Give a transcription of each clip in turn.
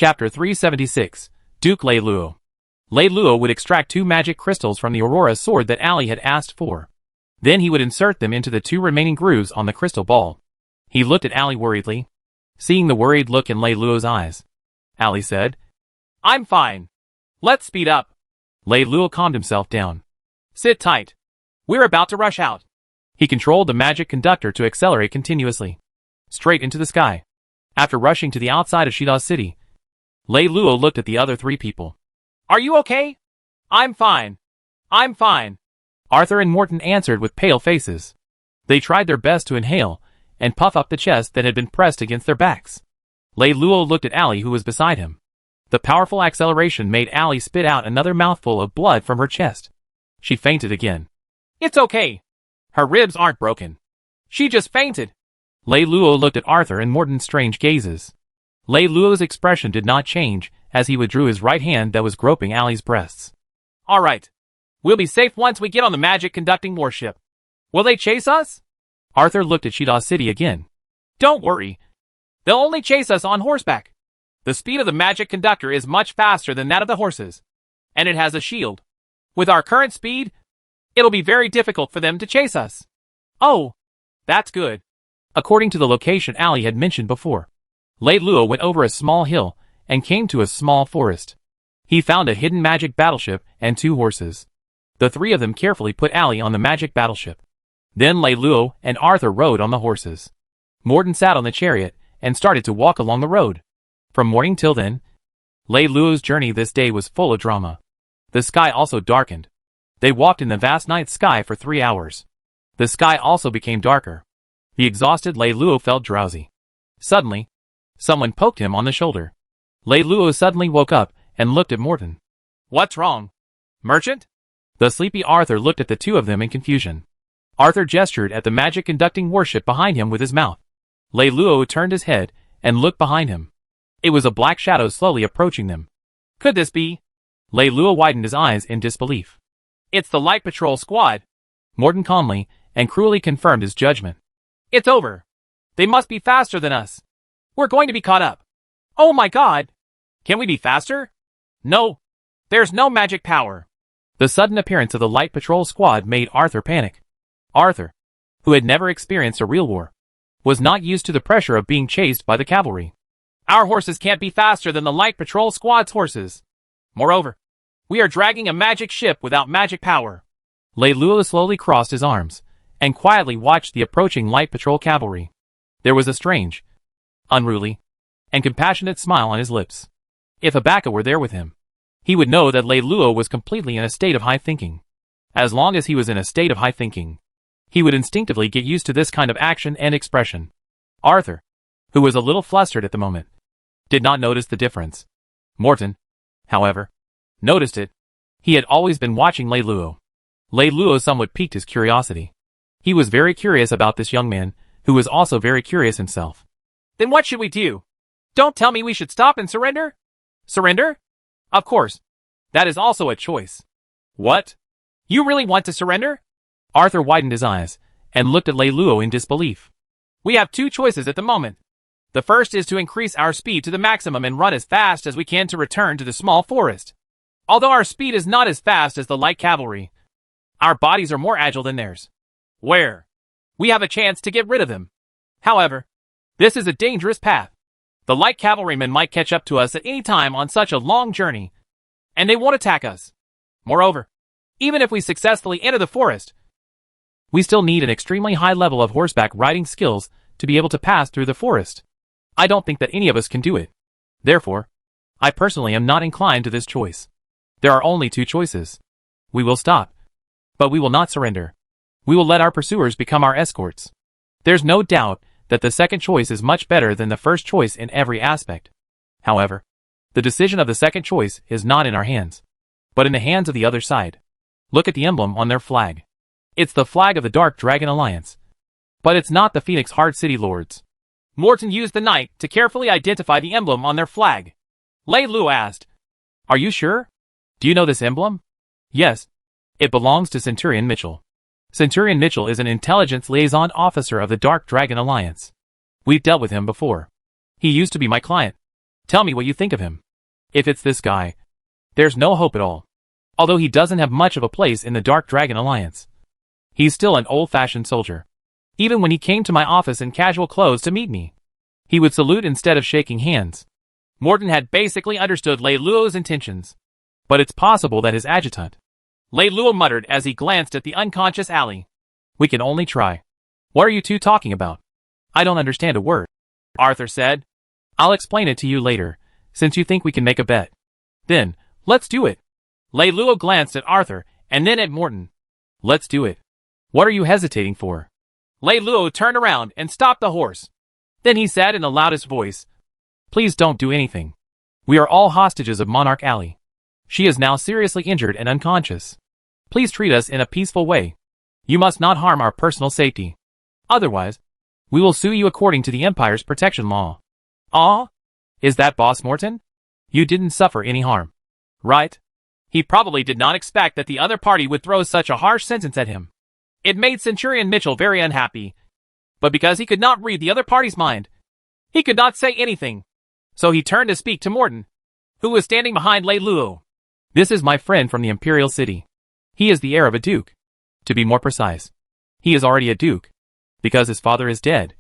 Chapter 376. Duke Lei Luo. Lei Luo would extract 2 magic crystals from the Aurora sword that Ali had asked for. Then he would insert them into the 2 remaining grooves on the crystal ball. He looked at Ali worriedly. Seeing the worried look in Lei Luo's eyes, Ali said, "I'm fine. Let's speed up." Lei Luo calmed himself down. "Sit tight. We're about to rush out." He controlled the magic conductor to accelerate continuously, straight into the sky. After rushing to the outside of Shida's city, Lei Luo looked at the other 3 people. "Are you okay?" "I'm fine. I'm fine." Arthur and Morton answered with pale faces. They tried their best to inhale and puff up the chest that had been pressed against their backs. Lei Luo looked at Ali, who was beside him. The powerful acceleration made Ali spit out another mouthful of blood from her chest. She fainted again. "It's okay. Her ribs aren't broken. She just fainted." Lei Luo looked at Arthur and Morton's strange gazes. Lei Luo's expression did not change as he withdrew his right hand that was groping Ali's breasts. "All right. We'll be safe once we get on the magic-conducting warship. Will they chase us?" Arthur looked at Shida's city again. "Don't worry. They'll only chase us on horseback. The speed of the magic conductor is much faster than that of the horses, and it has a shield. With our current speed, it'll be very difficult for them to chase us." "Oh, that's good." According to the location Ali had mentioned before, Lei Luo went over a small hill and came to a small forest. He found a hidden magic battleship and 2 horses. The 3 of them carefully put Ali on the magic battleship. Then Lei Luo and Arthur rode on the horses. Morton sat on the chariot and started to walk along the road. From morning till then, Lei Luo's journey this day was full of drama. The sky also darkened. They walked in the vast night sky for 3 hours. The sky also became darker. The exhausted Lei Luo felt drowsy. Suddenly, someone poked him on the shoulder. Lei Luo suddenly woke up and looked at Morton. "What's wrong? Merchant?" The sleepy Arthur looked at the 2 of them in confusion. Arthur gestured at the magic-conducting warship behind him with his mouth. Lei Luo turned his head and looked behind him. It was a black shadow slowly approaching them. "Could this be?" Lei Luo widened his eyes in disbelief. "It's the Light Patrol squad." Morton calmly and cruelly confirmed his judgment. "It's over. They must be faster than us. We're going to be caught up." "Oh my god! Can we be faster?" "No. There's no magic power." The sudden appearance of the Light Patrol squad made Arthur panic. Arthur, who had never experienced a real war, was not used to the pressure of being chased by the cavalry. "Our horses can't be faster than the Light Patrol squad's horses. Moreover, we are dragging a magic ship without magic power." Lei Luo slowly crossed his arms and quietly watched the approaching Light Patrol cavalry. There was a strange, unruly, and compassionate smile on his lips. If Abaka were there with him, he would know that Lei Luo was completely in a state of high thinking. As long as he was in a state of high thinking, he would instinctively get used to this kind of action and expression. Arthur, who was a little flustered at the moment, did not notice the difference. Morton, however, noticed it. He had always been watching Lei Luo. Lei Luo somewhat piqued his curiosity. He was very curious about this young man, who was also very curious himself. "Then what should we do? Don't tell me we should stop and surrender?" "Surrender? Of course. That is also a choice." "What? You really want to surrender?" Arthur widened his eyes and looked at Lei Luo in disbelief. "We have 2 choices at the moment. The first is to increase our speed to the maximum and run as fast as we can to return to the small forest. Although our speed is not as fast as the light cavalry, our bodies are more agile than theirs. Where? We have a chance to get rid of them. However, this is a dangerous path. The light cavalrymen might catch up to us at any time on such a long journey, and they won't attack us. Moreover, even if we successfully enter the forest, we still need an extremely high level of horseback riding skills to be able to pass through the forest. I don't think that any of us can do it. Therefore, I personally am not inclined to this choice. There are only 2 choices. We will stop, but we will not surrender. We will let our pursuers become our escorts. There's no doubt that the second choice is much better than the first choice in every aspect. However, the decision of the second choice is not in our hands, but in the hands of the other side. Look at the emblem on their flag. It's the flag of the Dark Dragon Alliance. But it's not the Phoenix Heart City Lords." Morton used the knight to carefully identify the emblem on their flag. Lei Luo asked, "Are you sure? Do you know this emblem?" "Yes. It belongs to Centurion Mitchell. Centurion Mitchell is an intelligence liaison officer of the Dark Dragon Alliance. We've dealt with him before. He used to be my client." Tell me what you think of him. If it's this guy, there's no hope at all. Although he doesn't have much of a place in the Dark Dragon Alliance. He's still an old-fashioned soldier. Even when he came to my office in casual clothes to meet me, he would salute instead of shaking hands. Morton had basically understood Lei Luo's intentions. But it's possible that his adjutant, Lei Luo, muttered as he glanced at the unconscious alley. We can only try. What are you two talking about? I don't understand a word, Arthur said. I'll explain it to you later, since you think we can make a bet. Then, let's do it. Lei Luo glanced at Arthur, and then at Morton. Let's do it. What are you hesitating for? Lei Luo turned around and stopped the horse. Then he said in the loudest voice, Please don't do anything. We are all hostages of Monarch Alley. She is now seriously injured and unconscious. Please treat us in a peaceful way. You must not harm our personal safety. Otherwise, we will sue you according to the Empire's protection law. Ah? Is that Boss Morton? You didn't suffer any harm, right? He probably did not expect that the other party would throw such a harsh sentence at him. It made Centurion Mitchell very unhappy. But because he could not read the other party's mind, he could not say anything. So he turned to speak to Morton, who was standing behind Lei Luo. This is my friend from the Imperial City. He is the heir of a duke. To be more precise, he is already a duke. Because his father is dead,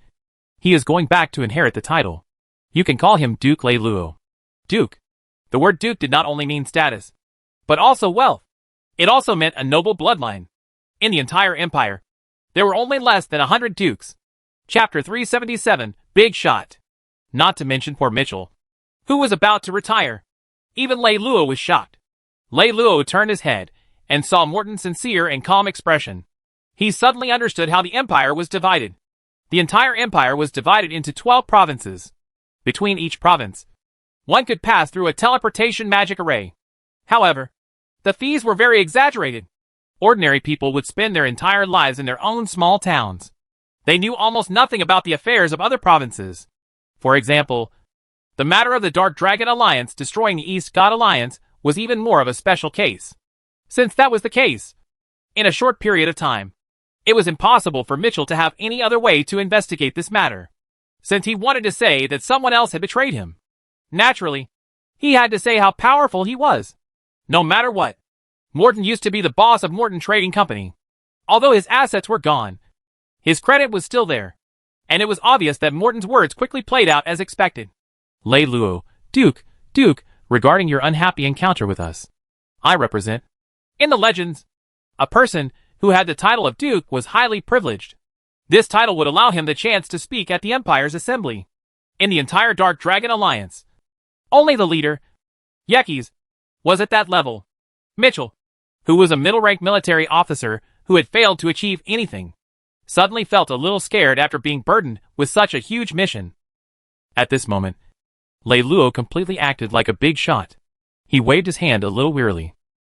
he is going back to inherit the title. You can call him Duke Lei Luo. Duke. The word duke did not only mean status, but also wealth. It also meant a noble bloodline. In the entire empire, there were only less than 100 dukes. Chapter 377, Big Shot. Not to mention poor Mitchell, who was about to retire. Even Lei Luo was shocked. Lei Luo turned his head and saw Morton's sincere and calm expression. He suddenly understood how the empire was divided. The entire empire was divided into 12 provinces. Between each province, one could pass through a teleportation magic array. However, the fees were very exaggerated. Ordinary people would spend their entire lives in their own small towns. They knew almost nothing about the affairs of other provinces. For example, the matter of the Dark Dragon Alliance destroying the East God Alliance was even more of a special case. Since that was the case, in a short period of time, it was impossible for Mitchell to have any other way to investigate this matter, since he wanted to say that someone else had betrayed him. Naturally, he had to say how powerful he was. No matter what, Morton used to be the boss of Morton Trading Company. Although his assets were gone, his credit was still there, and it was obvious that Morton's words quickly played out as expected. Lei Luo, Duke, regarding your unhappy encounter with us, I represent. In the legends, a person who had the title of Duke was highly privileged. This title would allow him the chance to speak at the Empire's assembly. In the entire Dark Dragon Alliance, only the leader, Yekis, was at that level. Mitchell, who was a middle-ranked military officer who had failed to achieve anything, suddenly felt a little scared after being burdened with such a huge mission. At this moment, Lei Luo completely acted like a big shot. He waved his hand a little wearily.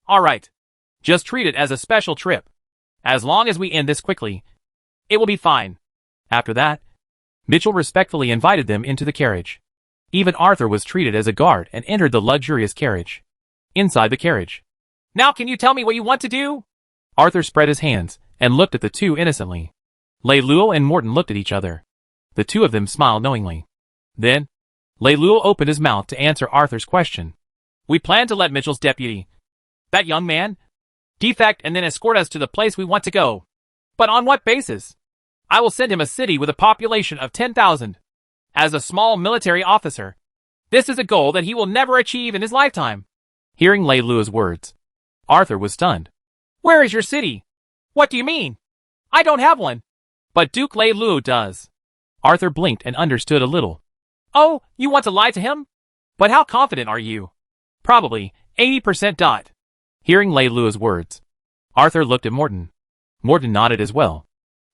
All right. Just treat it as a special trip. As long as we end this quickly, it will be fine. After that, Mitchell respectfully invited them into the carriage. Even Arthur was treated as a guard and entered the luxurious carriage. Inside the carriage. Now can you tell me what you want to do? Arthur spread his hands and looked at the two innocently. Lei Luo and Morton looked at each other. The two of them smiled knowingly. Then, Lei Luo opened his mouth to answer Arthur's question. We plan to let Mitchell's deputy, that young man, defect and then escort us to the place we want to go. But on what basis? I will send him a city with a population of 10,000. As a small military officer, this is a goal that he will never achieve in his lifetime. Hearing Lei Luo's words, Arthur was stunned. Where is your city? What do you mean? I don't have one. But Duke Lei Luo does. Arthur blinked and understood a little. Oh, you want to lie to him? But how confident are you? Probably 80%. Hearing Lei Luo's words, Arthur looked at Morton. Morton nodded as well.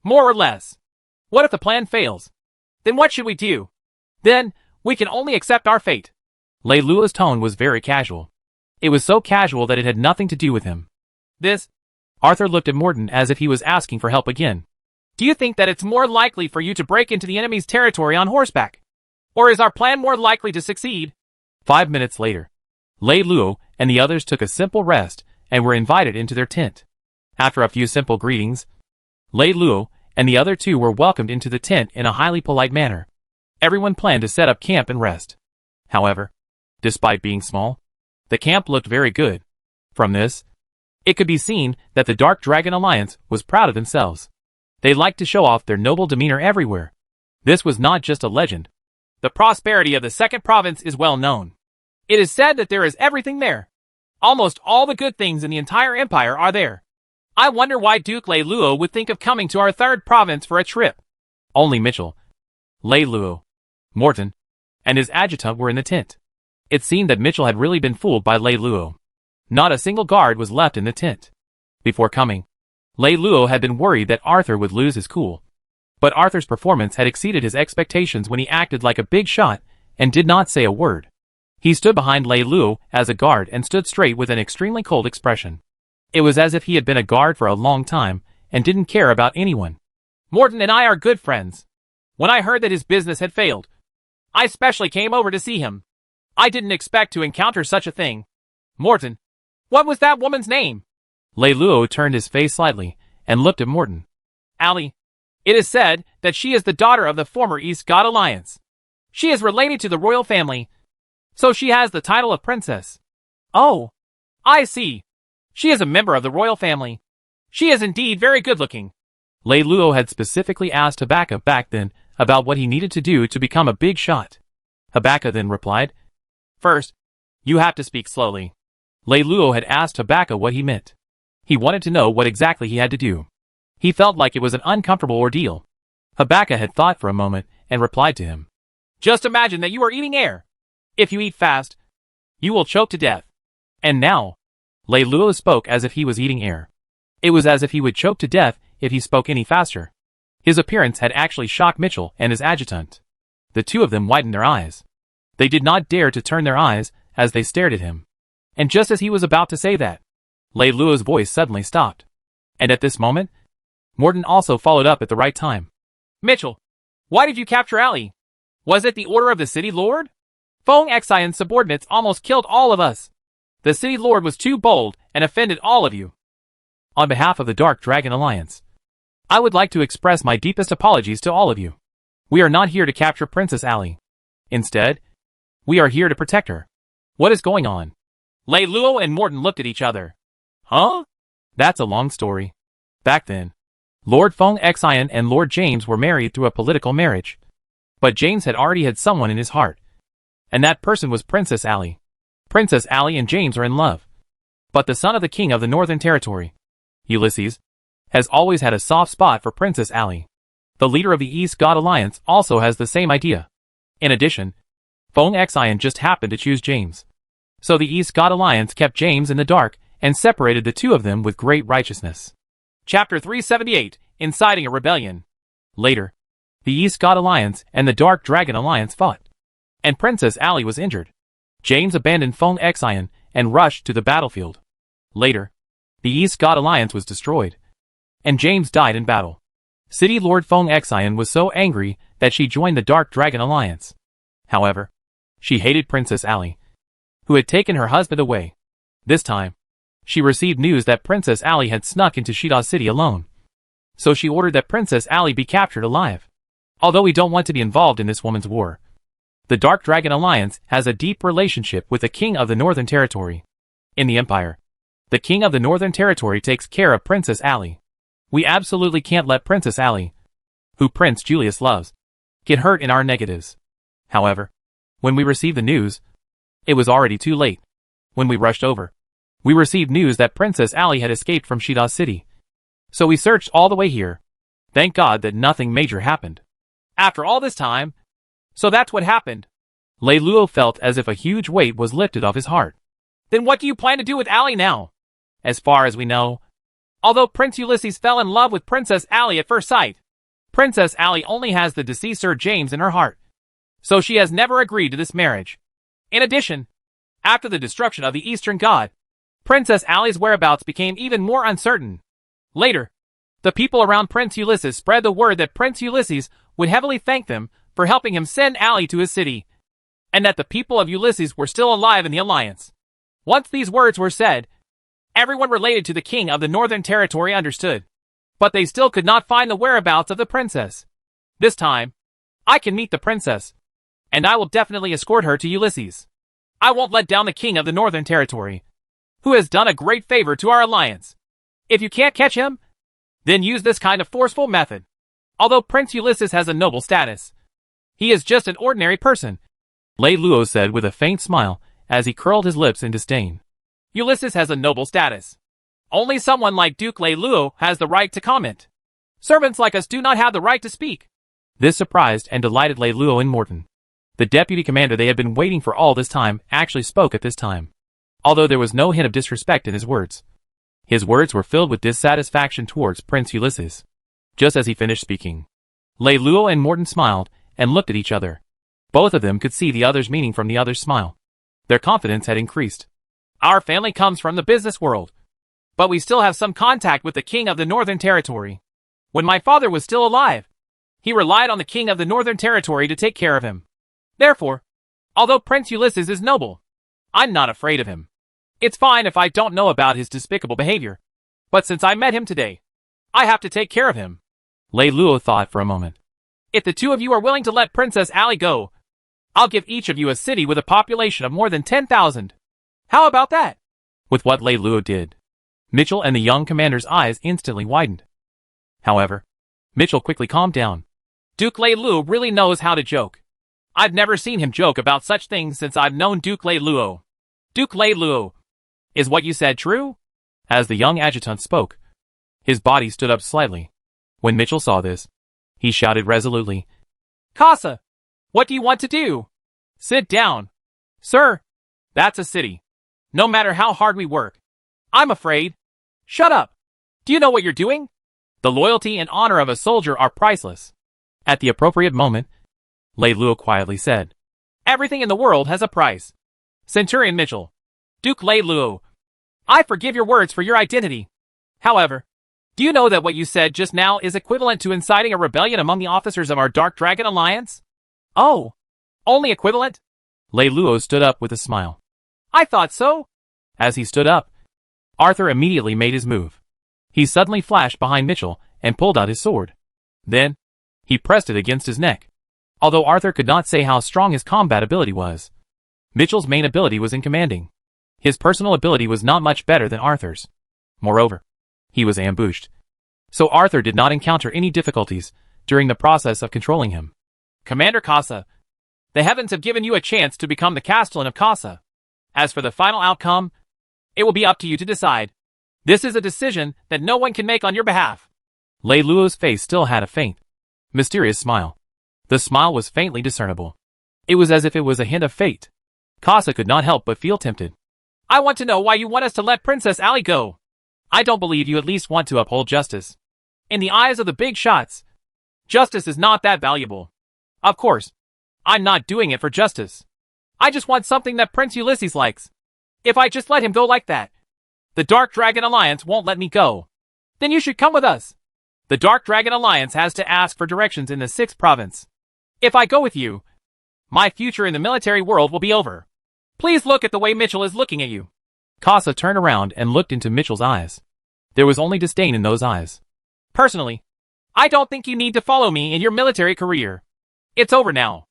More or less. What if the plan fails? Then what should we do? Then, we can only accept our fate. Lei Luo's tone was very casual. It was so casual that it had nothing to do with him. Arthur looked at Morton as if he was asking for help again. Do you think that it's more likely for you to break into the enemy's territory on horseback? Or is our plan more likely to succeed? 5 minutes later, Lei Luo and the others took a simple rest and were invited into their tent. After a few simple greetings, Lei Luo and the other two were welcomed into the tent in a highly polite manner. Everyone planned to set up camp and rest. However, Despite being small, the camp looked very good. From this, it could be seen that the Dark Dragon Alliance was proud of themselves. They liked to show off their noble demeanor everywhere. This was not just a legend. The prosperity of the second province is well known. It is said that there is everything there. Almost all the good things in the entire empire are there. I wonder why Duke Leiluo would think of coming to our third province for a trip. Only Mitchell, Leiluo, Morton, and his adjutant were in the tent. It seemed that Mitchell had really been fooled by Leiluo. Not a single guard was left in the tent. Before coming, Leiluo had been worried that Arthur would lose his cool. But Arthur's performance had exceeded his expectations when he acted like a big shot and did not say a word. He stood behind Leiluo as a guard and stood straight with an extremely cold expression. It was as if he had been a guard for a long time and didn't care about anyone. Morton and I are good friends. When I heard that his business had failed, I specially came over to see him. I didn't expect to encounter such a thing. Morton, what was that woman's name? Leiluo turned his face slightly and looked at Morton. Allie. It is said that she is the daughter of the former East God Alliance. She is related to the royal family, so she has the title of princess. Oh, I see. She is a member of the royal family. She is indeed very good-looking. Leiluo had specifically asked Habakkuk back then about what he needed to do to become a big shot. Habakkuk then replied, First, you have to speak slowly. Leiluo had asked Habakkuk what he meant. He wanted to know what exactly he had to do. He felt like it was an uncomfortable ordeal. Habakkuk had thought for a moment and replied to him. Just imagine that you are eating air. If you eat fast, you will choke to death. And now, Leiluo spoke as if he was eating air. It was as if he would choke to death if he spoke any faster. His appearance had actually shocked Mitchell and his adjutant. The two of them widened their eyes. They did not dare to turn their eyes as they stared at him. And just as he was about to say that, Leiluo's voice suddenly stopped. And at this moment, Morton also followed up at the right time. Mitchell, why did you capture Allie? Was it the order of the city lord? Feng Xian's subordinates almost killed all of us. The city lord was too bold and offended all of you. On behalf of the Dark Dragon Alliance, I would like to express my deepest apologies to all of you. We are not here to capture Princess Allie. Instead, we are here to protect her. What is going on? Leiluo and Morton looked at each other. Huh? That's a long story. Back then, Lord Feng Xian and Lord James were married through a political marriage. But James had already had someone in his heart. And that person was Princess Allie. Princess Allie and James are in love. But the son of the king of the Northern Territory, Ulysses, has always had a soft spot for Princess Allie. The leader of the East God Alliance also has the same idea. In addition, Feng Xian just happened to choose James. So the East God Alliance kept James in the dark and separated the two of them with great righteousness. Chapter 378, Inciting a Rebellion. Later, the East God Alliance and the Dark Dragon Alliance fought. And Princess Allie was injured. James abandoned Feng Xian and rushed to the battlefield. Later, the East God Alliance was destroyed. And James died in battle. City Lord Feng Xian was so angry that she joined the Dark Dragon Alliance. However, she hated Princess Allie, who had taken her husband away. This time, she received news that Princess Allie had snuck into Shida City alone. So she ordered that Princess Allie be captured alive. Although we don't want to be involved in this woman's war, the Dark Dragon Alliance has a deep relationship with the King of the Northern Territory. In the Empire, the King of the Northern Territory takes care of Princess Allie. We absolutely can't let Princess Allie, who Prince Julius loves, get hurt in our negatives. However, when we received the news, it was already too late. When we rushed over, we received news that Princess Allie had escaped from Shida City. So we searched all the way here. Thank God that nothing major happened. After all this time, so that's what happened. Leiluo felt as if a huge weight was lifted off his heart. Then what do you plan to do with Allie now? As far as we know, although Prince Ulysses fell in love with Princess Allie at first sight, Princess Allie only has the deceased Sir James in her heart. So she has never agreed to this marriage. In addition, after the destruction of the Eastern God, Princess Allie's whereabouts became even more uncertain. Later, the people around Prince Ulysses spread the word that Prince Ulysses would heavily thank them for helping him send Allie to his city, and that the people of Ulysses were still alive in the alliance. Once these words were said, everyone related to the King of the Northern Territory understood. But they still could not find the whereabouts of the princess. This time, I can meet the princess, and I will definitely escort her to Ulysses. I won't let down the king of the Northern Territory, who has done a great favor to our alliance. If you can't catch him, then use this kind of forceful method. Although Prince Ulysses has a noble status, he is just an ordinary person, Lei Luo said with a faint smile as he curled his lips in disdain. Ulysses has a noble status. Only someone like Duke Lei Luo has the right to comment. Servants like us do not have the right to speak. This surprised and delighted Lei Luo and Morton. The deputy commander they had been waiting for all this time actually spoke at this time, although there was no hint of disrespect in his words. His words were filled with dissatisfaction towards Prince Ulysses. Just as he finished speaking, Lei Luo and Morton smiled and looked at each other. Both of them could see the other's meaning from the other's smile. Their confidence had increased. Our family comes from the business world, but we still have some contact with the king of the Northern Territory. When my father was still alive, he relied on the king of the Northern Territory to take care of him. Therefore, although Prince Ulysses is noble, I'm not afraid of him. It's fine if I don't know about his despicable behavior, but since I met him today, I have to take care of him. Lei Luo thought for a moment. If the two of you are willing to let Princess Ally go, I'll give each of you a city with a population of more than 10,000. How about that? With what Lei Luo did, Mitchell and the young commander's eyes instantly widened. However, Mitchell quickly calmed down. Duke Lei Luo really knows how to joke. I've never seen him joke about such things since I've known Duke Lei Luo. Duke Lei Luo, is what you said true? As the young adjutant spoke, his body stood up slightly. When Mitchell saw this, he shouted resolutely, Casa, what do you want to do? Sit down. Sir, that's a city. No matter how hard we work. I'm afraid. Shut up. Do you know what you're doing? The loyalty and honor of a soldier are priceless. At the appropriate moment, Lei Luo quietly said, Everything in the world has a price. Centurion Mitchell, Duke Lei Luo, I forgive your words for your identity. However, do you know that what you said just now is equivalent to inciting a rebellion among the officers of our Dark Dragon Alliance? Oh, only equivalent? Lei Luo stood up with a smile. I thought so. As he stood up, Arthur immediately made his move. He suddenly flashed behind Mitchell and pulled out his sword. Then, he pressed it against his neck. Although Arthur could not say how strong his combat ability was, Mitchell's main ability was in commanding. His personal ability was not much better than Arthur's. Moreover, he was ambushed. So Arthur did not encounter any difficulties during the process of controlling him. Commander Casa, the heavens have given you a chance to become the Castellan of Casa. As for the final outcome, it will be up to you to decide. This is a decision that no one can make on your behalf. Lei Luo's face still had a faint, mysterious smile. The smile was faintly discernible. It was as if it was a hint of fate. Casa could not help but feel tempted. I want to know why you want us to let Princess Ally go. I don't believe you at least want to uphold justice. In the eyes of the big shots, justice is not that valuable. Of course, I'm not doing it for justice. I just want something that Prince Ulysses likes. If I just let him go like that, the Dark Dragon Alliance won't let me go. Then you should come with us. The Dark Dragon Alliance has to ask for directions in the 6th province. If I go with you, my future in the military world will be over. Please look at the way Mitchell is looking at you. Casa turned around and looked into Mitchell's eyes. There was only disdain in those eyes. Personally, I don't think you need to follow me in your military career. It's over now.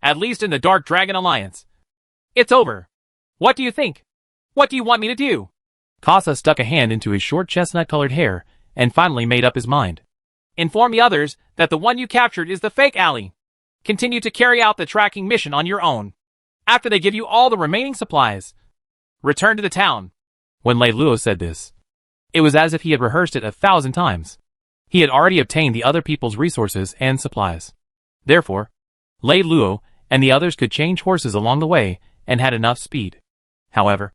At least in the Dark Dragon Alliance. It's over. What do you think? What do you want me to do? Casa stuck a hand into his short chestnut-colored hair and finally made up his mind. Inform the others that the one you captured is the fake Ally. Continue to carry out the tracking mission on your own. After they give you all the remaining supplies, return to the town. When Lei Luo said this, it was as if he had rehearsed it 1,000 times. He had already obtained the other people's resources and supplies. Therefore, Lei Luo and the others could change horses along the way and had enough speed. However,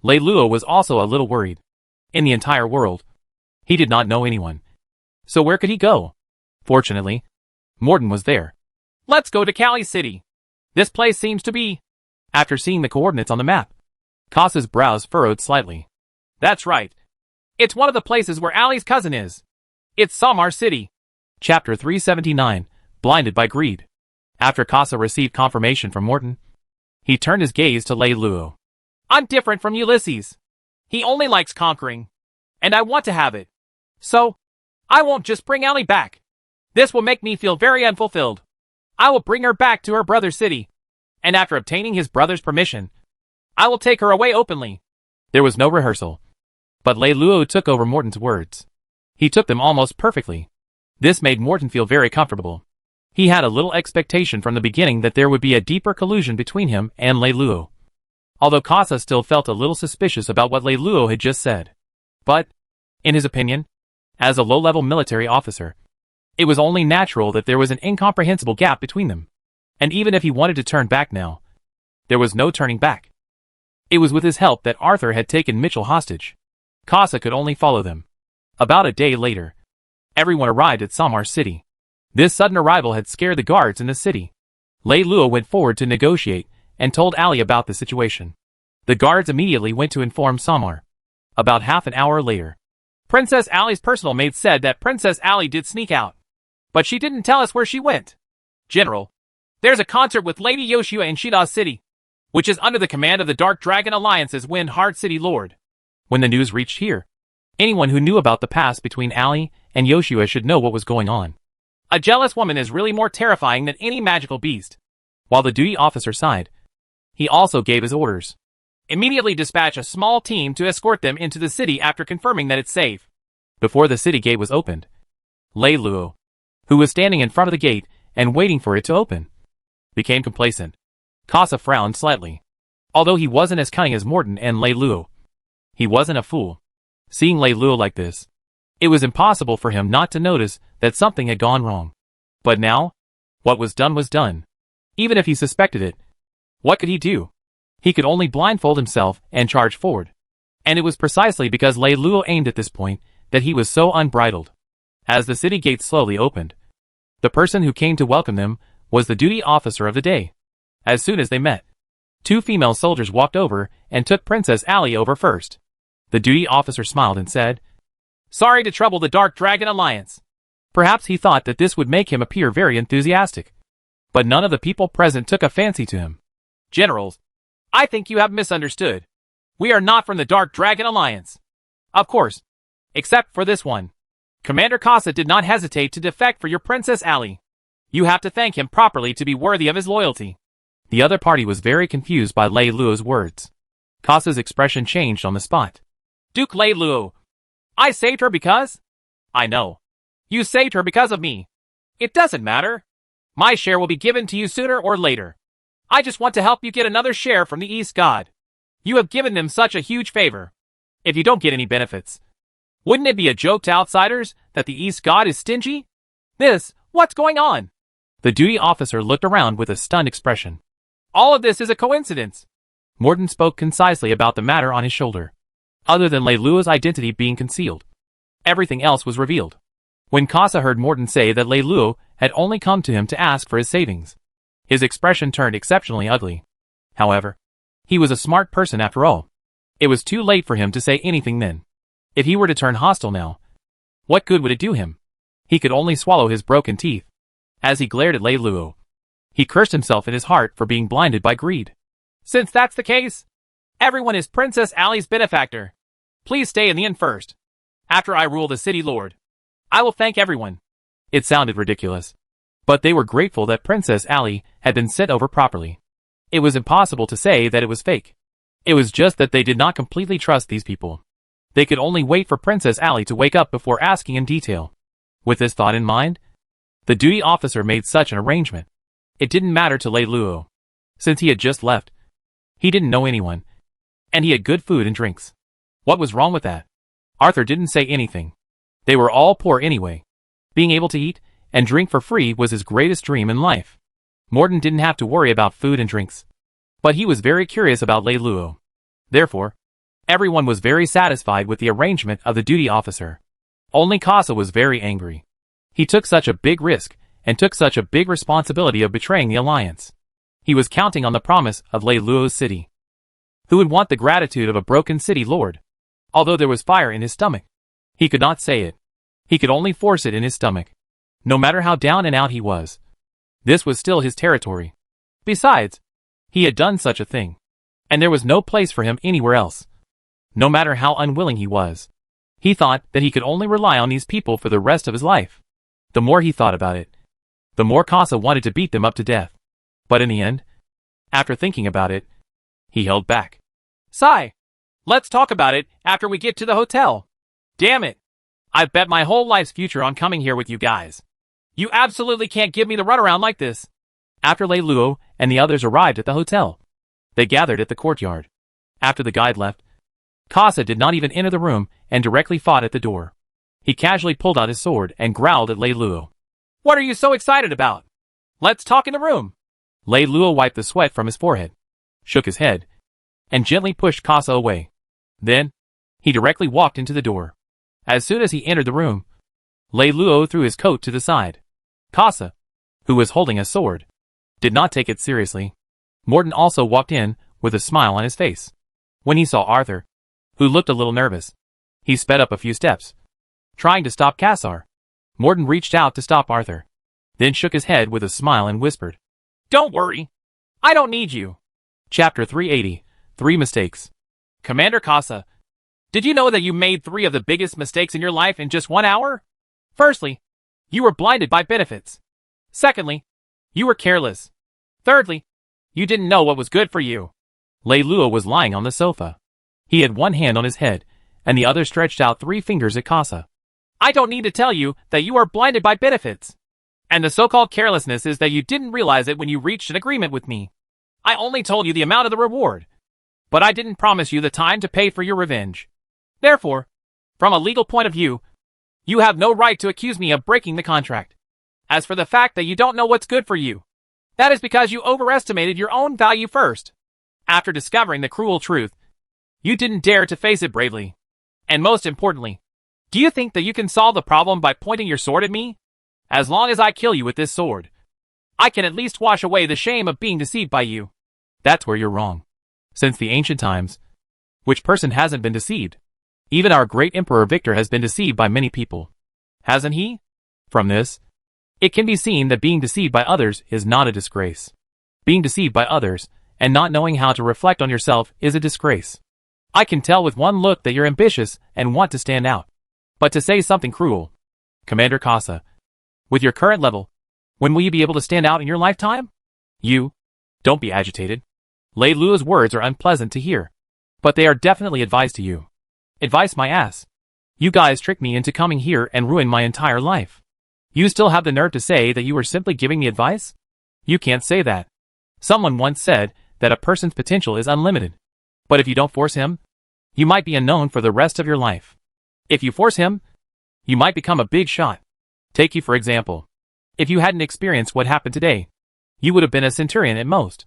Lei Luo was also a little worried. In the entire world, he did not know anyone. So where could he go? Fortunately, Morton was there. Let's go to Cali City. This place seems to be... After seeing the coordinates on the map, Casa's brows furrowed slightly. That's right. It's one of the places where Ally's cousin is. It's Samar City. Chapter 379, Blinded by Greed. After Casa received confirmation from Morton, he turned his gaze to Lei Luo. I'm different from Ulysses. He only likes conquering, and I want to have it. So, I won't just bring Ally back. This will make me feel very unfulfilled. I will bring her back to her brother's city, and after obtaining his brother's permission, I will take her away openly. There was no rehearsal. But Lei Luo took over Morton's words. He took them almost perfectly. This made Morton feel very comfortable. He had a little expectation from the beginning that there would be a deeper collusion between him and Lei Luo. Although Casa still felt a little suspicious about what Lei Luo had just said. But, in his opinion, as a low-level military officer, it was only natural that there was an incomprehensible gap between them. And even if he wanted to turn back now, there was no turning back. It was with his help that Arthur had taken Mitchell hostage. Casa could only follow them. About a day later, everyone arrived at Samar City. This sudden arrival had scared the guards in the city. Lei Luo went forward to negotiate and told Ali about the situation. The guards immediately went to inform Samar. About half an hour later, Princess Ali's personal maid said that Princess Ali did sneak out. But she didn't tell us where she went. General, there's a concert with Lady Yoshua in Shida City, which is under the command of the Dark Dragon Alliance's Wind Heart City Lord. When the news reached here, anyone who knew about the past between Ali and Yoshua should know what was going on. A jealous woman is really more terrifying than any magical beast. While the duty officer sighed, he also gave his orders. Immediately dispatch a small team to escort them into the city after confirming that it's safe. Before the city gate was opened, Lei Luo, who was standing in front of the gate and waiting for it to open, became complacent. Casa frowned slightly. Although he wasn't as cunning as Morton and Lei Luo, he wasn't a fool. Seeing Lei Luo like this, it was impossible for him not to notice that something had gone wrong. But now, what was done. Even if he suspected it, what could he do? He could only blindfold himself and charge forward. And it was precisely because Lei Luo aimed at this point that he was so unbridled. As the city gates slowly opened, the person who came to welcome them was the duty officer of the day. As soon as they met, two female soldiers walked over and took Princess Ali over first. The duty officer smiled and said, "Sorry to trouble the Dark Dragon Alliance." Perhaps he thought that this would make him appear very enthusiastic. But none of the people present took a fancy to him. "Generals, I think you have misunderstood. We are not from the Dark Dragon Alliance. Of course, except for this one. Commander Casa did not hesitate to defect for your Princess Ali. You have to thank him properly to be worthy of his loyalty." The other party was very confused by Lei Luo's words. Casa's expression changed on the spot. "Duke Lei Luo, I saved her because—" "I know. You saved her because of me. It doesn't matter. My share will be given to you sooner or later. I just want to help you get another share from the East God. You have given them such a huge favor. If you don't get any benefits, wouldn't it be a joke to outsiders that the East God is stingy? What's going on?" The duty officer looked around with a stunned expression. "All of this is a coincidence." Morton spoke concisely about the matter on his shoulder. Other than Lei Luo's identity being concealed, everything else was revealed. When Casa heard Morton say that Lei Luo had only come to him to ask for his savings, his expression turned exceptionally ugly. However, he was a smart person after all. It was too late for him to say anything then. If he were to turn hostile now, what good would it do him? He could only swallow his broken teeth. As he glared at Lei Luo, he cursed himself in his heart for being blinded by greed. "Since that's the case, everyone is Princess Ali's benefactor. Please stay in the inn first. After I rule the city lord, I will thank everyone." It sounded ridiculous, but they were grateful that Princess Ali had been sent over properly. It was impossible to say that it was fake. It was just that they did not completely trust these people. They could only wait for Princess Ali to wake up before asking in detail. With this thought in mind, the duty officer made such an arrangement. It didn't matter to Lei Luo. Since he had just left, he didn't know anyone, and he had good food and drinks. What was wrong with that? Arthur didn't say anything. They were all poor anyway. Being able to eat and drink for free was his greatest dream in life. Morton didn't have to worry about food and drinks. But he was very curious about Lei Luo. Therefore, everyone was very satisfied with the arrangement of the duty officer. Only Casa was very angry. He took such a big risk and took such a big responsibility of betraying the alliance. He was counting on the promise of Lei Luo's city. Who would want the gratitude of a broken city lord? Although there was fire in his stomach, he could not say it. He could only force it in his stomach. No matter how down and out he was, this was still his territory. Besides, he had done such a thing, and there was no place for him anywhere else. No matter how unwilling he was, he thought that he could only rely on these people for the rest of his life. The more he thought about it, the more Casa wanted to beat them up to death. But in the end, after thinking about it, he held back. Sigh. Let's talk about it after we get to the hotel. Damn it. I've bet my whole life's future on coming here with you guys. You absolutely can't give me the runaround like this. After Lei Luo and the others arrived at the hotel, they gathered at the courtyard. After the guide left, Casa did not even enter the room and directly fought at the door. He casually pulled out his sword and growled at Lei Luo. What are you so excited about? Let's talk in the room. Lei Luo wiped the sweat from his forehead, shook his head, and gently pushed Casa away. Then, he directly walked into the door. As soon as he entered the room, Lei Luo threw his coat to the side. Casa, who was holding a sword, did not take it seriously. Morton also walked in with a smile on his face. When he saw Arthur, who looked a little nervous, he sped up a few steps, trying to stop Cassar. Morton reached out to stop Arthur, then shook his head with a smile and whispered, Don't worry. I don't need you. Chapter 380, 3 Mistakes. Commander Casa, did you know that you made 3 of the biggest mistakes in your life in just 1 hour? Firstly, you were blinded by benefits. Secondly, you were careless. Thirdly, you didn't know what was good for you. Lei Luo was lying on the sofa. He had one hand on his head, and the other stretched out 3 fingers at Casa. I don't need to tell you that you are blinded by benefits. And the so-called carelessness is that you didn't realize it when you reached an agreement with me. I only told you the amount of the reward, but I didn't promise you the time to pay for your revenge. Therefore, from a legal point of view, you have no right to accuse me of breaking the contract. As for the fact that you don't know what's good for you, that is because you overestimated your own value first. After discovering the cruel truth, you didn't dare to face it bravely. And most importantly, do you think that you can solve the problem by pointing your sword at me? As long as I kill you with this sword, I can at least wash away the shame of being deceived by you. That's where you're wrong. Since the ancient times, which person hasn't been deceived? Even our great Emperor Victor has been deceived by many people. Hasn't he? From this, it can be seen that being deceived by others is not a disgrace. Being deceived by others and not knowing how to reflect on yourself is a disgrace. I can tell with one look that you're ambitious and want to stand out. But to say something cruel, Commander Casa, with your current level, when will you be able to stand out in your lifetime? Don't be agitated. Lei Luo's words are unpleasant to hear, but they are definitely advice to you. Advice my ass. You guys tricked me into coming here and ruined my entire life. You still have the nerve to say that you were simply giving me advice? You can't say that. Someone once said that a person's potential is unlimited. But if you don't force him, you might be unknown for the rest of your life. If you force him, you might become a big shot. Take you for example. If you hadn't experienced what happened today, you would have been a centurion at most.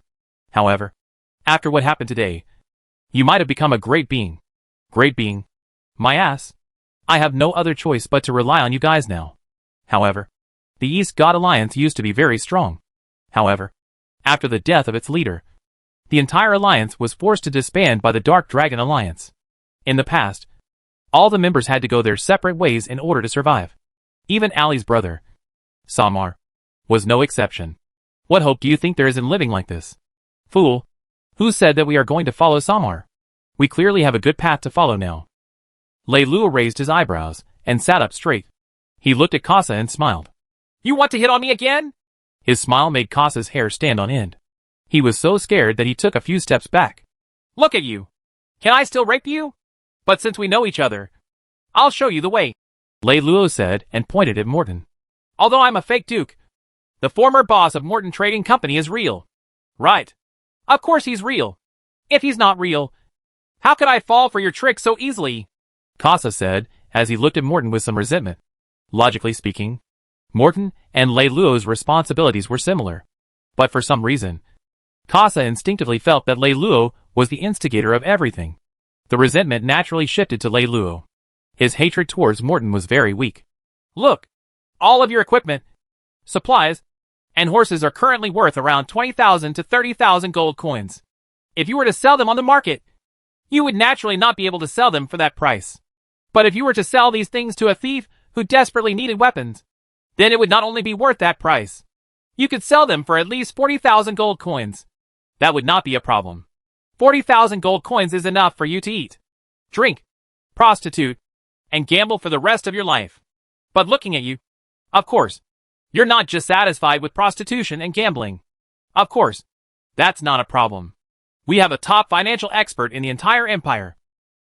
However, after what happened today, you might have become a great being. Great being. My ass. I have no other choice but to rely on you guys now. However, the East God Alliance used to be very strong. However, after the death of its leader, the entire alliance was forced to disband by the Dark Dragon Alliance. In the past, all the members had to go their separate ways in order to survive. Even Ali's brother, Samar, was no exception. What hope do you think there is in living like this? Fool, who said that we are going to follow Samar? We clearly have a good path to follow now. Lei Luo raised his eyebrows and sat up straight. He looked at Casa and smiled. You want to hit on me again? His smile made Casa's hair stand on end. He was so scared that he took a few steps back. Look at you. Can I still rape you? But since we know each other, I'll show you the way, Lei Luo said and pointed at Morton. Although I'm a fake duke, the former boss of Morton Trading Company is real. Right. Of course he's real. If he's not real, how could I fall for your trick so easily? Casa said as he looked at Morton with some resentment. Logically speaking, Morton and Lei Luo's responsibilities were similar. But for some reason, Casa instinctively felt that Lei Luo was the instigator of everything. The resentment naturally shifted to Lei Luo. His hatred towards Morton was very weak. Look, all of your equipment, supplies, and horses are currently worth around 20,000 to 30,000 gold coins. If you were to sell them on the market, you would naturally not be able to sell them for that price. But if you were to sell these things to a thief who desperately needed weapons, then it would not only be worth that price. You could sell them for at least 40,000 gold coins. That would not be a problem. 40,000 gold coins is enough for you to eat, drink, prostitute, and gamble for the rest of your life. But looking at you, of course, you're not just satisfied with prostitution and gambling. Of course, that's not a problem. We have a top financial expert in the entire empire.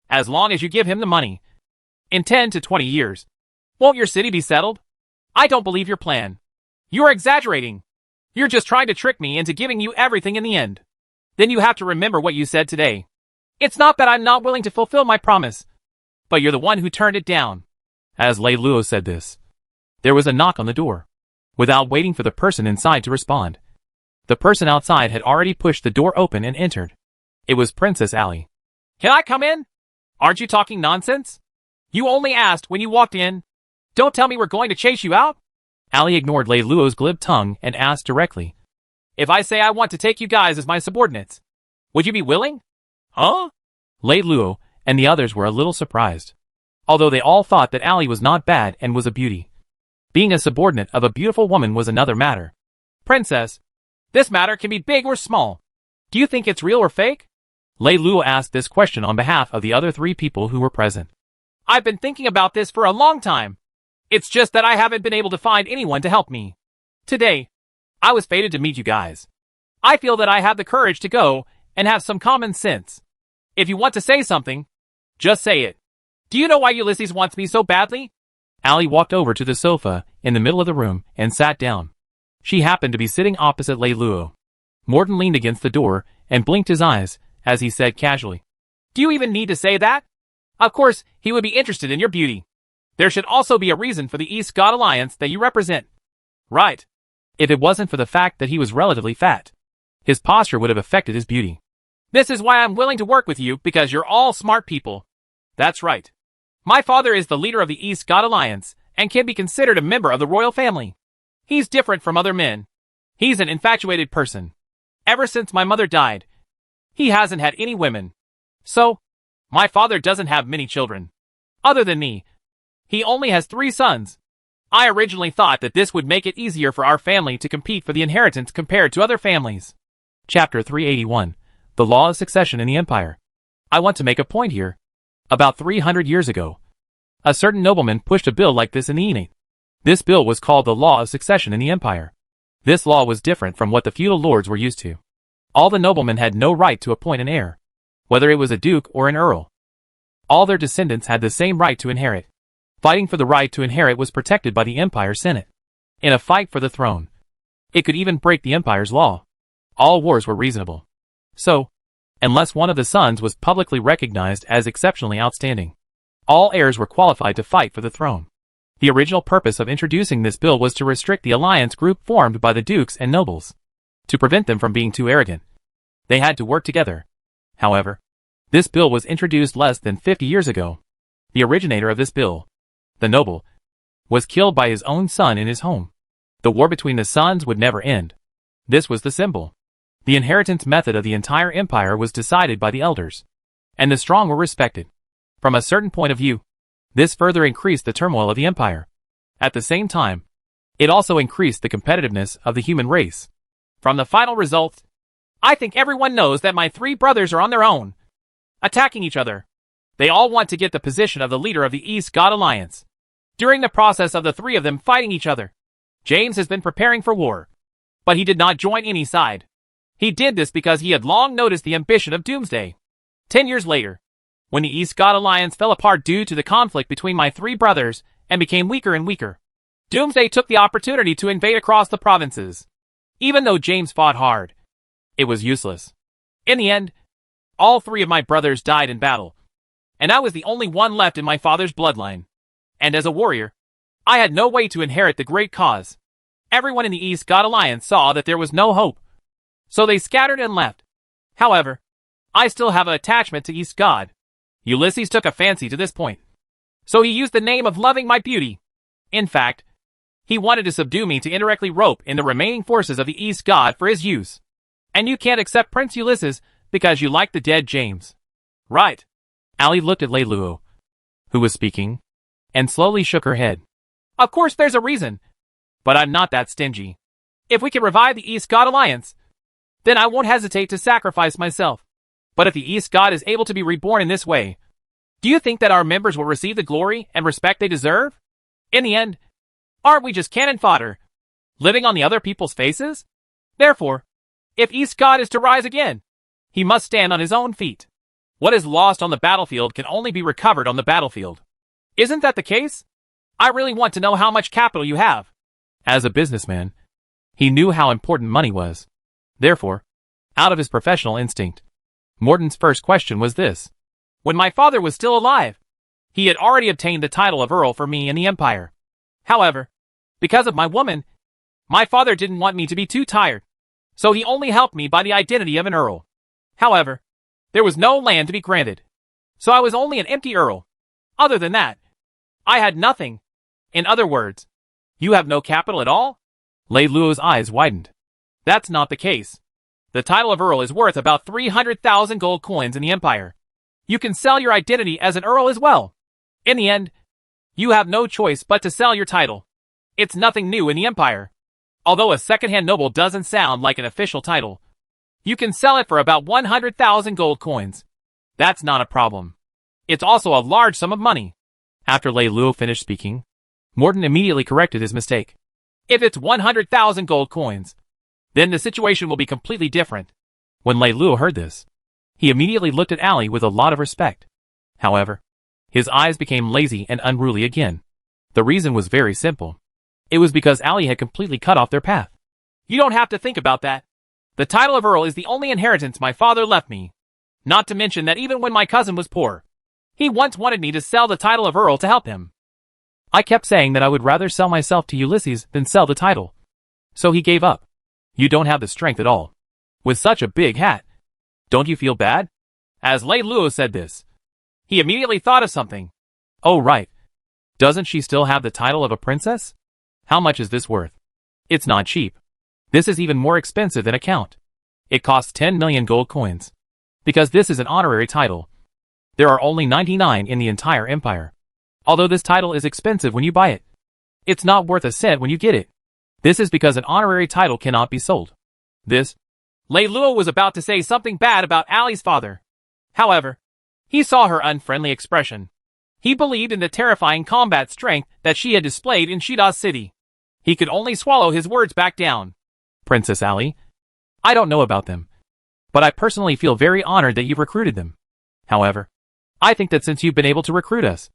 As long as you give him the money. In 10 to 20 years. Won't your city be settled? I don't believe your plan. You're exaggerating. You're just trying to trick me into giving you everything in the end. Then you have to remember what you said today. It's not that I'm not willing to fulfill my promise. But you're the one who turned it down. As Lei Luo said this, there was a knock on the door. Without waiting for the person inside to respond, the person outside had already pushed the door open and entered. It was Princess Ali. Can I come in? Aren't you talking nonsense? You only asked when you walked in. Don't tell me we're going to chase you out. Ali ignored Lei Luo's glib tongue and asked directly. If I say I want to take you guys as my subordinates, would you be willing? Huh? Lei Luo and the others were a little surprised. Although they all thought that Ali was not bad and was a beauty. Being a subordinate of a beautiful woman was another matter. Princess, this matter can be big or small. Do you think it's real or fake? Lei Luo asked this question on behalf of the other 3 people who were present. I've been thinking about this for a long time. It's just that I haven't been able to find anyone to help me. Today, I was fated to meet you guys. I feel that I have the courage to go and have some common sense. If you want to say something, just say it. Do you know why Ulysses wants me so badly? Ali walked over to the sofa in the middle of the room and sat down. She happened to be sitting opposite Lei Luo. Morton leaned against the door and blinked his eyes as he said casually, Do you even need to say that? Of course, he would be interested in your beauty. There should also be a reason for the East God Alliance that you represent. Right. If it wasn't for the fact that he was relatively fat, his posture would have affected his beauty. This is why I'm willing to work with you, because you're all smart people. That's right. My father is the leader of the East God Alliance and can be considered a member of the royal family. He's different from other men. He's an infatuated person. Ever since my mother died, he hasn't had any women. So, my father doesn't have many children. Other than me, he only has 3 sons. I originally thought that this would make it easier for our family to compete for the inheritance compared to other families. Chapter 381. The Law of Succession in the Empire. I want to make a point here. About 300 years ago, a certain nobleman pushed a bill like this in the Senate. This bill was called the Law of Succession in the Empire. This law was different from what the feudal lords were used to. All the noblemen had no right to appoint an heir, whether it was a duke or an earl. All their descendants had the same right to inherit. Fighting for the right to inherit was protected by the Empire Senate. In a fight for the throne, it could even break the Empire's law. All wars were reasonable. So, unless one of the sons was publicly recognized as exceptionally outstanding, all heirs were qualified to fight for the throne. The original purpose of introducing this bill was to restrict the alliance group formed by the dukes and nobles, to prevent them from being too arrogant. They had to work together. However, this bill was introduced less than 50 years ago. The originator of this bill, the noble, was killed by his own son in his home. The war between the sons would never end. This was the symbol. The inheritance method of the entire empire was decided by the elders, and the strong were respected. From a certain point of view, this further increased the turmoil of the empire. At the same time, it also increased the competitiveness of the human race. From the final results, I think everyone knows that my 3 brothers are on their own, attacking each other. They all want to get the position of the leader of the East God Alliance. During the process of the 3 of them fighting each other, James has been preparing for war, but he did not join any side. He did this because he had long noticed the ambition of Doomsday. 10 years later, when the East God Alliance fell apart due to the conflict between my 3 brothers and became weaker and weaker, Doomsday took the opportunity to invade across the provinces. Even though James fought hard, it was useless. In the end, all 3 of my brothers died in battle, and I was the only one left in my father's bloodline. And as a warrior, I had no way to inherit the great cause. Everyone in the East God Alliance saw that there was no hope, so they scattered and left. However, I still have an attachment to East God. Ulysses took a fancy to this point, so he used the name of loving my beauty. In fact, he wanted to subdue me to indirectly rope in the remaining forces of the East God for his use. And you can't accept Prince Ulysses because you like the dead James. Right. Ali looked at Lei Luo, who was speaking, and slowly shook her head. Of course there's a reason, but I'm not that stingy. If we can revive the East God Alliance, then I won't hesitate to sacrifice myself. But if the East God is able to be reborn in this way, do you think that our members will receive the glory and respect they deserve? In the end, aren't we just cannon fodder, living on the other people's faces? Therefore, if East God is to rise again, He must stand on his own feet. What is lost on the battlefield can only be recovered on the battlefield. Isn't that the case? I really want to know how much capital you have. As a businessman, he knew how important money was. Therefore, out of his professional instinct, Morton's first question was this. When my father was still alive, he had already obtained the title of Earl for me in the Empire. However, because of my woman, my father didn't want me to be too tired, so he only helped me by the identity of an Earl. However, there was no land to be granted, so I was only an empty Earl. Other than that, I had nothing. In other words, you have no capital at all? Lei Luo's eyes widened. That's not the case. The title of Earl is worth about 300,000 gold coins in the Empire. You can sell your identity as an Earl as well. In the end, you have no choice but to sell your title. It's nothing new in the Empire. Although a second-hand noble doesn't sound like an official title, you can sell it for about 100,000 gold coins. That's not a problem. It's also a large sum of money. After Lei Luo finished speaking, Morton immediately corrected his mistake. If it's 100,000 gold coins, then the situation will be completely different. When Lei Luo heard this, he immediately looked at Ali with a lot of respect. However, his eyes became lazy and unruly again. The reason was very simple. It was because Ali had completely cut off their path. You don't have to think about that. The title of Earl is the only inheritance my father left me. Not to mention that even when my cousin was poor, he once wanted me to sell the title of Earl to help him. I kept saying that I would rather sell myself to Ulysses than sell the title. So he gave up. You don't have the strength at all. With such a big hat. Don't you feel bad? As Lei Luo said this, he immediately thought of something. Oh right. Doesn't she still have the title of a princess? How much is this worth? It's not cheap. This is even more expensive than a count. It costs 10 million gold coins. Because this is an honorary title. There are only 99 in the entire empire. Although this title is expensive when you buy it, it's not worth a cent when you get it. This is because an honorary title cannot be sold. Lei Luo was about to say something bad about Ali's father. However, he saw her unfriendly expression. He believed in the terrifying combat strength that she had displayed in Shida City. He could only swallow his words back down. Princess Ali, I don't know about them, but I personally feel very honored that you've recruited them. However, I think that since you've been able to recruit us,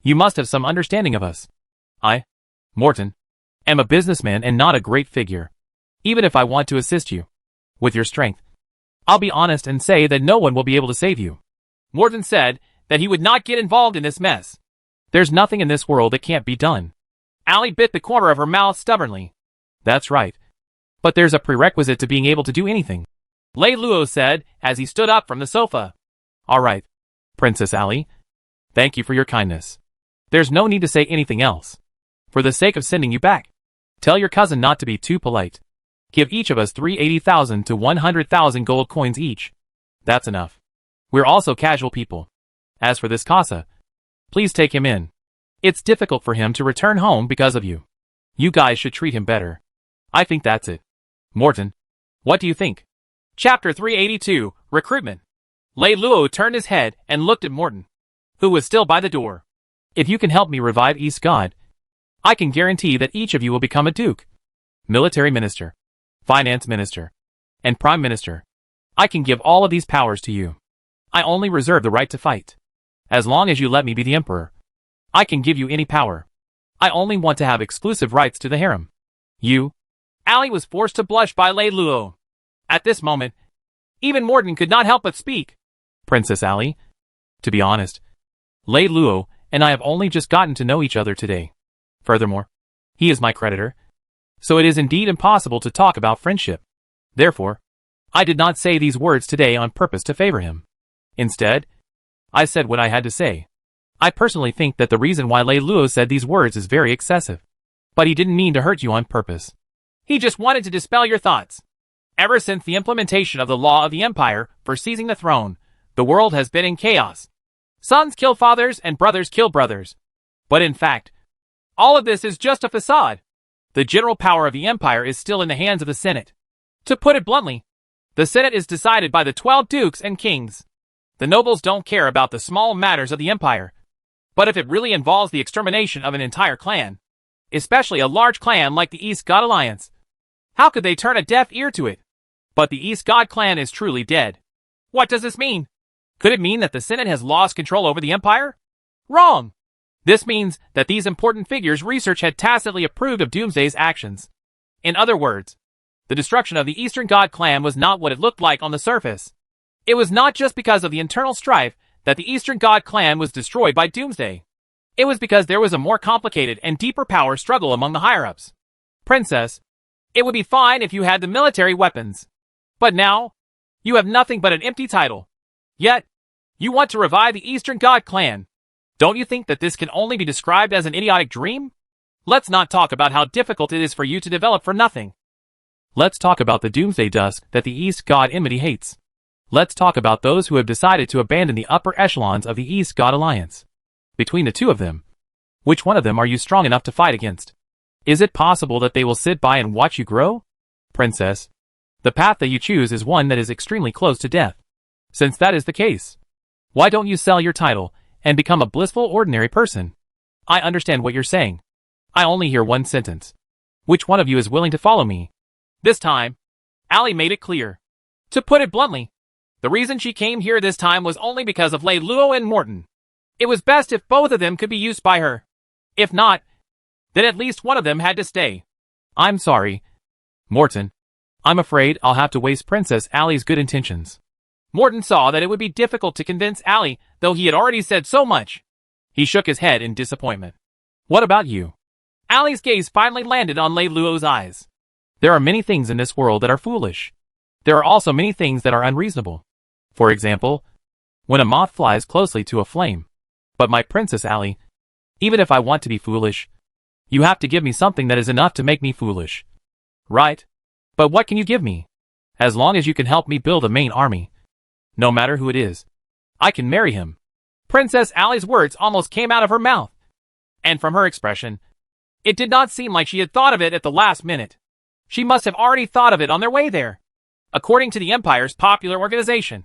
you must have some understanding of us. I, Morton, am a businessman and not a great figure. Even if I want to assist you with your strength, I'll be honest and say that no one will be able to save you. Morton said that he would not get involved in this mess. There's nothing in this world that can't be done. Ali bit the corner of her mouth stubbornly. That's right. But there's a prerequisite to being able to do anything. Lei Luo said as he stood up from the sofa. All right, Princess Ali. Thank you for your kindness. There's no need to say anything else. For the sake of sending you back, tell your cousin not to be too polite. Give each of us 380,000 to 100,000 gold coins each. That's enough. We're also casual people. As for this Casa, please take him in. It's difficult for him to return home because of you. You guys should treat him better. I think that's it. Morton, what do you think? Chapter 382, Recruitment. Lei Luo turned his head and looked at Morton, who was still by the door. If you can help me revive East God, I can guarantee that each of you will become a duke, military minister, finance minister, and prime minister. I can give all of these powers to you. I only reserve the right to fight. As long as you let me be the emperor, I can give you any power. I only want to have exclusive rights to the harem. Ali was forced to blush by Lei Luo. At this moment, even Morton could not help but speak. Princess Ali, to be honest, Lei Luo and I have only just gotten to know each other today. Furthermore, he is my creditor, so it is indeed impossible to talk about friendship. Therefore, I did not say these words today on purpose to favor him. Instead, I said what I had to say. I personally think that the reason why Lei Luo said these words is very excessive. But he didn't mean to hurt you on purpose. He just wanted to dispel your thoughts. Ever since the implementation of the law of the Empire for seizing the throne, the world has been in chaos. Sons kill fathers and brothers kill brothers. But in fact, all of this is just a facade. The general power of the Empire is still in the hands of the Senate. To put it bluntly, the Senate is decided by the 12 dukes and kings. The nobles don't care about the small matters of the Empire. But if it really involves the extermination of an entire clan, especially a large clan like the East God Alliance, how could they turn a deaf ear to it? But the East God clan is truly dead. What does this mean? Could it mean that the Senate has lost control over the Empire? Wrong! This means that these important figures' research had tacitly approved of Doomsday's actions. In other words, the destruction of the Eastern God clan was not what it looked like on the surface. It was not just because of the internal strife that the Eastern God clan was destroyed by Doomsday. It was because there was a more complicated and deeper power struggle among the higher-ups. Princess, it would be fine if you had the military weapons. But now, you have nothing but an empty title. Yet, you want to revive the Eastern God clan. Don't you think that this can only be described as an idiotic dream? Let's not talk about how difficult it is for you to develop for nothing. Let's talk about the Doomsday Dusk that the East God enmity hates. Let's talk about those who have decided to abandon the upper echelons of the East God Alliance. Between the two of them, which one of them are you strong enough to fight against? Is it possible that they will sit by and watch you grow? Princess, the path that you choose is one that is extremely close to death. Since that is the case, why don't you sell your title and become a blissful ordinary person? I understand what you're saying. I only hear one sentence. Which one of you is willing to follow me? This time, Allie made it clear. To put it bluntly, the reason she came here this time was only because of Lei Luo and Morton. It was best if both of them could be used by her. If not, then at least one of them had to stay. I'm sorry, Morton. I'm afraid I'll have to waste Princess Allie's good intentions. Morton saw that it would be difficult to convince Allie, though he had already said so much. He shook his head in disappointment. What about you? Allie's gaze finally landed on Lei Luo's eyes. There are many things in this world that are foolish. There are also many things that are unreasonable. For example, when a moth flies closely to a flame. But my Princess Allie, even if I want to be foolish, you have to give me something that is enough to make me foolish. Right? But what can you give me? As long as you can help me build a main army. No matter who it is, I can marry him. Princess Allie's words almost came out of her mouth. And from her expression, it did not seem like she had thought of it at the last minute. She must have already thought of it on their way there. According to the Empire's popular organization,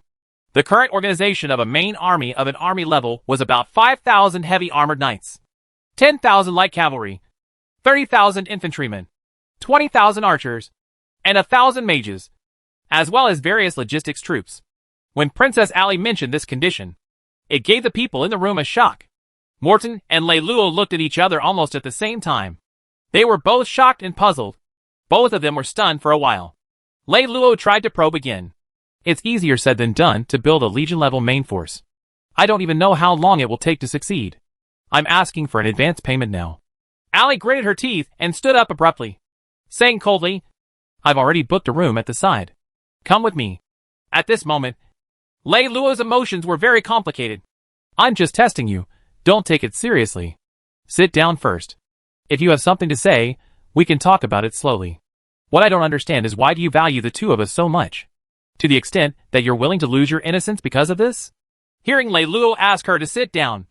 the current organization of a main army of an army level was about 5,000 heavy armored knights, 10,000 light cavalry, 30,000 infantrymen, 20,000 archers, and 1,000 mages, as well as various logistics troops. When Princess Allie mentioned this condition, it gave the people in the room a shock. Morton and Lei Luo looked at each other almost at the same time. They were both shocked and puzzled. Both of them were stunned for a while. Lei Luo tried to probe again. It's easier said than done to build a Legion-level main force. I don't even know how long it will take to succeed. I'm asking for an advance payment now. Allie gritted her teeth and stood up abruptly, saying coldly, I've already booked a room at the side. Come with me. At this moment, Lei Luo's emotions were very complicated. I'm just testing you. Don't take it seriously. Sit down first. If you have something to say, we can talk about it slowly. What I don't understand is why do you value the two of us so much? To the extent that you're willing to lose your innocence because of this? Hearing Lei Luo ask her to sit down,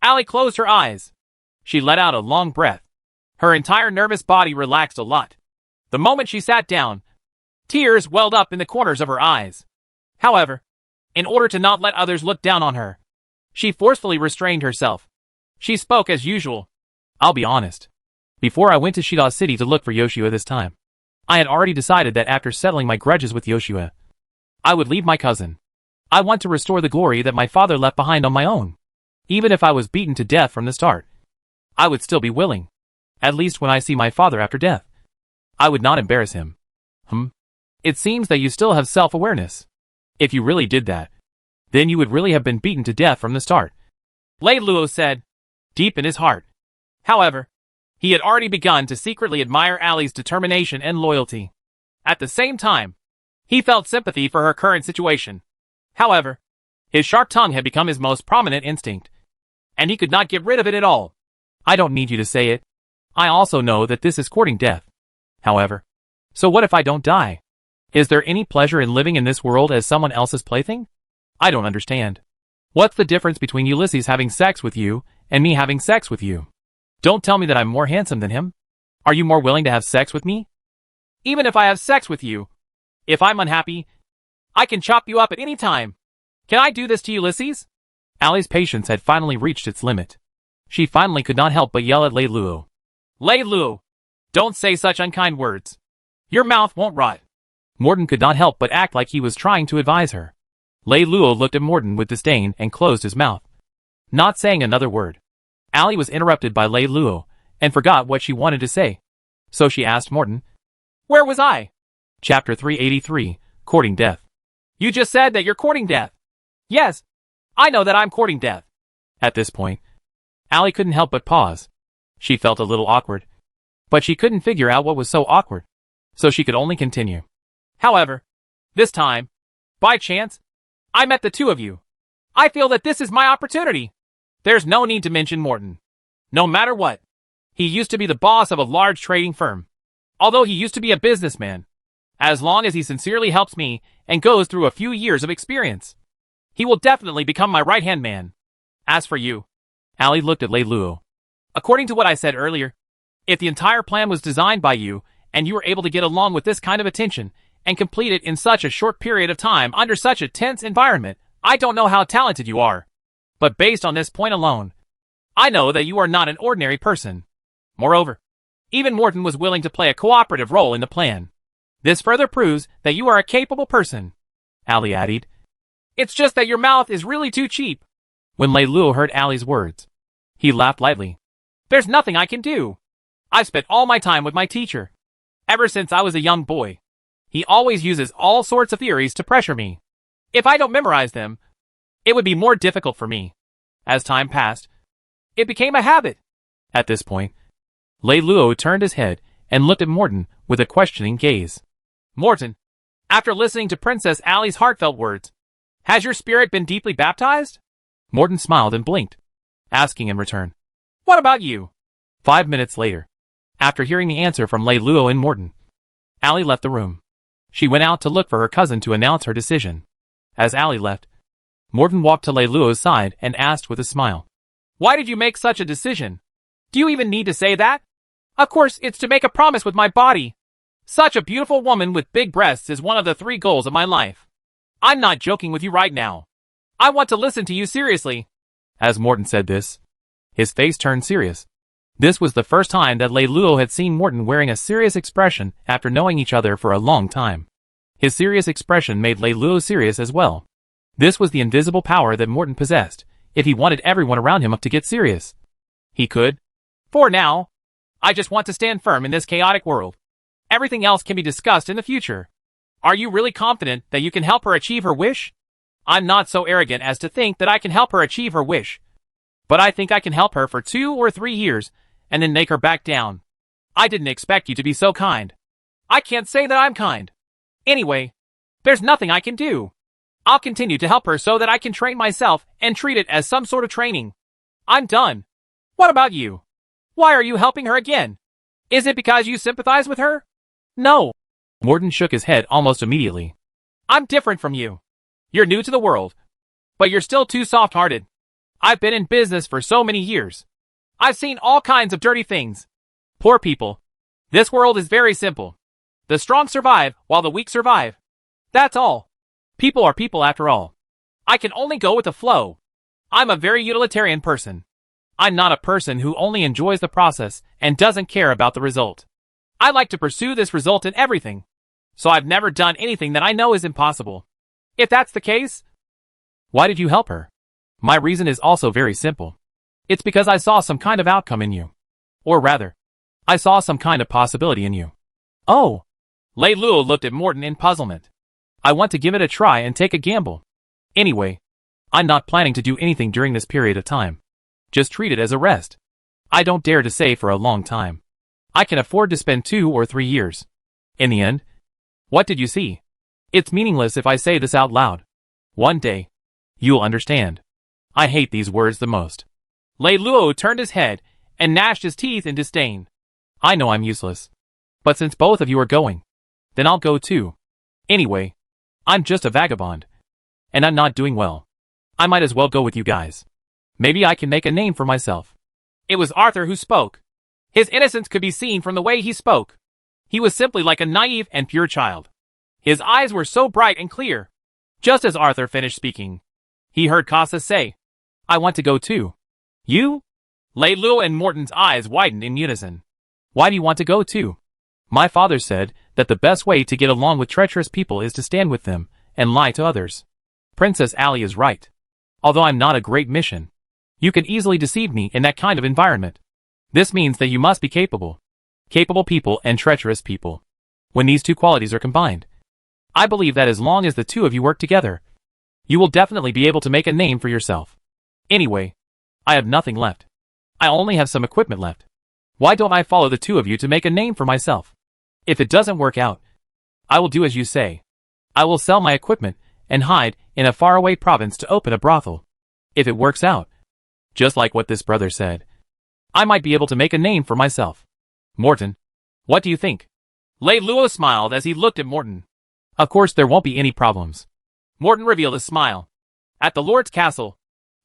Allie closed her eyes. She let out a long breath. Her entire nervous body relaxed a lot. The moment she sat down, tears welled up in the corners of her eyes. However, in order to not let others look down on her, she forcefully restrained herself. She spoke as usual. I'll be honest. Before I went to Shida City to look for Yoshua this time, I had already decided that after settling my grudges with Yoshua, I would leave my cousin. I want to restore the glory that my father left behind on my own. Even if I was beaten to death from the start, I would still be willing. At least when I see my father after death, I would not embarrass him. It seems that you still have self-awareness. If you really did that, then you would really have been beaten to death from the start. Lei Luo said, deep in his heart. However, he had already begun to secretly admire Allie's determination and loyalty. At the same time, he felt sympathy for her current situation. However, his sharp tongue had become his most prominent instinct, and he could not get rid of it at all. I don't need you to say it. I also know that this is courting death. However, so what if I don't die? Is there any pleasure in living in this world as someone else's plaything? I don't understand. What's the difference between Ulysses having sex with you and me having sex with you? Don't tell me that I'm more handsome than him. Are you more willing to have sex with me? Even if I have sex with you, if I'm unhappy, I can chop you up at any time. Can I do this to Ulysses? Allie's patience had finally reached its limit. She finally could not help but yell at Lei Luo. Lei Luo, don't say such unkind words. Your mouth won't rot. Morton could not help but act like he was trying to advise her. Lei Luo looked at Morton with disdain and closed his mouth, not saying another word. Allie was interrupted by Lei Luo, and forgot what she wanted to say. So she asked Morton, "Where was I?" Chapter 383, Courting Death. "You just said that you're courting death." "Yes, I know that I'm courting death." At this point, Allie couldn't help but pause. She felt a little awkward, but she couldn't figure out what was so awkward, so she could only continue. "However, this time, by chance, I met the two of you. I feel that this is my opportunity." There's no need to mention Morton. No matter what, he used to be the boss of a large trading firm. Although he used to be a businessman, as long as he sincerely helps me and goes through a few years of experience, he will definitely become my right-hand man. As for you, Allie looked at Lei Luo. According to what I said earlier, if the entire plan was designed by you, and you were able to get along with this kind of attention, and complete it in such a short period of time under such a tense environment, I don't know how talented you are. But based on this point alone, I know that you are not an ordinary person. Moreover, even Morton was willing to play a cooperative role in the plan. This further proves that you are a capable person. Allie added, "It's just that your mouth is really too cheap." When Lei Luo heard Allie's words, he laughed lightly. "There's nothing I can do. I've spent all my time with my teacher. Ever since I was a young boy, he always uses all sorts of theories to pressure me. If I don't memorize them, it would be more difficult for me. As time passed, it became a habit." At this point, Lei Luo turned his head and looked at Morton with a questioning gaze. "Morton, after listening to Princess Allie's heartfelt words, has your spirit been deeply baptized?" Morton smiled and blinked, asking in return, "What about you?" 5 minutes later, after hearing the answer from Lei Luo and Morton, Allie left the room. She went out to look for her cousin to announce her decision. As Allie left, Morton walked to Lei Luo's side and asked with a smile, "Why did you make such a decision? Do you even need to say that?" "Of course, it's to make a promise with my body. Such a beautiful woman with big breasts is one of the 3 goals of my life. I'm not joking with you right now. I want to listen to you seriously." As Morton said this, his face turned serious. This was the first time that Lei Luo had seen Morton wearing a serious expression after knowing each other for a long time. His serious expression made Lei Luo serious as well. This was the invisible power that Morton possessed. If he wanted everyone around him to get serious, he could. "For now, I just want to stand firm in this chaotic world. Everything else can be discussed in the future. Are you really confident that you can help her achieve her wish?" "I'm not so arrogant as to think that I can help her achieve her wish. But I think I can help her for 2 or 3 years and then make her back down. I didn't expect you to be so kind." "I can't say that I'm kind. Anyway, there's nothing I can do. I'll continue to help her so that I can train myself and treat it as some sort of training. I'm done. What about you? Why are you helping her again? Is it because you sympathize with her?" "No." Morton shook his head almost immediately. "I'm different from you. You're new to the world, but you're still too soft-hearted. I've been in business for so many years. I've seen all kinds of dirty things. Poor people. This world is very simple. The strong survive while the weak survive. That's all. People are people after all. I can only go with the flow. I'm a very utilitarian person. I'm not a person who only enjoys the process and doesn't care about the result. I like to pursue this result in everything. So I've never done anything that I know is impossible. If that's the case, why did you help her?" "My reason is also very simple. It's because I saw some kind of outcome in you. Or rather, I saw some kind of possibility in you." "Oh." Lei Luo looked at Morton in puzzlement. "I want to give it a try and take a gamble. Anyway, I'm not planning to do anything during this period of time. Just treat it as a rest. I don't dare to say for a long time. I can afford to spend 2 or 3 years. In the end, what did you see? It's meaningless if I say this out loud. One day, you'll understand. I hate these words the most." Lei Luo turned his head and gnashed his teeth in disdain. "I know I'm useless. But since both of you are going, then I'll go too. Anyway, I'm just a vagabond. And I'm not doing well. I might as well go with you guys. Maybe I can make a name for myself." It was Arthur who spoke. His innocence could be seen from the way he spoke. He was simply like a naive and pure child. His eyes were so bright and clear. Just as Arthur finished speaking, he heard Casa say, "I want to go too." "You?" Lei Luo and Morton's eyes widened in unison. "Why do you want to go too?" "My father said that the best way to get along with treacherous people is to stand with them and lie to others." Princess Ali is right. Although I'm not a great mission, you can easily deceive me in that kind of environment. This means that you must be capable. Capable people and treacherous people. When these two qualities are combined, I believe that as long as the two of you work together, you will definitely be able to make a name for yourself. Anyway, I have nothing left. I only have some equipment left. Why don't I follow the two of you to make a name for myself? If it doesn't work out, I will do as you say. I will sell my equipment and hide in a faraway province to open a brothel. If it works out, just like what this brother said, I might be able to make a name for myself. Morton, what do you think? Lei Luo smiled as he looked at Morton. Of course there won't be any problems. Morton revealed a smile. At the Lord's castle,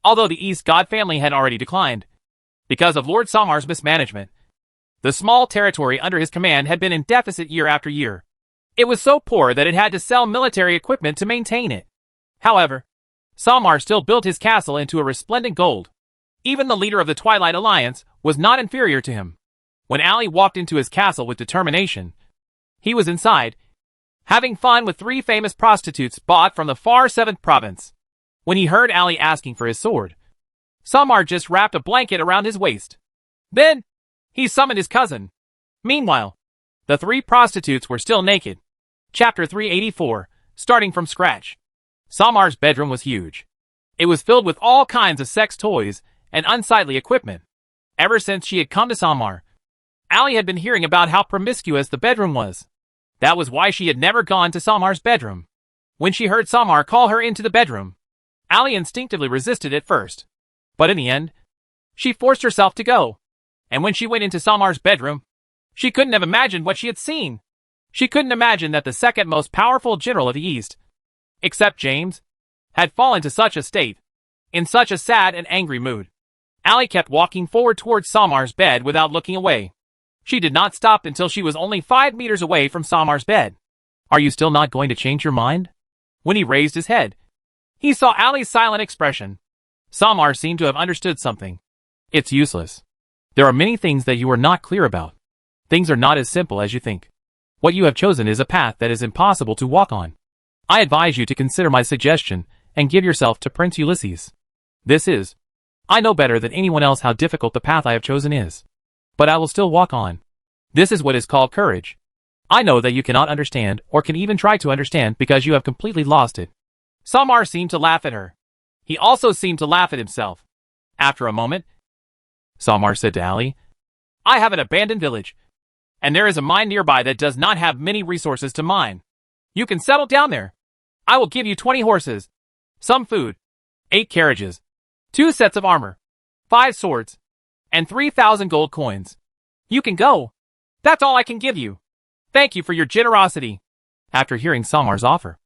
although the East God family had already declined, because of Lord Samar's mismanagement, the small territory under his command had been in deficit year after year. It was so poor that it had to sell military equipment to maintain it. However, Samar still built his castle into a resplendent gold. Even the leader of the Twilight Alliance was not inferior to him. When Ali walked into his castle with determination, he was inside, having fun with 3 famous prostitutes bought from the far 7th province. When he heard Ali asking for his sword, Samar just wrapped a blanket around his waist. Then, he summoned his cousin. Meanwhile, the 3 prostitutes were still naked. Chapter 384, starting from scratch. Samar's bedroom was huge. It was filled with all kinds of sex toys and unsightly equipment. Ever since she had come to Samar, Ali had been hearing about how promiscuous the bedroom was. That was why she had never gone to Samar's bedroom. When she heard Samar call her into the bedroom, Ali instinctively resisted at first. But in the end, she forced herself to go. And when she went into Samar's bedroom, she couldn't have imagined what she had seen. She couldn't imagine that the second most powerful general of the East, except James, had fallen to such a state, in such a sad and angry mood. Ali kept walking forward towards Samar's bed without looking away. She did not stop until she was only 5 meters away from Samar's bed. Are you still not going to change your mind? When he raised his head, he saw Ali's silent expression. Samar seemed to have understood something. It's useless. There are many things that you are not clear about. Things are not as simple as you think. What you have chosen is a path that is impossible to walk on. I advise you to consider my suggestion and give yourself to Prince Ulysses. I know better than anyone else how difficult the path I have chosen is. But I will still walk on. This is what is called courage. I know that you cannot understand or can even try to understand because you have completely lost it. Samar seemed to laugh at her. He also seemed to laugh at himself. After a moment, Samar said to Ali, I have an abandoned village, and there is a mine nearby that does not have many resources to mine. You can settle down there. I will give you 20 horses, some food, 8 carriages, 2 sets of armor, 5 swords, and 3,000 gold coins. You can go. That's all I can give you. Thank you for your generosity. After hearing Samar's offer,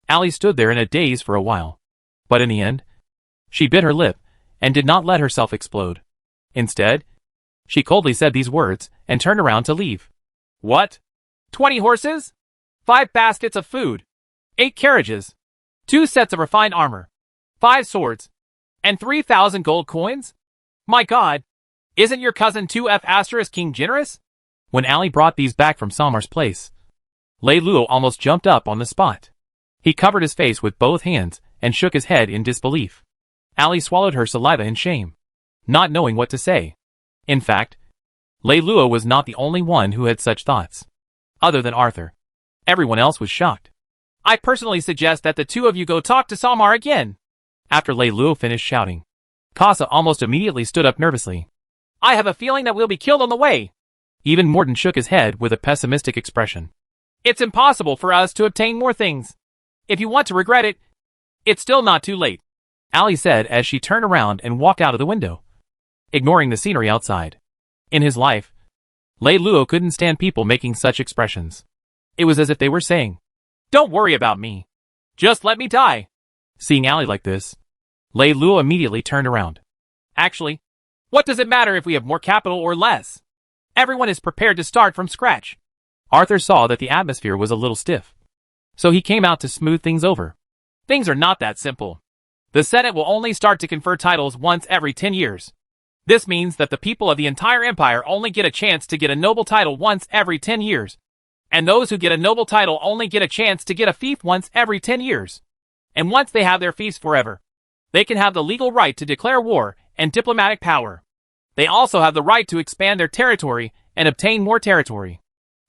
Ali stood there in a daze for a while. But in the end, she bit her lip and did not let herself explode. Instead, she coldly said these words and turned around to leave. What? 20 horses? 5 baskets of food, 8 carriages, 2 sets of refined armor, 5 swords, and 3,000 gold coins? My God, isn't your cousin 2F** King generous? When Ali brought these back from Samar's place, Lei Luo almost jumped up on the spot. He covered his face with both hands and shook his head in disbelief. Ali swallowed her saliva in shame, not knowing what to say. In fact, Lei Luo was not the only one who had such thoughts. Other than Arthur, everyone else was shocked. I personally suggest that the 2 of you go talk to Samar again. After Lei Luo finished shouting, Casa almost immediately stood up nervously. I have a feeling that we'll be killed on the way. Even Morton shook his head with a pessimistic expression. It's impossible for us to obtain more things. If you want to regret it, it's still not too late, Ali said as she turned around and walked out of the window, ignoring the scenery outside. In his life, Lei Luo couldn't stand people making such expressions. It was as if they were saying, Don't worry about me. Just let me die. Seeing Ali like this, Lei Luo immediately turned around. Actually, what does it matter if we have more capital or less? Everyone is prepared to start from scratch. Arthur saw that the atmosphere was a little stiff, so he came out to smooth things over. Things are not that simple. The Senate will only start to confer titles once every 10 years. This means that the people of the entire empire only get a chance to get a noble title once every 10 years. And those who get a noble title only get a chance to get a fief once every 10 years. And once they have their fiefs forever, they can have the legal right to declare war and diplomatic power. They also have the right to expand their territory and obtain more territory.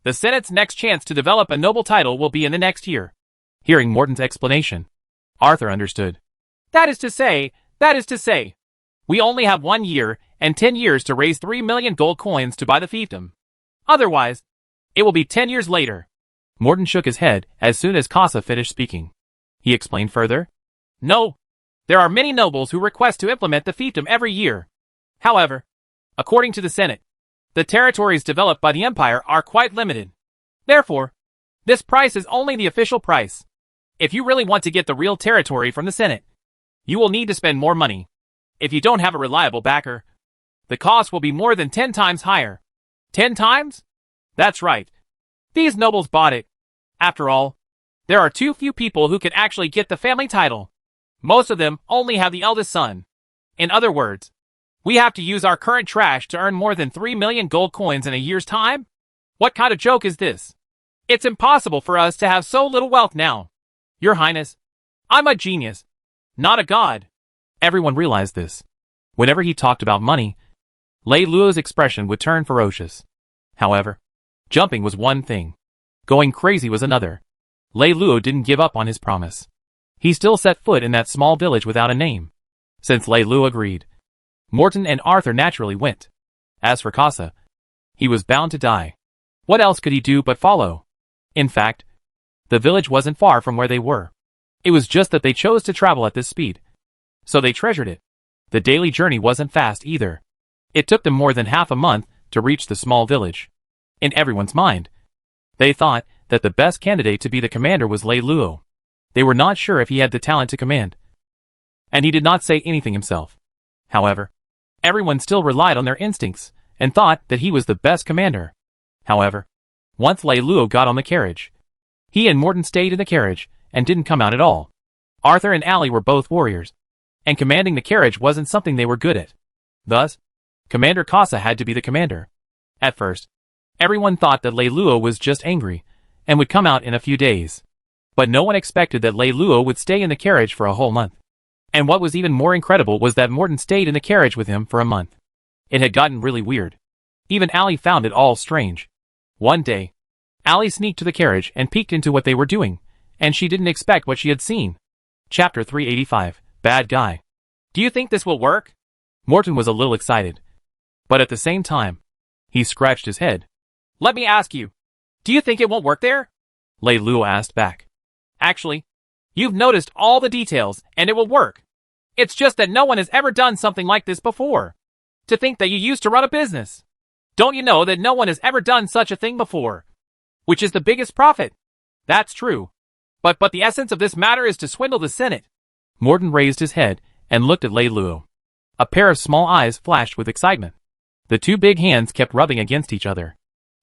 The Senate's next chance to develop a noble title will be in the next year. Hearing Morton's explanation, Arthur understood. That is to say, we only have 1 year and 10 years to raise 3 million gold coins to buy the fiefdom. Otherwise, it will be 10 years later. Morton shook his head as soon as Casa finished speaking. He explained further. No, there are many nobles who request to implement the fiefdom every year. However, according to the Senate, the territories developed by the Empire are quite limited. Therefore, this price is only the official price. If you really want to get the real territory from the Senate, you will need to spend more money. If you don't have a reliable backer, the cost will be more than 10 times higher. 10 times? That's right. These nobles bought it. After all, there are too few people who can actually get the family title. Most of them only have the eldest son. In other words, we have to use our current trash to earn more than 3 million gold coins in a year's time? What kind of joke is this? It's impossible for us to have so little wealth now. Your Highness, I'm a genius, not a god. Everyone realized this. Whenever he talked about money, Lei Luo's expression would turn ferocious. However, jumping was one thing. Going crazy was another. Lei Luo didn't give up on his promise. He still set foot in that small village without a name. Since Lei Luo agreed, Morton and Arthur naturally went. As for Casa, he was bound to die. What else could he do but follow? In fact, the village wasn't far from where they were. It was just that they chose to travel at this speed. So they treasured it. The daily journey wasn't fast either. It took them more than half a month to reach the small village. In everyone's mind, they thought that the best candidate to be the commander was Lei Luo. They were not sure if he had the talent to command. And he did not say anything himself. However, everyone still relied on their instincts and thought that he was the best commander. However, once Lei Luo got on the carriage, he and Morton stayed in the carriage and didn't come out at all. Arthur and Allie were both warriors, and commanding the carriage wasn't something they were good at. Thus, Commander Casa had to be the commander. At first, everyone thought that Lei Luo was just angry and would come out in a few days. But no one expected that Lei Luo would stay in the carriage for a whole month. And what was even more incredible was that Morton stayed in the carriage with him for a month. It had gotten really weird. Even Allie found it all strange. One day, Allie sneaked to the carriage and peeked into what they were doing, and she didn't expect what she had seen. Chapter 385, Bad Guy. Do you think this will work? Morton was a little excited. But at the same time, he scratched his head. Let me ask you, do you think it won't work there? Lei Luo asked back. Actually, you've noticed all the details, and it will work. It's just that no one has ever done something like this before. To think that you used to run a business. Don't you know that no one has ever done such a thing before? Which is the biggest profit? That's true. But the essence of this matter is to swindle the Senate. Morton raised his head and looked at Lei Luo. A pair of small eyes flashed with excitement. The two big hands kept rubbing against each other.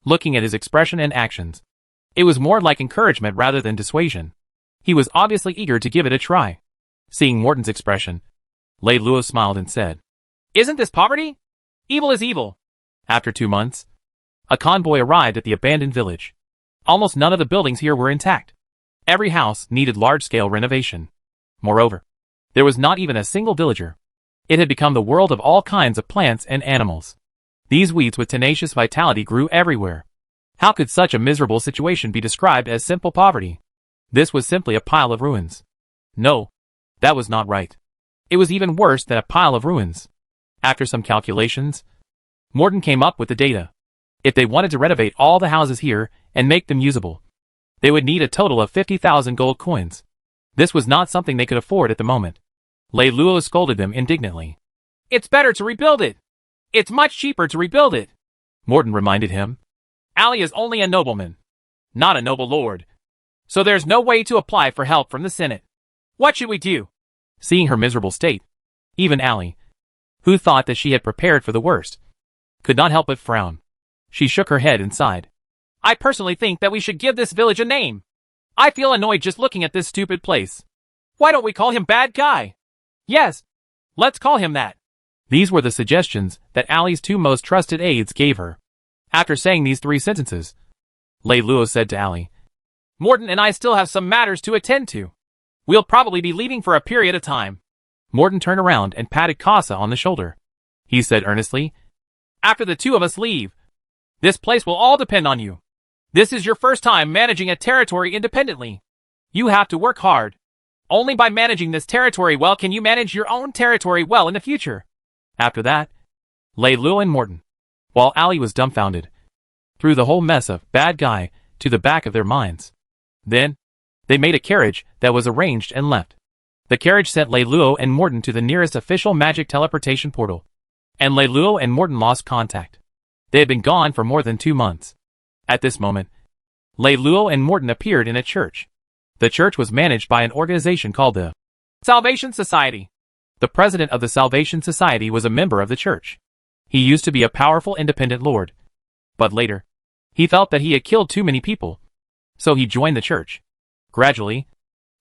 Looking at his expression and actions, it was more like encouragement rather than dissuasion. He was obviously eager to give it a try. Seeing Morton's expression, Lei Luo smiled and said, Isn't this poverty? Evil is evil. After 2 months, a convoy arrived at the abandoned village. Almost none of the buildings here were intact. Every house needed large-scale renovation. Moreover, there was not even a single villager. It had become the world of all kinds of plants and animals. These weeds with tenacious vitality grew everywhere. How could such a miserable situation be described as simple poverty? This was simply a pile of ruins. No, that was not right. It was even worse than a pile of ruins. After some calculations, Morton came up with the data. If they wanted to renovate all the houses here and make them usable, they would need a total of 50,000 gold coins. This was not something they could afford at the moment. Lei Luo scolded them indignantly. It's better to rebuild it. It's much cheaper to rebuild it. Morton reminded him. Allie is only a nobleman, not a noble lord. So there's no way to apply for help from the Senate. What should we do? Seeing her miserable state, even Allie, who thought that she had prepared for the worst, could not help but frown. She shook her head and sighed. I personally think that we should give this village a name. I feel annoyed just looking at this stupid place. Why don't we call him Bad Guy? Yes, let's call him that. These were the suggestions that Allie's two most trusted aides gave her. After saying these 3 sentences, Lei Luo said to Allie, Morton and I still have some matters to attend to. We'll probably be leaving for a period of time. Morton turned around and patted Casa on the shoulder. He said earnestly, after the two of us leave, this place will all depend on you. This is your first time managing a territory independently. You have to work hard. Only by managing this territory well can you manage your own territory well in the future. After that, lay Luo and Morton, while Allie was dumbfounded, threw the whole mess of bad guy to the back of their minds. Then, they made a carriage that was arranged and left. The carriage sent Lei Luo and Morton to the nearest official magic teleportation portal, and Lei Luo and Morton lost contact. They had been gone for more than 2 months. At this moment, Lei Luo and Morton appeared in a church. The church was managed by an organization called the Salvation Society. The president of the Salvation Society was a member of the church. He used to be a powerful independent lord, but later, he felt that he had killed too many people, so he joined the church. Gradually,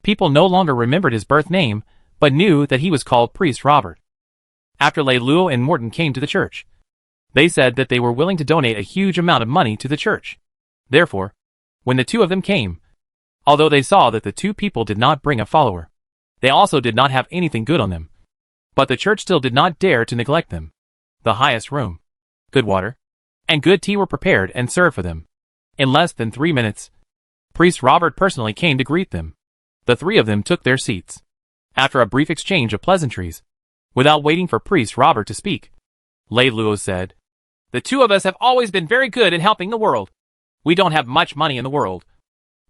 people no longer remembered his birth name, but knew that he was called Priest Robert. After Lei Luo and Morton came to the church, they said that they were willing to donate a huge amount of money to the church. Therefore, when the two of them came, although they saw that the two people did not bring a follower, they also did not have anything good on them. But the church still did not dare to neglect them. The highest room, good water, and good tea were prepared and served for them. In less than 3 minutes, Priest Robert personally came to greet them. The three of them took their seats. After a brief exchange of pleasantries, without waiting for Priest Robert to speak, Lei Luo said, "The two of us have always been very good in helping the world. We don't have much money in the world,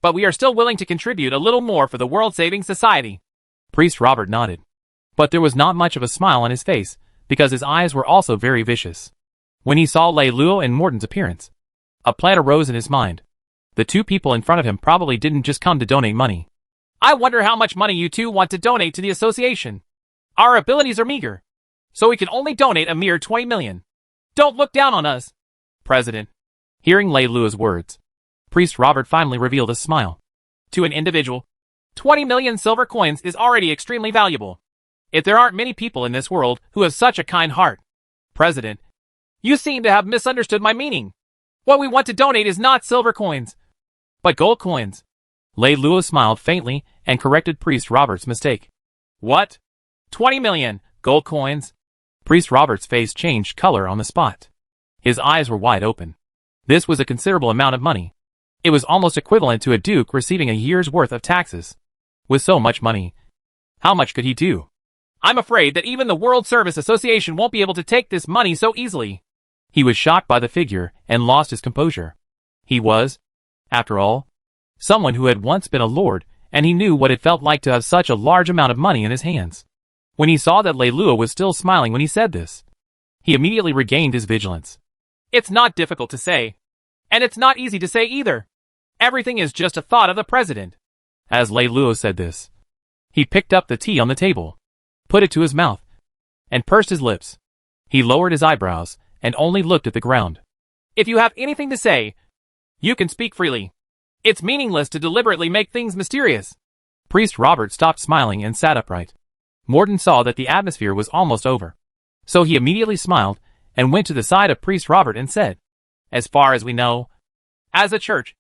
but we are still willing to contribute a little more for the World-Saving Society." Priest Robert nodded, but there was not much of a smile on his face, because his eyes were also very vicious. When he saw Lei Luo and Morton's appearance, a plan arose in his mind. The two people in front of him probably didn't just come to donate money. "I wonder how much money you two want to donate to the association. Our abilities are meager, so we can only donate a mere 20 million. Don't look down on us, President." Hearing Lei Luo's words, Priest Robert finally revealed a smile. "To an individual, 20 million silver coins is already extremely valuable. If there aren't many people in this world who have such a kind heart. President, you seem to have misunderstood my meaning. What we want to donate is not silver coins, but gold coins." Lei Luo smiled faintly and corrected Priest Robert's mistake. "What? 20 million gold coins?" Priest Robert's face changed color on the spot. His eyes were wide open. This was a considerable amount of money. It was almost equivalent to a duke receiving a year's worth of taxes. With so much money, how much could he do? "I'm afraid that even the World Service Association won't be able to take this money so easily." He was shocked by the figure and lost his composure. He was, after all, someone who had once been a lord, and he knew what it felt like to have such a large amount of money in his hands. When he saw that Lei Luo was still smiling when he said this, he immediately regained his vigilance. "It's not difficult to say, and it's not easy to say either. Everything is just a thought of the president." As Lei Luo said this, he picked up the tea on the table, put it to his mouth, and pursed his lips. He lowered his eyebrows and only looked at the ground. "If you have anything to say, you can speak freely. It's meaningless to deliberately make things mysterious." Priest Robert stopped smiling and sat upright. Morton saw that the atmosphere was almost over, so he immediately smiled and went to the side of Priest Robert and said, "As far as we know, as a church,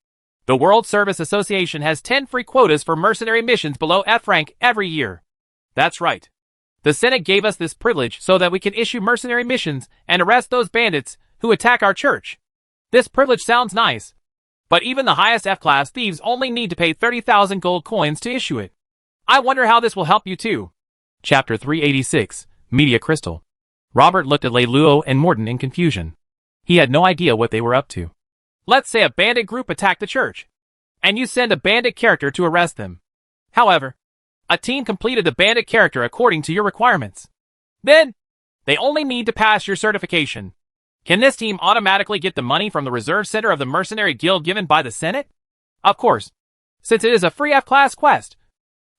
the World Service Association has 10 free quotas for mercenary missions below F rank every year." "That's right. The Senate gave us this privilege so that we can issue mercenary missions and arrest those bandits who attack our church. This privilege sounds nice, but even the highest F-class thieves only need to pay 30,000 gold coins to issue it. I wonder how this will help you too." Chapter 386, Media Crystal. Robert looked at Lei Luo and Morton in confusion. He had no idea what they were up to. "Let's say a bandit group attacked the church, and you send a bandit character to arrest them. However, a team completed the bandit character according to your requirements. Then, they only need to pass your certification. Can this team automatically get the money from the reserve center of the mercenary guild given by the Senate? Of course, since it is a free F-class quest.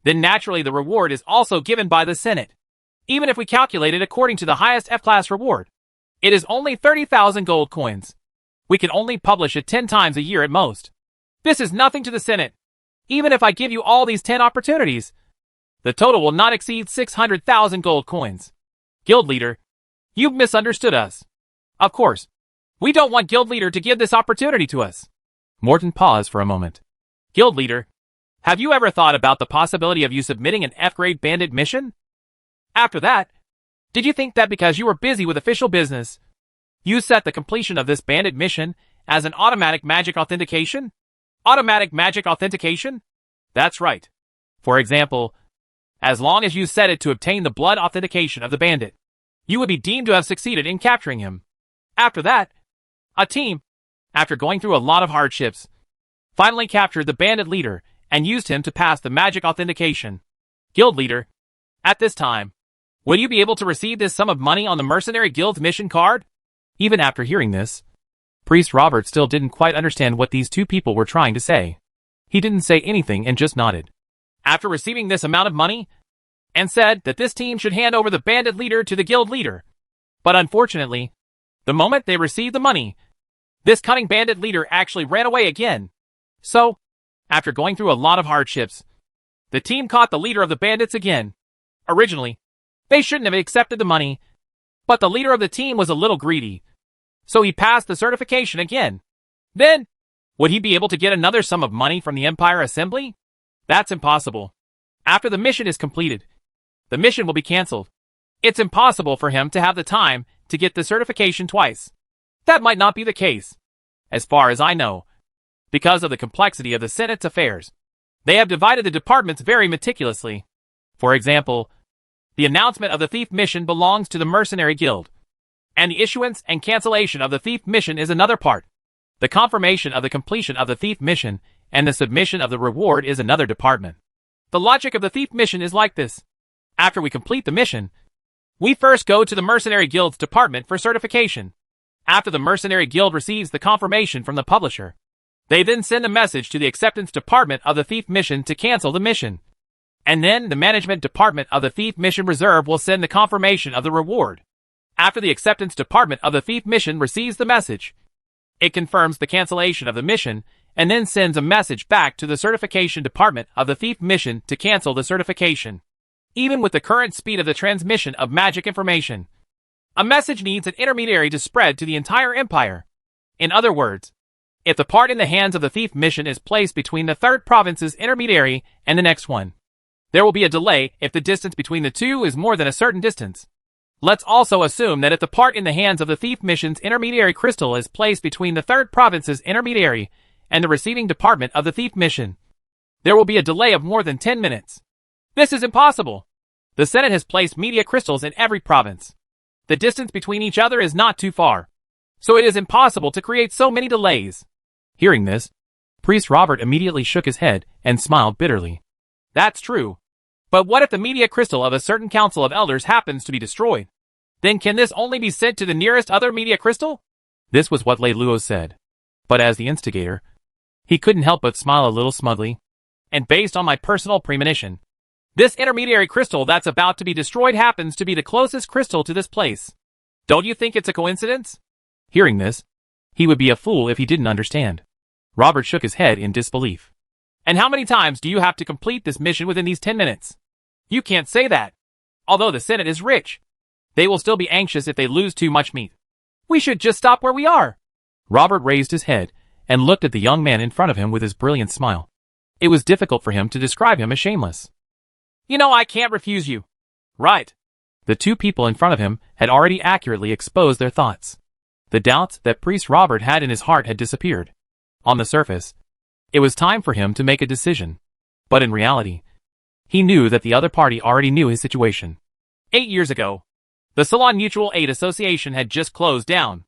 Then naturally the reward is also given by the Senate. Even if we calculate it according to the highest F-class reward, it is only 30,000 gold coins. We can only publish it 10 times a year at most. This is nothing to the Senate. Even if I give you all these 10 opportunities, the total will not exceed 600,000 gold coins. Guild leader, you've misunderstood us. Of course, we don't want guild leader to give this opportunity to us." Morton paused for a moment. "Guild leader, Have you ever thought about the possibility of you submitting an F-grade bandit mission? After that, did you think that because you were busy with official business, you set the completion of this bandit mission as an automatic magic authentication? Automatic magic authentication? That's right. For example, as long as you set it to obtain the blood authentication of the bandit, you would be deemed to have succeeded in capturing him. After that, a team, after going through a lot of hardships, finally captured the bandit leader and used him to pass the magic authentication. Guild leader, at this time, will you be able to receive this sum of money on the Mercenary Guild's mission card? Even after hearing this, Priest Robert still didn't quite understand what these two people were trying to say. He didn't say anything and just nodded. After receiving this amount of money, and said that this team should hand over the bandit leader to the guild leader. But unfortunately, the moment they received the money, this cunning bandit leader actually ran away again. So, after going through a lot of hardships, the team caught the leader of the bandits again. Originally, they shouldn't have accepted the money, but the leader of the team was a little greedy, so he passed the certification again. Then, would he be able to get another sum of money from the Empire Assembly? That's impossible. After the mission is completed, the mission will be cancelled. It's impossible for him to have the time to get the certification twice. That might not be the case, as far as I know, because of the complexity of the Senate's affairs. They have divided the departments very meticulously. For example, the announcement of the thief mission belongs to the Mercenary Guild, and the issuance and cancellation of the thief mission is another part. The confirmation of the completion of the thief mission and the submission of the reward is another department. The logic of the thief mission is like this. After we complete the mission, we first go to the Mercenary Guild's department for certification. After the Mercenary Guild receives the confirmation from the publisher, they then send a message to the acceptance department of the thief mission to cancel the mission. And then the management department of the thief mission reserve will send the confirmation of the reward. After the acceptance department of the thief mission receives the message, it confirms the cancellation of the mission and then sends a message back to the certification department of the thief mission to cancel the certification. Even with the current speed of the transmission of magic information, a message needs an intermediary to spread to the entire empire. In other words, if the part in the hands of the thief mission is placed between the third province's intermediary and the next one, there will be a delay if the distance between the two is more than a certain distance. Let's also assume that if the part in the hands of the thief mission's intermediary crystal is placed between the third province's intermediary and the receiving department of the thief mission, there will be a delay of more than 10 minutes. This is impossible. The Senate has placed media crystals in every province. The distance between each other is not too far, so it is impossible to create so many delays. Hearing this, Priest Robert immediately shook his head and smiled bitterly. That's true. But what if the media crystal of a certain council of elders happens to be destroyed? Then can this only be sent to the nearest other media crystal? This was what Lei Luo said. But as the instigator, he couldn't help but smile a little smugly. And based on my personal premonition, this intermediary crystal that's about to be destroyed happens to be the closest crystal to this place. Don't you think it's a coincidence? Hearing this, he would be a fool if he didn't understand. Robert shook his head in disbelief. And how many times do you have to complete this mission within these 10 minutes? You can't say that. Although the Senate is rich, they will still be anxious if they lose too much meat. We should just stop where we are. Robert raised his head and looked at the young man in front of him with his brilliant smile. It was difficult for him to describe him as shameless. You know, I can't refuse you. Right. The two people in front of him had already accurately exposed their thoughts. The doubts that Priest Robert had in his heart had disappeared. On the surface, it was time for him to make a decision. But in reality, he knew that the other party already knew his situation. 8 years ago, the Ceylon Mutual Aid Association had just closed down.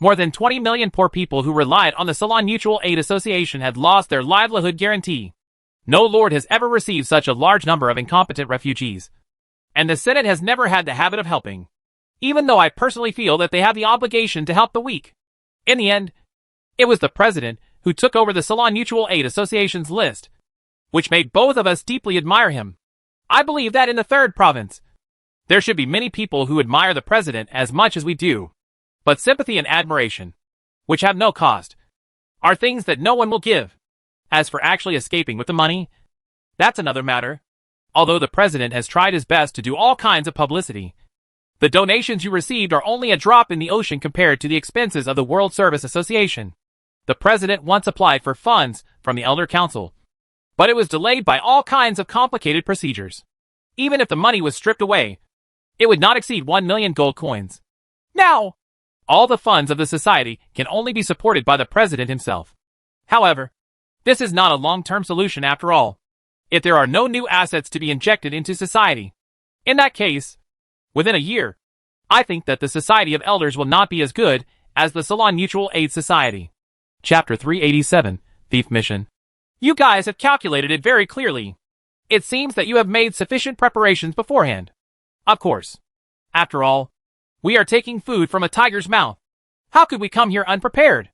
More than 20 million poor people who relied on the Ceylon Mutual Aid Association had lost their livelihood guarantee. No lord has ever received such a large number of incompetent refugees. And the Senate has never had the habit of helping. Even though I personally feel that they have the obligation to help the weak. In the end, it was the president who took over the Ceylon Mutual Aid Association's list, which made both of us deeply admire him. I believe that in the third province, there should be many people who admire the president as much as we do. But sympathy and admiration, which have no cost, are things that no one will give. As for actually escaping with the money, that's another matter. Although the president has tried his best to do all kinds of publicity, the donations you received are only a drop in the ocean compared to the expenses of the World Service Association. The president once applied for funds from the Elder Council, But it was delayed by all kinds of complicated procedures. Even if the money was stripped away, it would not exceed 1 million gold coins. Now, all the funds of the society can only be supported by the president himself. However, this is not a long-term solution after all, if there are no new assets to be injected into society. In that case, within a year, I think that the Society of Elders will not be as good as the Salon Mutual Aid Society. Chapter 387, Thief Mission. You guys have calculated it very clearly. It seems that you have made sufficient preparations beforehand. Of course. After all, we are taking food from a tiger's mouth. How could we come here unprepared?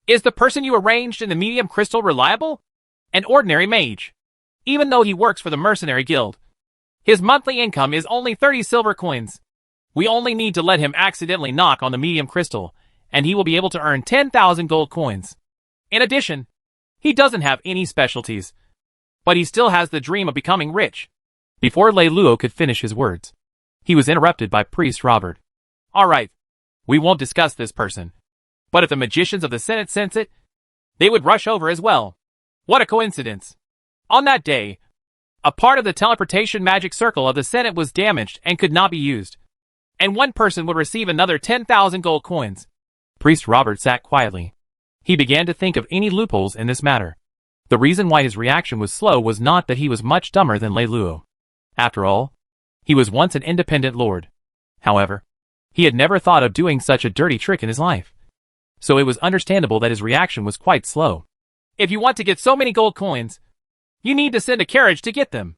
Is the person you arranged in the medium crystal reliable? An ordinary mage. Even though he works for the mercenary guild, his monthly income is only 30 silver coins. We only need to let him accidentally knock on the medium crystal, and he will be able to earn 10,000 gold coins. In addition, he doesn't have any specialties, but he still has the dream of becoming rich. Before Lei Luo could finish his words, he was interrupted by Priest Robert. Alright, we won't discuss this person. But if the magicians of the Senate sense it, they would rush over as well. What a coincidence. On that day, a part of the teleportation magic circle of the Senate was damaged and could not be used. And one person would receive another 10,000 gold coins. Priest Robert sat quietly. He began to think of any loopholes in this matter. The reason why his reaction was slow was not that he was much dumber than Lei Luo. After all, he was once an independent lord. However, he had never thought of doing such a dirty trick in his life. So it was understandable that his reaction was quite slow. If you want to get so many gold coins, you need to send a carriage to get them.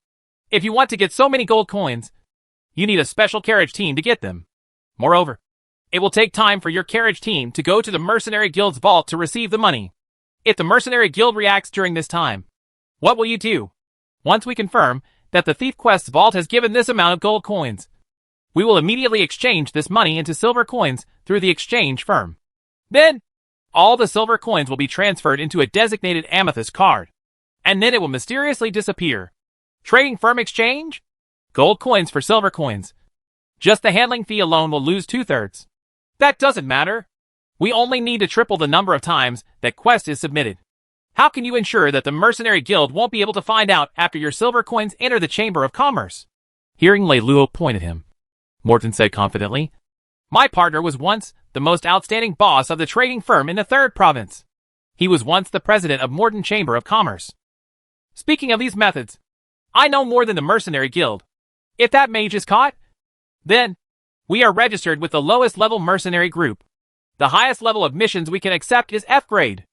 If you want to get so many gold coins, you need a special carriage team to get them. Moreover, it will take time for your carriage team to go to the Mercenary Guild's vault to receive the money. If the Mercenary Guild reacts during this time, what will you do? Once we confirm that the Thief Quest's vault has given this amount of gold coins, we will immediately exchange this money into silver coins through the exchange firm. Then, all the silver coins will be transferred into a designated amethyst card, and then it will mysteriously disappear. Trading firm exchange? Gold coins for silver coins. Just the handling fee alone will lose 2/3. That doesn't matter. We only need to triple the number of times that quest is submitted. How can you ensure that the Mercenary Guild won't be able to find out after your silver coins enter the Chamber of Commerce? Hearing Lei Luo point at him, Morton said confidently, My partner was once the most outstanding boss of the trading firm in the 3rd province. He was once the president of Morton Chamber of Commerce. Speaking of these methods, I know more than the Mercenary Guild. If that mage is caught, then we are registered with the lowest level mercenary group. The highest level of missions we can accept is F grade.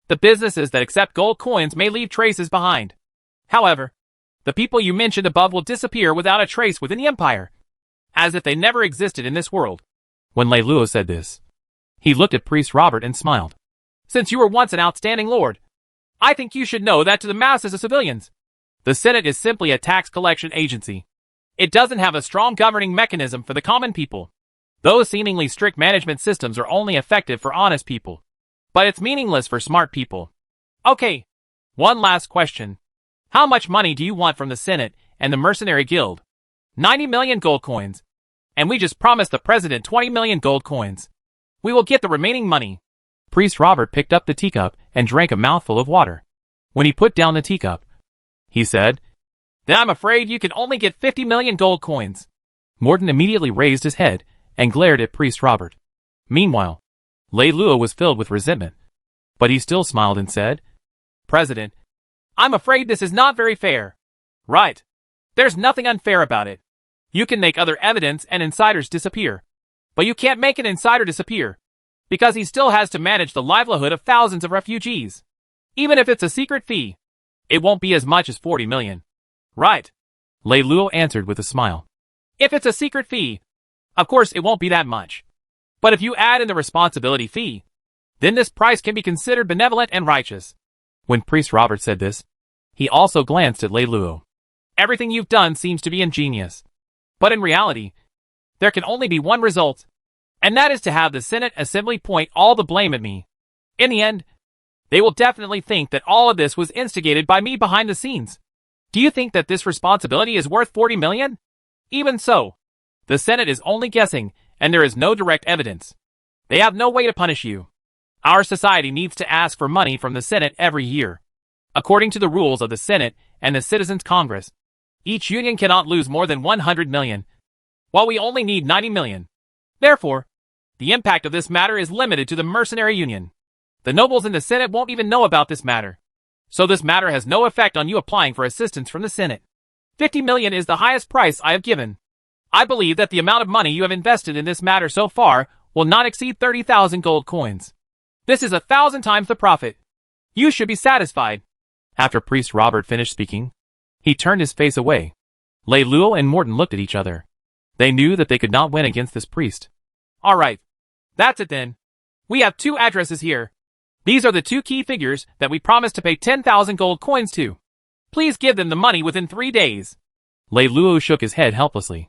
The businesses that accept gold coins may leave traces behind. However, the people you mentioned above will disappear without a trace within the Empire, as if they never existed in this world. When Lei Luo said this, he looked at Priest Robert and smiled. Since you were once an outstanding lord, I think you should know that to the masses of civilians, the Senate is simply a tax collection agency. It doesn't have a strong governing mechanism for the common people. Those seemingly strict management systems are only effective for honest people, but it's meaningless for smart people. Okay, one last question. How much money do you want from the Senate and the Mercenary Guild? 90 million gold coins. And we just promised the president 20 million gold coins. We will get the remaining money. Priest Robert picked up the teacup and drank a mouthful of water. When he put down the teacup, he said, Then I'm afraid you can only get 50 million gold coins. Morton immediately raised his head and glared at Priest Robert. Meanwhile, Lei Luo was filled with resentment, but he still smiled and said, President, I'm afraid this is not very fair. Right. There's nothing unfair about it. You can make other evidence and insiders disappear, but you can't make an insider disappear, because he still has to manage the livelihood of thousands of refugees. Even if it's a secret fee, it won't be as much as 40 million. Right. Lei Luo answered with a smile. If it's a secret fee, of course it won't be that much. But if you add in the responsibility fee, then this price can be considered benevolent and righteous. When Priest Robert said this, he also glanced at Lei Luo. Everything you've done seems to be ingenious. But in reality, there can only be one result, and that is to have the Senate Assembly point all the blame at me. In the end, they will definitely think that all of this was instigated by me behind the scenes. Do you think that this responsibility is worth 40 million? Even so, the Senate is only guessing, and there is no direct evidence. They have no way to punish you. Our society needs to ask for money from the Senate every year. According to the rules of the Senate and the Citizens' Congress, each union cannot lose more than 100 million, while we only need 90 million. Therefore, the impact of this matter is limited to the mercenary union. The nobles in the Senate won't even know about this matter. So this matter has no effect on you applying for assistance from the Senate. 50 million is the highest price I have given. I believe that the amount of money you have invested in this matter so far will not exceed 30,000 gold coins. This is 1,000 times the profit. You should be satisfied. After Priest Robert finished speaking, he turned his face away. Lei Luo and Morton looked at each other. They knew that they could not win against this priest. All right. That's it then. We have 2 addresses here. These are the 2 key figures that we promised to pay 10,000 gold coins to. Please give them the money within 3 days. Lei Luo shook his head helplessly.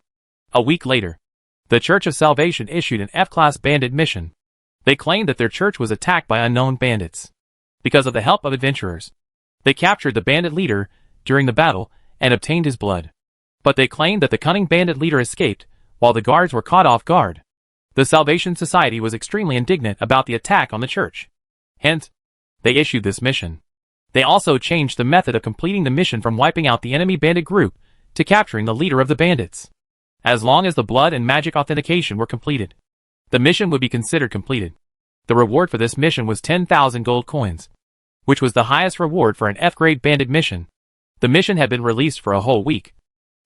A week later, the Church of Salvation issued an F-class bandit mission. They claimed that their church was attacked by unknown bandits. Because of the help of adventurers, they captured the bandit leader during the battle and obtained his blood. But they claimed that the cunning bandit leader escaped, while the guards were caught off guard. The Salvation Society was extremely indignant about the attack on the church. Hence, they issued this mission. They also changed the method of completing the mission from wiping out the enemy bandit group to capturing the leader of the bandits. As long as the blood and magic authentication were completed, the mission would be considered completed. The reward for this mission was 10,000 gold coins, which was the highest reward for an F-grade bandit mission. The mission had been released for a whole week,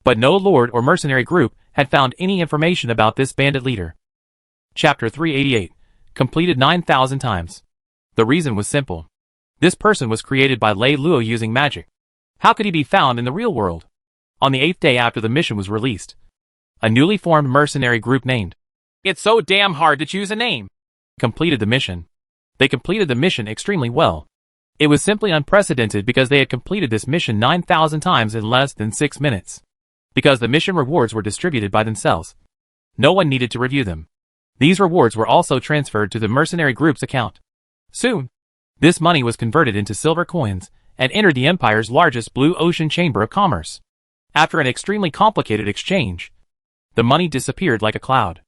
but no lord or mercenary group had found any information about this bandit leader. Chapter 388. Completed 9,000 times. The reason was simple. This person was created by Lei Luo using magic. How could he be found in the real world? On the 8th day after the mission was released, a newly formed mercenary group named "It's So Damn Hard to Choose a Name" completed the mission. They completed the mission extremely well. It was simply unprecedented because they had completed this mission 9,000 times in less than 6 minutes. Because the mission rewards were distributed by themselves, no one needed to review them. These rewards were also transferred to the mercenary group's account. Soon, this money was converted into silver coins and entered the Empire's largest blue ocean chamber of commerce. After an extremely complicated exchange, the money disappeared like a cloud.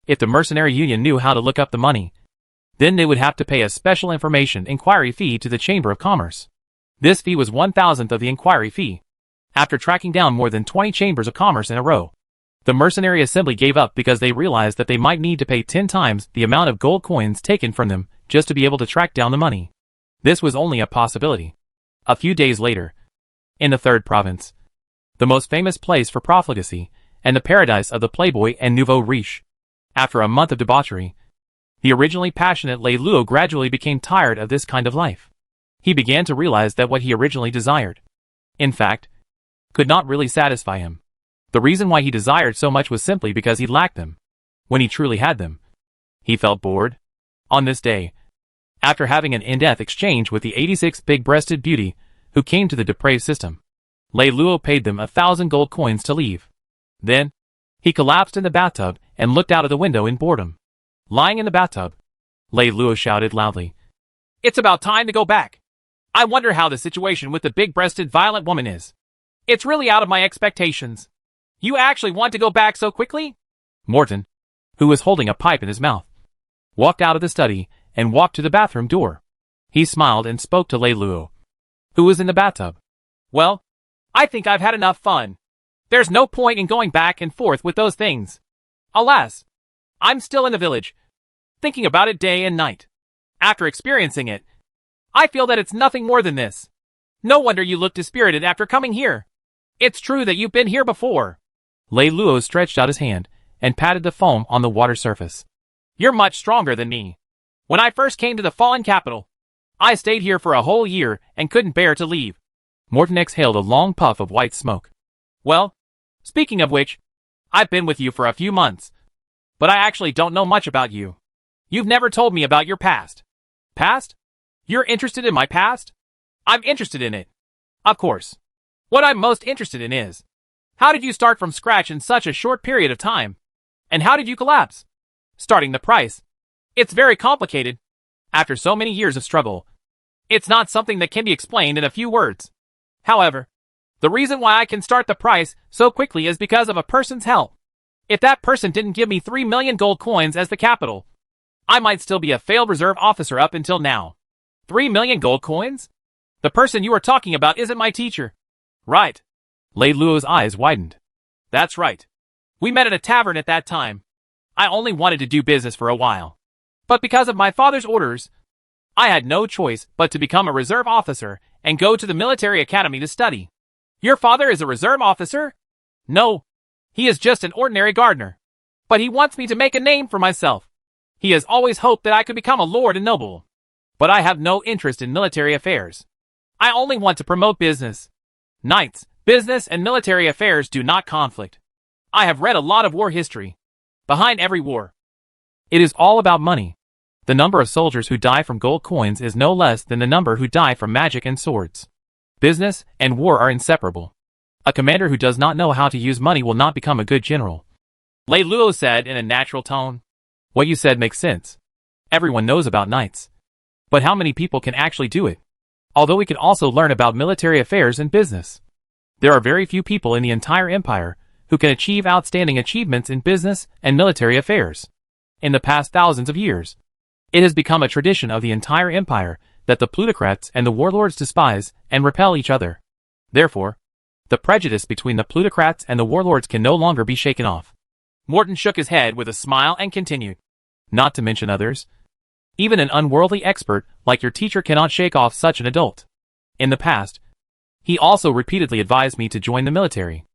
If the mercenary union knew how to look up the money, then they would have to pay a special information inquiry fee to the Chamber of Commerce. This fee was 1,000th of the inquiry fee. After tracking down more than 20 chambers of commerce in a row, the mercenary assembly gave up because they realized that they might need to pay 10 times the amount of gold coins taken from them just to be able to track down the money. This was only a possibility. A few days later, in the 3rd province, the most famous place for profligacy and the paradise of the playboy and nouveau riche. After a month of debauchery, the originally passionate Lei Luo gradually became tired of this kind of life. He began to realize that what he originally desired, in fact, could not really satisfy him. The reason why he desired so much was simply because he lacked them. When he truly had them, he felt bored. On this day, after having an in-depth exchange with the 86 big-breasted beauty who came to the depraved system, Lei Luo paid them 1,000 gold coins to leave. Then, he collapsed in the bathtub and looked out of the window in boredom. Lying in the bathtub, Lei Luo shouted loudly, "It's about time to go back. I wonder how the situation with the big-breasted violent woman is. It's really out of my expectations. You actually want to go back so quickly?" Morton, who was holding a pipe in his mouth, walked out of the study and walked to the bathroom door. He smiled and spoke to Lei Luo, who was in the bathtub. "Well, I think I've had enough fun. There's no point in going back and forth with those things. Alas, I'm still in the village, thinking about it day and night. After experiencing it, I feel that it's nothing more than this. No wonder you look dispirited after coming here. It's true that you've been here before." Lei Luo stretched out his hand and patted the foam on the water surface. "You're much stronger than me. When I first came to the fallen capital, I stayed here for a whole year and couldn't bear to leave." Morton exhaled a long puff of white smoke. "Well, speaking of which, I've been with you for a few months, but I actually don't know much about you. You've never told me about your past." "Past? You're interested in my past?" "I'm interested in it. Of course. What I'm most interested in is, how did you start from scratch in such a short period of time? And how did you collapse? Starting the price. It's very complicated. After so many years of struggle, it's not something that can be explained in a few words. However, the reason why I can start the price so quickly is because of a person's help. If that person didn't give me 3 million gold coins as the capital, I might still be a failed reserve officer up until now." 3 million gold coins? The The person you are talking about isn't my teacher. Right. Lei Luo's eyes widened. That's right. We met at a tavern at that time. I only wanted to do business for a while. But because of my father's orders, I had no choice but to become a reserve officer and go to the military academy to study. Your father is a reserve officer? No. He is just an ordinary gardener. But he wants me to make a name for myself. He has always hoped that I could become a lord and noble. But I have no interest in military affairs. I only want to promote business. Knights, business, and military affairs do not conflict. I have read a lot of war history. Behind every war, it is all about money. The number of soldiers who die from gold coins is no less than the number who die from magic and swords. Business and war are inseparable. A commander who does not know how to use money will not become a good general. Lei Luo said in a natural tone. What you said makes sense. Everyone knows about knights. But how many people can actually do it? Although we can also learn about military affairs and business. There are very few people in the entire empire who can achieve outstanding achievements in business and military affairs. In the past thousands of years, it has become a tradition of the entire empire that the plutocrats and the warlords despise and repel each other. Therefore, the prejudice between the plutocrats and the warlords can no longer be shaken off. Morton shook his head with a smile and continued. Not to mention others. Even an unworldly expert like your teacher cannot shake off such an adult. In the past, he also repeatedly advised me to join the military.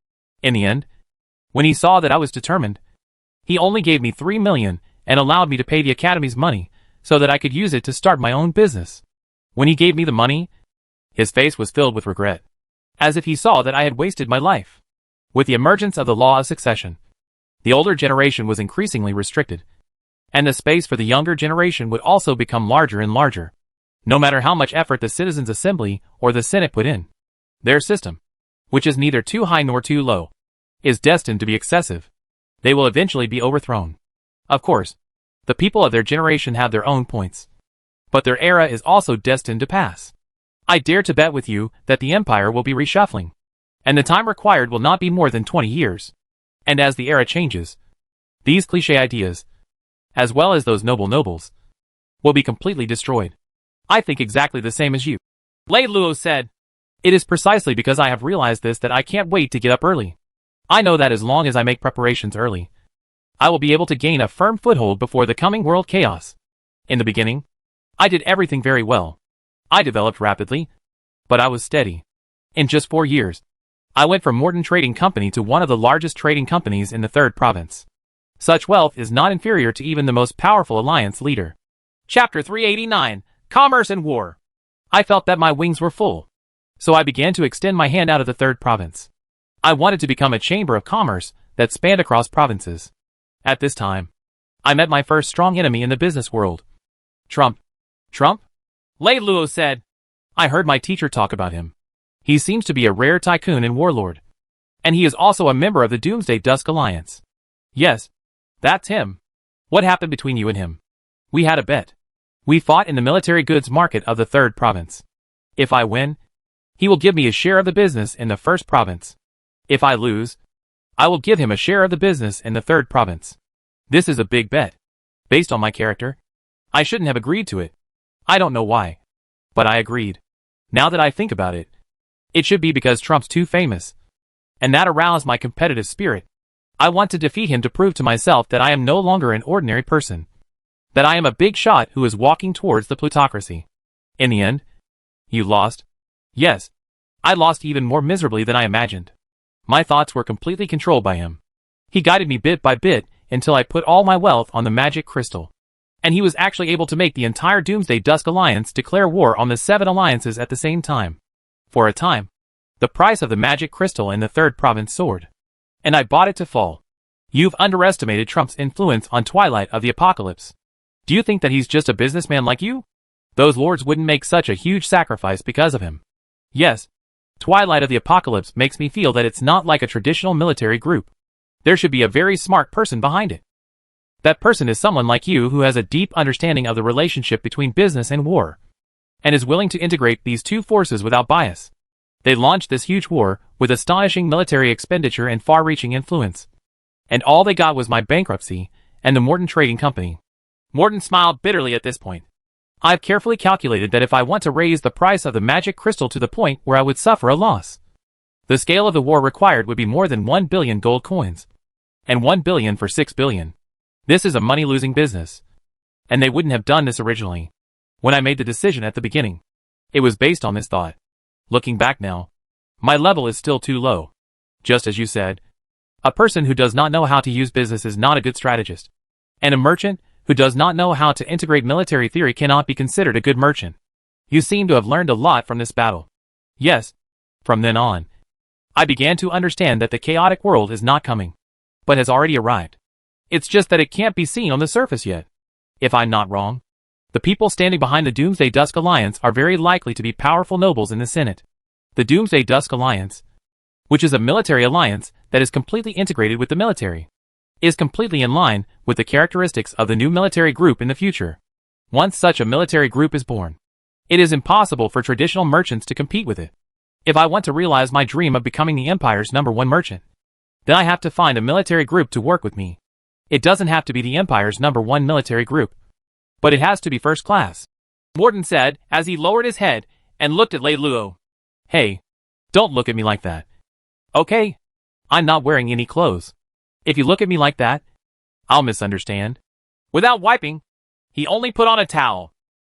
In the end, when he saw that I was determined, he only gave me 3 million and allowed me to pay the academy's money so that I could use it to start my own business. When he gave me the money, his face was filled with regret, as if he saw that I had wasted my life. With the emergence of the law of succession, the older generation was increasingly restricted, and the space for the younger generation would also become larger and larger. No matter how much effort the Citizens' Assembly or the Senate put in, their system, which is neither too high nor too low, is destined to be excessive. They will eventually be overthrown. Of course, the people of their generation have their own points, but their era is also destined to pass. I dare to bet with you that the empire will be reshuffling, and the time required will not be more than 20 years. And as the era changes, these cliché ideas, as well as those nobles, will be completely destroyed. I think exactly the same as you. Lei Luo said. It is precisely because I have realized this that I can't wait to get up early. I know that as long as I make preparations early, I will be able to gain a firm foothold before the coming world chaos. In the beginning, I did everything very well. I developed rapidly, but I was steady. In just 4 years, I went from Morton Trading Company to one of the largest trading companies in the 3rd province. Such wealth is not inferior to even the most powerful alliance leader. Chapter 389, Commerce and War. I felt that my wings were full, so I began to extend my hand out of the 3rd province. I wanted to become a chamber of commerce that spanned across provinces. At this time, I met my first strong enemy in the business world. Trump. Trump? Lei Luo said. I heard my teacher talk about him. He seems to be a rare tycoon and warlord. And he is also a member of the Doomsday Dusk Alliance. Yes, that's him. What happened between you and him? We had a bet. We fought in the military goods market of the 3rd province. If I win, he will give me a share of the business in the 1st province. If I lose, I will give him a share of the business in the 3rd province. This is a big bet. Based on my character, I shouldn't have agreed to it. I don't know why, but I agreed. Now that I think about it, it should be because Trump's too famous, and that aroused my competitive spirit. I want to defeat him to prove to myself that I am no longer an ordinary person, that I am a big shot who is walking towards the plutocracy. In the end, you lost. Yes, I lost even more miserably than I imagined. My thoughts were completely controlled by him. He guided me bit by bit until I put all my wealth on the magic crystal. And he was actually able to make the entire Doomsday Dusk Alliance declare war on the 7 alliances at the same time. For a time, the price of the magic crystal in the 3rd province soared. And I bought it to fall. You've underestimated Trump's influence on Twilight of the Apocalypse. Do you think that he's just a businessman like you? Those lords wouldn't make such a huge sacrifice because of him. Yes, Twilight of the Apocalypse makes me feel that it's not like a traditional military group. There should be a very smart person behind it. That person is someone like you who has a deep understanding of the relationship between business and war, and is willing to integrate these two forces without bias. They launched this huge war with astonishing military expenditure and far-reaching influence. And all they got was my bankruptcy and the Morton Trading Company. Morton smiled bitterly at this point. I've carefully calculated that if I want to raise the price of the magic crystal to the point where I would suffer a loss, the scale of the war required would be more than 1 billion gold coins. And 1 billion for 6 billion. This is a money-losing business. And they wouldn't have done this originally. When I made the decision at the beginning, it was based on this thought. Looking back now, my level is still too low. Just as you said, a person who does not know how to use business is not a good strategist. And a merchant who does not know how to integrate military theory cannot be considered a good merchant. You seem to have learned a lot from this battle. Yes, from then on, I began to understand that the chaotic world is not coming, but has already arrived. It's just that it can't be seen on the surface yet. If I'm not wrong, the people standing behind the Doomsday Dusk Alliance are very likely to be powerful nobles in the Senate. The Doomsday Dusk Alliance, which is a military alliance that is completely integrated with the military, is completely in line with the characteristics of the new military group in the future. Once such a military group is born, it is impossible for traditional merchants to compete with it. If I want to realize my dream of becoming the Empire's #1 merchant, then I have to find a military group to work with me. It doesn't have to be the Empire's #1 military group, but it has to be first class, Morton said as he lowered his head and looked at Lei Luo. Hey, don't look at me like that. Okay? I'm not wearing any clothes. If you look at me like that, I'll misunderstand. Without wiping, he only put on a towel.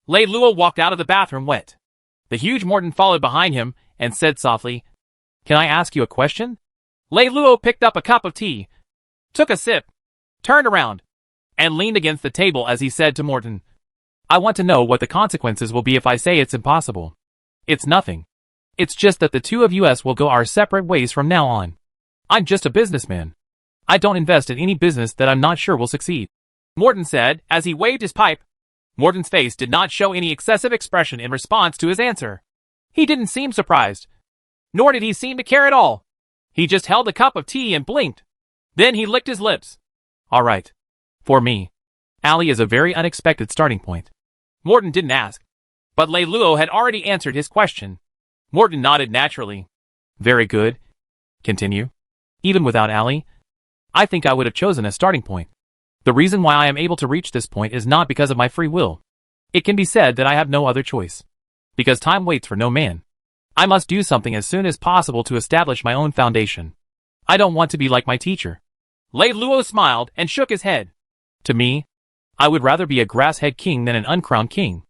Lei Luo walked out of the bathroom wet. The huge Morton followed behind him and said softly, "Can I ask you a question?" Lei Luo picked up a cup of tea, took a sip, turned around, and leaned against the table as he said to Morton, "I want to know what the consequences will be if I say it's impossible." "It's nothing. It's just that the two of us will go our separate ways from now on. I'm just a businessman. I don't invest in any business that I'm not sure will succeed," Morton said as he waved his pipe. Morton's face did not show any excessive expression in response to his answer. He didn't seem surprised, nor did he seem to care at all. He just held the cup of tea and blinked. Then he licked his lips. "All right. For me, Ali is a very unexpected starting point." Morton didn't ask, but Lei Luo had already answered his question. Morton nodded naturally. "Very good. Continue." "Even without Ali, I think I would have chosen a starting point. The reason why I am able to reach this point is not because of my free will. It can be said that I have no other choice. Because time waits for no man. I must do something as soon as possible to establish my own foundation. I don't want to be like my teacher." Lei Luo smiled and shook his head. "To me, I would rather be a grass-head king than an uncrowned king.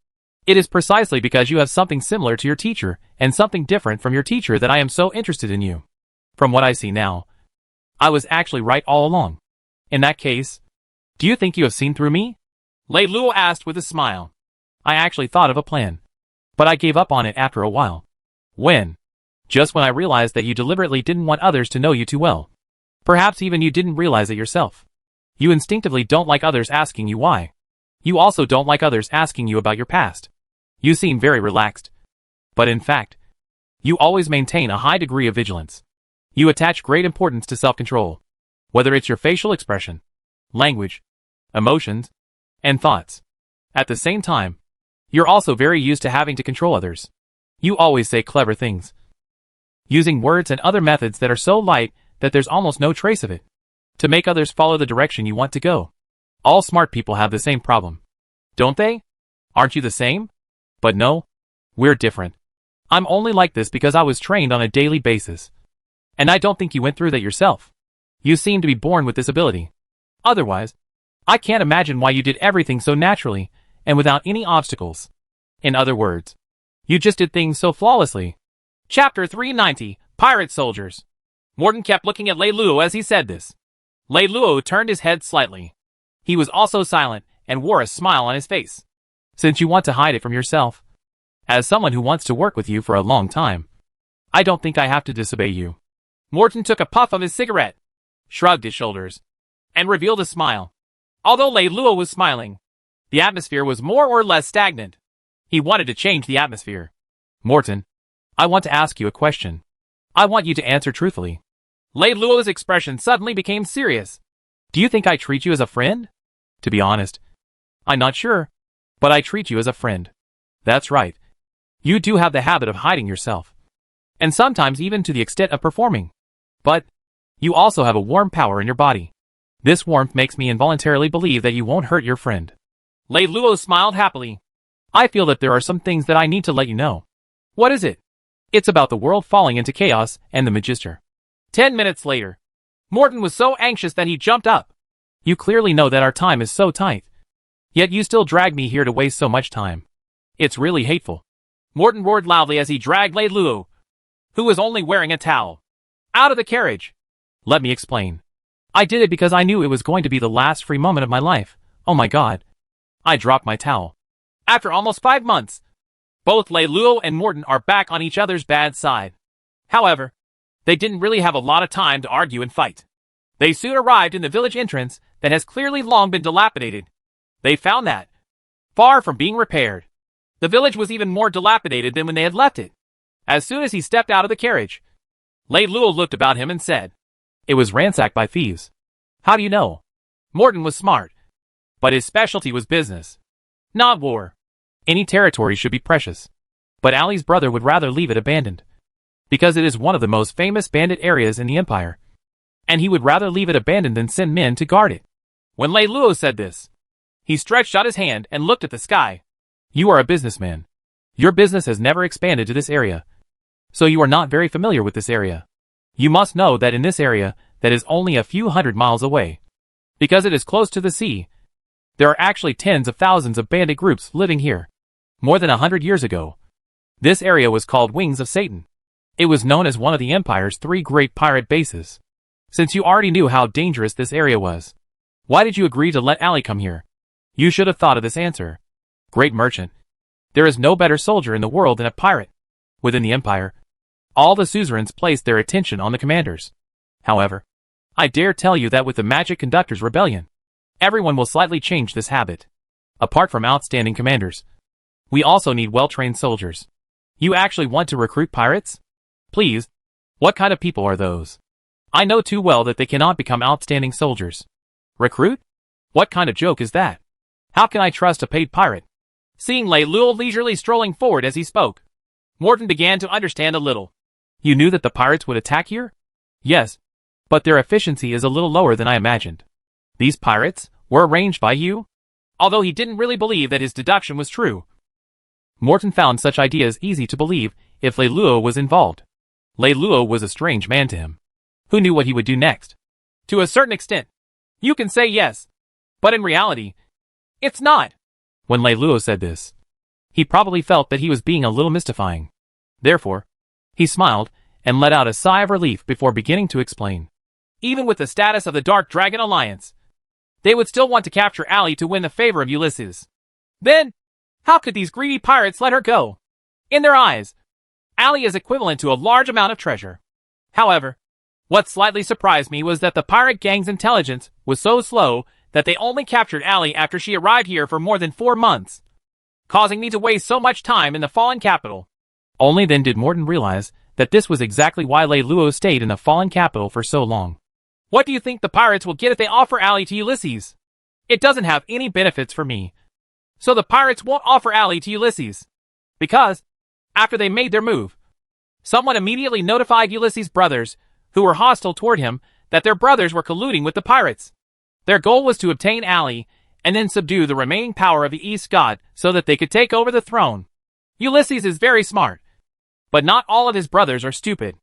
It is precisely because you have something similar to your teacher and something different from your teacher that I am so interested in you. From what I see now, I was actually right all along. In that case, do you think you have seen through me?" Lei Luo asked with a smile. "I actually thought of a plan, but I gave up on it after a while." "When?" "Just when I realized that you deliberately didn't want others to know you too well. Perhaps even you didn't realize it yourself. You instinctively don't like others asking you why. You also don't like others asking you about your past. You seem very relaxed. But in fact, you always maintain a high degree of vigilance. You attach great importance to self-control, whether it's your facial expression, language, emotions, and thoughts. At the same time, you're also very used to having to control others. You always say clever things, using words and other methods that are so light that there's almost no trace of it, to make others follow the direction you want to go. All smart people have the same problem, don't they? Aren't you the same? But no, we're different. I'm only like this because I was trained on a daily basis. And I don't think you went through that yourself. You seem to be born with this ability. Otherwise, I can't imagine why you did everything so naturally and without any obstacles. In other words, you just did things so flawlessly." Chapter 390, Pirate Soldiers. Morton kept looking at Lei Luo as he said this. Lei Luo turned his head slightly. He was also silent and wore a smile on his face. "Since you want to hide it from yourself, as someone who wants to work with you for a long time, I don't think I have to disobey you." Morton took a puff of his cigarette, shrugged his shoulders, and revealed a smile. Although Lei Luo was smiling, the atmosphere was more or less stagnant. He wanted to change the atmosphere. "Morton, I want to ask you a question. I want you to answer truthfully." Lei Luo's expression suddenly became serious. "Do you think I treat you as a friend?" "To be honest, I'm not sure, but I treat you as a friend." "That's right. You do have the habit of hiding yourself, and sometimes even to the extent of performing. But you also have a warm power in your body. This warmth makes me involuntarily believe that you won't hurt your friend." Lei Luo smiled happily. I feel that there are some things that I need to let you know. What is it? It's about the world falling into chaos and the Magister. 10 minutes later. Morton was so anxious that he jumped up. You clearly know that our time is so tight. Yet you still drag me here to waste so much time. It's really hateful. Morton roared loudly as he dragged Lei Luo, who was only wearing a towel, out of the carriage. Let me explain. I did it because I knew it was going to be the last free moment of my life. Oh my god. I dropped my towel. After almost 5 months, both Lei Luo and Morton are back on each other's bad side. However, they didn't really have a lot of time to argue and fight. They soon arrived in the village entrance that has clearly long been dilapidated. They found that, far from being repaired, the village was even more dilapidated than when they had left it. As soon as he stepped out of the carriage, Lei Luo looked about him and said, "It was ransacked by thieves." How do you know? Morton was smart, but his specialty was business, not war. Any territory should be precious. But Ali's brother would rather leave it abandoned, because it is one of the most famous bandit areas in the empire, and he would rather leave it abandoned than send men to guard it. When Lei Luo said this, he stretched out his hand and looked at the sky. You are a businessman. Your business has never expanded to this area, so you are not very familiar with this area. You must know that in this area, that is only a few hundred miles away, because it is close to the sea, there are actually tens of thousands of bandit groups living here. More than 100 years ago, this area was called Wings of Satan. It was known as one of the Empire's 3 great pirate bases. Since you already knew how dangerous this area was, why did you agree to let Ali come here? You should have thought of this answer. Great merchant. There is no better soldier in the world than a pirate. Within the Empire, all the suzerains placed their attention on the commanders. However, I dare tell you that with the Magic Conductors Rebellion, everyone will slightly change this habit. Apart from outstanding commanders, we also need well-trained soldiers. You actually want to recruit pirates? Please, what kind of people are those? I know too well that they cannot become outstanding soldiers. Recruit? What kind of joke is that? How can I trust a paid pirate? Seeing Lei Luo leisurely strolling forward as he spoke, Morton began to understand a little. You knew that the pirates would attack here? Yes, but their efficiency is a little lower than I imagined. These pirates were arranged by you? Although he didn't really believe that his deduction was true, Morton found such ideas easy to believe if Lei Luo was involved. Lei Luo was a strange man to him. Who knew what he would do next? To a certain extent, you can say yes, but in reality, it's not. When Lei Luo said this, he probably felt that he was being a little mystifying. Therefore, he smiled and let out a sigh of relief before beginning to explain. Even with the status of the Dark Dragon Alliance, they would still want to capture Ali to win the favor of Ulysses. Then, how could these greedy pirates let her go? In their eyes, Ali is equivalent to a large amount of treasure. However, what slightly surprised me was that the pirate gang's intelligence was so slow that they only captured Ali after she arrived here for more than 4 months, causing me to waste so much time in the fallen capital. Only then did Morton realize that this was exactly why Lei Luo stayed in the fallen capital for so long. What do you think the pirates will get if they offer Ali to Ulysses? It doesn't have any benefits for me. So the pirates won't offer Ali to Ulysses. Because, after they made their move, someone immediately notified Ulysses' brothers, who were hostile toward him, that their brothers were colluding with the pirates. Their goal was to obtain Ali, and then subdue the remaining power of the East God so that they could take over the throne. Ulysses is very smart, but not all of his brothers are stupid.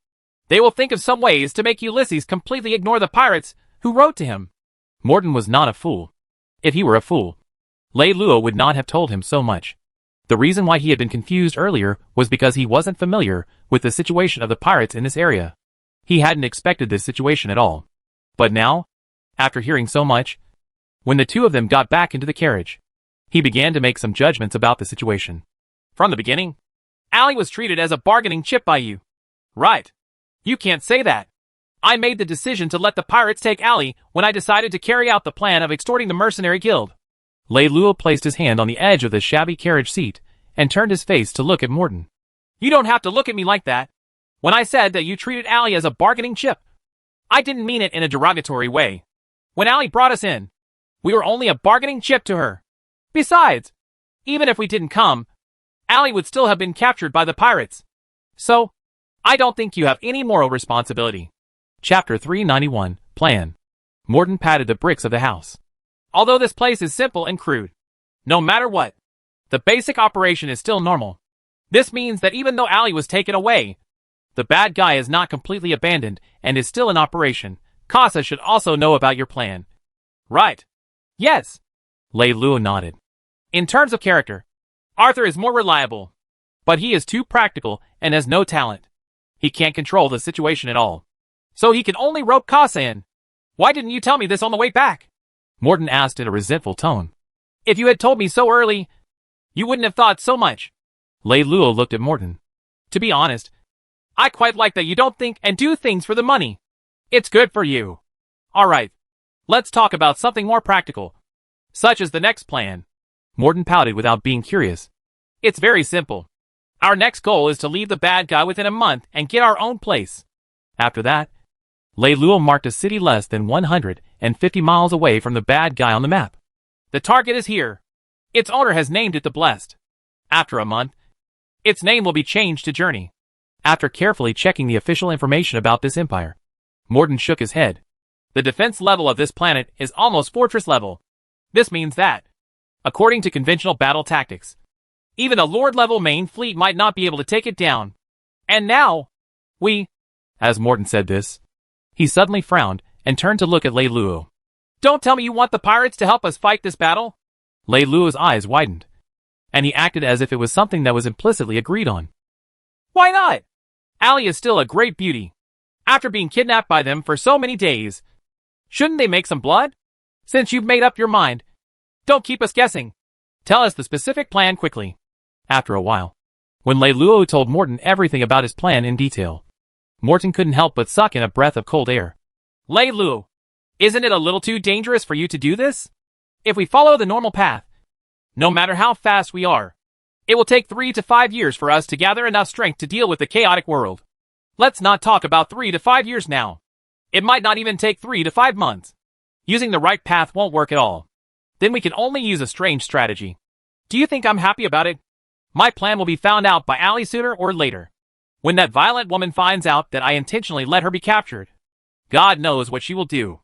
They will think of some ways to make Ulysses completely ignore the pirates who wrote to him. Morton was not a fool. If he were a fool, Lei Luo would not have told him so much. The reason why he had been confused earlier was because he wasn't familiar with the situation of the pirates in this area. He hadn't expected this situation at all. But now, after hearing so much, when the two of them got back into the carriage, he began to make some judgments about the situation. From the beginning, Ali was treated as a bargaining chip by you. Right. You can't say that. I made the decision to let the pirates take Ali when I decided to carry out the plan of extorting the mercenary guild. Lei Luo placed his hand on the edge of the shabby carriage seat and turned his face to look at Morton. You don't have to look at me like that. When I said that you treated Ali as a bargaining chip, I didn't mean it in a derogatory way. When Ali brought us in, we were only a bargaining chip to her. Besides, even if we didn't come, Ali would still have been captured by the pirates. So, I don't think you have any moral responsibility. Chapter 391, Plan. Morton patted the bricks of the house. Although this place is simple and crude, no matter what, The basic operation is still normal. This means that even though Ali was taken away, the bad guy is not completely abandoned and is still in operation. Casa should also know about your plan. Right. Yes. Lei Luo nodded. In terms of character, Arthur is more reliable. But he is too practical and has no talent. He can't control the situation at all. So he can only rope Casa in. Why didn't you tell me this on the way back? Morton asked in a resentful tone. If you had told me so early, you wouldn't have thought so much. Lei Luo looked at Morton. To be honest, I quite like that you don't think and do things for the money. It's good for you. Alright, let's talk about something more practical. Such as the next plan. Morton pouted without being curious. It's very simple. Our next goal is to leave the bad guy within a month and get our own place. After that, Lei Luo marked a city less than 150 miles away from the bad guy on the map. The target is here. Its owner has named it the Blessed. After a month, its name will be changed to Journey. After carefully checking the official information about this empire, Morton shook his head. The defense level of this planet is almost fortress level. This means that, according to conventional battle tactics, even a Lord-level main fleet might not be able to take it down. And now, as Morton said this, he suddenly frowned and turned to look at Lei Luo. Don't tell me you want the pirates to help us fight this battle? Lei Luo's eyes widened, and he acted as if it was something that was implicitly agreed on. Why not? Ali is still a great beauty. After being kidnapped by them for so many days, shouldn't they make some blood? Since you've made up your mind, don't keep us guessing. Tell us the specific plan quickly. After a while, when Lei Luo told Morton everything about his plan in detail, Morton couldn't help but suck in a breath of cold air. Lei Luo, isn't it a little too dangerous for you to do this? If we follow the normal path, no matter how fast we are, it will take 3 to 5 years for us to gather enough strength to deal with the chaotic world. Let's not talk about 3 to 5 years now. It might not even take 3 to 5 months. Using the right path won't work at all. Then we can only use a strange strategy. Do you think I'm happy about it? My plan will be found out by Ali sooner or later. When that violent woman finds out that I intentionally let her be captured, God knows what she will do.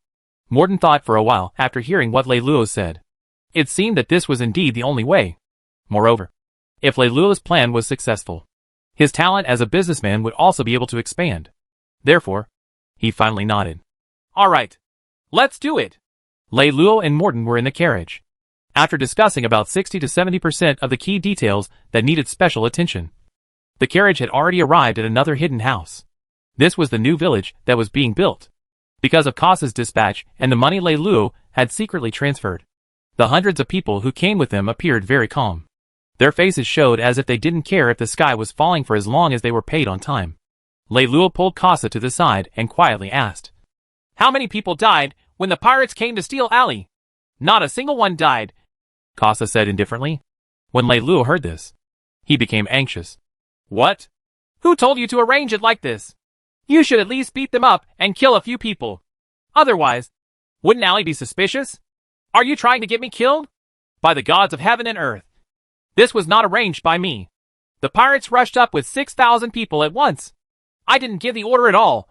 Morton thought for a while after hearing what Lei Luo said. It seemed that this was indeed the only way. Moreover, if Lei Luo's plan was successful, his talent as a businessman would also be able to expand. Therefore, he finally nodded. Alright, let's do it. Lei Luo and Morton were in the carriage. After discussing about 60 to 70% of the key details that needed special attention, the carriage had already arrived at another hidden house. This was the new village that was being built. Because of Casa's dispatch and the money Lei Luo had secretly transferred, the hundreds of people who came with them appeared very calm. Their faces showed as if they didn't care if the sky was falling for as long as they were paid on time. Lei Luo pulled Casa to the side and quietly asked, How many people died when the pirates came to steal Ali? Not a single one died, Casa said indifferently. When Lei Luo heard this, he became anxious. What? Who told you to arrange it like this? You should at least beat them up and kill a few people. Otherwise, wouldn't Ali be suspicious? Are you trying to get me killed? By the gods of heaven and earth. This was not arranged by me. The pirates rushed up with 6,000 people at once. I didn't give the order at all.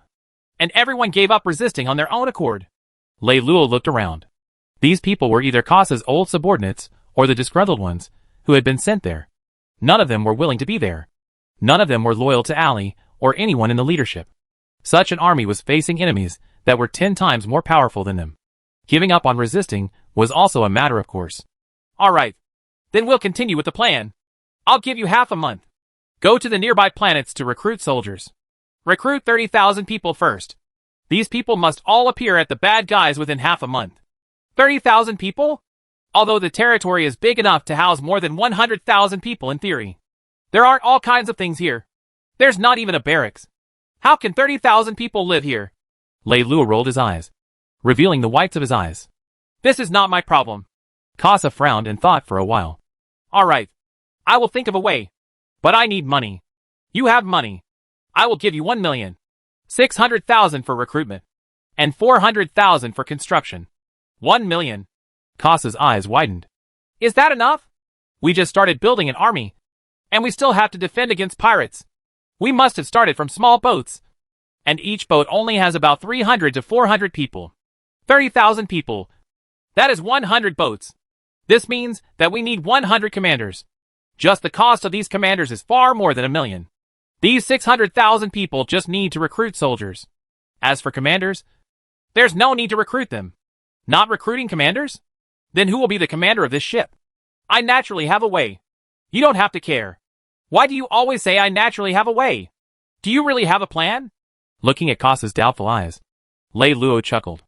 And everyone gave up resisting on their own accord. Lei Luo looked around. These people were either Casa's old subordinates or the disgruntled ones who had been sent there. None of them were willing to be there. None of them were loyal to Ali or anyone in the leadership. Such an army was facing enemies that were 10 times more powerful than them. Giving up on resisting was also a matter of course. Alright, then we'll continue with the plan. I'll give you half a month. Go to the nearby planets to recruit soldiers. Recruit 30,000 people first. These people must all appear at the bad guys within half a month. 30,000 people? Although the territory is big enough to house more than 100,000 people in theory. There aren't all kinds of things here. There's not even a barracks. How can 30,000 people live here? Lei Luo rolled his eyes, revealing the whites of his eyes. This is not my problem. Casa frowned and thought for a while. Alright, I will think of a way. But I need money. You have money. I will give you 1,600,000 for recruitment. And 400,000 for construction. 1 million. Casa's eyes widened. Is that enough? We just started building an army. And we still have to defend against pirates. We must have started from small boats. And each boat only has about 300 to 400 people. 30,000 people. That is 100 boats. This means that we need 100 commanders. Just the cost of these commanders is far more than 1,000,000. These 600,000 people just need to recruit soldiers. As for commanders, there's no need to recruit them. Not recruiting commanders? Then who will be the commander of this ship? I naturally have a way. You don't have to care. Why do you always say I naturally have a way? Do you really have a plan? Looking at Kasa's doubtful eyes, Lei Luo chuckled.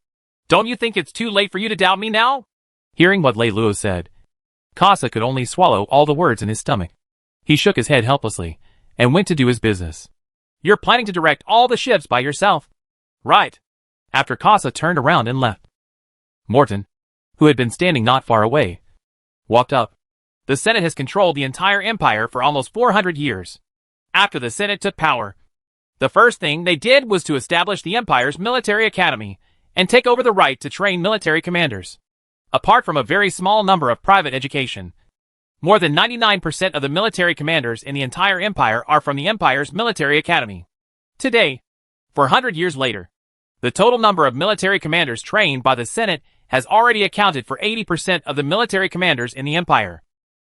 Don't you think it's too late for you to doubt me now? Hearing what Lei Luo said, Kasa could only swallow all the words in his stomach. He shook his head helplessly and went to do his business. You're planning to direct all the ships by yourself? Right. After Kasa turned around and left, Morton, who had been standing not far away, walked up. The Senate has controlled the entire empire for almost 400 years. After the Senate took power, the first thing they did was to establish the empire's military academy and take over the right to train military commanders. Apart from a very small number of private education, more than 99% of the military commanders in the entire empire are from the empire's military academy. Today, 400 years later, the total number of military commanders trained by the Senate has already accounted for 80% of the military commanders in the empire.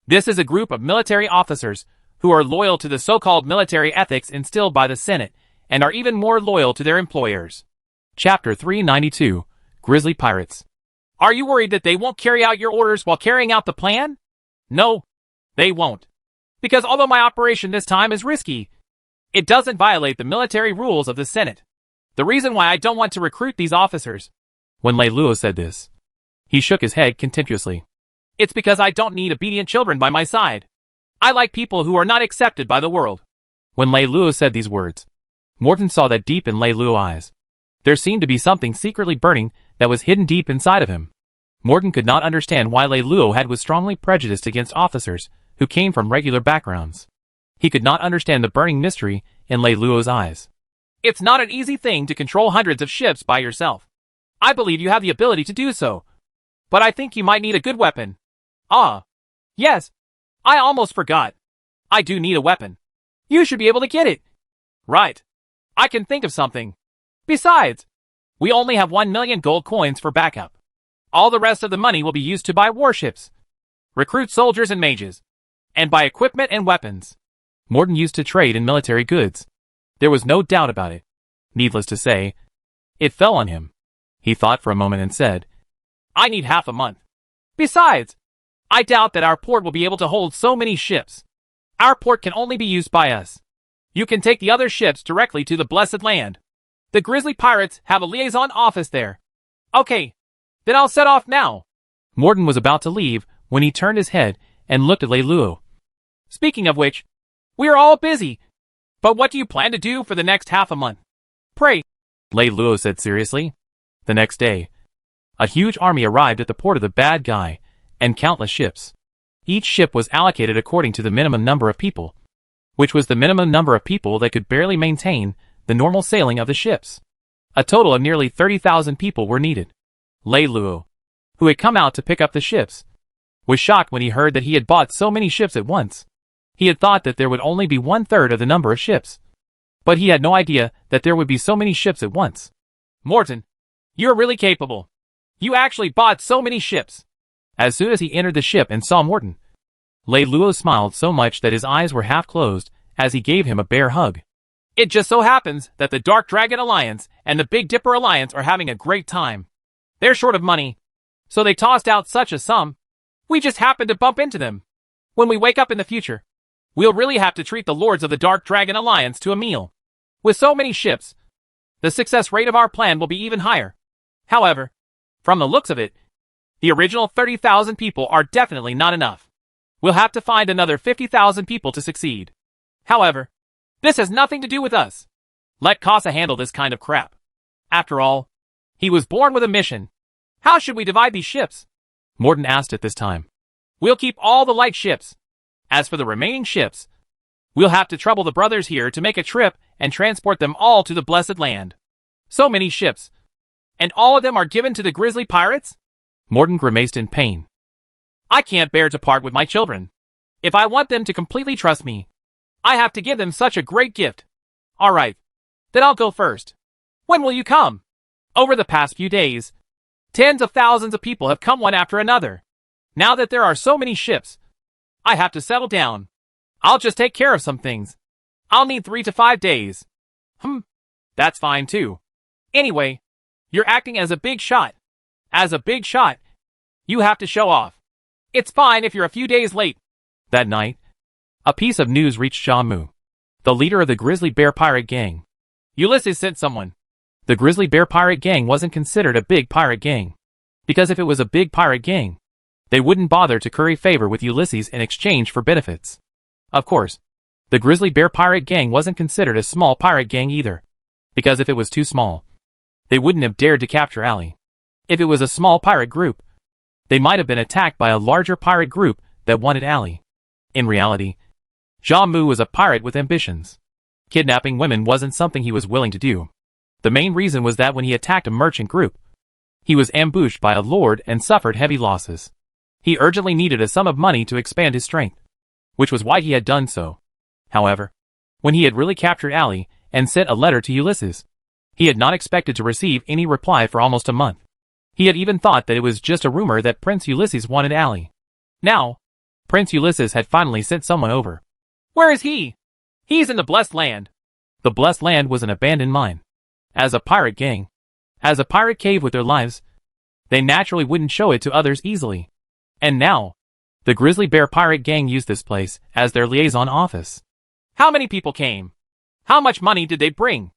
This is a group of military officers who are loyal to the so-called military ethics instilled by the Senate and are even more loyal to their employers. Chapter 392, Grizzly Pirates. Are you worried that they won't carry out your orders while carrying out the plan? No, they won't. Because although my operation this time is risky, it doesn't violate the military rules of the Senate. The reason why I don't want to recruit these officers. When Lei Luo said this, he shook his head contemptuously. It's because I don't need obedient children by my side. I like people who are not accepted by the world. When Lei Luo said these words, Morton saw that deep in Lei Luo's eyes, there seemed to be something secretly burning that was hidden deep inside of him. Morton could not understand why Lei Luo was strongly prejudiced against officers who came from regular backgrounds. He could not understand the burning mystery in Lei Luo's eyes. It's not an easy thing to control hundreds of ships by yourself. I believe you have the ability to do so. But I think you might need a good weapon. Ah. Yes. I almost forgot. I do need a weapon. You should be able to get it. Right. I can think of something. Besides, we only have 1,000,000 gold coins for backup. All the rest of the money will be used to buy warships, recruit soldiers and mages, and buy equipment and weapons. Morton used to trade in military goods. There was no doubt about it. Needless to say, it fell on him. He thought for a moment and said, I need half a month. Besides, I doubt that our port will be able to hold so many ships. Our port can only be used by us. You can take the other ships directly to the Blessed Land. The Grizzly Pirates have a liaison office there. Okay, then I'll set off now. Morton was about to leave when he turned his head and looked at Lei Luo. Speaking of which, we are all busy. But what do you plan to do for the next half a month? Pray, Lei Luo said seriously. The next day, a huge army arrived at the port of the bad guy, and countless ships. Each ship was allocated according to the minimum number of people, which was the minimum number of people that could barely maintain the normal sailing of the ships. A total of nearly 30,000 people were needed. Lei Luo, who had come out to pick up the ships, was shocked when he heard that he had bought so many ships at once. He had thought that there would only be 1/3 of the number of ships, but he had no idea that there would be so many ships at once. Morton, you're really capable. You actually bought so many ships. As soon as he entered the ship and saw Morton, Lei Luo smiled so much that his eyes were half closed as he gave him a bear hug. It just so happens that the Dark Dragon Alliance and the Big Dipper Alliance are having a great time. They're short of money, so they tossed out such a sum. We just happened to bump into them. When we wake up in the future, we'll really have to treat the Lords of the Dark Dragon Alliance to a meal. With so many ships, the success rate of our plan will be even higher. However, from the looks of it, the original 30,000 people are definitely not enough. We'll have to find another 50,000 people to succeed. However, this has nothing to do with us. Let Kasa handle this kind of crap. After all, he was born with a mission. How should we divide these ships? Morton asked at this time. We'll keep all the light ships. As for the remaining ships, we'll have to trouble the brothers here to make a trip and transport them all to the Blessed Land. So many ships. And all of them are given to the Grizzly Pirates? Morton grimaced in pain. I can't bear to part with my children. If I want them to completely trust me, I have to give them such a great gift. All right, then I'll go first. When will you come? Over the past few days, tens of thousands of people have come one after another. Now that there are so many ships, I have to settle down. I'll just take care of some things. I'll need 3 to 5 days. That's fine too. Anyway, you're acting as a big shot. As a big shot, you have to show off. It's fine if you're a few days late. That night, a piece of news reached Jamu, the leader of the Grizzly Bear Pirate Gang. Ulysses sent someone. The Grizzly Bear Pirate Gang wasn't considered a big pirate gang, because if it was a big pirate gang, they wouldn't bother to curry favor with Ulysses in exchange for benefits. Of course, the Grizzly Bear Pirate Gang wasn't considered a small pirate gang either, because if it was too small, they wouldn't have dared to capture Allie. If it was a small pirate group, they might have been attacked by a larger pirate group that wanted Allie. In reality, Jamu was a pirate with ambitions. Kidnapping women wasn't something he was willing to do. The main reason was that when he attacked a merchant group, he was ambushed by a lord and suffered heavy losses. He urgently needed a sum of money to expand his strength, which was why he had done so. However, when he had really captured Allie and sent a letter to Ulysses, he had not expected to receive any reply for almost a month. He had even thought that it was just a rumor that Prince Ulysses wanted Allie. Now, Prince Ulysses had finally sent someone over. Where is he? He's in the Blessed Land. The Blessed Land was an abandoned mine. As a pirate gang, as a pirate cave with their lives, they naturally wouldn't show it to others easily. And now, the Grizzly Bear Pirate Gang used this place as their liaison office. How many people came? How much money did they bring?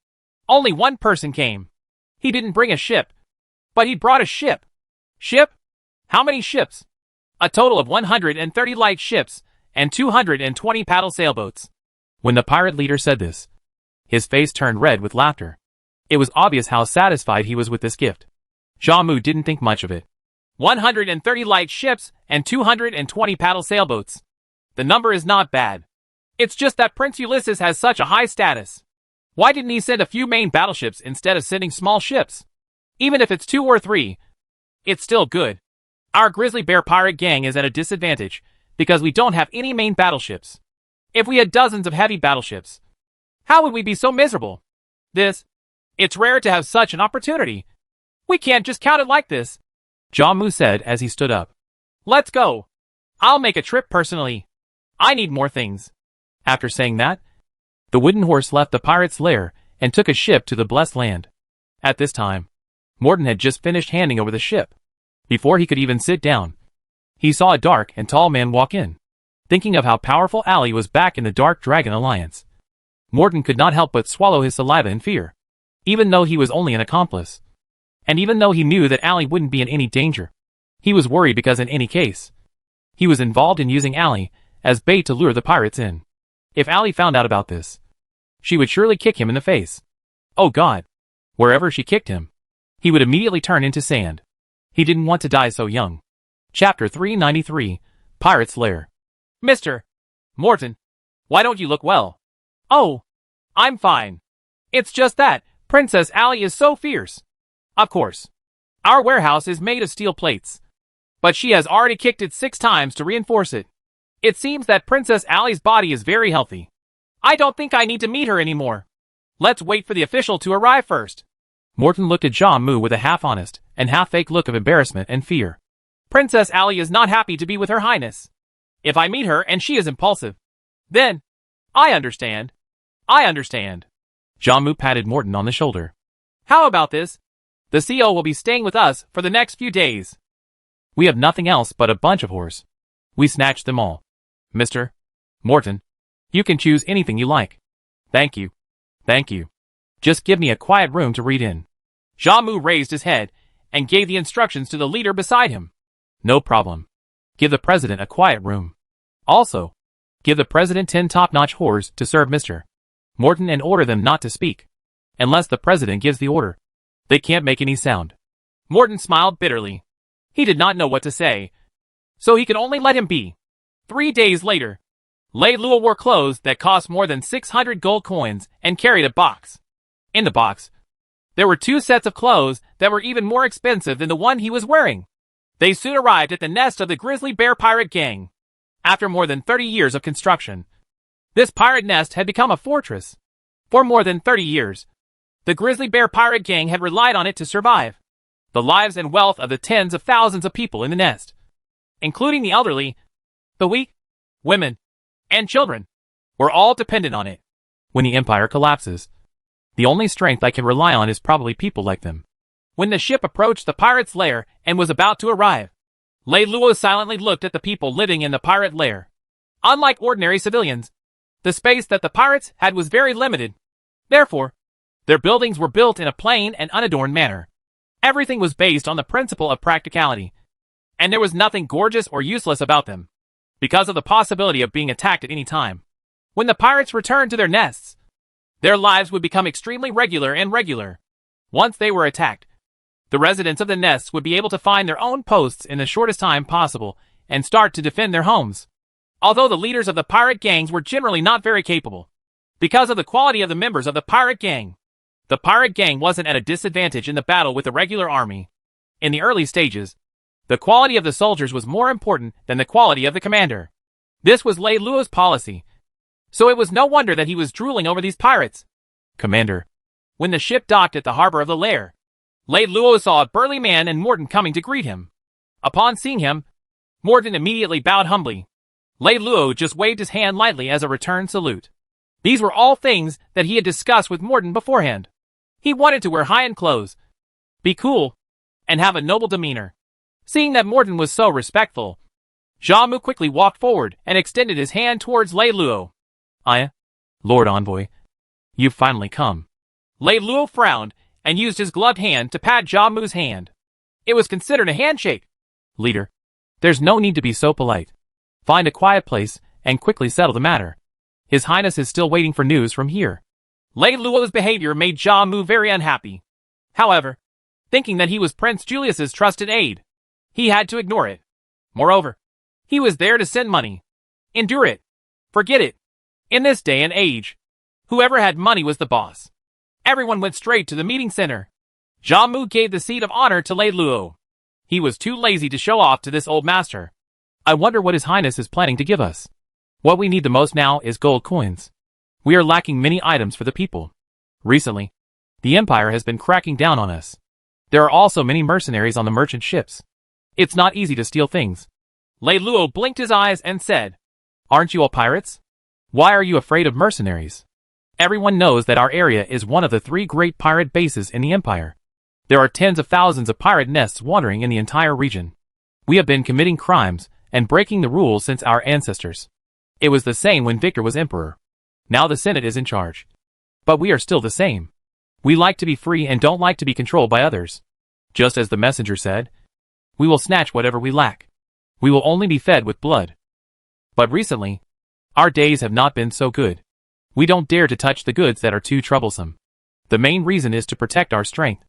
Only one person came. He didn't bring a ship, but he brought a ship. Ship? How many ships? A total of 130 light ships and 220 paddle sailboats. When the pirate leader said this, his face turned red with laughter. It was obvious how satisfied he was with this gift. Jamu didn't think much of it. 130 light ships and 220 paddle sailboats. The number is not bad. It's just that Prince Ulysses has such a high status. Why didn't he send a few main battleships instead of sending small ships? Even if it's 2 or 3, it's still good. Our Grizzly Bear Pirate Gang is at a disadvantage because we don't have any main battleships. If we had dozens of heavy battleships, how would we be so miserable? It's rare to have such an opportunity. We can't just count it like this, Jamu said as he stood up. Let's go. I'll make a trip personally. I need more things. After saying that, the wooden horse left the pirate's lair and took a ship to the Blessed Land. At this time, Morton had just finished handing over the ship. Before he could even sit down, he saw a dark and tall man walk in. Thinking of how powerful Allie was back in the Dark Dragon Alliance, Morton could not help but swallow his saliva in fear. Even though he was only an accomplice, and even though he knew that Allie wouldn't be in any danger, he was worried because in any case, he was involved in using Allie as bait to lure the pirates in. If Allie found out about this, she would surely kick him in the face. Oh God! Wherever she kicked him, he would immediately turn into sand. He didn't want to die so young. Chapter 393, Pirate's Lair. Mr. Morton, why don't you look well? Oh, I'm fine. It's just that Princess Allie is so fierce. Of course, our warehouse is made of steel plates, but she has already kicked it 6 times to reinforce it. It seems that Princess Allie's body is very healthy. I don't think I need to meet her anymore. Let's wait for the official to arrive first. Morton looked at Jamu with a half-honest and half-fake look of embarrassment and fear. Princess Allie is not happy to be with Her Highness. If I meet her and she is impulsive, then I understand. Jamu patted Morton on the shoulder. How about this? The CO will be staying with us for the next few days. We have nothing else but a bunch of horse. We snatched them all. Mr. Morton, you can choose anything you like. Thank you. Just give me a quiet room to read in. Jamu raised his head and gave the instructions to the leader beside him. No problem. Give the president a quiet room. Also, give the president 10 top-notch whores to serve Mr. Morton and order them not to speak. Unless the president gives the order, they can't make any sound. Morton smiled bitterly. He did not know what to say, so he could only let him be. 3 days later, Lei Luo wore clothes that cost more than 600 gold coins and carried a box. In the box, there were 2 sets of clothes that were even more expensive than the one he was wearing. They soon arrived at the nest of the Grizzly Bear Pirate Gang. After more than 30 years of construction, this pirate nest had become a fortress. For more than 30 years, the Grizzly Bear Pirate Gang had relied on it to survive. The lives and wealth of the tens of thousands of people in the nest, including the elderly, the weak, women, and children, We're all dependent on it. When the empire collapses, the only strength I can rely on is probably people like them. When the ship approached the pirate's lair and was about to arrive, Lei Luo silently looked at the people living in the pirate lair. Unlike ordinary civilians, the space that the pirates had was very limited. Therefore, their buildings were built in a plain and unadorned manner. Everything was based on the principle of practicality, and there was nothing gorgeous or useless about them, because of the possibility of being attacked at any time. When the pirates returned to their nests, their lives would become extremely regular and regular. Once they were attacked, the residents of the nests would be able to find their own posts in the shortest time possible and start to defend their homes. Although the leaders of the pirate gangs were generally not very capable, because of the quality of the members of the pirate gang wasn't at a disadvantage in the battle with the regular army. In the early stages, the quality of the soldiers was more important than the quality of the commander. This was Lei Luo's policy, so it was no wonder that he was drooling over these pirates. Commander. When the ship docked at the harbor of the lair, Lei Luo saw a burly man and Morden coming to greet him. Upon seeing him, Morden immediately bowed humbly. Lei Luo just waved his hand lightly as a return salute. These were all things that he had discussed with Morden beforehand. He wanted to wear high-end clothes, be cool, and have a noble demeanor. Seeing that Morden was so respectful, Jia Mu quickly walked forward and extended his hand towards Lei Luo. Lord Envoy, you've finally come. Lei Luo frowned and used his gloved hand to pat Jia Mu's hand. It was considered a handshake. Leader, there's no need to be so polite. Find a quiet place and quickly settle the matter. His Highness is still waiting for news from here. Lei Luo's behavior made Jia Mu very unhappy. However, thinking that he was Prince Julius's trusted aide, he had to ignore it. Moreover, he was there to send money. Endure it. Forget it. In this day and age, whoever had money was the boss. Everyone went straight to the meeting center. Jia Mu gave the seat of honor to Lei Luo. He was too lazy to show off to this old master. I wonder what His Highness is planning to give us. What we need the most now is gold coins. We are lacking many items for the people. Recently, the Empire has been cracking down on us. There are also many mercenaries on the merchant ships. It's not easy to steal things. Lei Luo blinked his eyes and said, Aren't you all pirates? Why are you afraid of mercenaries? Everyone knows that our area is one of the 3 great pirate bases in the Empire. There are tens of thousands of pirate nests wandering in the entire region. We have been committing crimes and breaking the rules since our ancestors. It was the same when Victor was emperor. Now the Senate is in charge. But we are still the same. We like to be free and don't like to be controlled by others. Just as the messenger said, we will snatch whatever we lack. We will only be fed with blood. But recently, our days have not been so good. We don't dare to touch the goods that are too troublesome. The main reason is to protect our strength.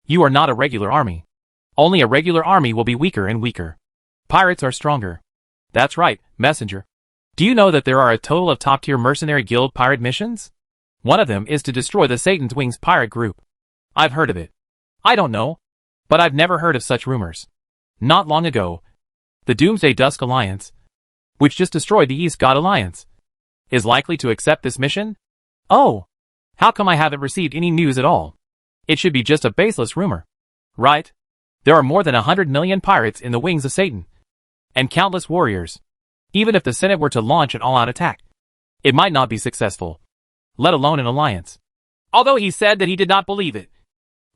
You are not a regular army. Only a regular army will be weaker and weaker. Pirates are stronger. That's right, messenger. Do you know that there are a total of top-tier mercenary guild pirate missions? One of them is to destroy the Satan's Wings pirate group. I've heard of it. I don't know, but I've never heard of such rumors. Not long ago, the Doomsday Dusk Alliance, which just destroyed the East God Alliance, is likely to accept this mission? Oh, how come I haven't received any news at all? It should be just a baseless rumor. Right? There are more than 100 million pirates in the Wings of Satan, and countless warriors. Even if the Senate were to launch an all-out attack, it might not be successful, let alone an alliance. Although he said that he did not believe it,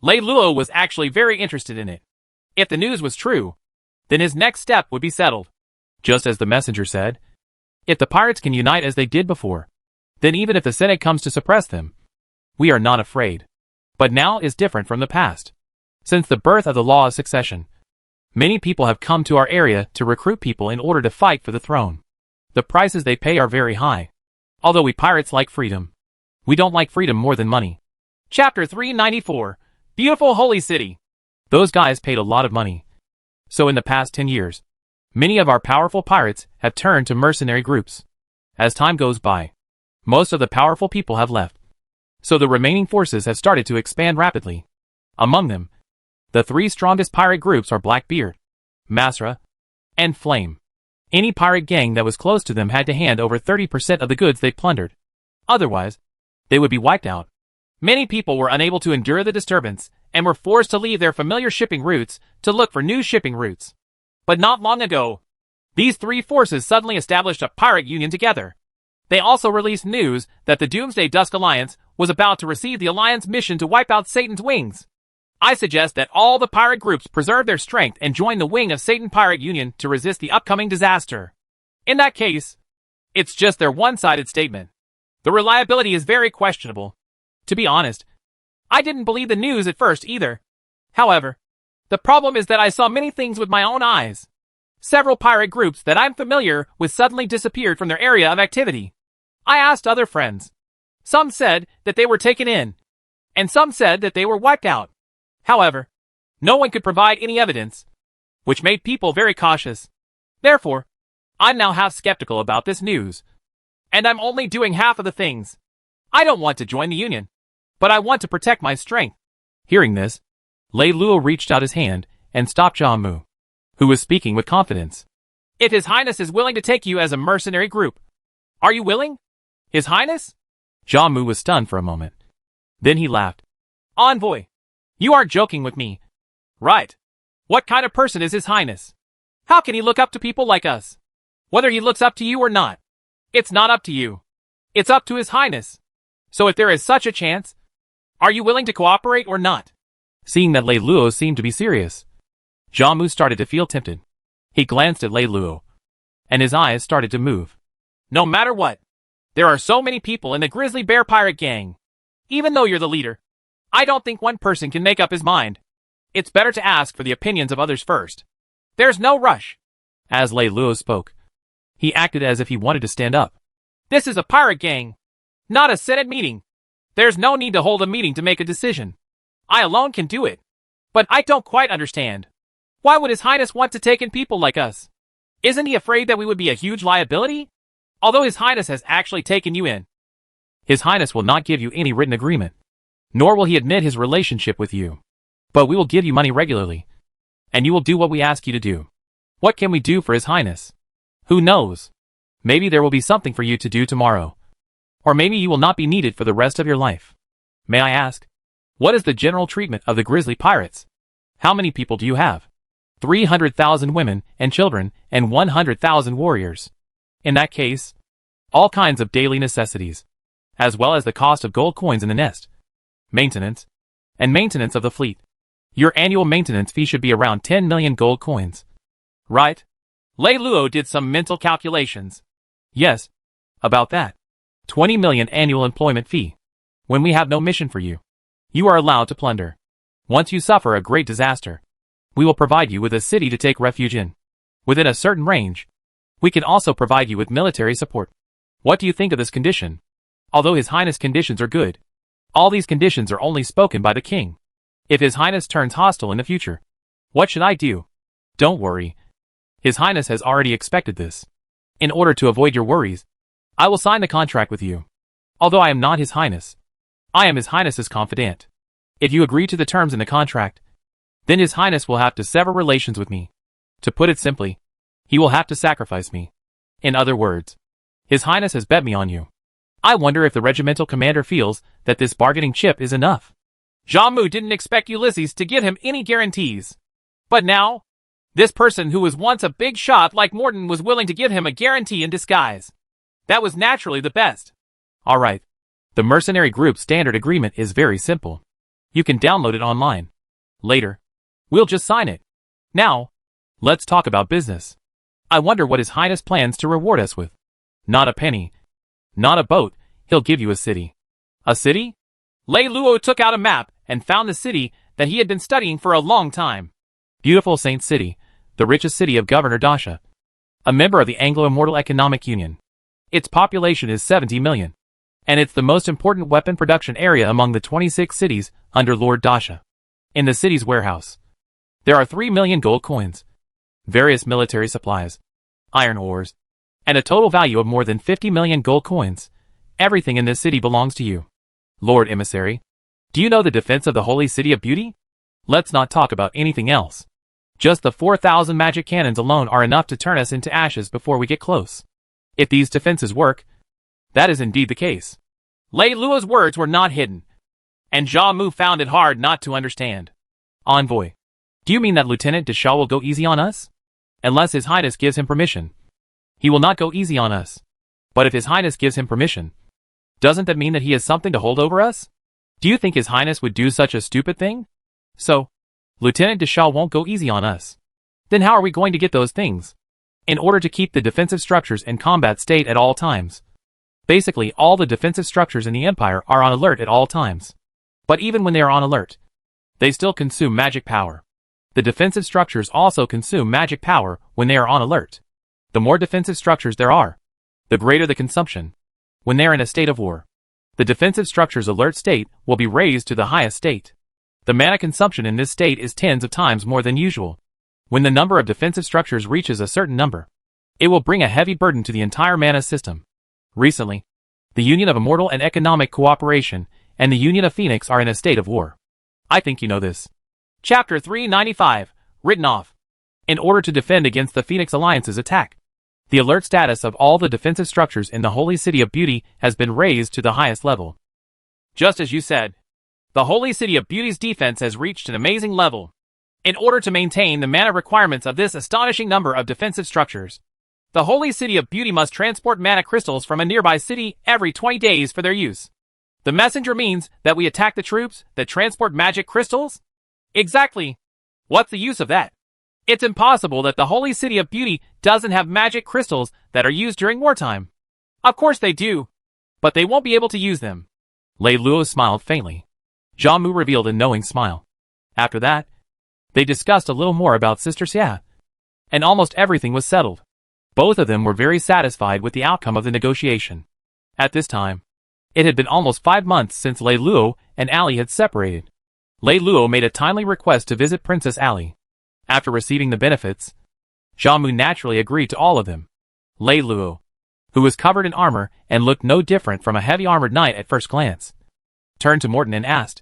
Lei Luo was actually very interested in it. If the news was true, then his next step would be settled. Just as the messenger said, if the pirates can unite as they did before, then even if the Senate comes to suppress them, we are not afraid. But now is different from the past. Since the birth of the law of succession, many people have come to our area to recruit people in order to fight for the throne. The prices they pay are very high. Although we pirates like freedom, we don't like freedom more than money. Chapter 394, Beautiful Holy City. Those guys paid a lot of money. So in the past 10 years, many of our powerful pirates have turned to mercenary groups. As time goes by, most of the powerful people have left. So the remaining forces have started to expand rapidly. Among them, the 3 strongest pirate groups are Blackbeard, Masra, and Flame. Any pirate gang that was close to them had to hand over 30% of the goods they plundered. Otherwise, they would be wiped out. Many people were unable to endure the disturbance and were forced to leave their familiar shipping routes to look for new shipping routes. But not long ago, these 3 forces suddenly established a pirate union together. They also released news that the Doomsday Dusk Alliance was about to receive the Alliance mission to wipe out Satan's wings. I suggest that all the pirate groups preserve their strength and join the wing of Satan Pirate Union to resist the upcoming disaster. In that case, it's just their one-sided statement. The reliability is very questionable. To be honest, I didn't believe the news at first either. However, the problem is that I saw many things with my own eyes. Several pirate groups that I'm familiar with suddenly disappeared from their area of activity. I asked other friends. Some said that they were taken in, and some said that they were wiped out. However, no one could provide any evidence, which made people very cautious. Therefore, I'm now half skeptical about this news. And I'm only doing half of the things. I don't want to join the Union, but I want to protect my strength. Hearing this, Lei Luo reached out his hand and stopped Jia Mu, who was speaking with confidence. If His Highness is willing to take you as a mercenary group, are you willing? His Highness? Jia Mu was stunned for a moment. Then he laughed. Envoy, you aren't joking with me. Right. What kind of person is His Highness? How can he look up to people like us? Whether he looks up to you or not, it's not up to you. It's up to His Highness. So if there is such a chance, are you willing to cooperate or not? Seeing that Lei Luo seemed to be serious, Jia Mu started to feel tempted. He glanced at Lei Luo, and his eyes started to move. No matter what, there are so many people in the Grizzly Bear Pirate Gang. Even though you're the leader, I don't think one person can make up his mind. It's better to ask for the opinions of others first. There's no rush. As Lei Luo spoke, he acted as if he wanted to stand up. This is a pirate gang, not a Senate meeting. There's no need to hold a meeting to make a decision. I alone can do it. But I don't quite understand. Why would His Highness want to take in people like us? Isn't he afraid that we would be a huge liability? Although His Highness has actually taken you in, His Highness will not give you any written agreement, nor will he admit his relationship with you. But we will give you money regularly, and you will do what we ask you to do. What can we do for His Highness? Who knows? Maybe there will be something for you to do tomorrow. Or maybe you will not be needed for the rest of your life. May I ask, what is the general treatment of the Grizzly Pirates? How many people do you have? 300,000 women and children and 100,000 warriors. In that case, all kinds of daily necessities, as well as the cost of gold coins in the nest, maintenance, and maintenance of the fleet. Your annual maintenance fee should be around 10 million gold coins. Right? Lei Luo did some mental calculations. Yes, about that. 20 million annual employment fee. When we have no mission for you, you are allowed to plunder. Once you suffer a great disaster, we will provide you with a city to take refuge in. Within a certain range, we can also provide you with military support. What do you think of this condition? Although His Highness conditions are good, all these conditions are only spoken by the king. If His Highness turns hostile in the future, what should I do? Don't worry. His Highness has already expected this. In order to avoid your worries, I will sign the contract with you. Although I am not His Highness, I am His Highness's confidant. If you agree to the terms in the contract, then His Highness will have to sever relations with me. To put it simply, he will have to sacrifice me. In other words, His Highness has bet me on you. I wonder if the regimental commander feels that this bargaining chip is enough. Jia Mu didn't expect Ulysses to give him any guarantees. But now, this person who was once a big shot like Morton was willing to give him a guarantee in disguise. That was naturally the best. Alright. The mercenary group standard agreement is very simple. You can download it online. Later, we'll just sign it. Now, let's talk about business. I wonder what His Highness plans to reward us with. Not a penny. Not a boat, he'll give you a city. A city? Lei Luo took out a map and found the city that he had been studying for a long time. Beautiful Saint City, the richest city of Governor Dasha. A member of the Anglo-Immortal Economic Union. Its population is 70 million. And it's the most important weapon production area among the 26 cities under Lord Dasha. In the city's warehouse, there are 3 million gold coins, various military supplies, iron ores, and a total value of more than 50 million gold coins. Everything in this city belongs to you. Lord Emissary, do you know the defense of the Holy City of Beauty? Let's not talk about anything else. Just the 4,000 magic cannons alone are enough to turn us into ashes before we get close. If these defenses work, that is indeed the case. Lei Luo's words were not hidden, and Jia Mu found it hard not to understand. Envoy, do you mean that Lieutenant Deshaw will go easy on us? Unless His Highness gives him permission, he will not go easy on us. But if His Highness gives him permission, doesn't that mean that he has something to hold over us? Do you think His Highness would do such a stupid thing? So, Lieutenant de Shaw won't go easy on us. Then how are we going to get those things? In order to keep the defensive structures in combat state at all times. Basically, all the defensive structures in the Empire are on alert at all times. But even when they are on alert, they still consume magic power. The defensive structures also consume magic power when they are on alert. The more defensive structures there are, the greater the consumption. When they are in a state of war, the defensive structure's alert state will be raised to the highest state. The mana consumption in this state is tens of times more than usual. When the number of defensive structures reaches a certain number, it will bring a heavy burden to the entire mana system. Recently, the Union of Immortal and Economic Cooperation and the Union of Phoenix are in a state of war. I think you know this. Chapter 395, written off. In order to defend against the Phoenix Alliance's attack, the alert status of all the defensive structures in the Holy City of Beauty has been raised to the highest level. Just as you said, the Holy City of Beauty's defense has reached an amazing level. In order to maintain the mana requirements of this astonishing number of defensive structures, the Holy City of Beauty must transport mana crystals from a nearby city every 20 days for their use. The messenger means that we attack the troops that transport magic crystals? Exactly. What's the use of that? It's impossible that the Holy City of Beauty doesn't have magic crystals that are used during wartime. Of course they do, but they won't be able to use them. Lei Luo smiled faintly. Jiamu revealed a knowing smile. After that, they discussed a little more about Sister Xia, and almost everything was settled. Both of them were very satisfied with the outcome of the negotiation. At this time, it had been almost 5 months since Lei Luo and Ali had separated. Lei Luo made a timely request to visit Princess Ali. After receiving the benefits, Jiamu naturally agreed to all of them. Lei Luo, who was covered in armor and looked no different from a heavy armored knight at first glance, turned to Morton and asked,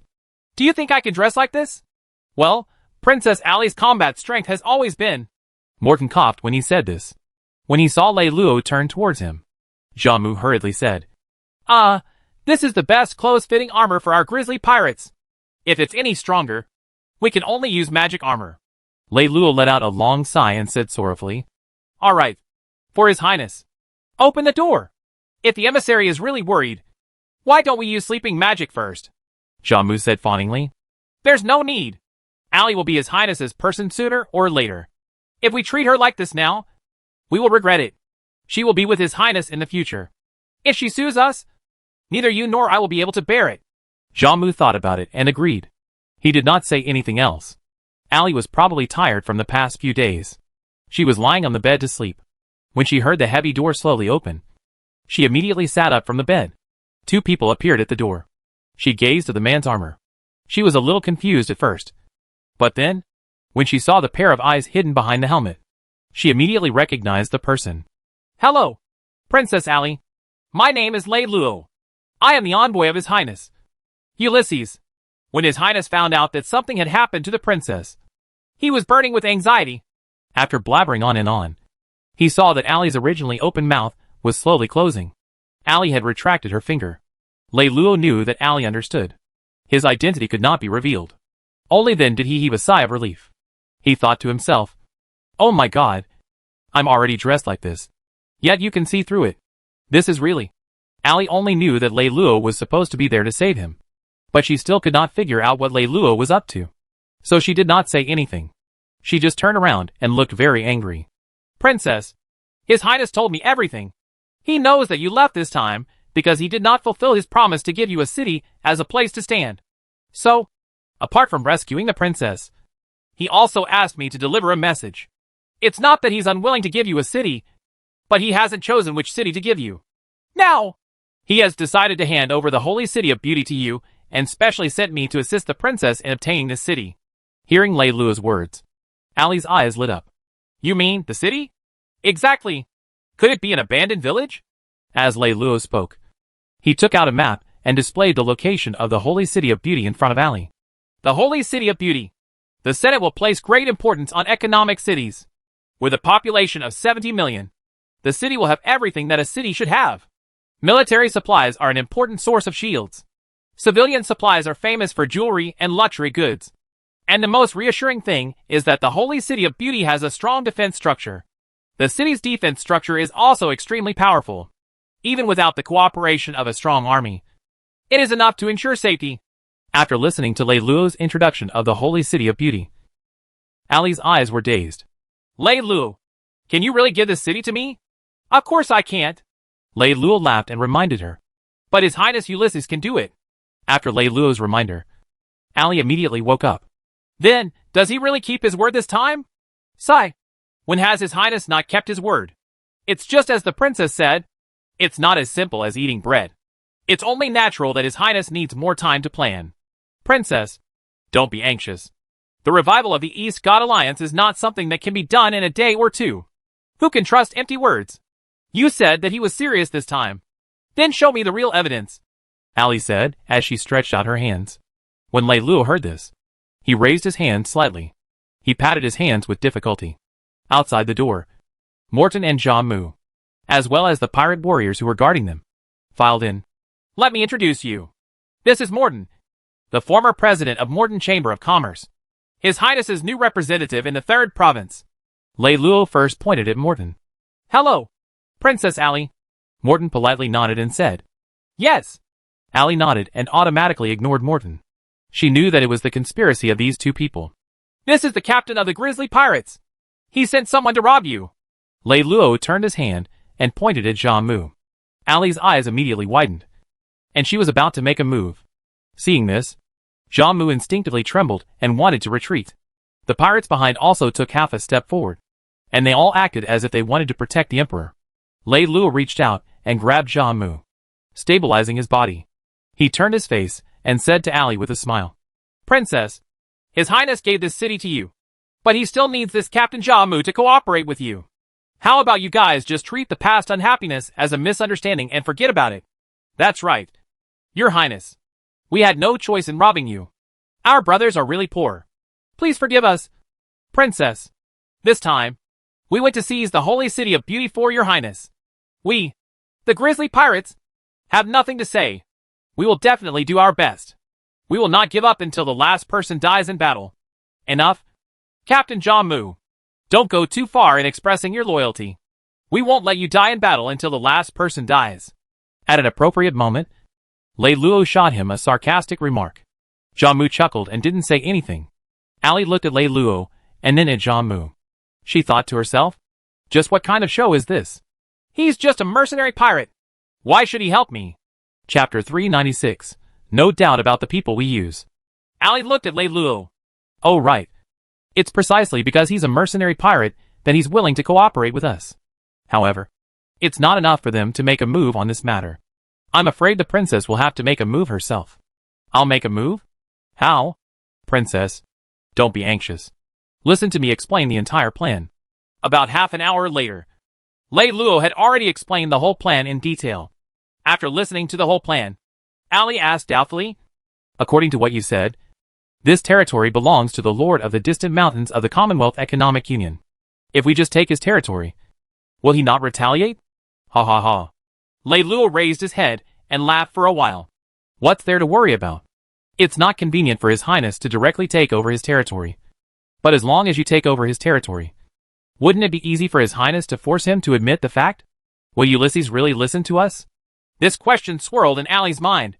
"Do you think I can dress like this?" "Well, Princess Ali's combat strength has always been." Morton coughed when he said this. When he saw Lei Luo turn towards him, Jiamu hurriedly said, This is the best close-fitting armor for our grizzly pirates. If it's any stronger, we can only use magic armor." Lei Luo let out a long sigh and said sorrowfully, "All right, for His Highness. Open the door. If the emissary is really worried, why don't we use sleeping magic first?" Jiamu said fawningly. "There's no need. Ali will be His Highness's person sooner or later. If we treat her like this now, we will regret it. She will be with His Highness in the future. If she sues us, neither you nor I will be able to bear it." Jiamu thought about it and agreed. He did not say anything else. Ali was probably tired from the past few days. She was lying on the bed to sleep. When she heard the heavy door slowly open, she immediately sat up from the bed. 2 people appeared at the door. She gazed at the man's armor. She was a little confused at first. But then, when she saw the pair of eyes hidden behind the helmet, she immediately recognized the person. "Hello, Princess Ali. My name is Lei Luo. I am the envoy of His Highness, Ulysses." When His Highness found out that something had happened to the princess, he was burning with anxiety. After blabbering on and on, he saw that Ali's originally open mouth was slowly closing. Ali had retracted her finger. Lei Luo knew that Ali understood. His identity could not be revealed. Only then did he heave a sigh of relief. He thought to himself, "Oh my God, I'm already dressed like this. Yet you can see through it. This is really..." Ali only knew that Lei Luo was supposed to be there to save him. But she still could not figure out what Lei Luo was up to. So she did not say anything. She just turned around and looked very angry. "Princess, His Highness told me everything. He knows that you left this time because he did not fulfill his promise to give you a city as a place to stand. So, apart from rescuing the princess, he also asked me to deliver a message. It's not that he's unwilling to give you a city, but he hasn't chosen which city to give you. Now, he has decided to hand over the Holy City of Beauty to you and specially sent me to assist the princess in obtaining this city." Hearing Lei Luo's words, Ali's eyes lit up. "You mean the city? Exactly. Could it be an abandoned village?" As Lei Luo spoke, he took out a map and displayed the location of the Holy City of Beauty in front of Ali. "The Holy City of Beauty. The Senate will place great importance on economic cities. With a population of 70 million, the city will have everything that a city should have. Military supplies are an important source of shields. Civilian supplies are famous for jewelry and luxury goods. And the most reassuring thing is that the Holy City of Beauty has a strong defense structure. The city's defense structure is also extremely powerful. even without the cooperation of a strong army. It is enough to ensure safety. After listening to Lei Luo's introduction of the Holy City of Beauty, Ali's eyes were dazed. Lei Luo, can you really give this city to me? Of course I can't. Lei Luo laughed and reminded her. But His Highness Ulysses can do it. After Lei Luo's reminder, Ali immediately woke up. Then, does he really keep his word this time? Sigh. When has His Highness not kept his word? It's just as the princess said. It's not as simple as eating bread. It's only natural that His Highness needs more time to plan. Princess, don't be anxious. The revival of the East God Alliance is not something that can be done in a day or two. Who can trust empty words? You said that he was serious this time. Then show me the real evidence, Ali said as she stretched out her hands. When Lei Luo heard this, he raised his hand slightly. He patted his hands with difficulty. Outside the door, Morton and Jia Mu, as well as the pirate warriors who were guarding them, filed in. Let me introduce you. This is Morton, the former president of Morton Chamber of Commerce. His Highness's new representative in the 3rd province. Lei Luo first pointed at Morton. Hello, Princess Ali. Morton politely nodded and said, Yes. Ali nodded and automatically ignored Morton. She knew that it was the conspiracy of these two people. This is the captain of the Grizzly Pirates. He sent someone to rob you. Lei Luo turned his hand and pointed at Jia Mu. Ali's eyes immediately widened, and she was about to make a move. Seeing this, Jia Mu instinctively trembled and wanted to retreat. The pirates behind also took half a step forward, and they all acted as if they wanted to protect the emperor. Lei Luo reached out and grabbed Jia Mu, stabilizing his body. He turned his face and said to Ali with a smile, Princess, His Highness gave this city to you, but he still needs this Captain Jia Mu to cooperate with you. How about you guys just treat the past unhappiness as a misunderstanding and forget about it? That's right, Your Highness. We had no choice in robbing you. Our brothers are really poor. Please forgive us, Princess. This time, we went to seize the Holy City of Beauty for Your Highness. We, the Grizzly Pirates, have nothing to say. We will definitely do our best. We will not give up until the last person dies in battle. Enough? Captain Jia Mu, don't go too far in expressing your loyalty. We won't let you die in battle until the last person dies. At an appropriate moment, Lei Luo shot him a sarcastic remark. Jia Mu chuckled and didn't say anything. Ali looked at Lei Luo and then at Jia Mu. She thought to herself, just what kind of show is this? He's just a mercenary pirate. Why should he help me? Chapter 396. No doubt about the people we use. Ali looked at Lei Luo. Oh right. It's precisely because he's a mercenary pirate that he's willing to cooperate with us. However, it's not enough for them to make a move on this matter. I'm afraid the princess will have to make a move herself. I'll make a move? How? Princess, don't be anxious. Listen to me explain the entire plan. About half an hour later, Lei Luo had already explained the whole plan in detail. After listening to the whole plan, Ali asked doubtfully, According to what you said, this territory belongs to the Lord of the Distant Mountains of the Commonwealth Economic Union. If we just take his territory, will he not retaliate? Ha ha ha. Lei Luo raised his head and laughed for a while. What's there to worry about? It's not convenient for His Highness to directly take over his territory. But as long as you take over his territory, wouldn't it be easy for His Highness to force him to admit the fact? Will Ulysses really listen to us? This question swirled in Ali's mind.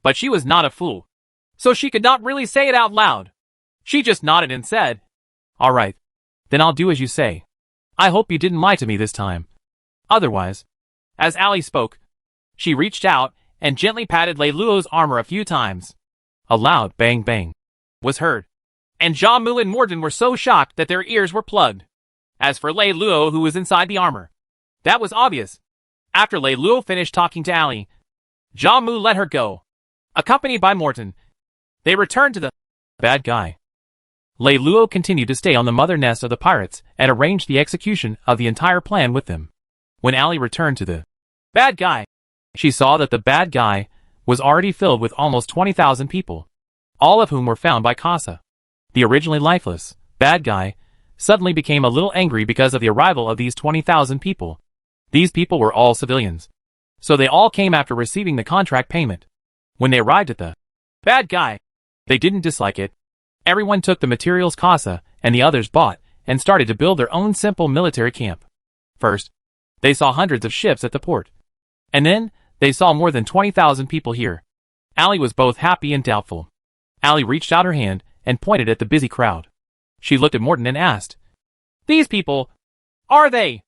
But she was not a fool, so she could not really say it out loud. She just nodded and said, All right, then I'll do as you say. I hope you didn't lie to me this time. Otherwise, as Ali spoke, she reached out and gently patted Lei Luo's armor a few times. A loud bang bang was heard, and Jia Mu and Morton were so shocked that their ears were plugged. As for Lei Luo, who was inside the armor, that was obvious. After Lei Luo finished talking to Ali, Jia Mu let her go. Accompanied by Morton, they returned to the bad guy. Lei Luo continued to stay on the mother nest of the pirates and arranged the execution of the entire plan with them. When Ali returned to the bad guy, she saw that the bad guy was already filled with almost 20,000 people, all of whom were found by Casa. The originally lifeless bad guy suddenly became a little angry because of the arrival of these 20,000 people. These people were all civilians, so they all came after receiving the contract payment. When they arrived at the bad guy, they didn't dislike it. Everyone took the materials Casa and the others bought and started to build their own simple military camp. First, they saw hundreds of ships at the port. And then, they saw more than 20,000 people here. Allie was both happy and doubtful. Allie reached out her hand and pointed at the busy crowd. She looked at Morton and asked, "These people, are they?"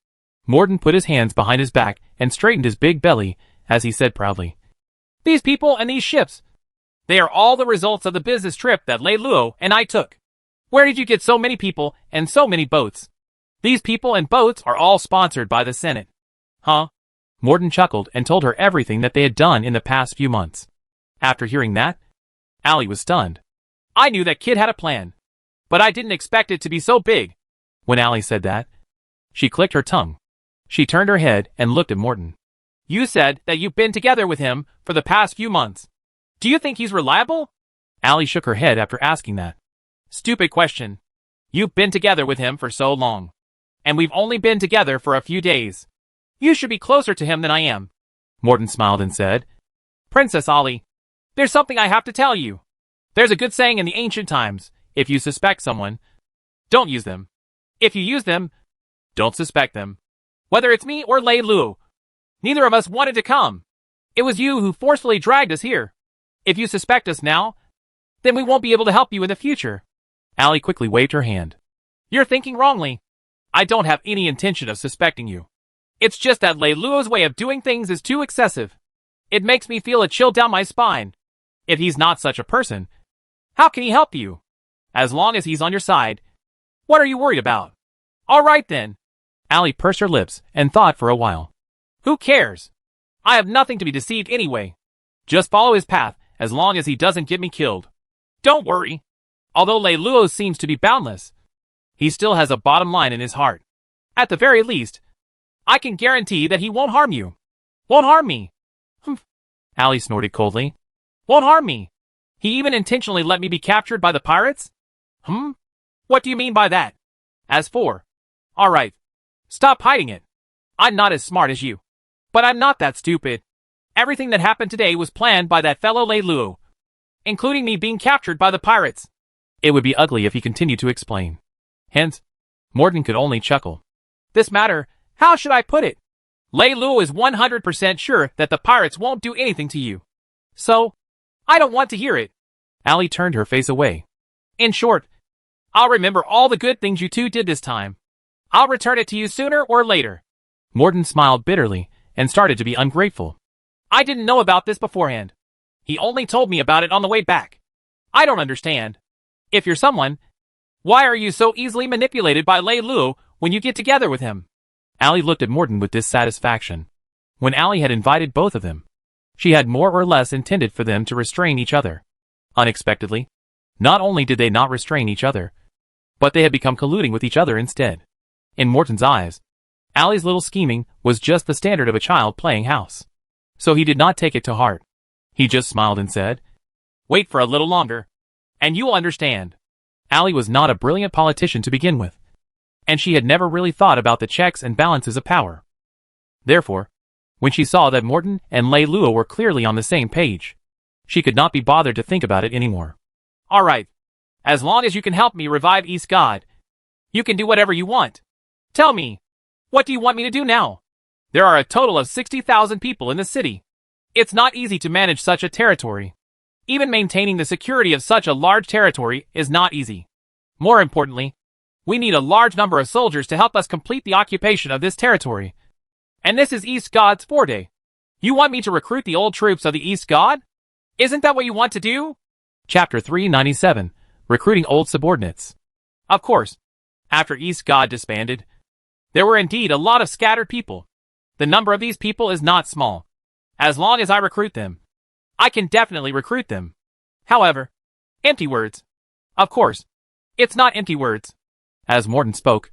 Morton put his hands behind his back and straightened his big belly as he said proudly, "These people and these ships, they are all the results of the business trip that Lei Luo and I took. Where did you get so many people and so many boats? These people and boats are all sponsored by the Senate." "Huh?" Morton chuckled and told her everything that they had done in the past few months. After hearing that, Allie was stunned. "I knew that kid had a plan, but I didn't expect it to be so big." When Allie said that, she clicked her tongue. She turned her head and looked at Morton. "You said that you've been together with him for the past few months. Do you think he's reliable?" Allie shook her head after asking that. "Stupid question. You've been together with him for so long. And we've only been together for a few days. You should be closer to him than I am." Morton smiled and said, "Princess Ollie, there's something I have to tell you. There's a good saying in the ancient times, if you suspect someone, don't use them. If you use them, don't suspect them. Whether it's me or Lei Luo, neither of us wanted to come. It was you who forcefully dragged us here. If you suspect us now, then we won't be able to help you in the future." Allie quickly waved her hand. "You're thinking wrongly. I don't have any intention of suspecting you. It's just that Lei Luo's way of doing things is too excessive. It makes me feel a chill down my spine. If he's not such a person, how can he help you? As long as he's on your side, what are you worried about?" "All right then." Allie pursed her lips and thought for a while. "Who cares? I have nothing to be deceived anyway. Just follow his path as long as he doesn't get me killed. Don't worry. Although Lei Luo seems to be boundless, he still has a bottom line in his heart. At the very least, I can guarantee that he won't harm you." "Won't harm me?" "Humph," Allie snorted coldly. "Won't harm me? He even intentionally let me be captured by the pirates?" What do you mean by that?" "As for, all right, stop hiding it. I'm not as smart as you. But I'm not that stupid. Everything that happened today was planned by that fellow Lei Luo, including me being captured by the pirates." It would be ugly if he continued to explain. Hence, Morton could only chuckle. "This matter, how should I put it? Lei Luo is 100% sure that the pirates won't do anything to you. So, I don't want to hear it." Allie turned her face away. "In short, I'll remember all the good things you two did this time. I'll return it to you sooner or later." Morton smiled bitterly and started to be ungrateful. "I didn't know about this beforehand. He only told me about it on the way back. I don't understand. If you're someone, why are you so easily manipulated by Lei Luo when you get together with him?" Allie looked at Morton with dissatisfaction. When Allie had invited both of them, she had more or less intended for them to restrain each other. Unexpectedly, not only did they not restrain each other, but they had become colluding with each other instead. In Morton's eyes, Allie's little scheming was just the standard of a child playing house. So he did not take it to heart. He just smiled and said, "Wait for a little longer, and you'll understand." Allie was not a brilliant politician to begin with, and she had never really thought about the checks and balances of power. Therefore, when she saw that Morton and Lei Luo were clearly on the same page, she could not be bothered to think about it anymore. "All right. As long as you can help me revive East God, you can do whatever you want. Tell me, what do you want me to do now? There are a total of 60,000 people in the city. It's not easy to manage such a territory. Even maintaining the security of such a large territory is not easy. More importantly, we need a large number of soldiers to help us complete the occupation of this territory. And this is East God's forte. You want me to recruit the old troops of the East God? Isn't that what you want to do?" Chapter 397, Recruiting Old Subordinates. Of course, after East God disbanded, there were indeed a lot of scattered people. The number of these people is not small. As long as I recruit them, I can definitely recruit them. However, empty words. Of course, it's not empty words. As Morton spoke,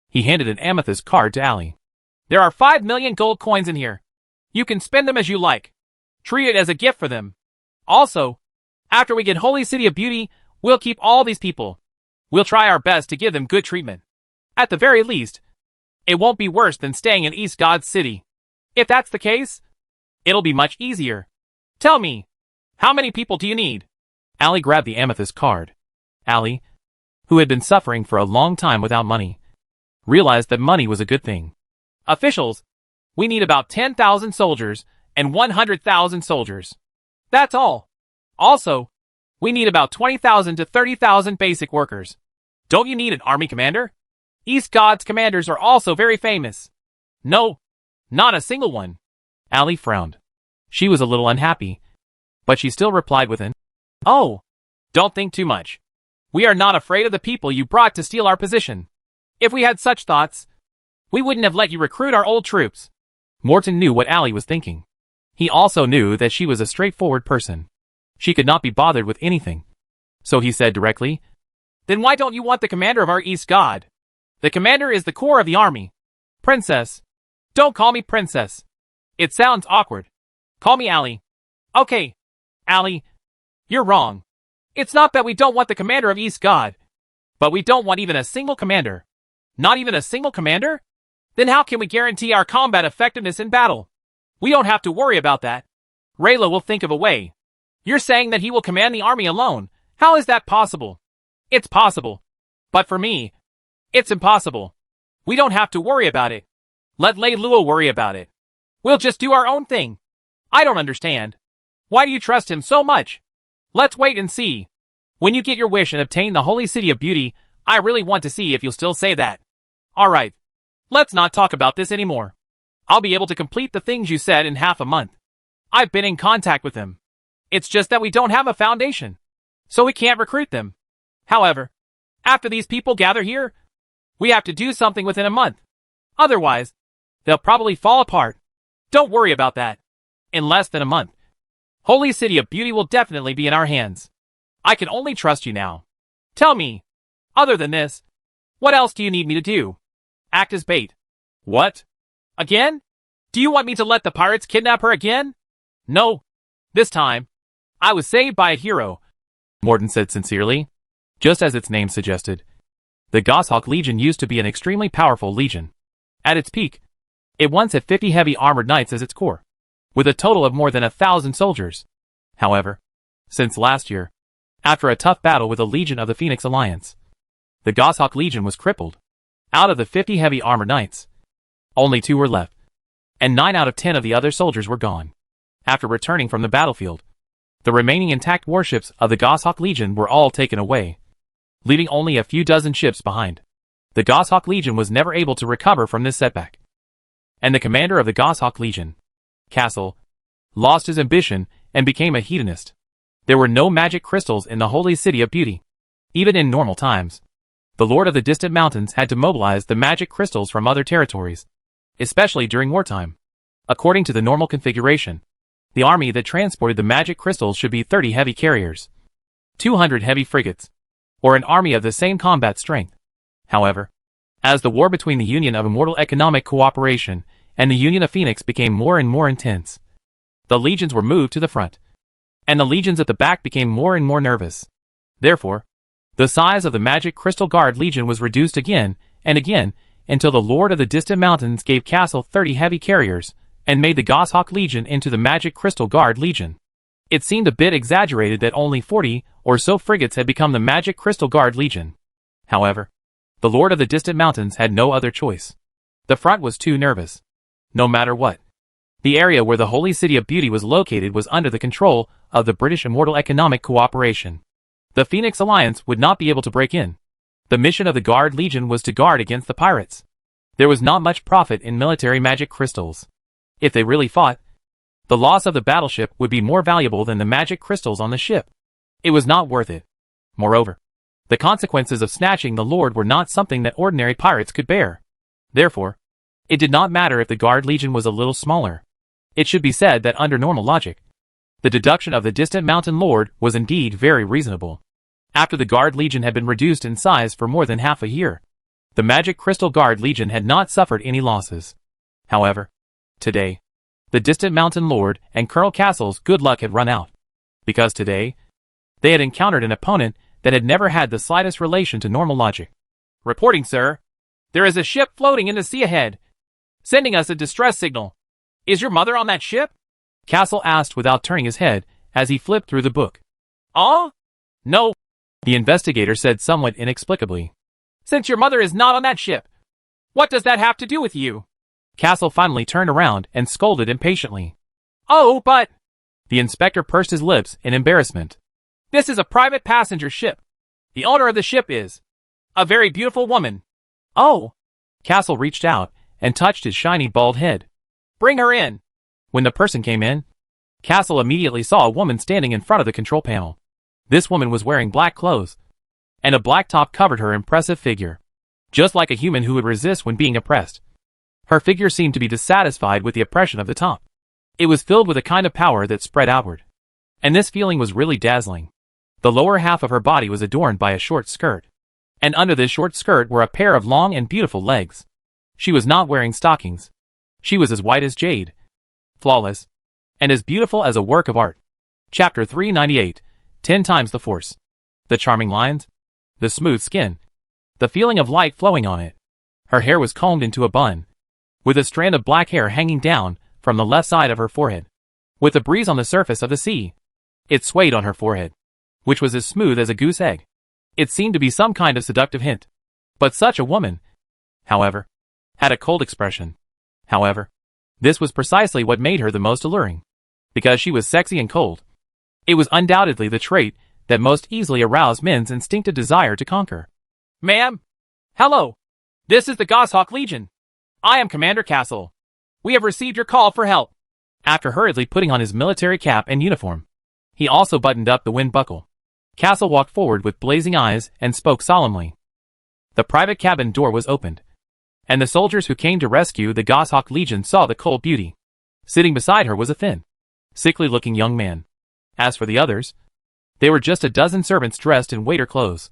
he handed an amethyst card to Allie. "There are 5 million gold coins in here. You can spend them as you like. Treat it as a gift for them. Also, after we get Holy City of Beauty, we'll keep all these people. We'll try our best to give them good treatment. At the very least, it won't be worse than staying in East God's city. If that's the case, it'll be much easier. Tell me, how many people do you need?" Allie grabbed the amethyst card. Allie, who had been suffering for a long time without money, realized that money was a good thing. Officials, We need about 10,000 soldiers and 100,000 soldiers. That's all. Also, we need about 20,000 to 30,000 basic workers. Don't you need an army commander? East God's commanders are also very famous. No, not a single one. Allie frowned. She was a little unhappy, but she still replied with an, "Oh, don't think too much. We are not afraid of the people you brought to steal our position. If we had such thoughts, we wouldn't have let you recruit our old troops." Morton knew what Allie was thinking. He also knew that she was a straightforward person. She could not be bothered with anything. So he said directly, "Then why don't you want the commander of our East God? The commander is the core of the army." "Princess." "Don't call me princess. It sounds awkward. Call me Allie." "Okay, Allie, you're wrong. It's not that we don't want the commander of East God, but we don't want even a single commander." "Not even a single commander? Then how can we guarantee our combat effectiveness in battle?" "We don't have to worry about that. Rayla will think of a way." "You're saying that he will command the army alone. How is that possible?" "It's possible. But for me, it's impossible. We don't have to worry about it. Let Lei Luo worry about it. We'll just do our own thing." "I don't understand. Why do you trust him so much?" "Let's wait and see. When you get your wish and obtain the holy city of beauty, I really want to see if you'll still say that." "Alright. Let's not talk about this anymore. I'll be able to complete the things you said in half a month. I've been in contact with them. It's just that we don't have a foundation, so we can't recruit them. However, after these people gather here, we have to do something within a month. Otherwise, they'll probably fall apart. Don't worry about that. In less than a month, Holy City of Beauty will definitely be in our hands. I can only trust you now. Tell me, other than this, what else do you need me to do?" "Act as bait." "What? Again? Do you want me to let the pirates kidnap her again?" "No. This time, I was saved by a hero," Morton said sincerely. Just as its name suggested, the Goshawk Legion used to be an extremely powerful legion. At its peak, it once had 50 heavy armored knights as its core, with a total of more than 1,000 soldiers. However, since last year, after a tough battle with a legion of the Phoenix Alliance, the Goshawk Legion was crippled. Out of the 50 heavy armored knights, only 2 were left, and 9 out of 10 of the other soldiers were gone. After returning from the battlefield, the remaining intact warships of the Goshawk Legion were all taken away, leaving only a few dozen ships behind. The Goshawk Legion was never able to recover from this setback, and the commander of the Goshawk Legion, Castle, lost his ambition and became a hedonist. There were no magic crystals in the Holy City of Beauty. Even in normal times, the Lord of the Distant Mountains had to mobilize the magic crystals from other territories, especially during wartime. According to the normal configuration, the army that transported the magic crystals should be 30 heavy carriers, 200 heavy frigates, or an army of the same combat strength. However, as the war between the Union of Immortal Economic Cooperation and the Union of Phoenix became more and more intense, the legions were moved to the front, and the legions at the back became more and more nervous. Therefore, the size of the Magic Crystal Guard Legion was reduced again and again until the Lord of the Distant Mountains gave Castle 30 heavy carriers and made the Goshawk Legion into the Magic Crystal Guard Legion. It seemed a bit exaggerated that only 40 or so frigates had become the Magic Crystal Guard Legion. However, the Lord of the Distant Mountains had no other choice. The front was too nervous. No matter what, the area where the Holy City of Beauty was located was under the control of the British Immortal Economic Cooperation. The Phoenix Alliance would not be able to break in. The mission of the Guard Legion was to guard against the pirates. There was not much profit in military magic crystals. If they really fought, the loss of the battleship would be more valuable than the magic crystals on the ship. It was not worth it. Moreover, the consequences of snatching the Lord were not something that ordinary pirates could bear. Therefore, it did not matter if the Guard Legion was a little smaller. It should be said that under normal logic, the deduction of the Distant Mountain Lord was indeed very reasonable. After the Guard Legion had been reduced in size for more than half a year, the Magic Crystal Guard Legion had not suffered any losses. However, today, the Distant Mountain Lord and Colonel Castle's good luck had run out, because today, they had encountered an opponent that had never had the slightest relation to normal logic. "Reporting, sir. There is a ship floating in the sea ahead, sending us a distress signal. Is your mother on that ship?" Castle asked without turning his head as he flipped through the book. No, the investigator said somewhat inexplicably. "Since your mother is not on that ship, what does that have to do with you?" Castle finally turned around and scolded impatiently. "Oh, but—" The inspector pursed his lips in embarrassment. "This is a private passenger ship. The owner of the ship is a very beautiful woman." "Oh." Castle reached out and touched his shiny bald head. "Bring her in." When the person came in, Castle immediately saw a woman standing in front of the control panel. This woman was wearing black clothes, and a black top covered her impressive figure. Just like a human who would resist when being oppressed, her figure seemed to be dissatisfied with the oppression of the top. It was filled with a kind of power that spread outward, and this feeling was really dazzling. The lower half of her body was adorned by a short skirt, and under this short skirt were a pair of long and beautiful legs. She was not wearing stockings. She was as white as jade, flawless, and as beautiful as a work of art. Chapter 398, 10 times the force. The charming lines, the smooth skin, the feeling of light flowing on it. Her hair was combed into a bun, with a strand of black hair hanging down from the left side of her forehead. With the breeze on the surface of the sea, it swayed on her forehead, which was as smooth as a goose egg. It seemed to be some kind of seductive hint. But such a woman, however, had a cold expression. However, this was precisely what made her the most alluring. Because she was sexy and cold. It was undoubtedly the trait that most easily aroused men's instinctive desire to conquer. "Ma'am? Hello. This is the Goshawk Legion. I am Commander Castle. We have received your call for help." After hurriedly putting on his military cap and uniform, he also buttoned up the wind buckle. Castle walked forward with blazing eyes and spoke solemnly. The private cabin door was opened, and the soldiers who came to rescue the Goshawk Legion saw the cold beauty. Sitting beside her was a thin, sickly-looking young man. As for the others, they were just a dozen servants dressed in waiter clothes.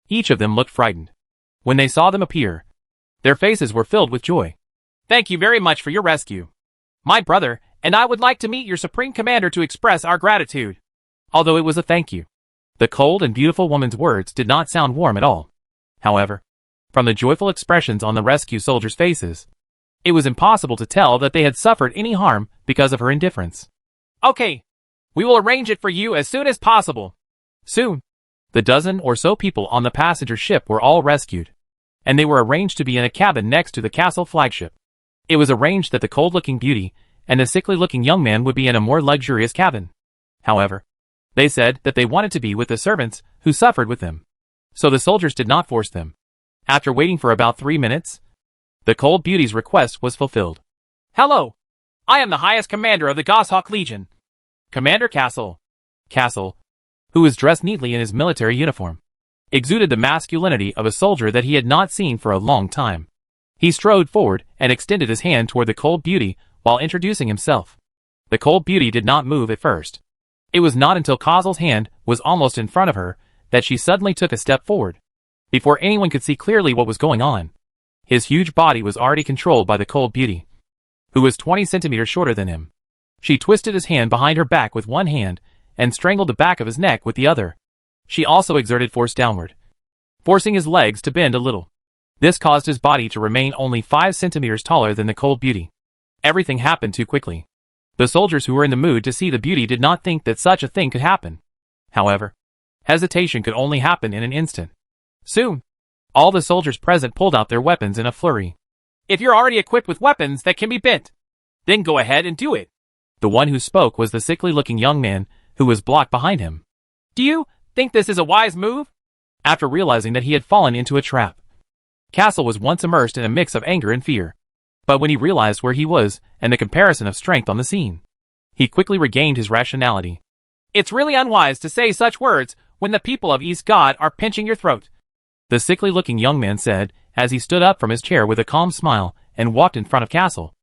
Each of them looked frightened. When they saw them appear, their faces were filled with joy. "Thank you very much for your rescue. My brother and I would like to meet your Supreme Commander to express our gratitude." Although it was a thank you, the cold and beautiful woman's words did not sound warm at all. However, from the joyful expressions on the rescue soldiers' faces, it was impossible to tell that they had suffered any harm because of her indifference. "Okay. We will arrange it for you as soon as possible." Soon, the dozen or so people on the passenger ship were all rescued, and they were arranged to be in a cabin next to the castle flagship. It was arranged that the cold-looking beauty and the sickly-looking young man would be in a more luxurious cabin. However, they said that they wanted to be with the servants who suffered with them, so the soldiers did not force them. After waiting for about 3 minutes, the cold beauty's request was fulfilled. "Hello. I am the highest commander of the Goshawk Legion, Commander Castle." Castle, who was dressed neatly in his military uniform, exuded the masculinity of a soldier that he had not seen for a long time. He strode forward and extended his hand toward the cold beauty while introducing himself. The cold beauty did not move at first. It was not until Castle's hand was almost in front of her that she suddenly took a step forward. Before anyone could see clearly what was going on, his huge body was already controlled by the cold beauty, who was 20 centimeters shorter than him. She twisted his hand behind her back with one hand and strangled the back of his neck with the other. She also exerted force downward, forcing his legs to bend a little. This caused his body to remain only 5 centimeters taller than the cold beauty. Everything happened too quickly. The soldiers who were in the mood to see the beauty did not think that such a thing could happen. However, hesitation could only happen in an instant. Soon, all the soldiers present pulled out their weapons in a flurry. "If you're already equipped with weapons that can be bent, then go ahead and do it." The one who spoke was the sickly-looking young man who was blocked behind him. "Do you think this is a wise move?" After realizing that he had fallen into a trap, Castle was once immersed in a mix of anger and fear. But when he realized where he was and the comparison of strength on the scene, he quickly regained his rationality. "It's really unwise to say such words when the people of East God are pinching your throat," the sickly-looking young man said as he stood up from his chair with a calm smile and walked in front of Castle.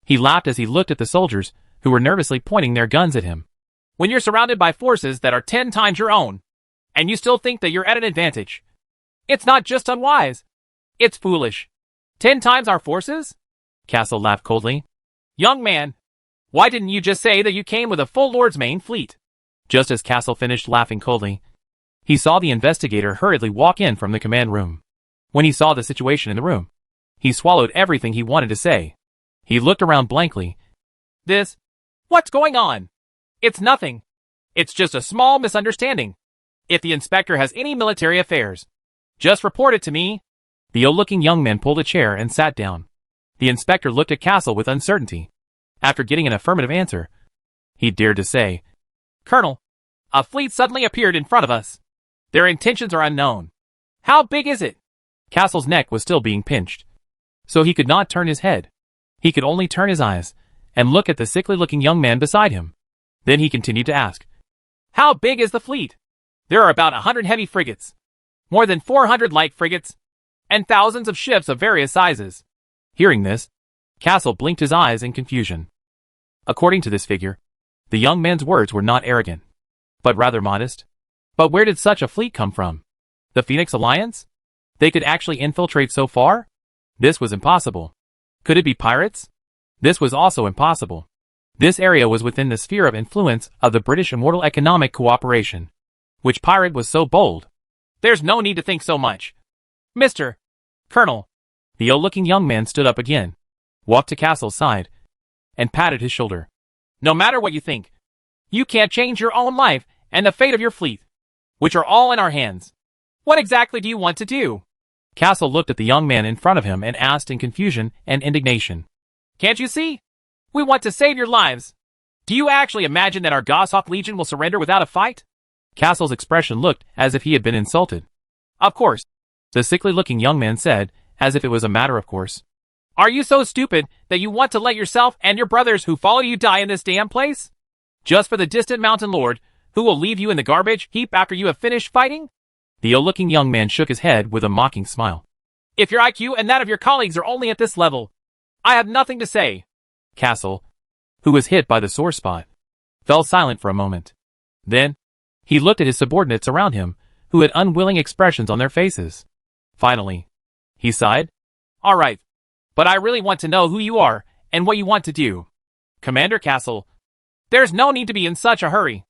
He laughed as he looked at the soldiers who were nervously pointing their guns at him. "When you're surrounded by forces that are 10 times your own, and you still think that you're at an advantage, it's not just unwise, it's foolish." 10 times our forces? Castle laughed coldly. "Young man, why didn't you just say that you came with a full Lord's Main fleet?" Just as Castle finished laughing coldly, he saw the investigator hurriedly walk in from the command room. When he saw the situation in the room, he swallowed everything he wanted to say. He looked around blankly. What's going on? It's nothing. It's just a small misunderstanding. If the inspector has any military affairs, just report it to me." The ill-looking young man pulled a chair and sat down. The inspector looked at Castle with uncertainty. After getting an affirmative answer, he dared to say, "Colonel, a fleet suddenly appeared in front of us. Their intentions are unknown. How big is it?" Castle's neck was still being pinched, so he could not turn his head. He could only turn his eyes and look at the sickly-looking young man beside him. Then he continued to ask, "How big is the fleet?" "There are about 100 heavy frigates, more than 400 light frigates, and thousands of ships of various sizes." Hearing this, Castle blinked his eyes in confusion. According to this figure, the young man's words were not arrogant, but rather modest. But where did such a fleet come from? The Phoenix Alliance? They could actually infiltrate so far? This was impossible. Could it be pirates? This was also impossible. This area was within the sphere of influence of the British Immortal Economic Cooperation. Which pirate was so bold? "There's no need to think so much. Mr. Colonel." The ill-looking young man stood up again, walked to Castle's side, and patted his shoulder. "No matter what you think, you can't change your own life and the fate of your fleet, which are all in our hands. What exactly do you want to do?" Castle looked at the young man in front of him and asked in confusion and indignation, "Can't you see? We want to save your lives. Do you actually imagine that our Goshawk Legion will surrender without a fight?" Castle's expression looked as if he had been insulted. "Of course," the sickly-looking young man said, as if it was a matter of course. "Are you so stupid that you want to let yourself and your brothers who follow you die in this damn place? Just for the distant mountain lord, who will leave you in the garbage heap after you have finished fighting?" The ill-looking young man shook his head with a mocking smile. "If your IQ and that of your colleagues are only at this level, I have nothing to say." Castle, who was hit by the sore spot, fell silent for a moment. Then, he looked at his subordinates around him, who had unwilling expressions on their faces. Finally, he sighed. "All right, but I really want to know who you are and what you want to do." "Commander Castle, there's no need to be in such a hurry.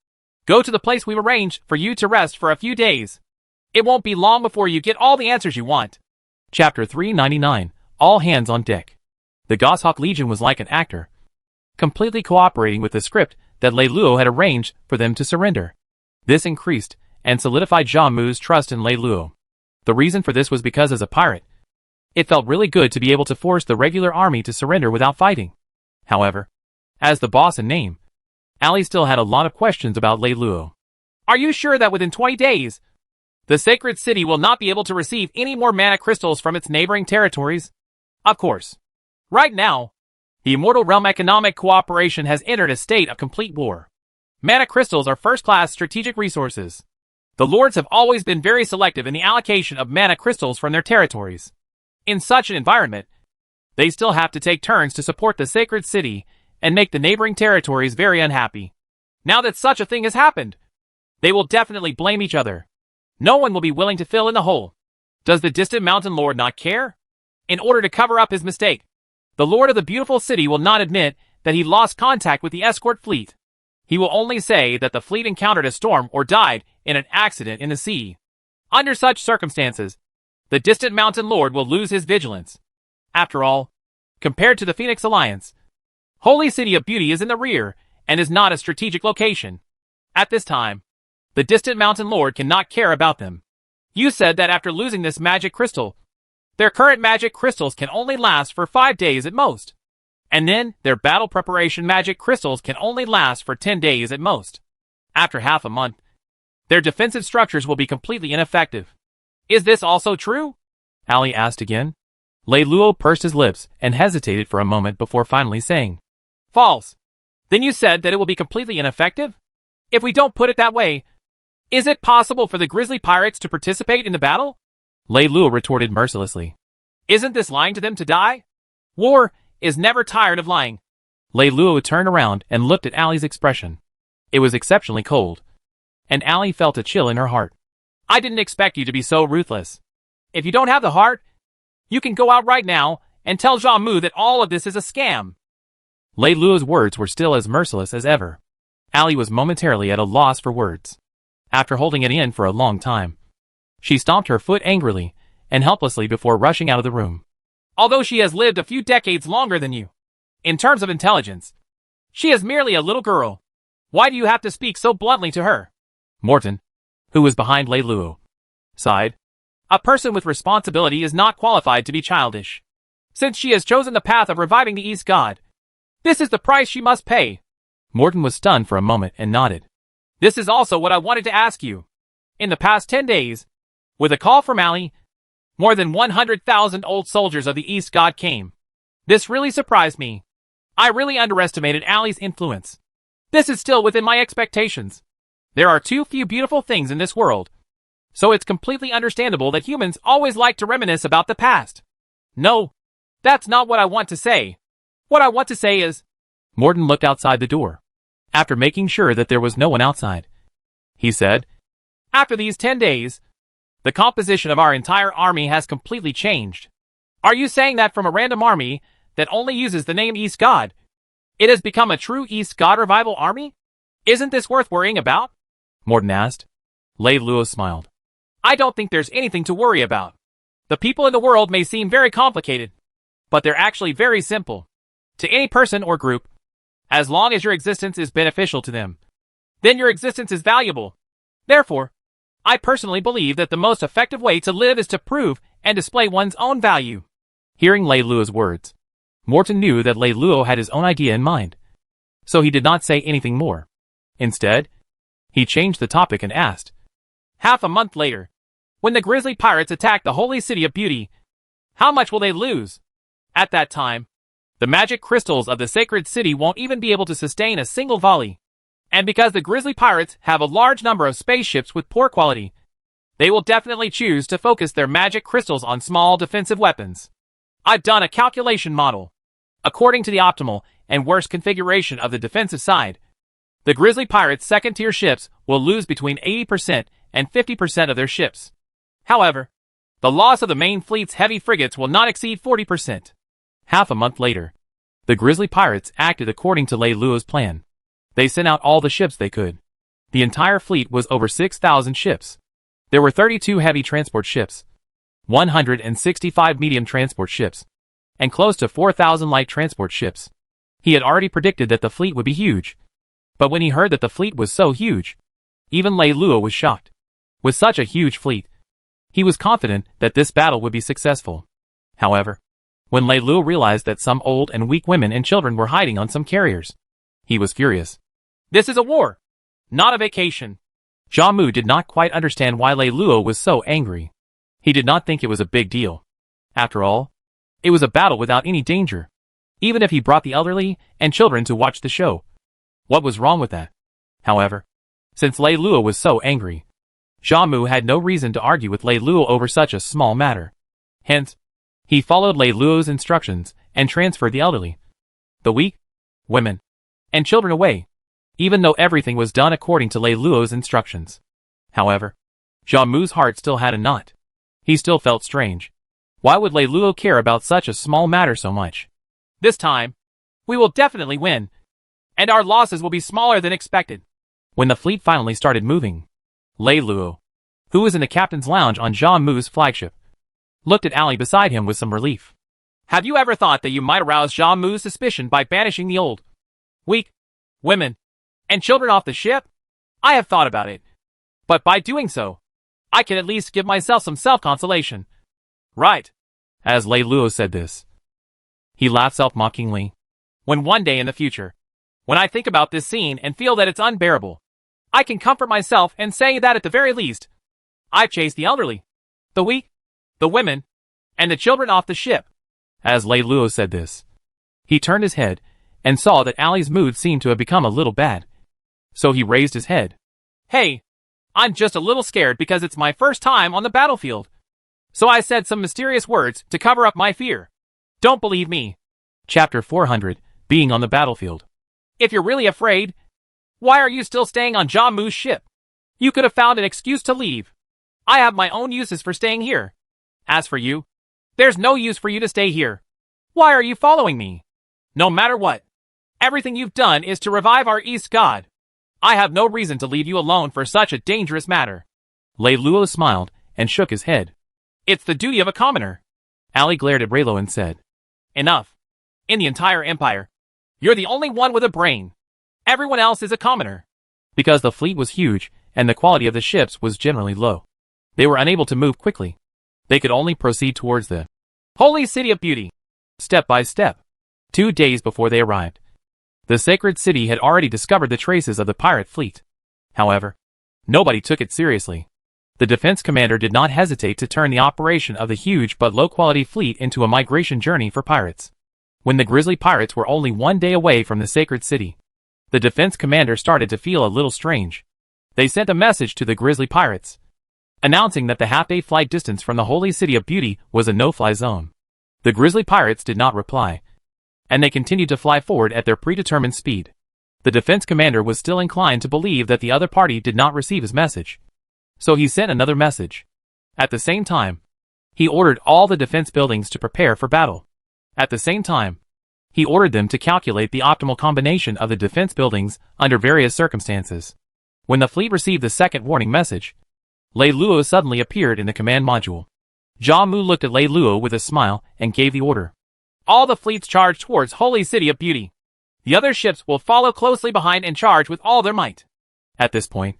Go to the place we've arranged for you to rest for a few days. It won't be long before you get all the answers you want." Chapter 399, All Hands on Deck. The Goshawk Legion was like an actor, completely cooperating with the script that Lei Luo had arranged for them to surrender. This increased and solidified Jia Mu's trust in Lei Luo. The reason for this was because as a pirate, it felt really good to be able to force the regular army to surrender without fighting. However, as the boss in name, Ali still had a lot of questions about Lei Luo. "Are you sure that within 20 days, the sacred city will not be able to receive any more mana crystals from its neighboring territories?" "Of course. Right now, the Immortal Realm Economic Cooperation has entered a state of complete war. Mana crystals are first-class strategic resources. The lords have always been very selective in the allocation of mana crystals from their territories. In such an environment, they still have to take turns to support the sacred city and make the neighboring territories very unhappy. Now that such a thing has happened, they will definitely blame each other. No one will be willing to fill in the hole. Does the distant mountain lord not care? In order to cover up his mistake, the lord of the beautiful city will not admit that he lost contact with the escort fleet. He will only say that the fleet encountered a storm or died in an accident in the sea. Under such circumstances, the distant mountain lord will lose his vigilance. After all, compared to the Phoenix Alliance, Holy City of Beauty is in the rear and is not a strategic location. At this time, the distant mountain lord cannot care about them. You said that after losing this magic crystal, their current magic crystals can only last for 5 days at most. And then, their battle preparation magic crystals can only last for 10 days at most. After half a month, their defensive structures will be completely ineffective. Is this also true? Ali asked again. Lei Luo pursed his lips and hesitated for a moment before finally saying, "False. Then you said that it will be completely ineffective? If we don't put it that way, is it possible for the grizzly pirates to participate in the battle?" Lei Luo retorted mercilessly. "Isn't this lying to them to die? War is never tired of lying." Lei Luo turned around and looked at Ali's expression. It was exceptionally cold, and Ali felt a chill in her heart. "I didn't expect you to be so ruthless. If you don't have the heart, you can go out right now and tell Jia Mu that all of this is a scam." Lei Luo's words were still as merciless as ever. Ali was momentarily at a loss for words. After holding it in for a long time, she stomped her foot angrily and helplessly before rushing out of the room. "Although she has lived a few decades longer than you, in terms of intelligence, she is merely a little girl. Why do you have to speak so bluntly to her?" Morton, who was behind Lei Luo, sighed. "A person with responsibility is not qualified to be childish. since she has chosen the path of reviving the East God. This is the price she must pay. Morton was stunned for a moment and nodded. This is also what I wanted to ask you. In the past 10 days, with a call from Allie, more than 100,000 old soldiers of the East God came. This really surprised me. I really underestimated Allie's influence. This is still within my expectations. There are too few beautiful things in this world, so it's completely understandable that humans always like to reminisce about the past. No, that's not what I want to say. What I want to say is... Morton looked outside the door. After making sure that there was no one outside, he said, after these 10 days, the composition of our entire army has completely changed. Are you saying that from a random army that only uses the name East God, it has become a true East God revival army? Isn't this worth worrying about? Morton asked. Lei Luo smiled. I don't think there's anything to worry about. The people in the world may seem very complicated, but they're actually very simple. To any person or group, as long as your existence is beneficial to them, then your existence is valuable. Therefore, I personally believe that the most effective way to live is to prove and display one's own value. Hearing Lei Luo's words, Morton knew that Lei Luo had his own idea in mind, so he did not say anything more. Instead, he changed the topic and asked, half a month later, when the grizzly pirates attack the holy city of beauty, how much will they lose? At that time, the magic crystals of the sacred city won't even be able to sustain a single volley. And because the grizzly pirates have a large number of spaceships with poor quality, they will definitely choose to focus their magic crystals on small defensive weapons. I've done a calculation model. According to the optimal and worst configuration of the defensive side, the grizzly pirates' second-tier ships will lose between 80% and 50% of their ships. However, the loss of the main fleet's heavy frigates will not exceed 40%. Half a month later, the grizzly pirates acted according to Lei Luo's plan. They sent out all the ships they could. The entire fleet was over 6,000 ships. There were 32 heavy transport ships, 165 medium transport ships, and close to 4,000 light transport ships. He had already predicted that the fleet would be huge. But when he heard that the fleet was so huge, even Lei Luo was shocked. With such a huge fleet, he was confident that this battle would be successful. However, when Lei Luo realized that some old and weak women and children were hiding on some carriers, he was furious. This is a war, not a vacation. Jia Mu did not quite understand why Lei Luo was so angry. He did not think it was a big deal. After all, it was a battle without any danger, even if he brought the elderly and children to watch the show. What was wrong with that? However, since Lei Luo was so angry, Jia Mu had no reason to argue with Lei Luo over such a small matter. Hence, he followed Lei Luo's instructions and transferred the elderly, the weak, women, and children away, even though everything was done according to Lei Luo's instructions. However, Jia Mu's heart still had a knot. He still felt strange. Why would Lei Luo care about such a small matter so much? This time, we will definitely win, and our losses will be smaller than expected. When the fleet finally started moving, Lei Luo, who was in the captain's lounge on Jia Mu's flagship, looked at Allie beside him with some relief. Have you ever thought that you might arouse Jia Mu's suspicion by banishing the old, weak, women, and children off the ship? I have thought about it. But by doing so, I can at least give myself some self-consolation. Right. As Lei Luo said this, he laughed self-mockingly. When one day in the future, when I think about this scene and feel that it's unbearable, I can comfort myself and say that at the very least, I've chased the elderly, the weak, the women, and the children off the ship. As Lei Luo said this, he turned his head and saw that Allie's mood seemed to have become a little bad. So he raised his head. Hey, I'm just a little scared because it's my first time on the battlefield. So I said some mysterious words to cover up my fear. Don't believe me. Chapter 400, Being on the Battlefield. If you're really afraid, why are you still staying on Jia Mu's ship? You could have found an excuse to leave. I have my own uses for staying here. As for you, there's no use for you to stay here. Why are you following me? No matter what, everything you've done is to revive our East God. I have no reason to leave you alone for such a dangerous matter. Lei Luo smiled and shook his head. It's the duty of a commoner. Allie glared at Raylo and said, Enough. In the entire empire, you're the only one with a brain. Everyone else is a commoner. Because the fleet was huge and the quality of the ships was generally low, they were unable to move quickly. They could only proceed towards the Holy City of Beauty. step by step. 2 days before they arrived, the sacred city had already discovered the traces of the pirate fleet. However, nobody took it seriously. The defense commander did not hesitate to turn the operation of the huge but low-quality fleet into a migration journey for pirates. When the grizzly pirates were only 1 day away from the sacred city, the defense commander started to feel a little strange. They sent a message to the grizzly pirates, announcing that the half-day flight distance from the holy city of Beauty was a no-fly zone. The grizzly pirates did not reply, and they continued to fly forward at their predetermined speed. The defense commander was still inclined to believe that the other party did not receive his message, so he sent another message. At the same time, he ordered all the defense buildings to prepare for battle. At the same time, he ordered them to calculate the optimal combination of the defense buildings under various circumstances. When the fleet received the second warning message, Lei Luo suddenly appeared in the command module. Jia Mu looked at Lei Luo with a smile and gave the order. All the fleets charge towards Holy City of Beauty. The other ships will follow closely behind and charge with all their might. At this point,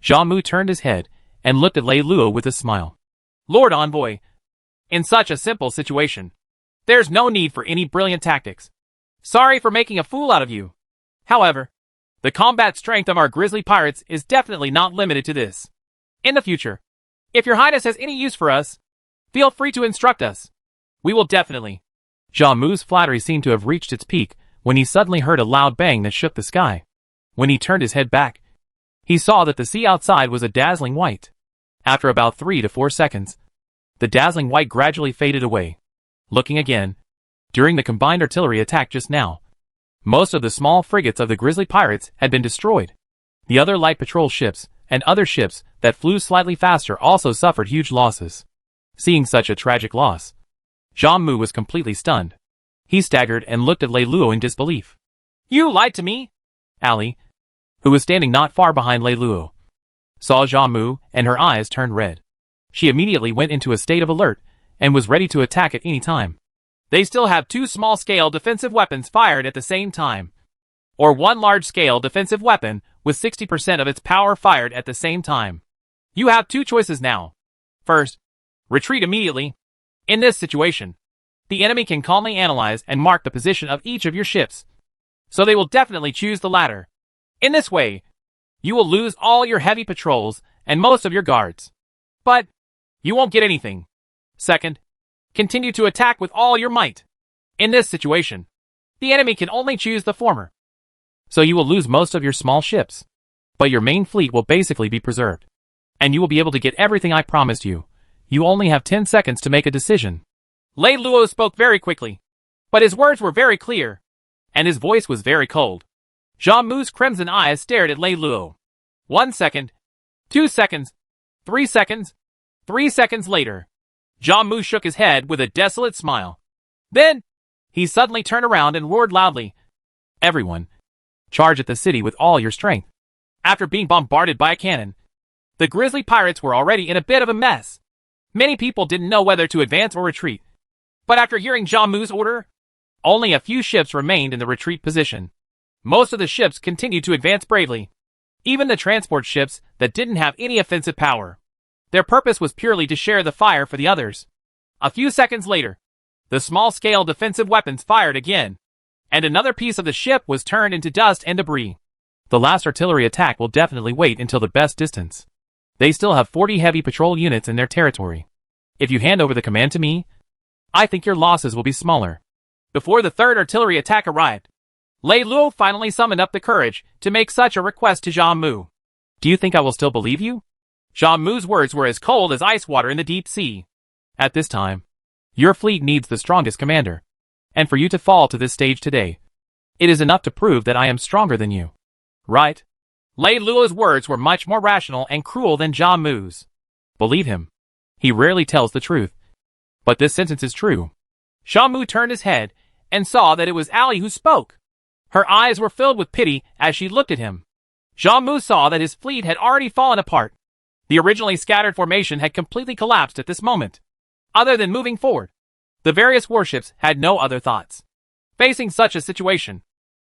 Jia Mu turned his head and looked at Lei Luo with a smile. Lord Envoy, in such a simple situation, there's no need for any brilliant tactics. Sorry for making a fool out of you. However, the combat strength of our grizzly pirates is definitely not limited to this. In the future, if your highness has any use for us, feel free to instruct us. We will definitely. Jia Mu's flattery seemed to have reached its peak when he suddenly heard a loud bang that shook the sky. When he turned his head back, he saw that the sea outside was a dazzling white. After about 3 to 4 seconds, the dazzling white gradually faded away. Looking again, during the combined artillery attack just now, most of the small frigates of the grizzly pirates had been destroyed. The other light patrol ships and other ships that flew slightly faster also suffered huge losses. Seeing such a tragic loss, Jia Mu was completely stunned. He staggered and looked at Lei Luo in disbelief. You lied to me? Ali, who was standing not far behind Lei Luo, saw Jia Mu and her eyes turned red. She immediately went into a state of alert and was ready to attack at any time. They still have 2 small-scale defensive weapons fired at the same time, or 1 large-scale defensive weapon with 60% of its power fired at the same time. You have 2 choices now. First, retreat immediately. In this situation, the enemy can calmly analyze and mark the position of each of your ships, so they will definitely choose the latter. In this way, you will lose all your heavy patrols and most of your guards, but you won't get anything. Second, continue to attack with all your might. In this situation, the enemy can only choose the former, so you will lose most of your small ships, but your main fleet will basically be preserved, and you will be able to get everything I promised you. You only have 10 seconds to make a decision. Lei Luo spoke very quickly, but his words were very clear, and his voice was very cold. Jia Mu's crimson eyes stared at Lei Luo. 1 second, 2 seconds, 3 seconds, 3 seconds later, Jia Mu shook his head with a desolate smile. Then, he suddenly turned around and roared loudly. Everyone, charge at the city with all your strength. After being bombarded by a cannon, the grizzly pirates were already in a bit of a mess. Many people didn't know whether to advance or retreat, but after hearing Jia Mu's order, only a few ships remained in the retreat position. Most of the ships continued to advance bravely, even the transport ships that didn't have any offensive power. Their purpose was purely to share the fire for the others. A few seconds later, the small-scale defensive weapons fired again, and another piece of the ship was turned into dust and debris. The last artillery attack will definitely wait until the best distance. They still have 40 heavy patrol units in their territory. If you hand over the command to me, I think your losses will be smaller. Before the third artillery attack arrived, Lei Luo finally summoned up the courage to make such a request to Jia Mu. Do you think I will still believe you? Jia Mu's words were as cold as ice water in the deep sea. At this time, your fleet needs the strongest commander, and for you to fall to this stage today, it is enough to prove that I am stronger than you. Right? Lei Luo's words were much more rational and cruel than Jia Mu's. Believe him. He rarely tells the truth. But this sentence is true. Jia Mu turned his head and saw that it was Ali who spoke. Her eyes were filled with pity as she looked at him. Jia Mu saw that his fleet had already fallen apart. The originally scattered formation had completely collapsed at this moment. Other than moving forward, the various warships had no other thoughts. Facing such a situation,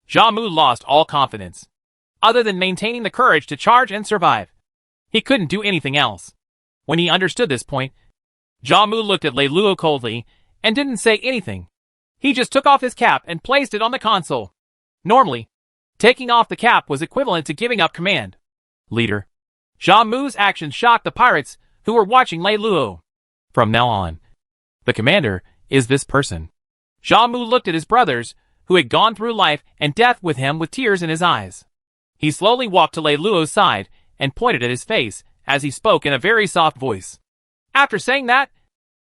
Jia Mu lost all confidence. Other than maintaining the courage to charge and survive, he couldn't do anything else. When he understood this point, Jia Mu looked at Lei Luo coldly and didn't say anything. He just took off his cap and placed it on the console. Normally, taking off the cap was equivalent to giving up command. Leader. Zhao Mu's actions shocked the pirates who were watching Lei Luo. From now on, the commander is this person. Zhao Mu looked at his brothers, who had gone through life and death with him with tears in his eyes. He slowly walked to Lei Luo's side and pointed at his face as he spoke in a very soft voice. After saying that,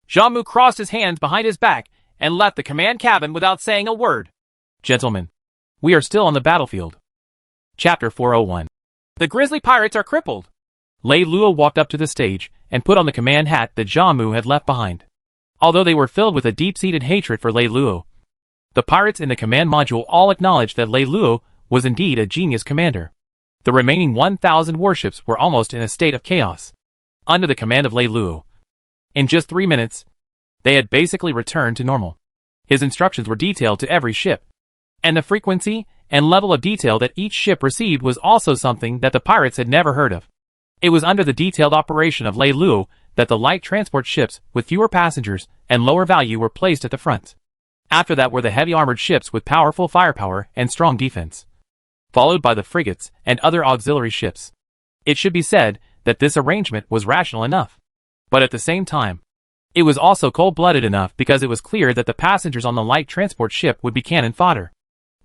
Zhao Mu crossed his hands behind his back and left the command cabin without saying a word. Gentlemen, we are still on the battlefield. Chapter 401. The grizzly pirates are crippled. Lei Luo walked up to the stage and put on the command hat that Zhao Mu had left behind. Although they were filled with a deep-seated hatred for Lei Luo, the pirates in the command module all acknowledged that Lei Luo was indeed a genius commander. The remaining 1,000 warships were almost in a state of chaos, under the command of Lei Luo. In just 3 minutes, they had basically returned to normal. His instructions were detailed to every ship, and the frequency and level of detail that each ship received was also something that the pirates had never heard of. It was under the detailed operation of Lei Luo that the light transport ships with fewer passengers and lower value were placed at the front. After that were the heavy armored ships with powerful firepower and strong defense, followed by the frigates and other auxiliary ships. It should be said that this arrangement was rational enough, but at the same time, it was also cold-blooded enough because it was clear that the passengers on the light transport ship would be cannon fodder.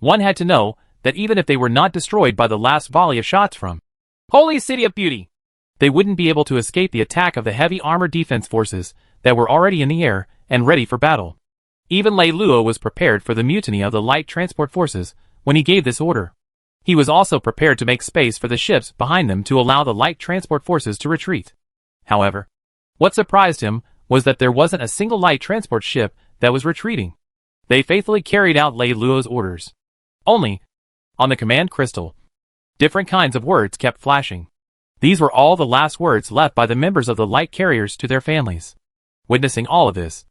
One had to know that even if they were not destroyed by the last volley of shots from Holy City of Beauty, they wouldn't be able to escape the attack of the heavy armored defense forces that were already in the air and ready for battle. Even Lei Luo was prepared for the mutiny of the light transport forces when he gave this order. He was also prepared to make space for the ships behind them to allow the light transport forces to retreat. However, what surprised him was that there wasn't a single light transport ship that was retreating. They faithfully carried out Lei Luo's orders. Only, on the command crystal, different kinds of words kept flashing. These were all the last words left by the members of the light carriers to their families. Witnessing all of this,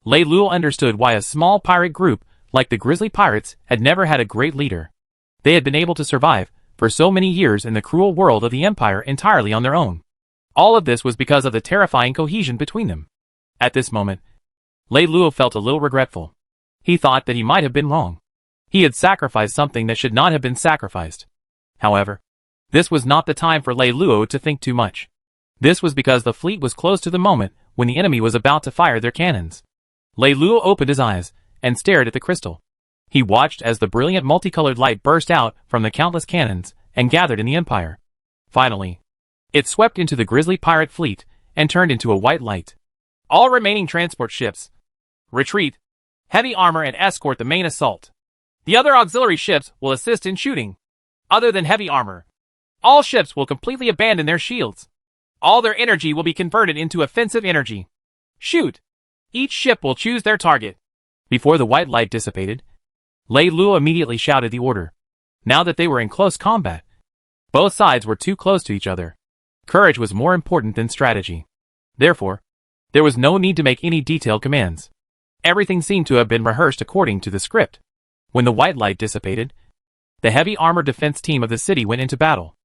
Lei Luo understood why a small pirate group like the Grizzly Pirates had never had a great leader. They had been able to survive for so many years in the cruel world of the Empire entirely on their own. All of this was because of the terrifying cohesion between them. At this moment, Lei Luo felt a little regretful. He thought that he might have been wrong. He had sacrificed something that should not have been sacrificed. However, this was not the time for Lei Luo to think too much. This was because the fleet was close to the moment when the enemy was about to fire their cannons. Lei Luo opened his eyes and stared at the crystal. He watched as the brilliant multicolored light burst out from the countless cannons and gathered in the Empire. Finally, it swept into the Grizzly Pirate fleet and turned into a white light. All remaining transport ships, retreat, heavy armor and escort the main assault. The other auxiliary ships will assist in shooting. Other than heavy armor, all ships will completely abandon their shields. All their energy will be converted into offensive energy. Shoot! Each ship will choose their target. Before the white light dissipated, Lei Luo immediately shouted the order. Now that they were in close combat, both sides were too close to each other. Courage was more important than strategy. Therefore, there was no need to make any detailed commands. Everything seemed to have been rehearsed according to the script. When the white light dissipated, the heavy armored defense team of the city went into battle.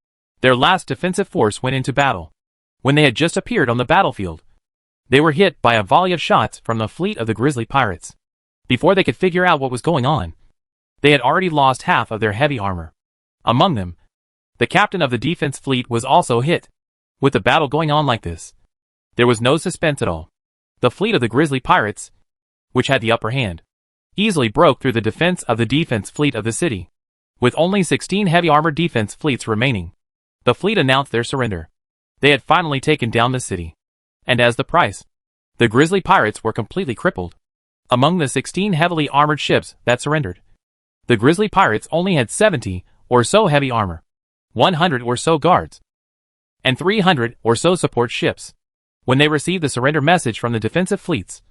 Their last defensive force went into battle. When they had just appeared on the battlefield, they were hit by a volley of shots from the fleet of the Grizzly Pirates. Before they could figure out what was going on, they had already lost half of their heavy armor. Among them, the captain of the defense fleet was also hit. With the battle going on like this, there was no suspense at all. The fleet of the Grizzly Pirates, which had the upper hand, easily broke through the defense of the defense fleet of the city. With only 16 heavy armored defense fleets remaining, the fleet announced their surrender. They had finally taken down the city. And as the price, the Grizzly Pirates were completely crippled. Among the 16 heavily armored ships that surrendered, the Grizzly Pirates only had 70 or so heavy armor, 100 or so guards, and 300 or so support ships. When they received the surrender message from the defensive fleets,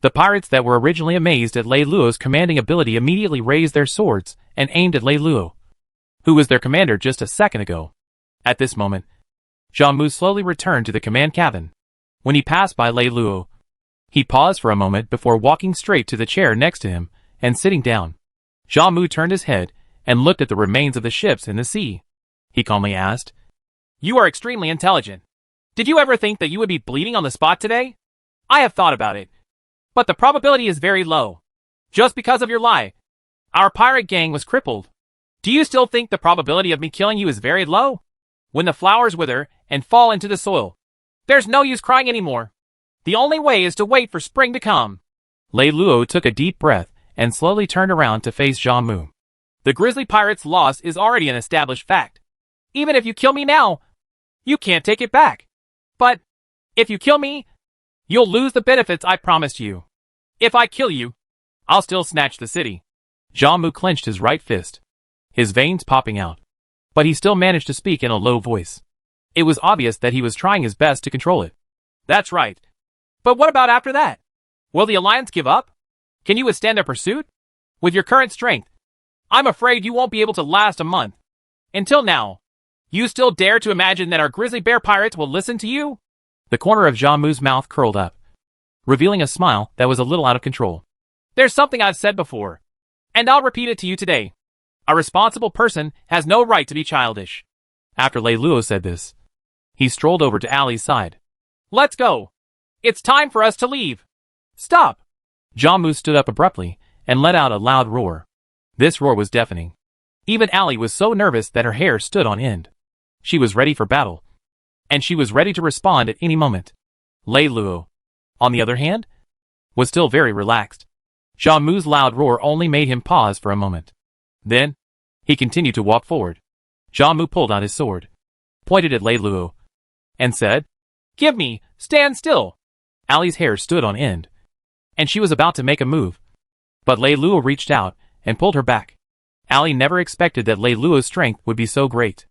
the pirates that were originally amazed at Lei Luo's commanding ability immediately raised their swords and aimed at Lei Luo, who was their commander just a second ago. At this moment, Zhao Mu slowly returned to the command cabin. When he passed by Lei Luo, he paused for a moment before walking straight to the chair next to him and sitting down. Zhao Mu turned his head and looked at the remains of the ships in the sea. He calmly asked, "You are extremely intelligent. Did you ever think that you would be bleeding on the spot today? I have thought about it, but the probability is very low. Just because of your lie, our pirate gang was crippled. Do you still think the probability of me killing you is very low? When the flowers wither and fall into the soil, there's no use crying anymore. The only way is to wait for spring to come. Lei Luo took a deep breath and slowly turned around to face Zhang Mu. The grizzly pirate's loss is already an established fact. Even if you kill me now, you can't take it back. But if you kill me, you'll lose the benefits I promised you. If I kill you, I'll still snatch the city. Zhang Mu clenched his right fist, his veins popping out. But he still managed to speak in a low voice. It was obvious that he was trying his best to control it. That's right. But what about after that? Will the Alliance give up? Can you withstand their pursuit? With your current strength, I'm afraid you won't be able to last a month. Until now, you still dare to imagine that our grizzly bear pirates will listen to you? The corner of Zhang Mu's mouth curled up, revealing a smile that was a little out of control. There's something I've said before, and I'll repeat it to you today. A responsible person has no right to be childish. After Lei Luo said this, he strolled over to Ali's side. Let's go. It's time for us to leave. Stop. Zhang Mu stood up abruptly and let out a loud roar. This roar was deafening. Even Ali was so nervous that her hair stood on end. She was ready for battle, and she was ready to respond at any moment. Lei Luo, on the other hand, was still very relaxed. Zhang Mu's loud roar only made him pause for a moment. Then, he continued to walk forward. Zhang Mu pulled out his sword, pointed at Lei Luo, and said, Give me, stand still. Ali's hair stood on end, and she was about to make a move. But Lei Luo reached out and pulled her back. Ali never expected that Lei Luo's strength would be so great.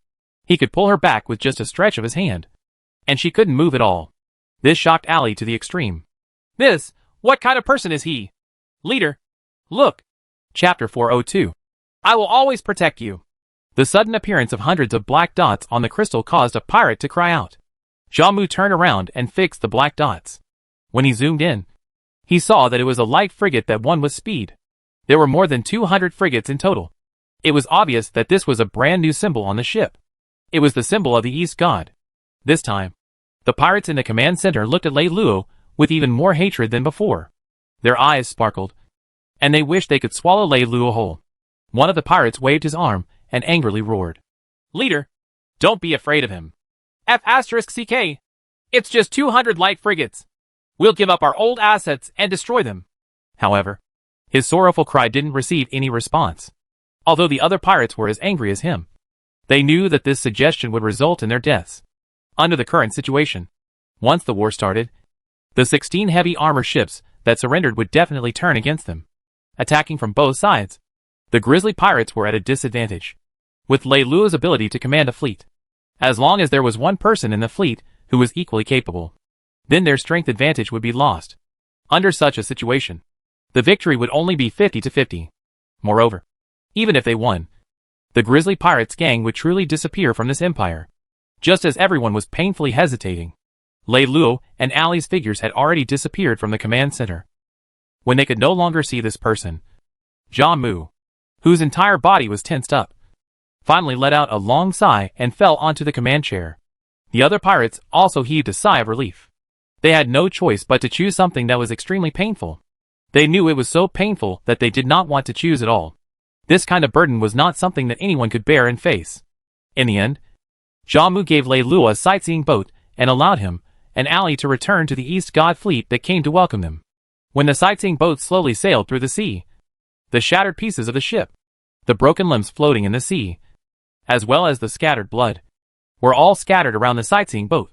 He could pull her back with just a stretch of his hand, and she couldn't move at all. This shocked Ali to the extreme. What kind of person is he? Leader, look. Chapter 402. I will always protect you. The sudden appearance of hundreds of black dots on the crystal caused a pirate to cry out. Zhang Mu turned around and fixed the black dots. When he zoomed in, he saw that it was a light frigate that won with speed. There were more than 200 frigates in total. It was obvious that this was a brand new symbol on the ship. It was the symbol of the East God. This time, the pirates in the command center looked at Lei Luo with even more hatred than before. Their eyes sparkled, and they wished they could swallow Lei Luo whole. One of the pirates waved his arm and angrily roared. Leader, don't be afraid of him. F***CK. It's just 200 light frigates. We'll give up our old assets and destroy them. However, his sorrowful cry didn't receive any response. Although the other pirates were as angry as him, they knew that this suggestion would result in their deaths. Under the current situation, once the war started, the 16 heavy armor ships that surrendered would definitely turn against them, attacking from both sides. The grizzly pirates were at a disadvantage, with Lei Luo's ability to command a fleet. As long as there was one person in the fleet who was equally capable, then their strength advantage would be lost. Under such a situation, the victory would only be 50-50. Moreover, even if they won, the grizzly pirates gang would truly disappear from this empire. Just as everyone was painfully hesitating, Lei Luo and Ali's figures had already disappeared from the command center. When they could no longer see this person, Zhang Mu, whose entire body was tensed up, finally let out a long sigh and fell onto the command chair. The other pirates also heaved a sigh of relief. They had no choice but to choose something that was extremely painful. They knew it was so painful that they did not want to choose at all. This kind of burden was not something that anyone could bear and face. In the end, Zhang Mu gave Lei Luo a sightseeing boat and allowed him and Ali to return to the East God fleet that came to welcome them. When the sightseeing boat slowly sailed through the sea, the shattered pieces of the ship, the broken limbs floating in the sea, as well as the scattered blood, were all scattered around the sightseeing boat.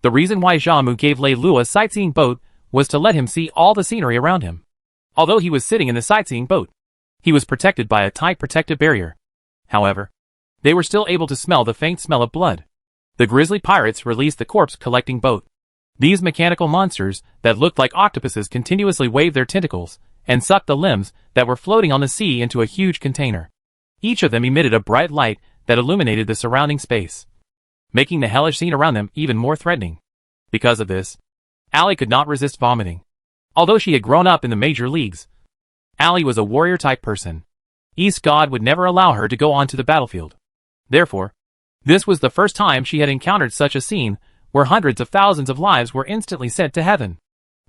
The reason why Zhang Mu gave Lei Luo a sightseeing boat was to let him see all the scenery around him. Although he was sitting in the sightseeing boat, he was protected by a tight protective barrier. However, they were still able to smell the faint smell of blood. The grizzly pirates released the corpse-collecting boat. These mechanical monsters that looked like octopuses continuously waved their tentacles and sucked the limbs that were floating on the sea into a huge container. Each of them emitted a bright light that illuminated the surrounding space, making the hellish scene around them even more threatening. Because of this, Ali could not resist vomiting. Although she had grown up in the major leagues, Ali was a warrior-type person. East God would never allow her to go onto the battlefield. Therefore, this was the first time she had encountered such a scene where hundreds of thousands of lives were instantly sent to heaven.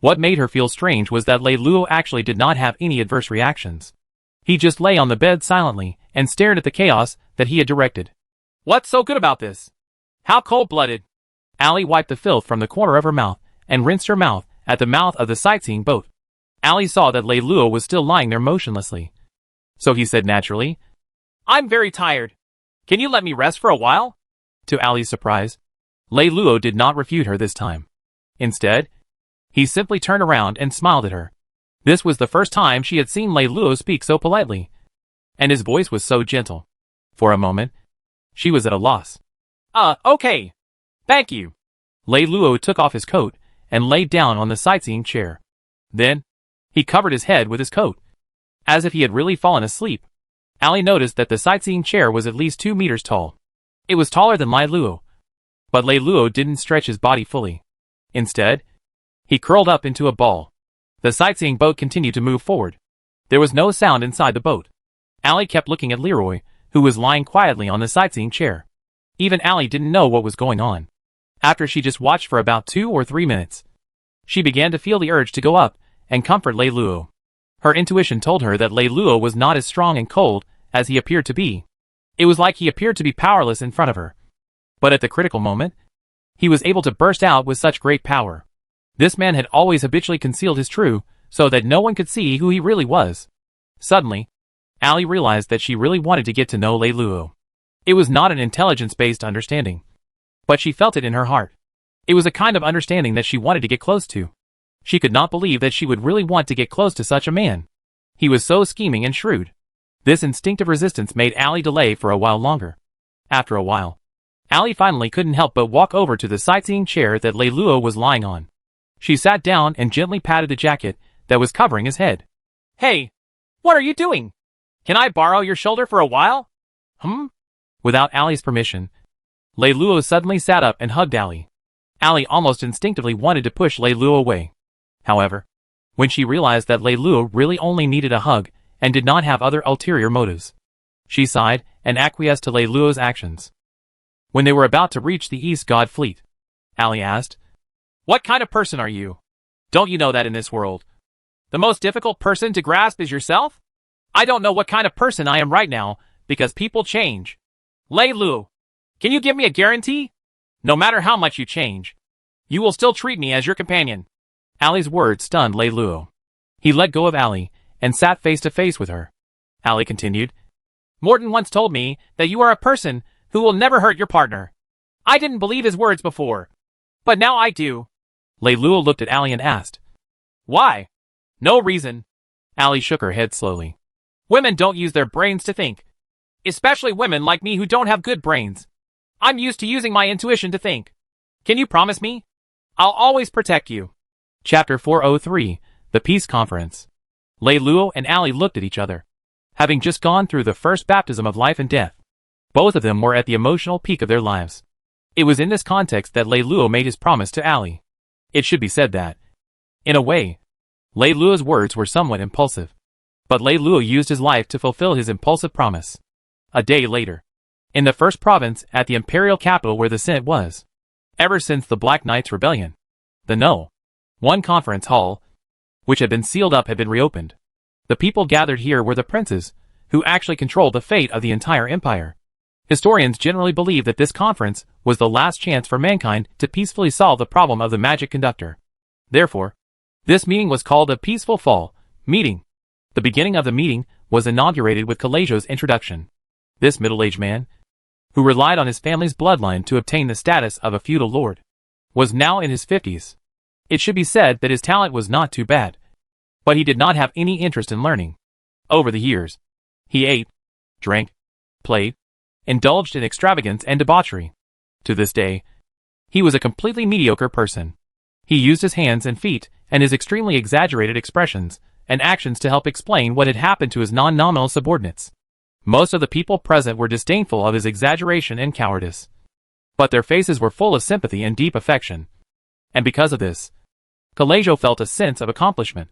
What made her feel strange was that Lei Luo actually did not have any adverse reactions. He just lay on the bed silently and stared at the chaos that he had directed. What's so good about this? How cold-blooded. Allie wiped the filth from the corner of her mouth and rinsed her mouth at the mouth of the sightseeing boat. Allie saw that Lei Luo was still lying there motionlessly. So he said naturally, I'm very tired. Can you let me rest for a while? To Allie's surprise, Lei Luo did not refute her this time. Instead, he simply turned around and smiled at her. This was the first time she had seen Lei Luo speak so politely, and his voice was so gentle. For a moment, she was at a loss. Okay. Thank you. Lei Luo took off his coat and laid down on the sightseeing chair. Then, he covered his head with his coat, as if he had really fallen asleep. Allie noticed that the sightseeing chair was at least 2 meters tall. It was taller than Lei Luo, but Lei Luo didn't stretch his body fully. Instead, he curled up into a ball. The sightseeing boat continued to move forward. There was no sound inside the boat. Allie kept looking at Leroy, who was lying quietly on the sightseeing chair. Even Allie didn't know what was going on. After she just watched for about 2 or 3 minutes, she began to feel the urge to go up and comfort Lei Luo. Her intuition told her that Lei Luo was not as strong and cold as he appeared to be. It was like he appeared to be powerless in front of her. But at the critical moment, he was able to burst out with such great power. This man had always habitually concealed his true, so that no one could see who he really was. Suddenly, Allie realized that she really wanted to get to know Lei Luo. It was not an intelligence-based understanding, but she felt it in her heart. It was a kind of understanding that she wanted to get close to. She could not believe that she would really want to get close to such a man. He was so scheming and shrewd. This instinctive resistance made Allie delay for a while longer. After a while, Allie finally couldn't help but walk over to the sightseeing chair that Lei Luo was lying on. She sat down and gently patted the jacket that was covering his head. Hey, what are you doing? Can I borrow your shoulder for a while? Without Allie's permission, Lei Luo suddenly sat up and hugged Allie. Allie almost instinctively wanted to push Lei Luo away. However, when she realized that Lei Luo really only needed a hug and did not have other ulterior motives, she sighed and acquiesced to Lei Luo's actions. When they were about to reach the East God Fleet, Allie asked, What kind of person are you? Don't you know that in this world, the most difficult person to grasp is yourself? I don't know what kind of person I am right now, because people change. Lei Luo, can you give me a guarantee? No matter how much you change, you will still treat me as your companion. Allie's words stunned Lei Luo. He let go of Allie and sat face to face with her. Allie continued, Morton once told me that you are a person who will never hurt your partner. I didn't believe his words before, but now I do. Lei Luo looked at Allie and asked, Why? No reason. Allie shook her head slowly. Women don't use their brains to think. Especially women like me who don't have good brains. I'm used to using my intuition to think. Can you promise me? I'll always protect you. Chapter 403, The Peace Conference. Lei Luo and Allie looked at each other. Having just gone through the first baptism of life and death, both of them were at the emotional peak of their lives. It was in this context that Lei Luo made his promise to Allie. It should be said that, in a way, Lei Luo's words were somewhat impulsive. But Lei Luo used his life to fulfill his impulsive promise. A day later, in the first province at the imperial capital where the Senate was. Ever since the Black Knight's rebellion, the No. 1 conference hall, which had been sealed up, had been reopened. The people gathered here were the princes, who actually controlled the fate of the entire empire. Historians generally believe that this conference was the last chance for mankind to peacefully solve the problem of the magic conductor. Therefore, this meeting was called a Peaceful Fall meeting. The beginning of the meeting was inaugurated with Kalajo's introduction. This middle-aged man, who relied on his family's bloodline to obtain the status of a feudal lord, was now in his 50s. It should be said that his talent was not too bad, but he did not have any interest in learning. Over the years, he ate, drank, played, indulged in extravagance and debauchery. To this day, he was a completely mediocre person. He used his hands and feet and his extremely exaggerated expressions and actions to help explain what had happened to his non-nominal subordinates. Most of the people present were disdainful of his exaggeration and cowardice, but their faces were full of sympathy and deep affection. And because of this, Kalajo felt a sense of accomplishment.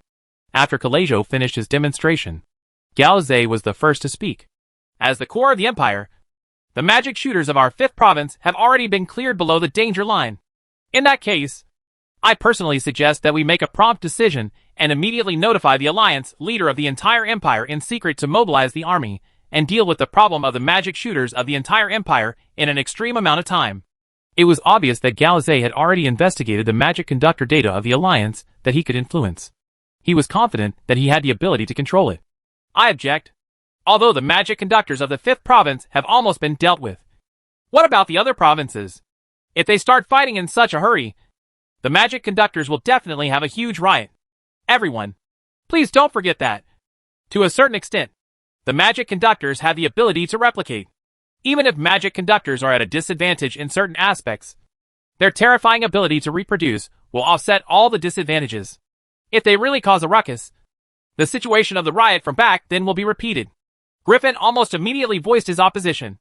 After Kalajo finished his demonstration, Gao Zhe was the first to speak. As the core of the empire, the magic shooters of our 5th province have already been cleared below the danger line. In that case, I personally suggest that we make a prompt decision and immediately notify the Alliance leader of the entire Empire in secret to mobilize the army and deal with the problem of the magic shooters of the entire Empire in an extreme amount of time. It was obvious that Galazé had already investigated the magic conductor data of the Alliance that he could influence. He was confident that he had the ability to control it. I object. Although the magic conductors of the 5th province have almost been dealt with. What about the other provinces? If they start fighting in such a hurry, the magic conductors will definitely have a huge riot. Everyone, please don't forget that. To a certain extent, the magic conductors have the ability to replicate. Even if magic conductors are at a disadvantage in certain aspects, their terrifying ability to reproduce will offset all the disadvantages. If they really cause a ruckus, the situation of the riot from back then will be repeated. Griffin almost immediately voiced his opposition.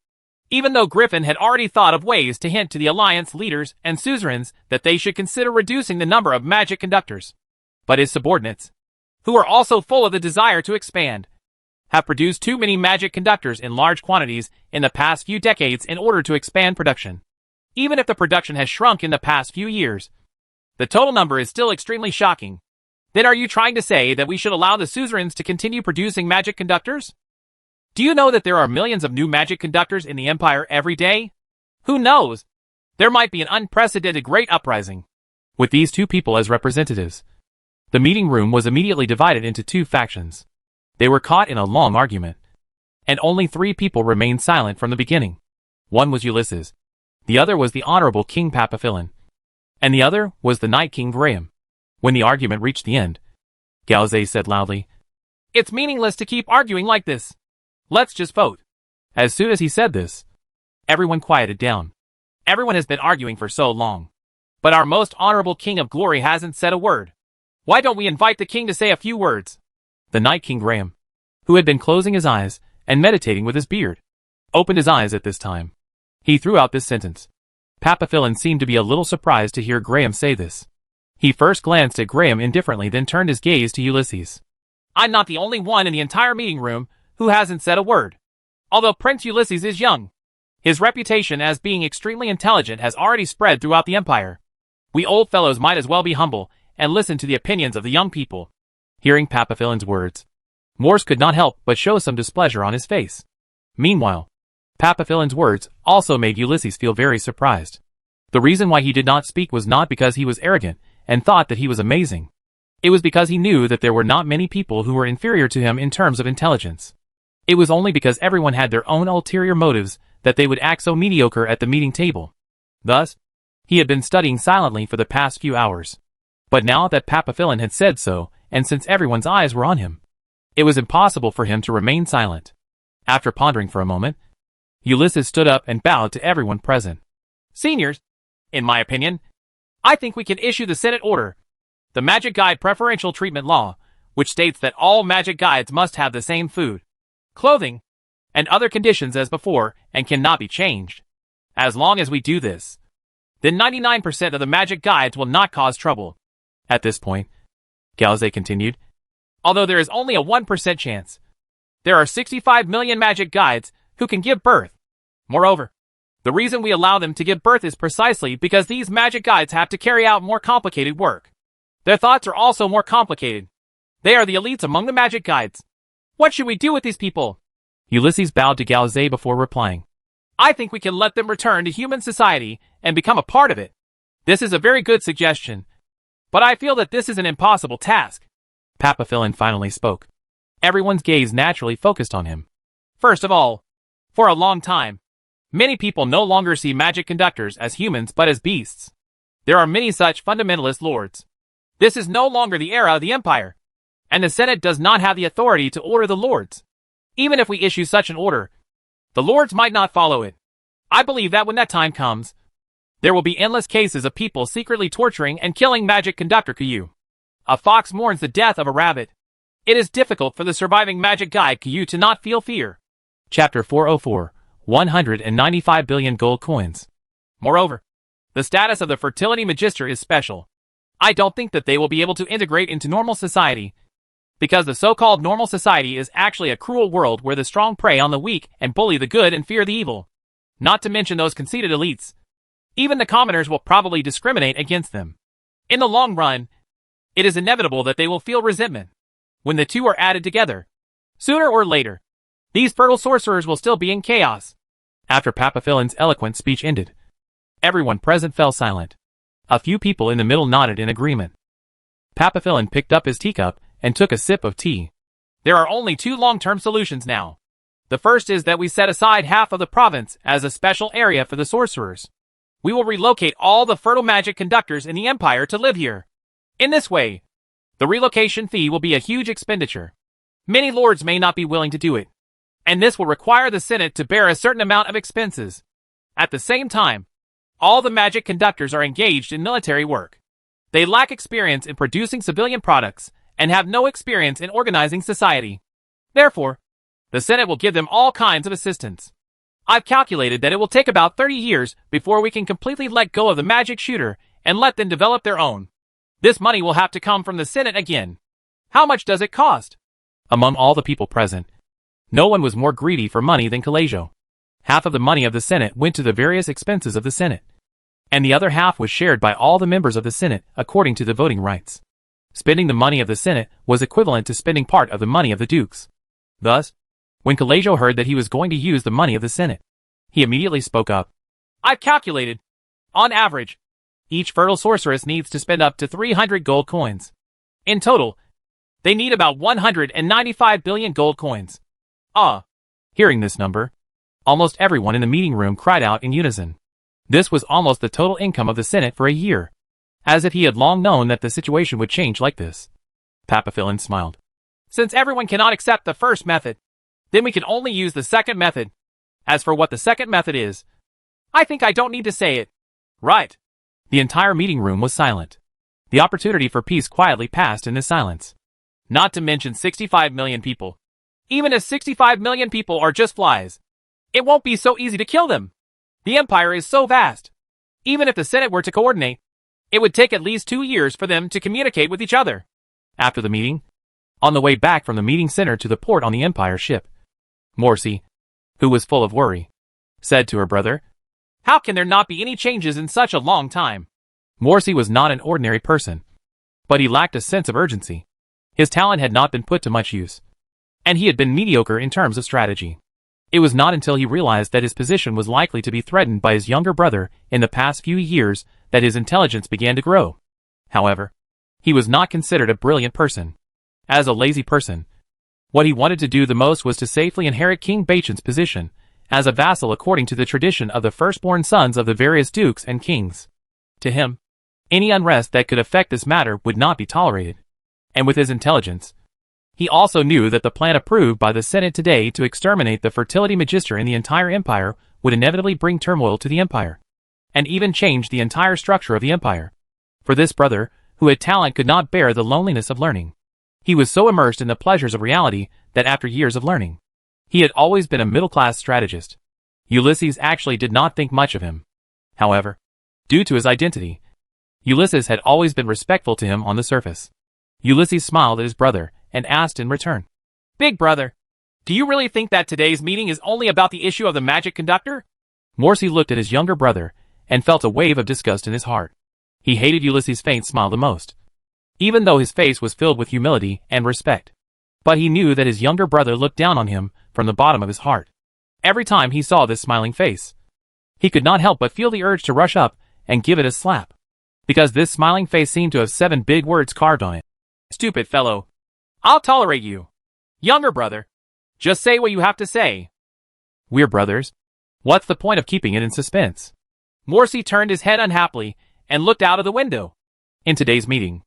Even though Griffin had already thought of ways to hint to the Alliance leaders and suzerains that they should consider reducing the number of magic conductors. But his subordinates, who are also full of the desire to expand, have produced too many magic conductors in large quantities in the past few decades in order to expand production. Even if the production has shrunk in the past few years, the total number is still extremely shocking. Then are you trying to say that we should allow the suzerains to continue producing magic conductors? Do you know that there are millions of new magic conductors in the Empire every day? Who knows? There might be an unprecedented great uprising. With these two people as representatives, the meeting room was immediately divided into two factions. They were caught in a long argument, and only 3 people remained silent from the beginning. One was Ulysses, the other was the Honorable King Papaphyllon, and the other was the Night King Graham. When the argument reached the end, Galazé said loudly, "It's meaningless to keep arguing like this. Let's just vote." As soon as he said this, everyone quieted down. Everyone has been arguing for so long. But our most honorable King of Glory hasn't said a word. Why don't we invite the king to say a few words? The Night King Graham, who had been closing his eyes and meditating with his beard, opened his eyes at this time. He threw out this sentence. Papaphyllon seemed to be a little surprised to hear Graham say this. He first glanced at Graham indifferently, then turned his gaze to Ulysses. I'm not the only one in the entire meeting room who hasn't said a word. Although Prince Ulysses is young, his reputation as being extremely intelligent has already spread throughout the Empire. We old fellows might as well be humble and listen to the opinions of the young people. Hearing Papaphyllon's words, Morse could not help but show some displeasure on his face. Meanwhile, Papaphyllon's words also made Ulysses feel very surprised. The reason why he did not speak was not because he was arrogant and thought that he was amazing. It was because he knew that there were not many people who were inferior to him in terms of intelligence. It was only because everyone had their own ulterior motives that they would act so mediocre at the meeting table. Thus, he had been studying silently for the past few hours. But now that Papaphyllon had said so, and since everyone's eyes were on him, it was impossible for him to remain silent. After pondering for a moment, Ulysses stood up and bowed to everyone present. Seniors, in my opinion, I think we can issue the Senate order, the Magic Guide Preferential Treatment Law, which states that all magic guides must have the same food, clothing, and other conditions as before and cannot be changed. As long as we do this, then 99% of the magic guides will not cause trouble. At this point, Galazé continued, although there is only a 1% chance, there are 65 million magic guides who can give birth. Moreover, the reason we allow them to give birth is precisely because these magic guides have to carry out more complicated work. Their thoughts are also more complicated. They are the elites among the magic guides. What should we do with these people? Ulysses bowed to Galazé before replying. I think we can let them return to human society and become a part of it. This is a very good suggestion, but I feel that this is an impossible task. Papaphyllon finally spoke. Everyone's gaze naturally focused on him. First of all, for a long time, many people no longer see magic conductors as humans but as beasts. There are many such fundamentalist lords. This is no longer the era of the Empire, and the Senate does not have the authority to order the lords. Even if we issue such an order, the lords might not follow it. I believe that when that time comes, there will be endless cases of people secretly torturing and killing magic conductor Caillou. A fox mourns the death of a rabbit. It is difficult for the surviving magic guide Caillou to not feel fear. Chapter 404, 195 billion gold coins. Moreover, the status of the fertility magister is special. I don't think that they will be able to integrate into normal society, because the so-called normal society is actually a cruel world where the strong prey on the weak and bully the good and fear the evil. Not to mention those conceited elites. Even the commoners will probably discriminate against them. In the long run, it is inevitable that they will feel resentment when the two are added together. Sooner or later, these fertile sorcerers will still be in chaos. After Papaphilin's eloquent speech ended, everyone present fell silent. A few people in the middle nodded in agreement. Papapilin picked up his teacup and took a sip of tea. There are only two long-term solutions now. The first is that we set aside half of the province as a special area for the sorcerers. We will relocate all the fertile magic conductors in the empire to live here. In this way, the relocation fee will be a huge expenditure. Many lords may not be willing to do it, and this will require the Senate to bear a certain amount of expenses. At the same time, all the magic conductors are engaged in military work. They lack experience in producing civilian products and have no experience in organizing society. Therefore, the Senate will give them all kinds of assistance. I've calculated that it will take about 30 years before we can completely let go of the magic shooter and let them develop their own. This money will have to come from the Senate again. How much does it cost? Among all the people present, no one was more greedy for money than Calajo. Half of the money of the Senate went to the various expenses of the Senate, and the other half was shared by all the members of the Senate according to the voting rights. Spending the money of the Senate was equivalent to spending part of the money of the dukes. Thus, when Calajo heard that he was going to use the money of the Senate, he immediately spoke up. I've calculated. On average, each fertile sorceress needs to spend up to 300 gold coins. In total, they need about 195 billion gold coins. Hearing this number, almost everyone in the meeting room cried out in unison. This was almost the total income of the Senate for a year, as if he had long known that the situation would change like this. Papapilin smiled. Since everyone cannot accept the first method, then we can only use the second method. As for what the second method is, I think I don't need to say it. Right. The entire meeting room was silent. The opportunity for peace quietly passed in this silence. Not to mention 65 million people. Even if 65 million people are just flies, it won't be so easy to kill them. The empire is so vast. Even if the Senate were to coordinate, it would take at least 2 years for them to communicate with each other. After the meeting, on the way back from the meeting center to the port on the Empire ship, Morsi, who was full of worry, said to her brother, "How can there not be any changes in such a long time?" Morsi was not an ordinary person, but he lacked a sense of urgency. His talent had not been put to much use, and he had been mediocre in terms of strategy. It was not until he realized that his position was likely to be threatened by his younger brother in the past few years that his intelligence began to grow. However, he was not considered a brilliant person. As a lazy person, what he wanted to do the most was to safely inherit King Baichan's position as a vassal according to the tradition of the firstborn sons of the various dukes and kings. To him, any unrest that could affect this matter would not be tolerated. And with his intelligence, he also knew that the plan approved by the Senate today to exterminate the fertility magister in the entire empire would inevitably bring turmoil to the empire, and even change the entire structure of the empire. For this brother, who had talent, could not bear the loneliness of learning. He was so immersed in the pleasures of reality that after years of learning, he had always been a middle-class strategist. Ulysses actually did not think much of him. However, due to his identity, Ulysses had always been respectful to him on the surface. Ulysses smiled at his brother and asked in return, "Big brother, do you really think that today's meeting is only about the issue of the magic conductor?" Morsi looked at his younger brother and felt a wave of disgust in his heart. He hated Ulysses' faint smile the most, even though his face was filled with humility and respect. But he knew that his younger brother looked down on him from the bottom of his heart. Every time he saw this smiling face, he could not help but feel the urge to rush up and give it a slap, because this smiling face seemed to have 7 big words carved on it. "Stupid fellow. I'll tolerate you. Younger brother. Just say what you have to say." "We're brothers. What's the point of keeping it in suspense?" Morsi turned his head unhappily and looked out of the window. In today's meeting,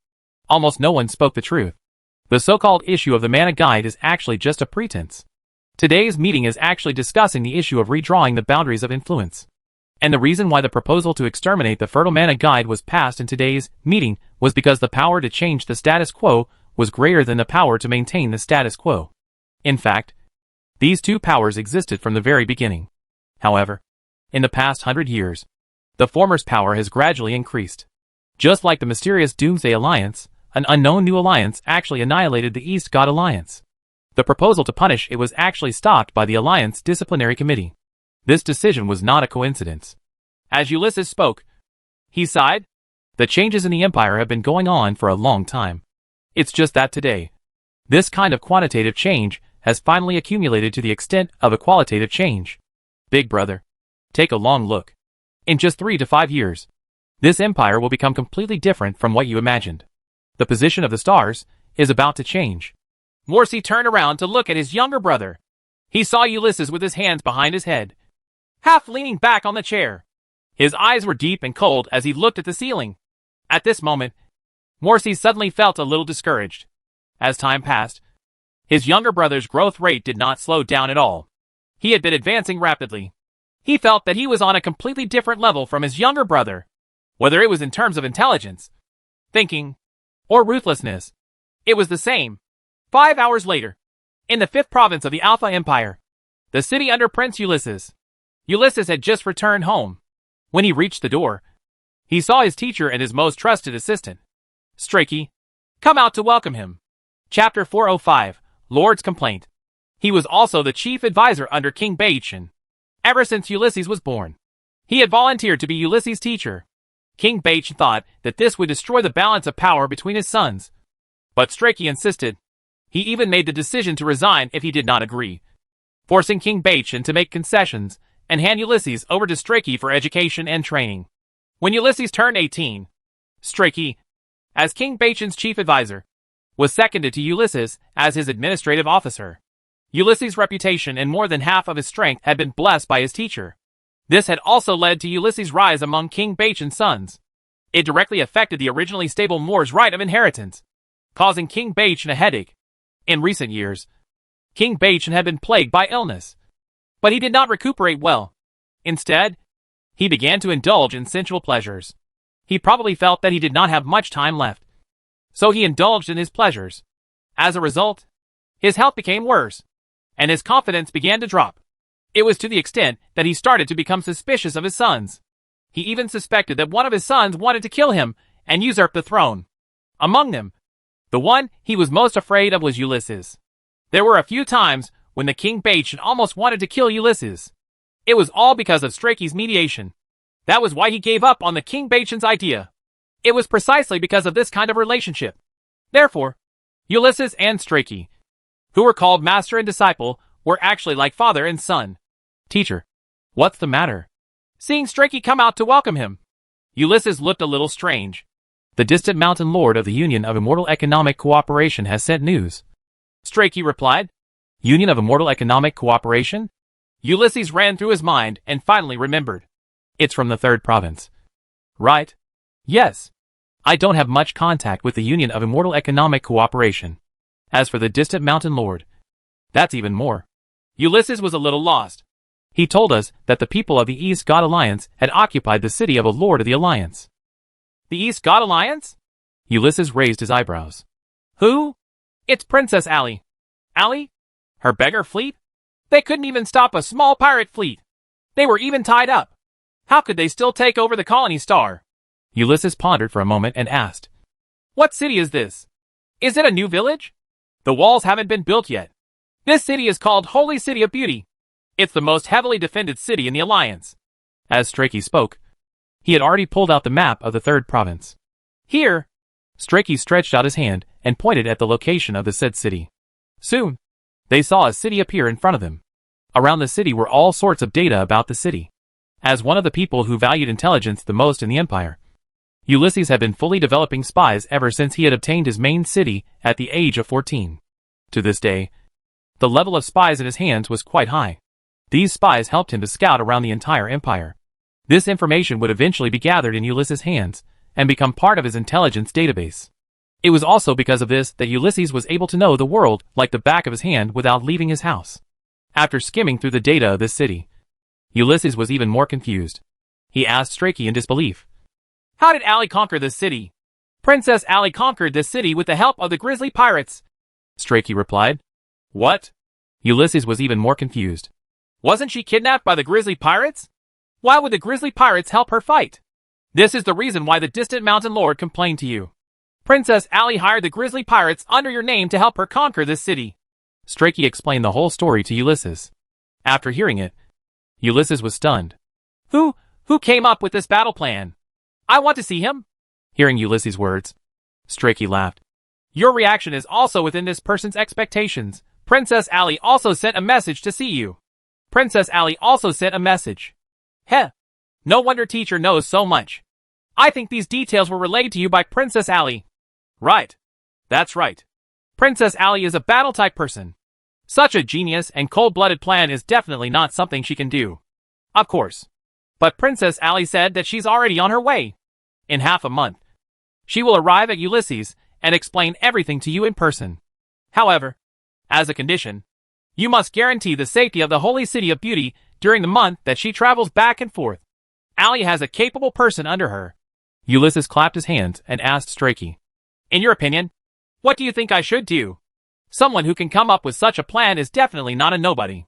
almost no one spoke the truth. The so-called issue of the mana guide is actually just a pretense. Today's meeting is actually discussing the issue of redrawing the boundaries of influence. And the reason why the proposal to exterminate the fertile mana guide was passed in today's meeting was because the power to change the status quo was greater than the power to maintain the status quo. In fact, these two powers existed from the very beginning. However, in the past 100 years, the former's power has gradually increased. Just like the mysterious Doomsday Alliance, an unknown new alliance actually annihilated the East God Alliance. The proposal to punish it was actually stopped by the Alliance Disciplinary Committee. This decision was not a coincidence. As Ulysses spoke, he sighed. The changes in the empire have been going on for a long time. It's just that today, this kind of quantitative change has finally accumulated to the extent of a qualitative change. Big brother, take a long look. In just 3 to 5 years, this empire will become completely different from what you imagined. The position of the stars is about to change. Morsi turned around to look at his younger brother. He saw Ulysses with his hands behind his head, half leaning back on the chair. His eyes were deep and cold as he looked at the ceiling. At this moment, Morsi suddenly felt a little discouraged. As time passed, his younger brother's growth rate did not slow down at all. He had been advancing rapidly. He felt that he was on a completely different level from his younger brother, whether it was in terms of intelligence, thinking, or ruthlessness. It was the same. 5 hours later, in the 5th province of the Alpha Empire, the city under Prince Ulysses. Ulysses had just returned home. When he reached the door, he saw his teacher and his most trusted assistant, Deity, come out to welcome him. Chapter 405, Lord's Complaint. He was also the chief advisor under King Deity. Ever since Ulysses was born, he had volunteered to be Ulysses' teacher. King Deity thought that this would destroy the balance of power between his sons. But Deity insisted. He even made the decision to resign if he did not agree, forcing King Deity to make concessions and hand Ulysses over to Deity for education and training. When Ulysses turned 18, Deity, as King Deity's chief advisor, was seconded to Ulysses as his administrative officer. Ulysses' reputation and more than half of his strength had been blessed by his teacher. This had also led to Ulysses' rise among King Deity's sons. It directly affected the originally stable Moor's right of inheritance, causing King Deity a headache. In recent years, King Deity had been plagued by illness, but he did not recuperate well. Instead, he began to indulge in sensual pleasures. He probably felt that he did not have much time left, so he indulged in his pleasures. As a result, his health became worse, and his confidence began to drop. It was to the extent that he started to become suspicious of his sons. He even suspected that one of his sons wanted to kill him and usurp the throne. Among them, the one he was most afraid of was Ulysses. There were a few times when the King Deity almost wanted to kill Ulysses. It was all because of Deity's mediation. That was why he gave up on the King Deity's idea. It was precisely because of this kind of relationship. Therefore, Ulysses and Deity, who were called master and disciple, were actually like father and son. Teacher, what's the matter? Seeing Deity come out to welcome him, Ulysses looked a little strange. The distant mountain lord of the Union of Immortal Economic Cooperation has sent news. Deity replied. Union of Immortal Economic Cooperation? Ulysses ran through his mind and finally remembered. It's from the 3rd province. Right? Yes. I don't have much contact with the Union of Immortal Economic Cooperation. As for the distant mountain lord, that's even more. Ulysses was a little lost. He told us that the people of the East God Alliance had occupied the city of a lord of the Alliance. The East God Alliance? Ulysses raised his eyebrows. Who? It's Princess Ally. Ally? Her beggar fleet? They couldn't even stop a small pirate fleet. They were even tied up. How could they still take over the colony star? Ulysses pondered for a moment and asked. What city is this? Is it a new village? The walls haven't been built yet. This city is called Holy City of Beauty. It's the most heavily defended city in the Alliance. As Deity spoke, he had already pulled out the map of the 3rd province. Here, Deity stretched out his hand and pointed at the location of the said city. Soon, they saw a city appear in front of them. Around the city were all sorts of data about the city. As one of the people who valued intelligence the most in the empire, Ulysses had been fully developing spies ever since he had obtained his main city at the age of 14. To this day, the level of spies in his hands was quite high. These spies helped him to scout around the entire empire. This information would eventually be gathered in Ulysses' hands and become part of his intelligence database. It was also because of this that Ulysses was able to know the world like the back of his hand without leaving his house. After skimming through the data of this city, Ulysses was even more confused. He asked Deity in disbelief. How did Ally conquer this city? Princess Ally conquered this city with the help of the grizzly pirates. Deity replied. What? Ulysses was even more confused. Wasn't she kidnapped by the grizzly pirates? Why would the grizzly pirates help her fight? This is the reason why the distant mountain lord complained to you. Princess Ally hired the grizzly pirates under your name to help her conquer this city. Deity explained the whole story to Ulysses. After hearing it, Ulysses was stunned. Who came up with this battle plan? I want to see him. Hearing Ulysses' words, Strachey laughed. Your reaction is also within this person's expectations. Princess Allie also sent a message to see you. Princess Allie also sent a message. Heh. No wonder teacher knows so much. I think these details were relayed to you by Princess Allie. Right. That's right. Princess Allie is a battle-type person. Such a genius and cold-blooded plan is definitely not something she can do. Of course. But Princess Allie said that she's already on her way. In half a month. She will arrive at Ulysses and explain everything to you in person. However, as a condition, you must guarantee the safety of the holy city of beauty during the month that she travels back and forth. Allie has a capable person under her. Ulysses clapped his hands and asked Strachey, in your opinion, what do you think I should do? Someone who can come up with such a plan is definitely not a nobody.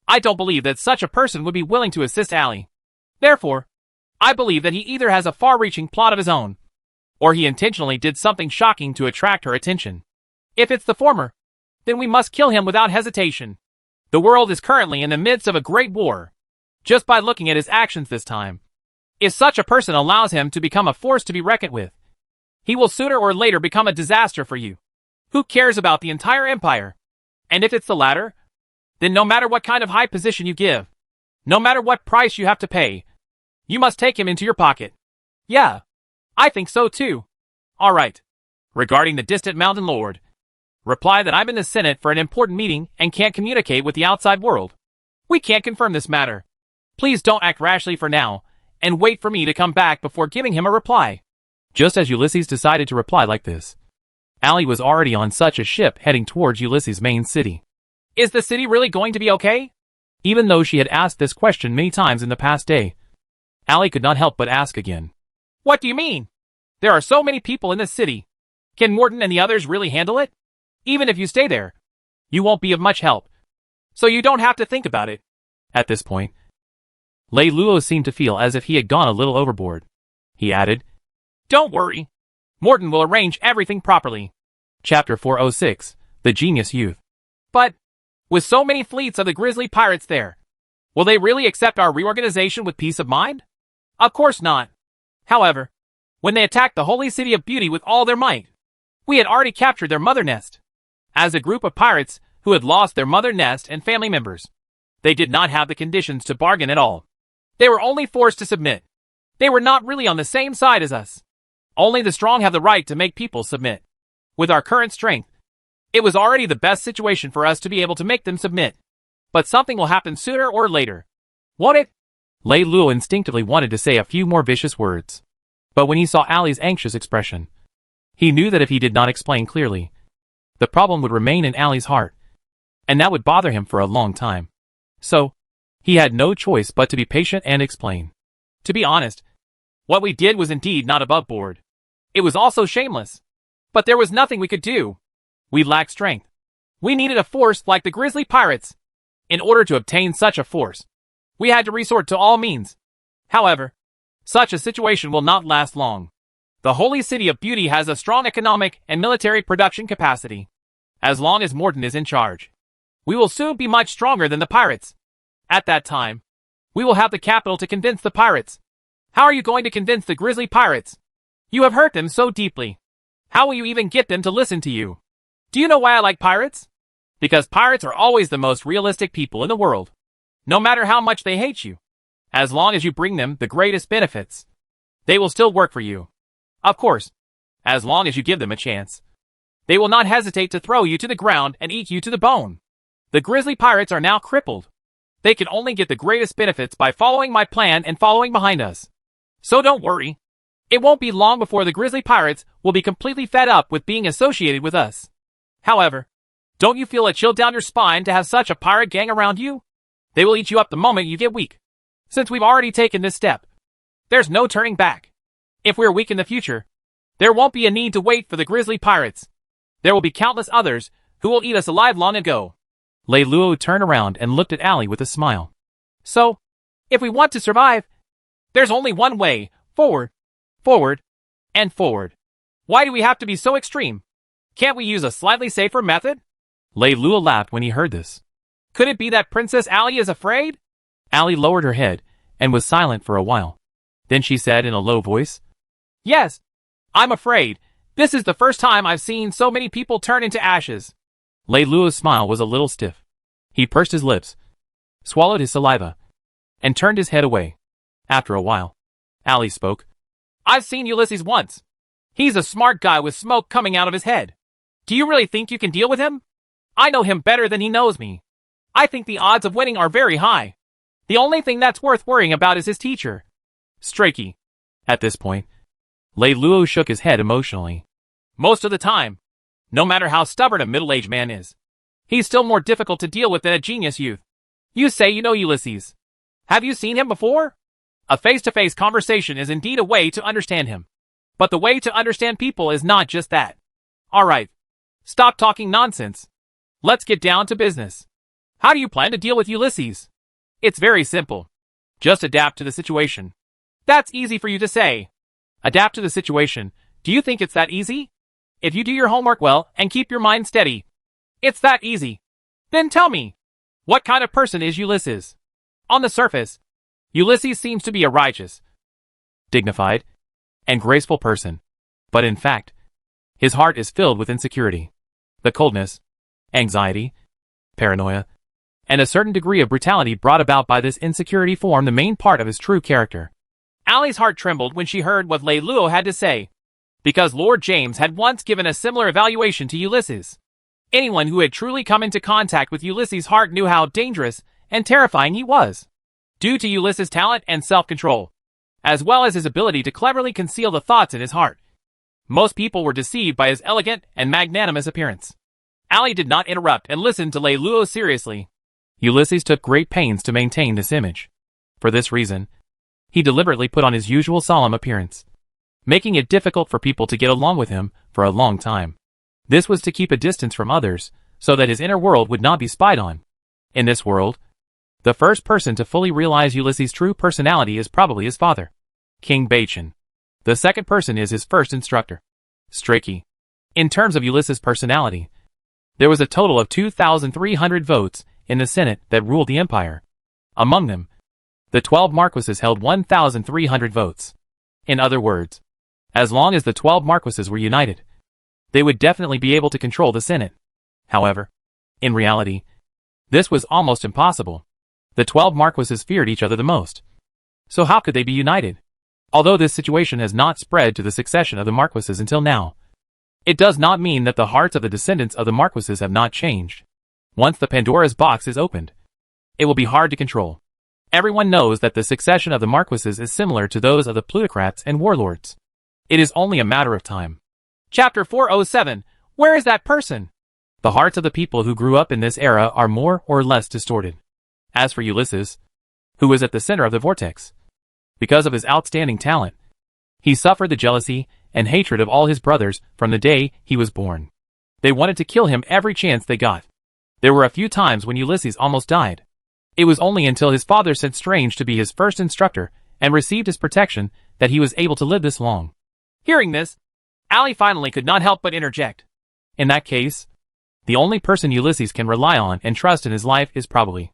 I don't believe that such a person would be willing to assist Allie. Therefore, I believe that he either has a far-reaching plot of his own, or he intentionally did something shocking to attract her attention. If it's the former, then we must kill him without hesitation. The world is currently in the midst of a great war. Just by looking at his actions this time, if such a person allows him to become a force to be reckoned with, he will sooner or later become a disaster for you. Who cares about the entire empire? And if it's the latter, then no matter what kind of high position you give, no matter what price you have to pay, you must take him into your pocket. Yeah, I think so too. All right. Regarding the distant mountain lord, reply that I'm in the Senate for an important meeting and can't communicate with the outside world. We can't confirm this matter. Please don't act rashly for now, and wait for me to come back before giving him a reply. Just as Ulysses decided to reply like this, Allie was already on such a ship heading towards Ulysses' main city. Is the city really going to be okay? Even though she had asked this question many times in the past day, Allie could not help but ask again. What do you mean? There are so many people in this city. Can Morton and the others really handle it? Even if you stay there, you won't be of much help. So you don't have to think about it. At this point, Lei Luo seemed to feel as if he had gone a little overboard. He added, Don't worry. Morton will arrange everything properly. Chapter 406, The Genius Youth. But, with so many fleets of the grizzly pirates there, will they really accept our reorganization with peace of mind? Of course not. However, when they attacked the holy city of beauty with all their might, we had already captured their mother nest. As a group of pirates who had lost their mother nest and family members, they did not have the conditions to bargain at all. They were only forced to submit. They were not really on the same side as us. Only the strong have the right to make people submit. With our current strength, it was already the best situation for us to be able to make them submit. But something will happen sooner or later. Won't it? Lei Luo instinctively wanted to say a few more vicious words. But when he saw Allie's anxious expression, he knew that if he did not explain clearly, the problem would remain in Allie's heart, and that would bother him for a long time. So, he had no choice but to be patient and explain. To be honest, what we did was indeed not above board. It was also shameless. But there was nothing we could do. We lacked strength. We needed a force like the grizzly pirates. In order to obtain such a force, we had to resort to all means. However, such a situation will not last long. The holy city of beauty has a strong economic and military production capacity. As long as Morton is in charge, we will soon be much stronger than the pirates. At that time, we will have the capital to convince the pirates. How are you going to convince the grizzly pirates? You have hurt them so deeply. How will you even get them to listen to you? Do you know why I like pirates? Because pirates are always the most realistic people in the world. No matter how much they hate you, as long as you bring them the greatest benefits, they will still work for you. Of course, as long as you give them a chance. They will not hesitate to throw you to the ground and eat you to the bone. The grizzly pirates are now crippled. They can only get the greatest benefits by following my plan and following behind us. So don't worry. It won't be long before the grizzly pirates will be completely fed up with being associated with us. However, don't you feel a chill down your spine to have such a pirate gang around you? They will eat you up the moment you get weak. Since we've already taken this step, there's no turning back. If we're weak in the future, there won't be a need to wait for the grizzly pirates. There will be countless others who will eat us alive long ago. Lei Luo turned around and looked at Allie with a smile. So, if we want to survive, there's only one way, forward, forward, and forward. Why do we have to be so extreme? Can't we use a slightly safer method? Lei Luo laughed when he heard this. Could it be that Princess Allie is afraid? Allie lowered her head and was silent for a while. Then she said in a low voice, Yes, I'm afraid this is the first time I've seen so many people turn into ashes. Lei Luo's smile was a little stiff. He pursed his lips, swallowed his saliva, and turned his head away. After a while, Ali spoke. I've seen Ulysses once. He's a smart guy with smoke coming out of his head. Do you really think you can deal with him? I know him better than he knows me. I think the odds of winning are very high. The only thing that's worth worrying about is his teacher, Strachey. At this point, Lei Luo shook his head emotionally. Most of the time, no matter how stubborn a middle-aged man is, he's still more difficult to deal with than a genius youth. You say you know Ulysses. Have you seen him before? A face-to-face conversation is indeed a way to understand him. But the way to understand people is not just that. Alright, stop talking nonsense. Let's get down to business. How do you plan to deal with Ulysses? It's very simple. Just adapt to the situation. That's easy for you to say. Adapt to the situation. Do you think it's that easy? If you do your homework well and keep your mind steady, it's that easy. Then tell me, what kind of person is Ulysses? On the surface, Ulysses seems to be a righteous, dignified, and graceful person. But in fact, his heart is filled with insecurity, the coldness, anxiety, paranoia, and a certain degree of brutality brought about by this insecurity form the main part of his true character. Ali's heart trembled when she heard what Lei Luo had to say, because Lord James had once given a similar evaluation to Ulysses. Anyone who had truly come into contact with Ulysses' heart knew how dangerous and terrifying he was. Due to Ulysses' talent and self-control, as well as his ability to cleverly conceal the thoughts in his heart, most people were deceived by his elegant and magnanimous appearance. Ali did not interrupt and listened to Lei Luo seriously. Ulysses took great pains to maintain this image. For this reason, he deliberately put on his usual solemn appearance, making it difficult for people to get along with him for a long time. This was to keep a distance from others, so that his inner world would not be spied on. In this world, the first person to fully realize Ulysses' true personality is probably his father, King Bacon. The second person is his first instructor, Strachey. In terms of Ulysses' personality, there was a total of 2,300 votes in the Senate that ruled the empire. Among them, the 12 marquises held 1,300 votes. In other words, as long as the 12 marquises were united, they would definitely be able to control the Senate. However, in reality, this was almost impossible. The 12 marquises feared each other the most. So how could they be united? Although this situation has not spread to the succession of the marquises until now, it does not mean that the hearts of the descendants of the marquises have not changed. Once the Pandora's box is opened, it will be hard to control. Everyone knows that the succession of the marquises is similar to those of the plutocrats and warlords. It is only a matter of time. Chapter 407. Where is that person? The hearts of the people who grew up in this era are more or less distorted. As for Ulysses, who was at the center of the vortex, because of his outstanding talent, he suffered the jealousy and hatred of all his brothers from the day he was born. They wanted to kill him every chance they got. There were a few times when Ulysses almost died. It was only until his father sent Strange to be his first instructor and received his protection that he was able to live this long. Hearing this, Ali finally could not help but interject. In that case, the only person Ulysses can rely on and trust in his life is probably.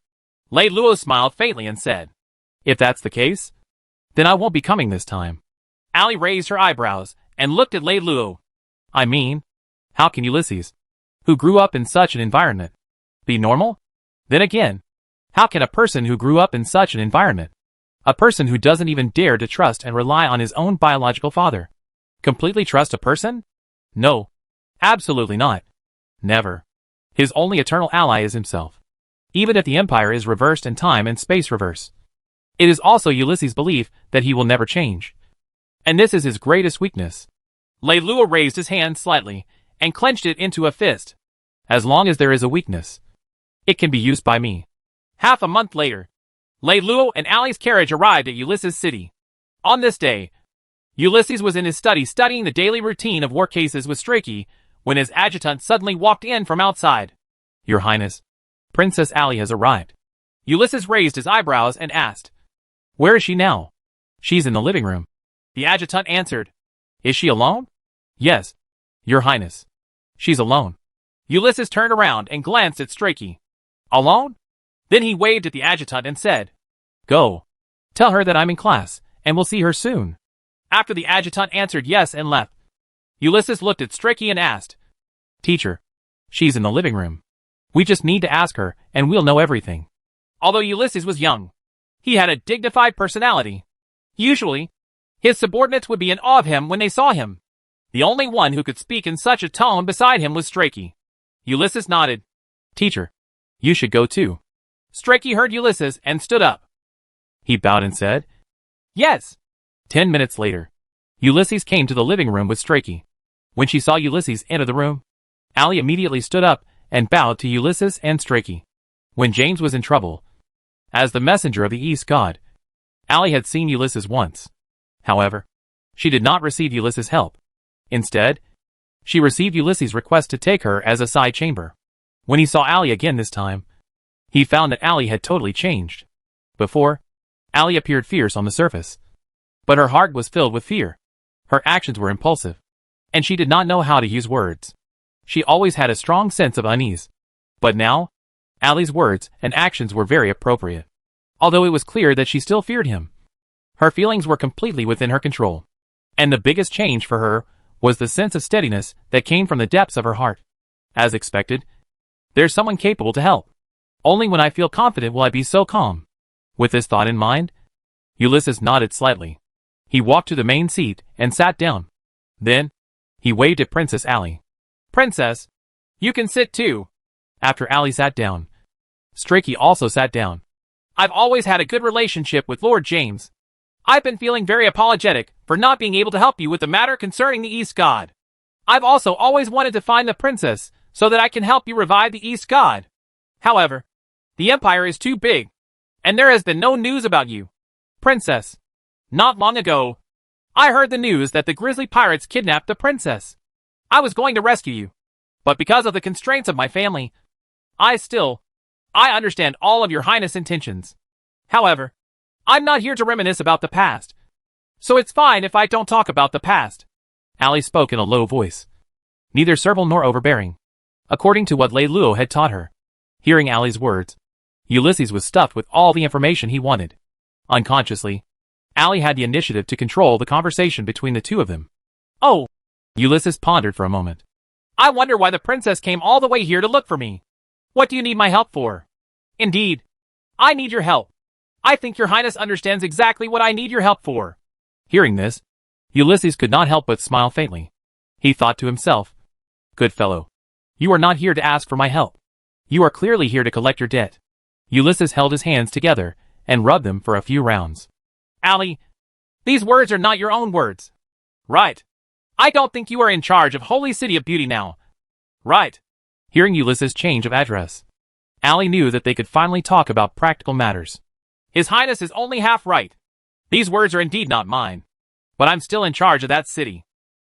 Lei Luo smiled faintly and said, If that's the case, then I won't be coming this time. Ali raised her eyebrows and looked at Lei Luo. I mean, how can Ulysses, who grew up in such an environment, be normal? Then again, how can a person who grew up in such an environment, a person who doesn't even dare to trust and rely on his own biological father, completely trust a person? No, absolutely not. Never. His only eternal ally is himself. Even if the empire is reversed and time and space reverse. It is also Ulysses' belief that he will never change. And this is his greatest weakness. Lei Luo raised his hand slightly and clenched it into a fist. As long as there is a weakness, it can be used by me. Half a month later, Lei Luo and Ali's carriage arrived at Ulysses' city. On this day, Ulysses was in his study studying the daily routine of war cases with Strachey when his adjutant suddenly walked in from outside. Your Highness, Princess Ali has arrived. Ulysses raised his eyebrows and asked, Where is she now? She's in the living room. The adjutant answered, Is she alone? Yes, Your Highness. She's alone. Ulysses turned around and glanced at Strachey. Alone? Then he waved at the adjutant and said, Go. Tell her that I'm in class, and we'll see her soon. After the adjutant answered yes and left, Ulysses looked at Strachey and asked, Teacher, she's in the living room. We just need to ask her, and we'll know everything. Although Ulysses was young, he had a dignified personality. Usually, his subordinates would be in awe of him when they saw him. The only one who could speak in such a tone beside him was Strachey. Ulysses nodded. Teacher, you should go too. Strachey heard Ulysses and stood up. He bowed and said, Yes. 10 minutes later, Ulysses came to the living room with Strachey. When she saw Ulysses enter the room, Allie immediately stood up and bowed to Ulysses and Strachey. When James was in trouble, as the messenger of the East god, Allie had seen Ulysses once. However, she did not receive Ulysses' help. Instead, she received Ulysses' request to take her as a side chamber. When he saw Allie again this time, he found that Allie had totally changed. Before, Allie appeared fierce on the surface, but her heart was filled with fear. Her actions were impulsive, and she did not know how to use words. She always had a strong sense of unease. But now, Allie's words and actions were very appropriate. Although it was clear that she still feared him, her feelings were completely within her control. And the biggest change for her was the sense of steadiness that came from the depths of her heart. As expected, there's someone capable to help. Only when I feel confident will I be so calm. With this thought in mind, Ulysses nodded slightly. He walked to the main seat and sat down. Then, he waved at Princess Allie. Princess, you can sit too. After Allie sat down, Strachey also sat down. I've always had a good relationship with Lord James. I've been feeling very apologetic for not being able to help you with the matter concerning the East God. I've also always wanted to find the princess so that I can help you revive the East God. However, the Empire is too big, and there has been no news about you. Princess, not long ago, I heard the news that the grizzly pirates kidnapped the princess. I was going to rescue you, but because of the constraints of my family, I understand all of your highness' intentions. However, I'm not here to reminisce about the past, so it's fine if I don't talk about the past. Allie spoke in a low voice, neither servile nor overbearing, according to what Lei Luo had taught her. Hearing Allie's words, Ulysses was stuffed with all the information he wanted. Unconsciously, Allie had the initiative to control the conversation between the two of them. Oh, Ulysses pondered for a moment. I wonder why the princess came all the way here to look for me. What do you need my help for? Indeed, I need your help. I think your highness understands exactly what I need your help for. Hearing this, Ulysses could not help but smile faintly. He thought to himself, Good fellow, you are not here to ask for my help. You are clearly here to collect your debt. Ulysses held his hands together and rubbed them for a few rounds. Allie, these words are not your own words. Right. I don't think you are in charge of Holy City of Beauty now. Right. Hearing Ulysses' change of address, Allie knew that they could finally talk about practical matters. His Highness is only half right. These words are indeed not mine. But I'm still in charge of that city.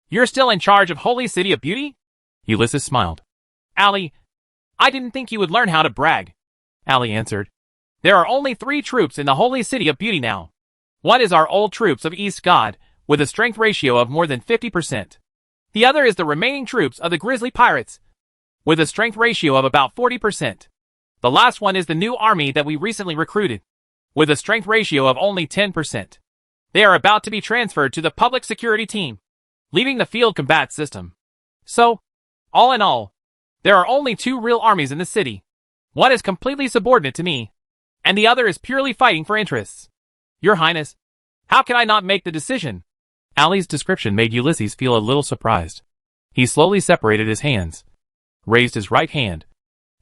You're still in charge of Holy City of Beauty? Ulysses smiled. Allie, I didn't think you would learn how to brag. Allie answered. There are only 3 troops in the Holy City of Beauty now. One is our old troops of East God, with a strength ratio of more than 50%. The other is the remaining troops of the Grizzly Pirates, with a strength ratio of about 40%. The last one is the new army that we recently recruited, with a strength ratio of only 10%. They are about to be transferred to the public security team, leaving the field combat system. So, all in all, there are only 2 real armies in the city. One is completely subordinate to me, and the other is purely fighting for interests. Your Highness, how can I not make the decision? Allie's description made Ulysses feel a little surprised. He slowly separated his hands, raised his right hand,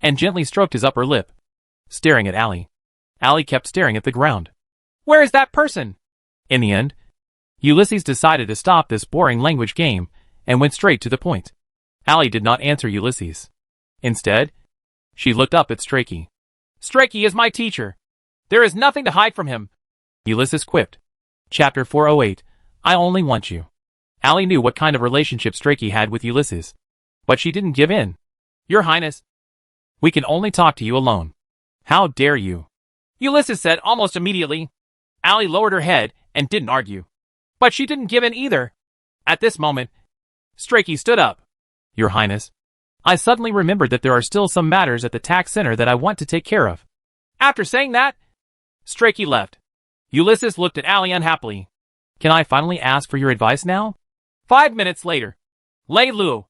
and gently stroked his upper lip, staring at Allie. Allie kept staring at the ground. Where is that person? In the end, Ulysses decided to stop this boring language game and went straight to the point. Allie did not answer Ulysses. Instead, she looked up at Strachey. Strachey is my teacher. There is nothing to hide from him. Ulysses quipped. Chapter 408, I only want you. Allie knew what kind of relationship Strachey had with Ulysses, but she didn't give in. Your Highness, we can only talk to you alone. How dare you? Ulysses said almost immediately. Allie lowered her head and didn't argue. But she didn't give in either. At this moment, Strachey stood up. Your Highness, I suddenly remembered that there are still some matters at the tax center that I want to take care of. After saying that, Strachey left. Ulysses looked at Allie unhappily. Can I finally ask for your advice now? 5 minutes later. Lei Luo,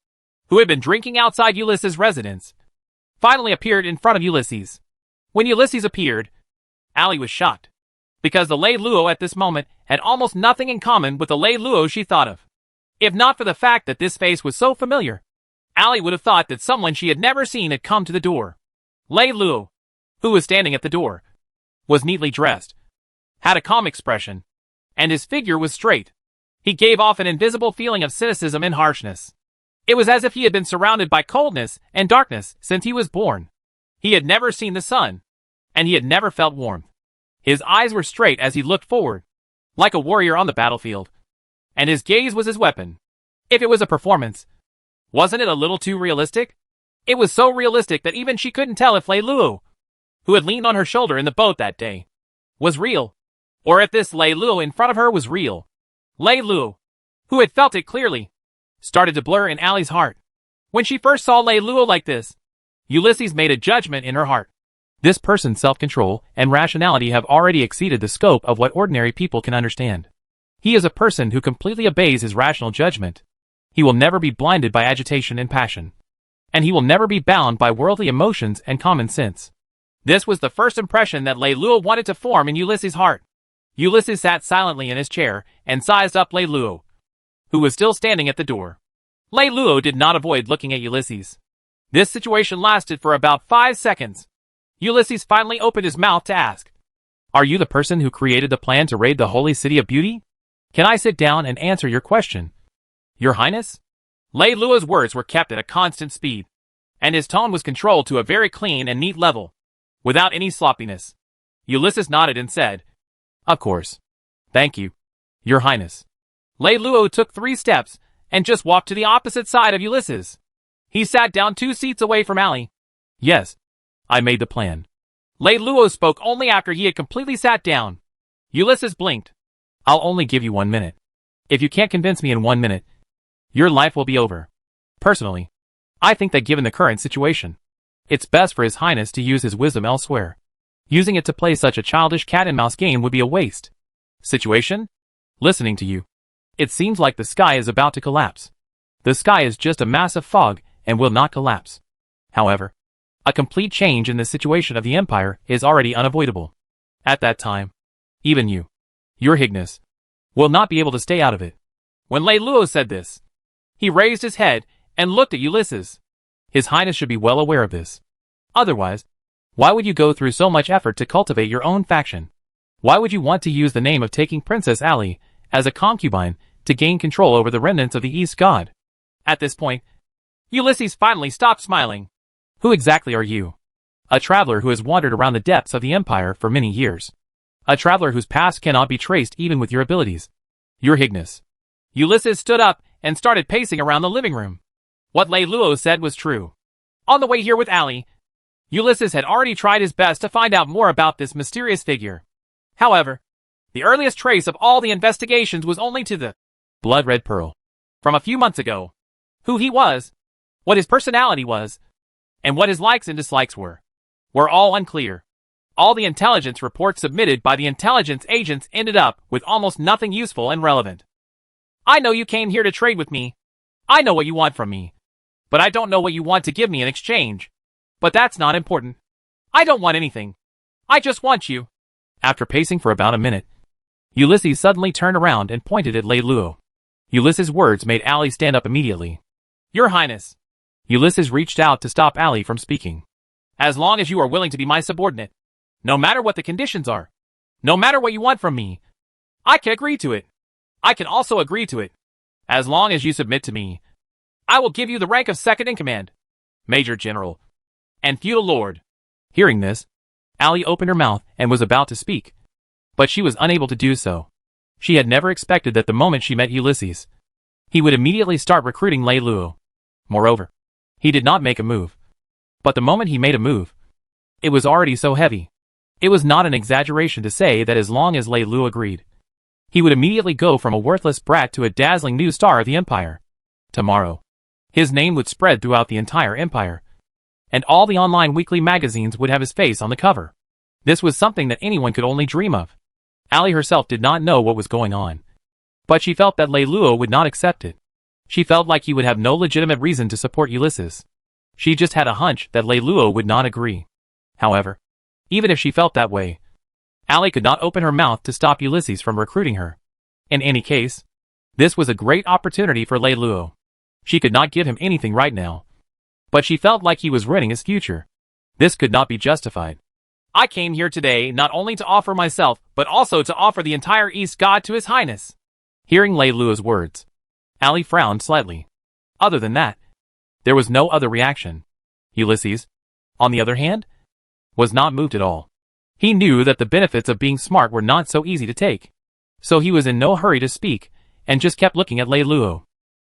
who had been drinking outside Ulysses' residence, finally appeared in front of Ulysses. When Ulysses appeared, Allie was shocked, because the Lei Luo at this moment had almost nothing in common with the Lei Luo she thought of. If not for the fact that this face was so familiar, Allie would have thought that someone she had never seen had come to the door. Lei Luo, who was standing at the door, was neatly dressed, had a calm expression, and his figure was straight. He gave off an invisible feeling of cynicism and harshness. It was as if he had been surrounded by coldness and darkness since he was born. He had never seen the sun, and he had never felt warmth. His eyes were straight as he looked forward, like a warrior on the battlefield, and his gaze was his weapon. If it was a performance, wasn't it a little too realistic? It was so realistic that even she couldn't tell if Lei Luo, who had leaned on her shoulder in the boat that day, was real, or if this Lei Luo in front of her was real. Lei Luo, who had felt it clearly, started to blur in Allie's heart. When she first saw Lei Luo like this, Ulysses made a judgment in her heart. This person's self-control and rationality have already exceeded the scope of what ordinary people can understand. He is a person who completely obeys his rational judgment. He will never be blinded by agitation and passion. And he will never be bound by worldly emotions and common sense. This was the first impression that Lei Luo wanted to form in Ulysses' heart. Ulysses sat silently in his chair and sized up Lei Luo, who was still standing at the door. Lei Luo did not avoid looking at Ulysses. This situation lasted for about 5 seconds. Ulysses finally opened his mouth to ask, "Are you the person who created the plan to raid the holy city of beauty? Can I sit down and answer your question, Your Highness?" Lei Luo's words were kept at a constant speed, and his tone was controlled to a very clean and neat level, without any sloppiness. Ulysses nodded and said, "Of course. Thank you, Your Highness." Lei Luo took 3 steps and just walked to the opposite side of Ulysses. He sat down 2 seats away from Allie. "Yes, I made the plan." Lei Luo spoke only after he had completely sat down. Ulysses blinked. "I'll only give you 1 minute. If you can't convince me in 1 minute, your life will be over. Personally, I think that given the current situation, it's best for His Highness to use his wisdom elsewhere. Using it to play such a childish cat-and-mouse game would be a waste. Situation? Listening to you, it seems like the sky is about to collapse. The sky is just a mass of fog and will not collapse. However, a complete change in the situation of the empire is already unavoidable. At that time, even you, Your Highness, will not be able to stay out of it." When Lei Luo said this, he raised his head and looked at Ulysses. His Highness should be well aware of this. Otherwise, why would you go through so much effort to cultivate your own faction? Why would you want to use the name of taking Princess Allie as a concubine to gain control over the remnants of the East God? At this point, Ulysses finally stopped smiling. "Who exactly are you?" "A traveler who has wandered around the depths of the empire for many years. A traveler whose past cannot be traced even with your abilities, Your Highness." Ulysses stood up and started pacing around the living room. What Lei Luo said was true. On the way here with Allie, Ulysses had already tried his best to find out more about this mysterious figure. However, the earliest trace of all the investigations was only to the blood-red pearl from a few months ago. Who he was, what his personality was, and what his likes and dislikes were all unclear. All the intelligence reports submitted by the intelligence agents ended up with almost nothing useful and relevant. "I know you came here to trade with me. I know what you want from me. But I don't know what you want to give me in exchange. But that's not important. I don't want anything. I just want you." After pacing for about a minute, Ulysses suddenly turned around and pointed at Lei Luo. Ulysses' words made Allie stand up immediately. "Your Highness." Ulysses reached out to stop Allie from speaking. "As long as you are willing to be my subordinate, no matter what the conditions are, no matter what you want from me, I can agree to it. I can also agree to it. As long as you submit to me, I will give you the rank of second in command, Major General, and Feudal Lord." Hearing this, Allie opened her mouth and was about to speak, but she was unable to do so. She had never expected that the moment she met Ulysses, he would immediately start recruiting Lei Luo. Moreover, he did not make a move. But the moment he made a move, it was already so heavy. It was not an exaggeration to say that as long as Lei Luo agreed, he would immediately go from a worthless brat to a dazzling new star of the empire. Tomorrow, his name would spread throughout the entire empire, and all the online weekly magazines would have his face on the cover. This was something that anyone could only dream of. Allie herself did not know what was going on, but she felt that Lei Luo would not accept it. She felt like he would have no legitimate reason to support Ulysses. She just had a hunch that Leiluo would not agree. However, even if she felt that way, Allie could not open her mouth to stop Ulysses from recruiting her. In any case, this was a great opportunity for Leiluo. She could not give him anything right now, but she felt like he was ruining his future. This could not be justified. I came here today not only to offer myself, but also to offer the entire East God to His Highness. Hearing Leiluo's words, Allie frowned slightly. Other than that, there was no other reaction. Ulysses, on the other hand, was not moved at all. He knew that the benefits of being smart were not so easy to take. So he was in no hurry to speak, and just kept looking at Leiluo.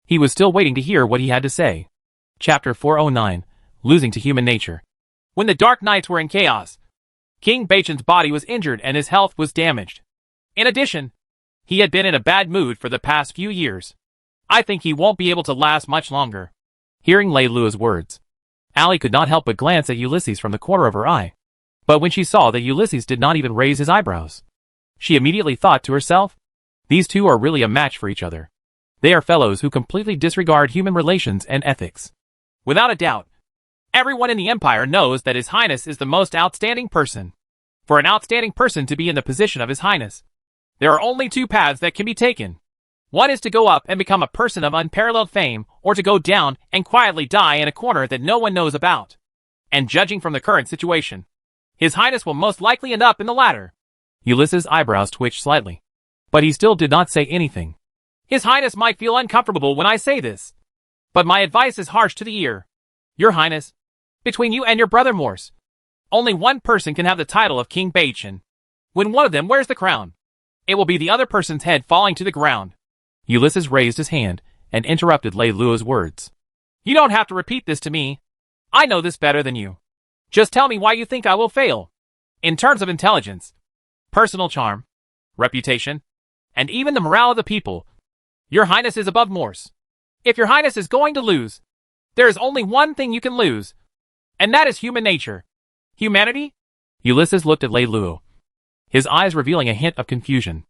He was still waiting to hear what he had to say. Chapter 409, Losing to Human Nature. When the dark nights were in chaos, King Baichen's body was injured and his health was damaged. In addition, he had been in a bad mood for the past few years. I think he won't be able to last much longer. Hearing Leiluo's words, Allie could not help but glance at Ulysses from the corner of her eye. But when she saw that Ulysses did not even raise his eyebrows, she immediately thought to herself, these two are really a match for each other. They are fellows who completely disregard human relations and ethics. Without a doubt, everyone in the Empire knows that His Highness is the most outstanding person. For an outstanding person to be in the position of His Highness, there are only two paths that can be taken. One is to go up and become a person of unparalleled fame, or to go down and quietly die in a corner that no one knows about. And judging from the current situation, His Highness will most likely end up in the latter. Ulysses' eyebrows twitched slightly, but he still did not say anything. His Highness might feel uncomfortable when I say this, but my advice is harsh to the ear. Your Highness, between you and your brother Morse, only one person can have the title of King Baichen. When one of them wears the crown, it will be the other person's head falling to the ground. Ulysses raised his hand and interrupted Leiluo's words. You don't have to repeat this to me. I know this better than you. Just tell me why you think I will fail. In terms of intelligence, personal charm, reputation, and even the morale of the people, Your Highness is above Morse. If Your Highness is going to lose, there is only one thing you can lose, and that is human nature. Humanity? Ulysses looked at Leiluo, his eyes revealing a hint of confusion.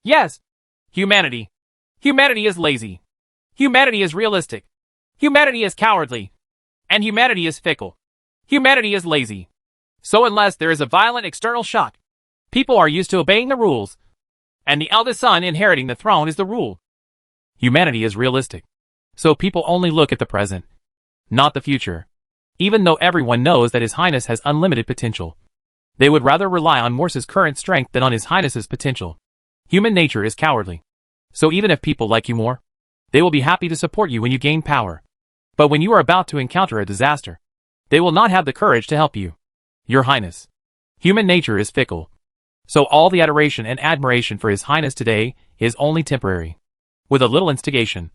Yes, humanity. Humanity is lazy. Humanity is realistic. Humanity is cowardly. And humanity is fickle. Humanity is lazy. So unless there is a violent external shock, people are used to obeying the rules, and the eldest son inheriting the throne is the rule. Humanity is realistic. So people only look at the present, not the future. Even though everyone knows that His Highness has unlimited potential, they would rather rely on Morse's current strength than on His Highness's potential. Human nature is cowardly. So even if people like you more, they will be happy to support you when you gain power. But when you are about to encounter a disaster, they will not have the courage to help you. Your Highness, human nature is fickle. So all the adoration and admiration for His Highness today is only temporary. With a little instigation,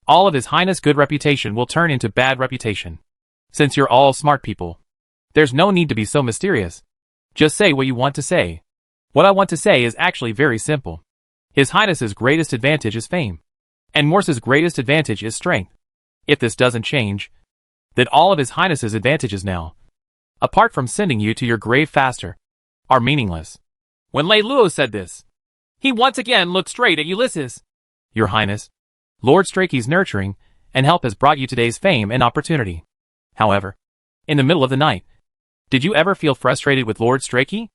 all of His Highness' good reputation will turn into bad reputation. Since you're all smart people, there's no need to be so mysterious. Just say what you want to say. What I want to say is actually very simple. His Highness's greatest advantage is fame, and Morse's greatest advantage is strength. If this doesn't change, then all of His Highness's advantages now, apart from sending you to your grave faster, are meaningless. When Leiluo said this, he once again looked straight at Ulysses. Your Highness, Lord Strake's nurturing and help has brought you today's fame and opportunity. However, in the middle of the night, did you ever feel frustrated with Lord Strake?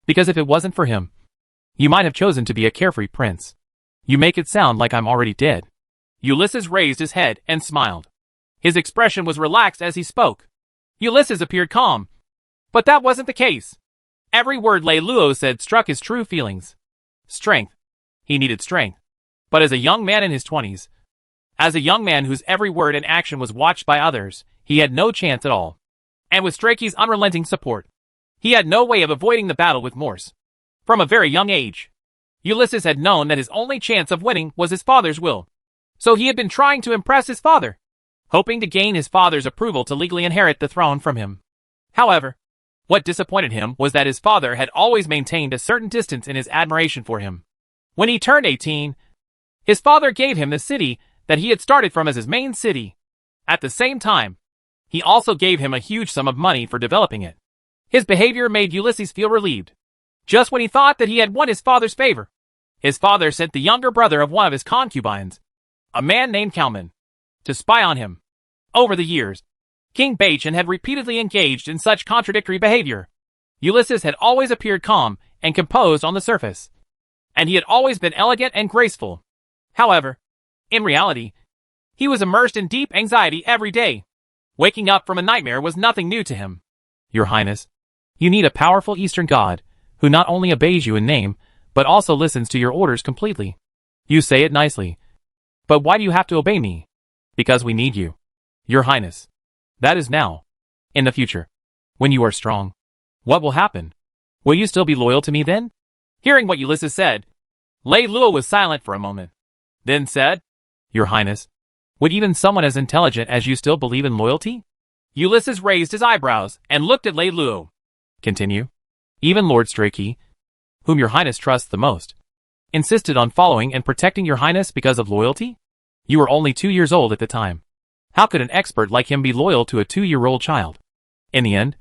Because if it wasn't for him, you might have chosen to be a carefree prince. You make it sound like I'm already dead. Ulysses raised his head and smiled. His expression was relaxed as he spoke. Ulysses appeared calm. But that wasn't the case. Every word Leiluo said struck his true feelings. Strength. He needed strength. But as a young man in his 20s, as a young man whose every word and action was watched by others, he had no chance at all. And with Strake's unrelenting support, he had no way of avoiding the battle with Morse. From a very young age, Ulysses had known that his only chance of winning was his father's will. So he had been trying to impress his father, hoping to gain his father's approval to legally inherit the throne from him. However, what disappointed him was that his father had always maintained a certain distance in his admiration for him. When he turned 18, his father gave him the city that he had started from as his main city. At the same time, he also gave him a huge sum of money for developing it. His behavior made Ulysses feel relieved. Just when he thought that he had won his father's favor, his father sent the younger brother of one of his concubines, a man named Kalman, to spy on him. Over the years, King Bacon had repeatedly engaged in such contradictory behavior. Ulysses had always appeared calm and composed on the surface, and he had always been elegant and graceful. However, in reality, he was immersed in deep anxiety every day. Waking up from a nightmare was nothing new to him. Your Highness, you need a powerful Eastern god, who not only obeys you in name, but also listens to your orders completely. You say it nicely. But why do you have to obey me? Because we need you. Your Highness. That is now. In the future. When you are strong. What will happen? Will you still be loyal to me then? Hearing what Ulysses said, Lei Luo was silent for a moment. Then said, Your Highness, would even someone as intelligent as you still believe in loyalty? Ulysses raised his eyebrows and looked at Lei Luo. Continue. Even Lord Strachey, whom your Highness trusts the most, insisted on following and protecting your Highness because of loyalty? You were only 2 years old at the time. How could an expert like him be loyal to a 2-year-old child? In the end,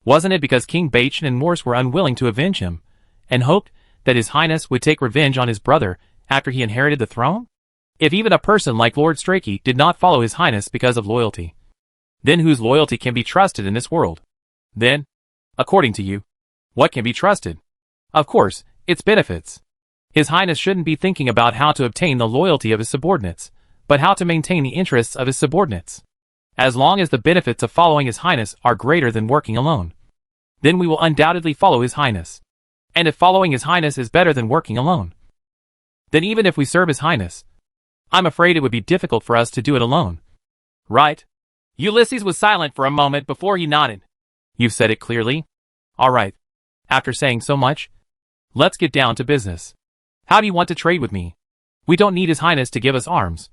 wasn't it because King Bacon and Morse were unwilling to avenge him, and hoped that his Highness would take revenge on his brother after he inherited the throne? If even a person like Lord Strachey did not follow his Highness because of loyalty, then whose loyalty can be trusted in this world? Then, according to you, what can be trusted? Of course, its benefits. His Highness shouldn't be thinking about how to obtain the loyalty of his subordinates, but how to maintain the interests of his subordinates. As long as the benefits of following his Highness are greater than working alone, then we will undoubtedly follow his Highness. And if following his Highness is better than working alone, then even if we serve his Highness, I'm afraid it would be difficult for us to do it alone. Right? Ulysses was silent for a moment before he nodded. You've said it clearly. All right. After saying so much, let's get down to business. How do you want to trade with me? We don't need his Highness to give us arms.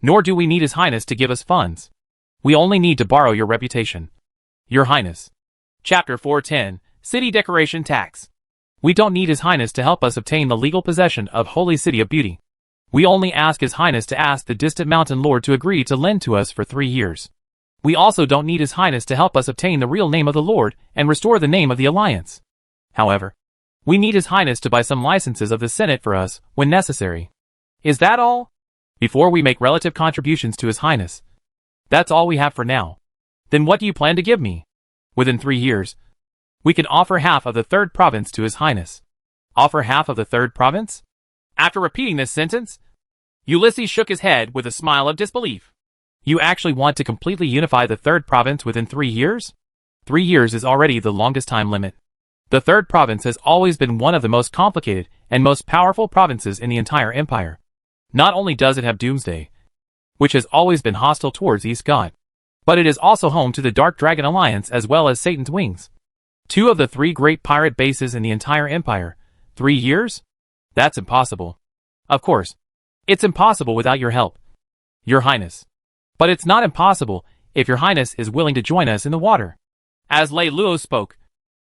Nor do we need his Highness to give us funds. We only need to borrow your reputation. Your Highness. Chapter 410, City Decoration Tax. We don't need his Highness to help us obtain the legal possession of Holy City of Beauty. We only ask his Highness to ask the distant mountain lord to agree to lend to us for 3 years. We also don't need his Highness to help us obtain the real name of the Lord and restore the name of the Alliance. However, we need his Highness to buy some licenses of the Senate for us when necessary. Is that all? Before we make relative contributions to his Highness. That's all we have for now. Then what do you plan to give me? Within 3 years, we can offer half of the 3rd province to his Highness. Offer half of the 3rd province? After repeating this sentence, Ulysses shook his head with a smile of disbelief. You actually want to completely unify the 3rd province within 3 years? 3 years is already the longest time limit. The 3rd province has always been one of the most complicated and most powerful provinces in the entire empire. Not only does it have Doomsday, which has always been hostile towards East God, but it is also home to the Dark Dragon Alliance as well as Satan's Wings. 2 of the 3 great pirate bases in the entire empire. 3 years? That's impossible. Of course, it's impossible without your help, Your Highness. But it's not impossible if Your Highness is willing to join us in the water. As Lei Luo spoke,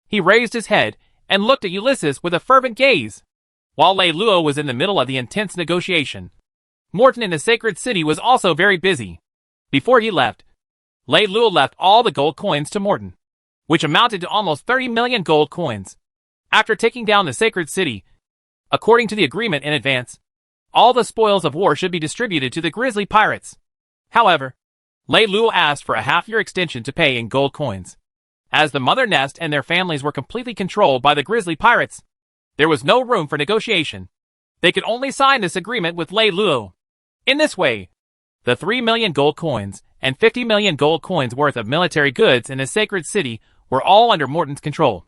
he raised his head and looked at Ulysses with a fervent gaze. While Lei Luo was in the middle of the intense negotiation, Morton in the sacred city was also very busy. Before he left, Lei Luo left all the gold coins to Morton, which amounted to almost 30 million gold coins. After taking down the sacred city, according to the agreement in advance, all the spoils of war should be distributed to the grizzly pirates. However, Lei Luo asked for a half-year extension to pay in gold coins. As the mother nest and their families were completely controlled by the grizzly pirates, there was no room for negotiation. They could only sign this agreement with Lei Luo. In this way, the 3 million gold coins and 50 million gold coins worth of military goods in the sacred city were all under Morton's control.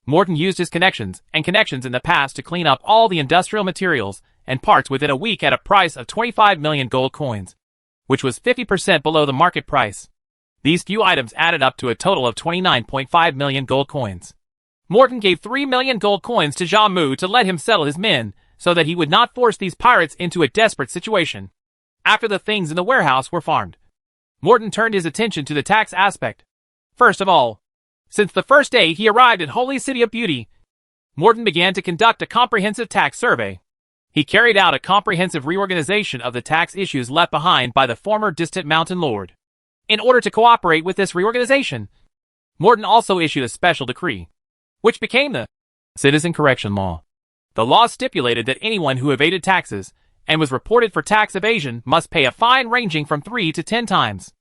Morton used his connections in the past to clean up all the industrial materials and parts within a week at a price of 25 million gold coins, which was 50% below the market price. These few items added up to a total of 29.5 million gold coins. Morton gave 3 million gold coins to Jia Mu to let him settle his men, so that he would not force these pirates into a desperate situation. After the things in the warehouse were farmed, Morton turned his attention to the tax aspect. First of all, since the first day he arrived at Holy City of Beauty, Morton began to conduct a comprehensive tax survey. He carried out a comprehensive reorganization of the tax issues left behind by the former distant mountain lord. In order to cooperate with this reorganization, Morton also issued a special decree, which became the Citizen Correction Law. The law stipulated that anyone who evaded taxes and was reported for tax evasion must pay a fine ranging from 3 to 10 times.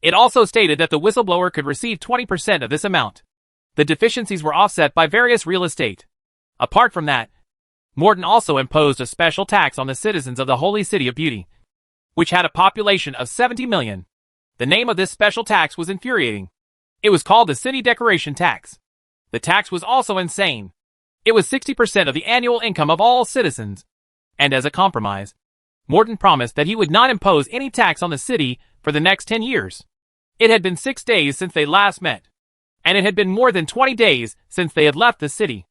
It also stated that the whistleblower could receive 20% of this amount. The deficiencies were offset by various real estate. Apart from that, Morton also imposed a special tax on the citizens of the Holy City of Beauty, which had a population of 70 million. The name of this special tax was infuriating. It was called the City Decoration Tax. The tax was also insane. It was 60% of the annual income of all citizens. And as a compromise, Morton promised that he would not impose any tax on the city for the next 10 years. It had been 6 days since they last met, and it had been more than 20 days since they had left the city.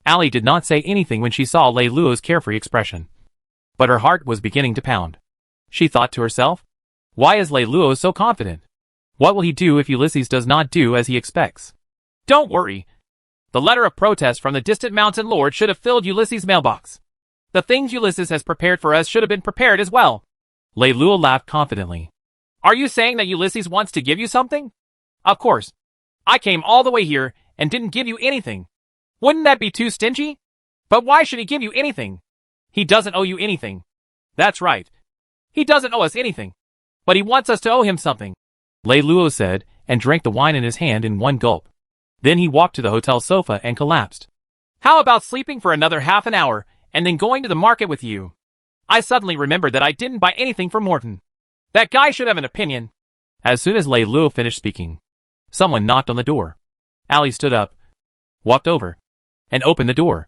Allie did not say anything when she saw Lei Luo's carefree expression, but her heart was beginning to pound. She thought to herself, why is Lei Luo so confident? What will he do if Ulysses does not do as he expects? Don't worry. The letter of protest from the distant mountain lord should have filled Ulysses' mailbox. The things Ulysses has prepared for us should have been prepared as well. Lei Luo laughed confidently. Are you saying that Ulysses wants to give you something? Of course. I came all the way here and didn't give you anything. Wouldn't that be too stingy? But why should he give you anything? He doesn't owe you anything. That's right. He doesn't owe us anything. But he wants us to owe him something, Lei Luo said, and drank the wine in his hand in one gulp. Then he walked to the hotel sofa and collapsed. How about sleeping for another half an hour, and then going to the market with you? I suddenly remembered that I didn't buy anything for Morton. That guy should have an opinion. As soon as Lei Luo finished speaking, someone knocked on the door. Allie stood up, walked over, and opened the door.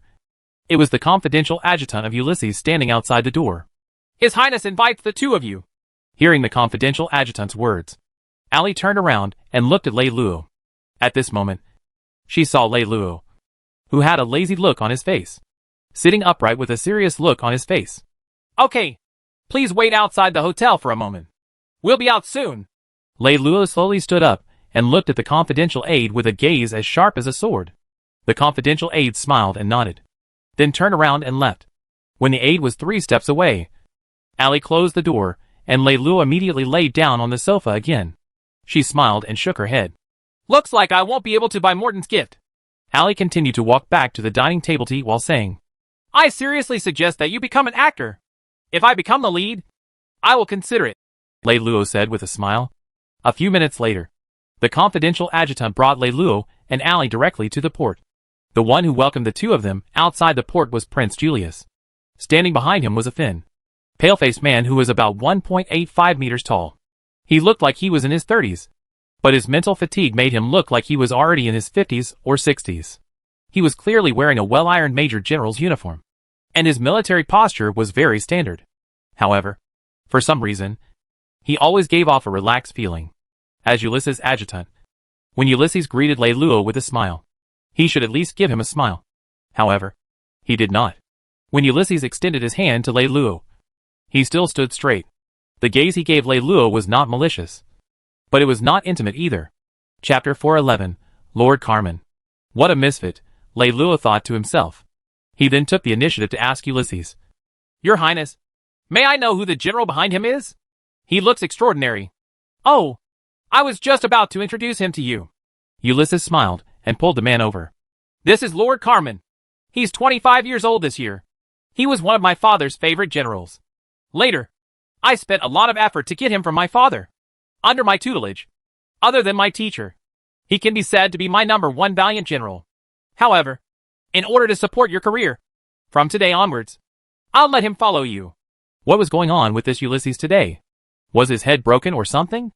It was the confidential adjutant of Ulysses standing outside the door. His Highness invites the two of you. Hearing the confidential adjutant's words, Allie turned around and looked at Lei Luo. At this moment, she saw Lei Luo, who had a lazy look on his face, sitting upright with a serious look on his face. Okay, please wait outside the hotel for a moment. We'll be out soon. Lei Luo slowly stood up and looked at the confidential aide with a gaze as sharp as a sword. The confidential aide smiled and nodded, then turned around and left. When the aide was 3 steps away, Allie closed the door, and Lei Luo immediately laid down on the sofa again. She smiled and shook her head. Looks like I won't be able to buy Morton's gift. Allie continued to walk back to the dining table to eat while saying, I seriously suggest that you become an actor. If I become the lead, I will consider it, Lei Luo said with a smile. A few minutes later, the confidential adjutant brought Lei Luo and Allie directly to the port. The one who welcomed the two of them outside the port was Prince Julius. Standing behind him was a thin, pale-faced man who was about 1.85 meters tall. He looked like he was in his 30s, but his mental fatigue made him look like he was already in his 50s or 60s. He was clearly wearing a well-ironed Major General's uniform, and his military posture was very standard. However, for some reason, he always gave off a relaxed feeling. As Ulysses' adjutant, when Ulysses greeted Lei Luo with a smile, he should at least give him a smile. However, he did not. When Ulysses extended his hand to Lei Luo, he still stood straight. The gaze he gave Lei Luo was not malicious, but it was not intimate either. Chapter 411, Lord Carmen. What a misfit, Lei Luo thought to himself. He then took the initiative to ask Ulysses, Your Highness, may I know who the general behind him is? He looks extraordinary. Oh, I was just about to introduce him to you. Ulysses smiled and pulled the man over. This is Lord Carmen. He's 25 years old this year. He was one of my father's favorite generals. Later, I spent a lot of effort to get him from my father. Under my tutelage, other than my teacher, he can be said to be my #1 valiant general. However, in order to support your career, from today onwards, I'll let him follow you. What was going on with this Ulysses today? Was his head broken or something?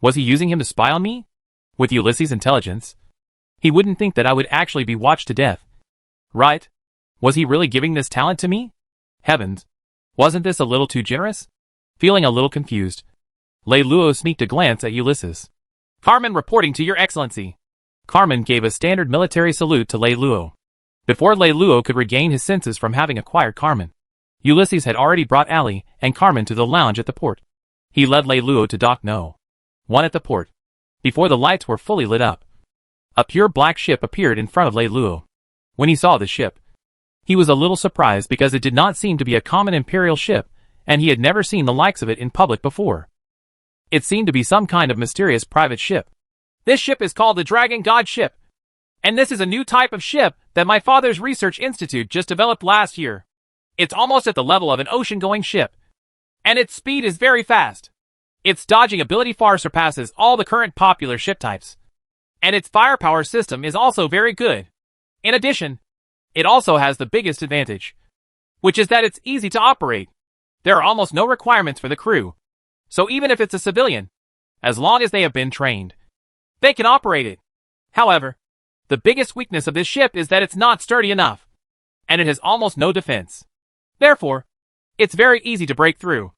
Was he using him to spy on me? With Ulysses' intelligence, he wouldn't think that I would actually be watched to death. Right? Was he really giving this talent to me? Heavens, wasn't this a little too generous? Feeling a little confused, Lei Luo sneaked a glance at Ulysses. Carmen reporting to your excellency. Carmen gave a standard military salute to Lei Luo. Before Lei Luo could regain his senses from having acquired Carmen, Ulysses had already brought Allie and Carmen to the lounge at the port. He led Lei Luo to Dock No. 1 at the port. Before the lights were fully lit up, a pure black ship appeared in front of Lei Luo. When he saw the ship, he was a little surprised because it did not seem to be a common imperial ship, and he had never seen the likes of it in public before. It seemed to be some kind of mysterious private ship. This ship is called the Dragon God ship, and this is a new type of ship that my father's research institute just developed last year. It's almost at the level of an ocean-going ship. And its speed is very fast. Its dodging ability far surpasses all the current popular ship types. And its firepower system is also very good. In addition, it also has the biggest advantage, which is that it's easy to operate. There are almost no requirements for the crew. So even if it's a civilian, as long as they have been trained, they can operate it. However, the biggest weakness of this ship is that it's not sturdy enough, and it has almost no defense. Therefore, it's very easy to break through,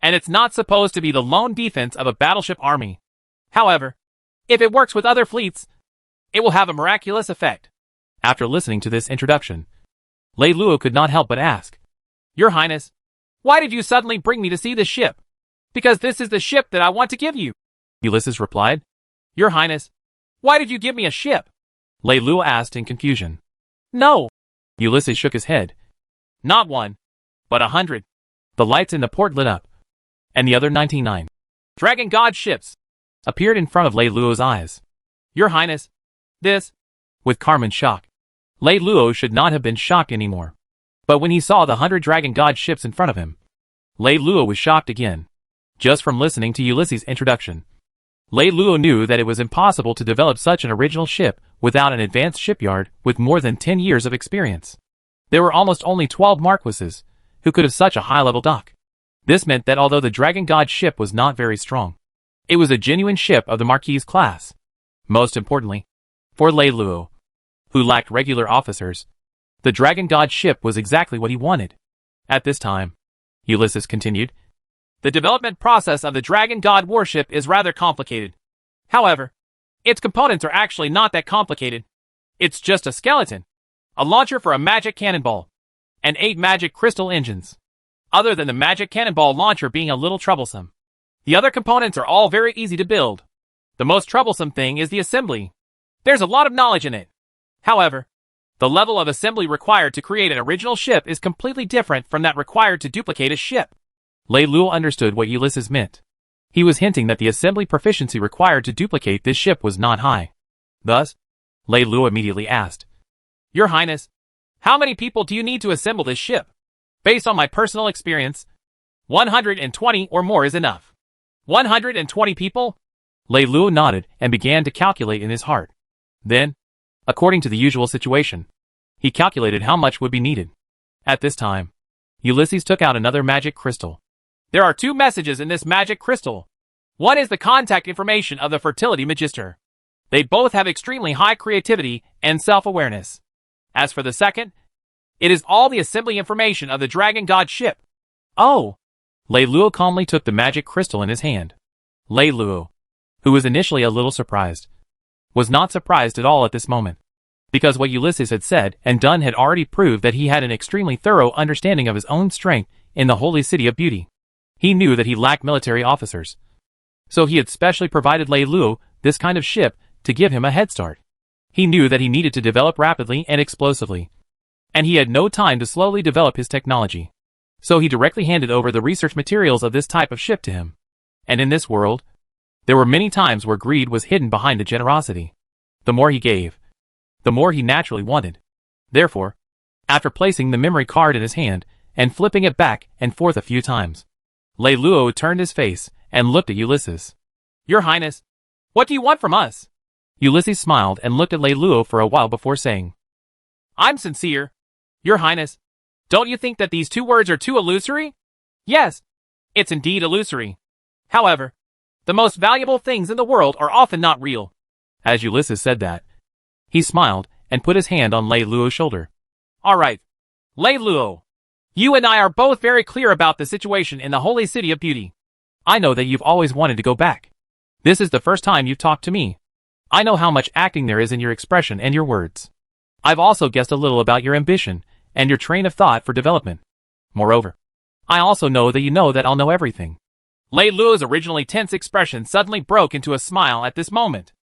and it's not supposed to be the lone defense of a battleship army. However, if it works with other fleets, it will have a miraculous effect. After listening to this introduction, Lei Luo could not help but ask, "Your Highness, why did you suddenly bring me to see this ship?" "Because this is the ship that I want to give you," Ulysses replied. "Your Highness, why did you give me a ship?" Lei Luo asked in confusion. "No." Ulysses shook his head. "Not one, but 100. The lights in the port lit up, and the other 99 Dragon God ships appeared in front of Lei Luo's eyes. "Your Highness, this..." With Carmen shock, Lei Luo should not have been shocked anymore. But when he saw the 100 Dragon God ships in front of him, Lei Luo was shocked again. Just from listening to Ulysses' introduction, Lei Luo knew that it was impossible to develop such an original ship without an advanced shipyard with more than 10 years of experience. There were almost only 12 marquises who could have such a high-level dock. This meant that although the Dragon God ship was not very strong, it was a genuine ship of the Marquis class. Most importantly, for Lei Luo, who lacked regular officers, the Dragon God ship was exactly what he wanted. At this time, Ulysses continued, "The development process of the Dragon God warship is rather complicated. However, its components are actually not that complicated. It's just a skeleton, a launcher for a magic cannonball, and 8 magic crystal engines. Other than the magic cannonball launcher being a little troublesome, the other components are all very easy to build. The most troublesome thing is the assembly. There's a lot of knowledge in it. However, the level of assembly required to create an original ship is completely different from that required to duplicate a ship." Lei Luo understood what Ulysses meant. He was hinting that the assembly proficiency required to duplicate this ship was not high. Thus, Lei Luo immediately asked, "Your Highness, how many people do you need to assemble this ship?" "Based on my personal experience, 120 or more is enough." 120 people? Lei Luo nodded and began to calculate in his heart. Then, according to the usual situation, he calculated how much would be needed. At this time, Ulysses took out another magic crystal. "There are 2 messages in this magic crystal. One is the contact information of the Fertility Magister. They both have extremely high creativity and self-awareness. As for the second, it is all the assembly information of the Dragon God ship." "Oh!" Lei Luo calmly took the magic crystal in his hand. Lei Luo, who was initially a little surprised, was not surprised at all at this moment, because what Ulysses had said and done had already proved that he had an extremely thorough understanding of his own strength in the holy city of beauty. He knew that he lacked military officers, so he had specially provided Lei Luo this kind of ship to give him a head start. He knew that he needed to develop rapidly and explosively, and he had no time to slowly develop his technology. So he directly handed over the research materials of this type of ship to him. And in this world, there were many times where greed was hidden behind the generosity. The more he gave, the more he naturally wanted. Therefore, after placing the memory card in his hand and flipping it back and forth a few times, Lei Luo turned his face and looked at Ulysses. "Your Highness, what do you want from us?" Ulysses smiled and looked at Lei Luo for a while before saying, "I'm sincere. Your Highness, don't you think that these 2 words are too illusory?" "Yes, it's indeed illusory. However, the most valuable things in the world are often not real." As Ulysses said that, he smiled and put his hand on Lei Luo's shoulder. "All right, Lei Luo, you and I are both very clear about the situation in the holy city of beauty. I know that you've always wanted to go back. This is the first time you've talked to me. I know how much acting there is in your expression and your words. I've also guessed a little about your ambition and your train of thought for development. Moreover, I also know that I'll know everything." Lei Luo's originally tense expression suddenly broke into a smile at this moment.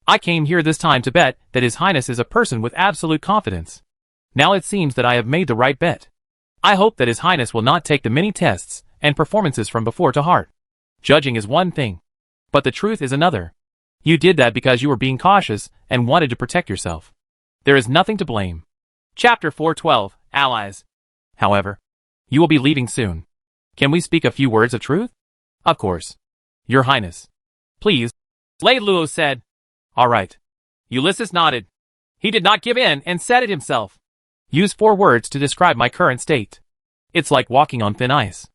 "I came here this time to bet that His Highness is a person with absolute confidence. Now it seems that I have made the right bet. I hope that His Highness will not take the many tests and performances from before to heart. Judging is one thing, but the truth is another. You did that because you were being cautious and wanted to protect yourself. There is nothing to blame." Chapter 412, Allies. However, You will be leaving soon. Can we speak a few words of truth? Of course. Your Highness. Please. Lei Luo said. All right. Ulysses nodded. He did not give in and said it himself. Use 4 words to describe my current state. It's like walking on thin ice.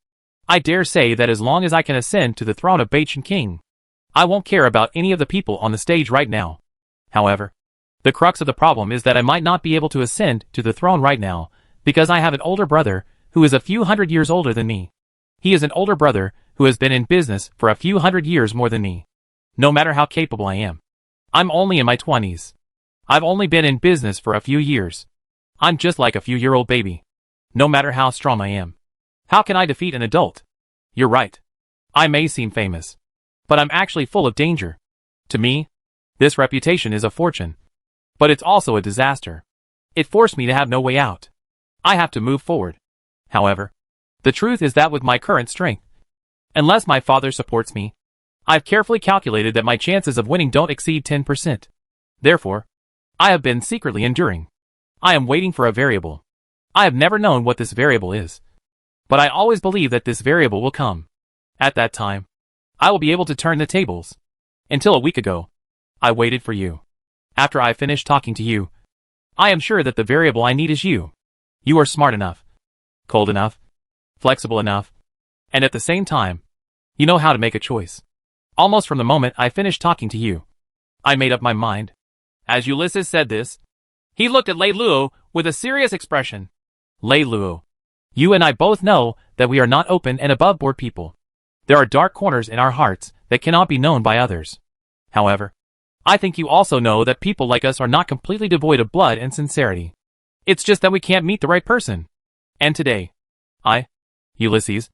I dare say that as long as I can ascend to the throne of Bachan King, I won't care about any of the people on the stage right now. However, the crux of the problem is that I might not be able to ascend to the throne right now, because I have an older brother who is a few hundred years older than me. He is an older brother who has been in business for a few hundred years more than me. No matter how capable I am. I'm only in my 20s. I've only been in business for a few years. I'm just like a few-year-old baby. No matter how strong I am. How can I defeat an adult? You're right. I may seem famous. But I'm actually full of danger. To me, this reputation is a fortune. But it's also a disaster. It forced me to have no way out. I have to move forward. However, the truth is that with my current strength, unless my father supports me, I've carefully calculated that my chances of winning don't exceed 10%. Therefore, I have been secretly enduring. I am waiting for a variable. I have never known what this variable is. But I always believe that this variable will come. At that time, I will be able to turn the tables. Until a week ago, I waited for you. After I finished talking to you, I am sure that the variable I need is you. You are smart enough, cold enough, flexible enough, and at the same time, you know how to make a choice. Almost from the moment I finished talking to you, I made up my mind. As Ulysses said this, he looked at Lei Luo with a serious expression. Lei Luo, you and I both know that we are not open and above-board people. There are dark corners in our hearts that cannot be known by others. However, I think you also know that people like us are not completely devoid of blood and sincerity. It's just that we can't meet the right person. And today, I, Ulysses,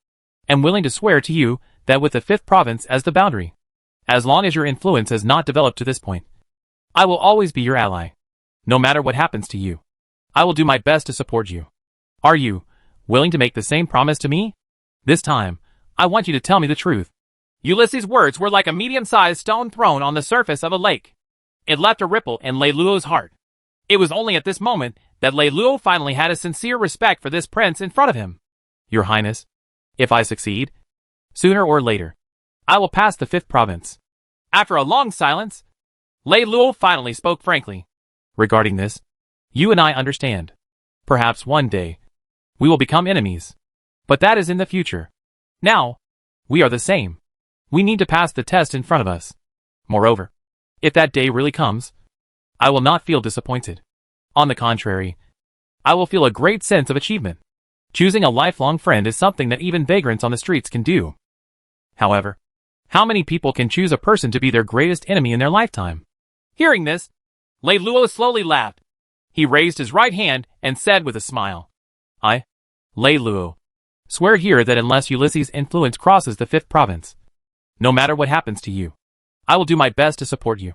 am willing to swear to you that with the 5th province as the boundary, as long as your influence has not developed to this point, I will always be your ally. No matter what happens to you, I will do my best to support you. Are you willing to make the same promise to me? This time, I want you to tell me the truth. Ulysses' words were like a medium-sized stone thrown on the surface of a lake. It left a ripple in Lei Luo's heart. It was only at this moment that Lei Luo finally had a sincere respect for this prince in front of him. Your Highness, if I succeed, sooner or later, I will pass the 5th province. After a long silence, Lei Luo finally spoke frankly. Regarding this, you and I understand. Perhaps one day, we will become enemies. But that is in the future. Now, we are the same. We need to pass the test in front of us. Moreover, if that day really comes, I will not feel disappointed. On the contrary, I will feel a great sense of achievement. Choosing a lifelong friend is something that even vagrants on the streets can do. However, how many people can choose a person to be their greatest enemy in their lifetime? Hearing this, Lei Luo slowly laughed. He raised his right hand and said with a smile, I, Lei Luo, swear here that unless Ulysses' influence crosses the 5th province, no matter what happens to you, I will do my best to support you.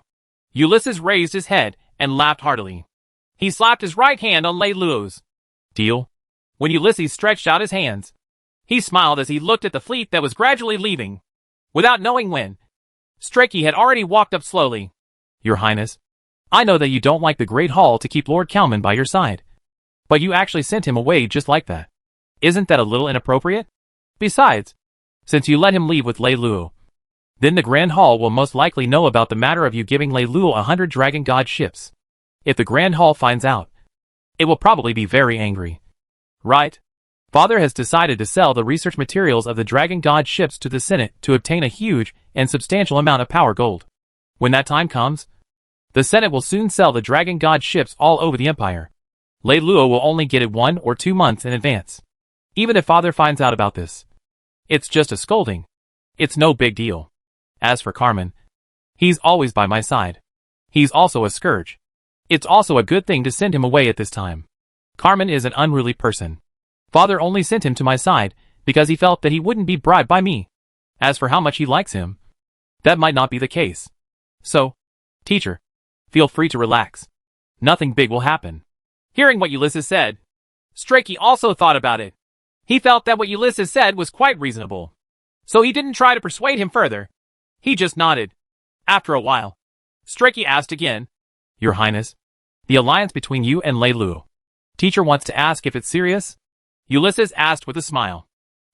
Ulysses raised his head and laughed heartily. He slapped his right hand on Lei Luo's. Deal? When Ulysses stretched out his hands, he smiled as he looked at the fleet that was gradually leaving. Without knowing when, Strachey had already walked up slowly. Your Highness, I know that you don't like the Great Hall to keep Lord Kalman by your side. But you actually sent him away just like that. Isn't that a little inappropriate? Besides, since you let him leave with Lei Luo, then the Grand Hall will most likely know about the matter of you giving Lei Luo 100 Dragon God ships. If the Grand Hall finds out, it will probably be very angry. Right? Father has decided to sell the research materials of the Dragon God ships to the Senate to obtain a huge and substantial amount of power gold. When that time comes, the Senate will soon sell the Dragon God ships all over the Empire. Lei Luo will only get it 1 or 2 months in advance. Even if Father finds out about this, it's just a scolding. It's no big deal. As for Carmen, he's always by my side. He's also a scourge. It's also a good thing to send him away at this time. Carmen is an unruly person. Father only sent him to my side because he felt that he wouldn't be bribed by me. As for how much he likes him, that might not be the case. So, teacher, feel free to relax. Nothing big will happen. Hearing what Ulysses said, Strachey also thought about it. He felt that what Ulysses said was quite reasonable. So he didn't try to persuade him further. He just nodded. After a while, Strachey asked again, Your Highness, the alliance between you and Lei Luo. Teacher wants to ask if it's serious? Ulysses asked with a smile.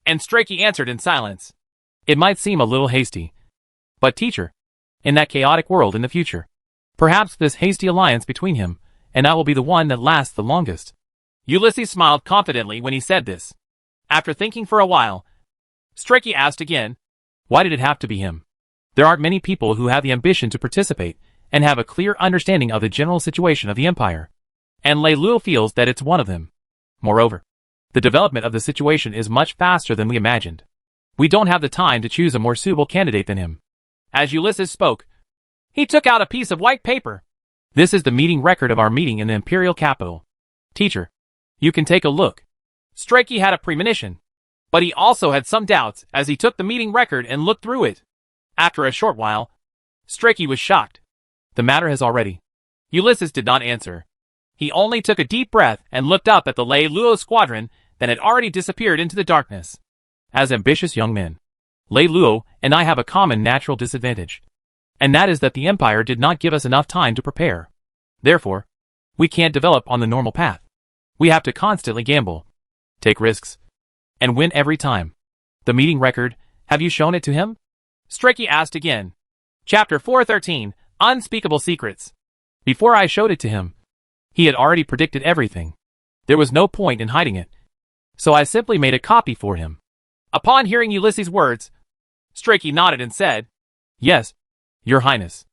And Strachey answered in silence. It might seem a little hasty. But teacher, in that chaotic world in the future, perhaps this hasty alliance between him and I will be the one that lasts the longest. Ulysses smiled confidently when he said this. After thinking for a while, Strachey asked again, why did it have to be him? There aren't many people who have the ambition to participate and have a clear understanding of the general situation of the empire. And Leiluo feels that it's one of them. Moreover, the development of the situation is much faster than we imagined. We don't have the time to choose a more suitable candidate than him. As Ulysses spoke, he took out a piece of white paper. This is the meeting record of our meeting in the imperial capital. Teacher, you can take a look. Strachey had a premonition, but he also had some doubts as he took the meeting record and looked through it. After a short while, Strachey was shocked. The matter has already. Ulysses did not answer. He only took a deep breath and looked up at the Leiluo squadron that had already disappeared into the darkness. As ambitious young men, Leiluo and I have a common natural disadvantage. And that is that the Empire did not give us enough time to prepare. Therefore, we can't develop on the normal path. We have to constantly gamble, take risks, and win every time. The meeting record, have you shown it to him? Strachey asked again. Chapter 413, Unspeakable Secrets. Before I showed it to him, he had already predicted everything. There was no point in hiding it. So I simply made a copy for him. Upon hearing Ulysses' words, Strachey nodded and said, Yes, Your Highness.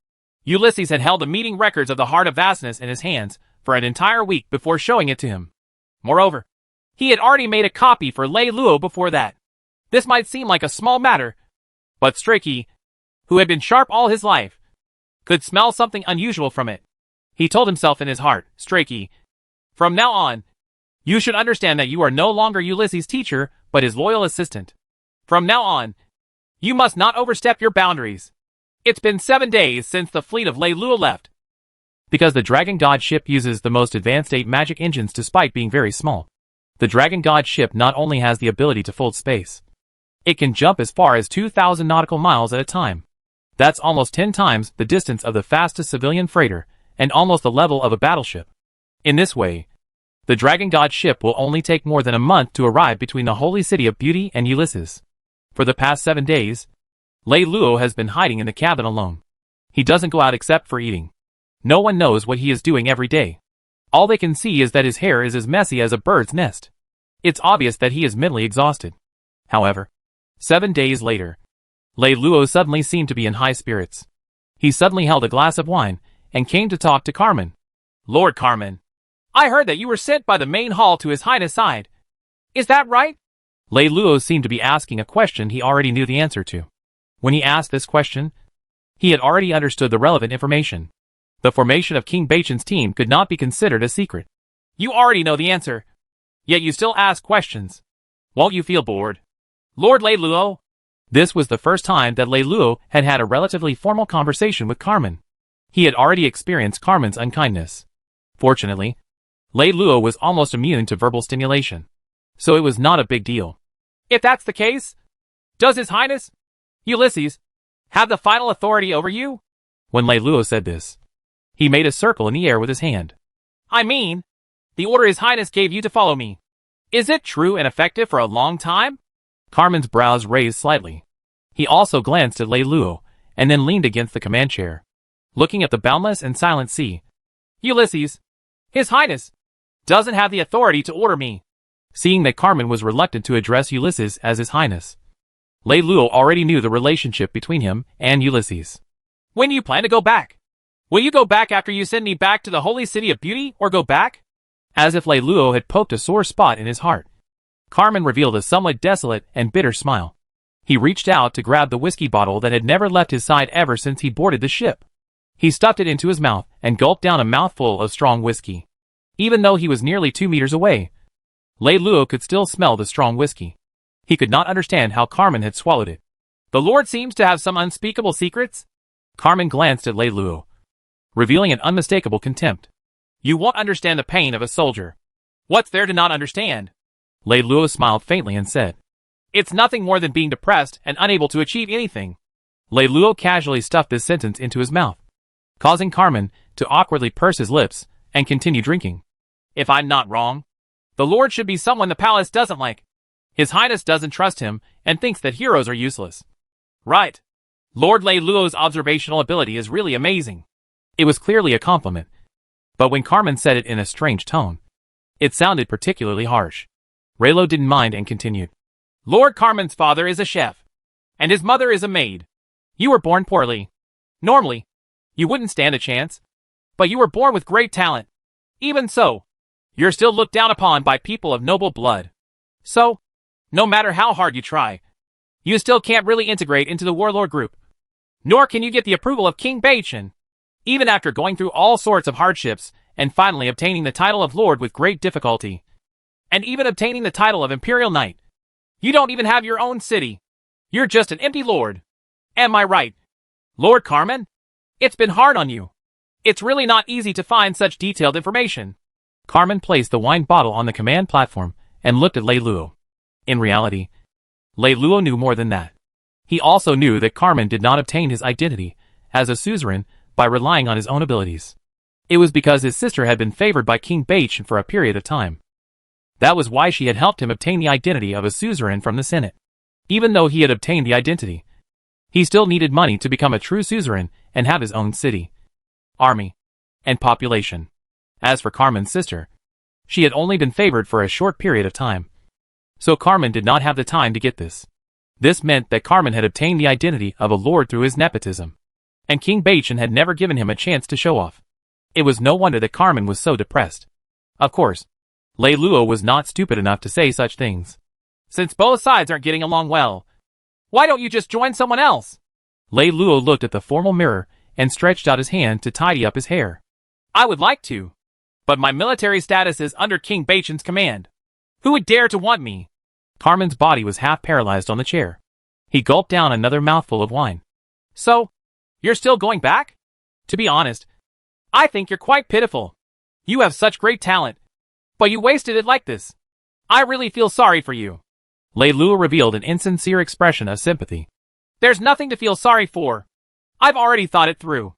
Ulysses had held the meeting records of the Heart of Vastness in his hands for an entire week before showing it to him. Moreover, he had already made a copy for Leiluo before that. This might seem like a small matter, but Strachey, who had been sharp all his life, could smell something unusual from it. He told himself in his heart, Strachey, from now on, you should understand that you are no longer Ulysses' teacher, but his loyal assistant. From now on, you must not overstep your boundaries. It's been 7 days since the fleet of Leiluo left. Because the Dragon God ship uses the most advanced 8 magic engines despite being very small. The Dragon God ship not only has the ability to fold space, it can jump as far as 2,000 nautical miles at a time. That's almost 10 times the distance of the fastest civilian freighter, and almost the level of a battleship. In this way, the Dragon God ship will only take more than a month to arrive between the holy city of Beauty and Ulysses. For the past 7 days, Leiluo has been hiding in the cabin alone. He doesn't go out except for eating. No one knows what he is doing every day. All they can see is that his hair is as messy as a bird's nest. It's obvious that he is mentally exhausted. However, 7 days later, Leiluo suddenly seemed to be in high spirits. He suddenly held a glass of wine and came to talk to Carmen. Lord Carmen, I heard that you were sent by the main hall to His Highness' side. Is that right? Leiluo seemed to be asking a question he already knew the answer to. When he asked this question, he had already understood the relevant information. The formation of King Baichen's team could not be considered a secret. You already know the answer, yet you still ask questions. Won't you feel bored? Lord Leiluo? This was the first time that Leiluo had had a relatively formal conversation with Carmen. He had already experienced Carmen's unkindness. Fortunately, Leiluo was almost immune to verbal stimulation, so it was not a big deal. If that's the case, does His Highness, Ulysses, have the final authority over you? When Leiluo said this, he made a circle in the air with his hand. I mean, the order His Highness gave you to follow me. Is it true and effective for a long time? Carmen's brows raised slightly. He also glanced at Leiluo, and then leaned against the command chair, looking at the boundless and silent sea. Ulysses, His Highness, doesn't have the authority to order me. Seeing that Carmen was reluctant to address Ulysses as His Highness, Leiluo already knew the relationship between him and Ulysses. When do you plan to go back? Will you go back after you send me back to the holy city of Beauty, or go back? As if Leiluo had poked a sore spot in his heart, Carmen revealed a somewhat desolate and bitter smile. He reached out to grab the whiskey bottle that had never left his side ever since he boarded the ship. He stuffed it into his mouth and gulped down a mouthful of strong whiskey. Even though he was nearly 2 meters away, Leiluo could still smell the strong whiskey. He could not understand how Carmen had swallowed it. The Lord seems to have some unspeakable secrets? Carmen glanced at Leiluo, revealing an unmistakable contempt. You won't understand the pain of a soldier. What's there to not understand? Leiluo smiled faintly and said, It's nothing more than being depressed and unable to achieve anything. Leiluo casually stuffed this sentence into his mouth, causing Carmen to awkwardly purse his lips and continue drinking. If I'm not wrong, The Lord should be someone the palace doesn't like. His Highness doesn't trust him and thinks that heroes are useless. Right. Lord Lei Luo's observational ability is really amazing. It was clearly a compliment. But when Carmen said it in a strange tone, it sounded particularly harsh. Raylo didn't mind and continued. Lord Carmen's father is a chef, and his mother is a maid. You were born poorly. Normally, you wouldn't stand a chance. But you were born with great talent. Even so, you're still looked down upon by people of noble blood. So, no matter how hard you try, you still can't really integrate into the warlord group. Nor can you get the approval of King Beichin. Even after going through all sorts of hardships and finally obtaining the title of Lord with great difficulty, and even obtaining the title of Imperial Knight, you don't even have your own city. You're just an empty lord. Am I right, Lord Carmen? It's been hard on you. It's really not easy to find such detailed information. Carmen placed the wine bottle on the command platform and looked at Lei Luo. In reality, Lei Luo knew more than that. He also knew that Carmen did not obtain his identity as a suzerain by relying on his own abilities. It was because his sister had been favored by King Beichin for a period of time. That was why she had helped him obtain the identity of a suzerain from the Senate. Even though he had obtained the identity, he still needed money to become a true suzerain and have his own city, army, and population. As for Carmen's sister, she had only been favored for a short period of time. So Carmen did not have the time to get this. This meant that Carmen had obtained the identity of a lord through his nepotism, and King Beichin had never given him a chance to show off. It was no wonder that Carmen was so depressed. Of course, Lei Luo was not stupid enough to say such things. Since both sides aren't getting along well, why don't you just join someone else? Lei Luo looked at the formal mirror and stretched out his hand to tidy up his hair. I would like to, but my military status is under King Beichin's command. Who would dare to want me? Carmen's body was half paralyzed on the chair. He gulped down another mouthful of wine. So, you're still going back? To be honest, I think you're quite pitiful. You have such great talent, but you wasted it like this. I really feel sorry for you. Lei Luo revealed an insincere expression of sympathy. There's nothing to feel sorry for. I've already thought it through.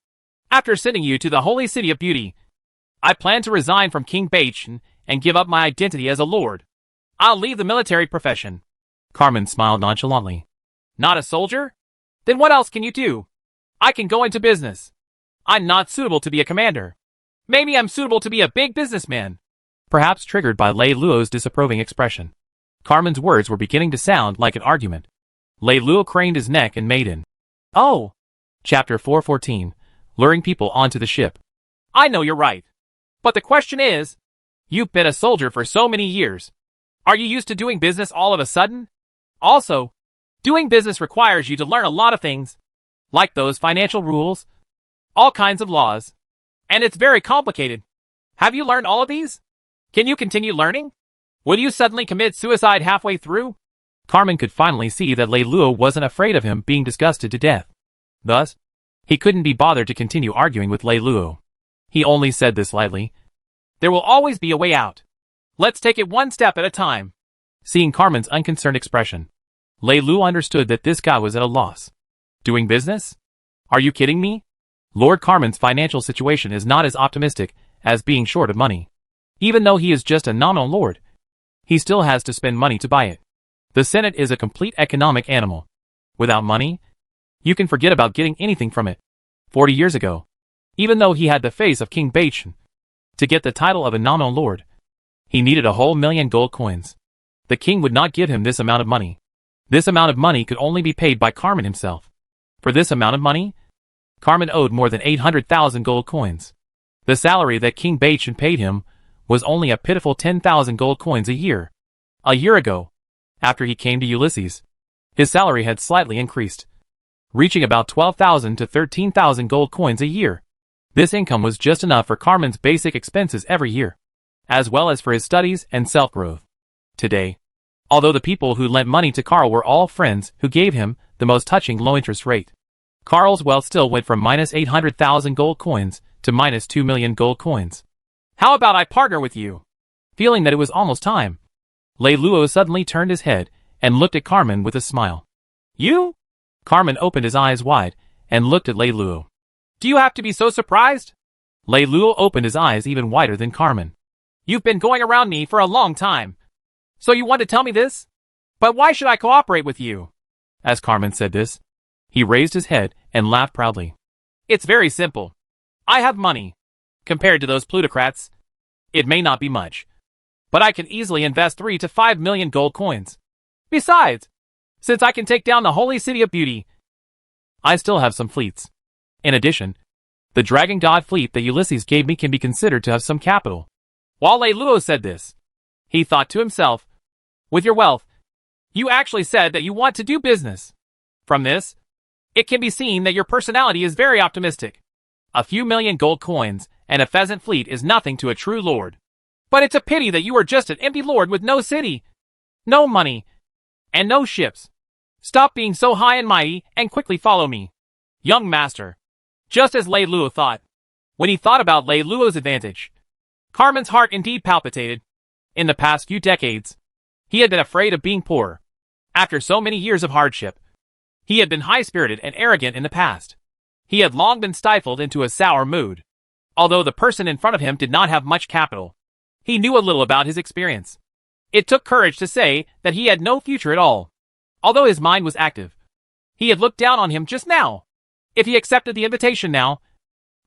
After sending you to the holy city of beauty, I plan to resign from King Beichin and give up my identity as a lord. I'll leave the military profession. Carmen smiled nonchalantly. Not a soldier? Then what else can you do? I can go into business. I'm not suitable to be a commander. Maybe I'm suitable to be a big businessman. Perhaps triggered by Lei Luo's disapproving expression, Carmen's words were beginning to sound like an argument. Lei Luo craned his neck and made in. Oh! Chapter 414, Luring People Onto the Ship. I know you're right. But the question is, you've been a soldier for so many years. Are you used to doing business all of a sudden? Also, doing business requires you to learn a lot of things, like those financial rules, all kinds of laws, and it's very complicated. Have you learned all of these? Can you continue learning? Would you suddenly commit suicide halfway through? Carmen could finally see that Lei Luo wasn't afraid of him being disgusted to death. Thus, he couldn't be bothered to continue arguing with Lei Luo. He only said this lightly. There will always be a way out. Let's take it one step at a time. Seeing Carmen's unconcerned expression, Lei Luo understood that this guy was at a loss. Doing business? Are you kidding me? Lord Carmen's financial situation is not as optimistic as being short of money. Even though he is just a nominal lord, he still has to spend money to buy it. The Senate is a complete economic animal. Without money, you can forget about getting anything from it. 40 years ago, even though he had the face of King Beichin, to get the title of a nominal lord, he needed a whole million gold coins. The king would not give him this amount of money. This amount of money could only be paid by Carmen himself. For this amount of money, Carmen owed more than 800,000 gold coins. The salary that King Beichin paid him was only a pitiful 10,000 gold coins a year. A year ago, after he came to Ulysses, his salary had slightly increased, reaching about 12,000 to 13,000 gold coins a year. This income was just enough for Carmen's basic expenses every year, as well as for his studies and self-growth. Today, although the people who lent money to Carl were all friends who gave him the most touching low-interest rate, Carl's wealth still went from minus 800,000 gold coins to minus 2 million gold coins. How about I partner with you? Feeling that it was almost time, Lei Luo suddenly turned his head and looked at Carmen with a smile. You? Carmen opened his eyes wide and looked at Lei Luo. Do you have to be so surprised? Lei Luo opened his eyes even wider than Carmen. You've been going around me for a long time. So you want to tell me this? But why should I cooperate with you? As Carmen said this, he raised his head and laughed proudly. It's very simple. I have money. Compared to those plutocrats, it may not be much, but I can easily invest 3 to 5 million gold coins. Besides, since I can take down the holy city of beauty, I still have some fleets. In addition, the dragon god fleet that Ulysses gave me can be considered to have some capital. While Leiluo said this, he thought to himself, with your wealth, you actually said that you want to do business. From this, it can be seen that your personality is very optimistic. A few million gold coins and a pheasant fleet is nothing to a true lord. But it's a pity that you are just an empty lord with no city, no money, and no ships. Stop being so high and mighty and quickly follow me, young master. Just as Leiluo thought. When he thought about Leiluo's advantage, Carmen's heart indeed palpitated. In the past few decades, he had been afraid of being poor. After so many years of hardship, he had been high-spirited and arrogant in the past. He had long been stifled into a sour mood. Although the person in front of him did not have much capital, he knew a little about his experience. It took courage to say that he had no future at all. Although his mind was active, he had looked down on him just now. If he accepted the invitation now,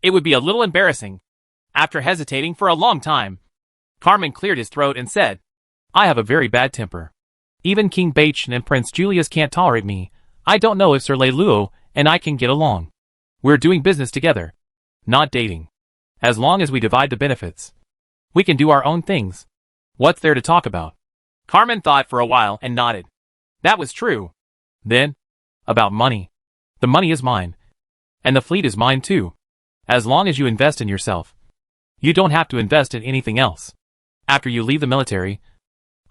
it would be a little embarrassing. After hesitating for a long time, Carmen cleared his throat and said, I have a very bad temper. Even King Bachin and Prince Julius can't tolerate me. I don't know if Sir Leiluo and I can get along. We're doing business together, not dating. As long as we divide the benefits, we can do our own things. What's there to talk about? Carmen thought for a while and nodded. That was true. Then, about money. The money is mine. And the fleet is mine too. As long as you invest in yourself, you don't have to invest in anything else. After you leave the military,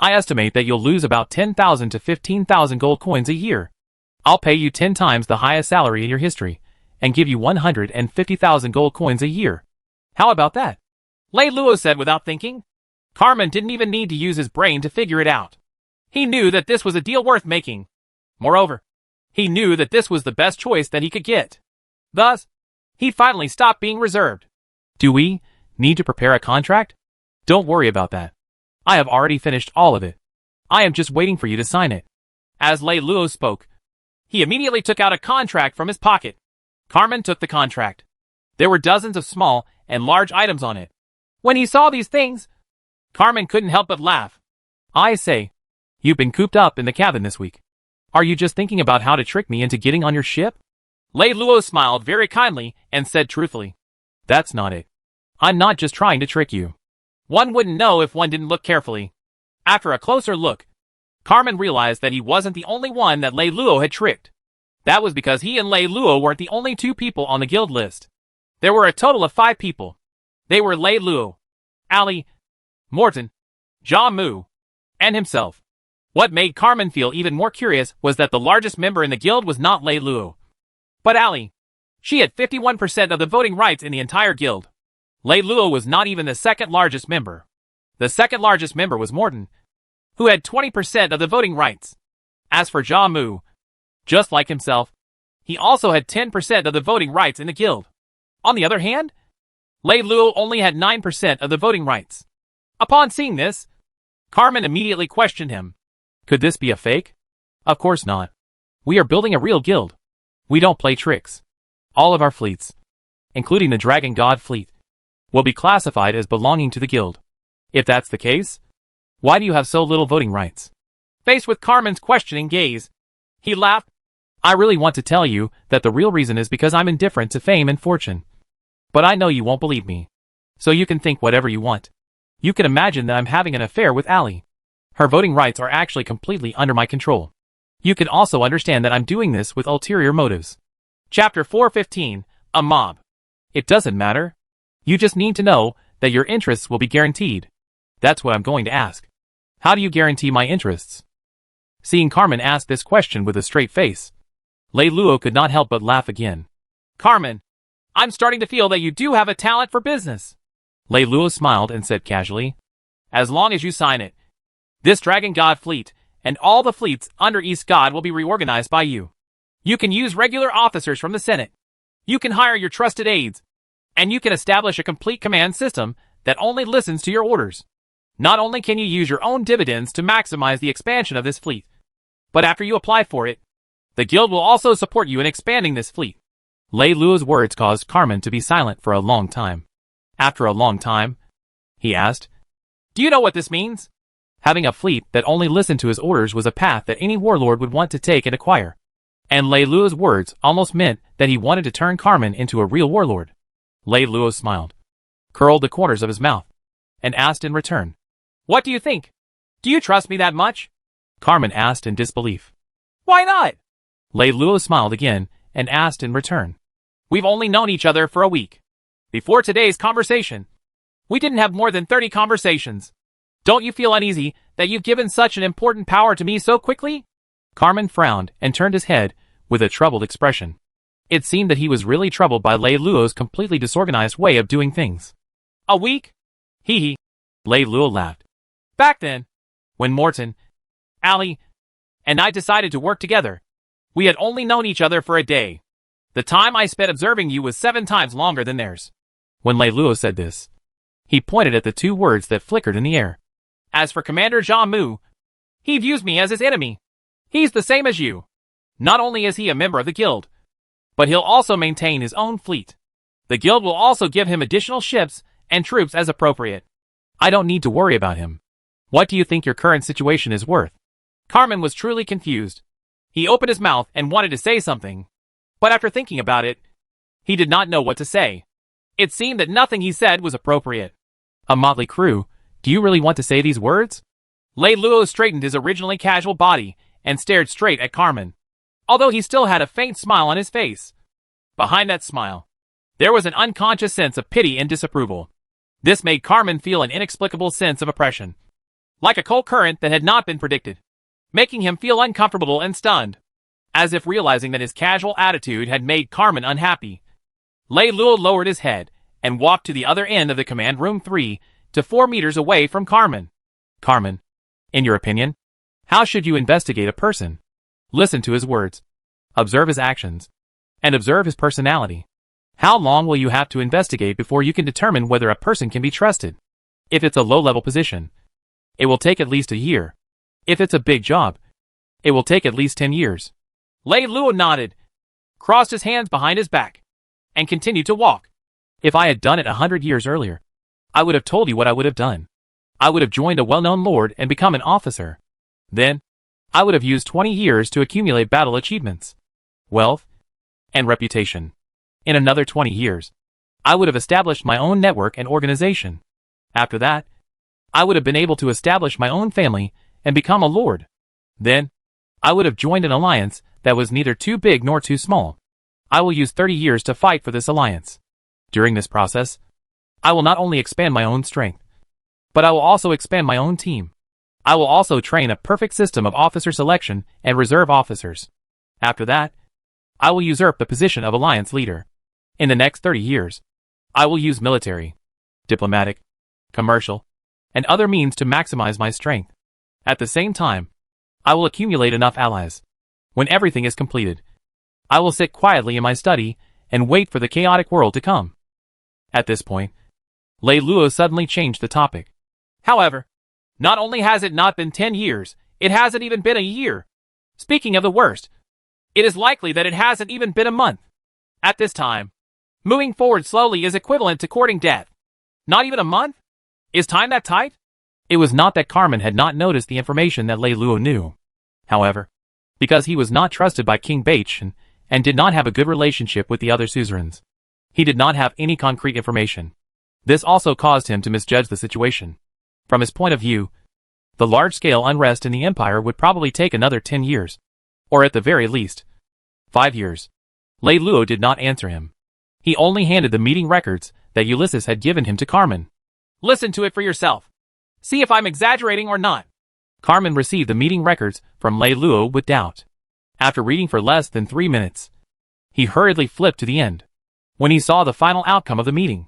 I estimate that you'll lose about 10,000 to 15,000 gold coins a year. I'll pay you 10 times the highest salary in your history, and give you 150,000 gold coins a year. How about that? Leiluo said without thinking. Carmen didn't even need to use his brain to figure it out. He knew that this was a deal worth making. Moreover, he knew that this was the best choice that he could get. Thus, he finally stopped being reserved. Do we need to prepare a contract? Don't worry about that. I have already finished all of it. I am just waiting for you to sign it. As Leiluo spoke, he immediately took out a contract from his pocket. Carmen took the contract. There were dozens of small and large items on it. When he saw these things, Carmen couldn't help but laugh. I say, you've been cooped up in the cabin this week. Are you just thinking about how to trick me into getting on your ship? Leiluo smiled very kindly and said truthfully, that's not it. I'm not just trying to trick you. One wouldn't know if one didn't look carefully. After a closer look, Carmen realized that he wasn't the only one that Leiluo had tricked. That was because he and Leiluo weren't the only 2 people on the guild list. There were a total of 5 people. They were Leiluo, Ali, Morton, Jamu, and himself. What made Carmen feel even more curious was that the largest member in the guild was not Leiluo, but Ali. She had 51% of the voting rights in the entire guild. Leiluo was not even the second largest member. The second largest member was Morton, who had 20% of the voting rights. As for Jamu, just like himself, he also had 10% of the voting rights in the guild. On the other hand, Leiluo only had 9% of the voting rights. Upon seeing this, Carmen immediately questioned him. Could this be a fake? Of course not. We are building a real guild. We don't play tricks. All of our fleets, including the Dragon God fleet, will be classified as belonging to the guild. If that's the case, why do you have so little voting rights? Faced with Carmen's questioning gaze, he laughed. I really want to tell you that the real reason is because I'm indifferent to fame and fortune. But I know you won't believe me. So you can think whatever you want. You can imagine that I'm having an affair with Ali. Her voting rights are actually completely under my control. You can also understand that I'm doing this with ulterior motives. Chapter 415, A Mob. It doesn't matter. You just need to know that your interests will be guaranteed. That's what I'm going to ask. How do you guarantee my interests? Seeing Carmen ask this question with a straight face, Leiluo could not help but laugh again. Carmen, I'm starting to feel that you do have a talent for business. Leiluo smiled and said casually, as long as you sign it, this Dragon God fleet and all the fleets under East God will be reorganized by you. You can use regular officers from the Senate. You can hire your trusted aides. And you can establish a complete command system that only listens to your orders. Not only can you use your own dividends to maximize the expansion of this fleet, but after you apply for it, the guild will also support you in expanding this fleet. Lei Luo's words caused Carmen to be silent for a long time. After a long time, he asked, "Do you know what this means?" Having a fleet that only listened to his orders was a path that any warlord would want to take and acquire. And Lei Luo's words almost meant that he wanted to turn Carmen into a real warlord. Lei Luo smiled, curled the corners of his mouth, and asked in return, "What do you think? Do you trust me that much?" Carmen asked in disbelief. "Why not?" Lei Luo smiled again and asked in return. "We've only known each other for a week. Before today's conversation, we didn't have more than 30 conversations. Don't you feel uneasy that you've given such an important power to me so quickly?" Carmen frowned and turned his head with a troubled expression. It seemed that he was really troubled by Lei Luo's completely disorganized way of doing things. "A week? Hee hee." Lei Luo laughed. "Back then, when Morton, Ali, and I decided to work together, we had only known each other for a day. The time I spent observing you was 7 times longer than theirs." When Lei Luo said this, he pointed at the 2 words that flickered in the air. "As for Commander Zhang Mu, he views me as his enemy. He's the same as you. Not only is he a member of the guild, but he'll also maintain his own fleet. The guild will also give him additional ships and troops as appropriate. I don't need to worry about him. What do you think your current situation is worth?" Carmen was truly confused. He opened his mouth and wanted to say something, but after thinking about it, he did not know what to say. It seemed that nothing he said was appropriate. "A motley crew, do you really want to say these words?" Lei Luo straightened his originally casual body and stared straight at Carmen, although he still had a faint smile on his face. Behind that smile, there was an unconscious sense of pity and disapproval. This made Carmen feel an inexplicable sense of oppression, like a cold current that had not been predicted, making him feel uncomfortable and stunned. As if realizing that his casual attitude had made Carmen unhappy, Lei Luo lowered his head and walked to the other end of the command room 3 to 4 meters away from Carmen. "Carmen, in your opinion, how should you investigate a person? Listen to his words, observe his actions, and observe his personality. How long will you have to investigate before you can determine whether a person can be trusted? If it's a low-level position, it will take at least a year. If it's a big job, it will take at least 10 years. Lei Luo nodded, crossed his hands behind his back, and continued to walk. "If I had done it 100 years earlier, I would have told you what I would have done. I would have joined a well-known lord and become an officer. Then, I would have used 20 years to accumulate battle achievements, wealth, and reputation. In another 20 years, I would have established my own network and organization. After that, I would have been able to establish my own family and become a lord. Then, I would have joined an alliance that was neither too big nor too small. I will use 30 years to fight for this alliance. During this process, I will not only expand my own strength, but I will also expand my own team. I will also train a perfect system of officer selection and reserve officers. After that, I will usurp the position of alliance leader. In the next 30 years, I will use military, diplomatic, commercial, and other means to maximize my strength. At the same time, I will accumulate enough allies. When everything is completed, I will sit quietly in my study and wait for the chaotic world to come." At this point, Lei Luo suddenly changed the topic. "However, not only has it not been 10 years, it hasn't even been a year. Speaking of the worst, it is likely that it hasn't even been a month. At this time, moving forward slowly is equivalent to courting death. Not even a month? Is time that tight?" It was not that Carmen had not noticed the information that Lei Luo knew. However, because he was not trusted by King Baichen and did not have a good relationship with the other suzerains, he did not have any concrete information. This also caused him to misjudge the situation. From his point of view, the large-scale unrest in the empire would probably take another 10 years, or at the very least, 5 years. Lei Luo did not answer him. He only handed the meeting records that Ulysses had given him to Carmen. "Listen to it for yourself. See if I'm exaggerating or not." Carmen received the meeting records from Lei Luo with doubt. After reading for less than 3 minutes, he hurriedly flipped to the end. When he saw the final outcome of the meeting,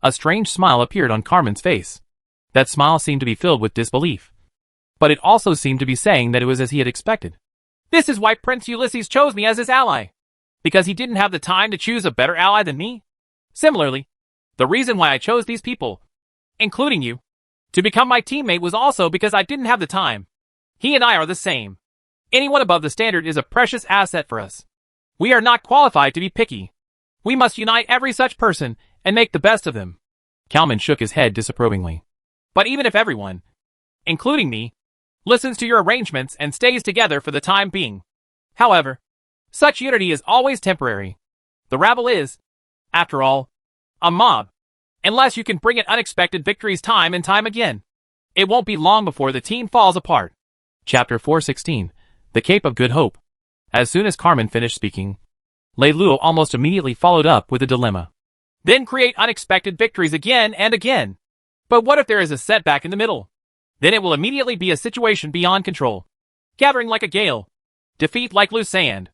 a strange smile appeared on Carmen's face. That smile seemed to be filled with disbelief, but it also seemed to be saying that it was as he had expected. "This is why Prince Ulysses chose me as his ally. Because he didn't have the time to choose a better ally than me. Similarly, the reason why I chose these people, including you, To become my teammate was also because I didn't have the time. He and I are the same. Anyone above the standard is a precious asset for us. We are not qualified to be picky. We must unite every such person and make the best of them. Kalman shook his head disapprovingly. But even if everyone, including me, listens to your arrangements and stays together for the time being. However, such unity is always temporary. The rabble is, after all, a mob. Unless you can bring it unexpected victories time and time again, it won't be long before the team falls apart. Chapter 416, The Cape of Good Hope. As soon as Carmen finished speaking, Lei Luo almost immediately followed up with a dilemma. Then create unexpected victories again and again. But what if there is a setback in the middle? Then it will immediately be a situation beyond control. Gathering like a gale. Defeat like loose sand.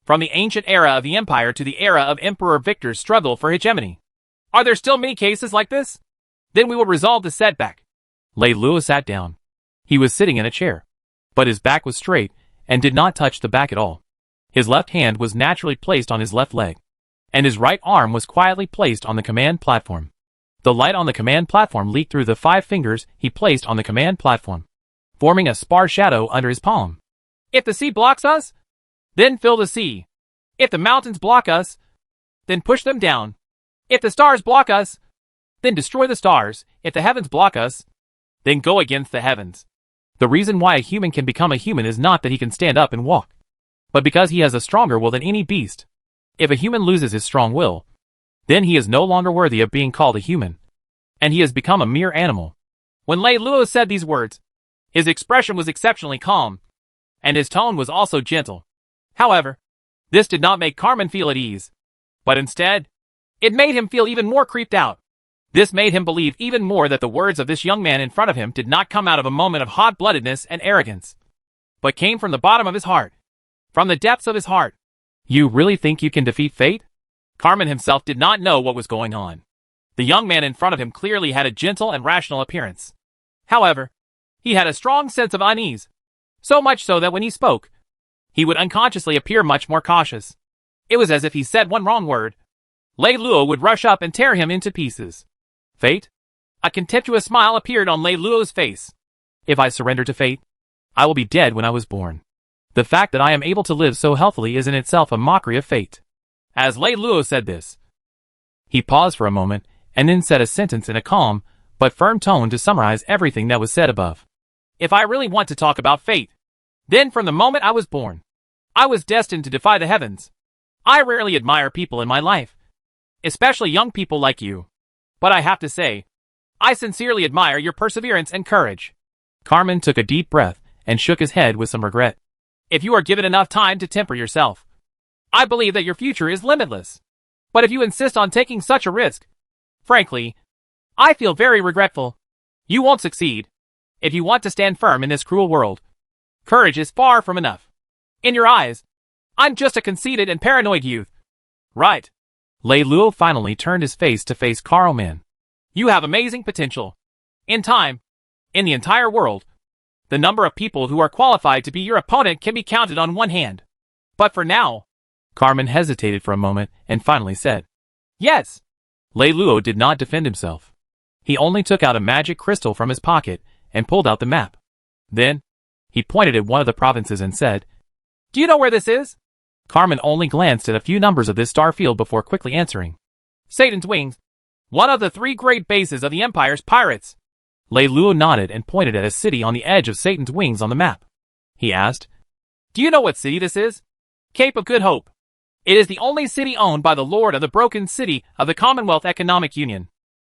From the ancient era of the Empire to the era of Emperor Victor's struggle for hegemony. Are there still many cases like this? Then we will resolve the setback. Lei Luo sat down. He was sitting in a chair. But his back was straight and did not touch the back at all. His left hand was naturally placed on his left leg. And his right arm was quietly placed on the command platform. The light on the command platform leaked through the 5 fingers he placed on the command platform, forming a sparse shadow under his palm. If the sea blocks us, then fill the sea. If the mountains block us, then push them down. If the stars block us, then destroy the stars. If the heavens block us, then go against the heavens. The reason why a human can become a human is not that he can stand up and walk, but because he has a stronger will than any beast. If a human loses his strong will, then he is no longer worthy of being called a human, and he has become a mere animal. When Lei Luo said these words, his expression was exceptionally calm, and his tone was also gentle. However, this did not make Carmen feel at ease, but instead, it made him feel even more creeped out. This made him believe even more that the words of this young man in front of him did not come out of a moment of hot-bloodedness and arrogance, but came from the bottom of his heart, from the depths of his heart. You really think you can defeat fate? Carmen himself did not know what was going on. The young man in front of him clearly had a gentle and rational appearance. However, he had a strong sense of unease, so much so that when he spoke, he would unconsciously appear much more cautious. It was as if he said one wrong word, Lei Luo would rush up and tear him into pieces. Fate? A contemptuous smile appeared on Lei Luo's face. If I surrender to fate, I will be dead when I was born. The fact that I am able to live so healthily is in itself a mockery of fate. As Lei Luo said this, he paused for a moment and then said a sentence in a calm but firm tone to summarize everything that was said above. If I really want to talk about fate, then from the moment I was born, I was destined to defy the heavens. I rarely admire people in my life, especially young people like you. But I have to say, I sincerely admire your perseverance and courage. Carmen took a deep breath and shook his head with some regret. If you are given enough time to temper yourself, I believe that your future is limitless. But if you insist on taking such a risk, frankly, I feel very regretful. You won't succeed. If you want to stand firm in this cruel world, courage is far from enough. In your eyes, I'm just a conceited and paranoid youth. Right. Lei Luo finally turned his face to face Carmen. You have amazing potential. In time, in the entire world, the number of people who are qualified to be your opponent can be counted on one hand. But for now, Carmen hesitated for a moment and finally said, yes. Lei Luo did not defend himself. He only took out a magic crystal from his pocket and pulled out the map. Then, he pointed at one of the provinces and said, do you know where this is? Carmen only glanced at a few numbers of this star field before quickly answering. Satan's Wings, one of the 3 great bases of the Empire's pirates. Lei Luo nodded and pointed at a city on the edge of Satan's Wings on the map. He asked, do you know what city this is? Cape of Good Hope. It is the only city owned by the Lord of the Broken City of the Commonwealth Economic Union.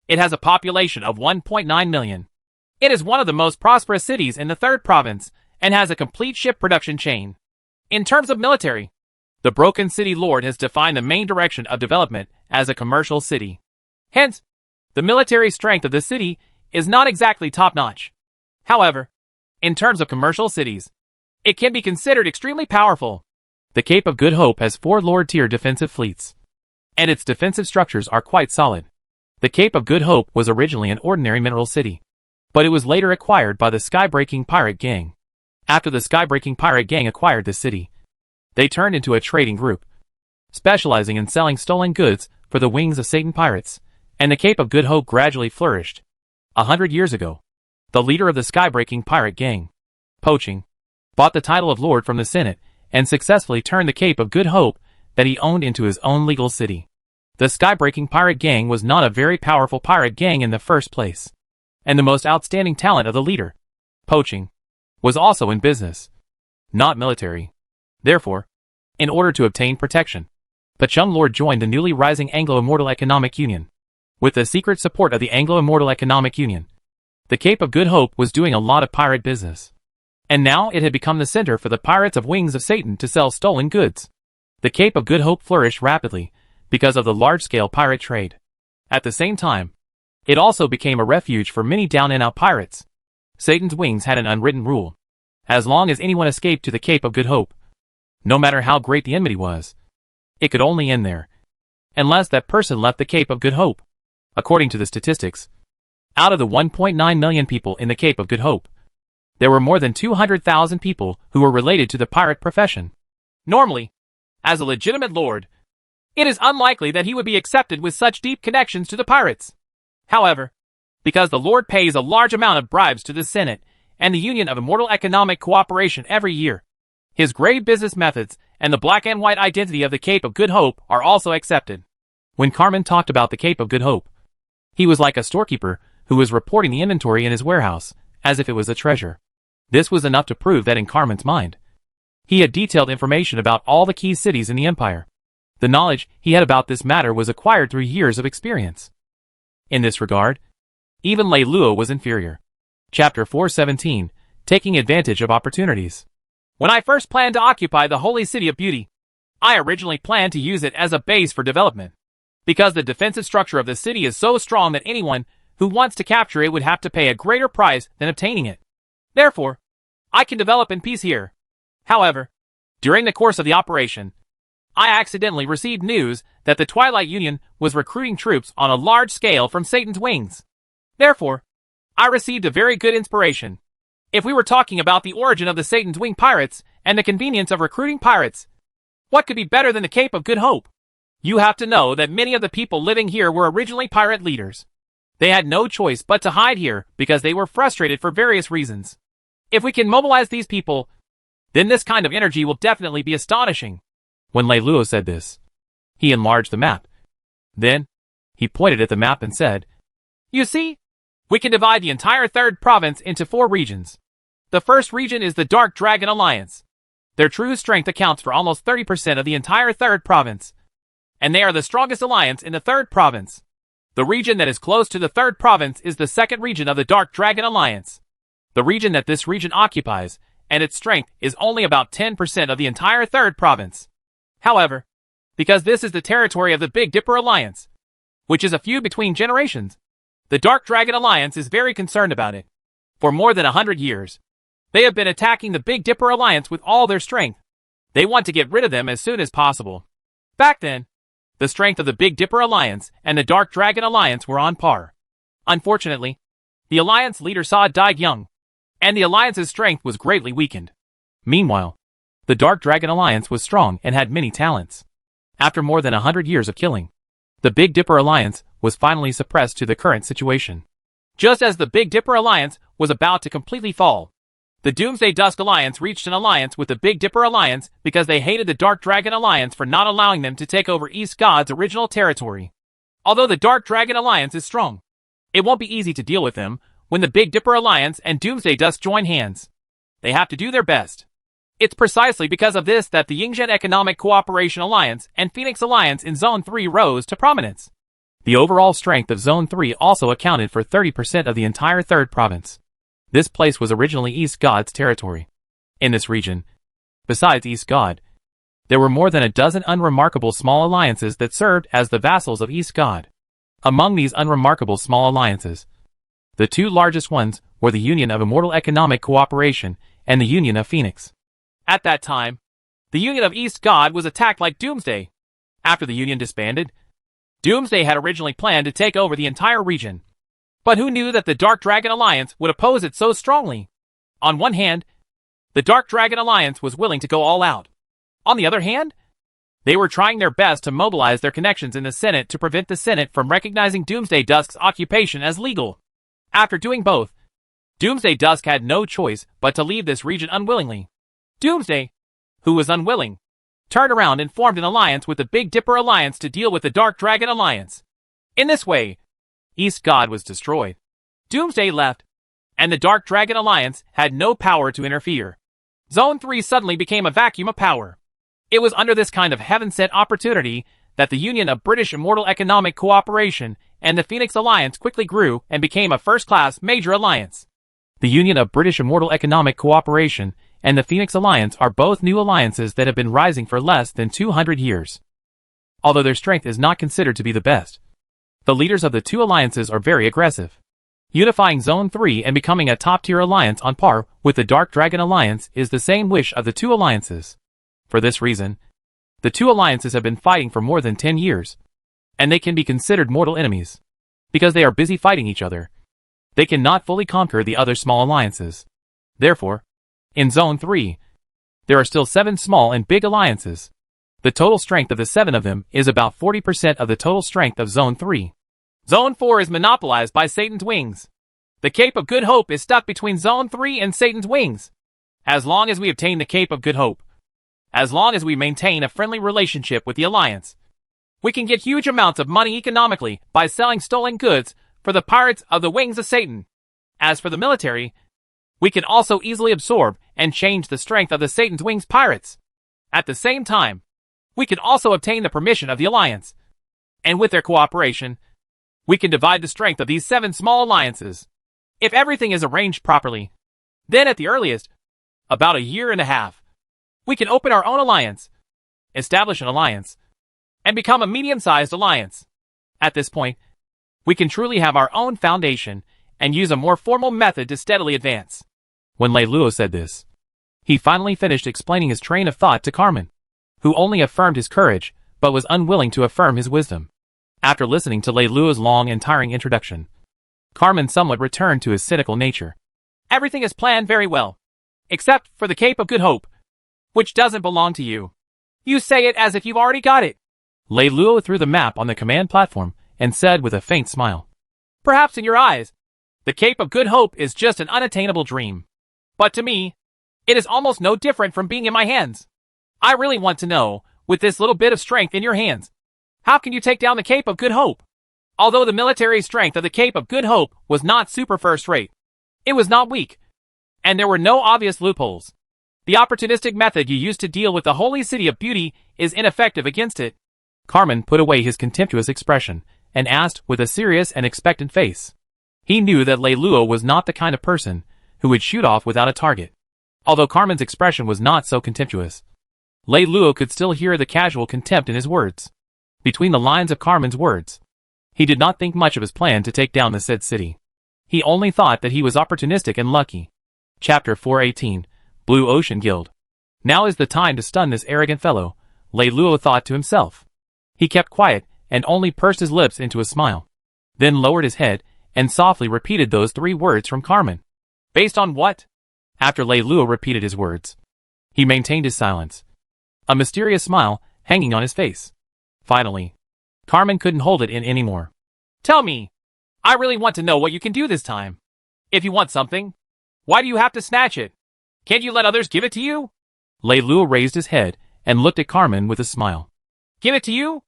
It has a population of 1.9 million. It is one of the most prosperous cities in the 3rd province and has a complete ship production chain. In terms of military, the Broken City Lord has defined the main direction of development as a commercial city. Hence, the military strength of the city is not exactly top-notch. However, in terms of commercial cities, it can be considered extremely powerful. The Cape of Good Hope has 4 Lord-tier defensive fleets, and its defensive structures are quite solid. The Cape of Good Hope was originally an ordinary mineral city, but it was later acquired by the Sky-Breaking Pirate Gang. After the Sky-Breaking Pirate Gang acquired the city, they turned into a trading group, specializing in selling stolen goods for the Wings of Satan pirates, and the Cape of Good Hope gradually flourished. 100 years ago, the leader of the skybreaking pirate gang, poaching, bought the title of Lord from the Senate and successfully turned the Cape of Good Hope that he owned into his own legal city. The skybreaking pirate gang was not a very powerful pirate gang in the first place, and the most outstanding talent of the leader, poaching, was also in business, not military. Therefore, in order to obtain protection, the Chung Lord joined the newly rising Anglo-Immortal Economic Union. With the secret support of the Anglo-Immortal Economic Union, the Cape of Good Hope was doing a lot of pirate business. And now it had become the center for the pirates of Wings of Satan to sell stolen goods. The Cape of Good Hope flourished rapidly because of the large-scale pirate trade. At the same time, it also became a refuge for many down-and-out pirates. Satan's Wings had an unwritten rule. As long as anyone escaped to the Cape of Good Hope, no matter how great the enmity was, it could only end there, unless that person left the Cape of Good Hope. According to the statistics, out of the 1.9 million people in the Cape of Good Hope, there were more than 200,000 people who were related to the pirate profession. Normally, as a legitimate lord, it is unlikely that he would be accepted with such deep connections to the pirates. However, because the Lord pays a large amount of bribes to the Senate and the Union of Immortal Economic Cooperation every year, his grave business methods and the black and white identity of the Cape of Good Hope are also accepted. When Carmen talked about the Cape of Good Hope, he was like a storekeeper who was reporting the inventory in his warehouse as if it was a treasure. This was enough to prove that in Carmen's mind, he had detailed information about all the key cities in the empire. The knowledge he had about this matter was acquired through years of experience. In this regard, even Lei Luo was inferior. Chapter 417, Taking Advantage of Opportunities. When I first planned to occupy the Holy City of Beauty, I originally planned to use it as a base for development, because the defensive structure of the city is so strong that anyone who wants to capture it would have to pay a greater price than obtaining it. Therefore, I can develop in peace here. However, during the course of the operation, I accidentally received news that the Twilight Union was recruiting troops on a large scale from Satan's Wings. Therefore, I received a very good inspiration. If we were talking about the origin of the Satan's Wing pirates and the convenience of recruiting pirates, what could be better than the Cape of Good Hope? You have to know that many of the people living here were originally pirate leaders. They had no choice but to hide here because they were frustrated for various reasons. If we can mobilize these people, then this kind of energy will definitely be astonishing. When Lei Luo said this, he enlarged the map. Then, he pointed at the map and said, "You see, we can divide the entire third province into 4 regions. The first region is the Dark Dragon Alliance. Their true strength accounts for almost 30% of the entire third province, and they are the strongest alliance in the third province. The region that is close to the third province is the second region of the Dark Dragon Alliance. The region that this region occupies, and its strength is only about 10% of the entire third province. However, because this is the territory of the Big Dipper Alliance, which is a few between generations, the Dark Dragon Alliance is very concerned about it. For more than 100 years, they have been attacking the Big Dipper Alliance with all their strength. They want to get rid of them as soon as possible. Back then, the strength of the Big Dipper Alliance and the Dark Dragon Alliance were on par. Unfortunately, the Alliance leader Sa died young, and the Alliance's strength was greatly weakened. Meanwhile, the Dark Dragon Alliance was strong and had many talents. After more than 100 years of killing, the Big Dipper Alliance was finally suppressed to the current situation. Just as the Big Dipper Alliance was about to completely fall, the Doomsday Dusk Alliance reached an alliance with the Big Dipper Alliance because they hated the Dark Dragon Alliance for not allowing them to take over East God's original territory. Although the Dark Dragon Alliance is strong, it won't be easy to deal with them when the Big Dipper Alliance and Doomsday Dusk join hands. They have to do their best. It's precisely because of this that the Yingzhen Economic Cooperation Alliance and Phoenix Alliance in Zone 3 rose to prominence. The overall strength of Zone 3 also accounted for 30% of the entire third province. This place was originally East God's territory. In this region, besides East God, there were more than a dozen unremarkable small alliances that served as the vassals of East God. Among these unremarkable small alliances, the 2 largest ones were the Union of Immortal Economic Cooperation and the Union of Phoenix. At that time, the Union of East God was attacked like Doomsday. After the Union disbanded, Doomsday had originally planned to take over the entire region. But who knew that the Dark Dragon Alliance would oppose it so strongly? On one hand, the Dark Dragon Alliance was willing to go all out. On the other hand, they were trying their best to mobilize their connections in the Senate to prevent the Senate from recognizing Doomsday Dusk's occupation as legal. After doing both, Doomsday Dusk had no choice but to leave this region unwillingly. Doomsday, who was unwilling, turned around and formed an alliance with the Big Dipper Alliance to deal with the Dark Dragon Alliance. In this way, East God was destroyed. Doomsday left, and the Dark Dragon Alliance had no power to interfere. Zone 3 suddenly became a vacuum of power. It was under this kind of heaven-sent opportunity that the Union of British Immortal Economic Cooperation and the Phoenix Alliance quickly grew and became a first-class major alliance. The Union of British Immortal Economic Cooperation and the Phoenix Alliance are both new alliances that have been rising for less than 200 years. Although their strength is not considered to be the best, the leaders of the two alliances are very aggressive. Unifying Zone 3 and becoming a top-tier alliance on par with the Dark Dragon Alliance is the same wish of the two alliances. For this reason, the two alliances have been fighting for more than 10 years, and they can be considered mortal enemies. Because they are busy fighting each other, they cannot fully conquer the other small alliances. Therefore, in Zone 3, there are still 7 small and big alliances. The total strength of the 7 of them is about 40% of the total strength of Zone 3. Zone 4 is monopolized by Satan's wings. The Cape of Good Hope is stuck between Zone 3 and Satan's wings. As long as we obtain the Cape of Good Hope, as long as we maintain a friendly relationship with the Alliance, we can get huge amounts of money economically by selling stolen goods for the pirates of the Wings of Satan. As for the military, we can also easily absorb and change the strength of the Satan's Wings pirates. At the same time, we can also obtain the permission of the Alliance, and with their cooperation, we can divide the strength of these 7 small alliances. If everything is arranged properly, then at the earliest, about a year and a half, we can open our own alliance, establish an alliance, and become a medium-sized alliance. At this point, we can truly have our own foundation and use a more formal method to steadily advance. When Leiluo said this, he finally finished explaining his train of thought to Carmen, who only affirmed his courage, but was unwilling to affirm his wisdom. After listening to Leiluo's long and tiring introduction, Carmen somewhat returned to his cynical nature. Everything is planned very well, except for the Cape of Good Hope, which doesn't belong to you. You say it as if you've already got it. Leiluo threw the map on the command platform and said with a faint smile, Perhaps in your eyes, the Cape of Good Hope is just an unattainable dream. But to me, it is almost no different from being in my hands. I really want to know, with this little bit of strength in your hands, how can you take down the Cape of Good Hope? Although the military strength of the Cape of Good Hope was not super first-rate, it was not weak, and there were no obvious loopholes. The opportunistic method you used to deal with the Holy City of Beauty is ineffective against it. Carmen put away his contemptuous expression and asked with a serious and expectant face. He knew that Leiluo was not the kind of person who would shoot off without a target. Although Carmen's expression was not so contemptuous, Leiluo could still hear the casual contempt in his words. Between the lines of Carmen's words, he did not think much of his plan to take down the said city. He only thought that he was opportunistic and lucky. Chapter 418, Blue Ocean Guild. Now is the time to stun this arrogant fellow, Leiluo thought to himself. He kept quiet and only pursed his lips into a smile, then lowered his head and softly repeated those 3 words from Carmen. Based on what? After Leiluo repeated his words, he maintained his silence, a mysterious smile hanging on his face. Finally, Carmen couldn't hold it in anymore. Tell me, I really want to know what you can do this time. If you want something, why do you have to snatch it? Can't you let others give it to you? Leiluo raised his head and looked at Carmen with a smile. Give it to you?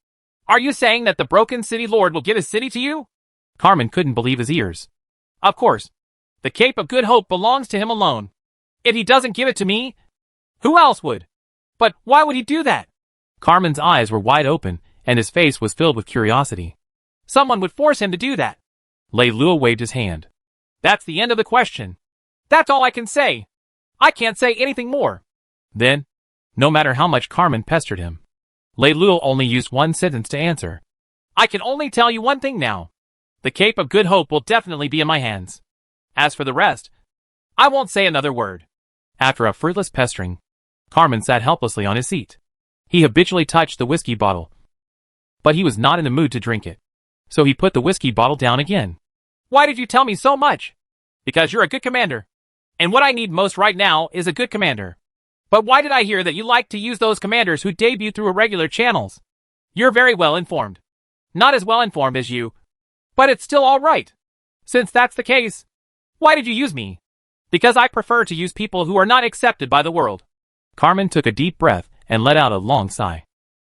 Are you saying that the Broken City Lord will give his city to you? Carmen couldn't believe his ears. Of course, the Cape of Good Hope belongs to him alone. If he doesn't give it to me, who else would? But why would he do that? Carmen's eyes were wide open and his face was filled with curiosity. Someone would force him to do that. Leiluo waved his hand. That's the end of the question. That's all I can say. I can't say anything more. Then, no matter how much Carmen pestered him, Leiluo only used one sentence to answer. I can only tell you one thing now. The Cape of Good Hope will definitely be in my hands. As for the rest, I won't say another word. After a fruitless pestering, Carmen sat helplessly on his seat. He habitually touched the whiskey bottle, but he was not in the mood to drink it, so he put the whiskey bottle down again. Why did you tell me so much? Because you're a good commander, and what I need most right now is a good commander. But why did I hear that you like to use those commanders who debut through irregular channels? You're very well informed. Not as well informed as you, but it's still all right. Since that's the case, Why did you use me? Because I prefer to use people who are not accepted by the world. Carmen took a deep breath and let out a long sigh.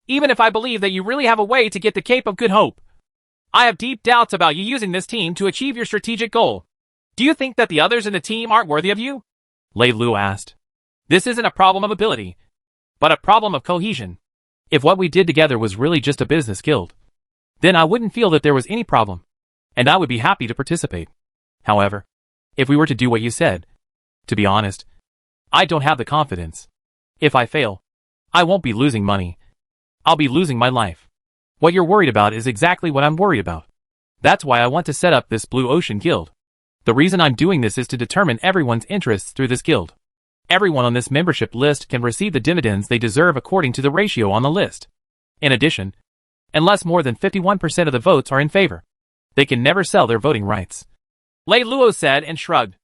Even if I believe that you really have a way to get the Cape of Good Hope, I have deep doubts about you using this team to achieve your strategic goal. Do you think that the others in the team aren't worthy of you? Lei Luo asked. This isn't a problem of ability, but a problem of cohesion. If what we did together was really just a business guild, then I wouldn't feel that there was any problem, and I would be happy to participate. However, if we were to do what you said, to be honest, I don't have the confidence. If I fail, I won't be losing money. I'll be losing my life. What you're worried about is exactly what I'm worried about. That's why I want to set up this Blue Ocean Guild. The reason I'm doing this is to determine everyone's interests through this guild. Everyone on this membership list can receive the dividends they deserve according to the ratio on the list. In addition, unless more than 51% of the votes are in favor, they can never sell their voting rights. Lei Luo said and shrugged.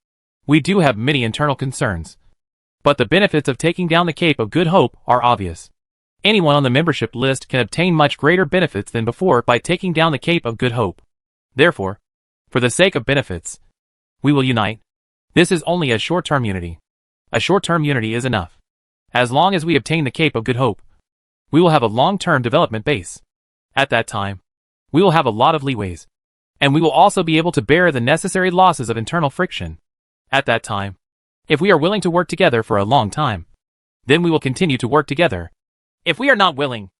We do have many internal concerns, but the benefits of taking down the Cape of Good Hope are obvious. Anyone on the membership list can obtain much greater benefits than before by taking down the Cape of Good Hope. Therefore, for the sake of benefits, we will unite. This is only a short-term unity. A short-term unity is enough. As long as we obtain the Cape of Good Hope, we will have a long-term development base. At that time, we will have a lot of leeways, and we will also be able to bear the necessary losses of internal friction. At that time, if we are willing to work together for a long time, then we will continue to work together. If we are not willing,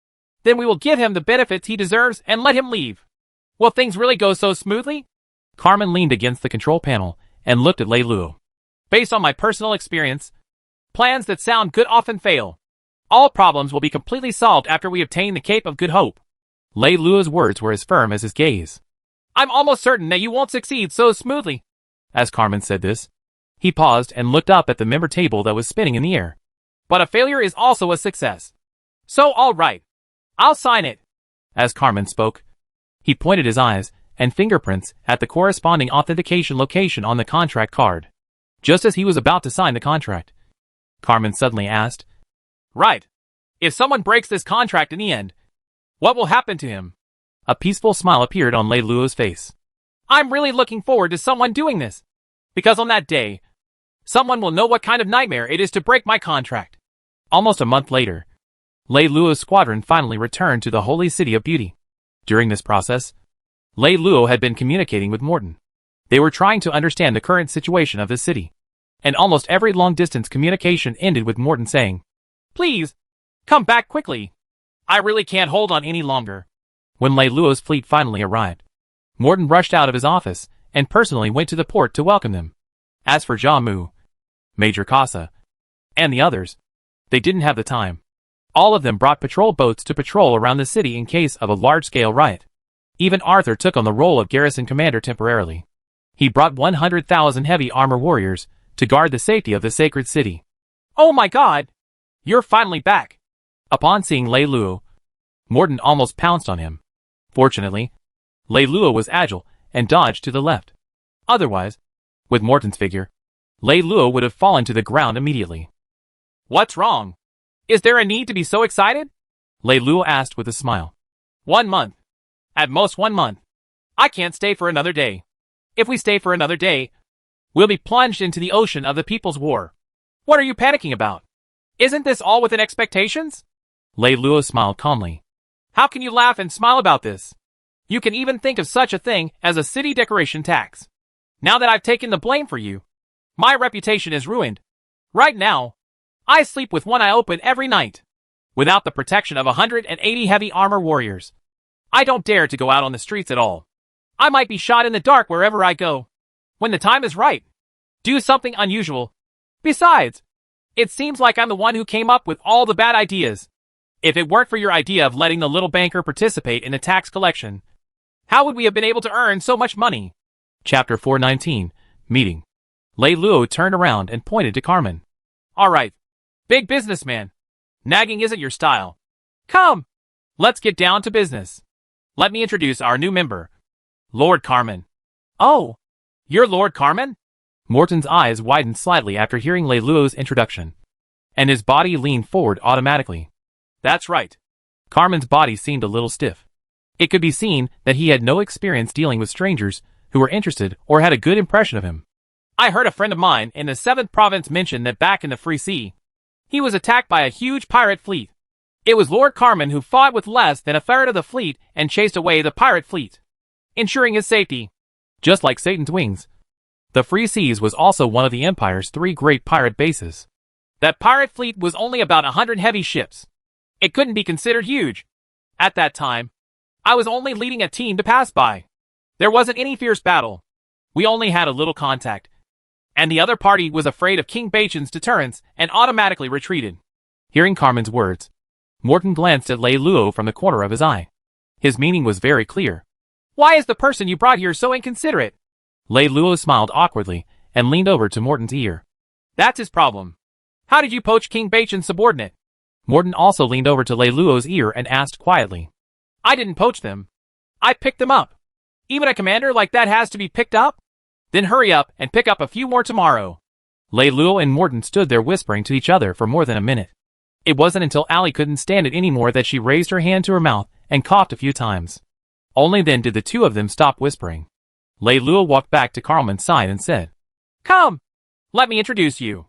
then we will give him the benefits he deserves and let him leave. Will things really go so smoothly? Carmen leaned against the control panel and looked at Lei Luo. Based on my personal experience, plans that sound good often fail. All problems will be completely solved after we obtain the Cape of Good Hope. Lei Luo's words were as firm as his gaze. I'm almost certain that you won't succeed so smoothly. As Carmen said this, he paused and looked up at the member table that was spinning in the air. But a failure is also a success. So all right, I'll sign it. As Carmen spoke, he pointed his eyes and fingerprints at the corresponding authentication location on the contract card. Just as he was about to sign the contract, Carmen suddenly asked, Right. If someone breaks this contract in the end, what will happen to him? A peaceful smile appeared on Lei Luo's face. I'm really looking forward to someone doing this, because on that day, someone will know what kind of nightmare it is to break my contract. Almost a month later, Lei Luo's squadron finally returned to the Holy City of Beauty. During this process, Lei Luo had been communicating with Morton. They were trying to understand the current situation of the city, and almost every long-distance communication ended with Morton saying, Please, come back quickly. I really can't hold on any longer. When Lei Luo's fleet finally arrived, Morton rushed out of his office and personally went to the port to welcome them. As for Jia Mu, Major Casa, and the others, they didn't have the time. All of them brought patrol boats to patrol around the city in case of a large-scale riot. Even Arthur took on the role of garrison commander temporarily. He brought 100,000 heavy armor warriors to guard the safety of the sacred city. Oh my god! You're finally back! Upon seeing Lei Luo, Morton almost pounced on him. Fortunately, Lei Luo was agile and dodged to the left. Otherwise, with Morton's figure, Lei Luo would have fallen to the ground immediately. What's wrong? Is there a need to be so excited? Lei Luo asked with a smile. 1 month. At most 1 month. I can't stay for another day. If we stay for another day, we'll be plunged into the ocean of the People's War. What are you panicking about? Isn't this all within expectations? Lei Luo smiled calmly. How can you laugh and smile about this? You can even think of such a thing as a city decoration tax. Now that I've taken the blame for you, my reputation is ruined. Right now, I sleep with one eye open every night. Without the protection of 180 heavy armor warriors, I don't dare to go out on the streets at all. I might be shot in the dark wherever I go. When the time is right, do something unusual. Besides, it seems like I'm the one who came up with all the bad ideas. If it weren't for your idea of letting the little banker participate in the tax collection, how would we have been able to earn so much money? Chapter 419, Meeting. Lei Luo turned around and pointed to Carmen. All right, big businessman. Nagging isn't your style. Come, let's get down to business. Let me introduce our new member, Lord Carmen. Oh, you're Lord Carmen? Morton's eyes widened slightly after hearing Lei Luo's introduction, and his body leaned forward automatically. That's right. Carmen's body seemed a little stiff. It could be seen that he had no experience dealing with strangers who were interested or had a good impression of him. I heard a friend of mine in the 7th province mention that back in the Free Sea, he was attacked by a huge pirate fleet. It was Lord Carmen who fought with less than a third of the fleet and chased away the pirate fleet, ensuring his safety. Just like Satan's wings, the Free Seas was also one of the Empire's 3 great pirate bases. That pirate fleet was only about 100 heavy ships. It couldn't be considered huge. At that time, I was only leading a team to pass by. There wasn't any fierce battle. We only had a little contact. And the other party was afraid of King Bachan's deterrence and automatically retreated. Hearing Carmen's words, Morton glanced at Lei Luo from the corner of his eye. His meaning was very clear. Why is the person you brought here so inconsiderate? Lei Luo smiled awkwardly and leaned over to Morton's ear. That's his problem. How did you poach King Bachan's subordinate? Morton also leaned over to Lei Luo's ear and asked quietly. I didn't poach them. I picked them up. Even a commander like that has to be picked up? Then hurry up and pick up a few more tomorrow. Lei Luo and Morton stood there whispering to each other for more than a minute. It wasn't until Allie couldn't stand it anymore that she raised her hand to her mouth and coughed a few times. Only then did the two of them stop whispering. Lei Luo walked back to Carmen's side and said, Come, let me introduce you.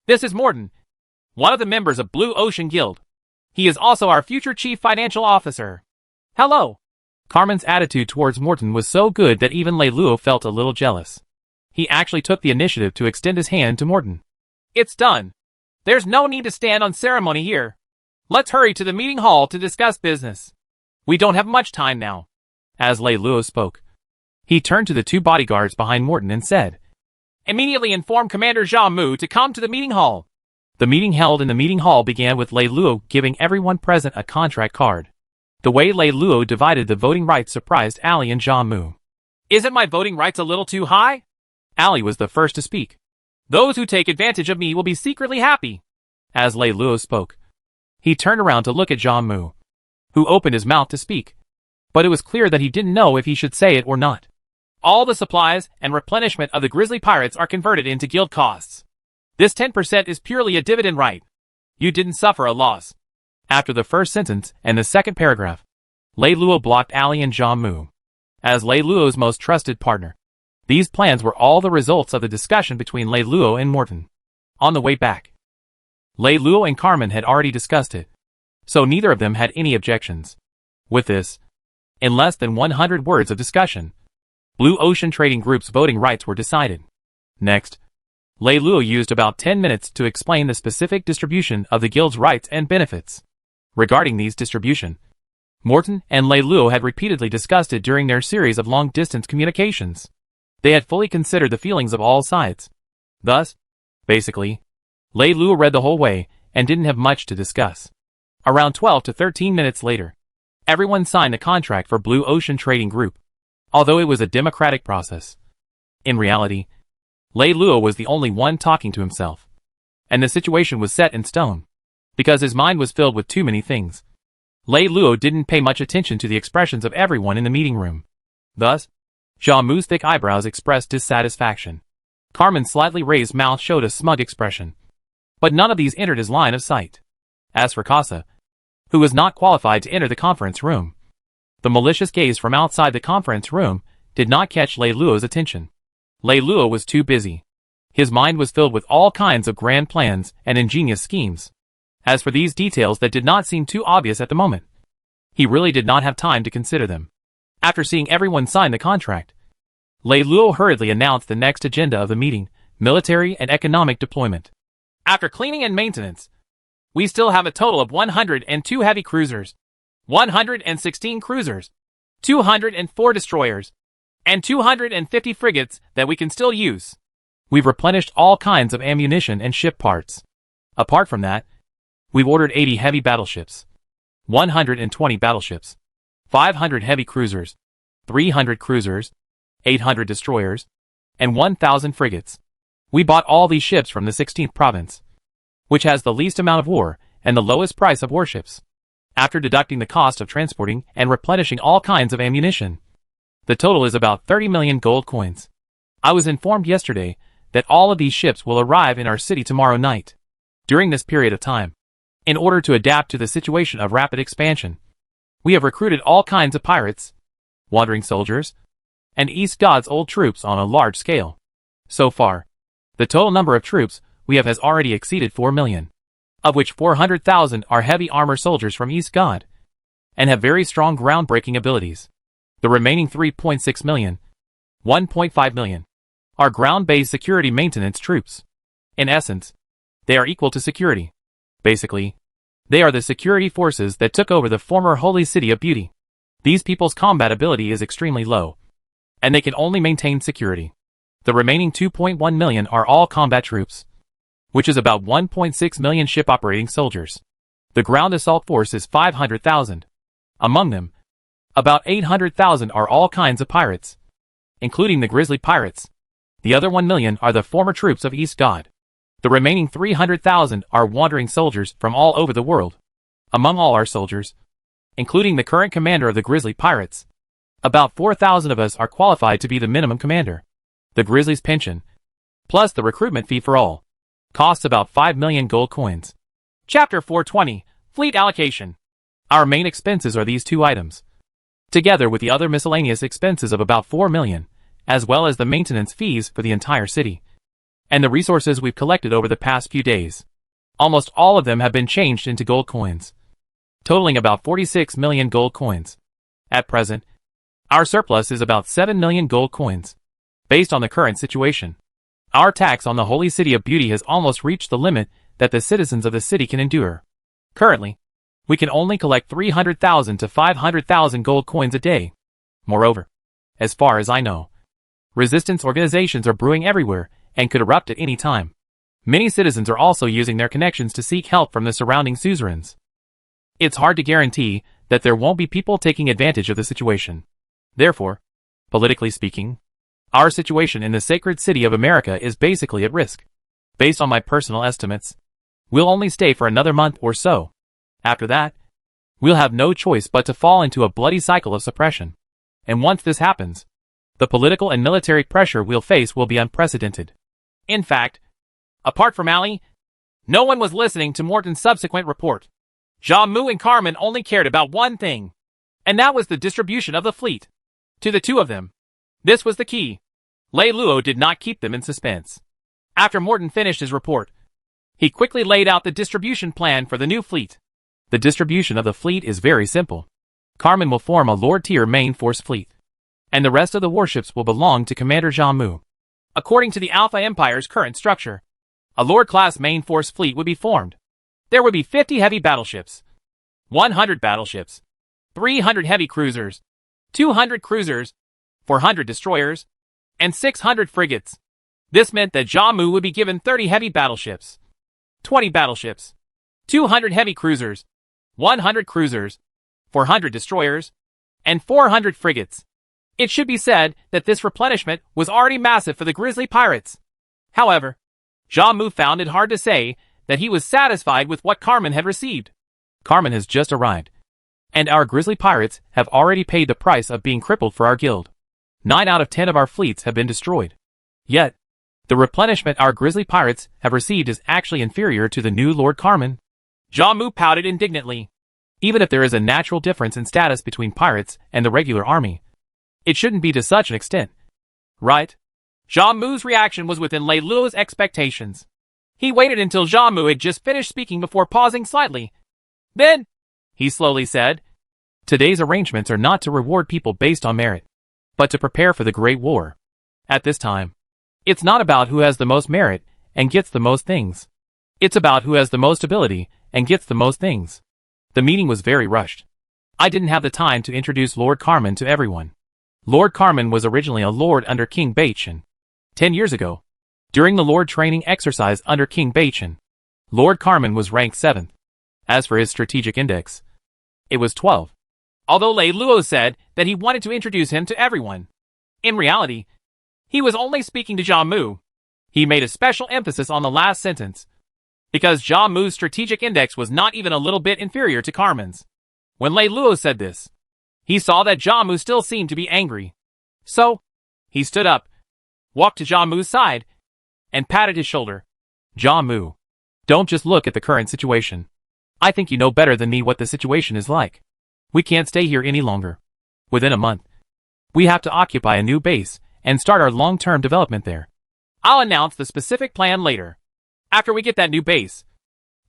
This is Morton, one of the members of Blue Ocean Guild. He is also our future chief financial officer. Hello. Carmen's attitude towards Morton was so good that even Lei Luo felt a little jealous. He actually took the initiative to extend his hand to Morton. It's done. There's no need to stand on ceremony here. Let's hurry to the meeting hall to discuss business. We don't have much time now. As Lei Luo spoke, he turned to the 2 bodyguards behind Morton and said, Immediately inform Commander Zhao Mu to come to the meeting hall. The meeting held in the meeting hall began with Lei Luo giving everyone present a contract card. The way Lei Luo divided the voting rights surprised Allie and Zhao Mu. Isn't my voting rights a little too high? Allie was the first to speak. Those who take advantage of me will be secretly happy. As Lei Luo spoke, he turned around to look at Zhao Mu, who opened his mouth to speak. But it was clear that he didn't know if he should say it or not. All the supplies and replenishment of the Grizzly Pirates are converted into guild costs. This 10% is purely a dividend right. You didn't suffer a loss. After the first sentence and the second paragraph, Lei Luo blocked Allie and Zhao Mu. As Lei Luo's most trusted partner, these plans were all the results of the discussion between Lei Luo and Morton. On the way back, Lei Luo and Carmen had already discussed it, so neither of them had any objections. With this, in less than 100 words of discussion, Blue Ocean Trading Group's voting rights were decided. Next, Lei Luo used about 10 minutes to explain the specific distribution of the guild's rights and benefits. Regarding these distribution, Morton and Lei Luo had repeatedly discussed it during their series of long-distance communications. They had fully considered the feelings of all sides. Thus, basically, Lei Luo read the whole way and didn't have much to discuss. Around 12 to 13 minutes later, everyone signed the contract for Blue Ocean Trading Group, although it was a democratic process. In reality, Lei Luo was the only one talking to himself, and the situation was set in stone, because his mind was filled with too many things. Lei Luo didn't pay much attention to the expressions of everyone in the meeting room. Thus, Zhao Mu's thick eyebrows expressed dissatisfaction. Carmen's slightly raised mouth showed a smug expression, but none of these entered his line of sight. As for Casa, who was not qualified to enter the conference room, the malicious gaze from outside the conference room did not catch Lei Luo's attention. Lei Luo was too busy. His mind was filled with all kinds of grand plans and ingenious schemes. As for these details that did not seem too obvious at the moment, he really did not have time to consider them. After seeing everyone sign the contract, Lei Luo hurriedly announced the next agenda of the meeting: military and economic deployment. After cleaning and maintenance, we still have a total of 102 heavy cruisers, 116 cruisers, 204 destroyers, and 250 frigates that we can still use. We've replenished all kinds of ammunition and ship parts. Apart from that, we've ordered 80 heavy battleships, 120 battleships, 500 heavy cruisers, 300 cruisers, 800 destroyers, and 1,000 frigates. We bought all these ships from the 16th province, which has the least amount of war and the lowest price of warships. After deducting the cost of transporting and replenishing all kinds of ammunition, the total is about 30 million gold coins. I was informed yesterday that all of these ships will arrive in our city tomorrow night. During this period of time, in order to adapt to the situation of rapid expansion, we have recruited all kinds of pirates, wandering soldiers, and East God's old troops on a large scale. So far, The total number of troops we have has already exceeded 4 million, of which 400,000 are heavy armor soldiers from East God, and have very strong groundbreaking abilities. The remaining 3.6 million, 1.5 million, are ground-based security maintenance troops. In essence, they are equal to security. Basically, they are the security forces that took over the former holy city of Beauty. These people's combat ability is extremely low, and they can only maintain security. The remaining 2.1 million are all combat troops, which is about 1.6 million ship-operating soldiers. The ground assault force is 500,000. Among them, about 800,000 are all kinds of pirates, including the grizzly pirates. The other 1 million are the former troops of East God. The remaining 300,000 are wandering soldiers from all over the world. Among all our soldiers, including the current commander of the grizzly pirates, about 4,000 of us are qualified to be the minimum commander. The grizzly's pension, plus the recruitment fee for all, costs about 5 million gold coins. Chapter 420, Fleet Allocation. Our main expenses are these two items, together with the other miscellaneous expenses of about 4 million, as well as the maintenance fees for the entire city, and the resources we've collected over the past few days. Almost all of them have been changed into gold coins, totaling about 46 million gold coins. At present, our surplus is about 7 million gold coins. Based on the current situation, our tax on the Holy City of Beauty has almost reached the limit that the citizens of the city can endure. Currently, we can only collect 300,000 to 500,000 gold coins a day. Moreover, as far as I know, resistance organizations are brewing everywhere and could erupt at any time. Many citizens are also using their connections to seek help from the surrounding suzerains. It's hard to guarantee that there won't be people taking advantage of the situation. Therefore, politically speaking, our situation in the sacred city of America is basically at risk. Based on my personal estimates, we'll only stay for another month or so. After that, we'll have no choice but to fall into a bloody cycle of suppression. And once this happens, the political and military pressure we'll face will be unprecedented. In fact, apart from Ali, no one was listening to Morton's subsequent report. Jamu and Carmen only cared about one thing, and that was the distribution of the fleet. To the two of them, this was the key. Lei Luo did not keep them in suspense. After Morton finished his report, he quickly laid out the distribution plan for the new fleet. The distribution of the fleet is very simple. Carmen will form a Lord-tier main force fleet, and the rest of the warships will belong to Commander Jamu. According to the Alpha Empire's current structure, a Lord-class main force fleet would be formed. There would be 50 heavy battleships, 100 battleships, 300 heavy cruisers, 200 cruisers, 400 destroyers, and 600 frigates. This meant that Jamu would be given 30 heavy battleships, 20 battleships, 200 heavy cruisers, 100 cruisers, 400 destroyers, and 400 frigates. It should be said that this replenishment was already massive for the grizzly pirates. However, Jamu found it hard to say that he was satisfied with what Carmen had received. Carmen has just arrived, and our grizzly pirates have already paid the price of being crippled for our guild. 9 out of 10 of our fleets have been destroyed. Yet, the replenishment our grizzly pirates have received is actually inferior to the new Lord Carmen. Jamu pouted indignantly. Even if there is a natural difference in status between pirates and the regular army, it shouldn't be to such an extent. Right? Jamu's reaction was within Lei Luo's expectations. He waited until Jamu had just finished speaking before pausing slightly. Then, he slowly said, today's arrangements are not to reward people based on merit, but to prepare for the Great War. At this time, it's not about who has the most merit and gets the most things. It's about who has the most ability and gets the most things. The meeting was very rushed. I didn't have the time to introduce Lord Carmen to everyone. Lord Carmen was originally a lord under King Baichen. 10 years ago, during the lord training exercise under King Baichen, Lord Carmen was ranked 7th. As for his strategic index, it was 12. Although Lei Luo said that he wanted to introduce him to everyone, in reality, he was only speaking to Jamu. He made a special emphasis on the last sentence, because Jamu's strategic index was not even a little bit inferior to Carmen's. When Lei Luo said this, he saw that Jamu still seemed to be angry. So, he stood up, walked to Jamu's side, and patted his shoulder. Jamu, don't just look at the current situation. I think you know better than me what the situation is like. We can't stay here any longer. Within a month, we have to occupy a new base and start our long-term development there. I'll announce the specific plan later. After we get that new base,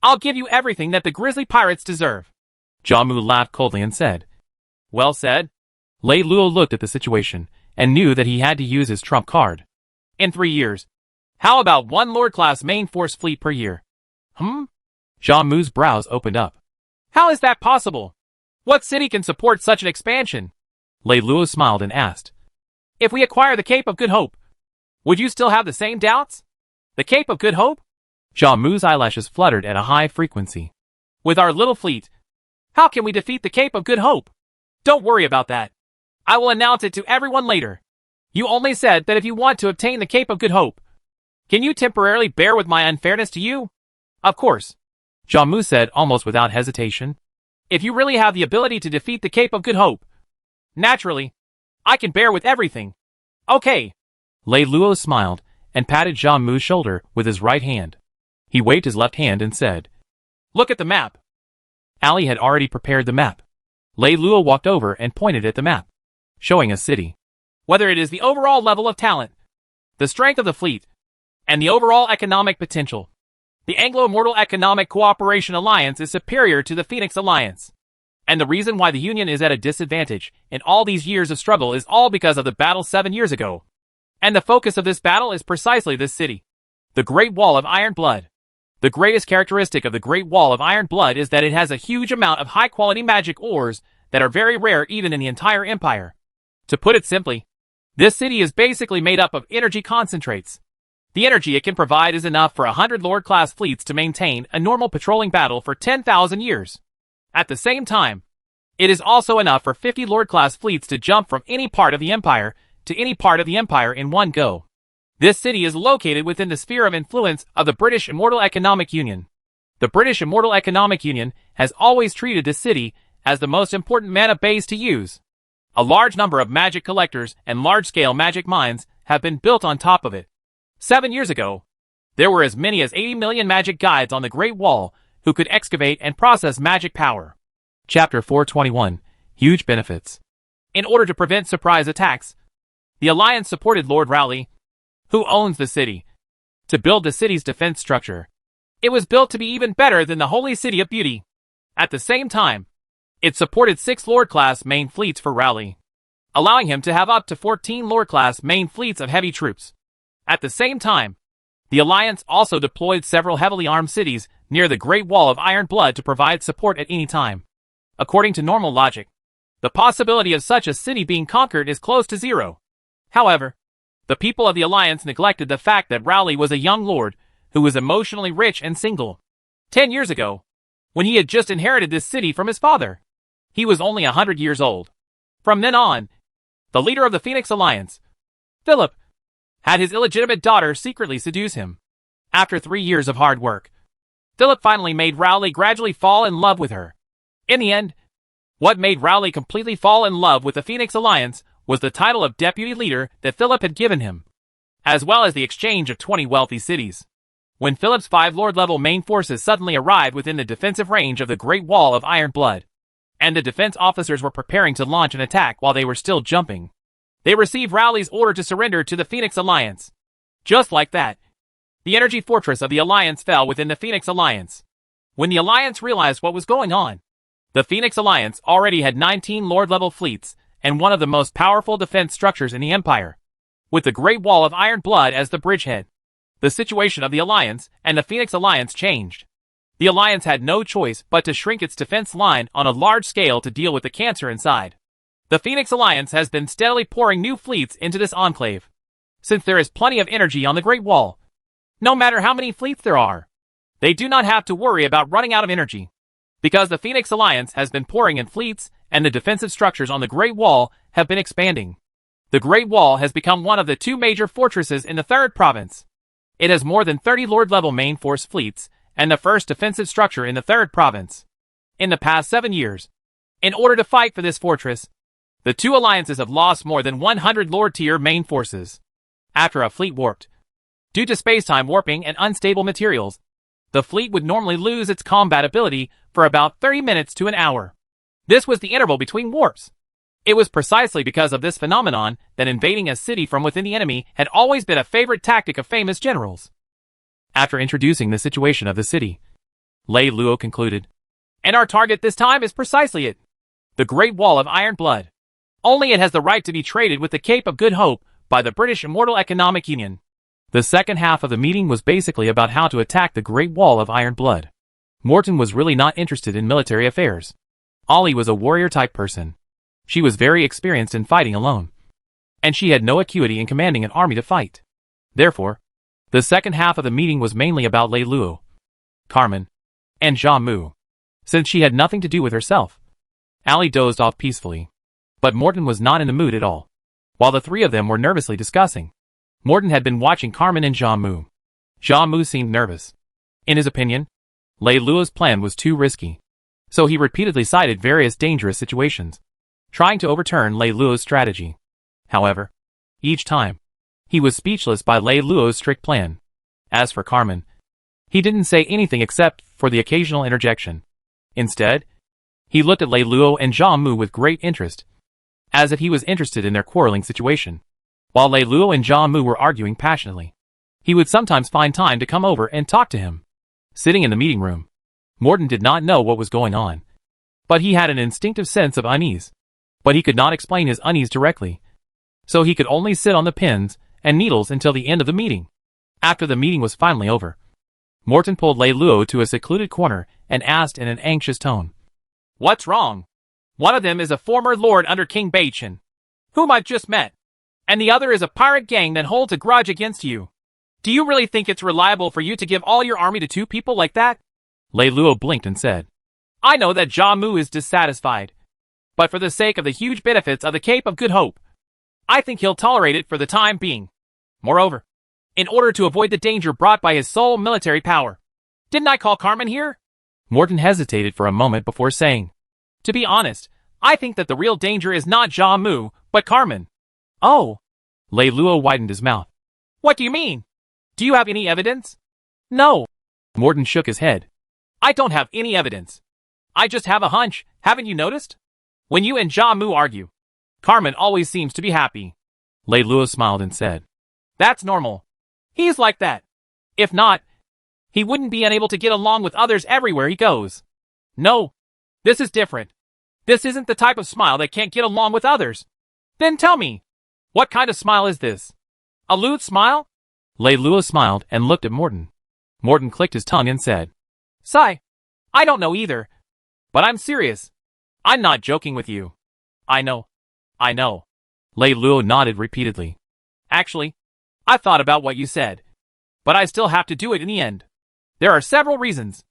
I'll give you everything that the grizzly pirates deserve. Jamu laughed coldly and said, Well said. Lei Luo looked at the situation and knew that he had to use his trump card. In 3 years, how about 1 Lord-class main force fleet per year? Jamu's brows opened up. How is that possible? What city can support such an expansion? Lei Luo smiled and asked, If we acquire the Cape of Good Hope, would you still have the same doubts? The Cape of Good Hope? Jamu's eyelashes fluttered at a high frequency. With our little fleet, how can we defeat the Cape of Good Hope? Don't worry about that. I will announce it to everyone later. You only said that if you want to obtain the Cape of Good Hope. Can you temporarily bear with my unfairness to you? Of course, Jamu said almost without hesitation. If you really have the ability to defeat the Cape of Good Hope, naturally, I can bear with everything. Okay. Lei Luo smiled and patted Jamu's shoulder with his right hand. He waved his left hand and said, Look at the map. Ali had already prepared the map. Lei Luo walked over and pointed at the map, showing a city. Whether it is the overall level of talent, the strength of the fleet, and the overall economic potential, the Anglo-Immortal Economic Cooperation Alliance is superior to the Phoenix Alliance. And the reason why the Union is at a disadvantage in all these years of struggle is all because of the battle 7 years ago. And the focus of this battle is precisely this city, the Great Wall of Iron Blood. The greatest characteristic of the Great Wall of Iron Blood is that it has a huge amount of high-quality magic ores that are very rare even in the entire empire. To put it simply, this city is basically made up of energy concentrates. The energy it can provide is enough for 100 Lord-class fleets to maintain a normal patrolling battle for 10,000 years. At the same time, it is also enough for 50 Lord-class fleets to jump from any part of the empire to any part of the empire in one go. This city is located within the sphere of influence of the British Immortal Economic Union. The British Immortal Economic Union has always treated this city as the most important mana base to use. A large number of magic collectors and large-scale magic mines have been built on top of it. 7 years ago, there were as many as 80 million magic guides on the Great Wall who could excavate and process magic power. Chapter 421, Huge Benefits. In order to prevent surprise attacks, the Alliance supported Lord Rowley, who owns the city, to build the city's defense structure. It was built to be even better than the Holy City of Beauty. At the same time, it supported 6 Lord-class main fleets for Rowley, allowing him to have up to 14 Lord-class main fleets of heavy troops. At the same time, the Alliance also deployed several heavily armed cities near the Great Wall of Iron Blood to provide support at any time. According to normal logic, the possibility of such a city being conquered is close to zero. However, the people of the Alliance neglected the fact that Rowley was a young lord who was emotionally rich and single. 10 years ago, when he had just inherited this city from his father, he was only 100 years old. From then on, the leader of the Phoenix Alliance, Philip, had his illegitimate daughter secretly seduce him. After 3 years of hard work, Philip finally made Rowley gradually fall in love with her. In the end, what made Rowley completely fall in love with the Phoenix Alliance was the title of deputy leader that Philip had given him, as well as the exchange of 20 wealthy cities. When Philip's 5 Lord-level main forces suddenly arrived within the defensive range of the Great Wall of Iron Blood, and the defense officers were preparing to launch an attack while they were still jumping, they received Rowley's order to surrender to the Phoenix Alliance. Just like that, the energy fortress of the Alliance fell within the Phoenix Alliance. When the Alliance realized what was going on, the Phoenix Alliance already had 19 Lord-level fleets and one of the most powerful defense structures in the Empire, with the Great Wall of Iron Blood as the bridgehead. The situation of the Alliance and the Phoenix Alliance changed. The Alliance had no choice but to shrink its defense line on a large scale to deal with the cancer inside. The Phoenix Alliance has been steadily pouring new fleets into this enclave. Since there is plenty of energy on the Great Wall, no matter how many fleets there are, they do not have to worry about running out of energy. Because the Phoenix Alliance has been pouring in fleets and the defensive structures on the Great Wall have been expanding. The Great Wall has become one of the 2 major fortresses in the 3rd province. It has more than 30 Lord-level main force fleets and the first defensive structure in the 3rd province. In the past 7 years, in order to fight for this fortress, the 2 alliances have lost more than 100 Lord-tier main forces. After a fleet warped, due to space-time warping and unstable materials, the fleet would normally lose its combat ability for about 30 minutes to an hour. This was the interval between warps. It was precisely because of this phenomenon that invading a city from within the enemy had always been a favorite tactic of famous generals. After introducing the situation of the city, Lei Luo concluded, "And our target this time is precisely it. The Great Wall of Iron Blood. Only it has the right to be traded with the Cape of Good Hope by the British Immortal Economic Union." The second half of the meeting was basically about how to attack the Great Wall of Iron Blood. Morton was really not interested in military affairs. Ollie was a warrior-type person. She was very experienced in fighting alone. And she had no acuity in commanding an army to fight. Therefore, the second half of the meeting was mainly about Lei Luo, Carmen, and Jia Mu. Since she had nothing to do with herself, Allie dozed off peacefully. But Morton was not in the mood at all. While the three of them were nervously discussing, Morton had been watching Carmen and Jia Mu. Jia Mu seemed nervous. In his opinion, Lei Luo's plan was too risky. So he repeatedly cited various dangerous situations, trying to overturn Lei Luo's strategy. However, each time, he was speechless by Lei Luo's strict plan. As for Carmen, he didn't say anything except for the occasional interjection. Instead, he looked at Lei Luo and Jia Mu with great interest, as if he was interested in their quarreling situation. While Lei Luo and Jia Mu were arguing passionately, he would sometimes find time to come over and talk to him. Sitting in the meeting room, Morton did not know what was going on, but he had an instinctive sense of unease. But he could not explain his unease directly, so he could only sit on the pins and needles until the end of the meeting. After the meeting was finally over, Morton pulled Lei Luo to a secluded corner and asked in an anxious tone, "What's wrong? One of them is a former lord under King Baichen, whom I've just met, and the other is a pirate gang that holds a grudge against you. Do you really think it's reliable for you to give all your army to two people like that?" Lei Luo blinked and said, "I know that Jia Mu is dissatisfied, but for the sake of the huge benefits of the Cape of Good Hope, I think he'll tolerate it for the time being. Moreover, in order to avoid the danger brought by his sole military power, didn't I call Carmen here?" Morton hesitated for a moment before saying, "To be honest, I think that the real danger is not Jia Mu, but Carmen." "Oh." Lei Luo widened his mouth. "What do you mean? Do you have any evidence?" "No." Morton shook his head. "I don't have any evidence. I just have a hunch, haven't you noticed? When you and Jia Mu argue, Carmen always seems to be happy." Lei Luo smiled and said, "That's normal. He's like that. If not, he wouldn't be unable to get along with others everywhere he goes. No, this is different. This isn't the type of smile that can't get along with others. Then tell me, what kind of smile is this? A lewd smile?" Lei Luo smiled and looked at Morton. Morton clicked his tongue and said, "Sigh, I don't know either. But I'm serious. I'm not joking with you." I know. Lei Luo nodded repeatedly. "Actually, I've thought about what you said. But I still have to do it in the end. There are several reasons.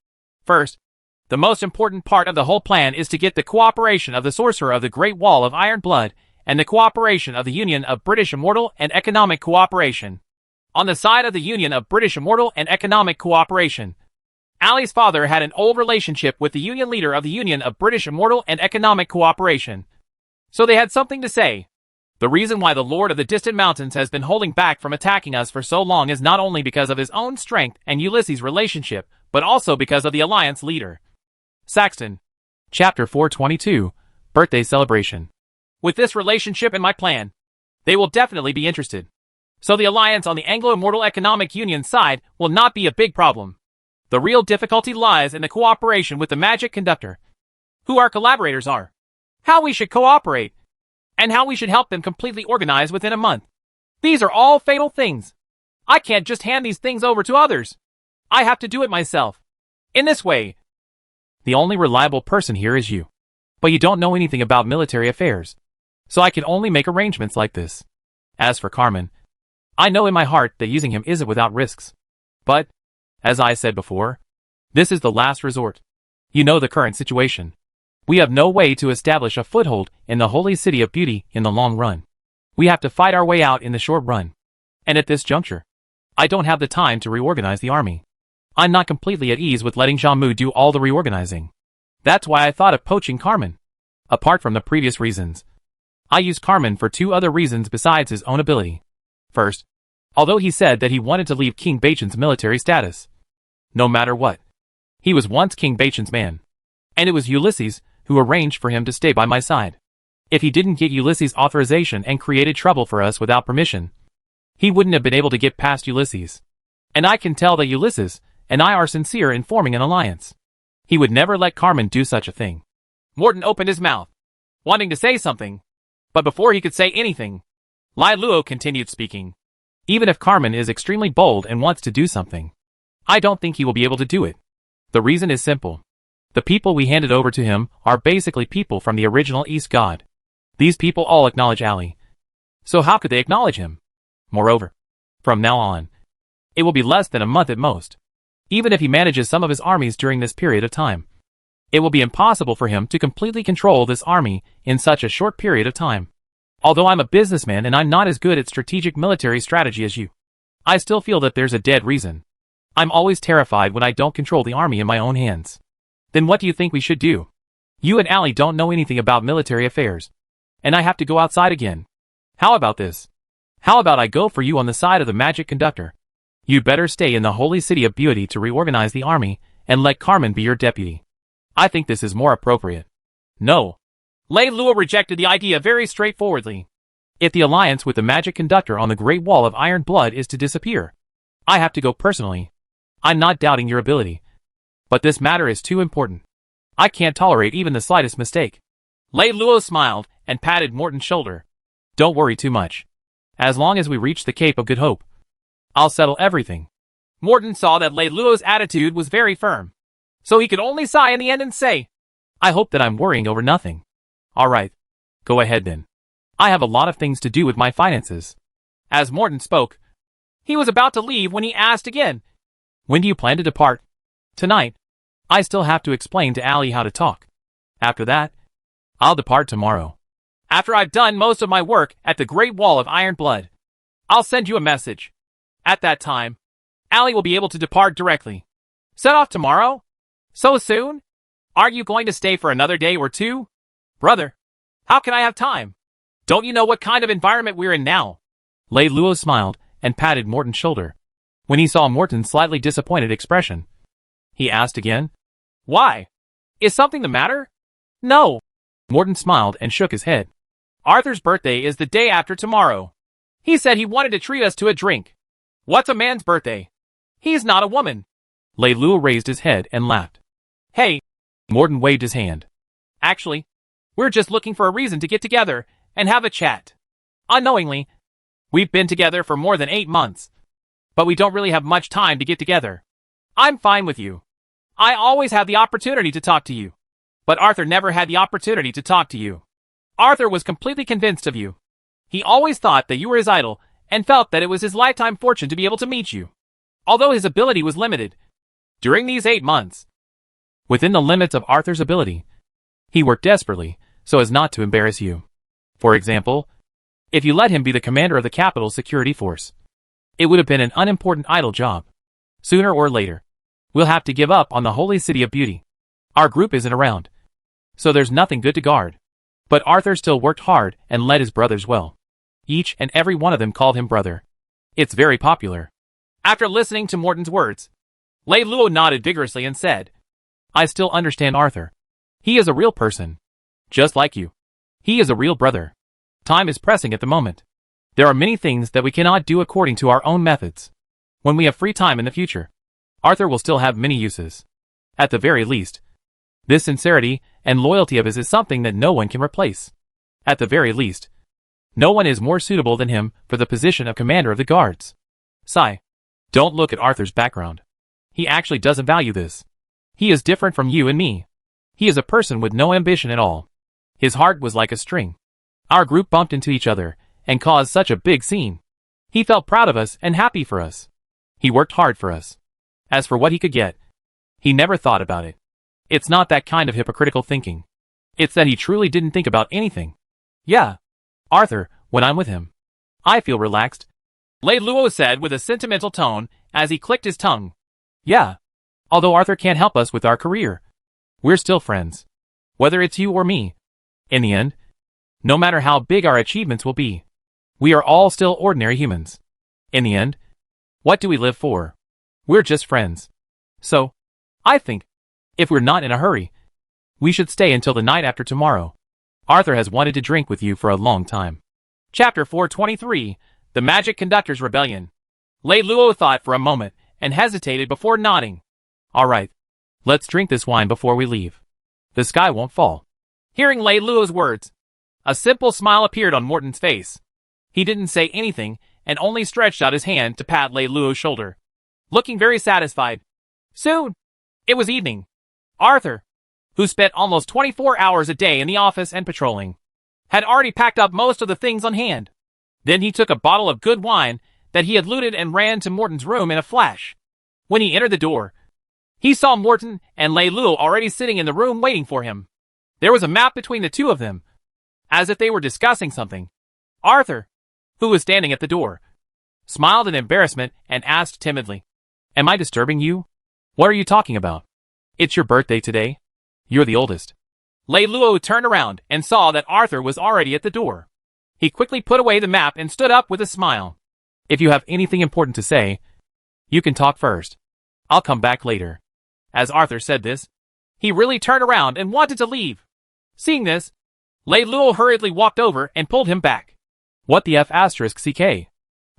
First, the most important part of the whole plan is to get the cooperation of the Sorcerer of the Great Wall of Iron Blood and the cooperation of the Union of British Immortal and Economic Cooperation. On the side of the Union of British Immortal and Economic Cooperation, Allie's father had an old relationship with the Union leader of the Union of British Immortal and Economic Cooperation. So they had something to say. The reason why the Lord of the Distant Mountains has been holding back from attacking us for so long is not only because of his own strength and Ulysses' relationship, but also because of the Alliance leader. Saxton. Chapter 422, Birthday Celebration. With this relationship in my plan, they will definitely be interested. So the alliance on the Anglo-Immortal Economic Union side will not be a big problem. The real difficulty lies in the cooperation with the Magic Conductor, who our collaborators are, how we should cooperate, and how we should help them completely organize within a month. These are all fatal things. I can't just hand these things over to others. I have to do it myself. In this way, the only reliable person here is you. But you don't know anything about military affairs, so I can only make arrangements like this. As for Carmen, I know in my heart that using him isn't without risks. But, as I said before, this is the last resort. You know the current situation. We have no way to establish a foothold in the holy city of beauty in the long run. We have to fight our way out in the short run. And at this juncture, I don't have the time to reorganize the army. I'm not completely at ease with letting Jia Mu do all the reorganizing. That's why I thought of poaching Carmen. Apart from the previous reasons, I used Carmen for two other reasons besides his own ability. First, although he said that he wanted to leave King Baichen's military status, no matter what, he was once King Baichen's man, and it was Ulysses who arranged for him to stay by my side. If he didn't get Ulysses' authorization and created trouble for us without permission, he wouldn't have been able to get past Ulysses. And I can tell that Ulysses and I are sincere in forming an alliance. He would never let Carmen do such a thing. Morton opened his mouth, wanting to say something, but before he could say anything, Lai Luo continued speaking. Even if Carmen is extremely bold and wants to do something, I don't think he will be able to do it. The reason is simple. The people we handed over to him are basically people from the original East God. These people all acknowledge Ali. So how could they acknowledge him? Moreover, from now on, it will be less than a month at most. Even if he manages some of his armies during this period of time, it will be impossible for him to completely control this army in such a short period of time. Although I'm a businessman and I'm not as good at strategic military strategy as you, I still feel that there's a dead reason. I'm always terrified when I don't control the army in my own hands. Then what do you think we should do? You and Ali don't know anything about military affairs, and I have to go outside again. How about this? How about I go for you on the side of the magic conductor? You'd better stay in the holy city of Beauty to reorganize the army and let Carmen be your deputy. I think this is more appropriate. No. Lei Luo rejected the idea very straightforwardly. If the alliance with the magic conductor on the Great Wall of Iron Blood is to disappear, I have to go personally. I'm not doubting your ability, but this matter is too important. I can't tolerate even the slightest mistake. Lei Luo smiled and patted Morton's shoulder. Don't worry too much. As long as we reach the Cape of Good Hope, I'll settle everything. Morton saw that Lei Luo's attitude was very firm, so he could only sigh in the end and say, I hope that I'm worrying over nothing. All right. Go ahead then. I have a lot of things to do with my finances. As Morton spoke, he was about to leave when he asked again, when do you plan to depart? Tonight. I still have to explain to Ali how to talk. After that, I'll depart tomorrow. After I've done most of my work at the Great Wall of Iron Blood, I'll send you a message. At that time, Ali will be able to depart directly. Set off tomorrow? So soon? Aren't you going to stay for another day or two? Brother, how can I have time? Don't you know what kind of environment we're in now? Lei Luo smiled and patted Morton's shoulder. When he saw Morton's slightly disappointed expression, he asked again, Why? Is something the matter? No. Morton smiled and shook his head. Arthur's birthday is the day after tomorrow. He said he wanted to treat us to a drink. What's a man's birthday? He's not a woman. Lei Luo raised his head and laughed. Hey. Morton waved his hand. Actually, we're just looking for a reason to get together and have a chat. Unknowingly, we've been together for more than 8 months, but we don't really have much time to get together. I'm fine with you. I always have the opportunity to talk to you, but Arthur never had the opportunity to talk to you. Arthur was completely convinced of you. He always thought that you were his idol and felt that it was his lifetime fortune to be able to meet you. Although his ability was limited, during these 8 months, within the limits of Arthur's ability, he worked desperately so as not to embarrass you. For example, if you let him be the commander of the capital's security force, it would have been an unimportant idle job. Sooner or later, we'll have to give up on the holy city of Beauty. Our group isn't around, so there's nothing good to guard. But Arthur still worked hard and led his brothers well. Each and every one of them called him brother. It's very popular. After listening to Morton's words, Lei Luo nodded vigorously and said, I still understand Arthur. He is a real person. Just like you. He is a real brother. Time is pressing at the moment. There are many things that we cannot do according to our own methods. When we have free time in the future, Arthur will still have many uses. At the very least, this sincerity and loyalty of his is something that no one can replace. At the very least, no one is more suitable than him for the position of commander of the guards. Sigh. Don't look at Arthur's background. He actually doesn't value this. He is different from you and me. He is a person with no ambition at all. His heart was like a string. Our group bumped into each other and caused such a big scene. He felt proud of us and happy for us. He worked hard for us. As for what he could get, he never thought about it. It's not that kind of hypocritical thinking. It's that he truly didn't think about anything. Yeah. Arthur, when I'm with him, I feel relaxed. Lei Luo said with a sentimental tone as he clicked his tongue. Yeah. Although Arthur can't help us with our career, we're still friends. Whether it's you or me. In the end, no matter how big our achievements will be, we are all still ordinary humans. In the end, what do we live for? We're just friends. So, I think, if we're not in a hurry, we should stay until the night after tomorrow. Arthur has wanted to drink with you for a long time. Chapter 423, The Magic Conductor's Rebellion. Lei Luo thought for a moment, and hesitated before nodding. All right. Let's drink this wine before we leave. The sky won't fall. Hearing Lei Luo's words, a simple smile appeared on Morton's face. He didn't say anything, and only stretched out his hand to pat Lei Luo's shoulder, looking very satisfied. Soon, it was evening. Arthur, who spent almost 24 hours a day in the office and patrolling, had already packed up most of the things on hand. Then he took a bottle of good wine that he had looted and ran to Morton's room in a flash. When he entered the door, he saw Morton and Lei Luo already sitting in the room waiting for him. There was a map between the two of them, as if they were discussing something. Arthur, who was standing at the door, smiled in embarrassment and asked timidly, Am I disturbing you? What are you talking about? It's your birthday today. You're the oldest. Lei Luo turned around and saw that Arthur was already at the door. He quickly put away the map and stood up with a smile. If you have anything important to say, you can talk first. I'll come back later. As Arthur said this, he really turned around and wanted to leave. Seeing this, Lei Luo hurriedly walked over and pulled him back. What the F***ck?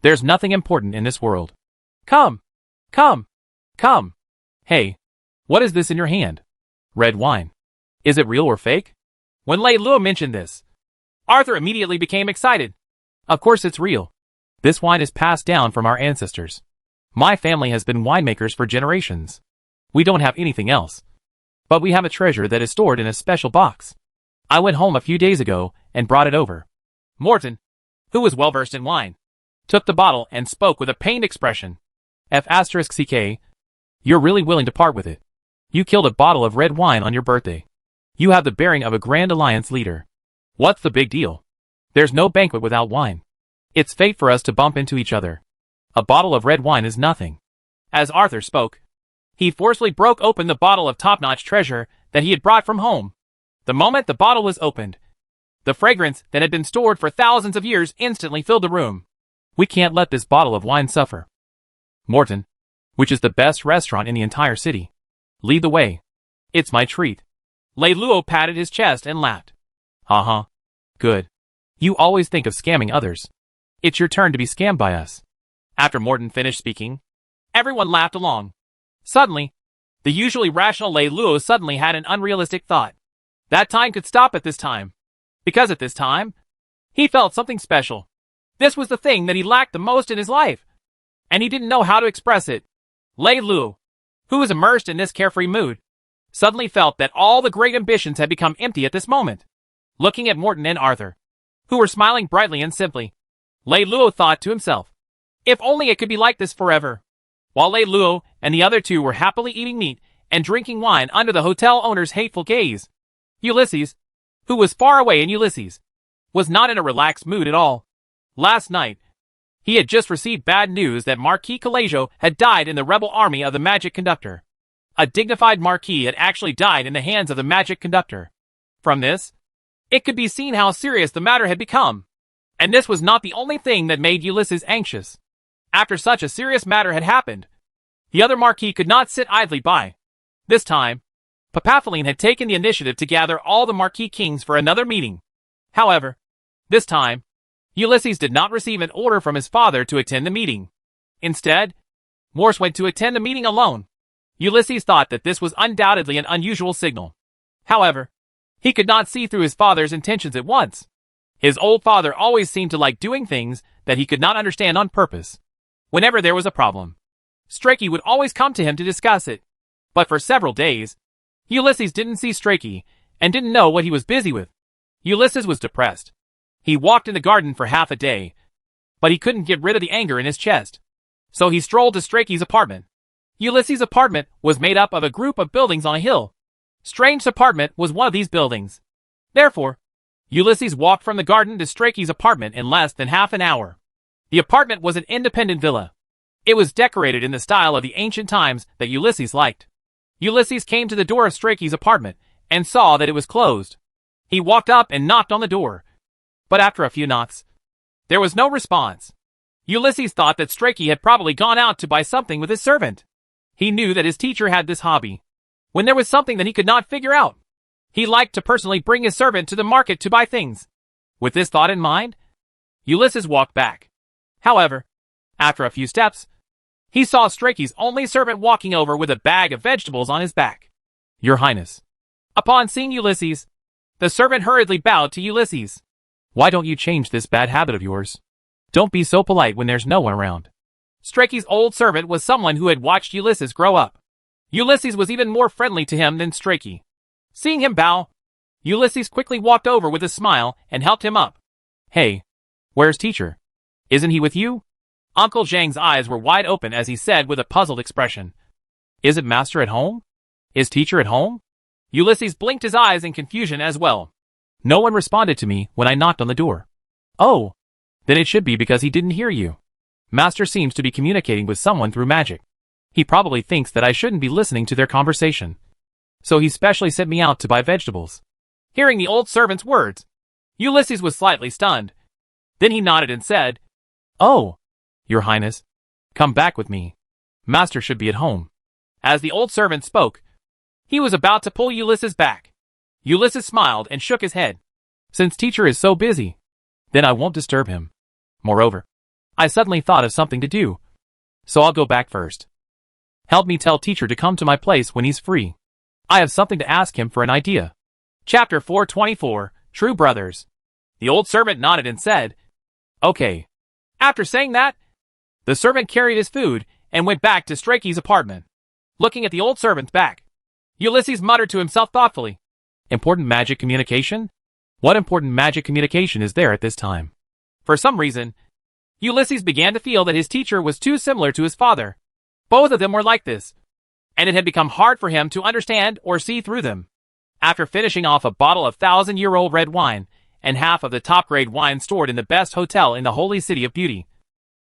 There's nothing important in this world. Come. Hey, what is this in your hand? Red wine. Is it real or fake? When Lei Luo mentioned this, Arthur immediately became excited. Of course it's real. This wine is passed down from our ancestors. My family has been winemakers for generations. We don't have anything else. But we have a treasure that is stored in a special box. I went home a few days ago and brought it over. Morton, who was well versed in wine, took the bottle and spoke with a pained expression. F***ck, you're really willing to part with it. You killed a bottle of red wine on your birthday. You have the bearing of a Grand Alliance leader. What's the big deal? There's no banquet without wine. It's fate for us to bump into each other. A bottle of red wine is nothing. As Arthur spoke, he forcefully broke open the bottle of top-notch treasure that he had brought from home. The moment the bottle was opened, the fragrance that had been stored for thousands of years instantly filled the room. We can't let this bottle of wine suffer. Morton, which is the best restaurant in the entire city, lead the way. It's my treat. Lei Luo patted his chest and laughed. Uh-huh. Good. You always think of scamming others. It's your turn to be scammed by us. After Morton finished speaking, everyone laughed along. Suddenly, the usually rational Lei Luo suddenly had an unrealistic thought. That time could stop at this time. Because at this time, he felt something special. This was the thing that he lacked the most in his life. And he didn't know how to express it. Lei Luo, who was immersed in this carefree mood, suddenly felt that all the great ambitions had become empty at this moment. Looking at Morton and Arthur, who were smiling brightly and simply, Lei Luo thought to himself, if only it could be like this forever. While Lei Luo and the other two were happily eating meat and drinking wine under the hotel owner's hateful gaze, Ulysses, who was far away in Ulysses, was not in a relaxed mood at all. Last night, he had just received bad news that Marquis Calajo had died in the rebel army of the Magic Conductor. A dignified marquis had actually died in the hands of the Magic Conductor. From this, it could be seen how serious the matter had become. And this was not the only thing that made Ulysses anxious. After such a serious matter had happened, the other marquis could not sit idly by. This time, Papaphiline had taken the initiative to gather all the marquis kings for another meeting. However, this time, Ulysses did not receive an order from his father to attend the meeting. Instead, Morse went to attend the meeting alone. Ulysses thought that this was undoubtedly an unusual signal. However, he could not see through his father's intentions at once. His old father always seemed to like doing things that he could not understand on purpose. Whenever there was a problem, Strakey would always come to him to discuss it. But for several days, Ulysses didn't see Strakey and didn't know what he was busy with. Ulysses was depressed. He walked in the garden for half a day, but he couldn't get rid of the anger in his chest. So he strolled to Strakey's apartment. Ulysses' apartment was made up of a group of buildings on a hill. Strange's apartment was one of these buildings. Therefore, Ulysses walked from the garden to Strakey's apartment in less than half an hour. The apartment was an independent villa. It was decorated in the style of the ancient times that Ulysses liked. Ulysses came to the door of Strakey's apartment and saw that it was closed. He walked up and knocked on the door. But after a few knocks, there was no response. Ulysses thought that Strakey had probably gone out to buy something with his servant. He knew that his teacher had this hobby. When there was something that he could not figure out, He liked to personally bring his servant to the market to buy things. With this thought in mind, Ulysses walked back. However, after a few steps, he saw Strachey's only servant walking over with a bag of vegetables on his back. Your Highness. Upon seeing Ulysses, the servant hurriedly bowed to Ulysses. Why don't you change this bad habit of yours? Don't be so polite when there's no one around. Strachey's old servant was someone who had watched Ulysses grow up. Ulysses was even more friendly to him than Strachey. Seeing him bow, Ulysses quickly walked over with a smile and helped him up. Hey, where's teacher? Isn't he with you? Uncle Zhang's eyes were wide open as he said with a puzzled expression. Is it master at home? Is teacher at home? Ulysses blinked his eyes in confusion as well. No one responded to me when I knocked on the door. Oh, then it should be because he didn't hear you. Master seems to be communicating with someone through magic. He probably thinks that I shouldn't be listening to their conversation. So he specially sent me out to buy vegetables. Hearing the old servant's words, Ulysses was slightly stunned. Then he nodded and said, Oh, Your Highness, come back with me. Master should be at home. As the old servant spoke, he was about to pull Ulysses back. Ulysses smiled and shook his head. Since teacher is so busy, then I won't disturb him. Moreover, I suddenly thought of something to do, so I'll go back first. Help me tell teacher to come to my place when he's free. I have something to ask him for an idea. Chapter 424, True Brothers. The old servant nodded and said, Okay. After saying that, the servant carried his food and went back to Strachey's apartment. Looking at the old servant's back, Ulysses muttered to himself thoughtfully. Important magic communication? What important magic communication is there at this time? For some reason, Ulysses began to feel that his teacher was too similar to his father. Both of them were like this, and it had become hard for him to understand or see through them. After finishing off a bottle of 1,000-year-old red wine and half of the top-grade wine stored in the best hotel in the holy city of beauty,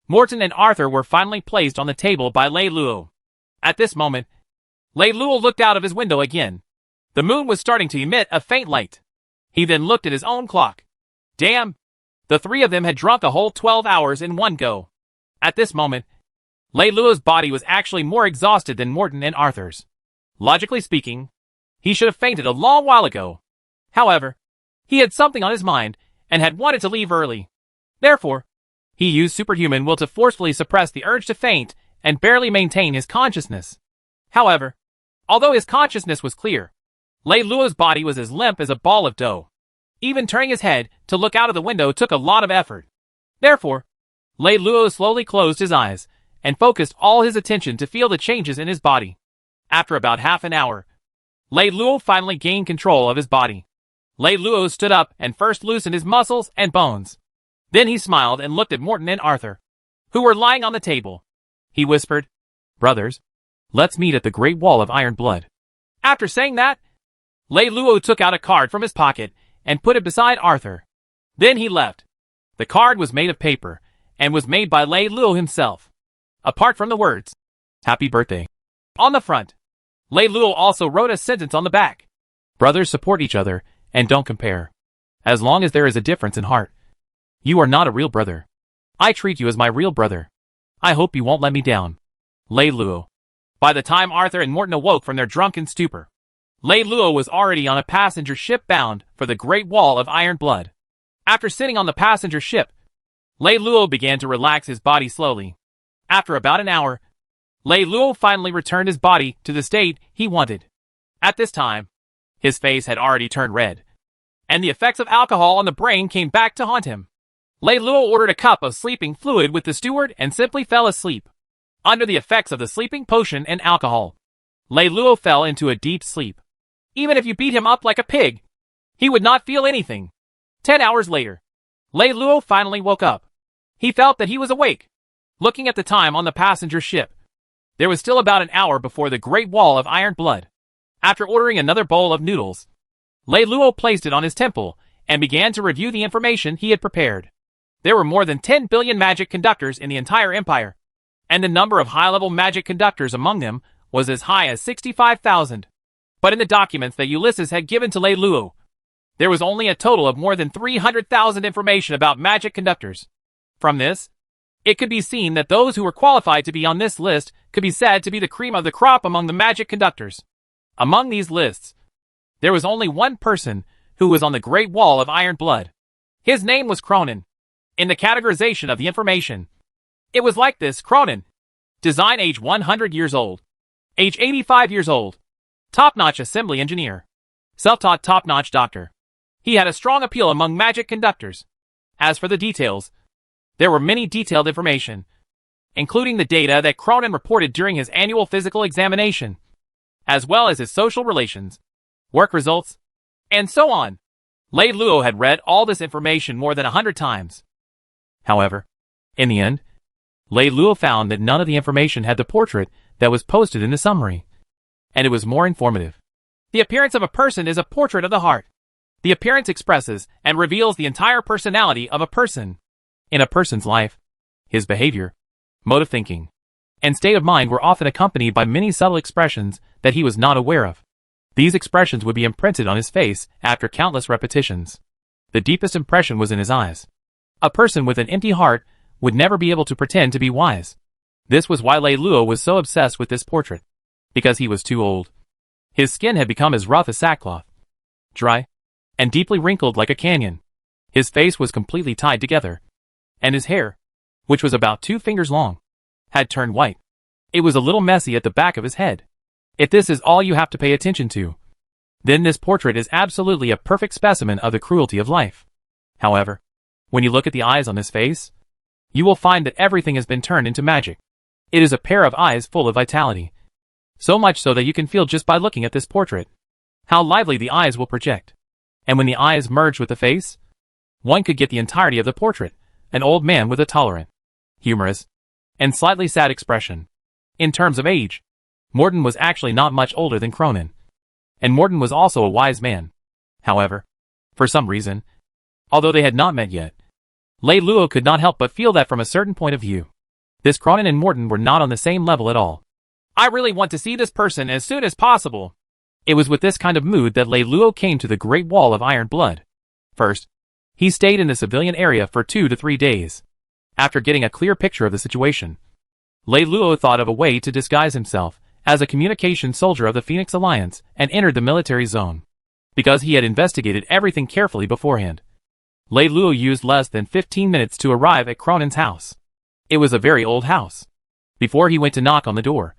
Morton and Arthur were finally placed on the table by Lei Luo. At this moment, Lei Luo looked out of his window again. The moon was starting to emit a faint light. He then looked at his own clock. Damn! The three of them had drunk a whole 12 hours in one go. At this moment, Lei Luo's body was actually more exhausted than Morton and Arthur's. Logically speaking, he should have fainted a long while ago. However, he had something on his mind and had wanted to leave early. Therefore, he used superhuman will to forcefully suppress the urge to faint and barely maintain his consciousness. However, although his consciousness was clear, Lei Luo's body was as limp as a ball of dough. Even turning his head to look out of the window took a lot of effort. Therefore, Lei Luo slowly closed his eyes and focused all his attention to feel the changes in his body. After about half an hour, Lei Luo finally gained control of his body. Lei Luo stood up and first loosened his muscles and bones. Then he smiled and looked at Morton and Arthur, who were lying on the table. He whispered, Brothers, let's meet at the Great Wall of Iron Blood. After saying that, Lei Luo took out a card from his pocket and put it beside Arthur. Then he left. The card was made of paper and was made by Lei Luo himself. Apart from the words, Happy Birthday, on the front, Lei Luo also wrote a sentence on the back. Brothers support each other and don't compare. As long as there is a difference in heart, you are not a real brother. I treat you as my real brother. I hope you won't let me down. Lei Luo. By the time Arthur and Morton awoke from their drunken stupor, Lei Luo was already on a passenger ship bound for the Great Wall of Iron Blood. After sitting on the passenger ship, Lei Luo began to relax his body slowly. After about an hour, Lei Luo finally returned his body to the state he wanted. At this time, his face had already turned red, and the effects of alcohol on the brain came back to haunt him. Lei Luo ordered a cup of sleeping fluid with the steward and simply fell asleep. Under the effects of the sleeping potion and alcohol, Lei Luo fell into a deep sleep. Even if you beat him up like a pig, he would not feel anything. 10 hours later, Lei Luo finally woke up. He felt that he was awake. Looking at the time on the passenger ship, there was still about an hour before the Great Wall of Iron Blood. After ordering another bowl of noodles, Lei Luo placed it on his temple and began to review the information he had prepared. There were more than 10 billion magic conductors in the entire empire, and the number of high-level magic conductors among them was as high as 65,000. But in the documents that Ulysses had given to Lei Luo, there was only a total of more than 300,000 information about magic conductors. From this, it could be seen that those who were qualified to be on this list could be said to be the cream of the crop among the magic conductors. Among these lists, There was only one person who was on the Great Wall of Iron Blood. His name was Cronin. In the categorization of the information, it was like this: Cronin. Design age 100 years old. Age 85 years old. Top-notch assembly engineer. Self-taught top-notch doctor. He had a strong appeal among magic conductors. As for the details, there were many detailed information, including the data that Cronin reported during his annual physical examination, as well as his social relations, work results, and so on. Lei Luo had read all this information more than 100 times. However, in the end, Lei Luo found that none of the information had the portrait that was posted in the summary, and it was more informative. The appearance of a person is a portrait of the heart. The appearance expresses and reveals the entire personality of a person. In a person's life, his behavior, mode of thinking, and state of mind were often accompanied by many subtle expressions that he was not aware of. These expressions would be imprinted on his face after countless repetitions. The deepest impression was in his eyes. A person with an empty heart would never be able to pretend to be wise. This was why Lei Luo was so obsessed with this portrait. Because he was too old. His skin had become as rough as sackcloth, dry, and deeply wrinkled like a canyon. His face was completely tied together, and his hair, which was about 2 fingers long, had turned white. It was a little messy at the back of his head. If this is all you have to pay attention to, then this portrait is absolutely a perfect specimen of the cruelty of life. However, when you look at the eyes on this face, you will find that everything has been turned into magic. It is a pair of eyes full of vitality. So much so that you can feel just by looking at this portrait how lively the eyes will project. And when the eyes merged with the face, one could get the entirety of the portrait, an old man with a tolerant, humorous, and slightly sad expression. In terms of age, Morton was actually not much older than Cronin. And Morton was also a wise man. However, for some reason, although they had not met yet, Lei Luo could not help but feel that from a certain point of view, this Cronin and Morton were not on the same level at all. I really want to see this person as soon as possible. It was with this kind of mood that Lei Luo came to the Great Wall of Iron Blood. First, he stayed in the civilian area for 2 to 3 days. After getting a clear picture of the situation, Lei Luo thought of a way to disguise himself as a communication soldier of the Phoenix Alliance and entered the military zone. Because he had investigated everything carefully beforehand, Lei Luo used less than 15 minutes to arrive at Cronin's house. It was a very old house. Before he went to knock on the door,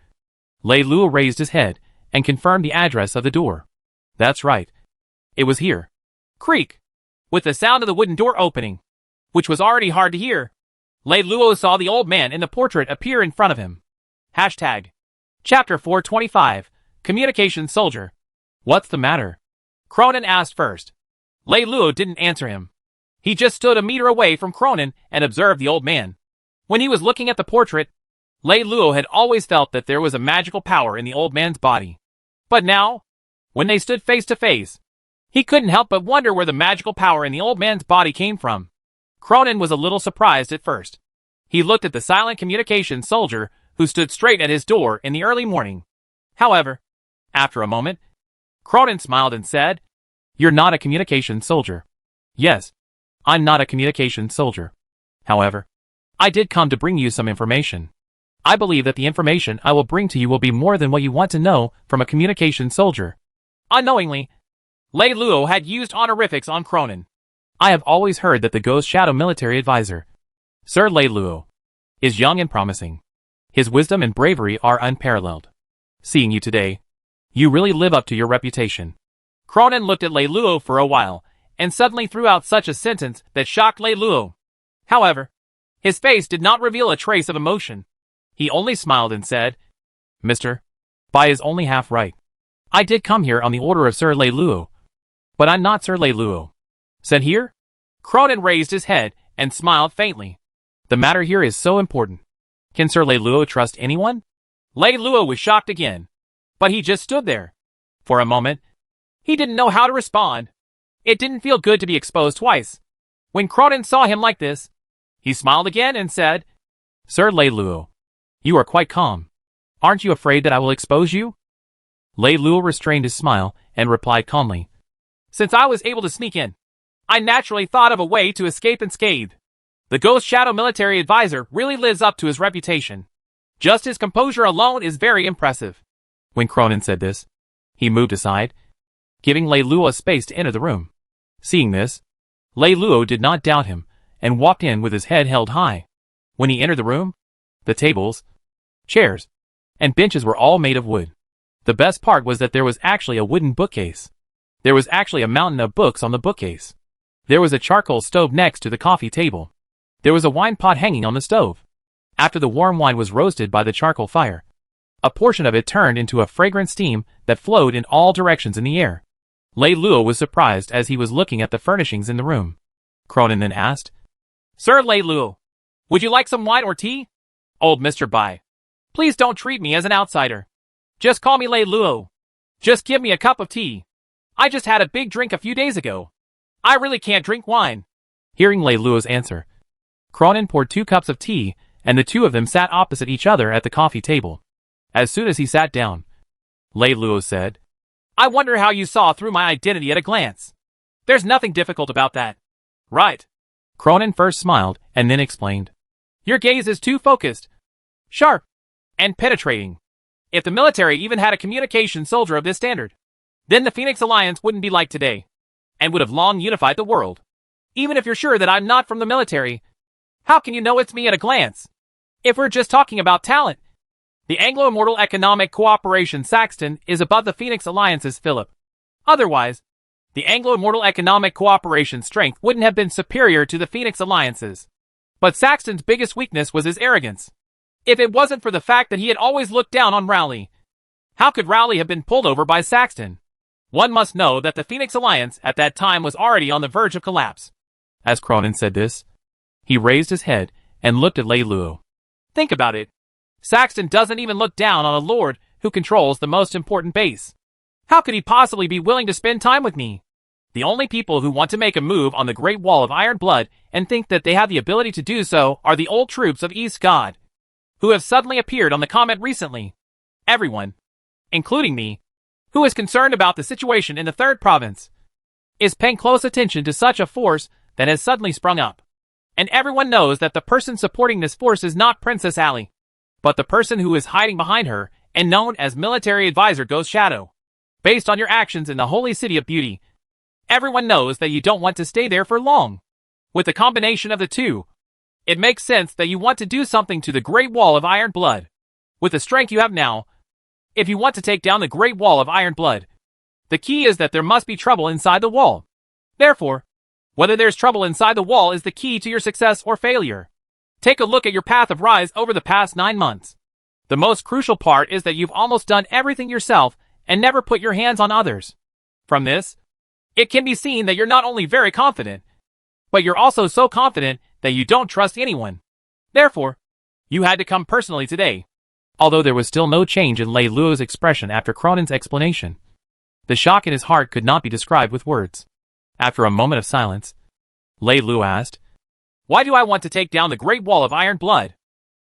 Lei Luo raised his head and confirmed the address of the door. That's right. It was here. Creak! With the sound of the wooden door opening, which was already hard to hear, Lei Luo saw the old man in the portrait appear in front of him. Hashtag. Chapter 425, Communication Soldier. What's the matter? Cronin asked first. Lei Luo didn't answer him. He just stood a meter away from Cronin and observed the old man. When he was looking at the portrait, Lei Luo had always felt that there was a magical power in the old man's body. But now, when they stood face to face, he couldn't help but wonder where the magical power in the old man's body came from. Cronin was a little surprised at first. He looked at the silent communication soldier who stood straight at his door in the early morning. However, after a moment, Cronin smiled and said, "You're not a communication soldier." "Yes, I'm not a communication soldier. However, I did come to bring you some information. I believe that the information I will bring to you will be more than what you want to know from a communication soldier." Unknowingly, Lei Luo had used honorifics on Cronin. I have always heard that the Ghost Shadow military advisor, Sir Lei Luo, is young and promising. His wisdom and bravery are unparalleled. Seeing you today, you really live up to your reputation. Cronin looked at Lei Luo for a while, and suddenly threw out such a sentence that shocked Lei Luo. However, his face did not reveal a trace of emotion. He only smiled and said, "Mister, Bai is only half right. I did come here on the order of Sir Lei Luo, but I'm not Sir Lei Luo." "Said here?" Cronin raised his head and smiled faintly. "The matter here is so important. Can Sir Lei Luo trust anyone?" Lei Luo was shocked again, but he just stood there. For a moment, he didn't know how to respond. It didn't feel good to be exposed twice. When Cronin saw him like this, he smiled again and said, "Sir Lei Luo, you are quite calm. Aren't you afraid that I will expose you?" Lei Luo restrained his smile and replied calmly, "Since I was able to sneak in, I naturally thought of a way to escape unscathed. The Ghost Shadow military advisor really lives up to his reputation. Just his composure alone is very impressive." When Cronin said this, he moved aside giving Lei Luo space to enter the room. Seeing this, Lei Luo did not doubt him, and walked in with his head held high. When he entered the room, the tables, chairs, and benches were all made of wood. The best part was that there was actually a wooden bookcase. There was actually a mountain of books on the bookcase. There was a charcoal stove next to the coffee table. There was a wine pot hanging on the stove. After the warm wine was roasted by the charcoal fire, a portion of it turned into a fragrant steam that flowed in all directions in the air. Lei Luo was surprised as he was looking at the furnishings in the room. Cronin then asked, "Sir Lei Luo, would you like some wine or tea?" "Old Mr. Bai, please don't treat me as an outsider. Just call me Lei Luo. Just give me a cup of tea. I just had a big drink a few days ago. I really can't drink wine." Hearing Lei Luo's answer, Cronin poured 2 cups of tea, and the two of them sat opposite each other at the coffee table. As soon as he sat down, Lei Luo said, "I wonder how you saw through my identity at a glance. There's nothing difficult about that, right?" Cronin first smiled and then explained, "Your gaze is too focused, sharp, and penetrating. If the military even had a communication soldier of this standard, then the Phoenix Alliance wouldn't be like today, and would have long unified the world. Even if you're sure that I'm not from the military, how can you know it's me at a glance? If we're just talking about talent, the Anglo-Immortal Economic Cooperation Saxton is above the Phoenix Alliance's Philip. Otherwise, the Anglo-Immortal Economic Cooperation strength wouldn't have been superior to the Phoenix Alliance's. But Saxton's biggest weakness was his arrogance. If it wasn't for the fact that he had always looked down on Rowley, how could Rowley have been pulled over by Saxton? One must know that the Phoenix Alliance at that time was already on the verge of collapse." As Cronin said this, he raised his head and looked at Lei Luo. "Think about it. Saxton doesn't even look down on a lord who controls the most important base. How could he possibly be willing to spend time with me? The only people who want to make a move on the Great Wall of Iron Blood and think that they have the ability to do so are the old troops of East God, who have suddenly appeared on the comet recently. Everyone, including me, who is concerned about the situation in the 3rd province, is paying close attention to such a force that has suddenly sprung up. And everyone knows that the person supporting this force is not Princess Ali, but the person who is hiding behind her and known as military advisor Ghost Shadow. Based on your actions in the holy city of beauty, everyone knows that you don't want to stay there for long. With the combination of the two, it makes sense that you want to do something to the Great Wall of Iron Blood. With the strength you have now, if you want to take down the Great Wall of Iron Blood, the key is that there must be trouble inside the wall. Therefore, whether there's trouble inside the wall is the key to your success or failure. Take a look at your path of rise over the past 9 months. The most crucial part is that you've almost done everything yourself and never put your hands on others. From this, it can be seen that you're not only very confident, but you're also so confident that you don't trust anyone. Therefore, you had to come personally today." Although there was still no change in Lei Luo's expression after Cronin's explanation, the shock in his heart could not be described with words. After a moment of silence, Lei Luo asked, "Why do I want to take down the Great Wall of Iron Blood?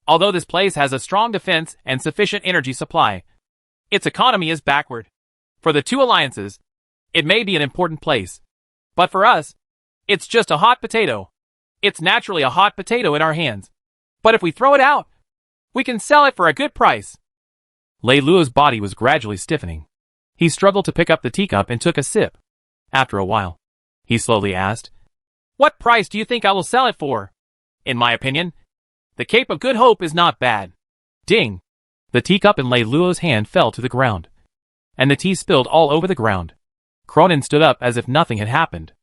Although this place has a strong defense and sufficient energy supply, its economy is backward. For the 2 alliances, it may be an important place. But for us, it's just a hot potato. It's naturally a hot potato in our hands. But if we throw it out, we can sell it for a good price." Lei Luo's body was gradually stiffening. He struggled to pick up the teacup and took a sip. After a while, he slowly asked, "What price do you think I will sell it for? In my opinion, the Cape of Good Hope is not bad." Ding! The teacup in Lei Luo's hand fell to the ground, and the tea spilled all over the ground. Cronin stood up as if nothing had happened.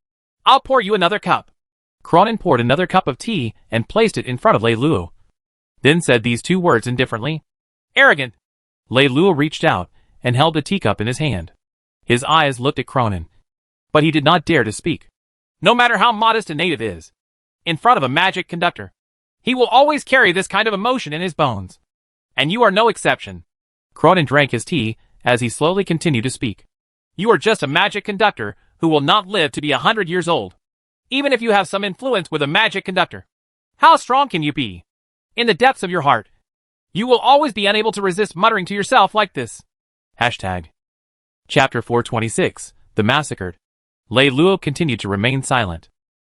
"I'll pour you another cup." Cronin poured another cup of tea and placed it in front of Lei Luo, then said these 2 words indifferently. "Arrogant." Lei Luo reached out and held the teacup in his hand. His eyes looked at Cronin, but he did not dare to speak. No matter how modest a native is, in front of a magic conductor, he will always carry this kind of emotion in his bones. And you are no exception. Cronin drank his tea as he slowly continued to speak. "You are just a magic conductor who will not live to be 100 years old. Even if you have some influence with a magic conductor, how strong can you be? In the depths of your heart, you will always be unable to resist muttering to yourself like this." Hashtag. Chapter 426, The Massacred. Lei Luo continued to remain silent.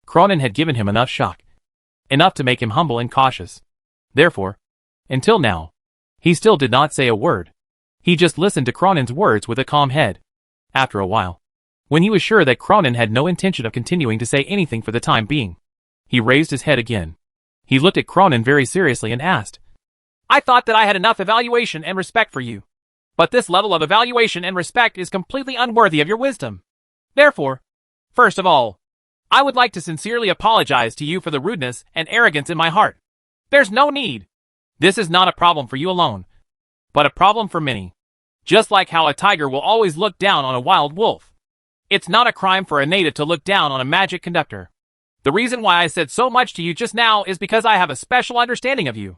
Cronin had given him enough shock. Enough to make him humble and cautious. Therefore, until now, he still did not say a word. He just listened to Cronin's words with a calm head. After a while, When he was sure that Cronin had no intention of continuing to say anything for the time being, he raised his head again. He looked at Cronin very seriously and asked, I thought that I had enough evaluation and respect for you. But this level of evaluation and respect is completely unworthy of your wisdom. Therefore, first of all, I would like to sincerely apologize to you for the rudeness and arrogance in my heart. There's no need. This is not a problem for you alone, but a problem for many. Just like how a tiger will always look down on a wild wolf. It's not a crime for a native to look down on a magic conductor. The reason why I said so much to you just now is because I have a special understanding of you.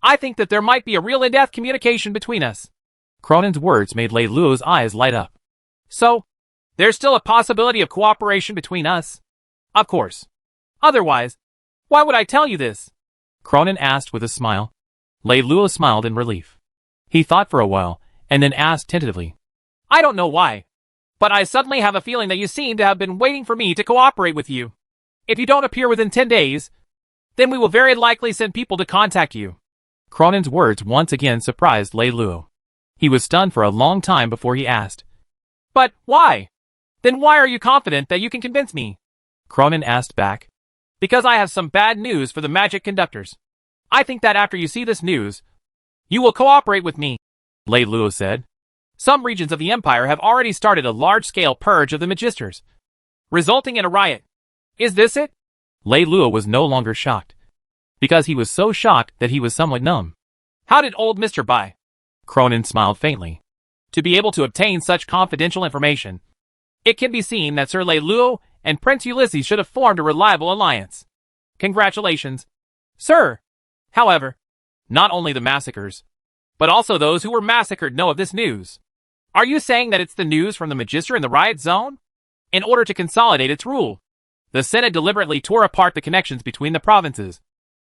I think that there might be a real in-depth communication between us. Cronin's words made Lei Luo's eyes light up. So, there's still a possibility of cooperation between us? Of course. Otherwise, why would I tell you this? Cronin asked with a smile. Lei Luo smiled in relief. He thought for a while, and then asked tentatively. I don't know why, but I suddenly have a feeling that you seem to have been waiting for me to cooperate with you. If you don't appear within 10 days, then we will very likely send people to contact you. Cronin's words once again surprised Lei Luo. He was stunned for a long time before he asked. But why? Then why are you confident that you can convince me? Cronin asked back. Because I have some bad news for the magic conductors. I think that after you see this news, you will cooperate with me, Lei Luo said. Some regions of the Empire have already started a large-scale purge of the Magisters, resulting in a riot. Is this it? Lei Luo was no longer shocked, because he was so shocked that he was somewhat numb. How did old Mr. Bai? Cronin smiled faintly. To be able to obtain such confidential information, it can be seen that Sir Lei Luo and Prince Ulysses should have formed a reliable alliance. Congratulations, sir. However, not only the massacres, but also those who were massacred know of this news. Are you saying that it's the news from the Magister in the riot zone? In order to consolidate its rule, the Senate deliberately tore apart the connections between the provinces,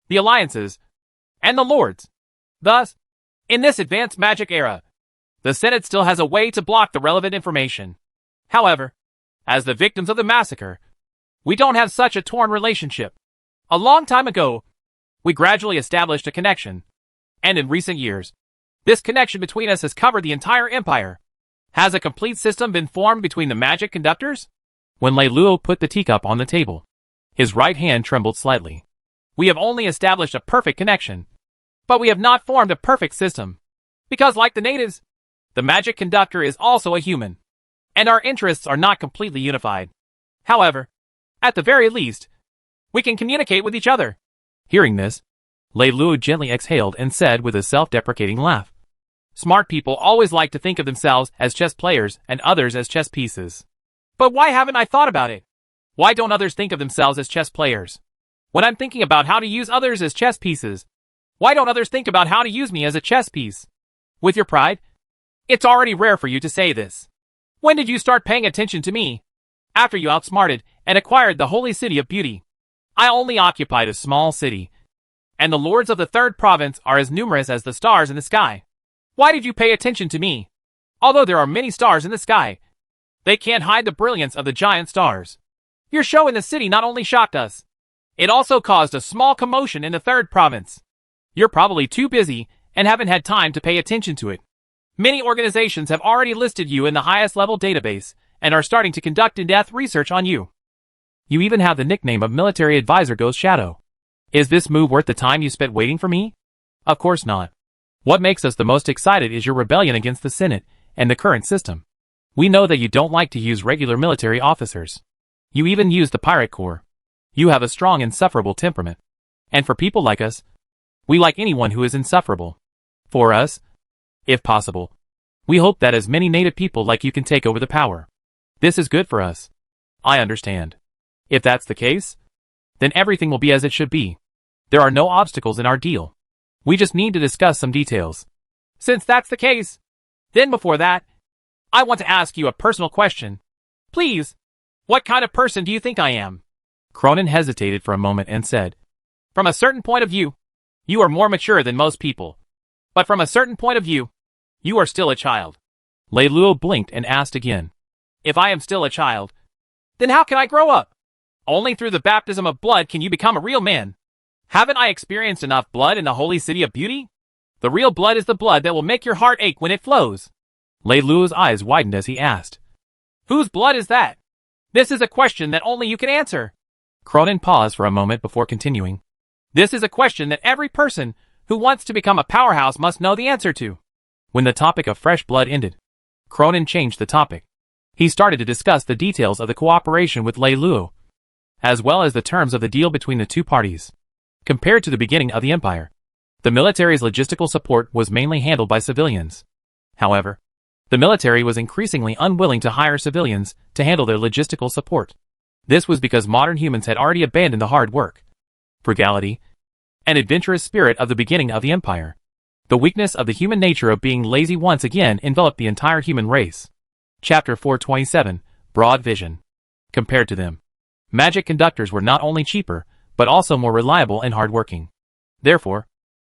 the alliances, and the lords. Thus, in this advanced magic era, the Senate still has a way to block the relevant information. However, as the victims of the massacre, we don't have such a torn relationship. A long time ago, we gradually established a connection, and in recent years, this connection between us has covered the entire empire. Has a complete system been formed between the magic conductors? When Lei Luo put the teacup on the table, his right hand trembled slightly. We have only established a perfect connection, but we have not formed a perfect system. Because like the natives, the magic conductor is also a human, and our interests are not completely unified. However, at the very least, we can communicate with each other. Hearing this, Lei Luo gently exhaled and said with a self-deprecating laugh. Smart people always like to think of themselves as chess players and others as chess pieces. But why haven't I thought about it? Why don't others think of themselves as chess players? When I'm thinking about how to use others as chess pieces, why don't others think about how to use me as a chess piece? With your pride? It's already rare for you to say this. When did you start paying attention to me? After you outsmarted and acquired the holy city of beauty. I only occupied a small city, and the lords of the third province are as numerous as the stars in the sky. Why did you pay attention to me? Although there are many stars in the sky, they can't hide the brilliance of the giant stars. Your show in the city not only shocked us, it also caused a small commotion in the third province. You're probably too busy and haven't had time to pay attention to it. Many organizations have already listed you in the highest level database and are starting to conduct in-depth research on you. You even have the nickname of military advisor Ghost Shadow. Is this move worth the time you spent waiting for me? Of course not. What makes us the most excited is your rebellion against the Senate and the current system. We know that you don't like to use regular military officers. You even use the pirate corps. You have a strong, insufferable temperament. And for people like us, we like anyone who is insufferable. For us, if possible, we hope that as many native people like you can take over the power. This is good for us. I understand. If that's the case, then everything will be as it should be. There are no obstacles in our deal. We just need to discuss some details. Since that's the case, then before that, I want to ask you a personal question. Please, what kind of person do you think I am? Cronin hesitated for a moment and said, From a certain point of view, you are more mature than most people. But from a certain point of view, you are still a child. Lei Luo blinked and asked again. If I am still a child, then how can I grow up? Only through the baptism of blood can you become a real man. Haven't I experienced enough blood in the holy city of beauty? The real blood is the blood that will make your heart ache when it flows. Lei Luo's eyes widened as he asked. Whose blood is that? This is a question that only you can answer. Cronin paused for a moment before continuing. This is a question that every person who wants to become a powerhouse must know the answer to. When the topic of fresh blood ended, Cronin changed the topic. He started to discuss the details of the cooperation with Lei Luo, as well as the terms of the deal between the two parties. Compared to the beginning of the empire, the military's logistical support was mainly handled by civilians. However, the military was increasingly unwilling to hire civilians to handle their logistical support. This was because modern humans had already abandoned the hard work, frugality, and adventurous spirit of the beginning of the empire. The weakness of the human nature of being lazy once again enveloped the entire human race. Chapter 427, Broad Vision. Compared to them, magic conductors were not only cheaper, but also more reliable and hardworking. Therefore,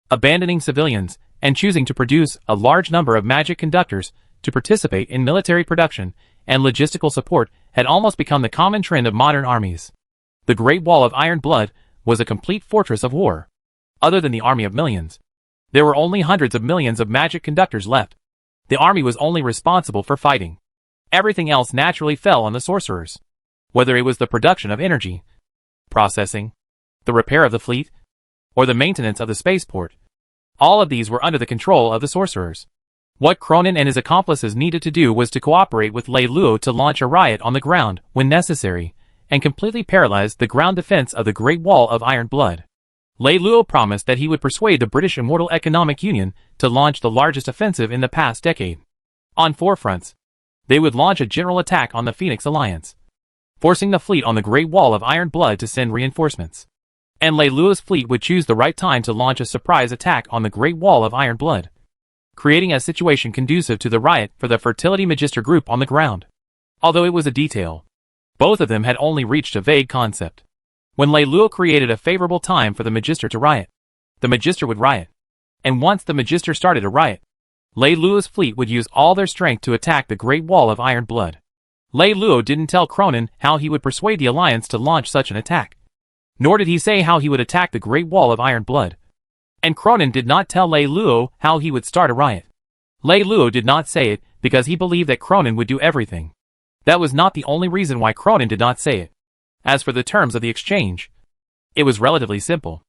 abandoning civilians and choosing to produce a large number of magic conductors to participate in military production and logistical support had almost become the common trend of modern armies. The Great Wall of Iron Blood was a complete fortress of war. Other than the army of millions, there were only hundreds of millions of magic conductors left. The army was only responsible for fighting. Everything else naturally fell on the sorcerers. Whether it was the production of energy, processing, the repair of the fleet, or the maintenance of the spaceport, all of these were under the control of the sorcerers. What Cronin and his accomplices needed to do was to cooperate with Lei Luo to launch a riot on the ground when necessary, and completely paralyze the ground defense of the Great Wall of Iron Blood. Lei Luo promised that he would persuade the British Immortal Economic Union to launch the largest offensive in the past decade. On 4 fronts, they would launch a general attack on the Phoenix Alliance, forcing the fleet on the Great Wall of Iron Blood to send reinforcements. And Lei Luo's fleet would choose the right time to launch a surprise attack on the Great Wall of Iron Blood, creating a situation conducive to the riot for the Fertility Magister group on the ground. Although it was a detail, both of them had only reached a vague concept. When Lei Luo created a favorable time for the Magister to riot, the Magister would riot. And once the Magister started a riot, Lei Luo's fleet would use all their strength to attack the Great Wall of Iron Blood. Lei Luo didn't tell Cronin how he would persuade the Alliance to launch such an attack. Nor did he say how he would attack the Great Wall of Iron Blood. And Cronin did not tell Lei Luo how he would start a riot. Lei Luo did not say it because he believed that Cronin would do everything. That was not the only reason why Cronin did not say it. As for the terms of the exchange, it was relatively simple.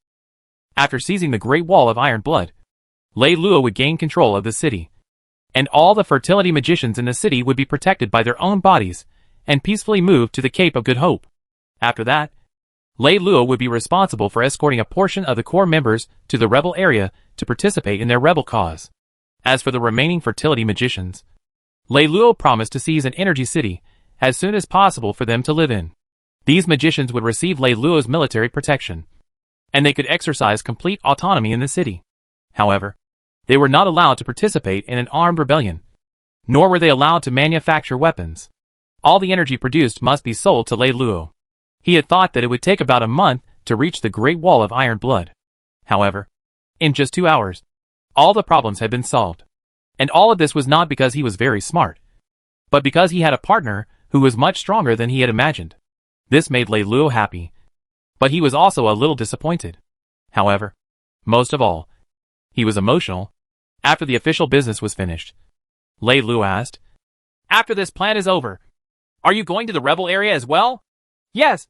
After seizing the Great Wall of Iron Blood, Lei Luo would gain control of the city, and all the fertility magicians in the city would be protected by their own bodies and peacefully move to the Cape of Good Hope. After that, Lei Luo would be responsible for escorting a portion of the core members to the rebel area to participate in their rebel cause. As for the remaining fertility magicians, Lei Luo promised to seize an energy city as soon as possible for them to live in. These magicians would receive Lei Luo's military protection, and they could exercise complete autonomy in the city. However, they were not allowed to participate in an armed rebellion, nor were they allowed to manufacture weapons. All the energy produced must be sold to Lei Luo. He had thought that it would take about a month to reach the Great Wall of Iron Blood. However, in just 2 hours, all the problems had been solved. And all of this was not because he was very smart, but because he had a partner who was much stronger than he had imagined. This made Lei Luo happy, but he was also a little disappointed. However, most of all, he was emotional. After the official business was finished, Lei Luo asked, "After this plan is over, are you going to the rebel area as well?" "Yes.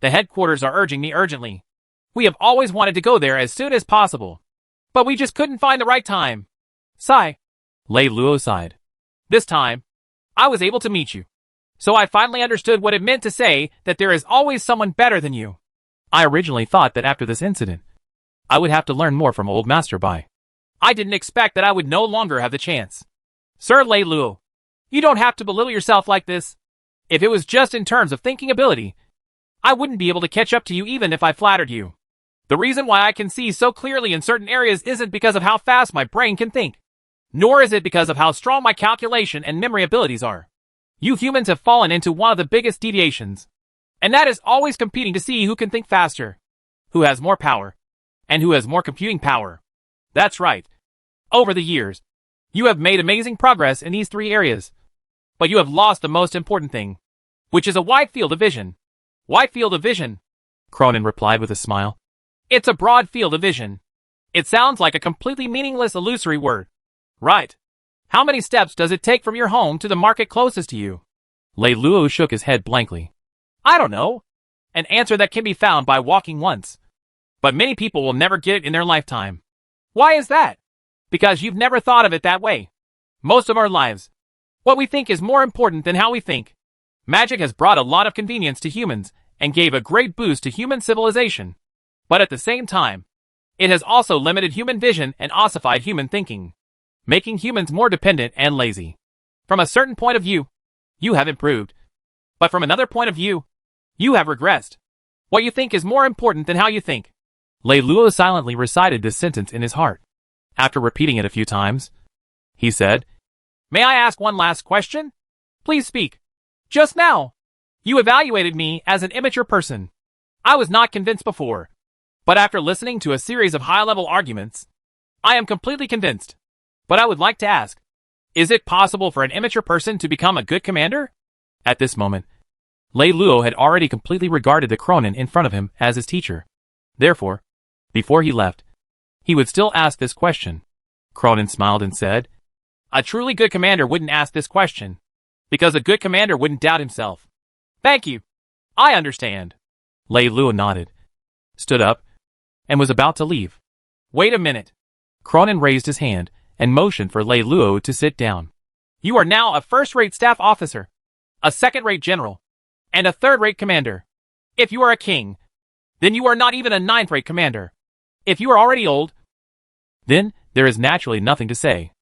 The headquarters are urging me urgently. We have always wanted to go there as soon as possible, but we just couldn't find the right time." Sigh. Lei Luo sighed. "This time, I was able to meet you. So I finally understood what it meant to say that there is always someone better than you. I originally thought that after this incident, I would have to learn more from Old Master Bai. I didn't expect that I would no longer have the chance. Sir Lei Luo, you don't have to belittle yourself like this. If it was just in terms of thinking ability, I wouldn't be able to catch up to you even if I flattered you. The reason why I can see so clearly in certain areas isn't because of how fast my brain can think, nor is it because of how strong my calculation and memory abilities are. You humans have fallen into one of the biggest deviations, and that is always competing to see who can think faster, who has more power, and who has more computing power. That's right. Over the years, you have made amazing progress in these 3 areas, but you have lost the most important thing, which is a wide field of vision." "Wide field of vision?" Cronin replied with a smile. "It's a broad field of vision. It sounds like a completely meaningless illusory word. Right. How many steps does it take from your home to the market closest to you?" Lei Luo shook his head blankly. I don't know. An answer that can be found by walking once. But many people will never get it in their lifetime. Why is that? Because you've never thought of it that way. Most of our lives, what we think is more important than how we think. Magic has brought a lot of convenience to humans and gave a great boost to human civilization. But at the same time, it has also limited human vision and ossified human thinking, making humans more dependent and lazy. From a certain point of view, you have improved. But from another point of view, you have regressed. What you think is more important than how you think. Lei Luo silently recited this sentence in his heart. After repeating it a few times, he said, "May I ask one last question? Please speak. Just now, you evaluated me as an immature person. I was not convinced before. But after listening to a series of high-level arguments, I am completely convinced. But I would like to ask, is it possible for an immature person to become a good commander?" At this moment, Lei Luo had already completely regarded the Cronin in front of him as his teacher. Therefore, before he left, he would still ask this question. Cronin smiled and said, "A truly good commander wouldn't ask this question, because a good commander wouldn't doubt himself." "Thank you. I understand." Lei Luo nodded, stood up, and was about to leave. "Wait a minute." Cronin raised his hand and motioned for Lei Luo to sit down. "You are now a first-rate staff officer, a second-rate general, and a third-rate commander. If you are a king, then you are not even a ninth-rate commander. If you are already old, then there is naturally nothing to say.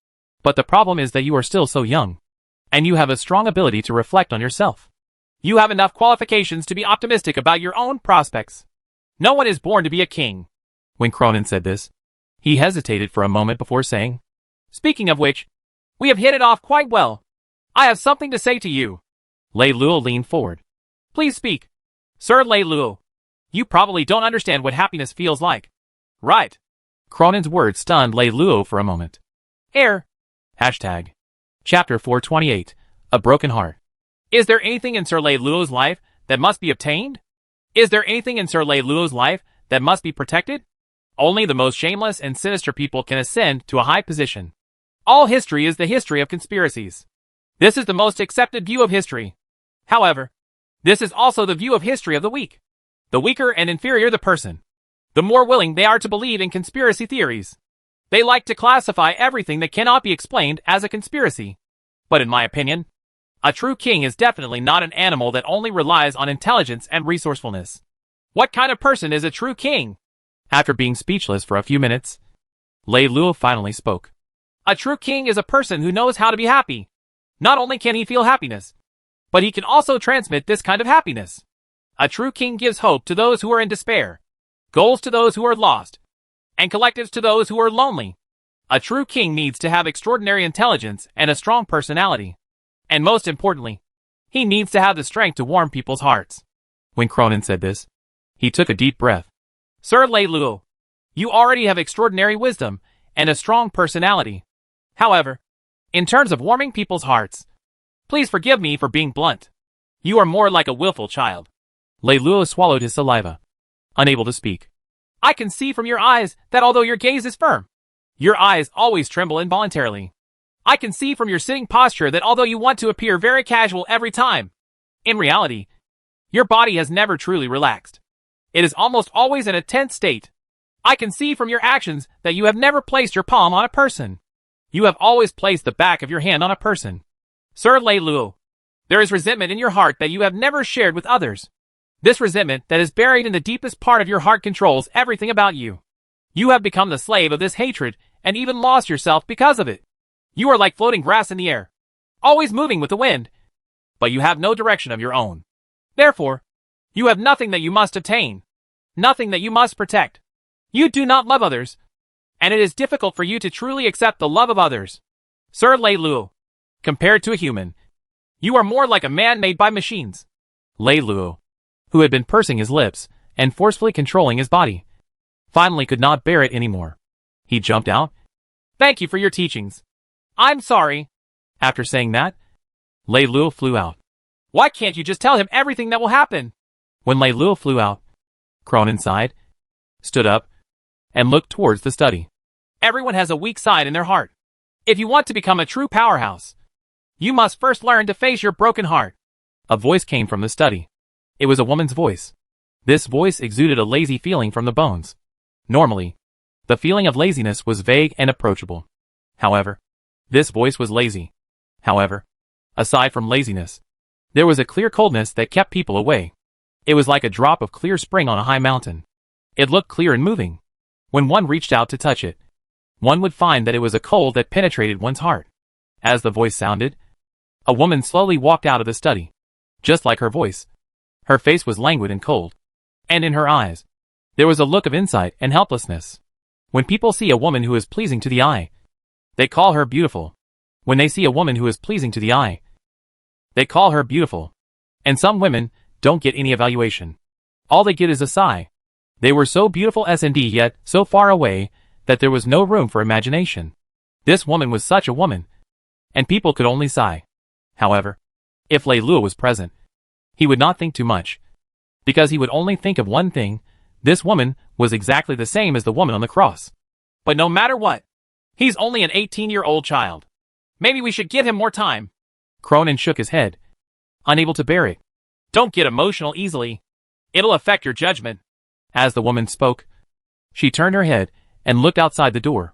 But the problem is that you are still so young, and you have a strong ability to reflect on yourself. You have enough qualifications to be optimistic about your own prospects. No one is born to be a king." When Cronin said this, he hesitated for a moment before saying, "Speaking of which, we have hit it off quite well. I have something to say to you." Lei Luo leaned forward. "Please speak." "Sir Lei Luo, you probably don't understand what happiness feels like." "Right." Cronin's words stunned Lei Luo for a moment. Hashtag. Chapter 428, A Broken Heart. Is there anything in Sir Lei Luo's life that must be obtained? Is there anything in Sir Lei Luo's life that must be protected? Only the most shameless and sinister people can ascend to a high position. All history is the history of conspiracies. This is the most accepted view of history. However, this is also the view of history of the weak. The weaker and inferior the person, the more willing they are to believe in conspiracy theories. They like to classify everything that cannot be explained as a conspiracy. But in my opinion, a true king is definitely not an animal that only relies on intelligence and resourcefulness. What kind of person is a true king? After being speechless for a few minutes, Lei Luo finally spoke. A true king is a person who knows how to be happy. Not only can he feel happiness, but he can also transmit this kind of happiness. A true king gives hope to those who are in despair, goals to those who are lost, and collectives to those who are lonely. A true king needs to have extraordinary intelligence and a strong personality. And most importantly, he needs to have the strength to warm people's hearts. When Cronin said this, he took a deep breath. Sir Lei Luo, you already have extraordinary wisdom and a strong personality. However, in terms of warming people's hearts, please forgive me for being blunt. You are more like a willful child. Lei Luo swallowed his saliva, unable to speak. I can see from your eyes that although your gaze is firm, your eyes always tremble involuntarily. I can see from your sitting posture that although you want to appear very casual every time, in reality, your body has never truly relaxed. It is almost always in a tense state. I can see from your actions that you have never placed your palm on a person. You have always placed the back of your hand on a person. Sir Lei Luo, there is resentment in your heart that you have never shared with others. This resentment that is buried in the deepest part of your heart controls everything about you. You have become the slave of this hatred and even lost yourself because of it. You are like floating grass in the air, always moving with the wind, but you have no direction of your own. Therefore, you have nothing that you must obtain, nothing that you must protect. You do not love others, and it is difficult for you to truly accept the love of others. Sir Lei Luo, compared to a human, you are more like a man made by machines. Lei Luo, who had been pursing his lips and forcefully controlling his body, finally could not bear it anymore. He jumped out. Thank you for your teachings. I'm sorry. After saying that, Lei Luo flew out. Why can't you just tell him everything that will happen? When Lei Luo flew out, Cronin sighed, stood up, and looked towards the study. Everyone has a weak side in their heart. If you want to become a true powerhouse, you must first learn to face your broken heart. A voice came from the study. It was a woman's voice. This voice exuded a lazy feeling from the bones. Normally, the feeling of laziness was vague and approachable. However, this voice was lazy. However, aside from laziness, there was a clear coldness that kept people away. It was like a drop of clear spring on a high mountain. It looked clear and moving. When one reached out to touch it, one would find that it was a cold that penetrated one's heart. As the voice sounded, a woman slowly walked out of the study. Just like her voice, her face was languid and cold. And in her eyes, there was a look of insight and helplessness. When people see a woman who is pleasing to the eye, they call her beautiful. When they see a woman who is pleasing to the eye, they call her beautiful. And some women don't get any evaluation. All they get is a sigh. They were so beautiful and yet so far away that there was no room for imagination. This woman was such a woman, and people could only sigh. However, if Lei Luo was present, he would not think too much, because he would only think of one thing: this woman was exactly the same as the woman on the cross. But no matter what, he's only an 18-year-old child. Maybe we should give him more time. Cronin shook his head, unable to bear it. Don't get emotional easily. It'll affect your judgment. As the woman spoke, she turned her head and looked outside the door.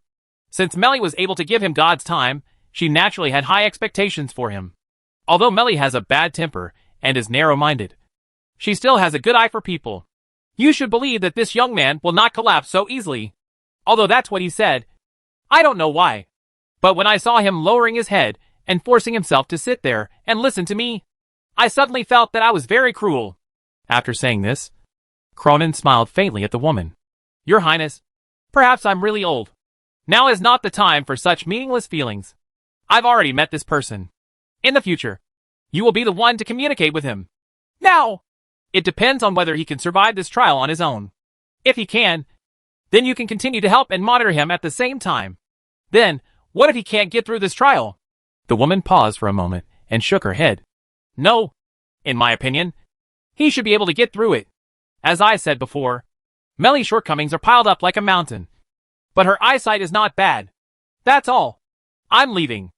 Since Melly was able to give him God's time, she naturally had high expectations for him. Although Melly has a bad temper and is narrow-minded, she still has a good eye for people. You should believe that this young man will not collapse so easily. Although that's what he said. I don't know why. But when I saw him lowering his head and forcing himself to sit there and listen to me, I suddenly felt that I was very cruel. After saying this, Cronin smiled faintly at the woman. Your Highness, perhaps I'm really old. Now is not the time for such meaningless feelings. I've already met this person. In the future, you will be the one to communicate with him. Now, it depends on whether he can survive this trial on his own. If he can, then you can continue to help and monitor him at the same time. Then, what if he can't get through this trial? The woman paused for a moment and shook her head. No, in my opinion, he should be able to get through it. As I said before, Melly's shortcomings are piled up like a mountain. But her eyesight is not bad. That's all. I'm leaving.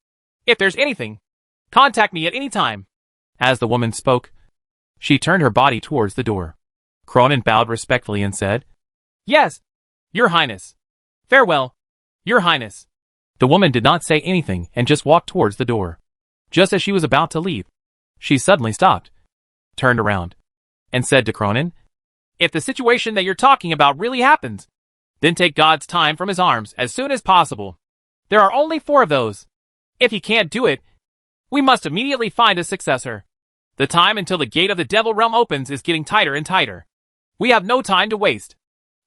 If there's anything, contact me at any time. As the woman spoke, she turned her body towards the door. Cronin bowed respectfully and said, Yes, Your Highness. Farewell, Your Highness. The woman did not say anything and just walked towards the door. Just as she was about to leave, she suddenly stopped, turned around, and said to Cronin, If the situation that you're talking about really happens, then take God's time from his arms as soon as possible. There are only 4 of those. If he can't do it, we must immediately find a successor. The time until the gate of the Devil Realm opens is getting tighter and tighter. We have no time to waste.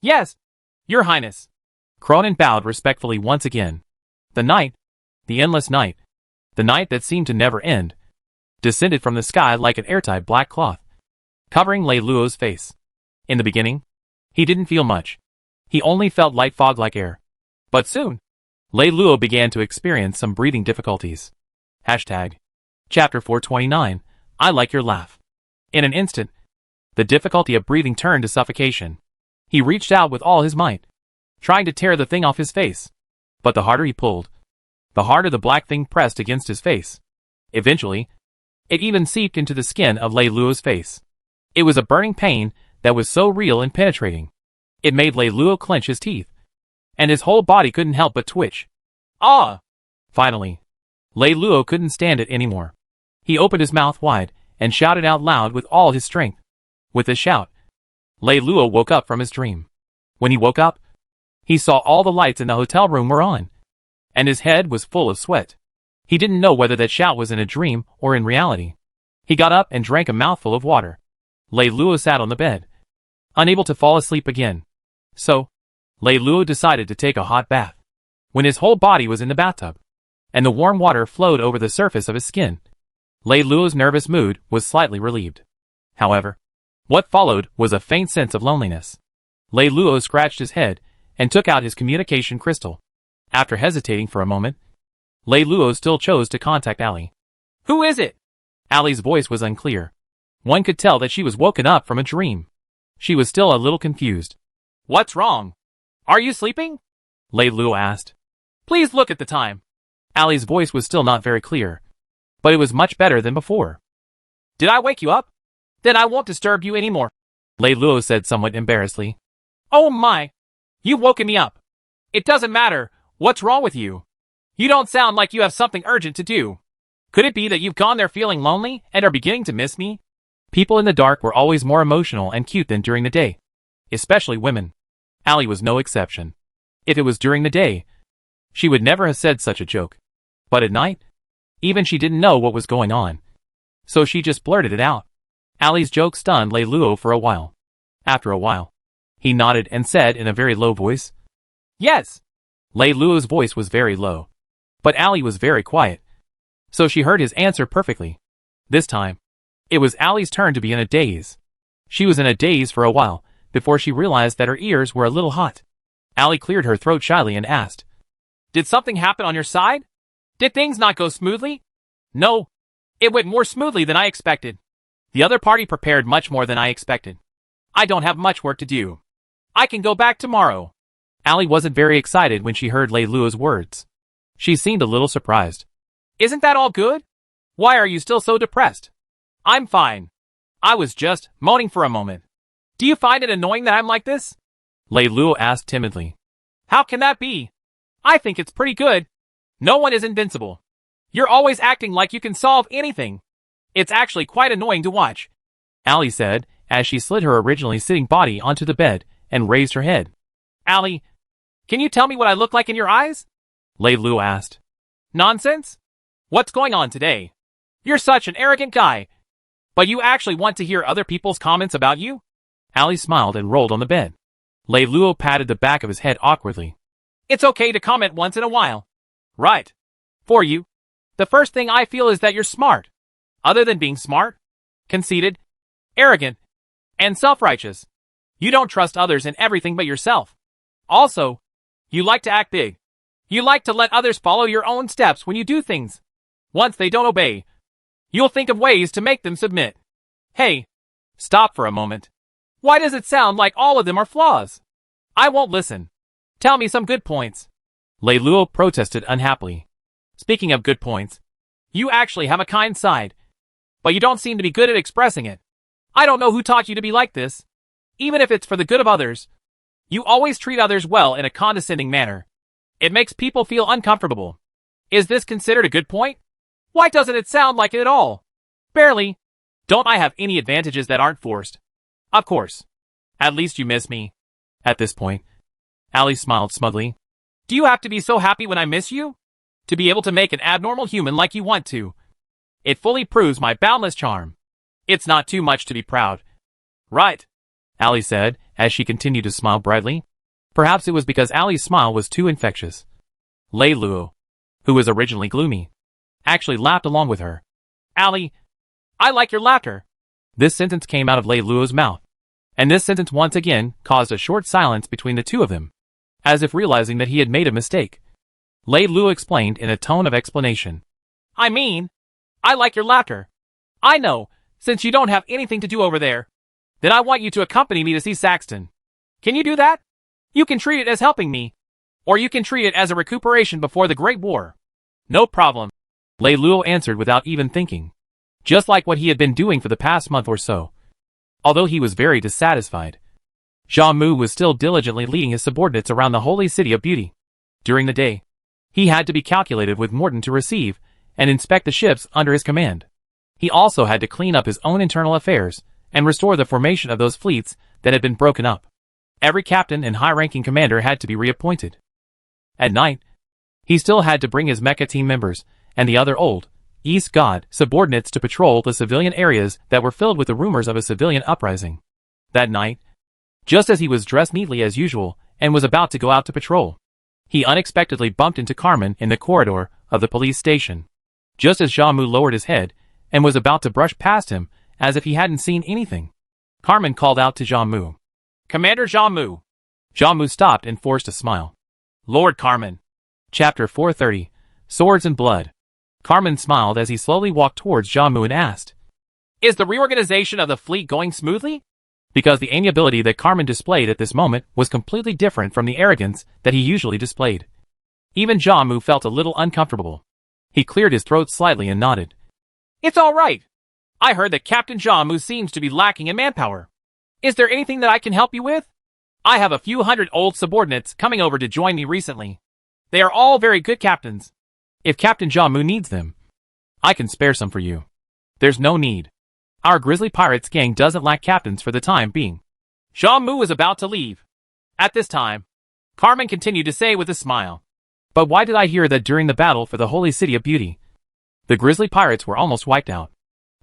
Yes, Your Highness. Cronin bowed respectfully once again. The night, the endless night, the night that seemed to never end, descended from the sky like an airtight black cloth, covering Lei Luo's face. In the beginning, he didn't feel much. He only felt light fog like air. But soon, Lei Luo began to experience some breathing difficulties. Chapter 429, I like your laugh. In an instant, the difficulty of breathing turned to suffocation. He reached out with all his might, trying to tear the thing off his face. But the harder he pulled, the harder the black thing pressed against his face. Eventually, it even seeped into the skin of Lei Luo's face. It was a burning pain that was so real and penetrating. It made Lei Luo clench his teeth, and his whole body couldn't help but twitch. Ah! Finally, Lei Luo couldn't stand it anymore. He opened his mouth wide and shouted out loud with all his strength. With a shout, Lei Luo woke up from his dream. When he woke up, he saw all the lights in the hotel room were on, and his head was full of sweat. He didn't know whether that shout was in a dream or in reality. He got up and drank a mouthful of water. Lei Luo sat on the bed, unable to fall asleep again. So, Lei Luo decided to take a hot bath. When his whole body was in the bathtub, and the warm water flowed over the surface of his skin, Lei Luo's nervous mood was slightly relieved. However, what followed was a faint sense of loneliness. Lei Luo scratched his head and took out his communication crystal. After hesitating for a moment, Lei Luo still chose to contact Ali. Who is it? Ali's voice was unclear. One could tell that she was woken up from a dream. She was still a little confused. What's wrong? Are you sleeping? Lei Luo asked. Please look at the time. Ali's voice was still not very clear, but it was much better than before. Did I wake you up? Then I won't disturb you anymore, Lei Luo said somewhat embarrassedly. Oh my! You've woken me up. It doesn't matter. What's wrong with you? You don't sound like you have something urgent to do. Could it be that you've gone there feeling lonely and are beginning to miss me? People in the dark were always more emotional and cute than during the day. Especially women. Allie was no exception. If it was during the day, she would never have said such a joke. But at night, even she didn't know what was going on. So she just blurted it out. Allie's joke stunned Lei Luo for a while. After a while, he nodded and said in a very low voice, Yes! Lei Luo's voice was very low. But Allie was very quiet. So she heard his answer perfectly. This time, it was Allie's turn to be in a daze. She was in a daze for a while, before she realized that her ears were a little hot. Allie cleared her throat shyly and asked, Did something happen on your side? Did things not go smoothly? No. It went more smoothly than I expected. The other party prepared much more than I expected. I don't have much work to do. I can go back tomorrow. Allie wasn't very excited when she heard Lei Luo's words. She seemed a little surprised. Isn't that all good? Why are you still so depressed? I'm fine. I was just moaning for a moment. Do you find it annoying that I'm like this? Lei Luo asked timidly. How can that be? I think it's pretty good. No one is invincible. You're always acting like you can solve anything. It's actually quite annoying to watch, Allie said, as she slid her originally sitting body onto the bed and raised her head. Allie, can you tell me what I look like in your eyes? Lei Luo asked. Nonsense? What's going on today? You're such an arrogant guy. But you actually want to hear other people's comments about you? Allie smiled and rolled on the bed. Lei Luo patted the back of his head awkwardly. It's okay to comment once in a while. Right. For you. The first thing I feel is that you're smart. Other than being smart, conceited, arrogant, and self-righteous. You don't trust others in everything but yourself. Also, you like to act big. You like to let others follow your own steps when you do things. Once they don't obey, you'll think of ways to make them submit. Hey, stop for a moment. Why does it sound like all of them are flaws? I won't listen. Tell me some good points. Lei Luo protested unhappily. Speaking of good points, you actually have a kind side, but you don't seem to be good at expressing it. I don't know who taught you to be like this. Even if it's for the good of others, you always treat others well in a condescending manner. It makes people feel uncomfortable. Is this considered a good point? Why doesn't it sound like it at all? Barely. Don't I have any advantages that aren't forced? Of course. At least you miss me. At this point, Allie smiled smugly. Do you have to be so happy when I miss you? To be able to make an abnormal human like you want to. It fully proves my boundless charm. It's not too much to be proud. Right, Allie said, as she continued to smile brightly. Perhaps it was because Allie's smile was too infectious. Lei Luo, who was originally gloomy, actually laughed along with her. Allie, I like your laughter. This sentence came out of Lei Luo's mouth, and this sentence once again caused a short silence between the two of them, as if realizing that he had made a mistake. Lei Luo explained in a tone of explanation. I mean, I like your laughter. I know, since you don't have anything to do over there, then I want you to accompany me to see Saxton. Can you do that? You can treat it as helping me, or you can treat it as a recuperation before the Great War. No problem, Lei Luo answered without even thinking, just like what he had been doing for the past month or so. Although he was very dissatisfied, Zhao Mu was still diligently leading his subordinates around the holy city of beauty. During the day, he had to be calculated with Morton to receive and inspect the ships under his command. He also had to clean up his own internal affairs and restore the formation of those fleets that had been broken up. Every captain and high-ranking commander had to be reappointed. At night, he still had to bring his mecha team members and the other old, East God subordinates to patrol the civilian areas that were filled with the rumors of a civilian uprising. That night, just as he was dressed neatly as usual and was about to go out to patrol, he unexpectedly bumped into Carmen in the corridor of the police station. Just as Zhao Mu lowered his head and was about to brush past him as if he hadn't seen anything, Carmen called out to Zhao Mu. Commander Zhao Mu. Zhao Mu stopped and forced a smile. Lord Carmen. Chapter 430, Swords and Blood. Carmen smiled as he slowly walked towards Zhao Mu and asked, Is the reorganization of the fleet going smoothly? Because the amiability that Carmen displayed at this moment was completely different from the arrogance that he usually displayed. Even Zhao Mu felt a little uncomfortable. He cleared his throat slightly and nodded. It's all right. I heard that Captain Jamu seems to be lacking in manpower. Is there anything that I can help you with? I have a few hundred old subordinates coming over to join me recently. They are all very good captains. If Captain Jamu needs them, I can spare some for you. There's no need. Our Grizzly Pirates gang doesn't lack captains for the time being. Jamu was about to leave. At this time, Carmen continued to say with a smile, but why did I hear that during the battle for the Holy City of Beauty, the Grizzly Pirates were almost wiped out?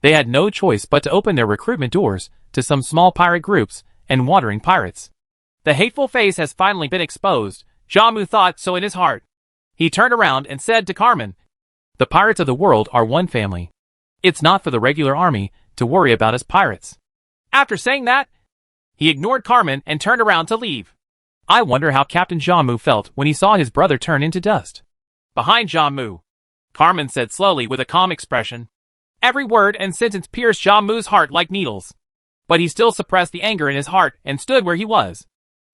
They had no choice but to open their recruitment doors to some small pirate groups and wandering pirates. The hateful face has finally been exposed, Jamu thought so in his heart. He turned around and said to Carmen, the pirates of the world are one family. It's not for the regular army to worry about as pirates. After saying that, he ignored Carmen and turned around to leave. I wonder how Captain Jamu felt when he saw his brother turn into dust. Behind Jamu, Carmen said slowly with a calm expression. Every word and sentence pierced Jamu's heart like needles. But he still suppressed the anger in his heart and stood where he was.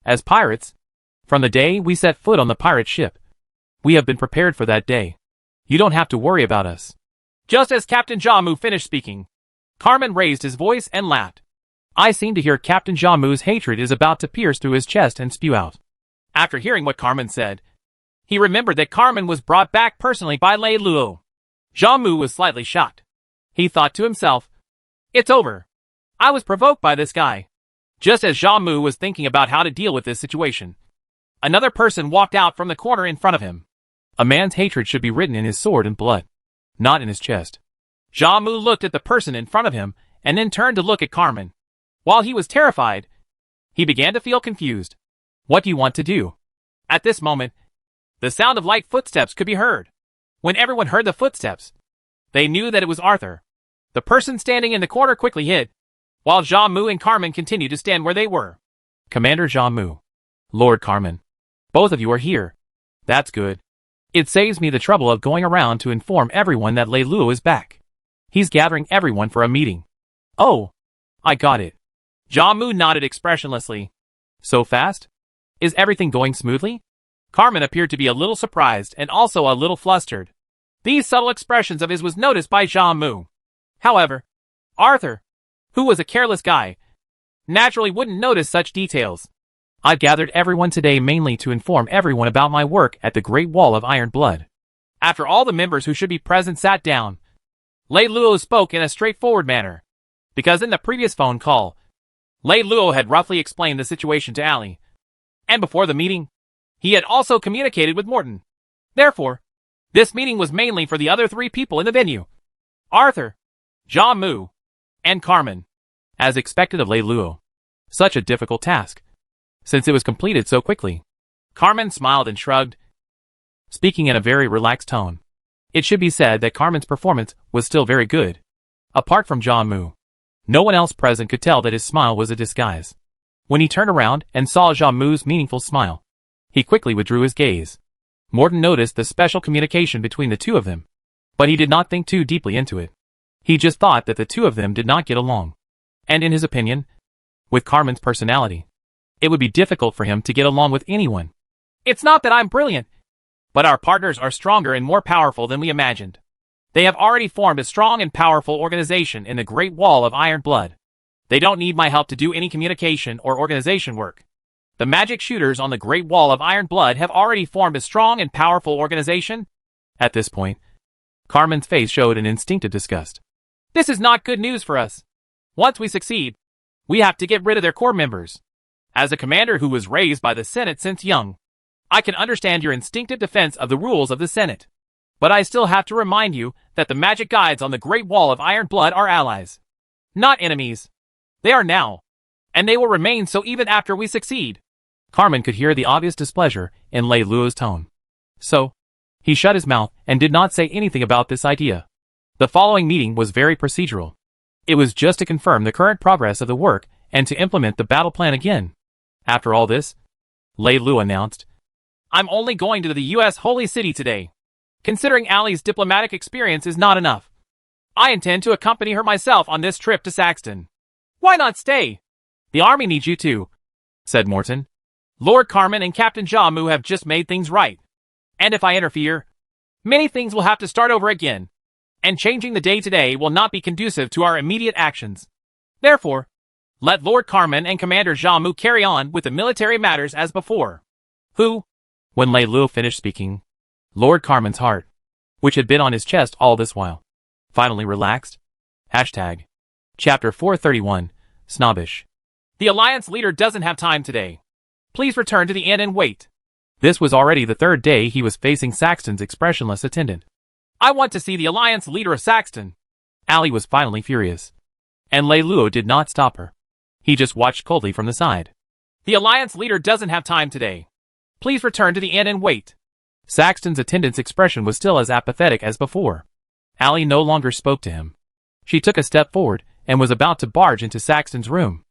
As pirates, from the day we set foot on the pirate ship, we have been prepared for that day. You don't have to worry about us. Just as Captain Jamu finished speaking, Carmen raised his voice and laughed. I seem to hear Captain Jamu's hatred is about to pierce through his chest and spew out. After hearing what Carmen said, he remembered that Carmen was brought back personally by Lei Luo. Jamu was slightly shocked. He thought to himself, it's over. I was provoked by this guy. Just as Jamu was thinking about how to deal with this situation, another person walked out from the corner in front of him. A man's hatred should be written in his sword and blood, not in his chest. Jamu looked at the person in front of him and then turned to look at Carmen. While he was terrified, he began to feel confused. What do you want to do? At this moment, the sound of light footsteps could be heard. When everyone heard the footsteps, they knew that it was Arthur. The person standing in the corner quickly hid, while Jamu and Carmen continued to stand where they were. Commander Jamu. Lord Carmen. Both of you are here. That's good. It saves me the trouble of going around to inform everyone that Lei Luo is back. He's gathering everyone for a meeting. Oh, I got it. Jamu nodded expressionlessly. So fast? Is everything going smoothly? Carmen appeared to be a little surprised and also a little flustered. These subtle expressions of his was noticed by Jamu. However, Arthur, who was a careless guy, naturally wouldn't notice such details. I've gathered everyone today mainly to inform everyone about my work at the Great Wall of Iron Blood. After all the members who should be present sat down, Lei Luo spoke in a straightforward manner. Because in the previous phone call, Lei Luo had roughly explained the situation to Ali. And before the meeting, he had also communicated with Morton. Therefore, this meeting was mainly for the other three people in the venue. Arthur, Jamu, and Carmen. As expected of Lei Luo. Such a difficult task, since it was completed so quickly. Carmen smiled and shrugged, speaking in a very relaxed tone. It should be said that Carmen's performance was still very good. Apart from Jamu, no one else present could tell that his smile was a disguise. When he turned around and saw Jamu's meaningful smile, he quickly withdrew his gaze. Morton noticed the special communication between the two of them, but he did not think too deeply into it. He just thought that the two of them did not get along. And in his opinion, with Carmen's personality, it would be difficult for him to get along with anyone. It's not that I'm brilliant, but our partners are stronger and more powerful than we imagined. They have already formed a strong and powerful organization in the Great Wall of Iron Blood. They don't need my help to do any communication or organization work. The magic shooters on the Great Wall of Iron Blood have already formed a strong and powerful organization. At this point, Carmen's face showed an instinctive disgust. This is not good news for us. Once we succeed, we have to get rid of their core members. As a commander who was raised by the Senate since young, I can understand your instinctive defense of the rules of the Senate. But I still have to remind you that the magic guides on the Great Wall of Iron Blood are allies, not enemies. They are now, and they will remain so even after we succeed. Carmen could hear the obvious displeasure in Lei Luo's tone. So, he shut his mouth and did not say anything about this idea. The following meeting was very procedural. It was just to confirm the current progress of the work and to implement the battle plan again. After all this, Lei Luo announced, I'm only going to the U.S. Holy City today. Considering Ali's diplomatic experience is not enough, I intend to accompany her myself on this trip to Saxton. Why not stay? The army needs you too, said Morton. Lord Carmen and Captain Jamu have just made things right. And if I interfere, many things will have to start over again. and changing the day today will not be conducive to our immediate actions. Therefore, let Lord Carmen and Commander Jamu carry on with the military matters as before. Who? When Lei Luo finished speaking, Lord Carmen's heart, which had been on his chest all this while, finally relaxed. Hashtag. Chapter 431, Snobbish. The Alliance leader doesn't have time today. Please return to the inn and wait. This was already the third day he was facing Saxton's expressionless attendant. I want to see the Alliance leader of Saxton. Allie was finally furious. And Lei Luo did not stop her. He just watched coldly from the side. The Alliance leader doesn't have time today. Please return to the inn and wait. Saxton's attendant's expression was still as apathetic as before. Allie no longer spoke to him. She took a step forward and was about to barge into Saxton's room.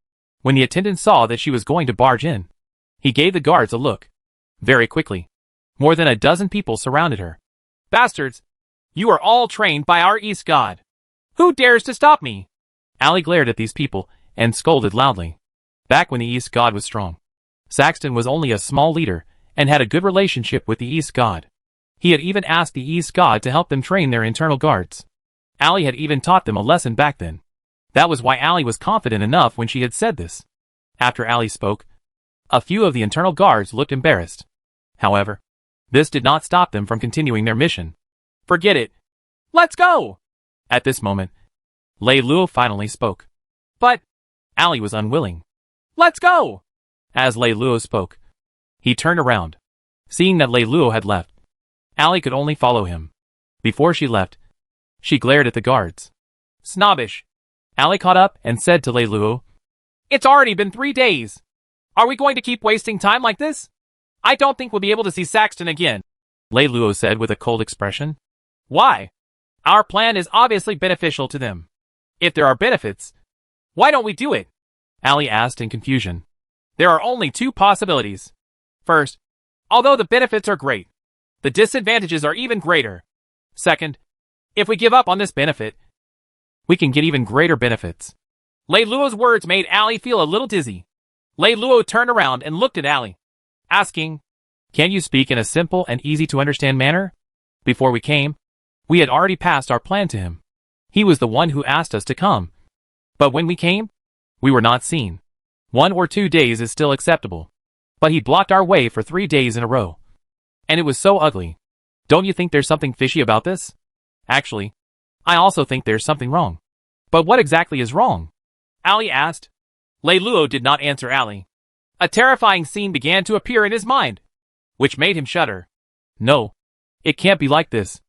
When the attendant saw that she was going to barge in, he gave the guards a look. Very quickly, more than a dozen people surrounded her. Bastards! You are all trained by our East God. Who dares to stop me? Allie glared at these people and scolded loudly. Back when the East God was strong, Saxton was only a small leader and had a good relationship with the East God. He had even asked the East God to help them train their internal guards. Allie had even taught them a lesson back then. That was why Allie was confident enough when she had said this. After Allie spoke, a few of the internal guards looked embarrassed. However, this did not stop them from continuing their mission. Forget it. Let's go! At this moment, Lei Luo finally spoke. But Allie was unwilling. Let's go! As Lei Luo spoke, he turned around. Seeing that Lei Luo had left, Allie could only follow him. Before she left, she glared at the guards. Snobbish. Allie caught up and said to Lei Luo, It's already been 3 days. Are we going to keep wasting time like this? I don't think we'll be able to see Saxton again, Lei Luo said with a cold expression. Why? Our plan is obviously beneficial to them. If there are benefits, why don't we do it? Allie asked in confusion. There are only 2 possibilities. First, although the benefits are great, the disadvantages are even greater. Second, if we give up on this benefit, we can get even greater benefits. Lei Luo's words made Allie feel a little dizzy. Lei Luo turned around and looked at Allie, asking, Can you speak in a simple and easy-to-understand manner? Before we came, we had already passed our plan to him. He was the one who asked us to come. But when we came, we were not seen. 1 or 2 days is still acceptable. But he blocked our way for 3 days in a row. And it was so ugly. Don't you think there's something fishy about this? Actually, I also think there's something wrong. But what exactly is wrong? Allie asked. Lei Luo did not answer Allie. A terrifying scene began to appear in his mind, which made him shudder. No, it can't be like this.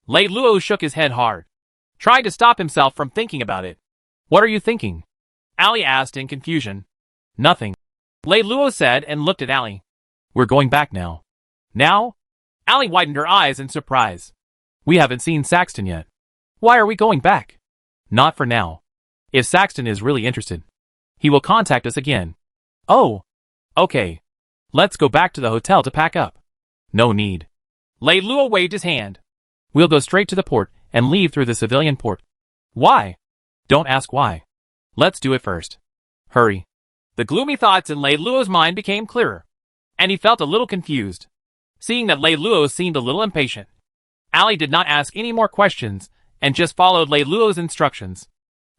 Lei Luo shook his head hard, trying to stop himself from thinking about it. What are you thinking? Allie asked in confusion. Nothing, Lei Luo said and looked at Allie. We're going back now. Now? Allie widened her eyes in surprise. We haven't seen Saxton yet. Why are we going back? Not for now. If Saxton is really interested, he will contact us again. Oh, okay. Let's go back to the hotel to pack up. No need. Lei Luo waved his hand. We'll go straight to the port and leave through the civilian port. Why? Don't ask why. Let's do it first. Hurry. The gloomy thoughts in Lei Luo's mind became clearer, and he felt a little confused. Seeing that Lei Luo seemed a little impatient, Allie did not ask any more questions and just followed Lei Luo's instructions.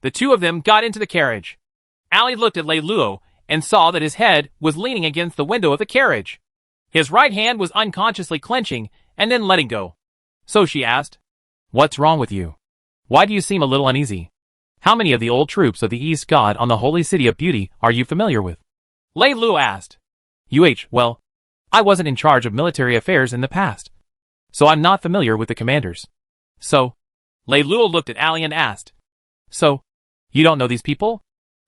The 2 of them got into the carriage. Allie looked at Lei Luo and saw that his head was leaning against the window of the carriage. His right hand was unconsciously clenching and then letting go. So she asked, What's wrong with you? Why do you seem a little uneasy? How many of the old troops of the East God on the Holy City of Beauty are you familiar with? Lei Luo asked. Well, I wasn't in charge of military affairs in the past, so I'm not familiar with the commanders. So, Lei Luo looked at Allie and asked, So, you don't know these people?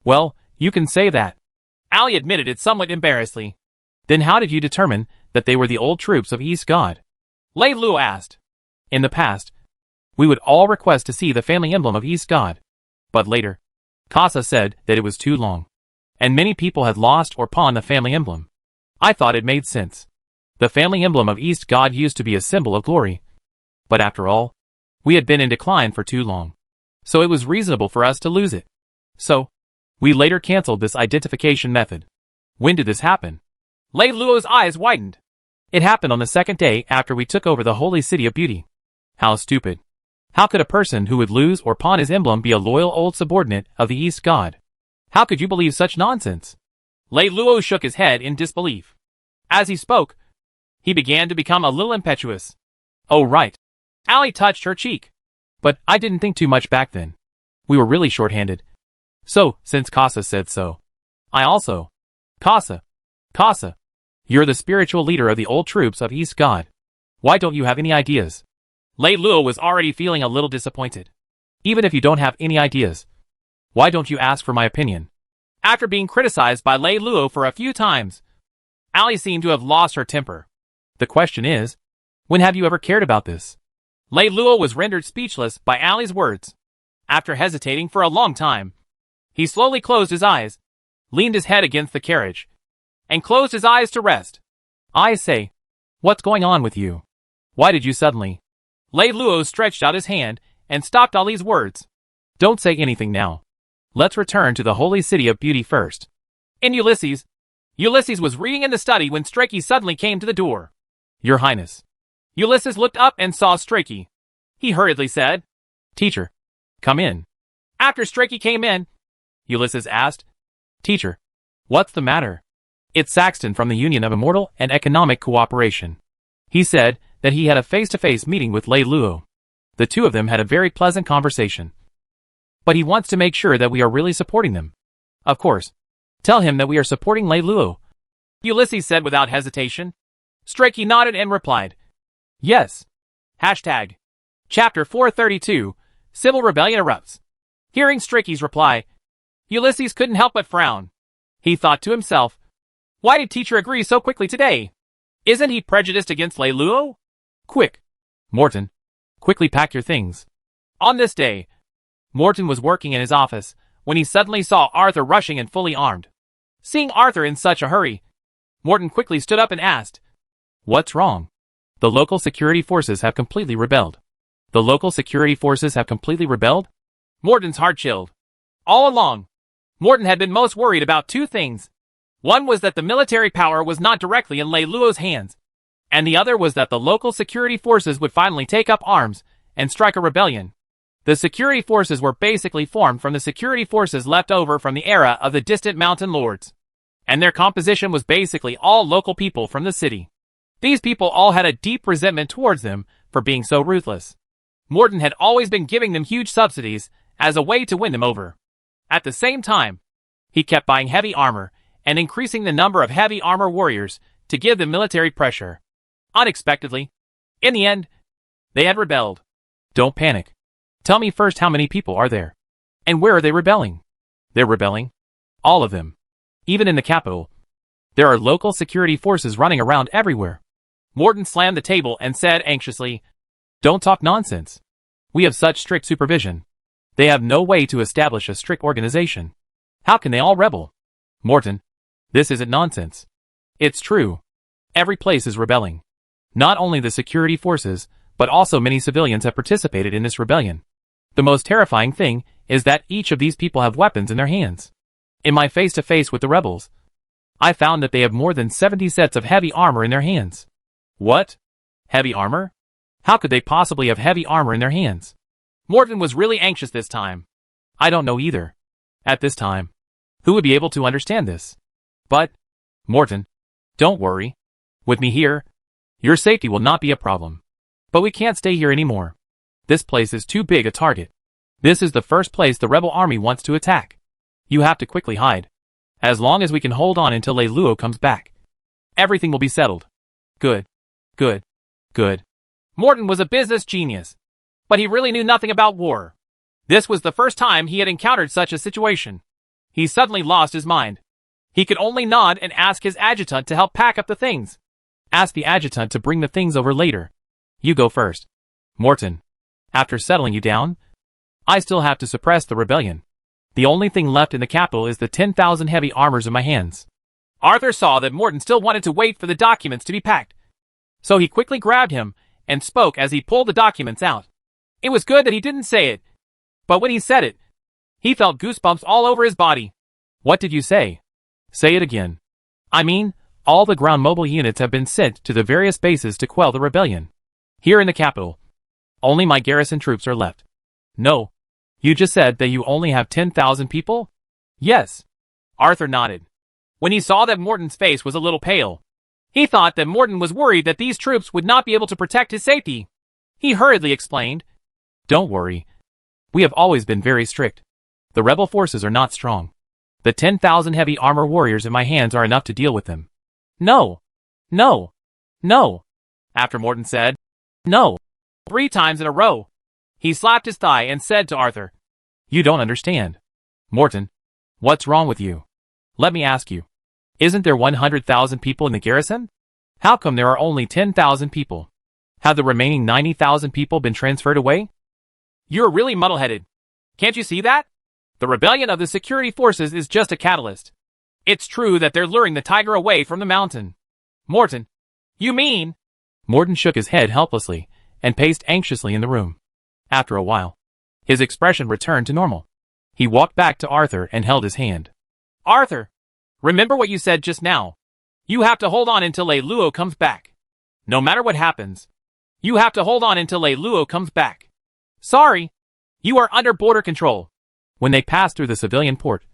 Well, you can say that. Allie admitted it somewhat embarrassedly. Then how did you determine that they were the old troops of East God? Lei Luo asked. In the past, we would all request to see the family emblem of East God. But later, Casa said that it was too long, and many people had lost or pawned the family emblem. I thought it made sense. The family emblem of East God used to be a symbol of glory. But after all, we had been in decline for too long, so it was reasonable for us to lose it. So, we later canceled this identification method. When did this happen? Lei Luo's eyes widened. It happened on the 2nd day after we took over the Holy City of Beauty. How stupid. How could a person who would lose or pawn his emblem be a loyal old subordinate of the East God? How could you believe such nonsense? Lei Luo shook his head in disbelief. As he spoke, he began to become a little impetuous. Oh right. Allie touched her cheek. But I didn't think too much back then. We were really short-handed. So, since Casa said so, I also. Casa. You're the spiritual leader of the old troops of East God. Why don't you have any ideas? Lei Luo was already feeling a little disappointed. Even if you don't have any ideas, why don't you ask for my opinion? After being criticized by Lei Luo for a few times, Allie seemed to have lost her temper. The question is, when have you ever cared about this? Lei Luo was rendered speechless by Allie's words. After hesitating for a long time, he slowly closed his eyes, leaned his head against the carriage, and closed his eyes to rest. I say, what's going on with you? Why did you suddenly? Lei Luo stretched out his hand and stopped Ali's words. Don't say anything now. Let's return to the holy city of beauty first. In Ulysses was reading in the study when Strachey suddenly came to the door. Your Highness. Ulysses looked up and saw Strachey. He hurriedly said, Teacher, come in. After Strachey came in, Ulysses asked, Teacher, what's the matter? It's Saxton from the Union of Immortal and Economic Cooperation. He said that he had a face-to-face meeting with Lei Luo. The two of them had a very pleasant conversation. But he wants to make sure that we are really supporting them. Of course. Tell him that we are supporting Lei Luo, Ulysses said without hesitation. Strachey nodded and replied, Yes. Hashtag. Chapter 432, Civil Rebellion Erupts. Hearing Strachey's reply, Ulysses couldn't help but frown. He thought to himself, why did teacher agree so quickly today? Isn't he prejudiced against Lei Luo? Quick, Morton. Quickly pack your things. On this day, Morton was working in his office when he suddenly saw Arthur rushing and fully armed. Seeing Arthur in such a hurry, Morton quickly stood up and asked, What's wrong? The local security forces have completely rebelled. The local security forces have completely rebelled? Morton's heart chilled. All along, Morton had been most worried about two things. One was that the military power was not directly in Lei Luo's hands, and the other was that the local security forces would finally take up arms and strike a rebellion. The security forces were basically formed from the security forces left over from the era of the distant mountain lords, and their composition was basically all local people from the city. These people all had a deep resentment towards them for being so ruthless. Morton had always been giving them huge subsidies as a way to win them over. At the same time, he kept buying heavy armor and increasing the number of heavy armor warriors to give them military pressure. Unexpectedly, in the end, they had rebelled. Don't panic. Tell me first how many people are there? And where are they rebelling? They're rebelling. All of them. Even in the capital. There are local security forces running around everywhere. Morton slammed the table and said anxiously, Don't talk nonsense. We have such strict supervision. They have no way to establish a strict organization. How can they all rebel? Morton, this isn't nonsense. It's true. Every place is rebelling. Not only the security forces, but also many civilians have participated in this rebellion. The most terrifying thing is that each of these people have weapons in their hands. In my face-to-face with the rebels, I found that they have more than 70 sets of heavy armor in their hands. What? Heavy armor? How could they possibly have heavy armor in their hands? Morton was really anxious this time. I don't know either. At this time, who would be able to understand this? But, Morton, don't worry. With me here, your safety will not be a problem. But we can't stay here anymore. This place is too big a target. This is the first place the rebel army wants to attack. You have to quickly hide. As long as we can hold on until Lei Luo comes back, everything will be settled. Good. Morton was a business genius, but he really knew nothing about war. This was the first time he had encountered such a situation. He suddenly lost his mind. He could only nod and ask his adjutant to help pack up the things. Ask the adjutant to bring the things over later. You go first. Morton, after settling you down, I still have to suppress the rebellion. The only thing left in the capital is the 10,000 heavy armors in my hands. Arthur saw that Morton still wanted to wait for the documents to be packed. So he quickly grabbed him and spoke as he pulled the documents out. It was good that he didn't say it, but when he said it, he felt goosebumps all over his body. What did you say? Say it again. I mean, all the ground mobile units have been sent to the various bases to quell the rebellion. Here in the capital, Only my garrison troops are left. No. You just said that you only have 10,000 people? Yes. Arthur nodded. When he saw that Morton's face was a little pale, he thought that Morton was worried that these troops would not be able to protect his safety. He hurriedly explained, "Don't worry. We have always been very strict. The rebel forces are not strong. The 10,000 heavy armor warriors in my hands are enough to deal with them." No. No. No. After Morton said, "No," 3 times in a row, he slapped his thigh and said to Arthur, "You don't understand. Morton, what's wrong with you? Let me ask you. Isn't there 100,000 people in the garrison? How come there are only 10,000 people? Have the remaining 90,000 people been transferred away?" "You're really muddle-headed. Can't you see that? The rebellion of the security forces is just a catalyst. It's true that they're luring the tiger away from the mountain." "Morton, you mean?" Morton shook his head helplessly and paced anxiously in the room. After a while, his expression returned to normal. He walked back to Arthur and held his hand. "Arthur, remember what you said just now. You have to hold on until Luo comes back. No matter what happens, you have to hold on until Luo comes back. Sorry, you are under border control." When they passed through the civilian port,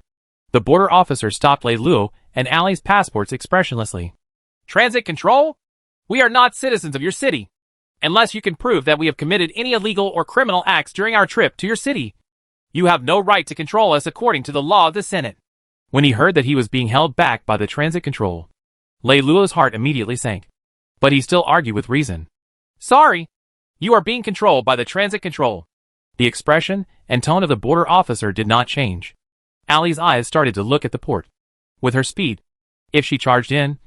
the border officer stopped Luo and Ali's passports expressionlessly. "Transit control? We are not citizens of your city. Unless you can prove that we have committed any illegal or criminal acts during our trip to your city, you have no right to control us according to the law of the Senate." When he heard that he was being held back by the transit control, Luo's heart immediately sank. But he still argued with reason. "Sorry, you are being controlled by the transit control." The expression and tone of the border officer did not change. Ali's eyes started to look at the port. With her speed, if she charged in,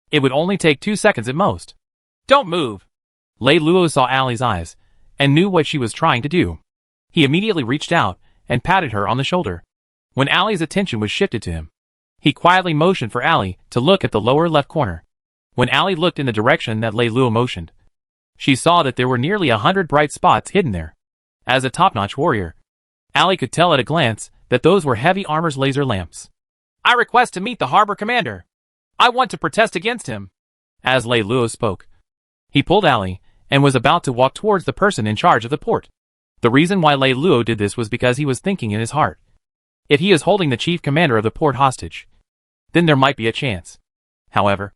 it would only take 2 seconds at most. "Don't move." Luo saw Ali's eyes and knew what she was trying to do. He immediately reached out and patted her on the shoulder. When Ali's attention was shifted to him, he quietly motioned for Ali to look at the lower left corner. When Ali looked in the direction that Luo motioned, she saw that there were nearly 100 bright spots hidden there. As a top-notch warrior, Ali could tell at a glance that those were heavy armor's laser lamps. "I request to meet the harbor commander. I want to protest against him." As Luo spoke, he pulled Ali and was about to walk towards the person in charge of the port. The reason why Luo did this was because he was thinking in his heart, if he is holding the chief commander of the port hostage, then there might be a chance. However,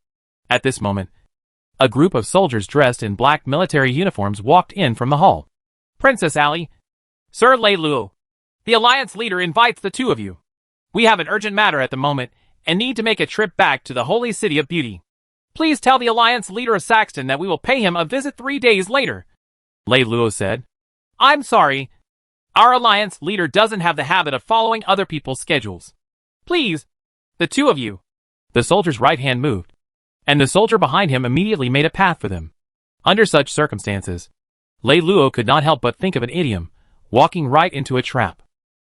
at this moment, a group of soldiers dressed in black military uniforms walked in from the hall. "Princess Ali, Sir Luo, the Alliance leader invites the two of you. We have an urgent matter at the moment and need to make a trip back to the holy city of beauty. Please tell the Alliance leader of Saxton that we will pay him a visit 3 days later." Luo said, "I'm sorry. Our Alliance leader doesn't have the habit of following other people's schedules. Please, the two of you." The soldier's right hand moved, and the soldier behind him immediately made a path for them. Under such circumstances, Luo could not help but think of an idiom, walking right into a trap.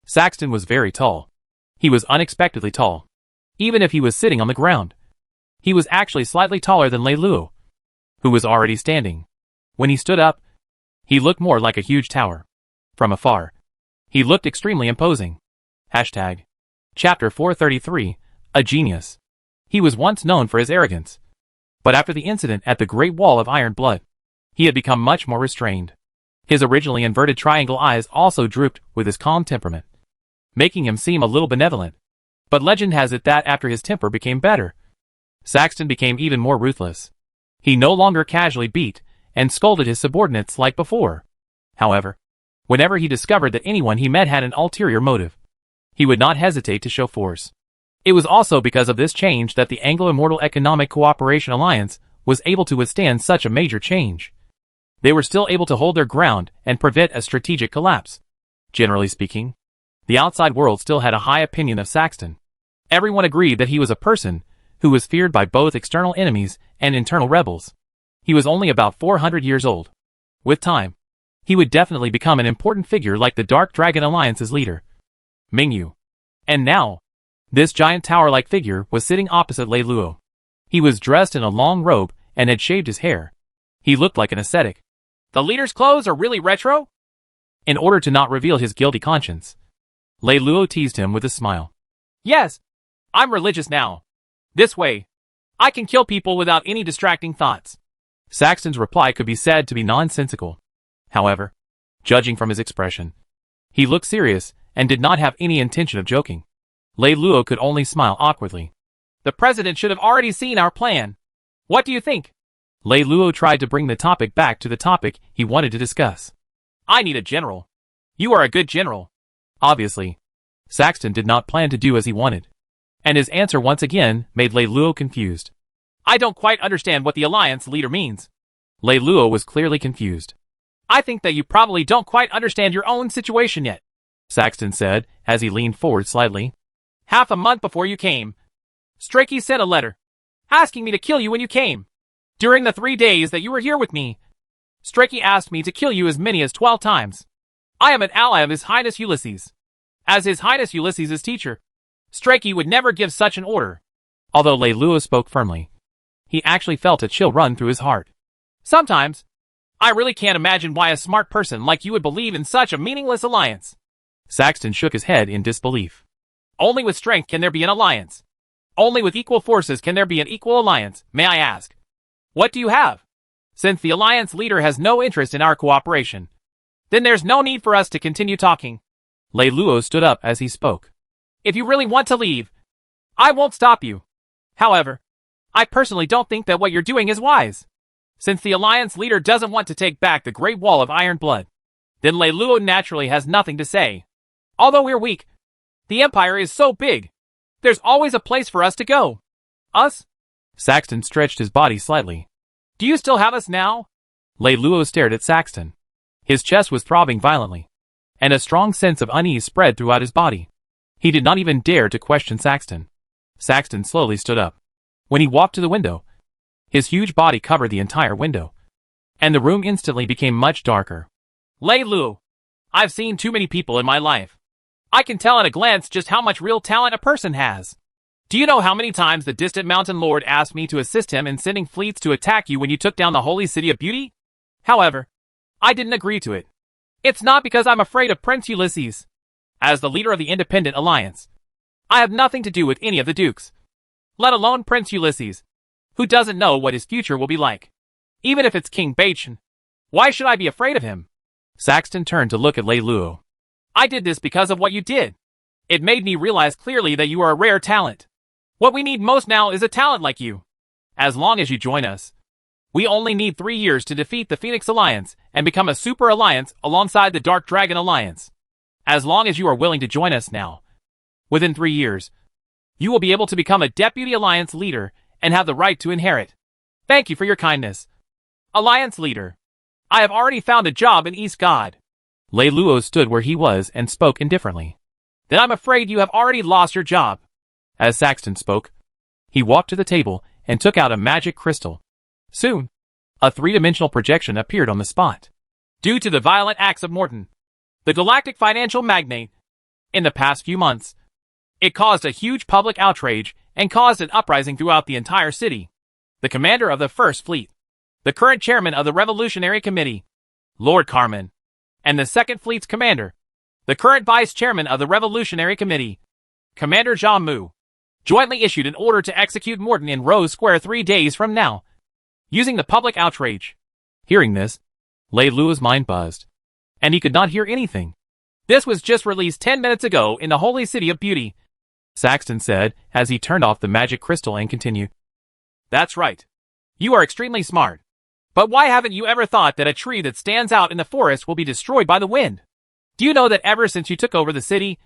Saxton was very tall. He was unexpectedly tall. Even if he was sitting on the ground, he was actually slightly taller than Luo, who was already standing. When he stood up, he looked more like a huge tower. From afar, he looked extremely imposing. Hashtag. Chapter 433, A Genius. He was once known for his arrogance, but after the incident at the Great Wall of Iron Blood, he had become much more restrained. His originally inverted triangle eyes also drooped with his calm temperament, making him seem a little benevolent. But legend has it that after his temper became better, Saxton became even more ruthless. He no longer casually beat and scolded his subordinates like before. However, whenever he discovered that anyone he met had an ulterior motive, he would not hesitate to show force. It was also because of this change that the Anglo-Immortal Economic Cooperation Alliance was able to withstand such a major change. They were still able to hold their ground and prevent a strategic collapse. Generally speaking, the outside world still had a high opinion of Saxton. Everyone agreed that he was a person who was feared by both external enemies and internal rebels. He was only about 400 years old. With time, he would definitely become an important figure like the Dark Dragon Alliance's leader, Mingyu. And now, this giant tower-like figure was sitting opposite Luo. He was dressed in a long robe and had shaved his hair. He looked like an ascetic. "The leader's clothes are really retro?" In order to not reveal his guilty conscience, Luo teased him with a smile. "Yes, I'm religious now. This way, I can kill people without any distracting thoughts." Saxton's reply could be said to be nonsensical. However, judging from his expression. He looked serious and did not have any intention of joking. Lei Luo could only smile awkwardly. The president should have already seen our plan. What do you think? Lei Luo tried to bring the topic back to the topic he wanted to discuss. I need a general. You are a good general. Obviously, Saxton did not plan to do as he wanted, and his answer once again made Lei Luo confused. I don't quite understand what the alliance leader means. Lei Luo was clearly confused. I think that you probably don't quite understand your own situation yet, Saxton said as he leaned forward slightly. Half a month before you came, Strachey sent a letter asking me to kill you when you came. During the 3 days that you were here with me, Strachey asked me to kill you as many as 12 times. I am an ally of His Highness Ulysses. As His Highness Ulysses' teacher, Strachey would never give such an order. Although Lei Luo spoke firmly, he actually felt a chill run through his heart. Sometimes, I really can't imagine why a smart person like you would believe in such a meaningless alliance. Saxton shook his head in disbelief. Only with strength can there be an alliance. Only with equal forces can there be an equal alliance. May I ask, what do you have? Since the alliance leader has no interest in our cooperation, then there's no need for us to continue talking. Lei Luo stood up as he spoke. If you really want to leave, I won't stop you. However, I personally don't think that what you're doing is wise. Since the alliance leader doesn't want to take back the Great Wall of Iron Blood, then Lei Luo naturally has nothing to say. Although we're weak, the Empire is so big. There's always a place for us to go. Us? Saxton stretched his body slightly. Do you still have us now? Lei Luo stared at Saxton. His chest was throbbing violently, and a strong sense of unease spread throughout his body. He did not even dare to question Saxton. Saxton slowly stood up. When he walked to the window, his huge body covered the entire window, and the room instantly became much darker. Lei Luo, I've seen too many people in my life. I can tell at a glance just how much real talent a person has. Do you know how many times the distant mountain lord asked me to assist him in sending fleets to attack you when you took down the holy city of Beauty? However, I didn't agree to it. It's not because I'm afraid of Prince Ulysses. As the leader of the Independent Alliance, I have nothing to do with any of the dukes, let alone Prince Ulysses, who doesn't know what his future will be like. Even if it's King Baichen, why should I be afraid of him? Saxton turned to look at Lei Luo. I did this because of what you did. It made me realize clearly that you are a rare talent. What we need most now is a talent like you. As long as you join us, we only need 3 years to defeat the Phoenix Alliance and become a super alliance alongside the Dark Dragon Alliance. As long as you are willing to join us now, within 3 years, you will be able to become a Deputy Alliance Leader and have the right to inherit. Thank you for your kindness. Alliance Leader, I have already found a job in East God. Lei Luo stood where he was and spoke indifferently. Then I'm afraid you have already lost your job. As Saxton spoke, he walked to the table and took out a magic crystal. Soon, a 3-dimensional projection appeared on the spot. Due to the violent acts of Morton, the galactic financial magnate, in the past few months, it caused a huge public outrage and caused an uprising throughout the entire city. The commander of the First Fleet, the current chairman of the Revolutionary Committee, Lord Carmen, and the Second Fleet's commander, the current vice chairman of the Revolutionary Committee, Commander Zhang Mu, jointly issued an order to execute Morton in Rose Square 3 days from now, using the public outrage. Hearing this, Lei Luo's mind buzzed, and he could not hear anything. This was just released 10 minutes ago in the Holy City of Beauty, Saxton said as he turned off the magic crystal and continued. That's right. You are extremely smart. But why haven't you ever thought that a tree that stands out in the forest will be destroyed by the wind? Do you know that ever since you took over the city,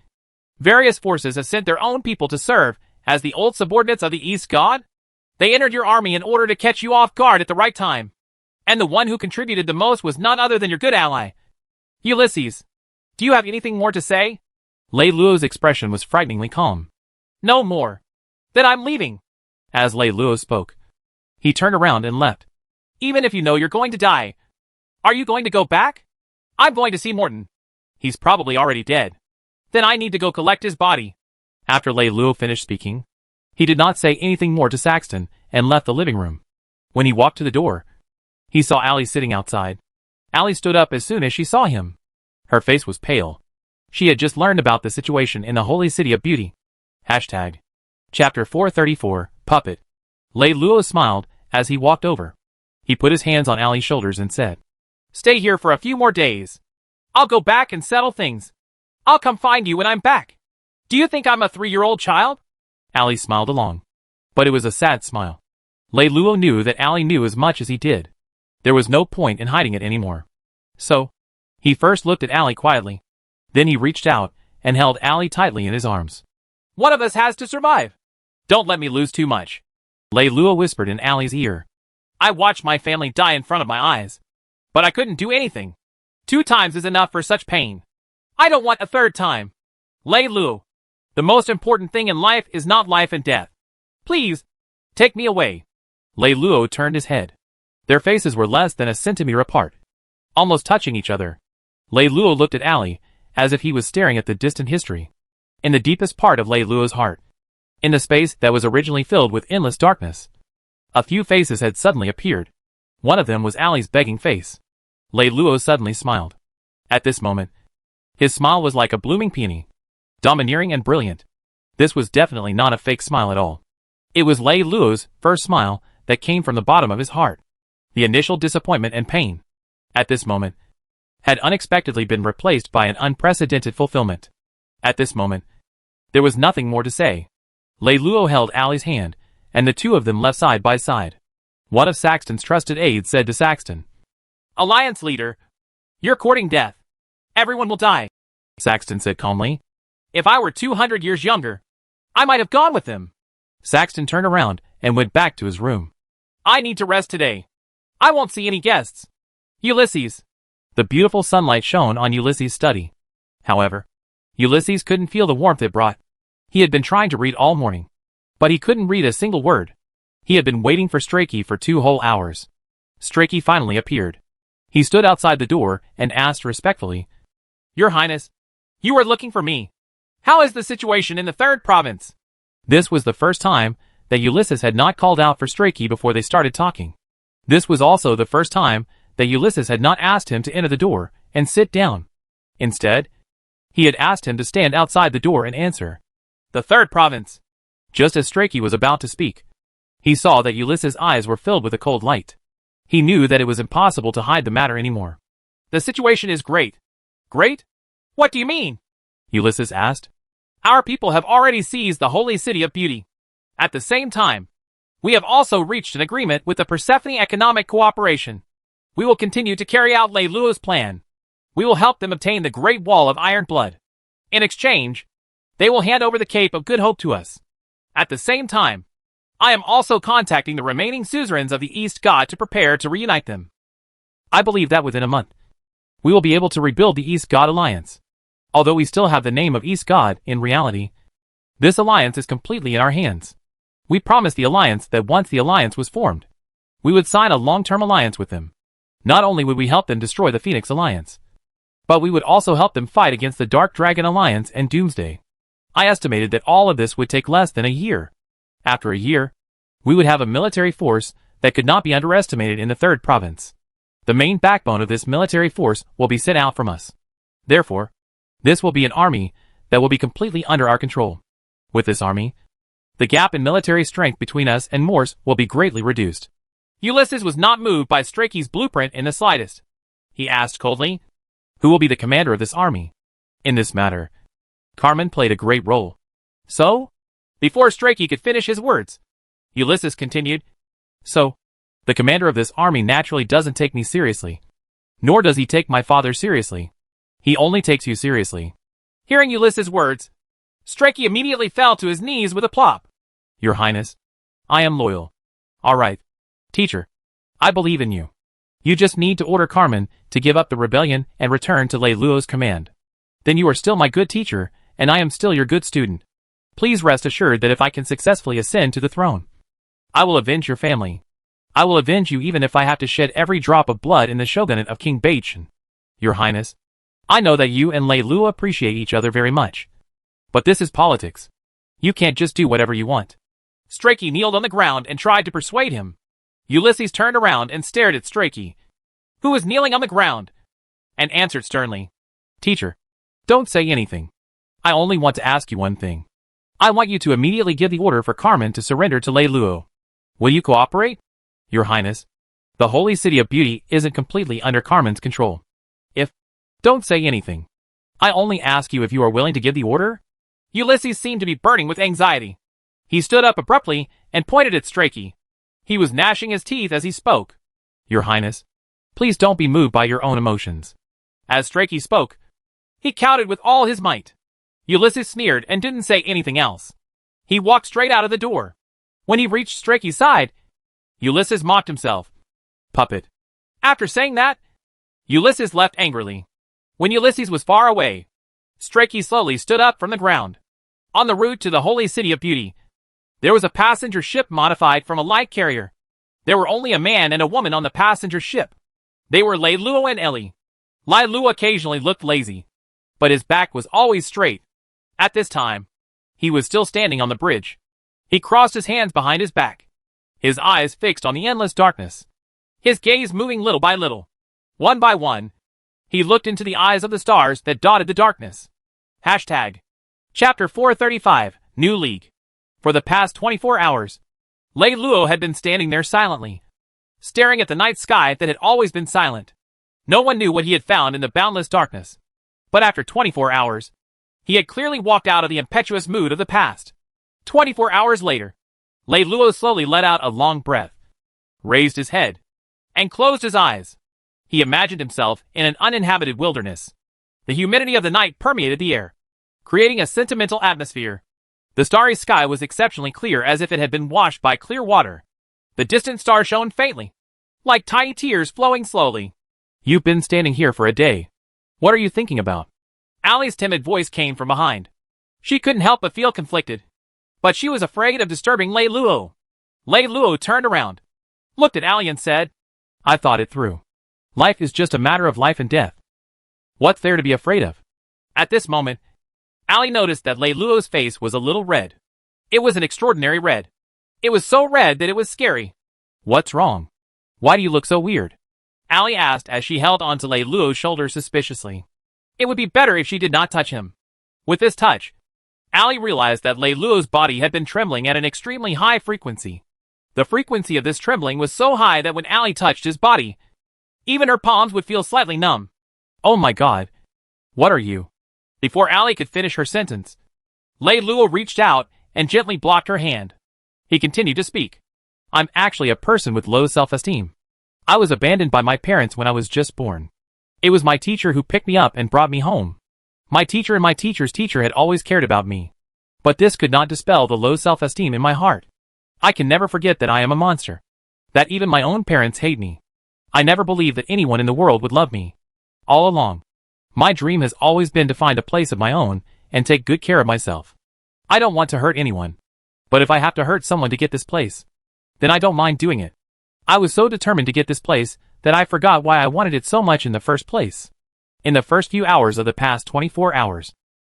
various forces have sent their own people to serve as the old subordinates of the East God? They entered your army in order to catch you off guard at the right time. And the one who contributed the most was none other than your good ally, Ulysses. Do you have anything more to say? Lei Luo's expression was frighteningly calm. No more. Then I'm leaving. As Lei Luo spoke, he turned around and left. Even if you know you're going to die, are you going to go back? I'm going to see Morton. He's probably already dead. Then I need to go collect his body. After Lei Luo finished speaking, he did not say anything more to Saxton and left the living room. When he walked to the door, he saw Allie sitting outside. Allie stood up as soon as she saw him. Her face was pale. She had just learned about the situation in the Holy City of Beauty. Hashtag. Chapter 434, Puppet. Lei Luo smiled as he walked over. He put his hands on Allie's shoulders and said, Stay here for a few more days. I'll go back and settle things. I'll come find you when I'm back. Do you think I'm a 3-year-old child? Ali smiled along. But it was a sad smile. Lei Luo knew that Ali knew as much as he did. There was no point in hiding it anymore. So, he first looked at Ali quietly. Then he reached out and held Ali tightly in his arms. One of us has to survive. Don't let me lose too much. Lei Luo whispered in Ali's ear. I watched my family die in front of my eyes. But I couldn't do anything. 2 times is enough for such pain. I don't want a 3rd time. Lei Luo, the most important thing in life is not life and death. Please, take me away. Lei Luo turned his head. Their faces were less than a centimeter apart, almost touching each other. Lei Luo looked at Ali, as if he was staring at the distant history. In the deepest part of Lei Luo's heart, in the space that was originally filled with endless darkness, a few faces had suddenly appeared. One of them was Ali's begging face. Lei Luo suddenly smiled. At this moment, his smile was like a blooming peony, domineering and brilliant. This was definitely not a fake smile at all. It was Lei Luo's first smile that came from the bottom of his heart. The initial disappointment and pain, at this moment, had unexpectedly been replaced by an unprecedented fulfillment. At this moment, there was nothing more to say. Lei Luo held Ali's hand, and the two of them left side by side. One of Saxton's trusted aides said to Saxton, Alliance leader, you're courting death. Everyone will die. Saxton said calmly. If I were 200 years younger, I might have gone with him. Saxton turned around and went back to his room. I need to rest today. I won't see any guests. Ulysses. The beautiful sunlight shone on Ulysses' study. However, Ulysses couldn't feel the warmth it brought. He had been trying to read all morning, but he couldn't read a single word. He had been waiting for Strakey for 2 whole hours. Strakey finally appeared. He stood outside the door and asked respectfully, Your Highness, you were looking for me. How is the situation in the 3rd province? This was the first time that Ulysses had not called out for Strakey before they started talking. This was also the first time that Ulysses had not asked him to enter the door and sit down. Instead, he had asked him to stand outside the door and answer. The 3rd province. Just as Strakey was about to speak, he saw that Ulysses' eyes were filled with a cold light. He knew that it was impossible to hide the matter anymore. The situation is great. Great? What do you mean? Ulysses asked. Our people have already seized the holy city of beauty. At the same time, we have also reached an agreement with the Persephone Economic Cooperation. We will continue to carry out Lei Luo's plan. We will help them obtain the Great Wall of Iron Blood. In exchange, they will hand over the Cape of Good Hope to us. At the same time, I am also contacting the remaining suzerains of the East God to prepare to reunite them. I believe that within a month, we will be able to rebuild the East God Alliance. Although we still have the name of East God, in reality, this alliance is completely in our hands. We promised the alliance that once the alliance was formed, we would sign a long-term alliance with them. Not only would we help them destroy the Phoenix Alliance, but we would also help them fight against the Dark Dragon Alliance and Doomsday. I estimated that all of this would take less than a year. After a year, we would have a military force that could not be underestimated in the 3rd province. The main backbone of this military force will be sent out from us. Therefore, this will be an army that will be completely under our control. With this army, the gap in military strength between us and Morse will be greatly reduced. Ulysses was not moved by Strakey's blueprint in the slightest. He asked coldly, Who will be the commander of this army? In this matter, Carmen played a great role. So? Before Strakey could finish his words, Ulysses continued, So, the commander of this army naturally doesn't take me seriously. Nor does he take my father seriously. He only takes you seriously. Hearing Ulysses' words, Strakey immediately fell to his knees with a plop. Your Highness, I am loyal. All right, teacher, I believe in you. You just need to order Carmen to give up the rebellion and return to Lei Luo's command. Then you are still my good teacher, and I am still your good student. Please rest assured that if I can successfully ascend to the throne, I will avenge your family. I will avenge you even if I have to shed every drop of blood in the shogunate of King Baichan. Your Highness, I know that you and Lei Luo appreciate each other very much. But this is politics. You can't just do whatever you want. Strakey kneeled on the ground and tried to persuade him. Ulysses turned around and stared at Strakey, who was kneeling on the ground, and answered sternly, Teacher, don't say anything. I only want to ask you one thing. I want you to immediately give the order for Carmen to surrender to Lei Luo. Will you cooperate? Your Highness, the Holy City of Beauty isn't completely under Carmen's control. Don't say anything. I only ask you if you are willing to give the order? Ulysses seemed to be burning with anxiety. He stood up abruptly and pointed at Strachey. He was gnashing his teeth as he spoke. Your Highness, please don't be moved by your own emotions. As Strachey spoke, he counted with all his might. Ulysses sneered and didn't say anything else. He walked straight out of the door. When he reached Strachey's side, Ulysses mocked himself. Puppet. After saying that, Ulysses left angrily. When Ulysses was far away, Strachey slowly stood up from the ground. On the route to the holy city of beauty, there was a passenger ship modified from a light carrier. There were only a man and a woman on the passenger ship. They were Leiluo and Ellie. Leiluo occasionally looked lazy, but his back was always straight. At this time, he was still standing on the bridge. He crossed his hands behind his back, his eyes fixed on the endless darkness, his gaze moving little by little. One by one, he looked into the eyes of the stars that dotted the darkness. Hashtag. Chapter 435, New League. For the past 24 hours, Leiluo had been standing there silently, staring at the night sky that had always been silent. No one knew what he had found in the boundless darkness. But after 24 hours, he had clearly walked out of the impetuous mood of the past. 24 hours later, Leiluo slowly let out a long breath, raised his head, and closed his eyes. He imagined himself in an uninhabited wilderness. The humidity of the night permeated the air, creating a sentimental atmosphere. The starry sky was exceptionally clear, as if it had been washed by clear water. The distant stars shone faintly, like tiny tears flowing slowly. You've been standing here for a day. What are you thinking about? Allie's timid voice came from behind. She couldn't help but feel conflicted, but she was afraid of disturbing Leiluo. Leiluo turned around, looked at Allie and said, I thought it through. Life is just a matter of life and death. What's there to be afraid of? At this moment, Allie noticed that Leiluo's face was a little red. It was an extraordinary red. It was so red that it was scary. What's wrong? Why do you look so weird? Allie asked as she held onto Leiluo's shoulder suspiciously. It would be better if she did not touch him. With this touch, Allie realized that Leiluo's body had been trembling at an extremely high frequency. The frequency of this trembling was so high that when Allie touched his body, even her palms would feel slightly numb. Oh my God. What are you? Before Allie could finish her sentence, Leiluo reached out and gently blocked her hand. He continued to speak. I'm actually a person with low self-esteem. I was abandoned by my parents when I was just born. It was my teacher who picked me up and brought me home. My teacher and my teacher's teacher had always cared about me. But this could not dispel the low self-esteem in my heart. I can never forget that I am a monster. That even my own parents hate me. I never believed that anyone in the world would love me. All along, my dream has always been to find a place of my own and take good care of myself. I don't want to hurt anyone. But if I have to hurt someone to get this place, then I don't mind doing it. I was so determined to get this place that I forgot why I wanted it so much in the first place. In the first few hours of the past 24 hours,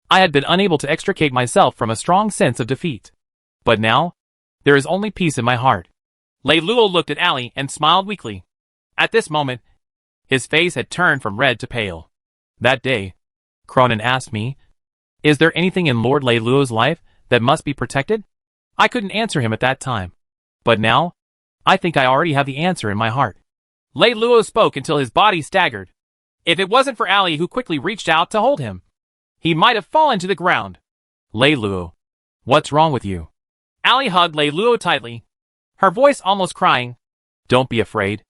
I had been unable to extricate myself from a strong sense of defeat. But now, there is only peace in my heart. Leiluo looked at Allie and smiled weakly. At this moment, his face had turned from red to pale. That day, Cronin asked me, is there anything in Lord Leiluo's life that must be protected? I couldn't answer him at that time. But now, I think I already have the answer in my heart. Leiluo spoke until his body staggered. If it wasn't for Allie, who quickly reached out to hold him, he might have fallen to the ground. Leiluo, what's wrong with you? Allie hugged Leiluo tightly, her voice almost crying. Don't be afraid.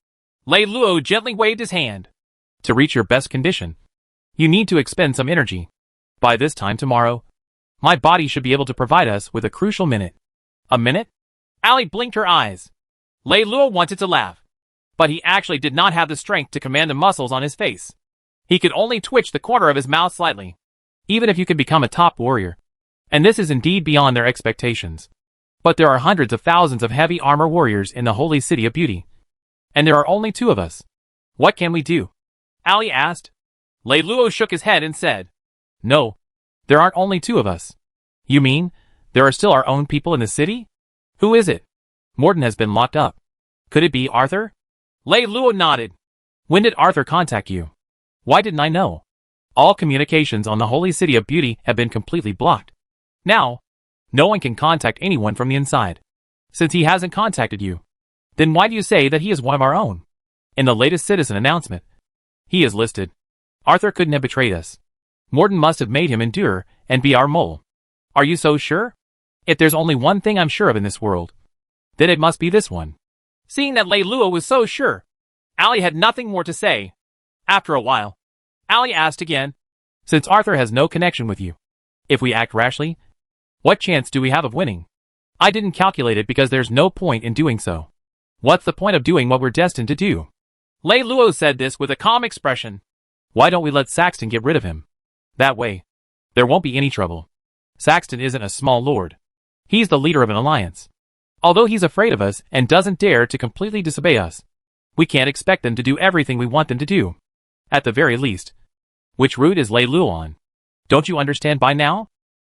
Leiluo gently waved his hand. To reach your best condition, you need to expend some energy. By this time tomorrow, my body should be able to provide us with a crucial minute. A minute? Allie blinked her eyes. Leiluo wanted to laugh, but he actually did not have the strength to command the muscles on his face. He could only twitch the corner of his mouth slightly. Even if you could become a top warrior, and this is indeed beyond their expectations, but there are hundreds of thousands of heavy armor warriors in the holy city of beauty, and there are only 2 of us. What can we do? Allie asked. Leiluo shook his head and said, No, there aren't only 2 of us. You mean, there are still our own people in the city? Who is it? Morton has been locked up. Could it be Arthur? Leiluo nodded. When did Arthur contact you? Why didn't I know? All communications on the holy city of beauty have been completely blocked. Now, no one can contact anyone from the inside. Since he hasn't contacted you, then why do you say that he is one of our own? In the latest citizen announcement, he is listed Arthur couldn't have betrayed us. Morden must have made him endure and be our mole. Are you so sure? If there's only one thing I'm sure of in this world, then it must be this one. Seeing that Lei Luo was so sure, Ali had nothing more to say. After a while, Ali asked again, Since Arthur has no connection with you, if we act rashly, what chance do we have of winning? I didn't calculate it because there's no point in doing so. What's the point of doing what we're destined to do? Lei Luo said this with a calm expression. Why don't we let Saxton get rid of him? That way, there won't be any trouble. Saxton isn't a small lord. He's the leader of an alliance. Although he's afraid of us and doesn't dare to completely disobey us, we can't expect them to do everything we want them to do. At the very least. Which route is Lei Luo on? Don't you understand by now?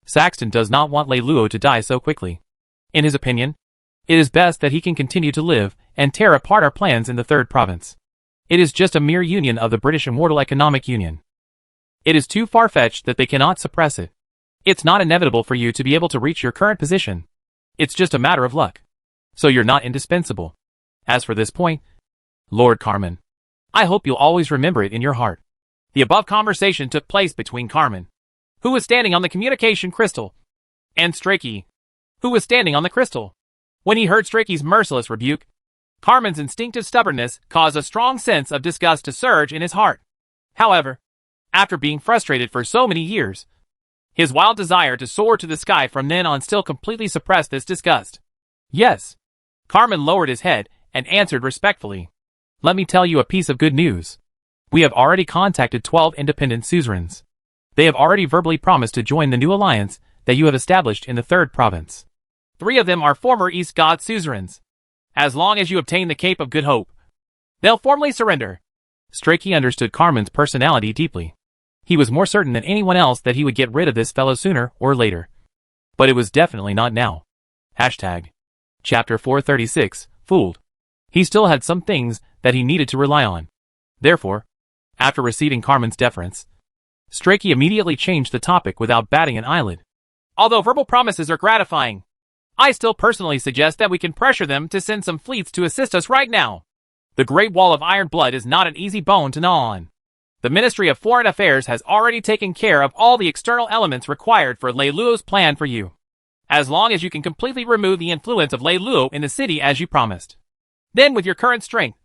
Saxton does not want Lei Luo to die so quickly. In his opinion, it is best that he can continue to live and tear apart our plans in the third province. It is just a mere union of the British Immortal Economic Union. It is too far-fetched that they cannot suppress it. It's not inevitable for you to be able to reach your current position. It's just a matter of luck. So you're not indispensable. As for this point, Lord Carmen, I hope you'll always remember it in your heart. The above conversation took place between Carmen, who was standing on the communication crystal, and Strakey, who was standing on the crystal. When he heard Strakey's merciless rebuke, Carmen's instinctive stubbornness caused a strong sense of disgust to surge in his heart. However, after being frustrated for so many years, his wild desire to soar to the sky from then on still completely suppressed this disgust. Yes. Carmen lowered his head and answered respectfully. Let me tell you a piece of good news. We have already contacted 12 independent suzerains. They have already verbally promised to join the new alliance that you have established in the third province. 3 of them are former East God suzerains. As long as you obtain the Cape of Good Hope, they'll formally surrender. Strakey understood Carmen's personality deeply. He was more certain than anyone else that he would get rid of this fellow sooner or later. But it was definitely not now. Chapter 436, Fooled. He still had some things that he needed to rely on. Therefore, after receiving Carmen's deference, Strakey immediately changed the topic without batting an eyelid. Although verbal promises are gratifying, I still personally suggest that we can pressure them to send some fleets to assist us right now. The Great Wall of Iron Blood is not an easy bone to gnaw on. The Ministry of Foreign Affairs has already taken care of all the external elements required for Lei Luo's plan for you. As long as you can completely remove the influence of Lei Luo in the city as you promised. Then with your current strength,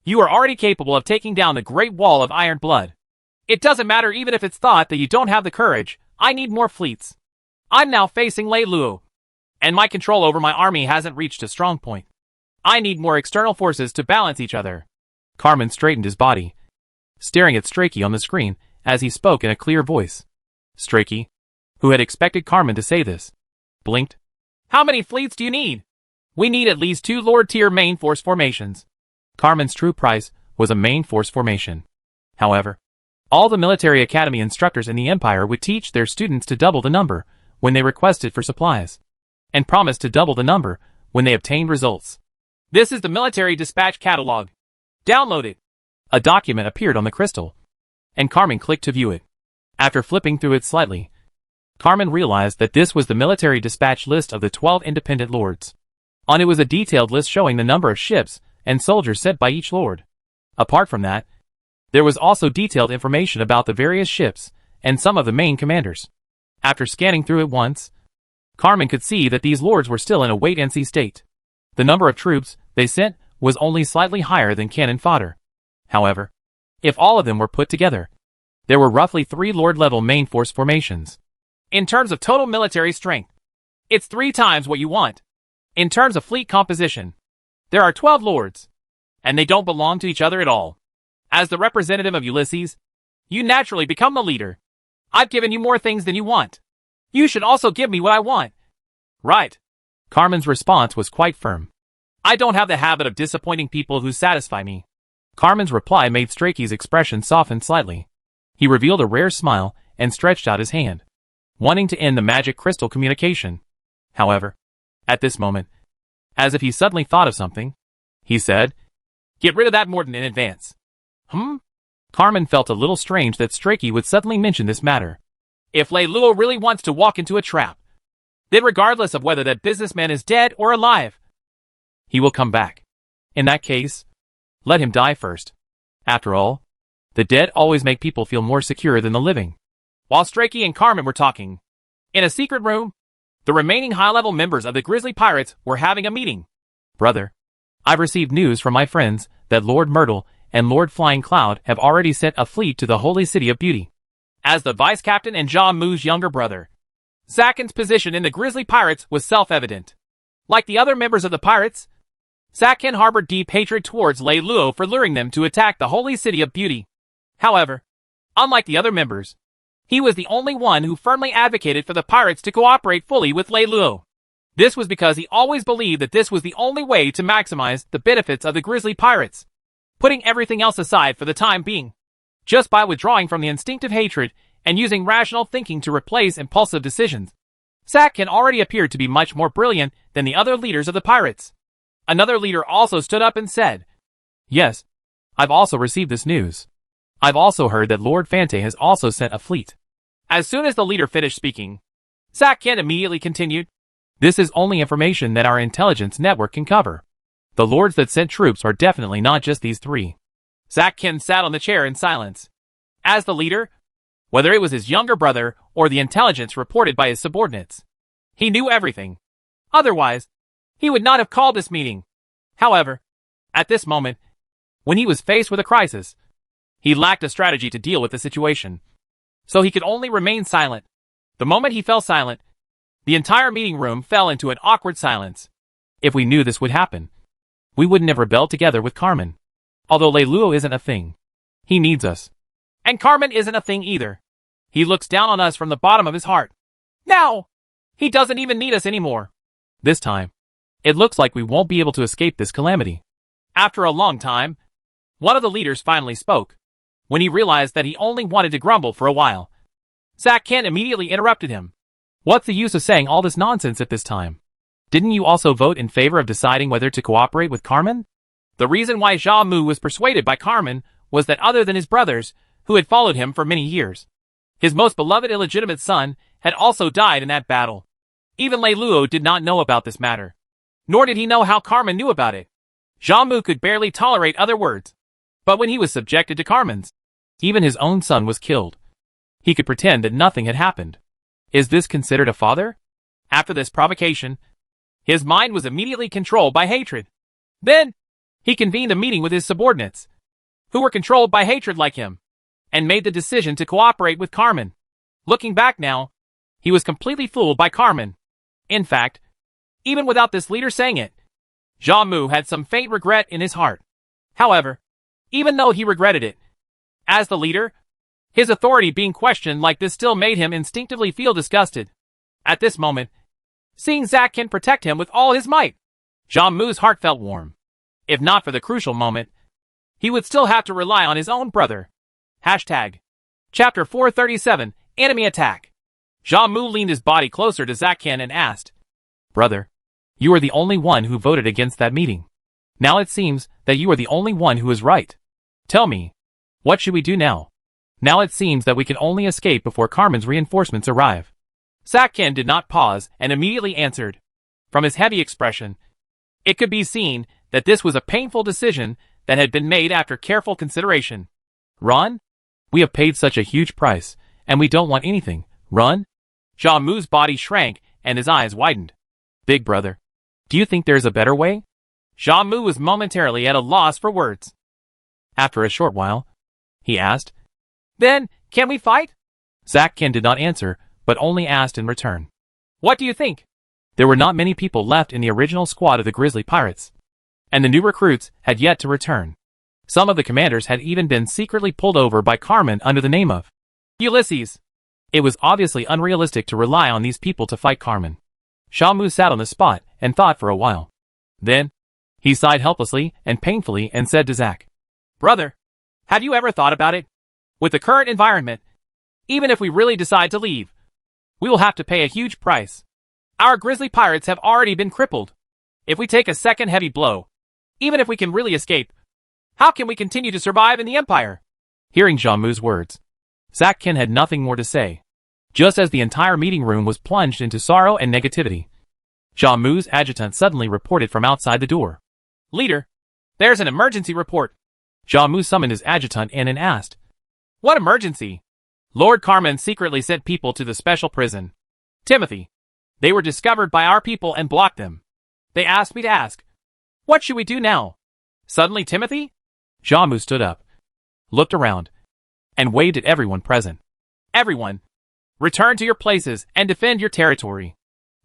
you are already capable of taking down the Great Wall of Iron Blood. It doesn't matter even if it's thought that you don't have the courage. I need more fleets. I'm now facing Lei Luo, and my control over my army hasn't reached a strong point. I need more external forces to balance each other. Carmen straightened his body, staring at Strakey on the screen as he spoke in a clear voice. Strakey, who had expected Carmen to say this, blinked. How many fleets do you need? We need at least 2 Lord-tier main force formations. Carmen's true price was a main force formation. However, all the military academy instructors in the Empire would teach their students to double the number when they requested for supplies, and promised to double the number when they obtained results. This is the military dispatch catalog. Download it. A document appeared on the crystal, and Carmen clicked to view it. After flipping through it slightly, Carmen realized that this was the military dispatch list of the 12 independent lords. On it was a detailed list showing the number of ships and soldiers sent by each lord. Apart from that, there was also detailed information about the various ships and some of the main commanders. After scanning through it once, Carmen could see that these lords were still in a wait-and-see state. The number of troops they sent was only slightly higher than cannon fodder. However, if all of them were put together, there were roughly 3 lord-level main force formations. In terms of total military strength, it's 3 times what you want. In terms of fleet composition, there are 12 lords, and they don't belong to each other at all. As the representative of Ulysses, you naturally become the leader. I've given you more things than you want. You should also give me what I want. Right. Carmen's response was quite firm. I don't have the habit of disappointing people who satisfy me. Carmen's reply made Strakey's expression soften slightly. He revealed a rare smile and stretched out his hand, wanting to end the magic crystal communication. However, at this moment, as if he suddenly thought of something, he said, "Get rid of that Morden in advance." Carmen felt a little strange that Strakey would suddenly mention this matter. If Lei Luo really wants to walk into a trap, then regardless of whether that businessman is dead or alive, he will come back. In that case, let him die first. After all, The dead always make people feel more secure than the living. While Strakey and Carmen were talking, in a secret room, the remaining high-level members of the Grizzly Pirates were having a meeting. Brother, I've received news from my friends that Lord Myrtle and Lord Flying Cloud have already sent a fleet to the Holy City of Beauty. As the vice captain and Ja-Moo's younger brother, Zaken's position in the Grizzly Pirates was self-evident. Like the other members of the pirates, Zaken harbored deep hatred towards Lei Luo for luring them to attack the Holy City of Beauty. However, unlike the other members, he was the only one who firmly advocated for the pirates to cooperate fully with Lei Luo. This was because he always believed that this was the only way to maximize the benefits of the Grizzly Pirates, putting everything else aside for the time being. Just by withdrawing from the instinctive hatred and using rational thinking to replace impulsive decisions, Zaken already appeared to be much more brilliant than the other leaders of the pirates. Another leader also stood up and said, "Yes, I've also received this news. I've also heard that Lord Fante has also sent a fleet." As soon as the leader finished speaking, Zaken immediately continued, "This is only information that our intelligence network can cover. The lords that sent troops are definitely not just these three." Zaken sat on the chair in silence. As the leader, whether it was his younger brother or the intelligence reported by his subordinates, he knew everything. Otherwise, he would not have called this meeting. However, at this moment, when he was faced with a crisis, he lacked a strategy to deal with the situation, so he could only remain silent. The moment he fell silent, the entire meeting room fell into an awkward silence. If we knew this would happen, we wouldn't have rebelled together with Carmen. Although Lei Luo isn't a thing, he needs us. And Carmen isn't a thing either. He looks down on us from the bottom of his heart. Now, he doesn't even need us anymore. This time, it looks like we won't be able to escape this calamity. After a long time, one of the leaders finally spoke. When he realized that he only wanted to grumble for a while, Zaken immediately interrupted him. "What's the use of saying all this nonsense at this time? Didn't you also vote in favor of deciding whether to cooperate with Carmen?" The reason why Ja-Moo was persuaded by Carmen was that other than his brothers, who had followed him for many years, his most beloved illegitimate son had also died in that battle. Even Lei Luo did not know about this matter, nor did he know how Carmen knew about it. Ja-Moo could barely tolerate other words, but when he was subjected to Carmen's, even his own son was killed. He could pretend that nothing had happened. Is this considered a father? After this provocation, his mind was immediately controlled by hatred. Then, he convened a meeting with his subordinates, who were controlled by hatred like him, and made the decision to cooperate with Carmen. Looking back now, he was completely fooled by Carmen. In fact, even without this leader saying it, Ja-Moo had some faint regret in his heart. However, even though he regretted it, as the leader, his authority being questioned like this still made him instinctively feel disgusted. At this moment, seeing Zaken protect him with all his might, Ja-Moo's heart felt warm. If not for the crucial moment, he would still have to rely on his own brother. Hashtag. Chapter 437, Enemy Attack. Ja-Moo leaned his body closer to Zaken and asked, "Brother, you are the only one who voted against that meeting. Now it seems that you are the only one who is right. Tell me, what should we do now? Now it seems that we can only escape before Carmen's reinforcements arrive." Zaken did not pause and immediately answered. From his heavy expression, it could be seen that this was a painful decision that had been made after careful consideration. "Run? We have paid such a huge price, and we don't want anything. Run?" Ja-Moo's body shrank and his eyes widened. "Big brother, do you think there is a better way?" Ja-Moo was momentarily at a loss for words. After a short while, he asked, "Then, can we fight?" Zaken did not answer, but only asked in return, "What do you think?" There were not many people left in the original squad of the Grizzly Pirates, and the new recruits had yet to return. Some of the commanders had even been secretly pulled over by Carmen under the name of Ulysses. It was obviously unrealistic to rely on these people to fight Carmen. Ja-Moo sat on the spot and thought for a while. Then, he sighed helplessly and painfully and said to Zack, "Brother, have you ever thought about it? With the current environment, even if we really decide to leave, we will have to pay a huge price. Our Grizzly Pirates have already been crippled. If we take a second heavy blow, even if we can really escape, how can we continue to survive in the Empire?" Hearing Ja-Moo's words, Zaken had nothing more to say. Just as the entire meeting room was plunged into sorrow and negativity, Ja-Moo's adjutant suddenly reported from outside the door. "Leader, there's an emergency report." Ja-Moo summoned his adjutant in and asked, What emergency? Lord Carmen secretly sent people to the special prison. Timothy. They were discovered by our people and blocked them. They asked me to ask. What should we do now? Suddenly Timothy? Jamu stood up, looked around, and waved at everyone present. Everyone. Return to your places and defend your territory.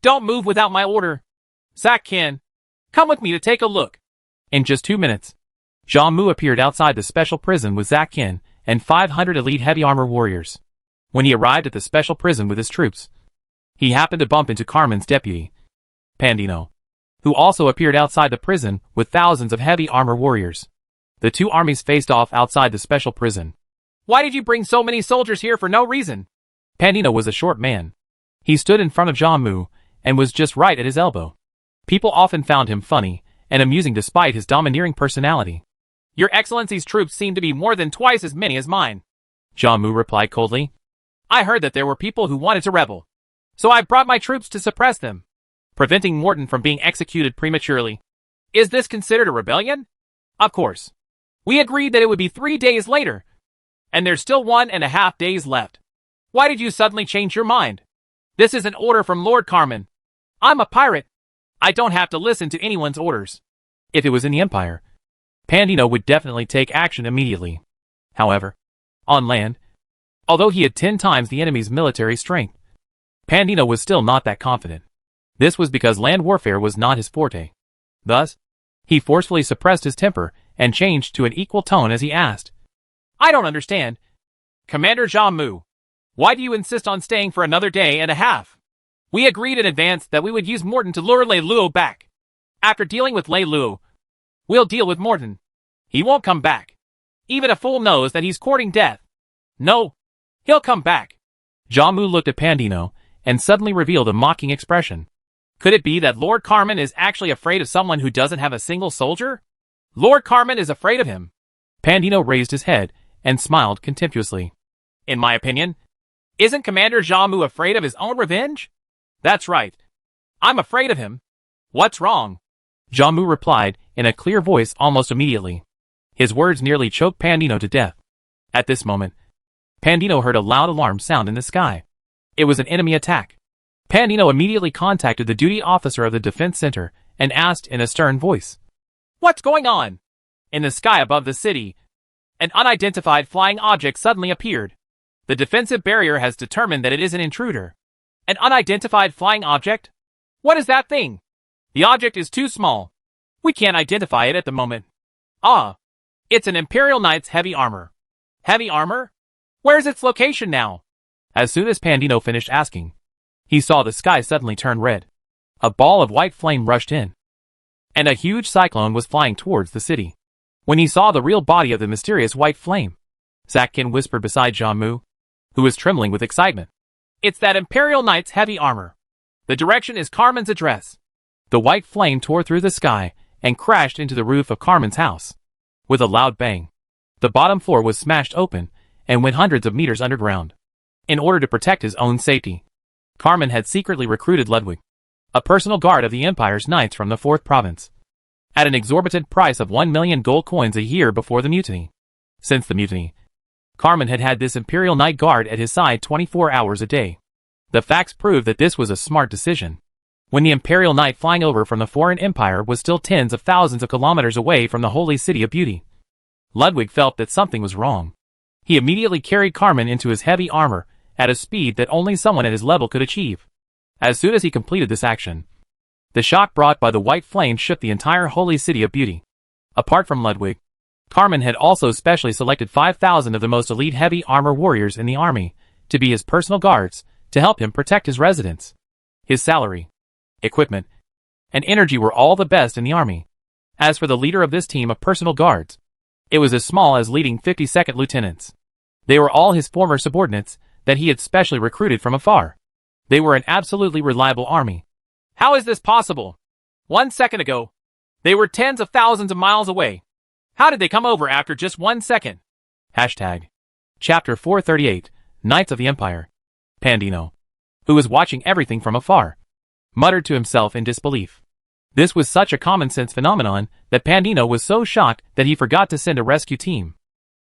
Don't move without my order. Zakkin, come with me to take a look. In just 2 minutes, Jamu appeared outside the special prison with Zakkin and 500 elite heavy armor warriors. When he arrived at the special prison with his troops, he happened to bump into Carmen's deputy, Pandino, who also appeared outside the prison with thousands of heavy armor warriors. The two armies faced off outside the special prison. Why did you bring so many soldiers here for no reason? Pandino was a short man. He stood in front of Jamu and was just right at his elbow. People often found him funny and amusing despite his domineering personality. Your Excellency's troops seem to be more than twice as many as mine, Jamu replied coldly. I heard that there were people who wanted to rebel, so I brought my troops to suppress them, preventing Morton from being executed prematurely. Is this considered a rebellion? Of course. We agreed that it would be 3 days later, and there's still 1.5 days left. Why did you suddenly change your mind? This is an order from Lord Carmen. I'm a pirate. I don't have to listen to anyone's orders. If it was in the Empire, Pandino would definitely take action immediately. However, on land, although he had 10 times the enemy's military strength, Pandino was still not that confident. This was because land warfare was not his forte. Thus, he forcefully suppressed his temper and changed to an equal tone as he asked, I don't understand. Commander Jamu, why do you insist on staying for another day and a half? We agreed in advance that we would use Morton to lure Lei Luo back. After dealing with Lei Luo, we'll deal with Morton. He won't come back. Even a fool knows that he's courting death. No, he'll come back. Jamu looked at Pandino and suddenly revealed a mocking expression. Could it be that Lord Carmen is actually afraid of someone who doesn't have a single soldier? Lord Carmen is afraid of him. Pandino raised his head and smiled contemptuously. In my opinion, isn't Commander Jamu afraid of his own revenge? That's right. I'm afraid of him. What's wrong? Jamu replied in a clear voice almost immediately. His words nearly choked Pandino to death. At this moment, Pandino heard a loud alarm sound in the sky. It was an enemy attack. Pandino immediately contacted the duty officer of the defense center and asked in a stern voice, What's going on? In the sky above the city, an unidentified flying object suddenly appeared. The defensive barrier has determined that it is an intruder. An unidentified flying object? What is that thing? The object is too small. We can't identify it at the moment. Ah, it's an Imperial Knight's heavy armor. Heavy armor? Where's its location now? As soon as Pandino finished asking, he saw the sky suddenly turn red. A ball of white flame rushed in, and a huge cyclone was flying towards the city. When he saw the real body of the mysterious white flame, Zakkin whispered beside Jamu, who was trembling with excitement. It's that Imperial Knight's heavy armor. The direction is Carmen's address. The white flame tore through the sky and crashed into the roof of Carmen's house. With a loud bang, the bottom floor was smashed open and went hundreds of meters underground. In order to protect his own safety, Carmen had secretly recruited Ludwig, a personal guard of the Empire's knights from the 4th province, at an exorbitant price of 1 million gold coins a year before the mutiny. Since the mutiny, Carmen had had this Imperial Knight Guard at his side 24 hours a day. The facts prove that this was a smart decision. When the Imperial Knight flying over from the foreign empire was still tens of thousands of kilometers away from the holy city of beauty, Ludwig felt that something was wrong. He immediately carried Carmen into his heavy armor at a speed that only someone at his level could achieve. As soon as he completed this action, the shock brought by the white flame shook the entire holy city of beauty. Apart from Ludwig, Carmen had also specially selected 5,000 of the most elite heavy armor warriors in the army to be his personal guards to help him protect his residence. His salary, equipment, and energy were all the best in the army. As for the leader of this team of personal guards, it was as small as leading 52nd lieutenants. They were all his former subordinates that he had specially recruited from afar. They were an absolutely reliable army. How is this possible? 1 second ago, they were tens of thousands of miles away. How did they come over after just 1 second? Hashtag. Chapter 438, Knights of the Empire. Pandino, who was watching everything from afar, muttered to himself in disbelief. This was such a common-sense phenomenon that Pandino was so shocked that he forgot to send a rescue team.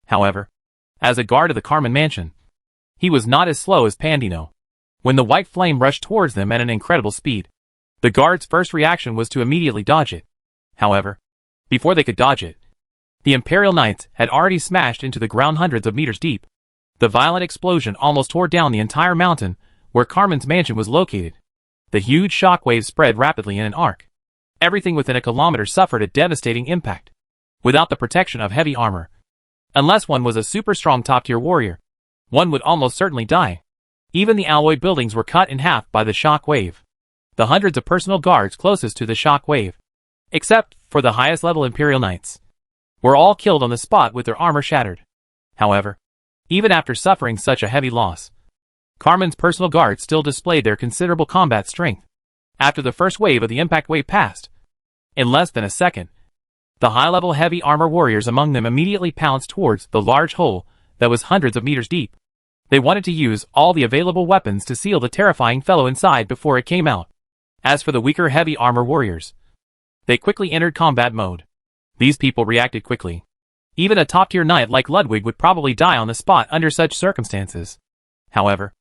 However, as a guard of the Carmen mansion. He was not as slow as Pandino. When the white flame rushed towards them at an incredible speed, the guard's first reaction was to immediately dodge it. However, before they could dodge it, the Imperial Knights had already smashed into the ground hundreds of meters deep. The violent explosion almost tore down the entire mountain where Carmen's mansion was located. The huge shockwaves spread rapidly in an arc. Everything within a kilometer suffered a devastating impact. Without the protection of heavy armor, unless one was a super strong top-tier warrior, one would almost certainly die. Even the alloy buildings were cut in half by the shock wave. The hundreds of personal guards closest to the shock wave, except for the highest level Imperial Knights, were all killed on the spot with their armor shattered. However, even after suffering such a heavy loss, Carmen's personal guards still displayed their considerable combat strength. After the first wave of the impact wave passed, in less than a second, the high-level heavy armor warriors among them immediately pounced towards the large hole that was hundreds of meters deep. They wanted to use all the available weapons to seal the terrifying fellow inside before it came out. As for the weaker heavy armor warriors, they quickly entered combat mode. These people reacted quickly. Even a top-tier knight like Ludwig would probably die on the spot under such circumstances. However,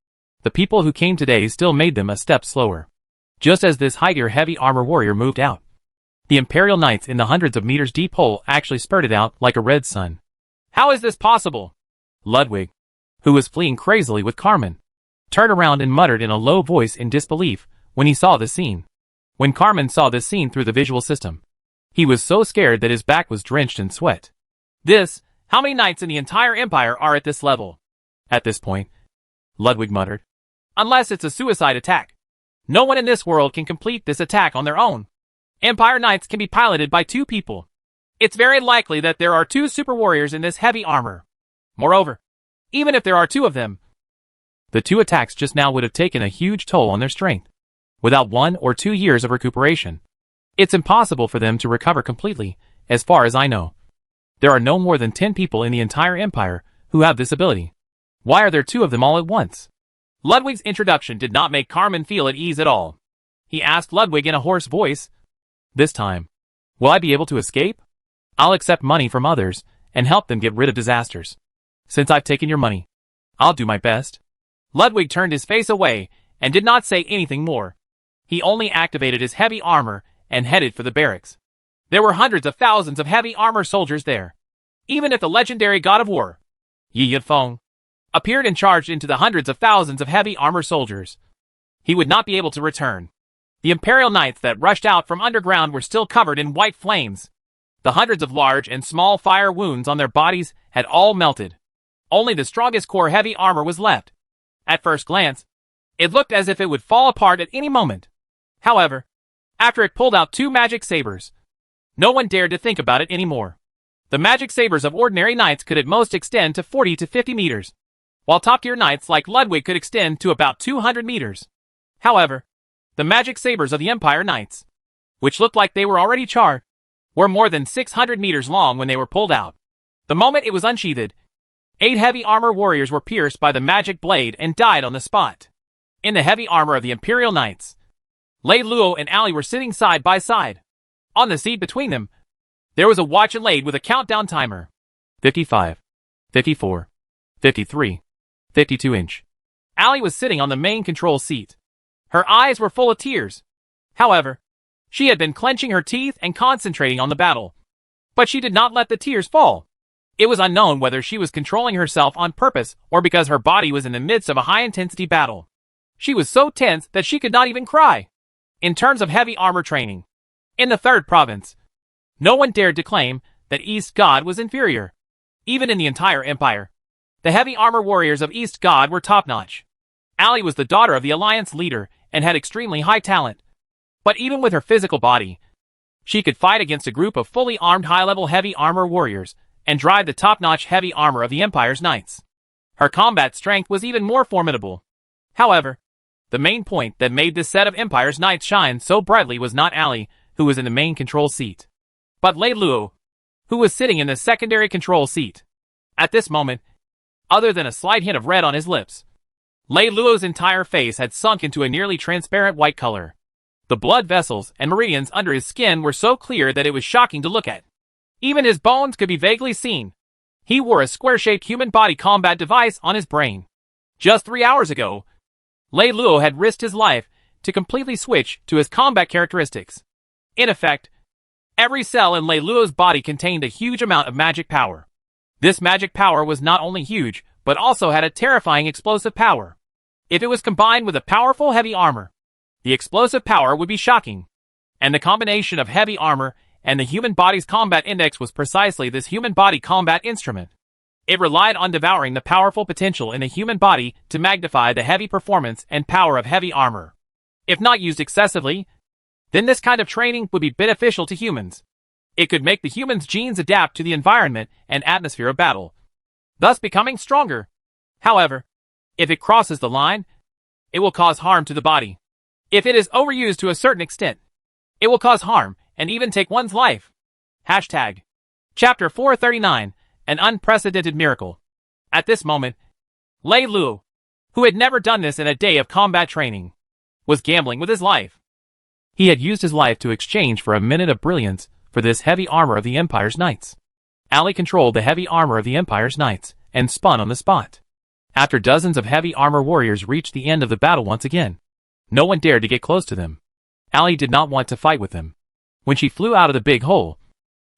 the people who came today still made them a step slower. Just as this high-tier heavy armor warrior moved out, the Imperial Knights in the hundreds of meters deep hole actually spurted out like a red sun. How is this possible? Ludwig, who was fleeing crazily with Carmen, turned around and muttered in a low voice in disbelief when he saw the scene. When Carmen saw this scene through the visual system, he was so scared that his back was drenched in sweat. How many knights in the entire empire are at this level? At this point, Ludwig muttered, unless it's a suicide attack. No one in this world can complete this attack on their own. Empire Knights can be piloted by 2 people. It's very likely that there are 2 super warriors in this heavy armor. Moreover, even if there are 2 of them, the 2 attacks just now would have taken a huge toll on their strength. Without 1 or 2 years of recuperation, it's impossible for them to recover completely, as far as I know. There are no more than 10 people in the entire empire who have this ability. Why are there 2 of them all at once? Ludwig's introduction did not make Carmen feel at ease at all. He asked Ludwig in a hoarse voice, "This time, will I be able to escape? I'll accept money from others and help them get rid of disasters. Since I've taken your money, I'll do my best." Ludwig turned his face away and did not say anything more. He only activated his heavy armor and headed for the barracks. There were hundreds of thousands of heavy armor soldiers there. Even if the legendary god of war, Yi Yifeng, appeared and charged into the hundreds of thousands of heavy armor soldiers, he would not be able to return. The Imperial Knights that rushed out from underground were still covered in white flames. The hundreds of large and small fire wounds on their bodies had all melted. Only the strongest core heavy armor was left. At first glance, it looked as if it would fall apart at any moment. However, after it pulled out 2 magic sabers, no one dared to think about it anymore. The magic sabers of ordinary knights could at most extend to 40 to 50 meters, while top-tier knights like Ludwig could extend to about 200 meters. However, the magic sabers of the Empire Knights, which looked like they were already charred, were more than 600 meters long when they were pulled out. The moment it was unsheathed, 8 heavy armor warriors were pierced by the magic blade and died on the spot. In the heavy armor of the Imperial Knights, Lei Luo and Ali were sitting side by side. On the seat between them, there was a watch inlaid with a countdown timer. 55, 54, 53, 52 inch. Ali was sitting on the main control seat. Her eyes were full of tears. However, she had been clenching her teeth and concentrating on the battle. But she did not let the tears fall. It was unknown whether she was controlling herself on purpose or because her body was in the midst of a high-intensity battle. She was so tense that she could not even cry. In terms of heavy armor training, in the 3rd province, no one dared to claim that East God was inferior. Even in the entire empire, the heavy armor warriors of East God were top-notch. Ali was the daughter of the Alliance leader and had extremely high talent. But even with her physical body, she could fight against a group of fully armed high-level heavy armor warriors and drive the top-notch heavy armor of the Empire's knights. Her combat strength was even more formidable. However, the main point that made this set of Empire's knights shine so brightly was not Ali, who was in the main control seat, but Lei Luo, who was sitting in the secondary control seat. At this moment, other than a slight hint of red on his lips, Lei Luo's entire face had sunk into a nearly transparent white color. The blood vessels and meridians under his skin were so clear that it was shocking to look at. Even his bones could be vaguely seen. He wore a square-shaped human body combat device on his brain. Just 3 hours ago, Lei Luo had risked his life to completely switch to his combat characteristics. In effect, every cell in Lei Luo's body contained a huge amount of magic power. This magic power was not only huge, but also had a terrifying explosive power. If it was combined with a powerful heavy armor, the explosive power would be shocking. And the combination of heavy armor and the human body's combat index was precisely this human body combat instrument. It relied on devouring the powerful potential in the human body to magnify the heavy performance and power of heavy armor. If not used excessively, then this kind of training would be beneficial to humans. It could make the human's genes adapt to the environment and atmosphere of battle, thus becoming stronger. However, if it crosses the line, it will cause harm to the body. If it is overused to a certain extent, it will cause harm and even take one's life. Hashtag. Chapter 439, An Unprecedented Miracle. At this moment, Lei Luo, who had never done this in a day of combat training, was gambling with his life. He had used his life to exchange for a minute of brilliance for this heavy armor of the Empire's Knights. Ali controlled the heavy armor of the Empire's Knights and spun on the spot. After dozens of heavy armor warriors reached the end of the battle once again, no one dared to get close to them. Ali did not want to fight with them. When she flew out of the big hole,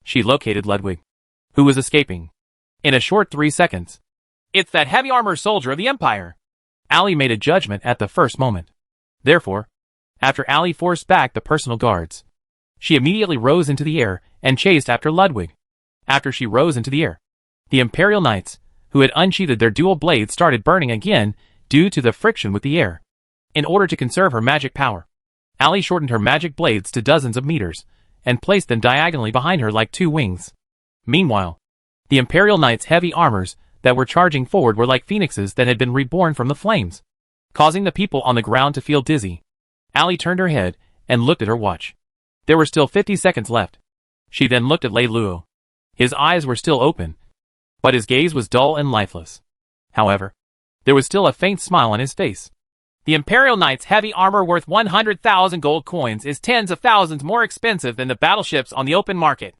she located Ludwig, who was escaping. In a short 3 seconds. It's that heavy armor soldier of the Empire. Ali made a judgment at the first moment. Therefore, after Ali forced back the personal guards, she immediately rose into the air and chased after Ludwig. After she rose into the air, the Imperial Knights, who had unsheathed their dual blades, started burning again due to the friction with the air. In order to conserve her magic power, Ali shortened her magic blades to dozens of meters and placed them diagonally behind her like 2 wings. Meanwhile, the Imperial Knights' heavy armors that were charging forward were like phoenixes that had been reborn from the flames, causing the people on the ground to feel dizzy. Ali turned her head and looked at her watch. There were still 50 seconds left. She then looked at Lei Luo. His eyes were still open, but his gaze was dull and lifeless. However, there was still a faint smile on his face. The Imperial Knight's heavy armor worth 100,000 gold coins is tens of thousands more expensive than the battleships on the open market.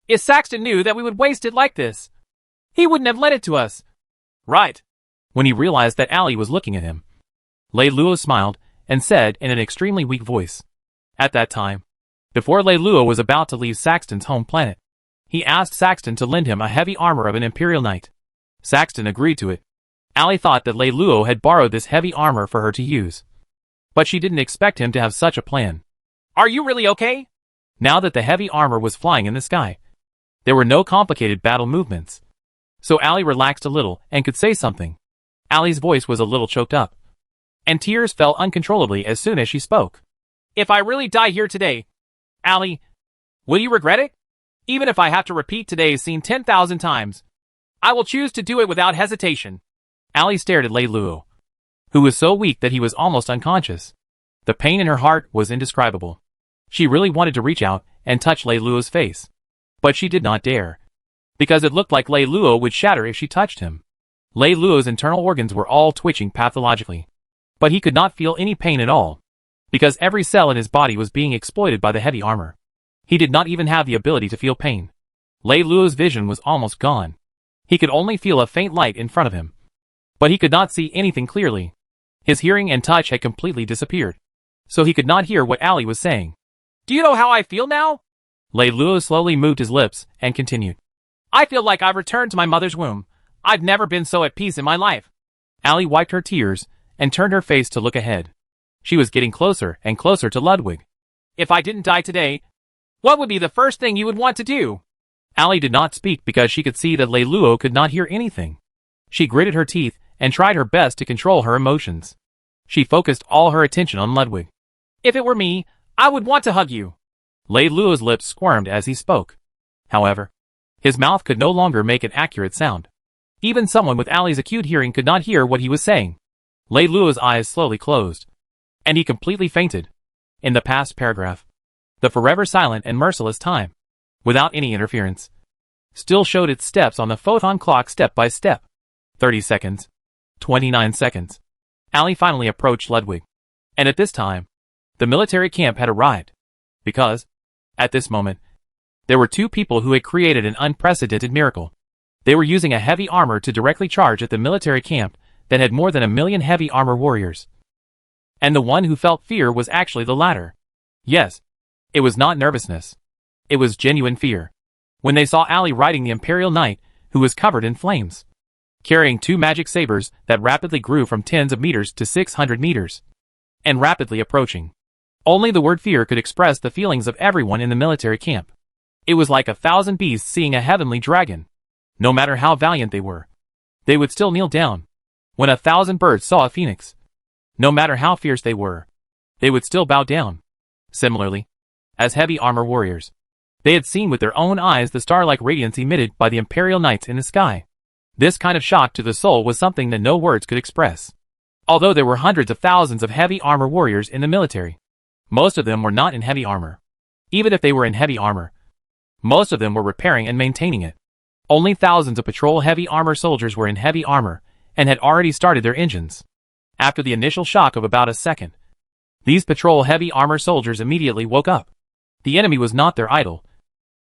If Saxton knew that we would waste it like this, he wouldn't have lent it to us. Right. When he realized that Ali was looking at him, Lei Luo smiled and said in an extremely weak voice. At that time, before Lei Luo was about to leave Saxton's home planet, he asked Saxton to lend him a heavy armor of an Imperial Knight. Saxton agreed to it. Ali thought that Lei Luo had borrowed this heavy armor for her to use, but she didn't expect him to have such a plan. Are you really okay? Now that the heavy armor was flying in the sky, there were no complicated battle movements. So Ali relaxed a little and could say something. Ali's voice was a little choked up, and tears fell uncontrollably as soon as she spoke. If I really die here today, Ali, will you regret it? Even if I have to repeat today's scene 10,000 times, I will choose to do it without hesitation. Ali stared at Lei Luo, who was so weak that he was almost unconscious. The pain in her heart was indescribable. She really wanted to reach out and touch Lei Luo's face, but she did not dare, because it looked like Lei Luo would shatter if she touched him. Lei Luo's internal organs were all twitching pathologically, but he could not feel any pain at all, because every cell in his body was being exploited by the heavy armor. He did not even have the ability to feel pain. Lei Luo's vision was almost gone. He could only feel a faint light in front of him, but he could not see anything clearly. His hearing and touch had completely disappeared, so he could not hear what Ali was saying. Do you know how I feel now? Lei Luo slowly moved his lips and continued. I feel like I've returned to my mother's womb. I've never been so at peace in my life. Ali wiped her tears and turned her face to look ahead. She was getting closer and closer to Ludwig. If I didn't die today, what would be the first thing you would want to do? Ali did not speak because she could see that Lei Luo could not hear anything. She gritted her teeth and tried her best to control her emotions. She focused all her attention on Ludwig. If it were me, I would want to hug you. Lei Luo's lips squirmed as he spoke. However, his mouth could no longer make an accurate sound. Even someone with Ali's acute hearing could not hear what he was saying. Lei Luo's eyes slowly closed, and he completely fainted. In the past paragraph, the forever silent and merciless time, without any interference, still showed its steps on the photon clock step by step. 30 seconds. 29 seconds. Ali finally approached Ludwig. And at this time, the military camp had arrived. Because, at this moment, there were 2 people who had created an unprecedented miracle. They were using a heavy armor to directly charge at the military camp that had more than 1,000,000 heavy armor warriors. And the one who felt fear was actually the latter. Yes, it was not nervousness. It was genuine fear. When they saw Ali riding the Imperial Knight, who was covered in flames, carrying 2 magic sabers that rapidly grew from tens of meters to 600 meters, and rapidly approaching. Only the word fear could express the feelings of everyone in the military camp. It was like 1,000 beasts seeing a heavenly dragon. No matter how valiant they were, they would still kneel down. When 1,000 birds saw a phoenix, no matter how fierce they were, they would still bow down. Similarly, as heavy armor warriors, they had seen with their own eyes the star-like radiance emitted by the Imperial Knights in the sky. This kind of shock to the soul was something that no words could express. Although there were hundreds of thousands of heavy armor warriors in the military, most of them were not in heavy armor. Even if they were in heavy armor, most of them were repairing and maintaining it. Only thousands of patrol heavy armor soldiers were in heavy armor and had already started their engines. After the initial shock of about a second, these patrol heavy armor soldiers immediately woke up. The enemy was not their idol,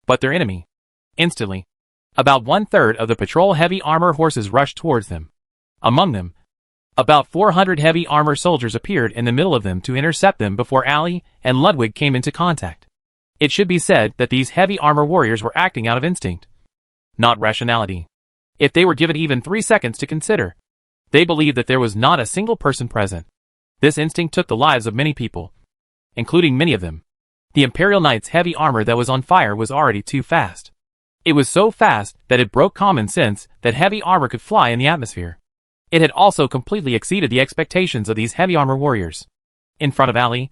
but their enemy. Instantly, about 1/3 of the patrol heavy armor horses rushed towards them. Among them, about 400 heavy armor soldiers appeared in the middle of them to intercept them before Ali and Ludwig came into contact. It should be said that these heavy armor warriors were acting out of instinct, not rationality. If they were given even 3 seconds to consider, they believed that there was not a single person present. This instinct took the lives of many people, including many of them. The Imperial Knight's heavy armor that was on fire was already too fast. It was so fast that it broke common sense that heavy armor could fly in the atmosphere. It had also completely exceeded the expectations of these heavy armor warriors. In front of Ali,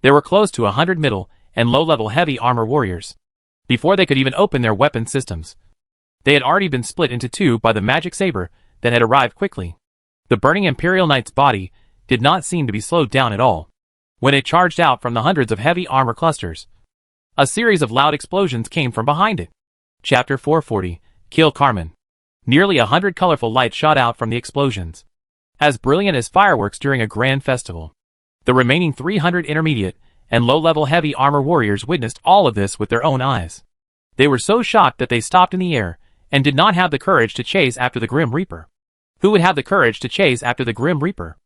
there were close to 100 middle and low-level heavy armor warriors. Before they could even open their weapon systems, they had already been split into 2 by the magic saber that had arrived quickly. The burning Imperial Knight's body did not seem to be slowed down at all. When it charged out from the hundreds of heavy armor clusters, a series of loud explosions came from behind it. Chapter 440, Kill Carmen. Nearly 100 colorful lights shot out from the explosions, as brilliant as fireworks during a grand festival. The remaining 300 intermediate and low-level heavy armor warriors witnessed all of this with their own eyes. They were so shocked that they stopped in the air and did not have the courage to chase after the Grim Reaper. Who would have the courage to chase after the Grim Reaper?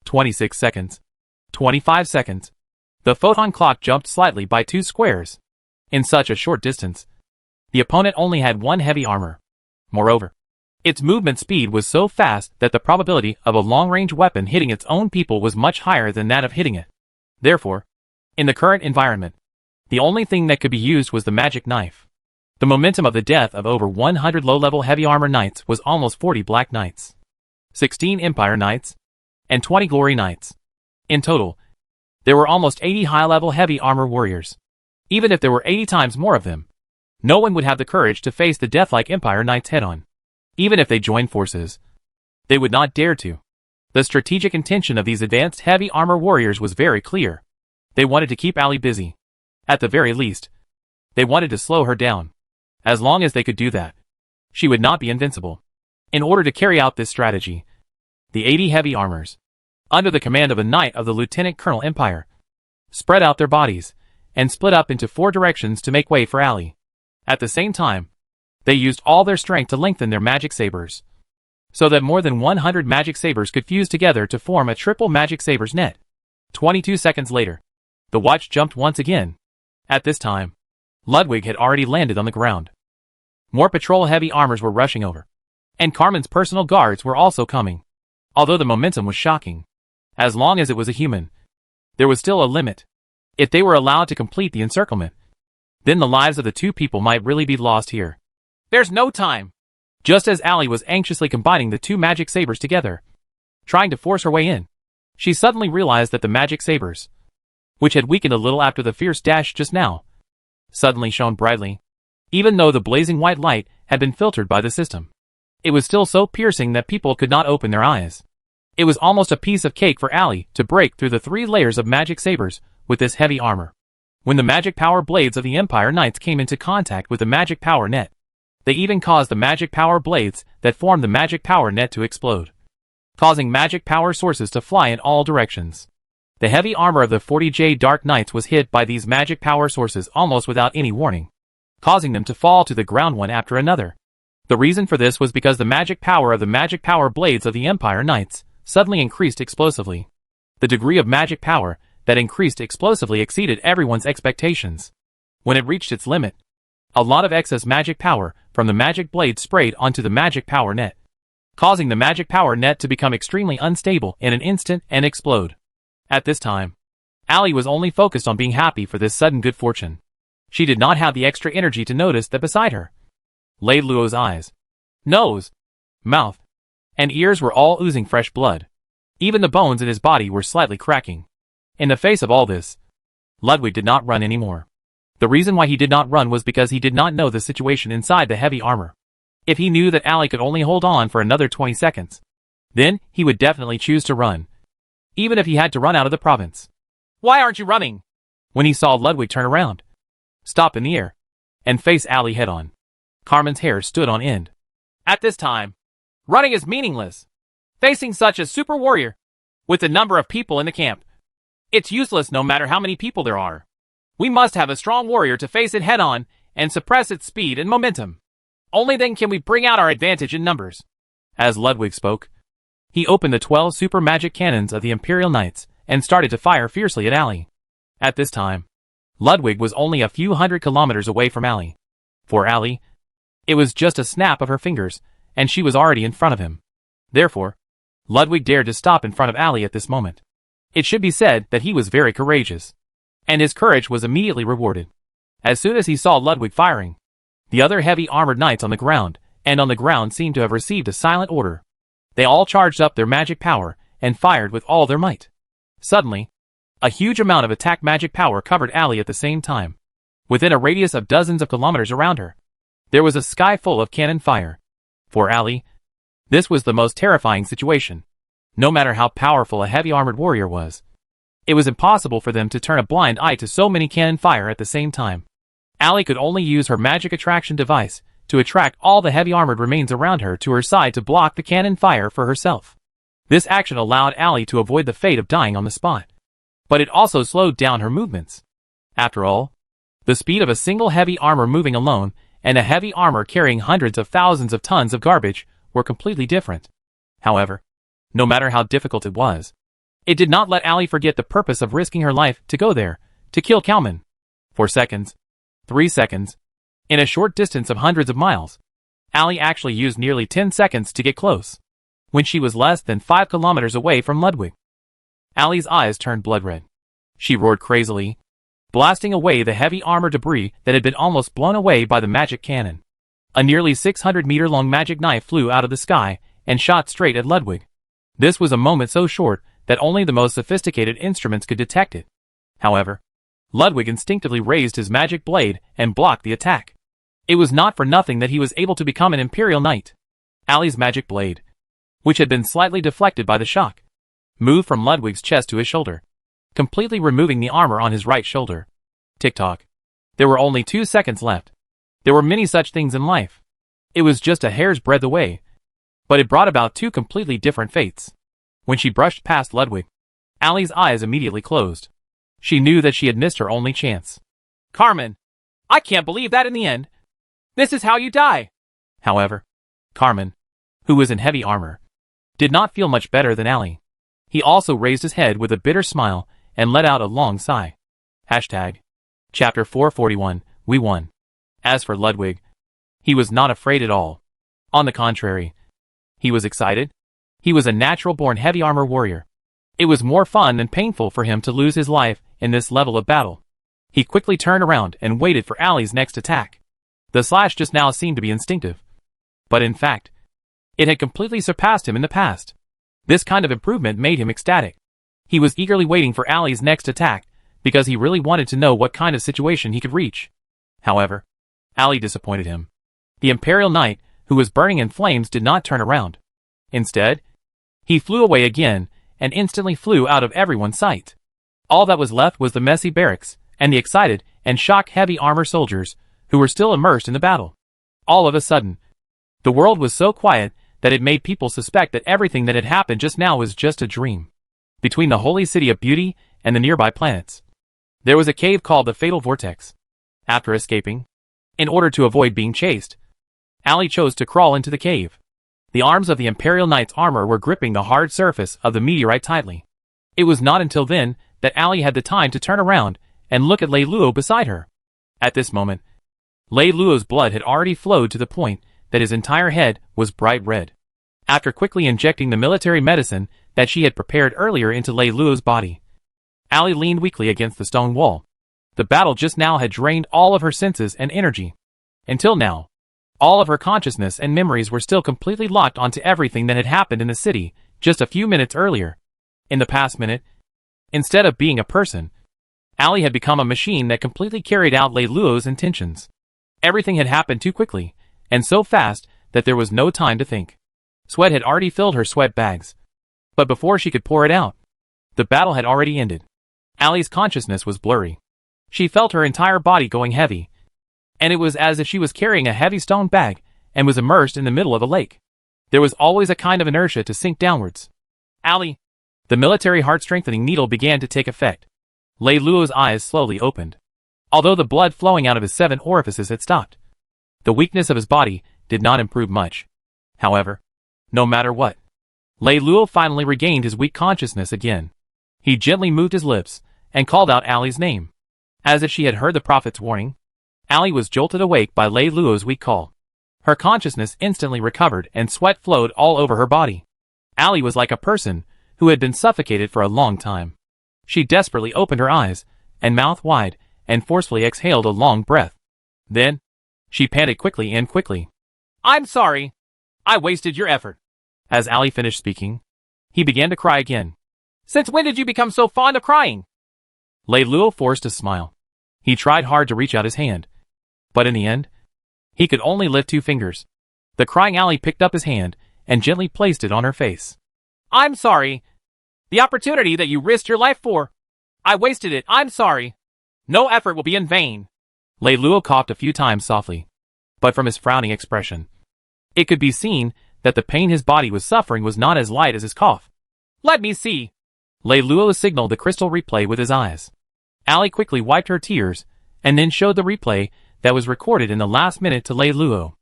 26 seconds. 25 seconds. The photon clock jumped slightly by 2 squares. In such a short distance, the opponent only had 1 heavy armor. Moreover, its movement speed was so fast that the probability of a long-range weapon hitting its own people was much higher than that of hitting it. Therefore, in the current environment, the only thing that could be used was the magic knife. The momentum of the death of over 100 low-level heavy armor knights was almost 40 Black Knights, 16 Empire Knights, and 20 Glory Knights. In total, there were almost 80 high-level heavy armor warriors. Even if there were 80 times more of them, no one would have the courage to face the death-like Empire Knights head-on. Even if they joined forces, they would not dare to. The strategic intention of these advanced heavy armor warriors was very clear. They wanted to keep Ali busy. At the very least, they wanted to slow her down. As long as they could do that, she would not be invincible. In order to carry out this strategy, the 80 heavy armors, under the command of a knight of the Lieutenant Colonel Empire, spread out their bodies and split up into 4 directions to make way for Ali. At the same time, they used all their strength to lengthen their magic sabers, so that more than 100 magic sabers could fuse together to form a triple magic sabers net. 22 seconds later, the watch jumped once again. At this time, Ludwig had already landed on the ground. More patrol heavy armors were rushing over, and Carmen's personal guards were also coming. Although the momentum was shocking, as long as it was a human, there was still a limit. If they were allowed to complete the encirclement, then the lives of the 2 people might really be lost here. There's no time! Just as Ali was anxiously combining the 2 magic sabers together, trying to force her way in, she suddenly realized that the magic sabers, which had weakened a little after the fierce dash just now, suddenly shone brightly. Even though the blazing white light had been filtered by the system, it was still so piercing that people could not open their eyes. It was almost a piece of cake for Ali to break through the 3 layers of magic sabers with this heavy armor. When the magic power blades of the Empire Knights came into contact with the magic power net, they even caused the magic power blades that formed the magic power net to explode, causing magic power sources to fly in all directions. The heavy armor of the 40J Dark Knights was hit by these magic power sources almost without any warning, causing them to fall to the ground one after another. The reason for this was because the magic power of the magic power blades of the Empire Knights suddenly increased explosively. The degree of magic power that increased explosively exceeded everyone's expectations. When it reached its limit, a lot of excess magic power from the magic blade sprayed onto the magic power net, causing the magic power net to become extremely unstable in an instant and explode. At this time, Allie was only focused on being happy for this sudden good fortune. She did not have the extra energy to notice that beside her, Lei Luo's eyes, nose, mouth, and ears were all oozing fresh blood. Even the bones in his body were slightly cracking. In the face of all this, Ludwig did not run anymore. The reason why he did not run was because he did not know the situation inside the heavy armor. If he knew that Allie could only hold on for another 20 seconds, then he would definitely choose to run, even if he had to run out of the province. Why aren't you running? When he saw Ludwig turn around, stop in the air, and face Allie head-on, Carmen's hair stood on end. At this time, running is meaningless. Facing such a super warrior, with the number of people in the camp, it's useless no matter how many people there are. We must have a strong warrior to face it head-on and suppress its speed and momentum. Only then can we bring out our advantage in numbers. As Ludwig spoke, he opened the 12 super magic cannons of the Imperial Knights and started to fire fiercely at Allie. At this time, Ludwig was only a few hundred kilometers away from Allie. For Allie, it was just a snap of her fingers, and she was already in front of him. Therefore, Ludwig dared to stop in front of Allie at this moment. It should be said that he was very courageous, and his courage was immediately rewarded. As soon as he saw Ludwig firing, the other heavy armored knights on the ground seemed to have received a silent order. They all charged up their magic power and fired with all their might. Suddenly, a huge amount of attack magic power covered Allie at the same time. Within a radius of dozens of kilometers around her, there was a sky full of cannon fire. For Allie, this was the most terrifying situation. No matter how powerful a heavy armored warrior was, it was impossible for them to turn a blind eye to so many cannon fire at the same time. Allie could only use her magic attraction device to attract all the heavy armored remains around her to her side to block the cannon fire for herself. This action allowed Allie to avoid the fate of dying on the spot. But it also slowed down her movements. After all, the speed of a single heavy armor moving alone and a heavy armor carrying hundreds of thousands of tons of garbage were completely different. However, no matter how difficult it was, it did not let Allie forget the purpose of risking her life to go there, to kill Kalman. For seconds, 3 seconds, in a short distance of hundreds of miles, Allie actually used nearly 10 seconds to get close, when she was less than 5 kilometers away from Ludwig. Allie's eyes turned blood red. She roared crazily, blasting away the heavy armor debris that had been almost blown away by the magic cannon. A nearly 600-meter-long magic knife flew out of the sky and shot straight at Ludwig. This was a moment so short that only the most sophisticated instruments could detect it. However, Ludwig instinctively raised his magic blade and blocked the attack. It was not for nothing that he was able to become an Imperial Knight. Allie's magic blade, which had been slightly deflected by the shock, moved from Ludwig's chest to his shoulder, completely removing the armor on his right shoulder. Tick-tock. There were only 2 seconds left. There were many such things in life. It was just a hair's breadth away, but it brought about 2 completely different fates. When she brushed past Ludwig, Allie's eyes immediately closed. She knew that she had missed her only chance. Carmen, I can't believe that in the end. This is how you die. However, Carmen, who was in heavy armor, did not feel much better than Allie. He also raised his head with a bitter smile and let out a long sigh. Hashtag. Chapter 441, We won. As for Ludwig, he was not afraid at all. On the contrary, he was excited. He was a natural-born heavy armor warrior. It was more fun than painful for him to lose his life in this level of battle. He quickly turned around and waited for Allie's next attack. The slash just now seemed to be instinctive, but in fact, it had completely surpassed him in the past. This kind of improvement made him ecstatic. He was eagerly waiting for Allie's next attack because he really wanted to know what kind of situation he could reach. However, Allie disappointed him. The Imperial Knight, who was burning in flames, did not turn around. Instead, he flew away again and instantly flew out of everyone's sight. All that was left was the messy barracks and the excited and shocked heavy armor soldiers who were still immersed in the battle. All of a sudden, the world was so quiet that it made people suspect that everything that had happened just now was just a dream. Between the holy city of Beauty and the nearby planets, there was a cave called the Fatal Vortex. After escaping, in order to avoid being chased, Allie chose to crawl into the cave. The arms of the Imperial Knight's armor were gripping the hard surface of the meteorite tightly. It was not until then that Allie had the time to turn around and look at Lei Luo beside her. At this moment, Lei Luo's blood had already flowed to the point that his entire head was bright red. After quickly injecting the military medicine that she had prepared earlier into Lei Luo's body, Allie leaned weakly against the stone wall. The battle just now had drained all of her senses and energy. Until now, all of her consciousness and memories were still completely locked onto everything that had happened in the city just a few minutes earlier. In the past minute, instead of being a person, Allie had become a machine that completely carried out Lei Luo's intentions. Everything had happened too quickly, and so fast that there was no time to think. Sweat had already filled her sweat bags. But before she could pour it out, the battle had already ended. Allie's consciousness was blurry. She felt her entire body going heavy, and it was as if she was carrying a heavy stone bag and was immersed in the middle of a lake. There was always a kind of inertia to sink downwards. Allie! The military heart-strengthening needle began to take effect. Lei Luo's eyes slowly opened. Although the blood flowing out of his 7 orifices had stopped, the weakness of his body did not improve much. However, no matter what, Lei Luo finally regained his weak consciousness again. He gently moved his lips and called out Allie's name. As if she had heard the prophet's warning, Allie was jolted awake by Lei Luo's weak call. Her consciousness instantly recovered and sweat flowed all over her body. Allie was like a person who had been suffocated for a long time. She desperately opened her eyes and mouth wide and forcefully exhaled a long breath. Then, she panted quickly and quickly. I'm sorry. I wasted your effort. As Allie finished speaking, he began to cry again. Since when did you become so fond of crying? Lei Luo forced a smile. He tried hard to reach out his hand, but in the end, he could only lift 2 fingers. The crying Allie picked up his hand and gently placed it on her face. I'm sorry. The opportunity that you risked your life for, I wasted it. I'm sorry. No effort will be in vain. Lei Luo coughed a few times softly, but from his frowning expression, it could be seen that the pain his body was suffering was not as light as his cough. Let me see. Lei Luo signaled the crystal replay with his eyes. Allie quickly wiped her tears and then showed the replay that was recorded in the last minute to Lei Luo.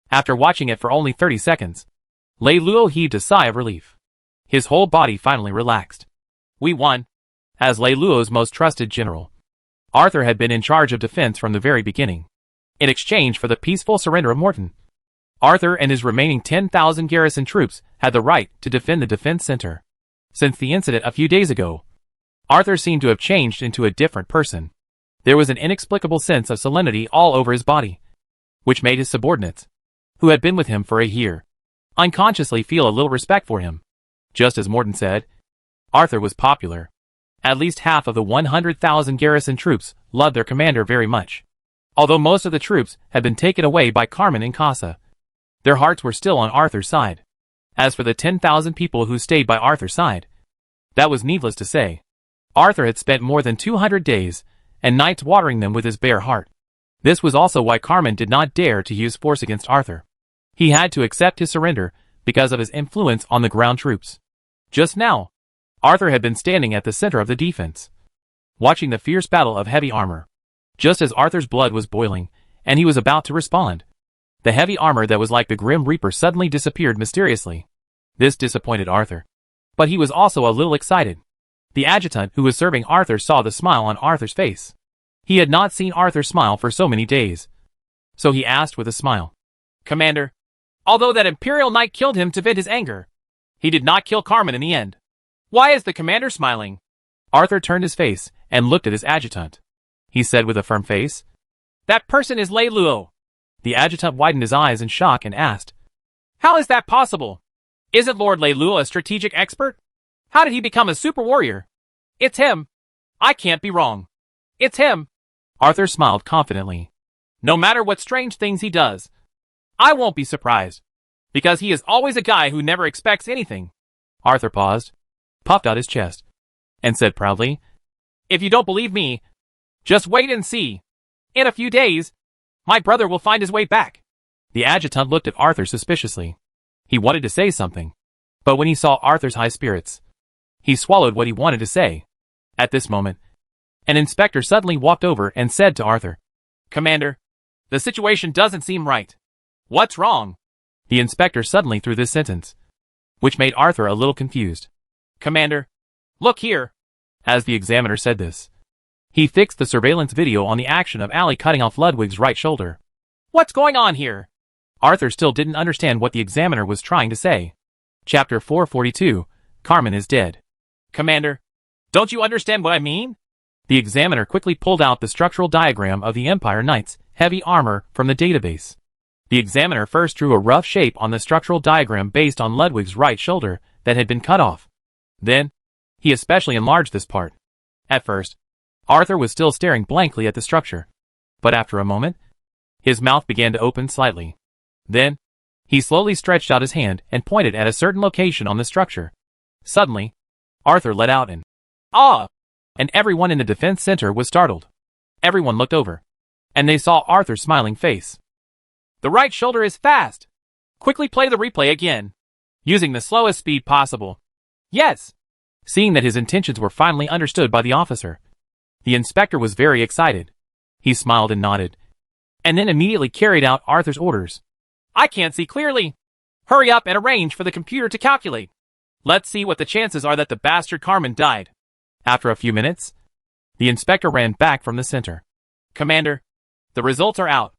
After watching it for only 30 seconds, Lei Luo heaved a sigh of relief. His whole body finally relaxed. We won. As Lei Luo's most trusted general, Arthur had been in charge of defense from the very beginning. In exchange for the peaceful surrender of Morton, Arthur and his remaining 10,000 garrison troops had the right to defend the defense center. Since the incident a few days ago, Arthur seemed to have changed into a different person. There was an inexplicable sense of solemnity all over his body, which made his subordinates, who had been with him for a year, unconsciously feel a little respect for him. Just as Morton said, Arthur was popular. At least half of the 100,000 garrison troops loved their commander very much. Although most of the troops had been taken away by Carmen and Casa, their hearts were still on Arthur's side. As for the 10,000 people who stayed by Arthur's side, that was needless to say. Arthur had spent more than 200 days and nights watering them with his bare heart. This was also why Carmen did not dare to use force against Arthur. He had to accept his surrender because of his influence on the ground troops. Just now, Arthur had been standing at the center of the defense, watching the fierce battle of heavy armor. Just as Arthur's blood was boiling, and he was about to respond, the heavy armor that was like the Grim Reaper suddenly disappeared mysteriously. This disappointed Arthur, but he was also a little excited. The adjutant who was serving Arthur saw the smile on Arthur's face. He had not seen Arthur smile for so many days. So he asked with a smile, Commander, although that Imperial Knight killed him to vent his anger, he did not kill Carmen in the end. Why is the commander smiling? Arthur turned his face and looked at his adjutant. He said with a firm face, That person is Lei Luo. The adjutant widened his eyes in shock and asked, How is that possible? Isn't Lord Lei Luo a strategic expert? How did he become a super warrior? It's him. I can't be wrong. It's him. Arthur smiled confidently. No matter what strange things he does, I won't be surprised, because he is always a guy who never expects anything. Arthur paused, puffed out his chest, and said proudly, If you don't believe me, just wait and see. In a few days, my brother will find his way back. The adjutant looked at Arthur suspiciously. He wanted to say something, but when he saw Arthur's high spirits, he swallowed what he wanted to say. At this moment, an inspector suddenly walked over and said to Arthur, Commander, the situation doesn't seem right. What's wrong? The inspector suddenly threw this sentence, which made Arthur a little confused. Commander, look here. As the examiner said this, he fixed the surveillance video on the action of Ali cutting off Ludwig's right shoulder. What's going on here? Arthur still didn't understand what the examiner was trying to say. Chapter 442, Carmen is dead. Commander, don't you understand what I mean? The examiner quickly pulled out the structural diagram of the Empire Knight's heavy armor from the database. The examiner first drew a rough shape on the structural diagram based on Ludwig's right shoulder that had been cut off. Then, he especially enlarged this part. At first, Arthur was still staring blankly at the structure. But after a moment, his mouth began to open slightly. Then, he slowly stretched out his hand and pointed at a certain location on the structure. Suddenly, Arthur let out an "Ah!" and everyone in the defense center was startled. Everyone looked over, and they saw Arthur's smiling face. The right shoulder is fast. Quickly play the replay again, using the slowest speed possible. Yes. Seeing that his intentions were finally understood by the officer, the inspector was very excited. He smiled and nodded, and then immediately carried out Arthur's orders. I can't see clearly. Hurry up and arrange for the computer to calculate. Let's see what the chances are that the bastard Carmen died. After a few minutes, the inspector ran back from the center. Commander, the results are out.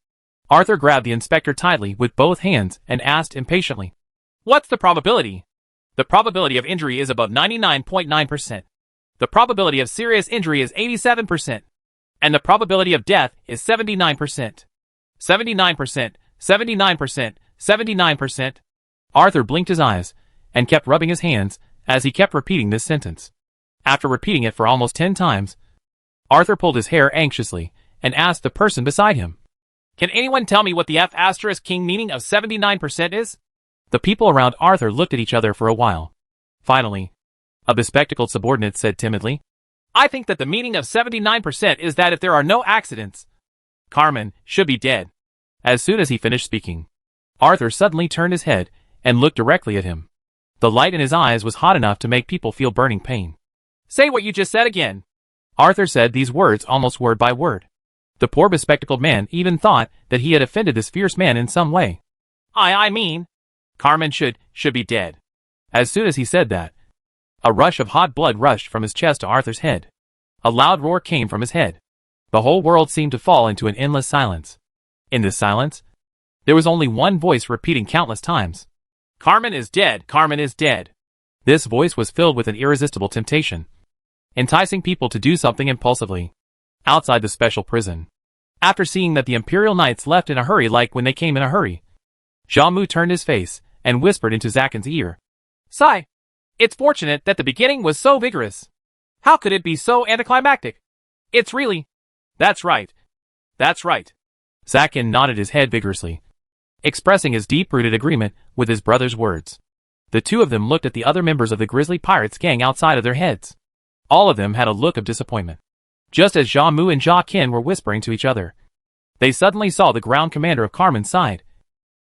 Arthur grabbed the inspector tightly with both hands and asked impatiently, What's the probability? The probability of injury is about 99.9%. The probability of serious injury is 87%. And the probability of death is 79%. 79%, 79%, 79%. Arthur blinked his eyes and kept rubbing his hands as he kept repeating this sentence. After repeating it for almost 10 times, Arthur pulled his hair anxiously and asked the person beside him, Can anyone tell me what the F***king meaning of 79% is? The people around Arthur looked at each other for a while. Finally, a bespectacled subordinate said timidly, I think that the meaning of 79% is that if there are no accidents, Carmen should be dead. As soon as he finished speaking, Arthur suddenly turned his head and looked directly at him. The light in his eyes was hot enough to make people feel burning pain. Say what you just said again. Arthur said these words almost word by word. The poor bespectacled man even thought that he had offended this fierce man in some way. I mean, Carmen should be dead. As soon as he said that, a rush of hot blood rushed from his chest to Arthur's head. A loud roar came from his head. The whole world seemed to fall into an endless silence. In this silence, there was only one voice repeating countless times. Carmen is dead, Carmen is dead. This voice was filled with an irresistible temptation, enticing people to do something impulsively. Outside the special prison, after seeing that the Imperial Knights left in a hurry like when they came in a hurry, Jamu turned his face and whispered into Zakin's ear. Sigh. It's fortunate that the beginning was so vigorous. How could it be so anticlimactic? It's really... That's right. That's right. Zakin nodded his head vigorously, expressing his deep-rooted agreement with his brother's words. The two of them looked at the other members of the Grizzly Pirates gang outside of their heads. All of them had a look of disappointment. Just as Jamu and Jaqin were whispering to each other, they suddenly saw the ground commander of Carmen's side,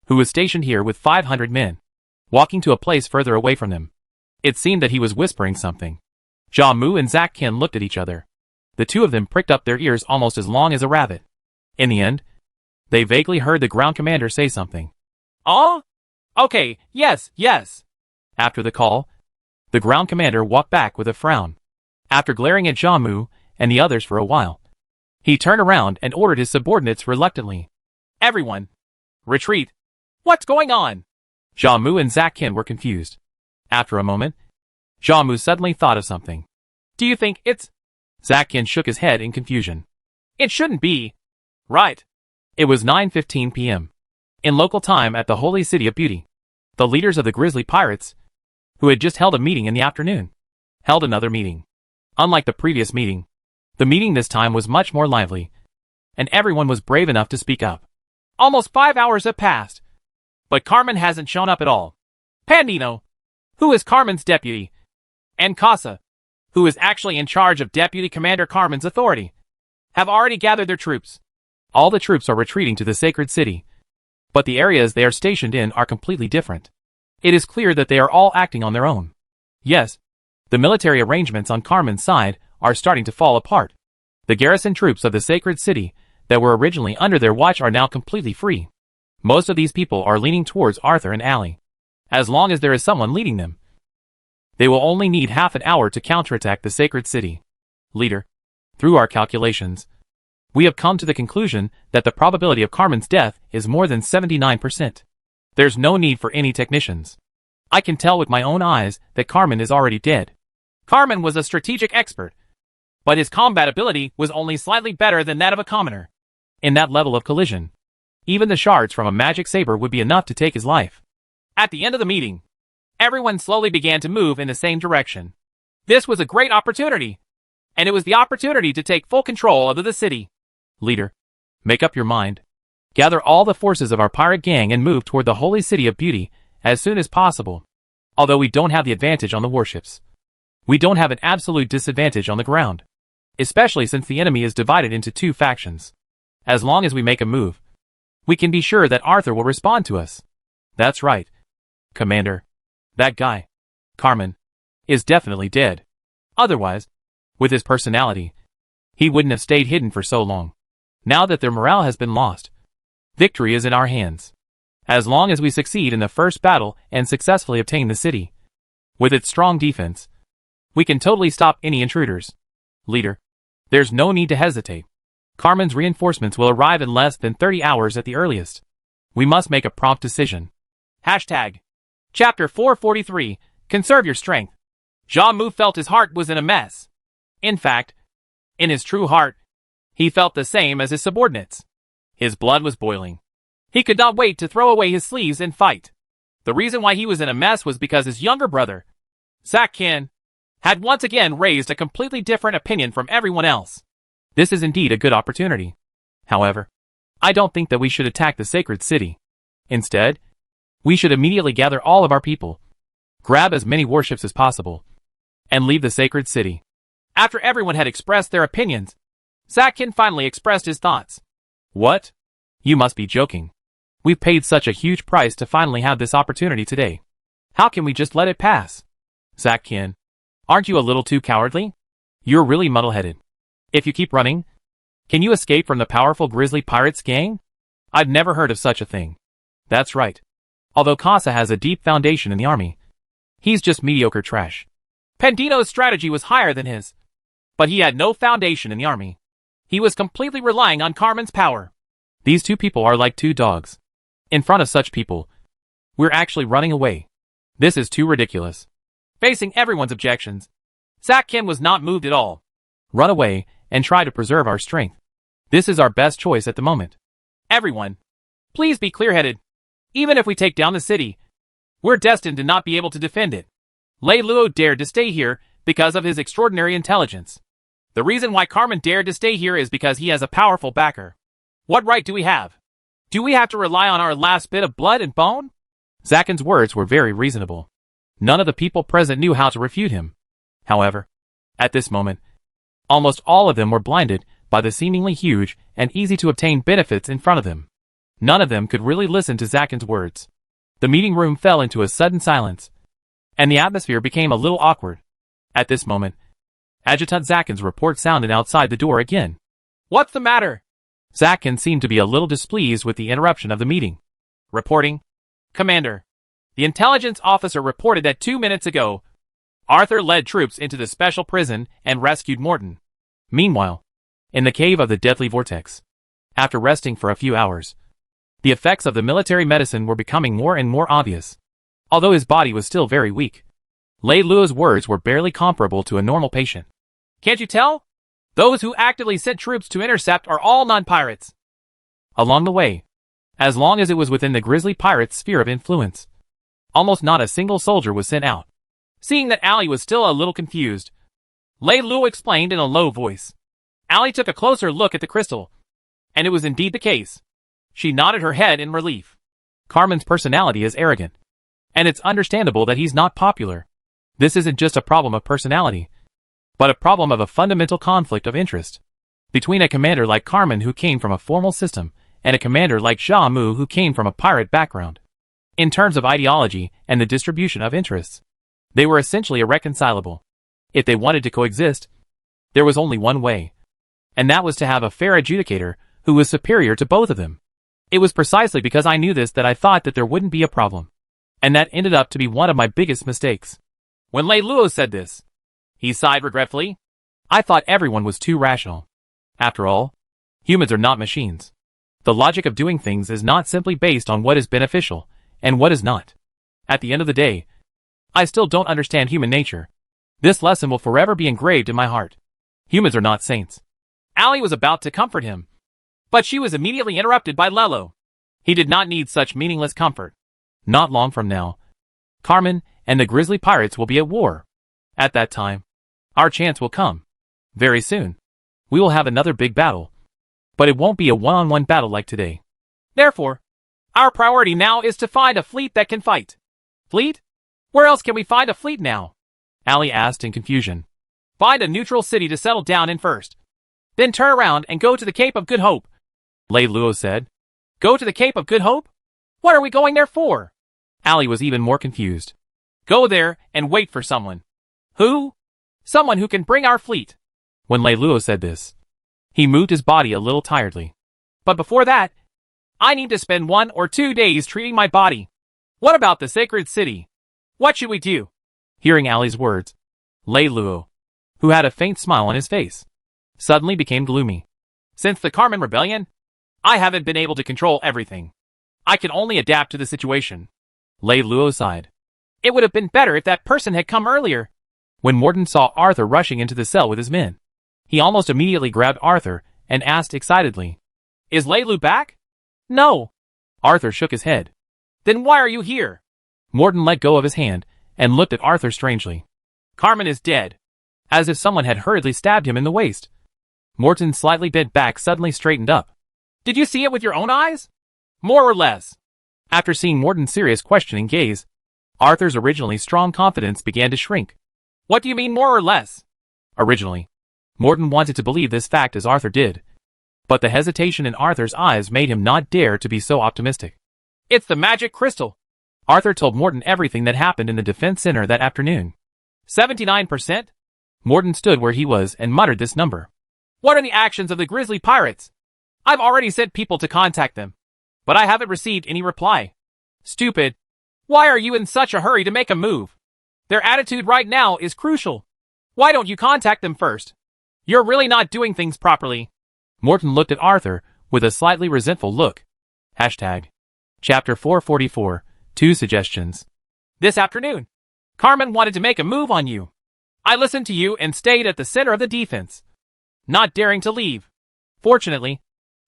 who was stationed here with 500 men, walking to a place further away from them. It seemed that he was whispering something. Jamu and Zakin looked at each other. The two of them pricked up their ears almost as long as a rabbit. In the end, they vaguely heard the ground commander say something. Oh? Okay, yes. After the call, the ground commander walked back with a frown. After glaring at Jamu and the others for a while, he turned around and ordered his subordinates reluctantly. Everyone, retreat. What's going on? Jamu and Zakin were confused. After a moment, Jamu suddenly thought of something. Do you think it's... Zakin shook his head in confusion. It shouldn't be. Right. It was 9:15 p.m. in local time at the Holy City of Beauty. The leaders of the Grizzly Pirates, who had just held a meeting in the afternoon, held another meeting. Unlike the previous meeting, the meeting this time was much more lively, and everyone was brave enough to speak up. Almost 5 hours have passed, but Carmen hasn't shown up at all. Pandino, who is Carmen's deputy, and Casa, who is actually in charge of Deputy Commander Carmen's authority, have already gathered their troops. All the troops are retreating to the sacred city, but the areas they are stationed in are completely different. It is clear that they are all acting on their own. Yes, the military arrangements on Carmen's side are starting to fall apart. The garrison troops of the sacred city that were originally under their watch are now completely free. Most of these people are leaning towards Arthur and Allie. As long as there is someone leading them, they will only need half an hour to counterattack the sacred city. Leader, through our calculations, we have come to the conclusion that the probability of Carmen's death is more than 79%. There's no need for any technicians. I can tell with my own eyes that Carmen is already dead. Carmen was a strategic expert, but his combat ability was only slightly better than that of a commoner. In that level of collision, even the shards from a magic saber would be enough to take his life. At the end of the meeting, everyone slowly began to move in the same direction. This was a great opportunity, and it was the opportunity to take full control of the city. Leader, make up your mind. Gather all the forces of our pirate gang and move toward the holy city of beauty as soon as possible. Although we don't have the advantage on the warships, we don't have an absolute disadvantage on the ground, especially since the enemy is divided into two factions. As long as we make a move, we can be sure that Arthur will respond to us. That's right, Commander. That guy, Carmen, is definitely dead. Otherwise, with his personality, he wouldn't have stayed hidden for so long. Now that their morale has been lost, victory is in our hands. As long as we succeed in the first battle and successfully obtain the city, with its strong defense, we can totally stop any intruders. Leader, there's no need to hesitate. Carmen's reinforcements will arrive in less than 30 hours at the earliest. We must make a prompt decision. Hashtag. Chapter 443, Conserve Your Strength. Jean Mu felt his heart was in a mess. In fact, in his true heart, he felt the same as his subordinates. His blood was boiling. He could not wait to throw away his sleeves and fight. The reason why he was in a mess was because his younger brother, Zach Kin, had once again raised a completely different opinion from everyone else. This is indeed a good opportunity. However, I don't think that we should attack the sacred city. Instead, we should immediately gather all of our people, grab as many warships as possible, and leave the sacred city. After everyone had expressed their opinions, Zakkin finally expressed his thoughts. What? You must be joking. We've paid such a huge price to finally have this opportunity today. How can we just let it pass? Zakkin, aren't you a little too cowardly? You're really muddle-headed. If you keep running, can you escape from the powerful grizzly pirates gang? I've never heard of such a thing. That's right. Although Casa has a deep foundation in the army, he's just mediocre trash. Pendino's strategy was higher than his, but he had no foundation in the army. He was completely relying on Carmen's power. These two people are like two dogs. In front of such people, we're actually running away. This is too ridiculous. Facing everyone's objections, Zach Kim was not moved at all. Run away and try to preserve our strength. This is our best choice at the moment. Everyone, please be clear-headed. Even if we take down the city, we're destined to not be able to defend it. Lei Luo dared to stay here because of his extraordinary intelligence. The reason why Carmen dared to stay here is because he has a powerful backer. What right do we have? Do we have to rely on our last bit of blood and bone? Zakkin's words were very reasonable. None of the people present knew how to refute him. However, at this moment, almost all of them were blinded by the seemingly huge and easy-to-obtain benefits in front of them. None of them could really listen to Zakkin's words. The meeting room fell into a sudden silence, and the atmosphere became a little awkward. At this moment, Adjutant Zakkin's report sounded outside the door again. What's the matter? Zakkin seemed to be a little displeased with the interruption of the meeting. Reporting. Commander, the intelligence officer reported that 2 minutes ago, Arthur led troops into the special prison and rescued Morton. Meanwhile, in the cave of the deathly vortex, after resting for a few hours, the effects of the military medicine were becoming more and more obvious. Although his body was still very weak, Lei Luo's words were barely comparable to a normal patient. Can't you tell? Those who actively sent troops to intercept are all non-pirates. Along the way, as long as it was within the grizzly pirate's sphere of influence, almost not a single soldier was sent out. Seeing that Allie was still a little confused, Lei Luo explained in a low voice. Allie took a closer look at the crystal, and it was indeed the case. She nodded her head in relief. Carmen's personality is arrogant, and it's understandable that he's not popular. This isn't just a problem of personality, but a problem of a fundamental conflict of interest between a commander like Carmen who came from a formal system and a commander like Xia Mu who came from a pirate background. In terms of ideology and the distribution of interests, they were essentially irreconcilable. If they wanted to coexist, there was only one way, and that was to have a fair adjudicator who was superior to both of them. It was precisely because I knew this that I thought that there wouldn't be a problem. And that ended up to be one of my biggest mistakes. When Lei Luo said this, he sighed regretfully. I thought everyone was too rational. After all, humans are not machines. The logic of doing things is not simply based on what is beneficial and what is not. At the end of the day, I still don't understand human nature. This lesson will forever be engraved in my heart. Humans are not saints. Allie was about to comfort him, but she was immediately interrupted by Lello. He did not need such meaningless comfort. Not long from now, Carmen and the grizzly pirates will be at war. At that time, our chance will come. Very soon, we will have another big battle. But it won't be a one-on-one battle like today. Therefore, our priority now is to find a fleet that can fight. Fleet? Where else can we find a fleet now? Allie asked in confusion. Find a neutral city to settle down in first. Then turn around and go to the Cape of Good Hope. Lei Luo said. Go to the Cape of Good Hope? What are we going there for? Allie was even more confused. Go there and wait for someone. Who? Someone who can bring our fleet. When Lei Luo said this, he moved his body a little tiredly. But before that, I need to spend 1 or 2 days treating my body. What about the sacred city? What should we do? Hearing Allie's words, Lei Luo, who had a faint smile on his face, suddenly became gloomy. Since the Carmen Rebellion, I haven't been able to control everything. I can only adapt to the situation. Lei Luo sighed. It would have been better if that person had come earlier. When Morton saw Arthur rushing into the cell with his men, he almost immediately grabbed Arthur and asked excitedly, Is Lei Lu back? No. Arthur shook his head. Then why are you here? Morton let go of his hand and looked at Arthur strangely. Carmen is dead. As if someone had hurriedly stabbed him in the waist. Morton slightly bent back, suddenly straightened up. Did you see it with your own eyes? More or less? After seeing Morton's serious questioning gaze, Arthur's originally strong confidence began to shrink. What do you mean more or less? Originally, Morton wanted to believe this fact as Arthur did. But the hesitation in Arthur's eyes made him not dare to be so optimistic. It's the magic crystal. Arthur told Morton everything that happened in the defense center that afternoon. 79%? Morton stood where he was and muttered this number. What are the actions of the grizzly pirates? I've already sent people to contact them, but I haven't received any reply. Stupid. Why are you in such a hurry to make a move? Their attitude right now is crucial. Why don't you contact them first? You're really not doing things properly. Morton looked at Arthur with a slightly resentful look. Hashtag. Chapter 444, 2 suggestions. This afternoon, Carmen wanted to make a move on you. I listened to you and stayed at the center of the defense, not daring to leave. Fortunately,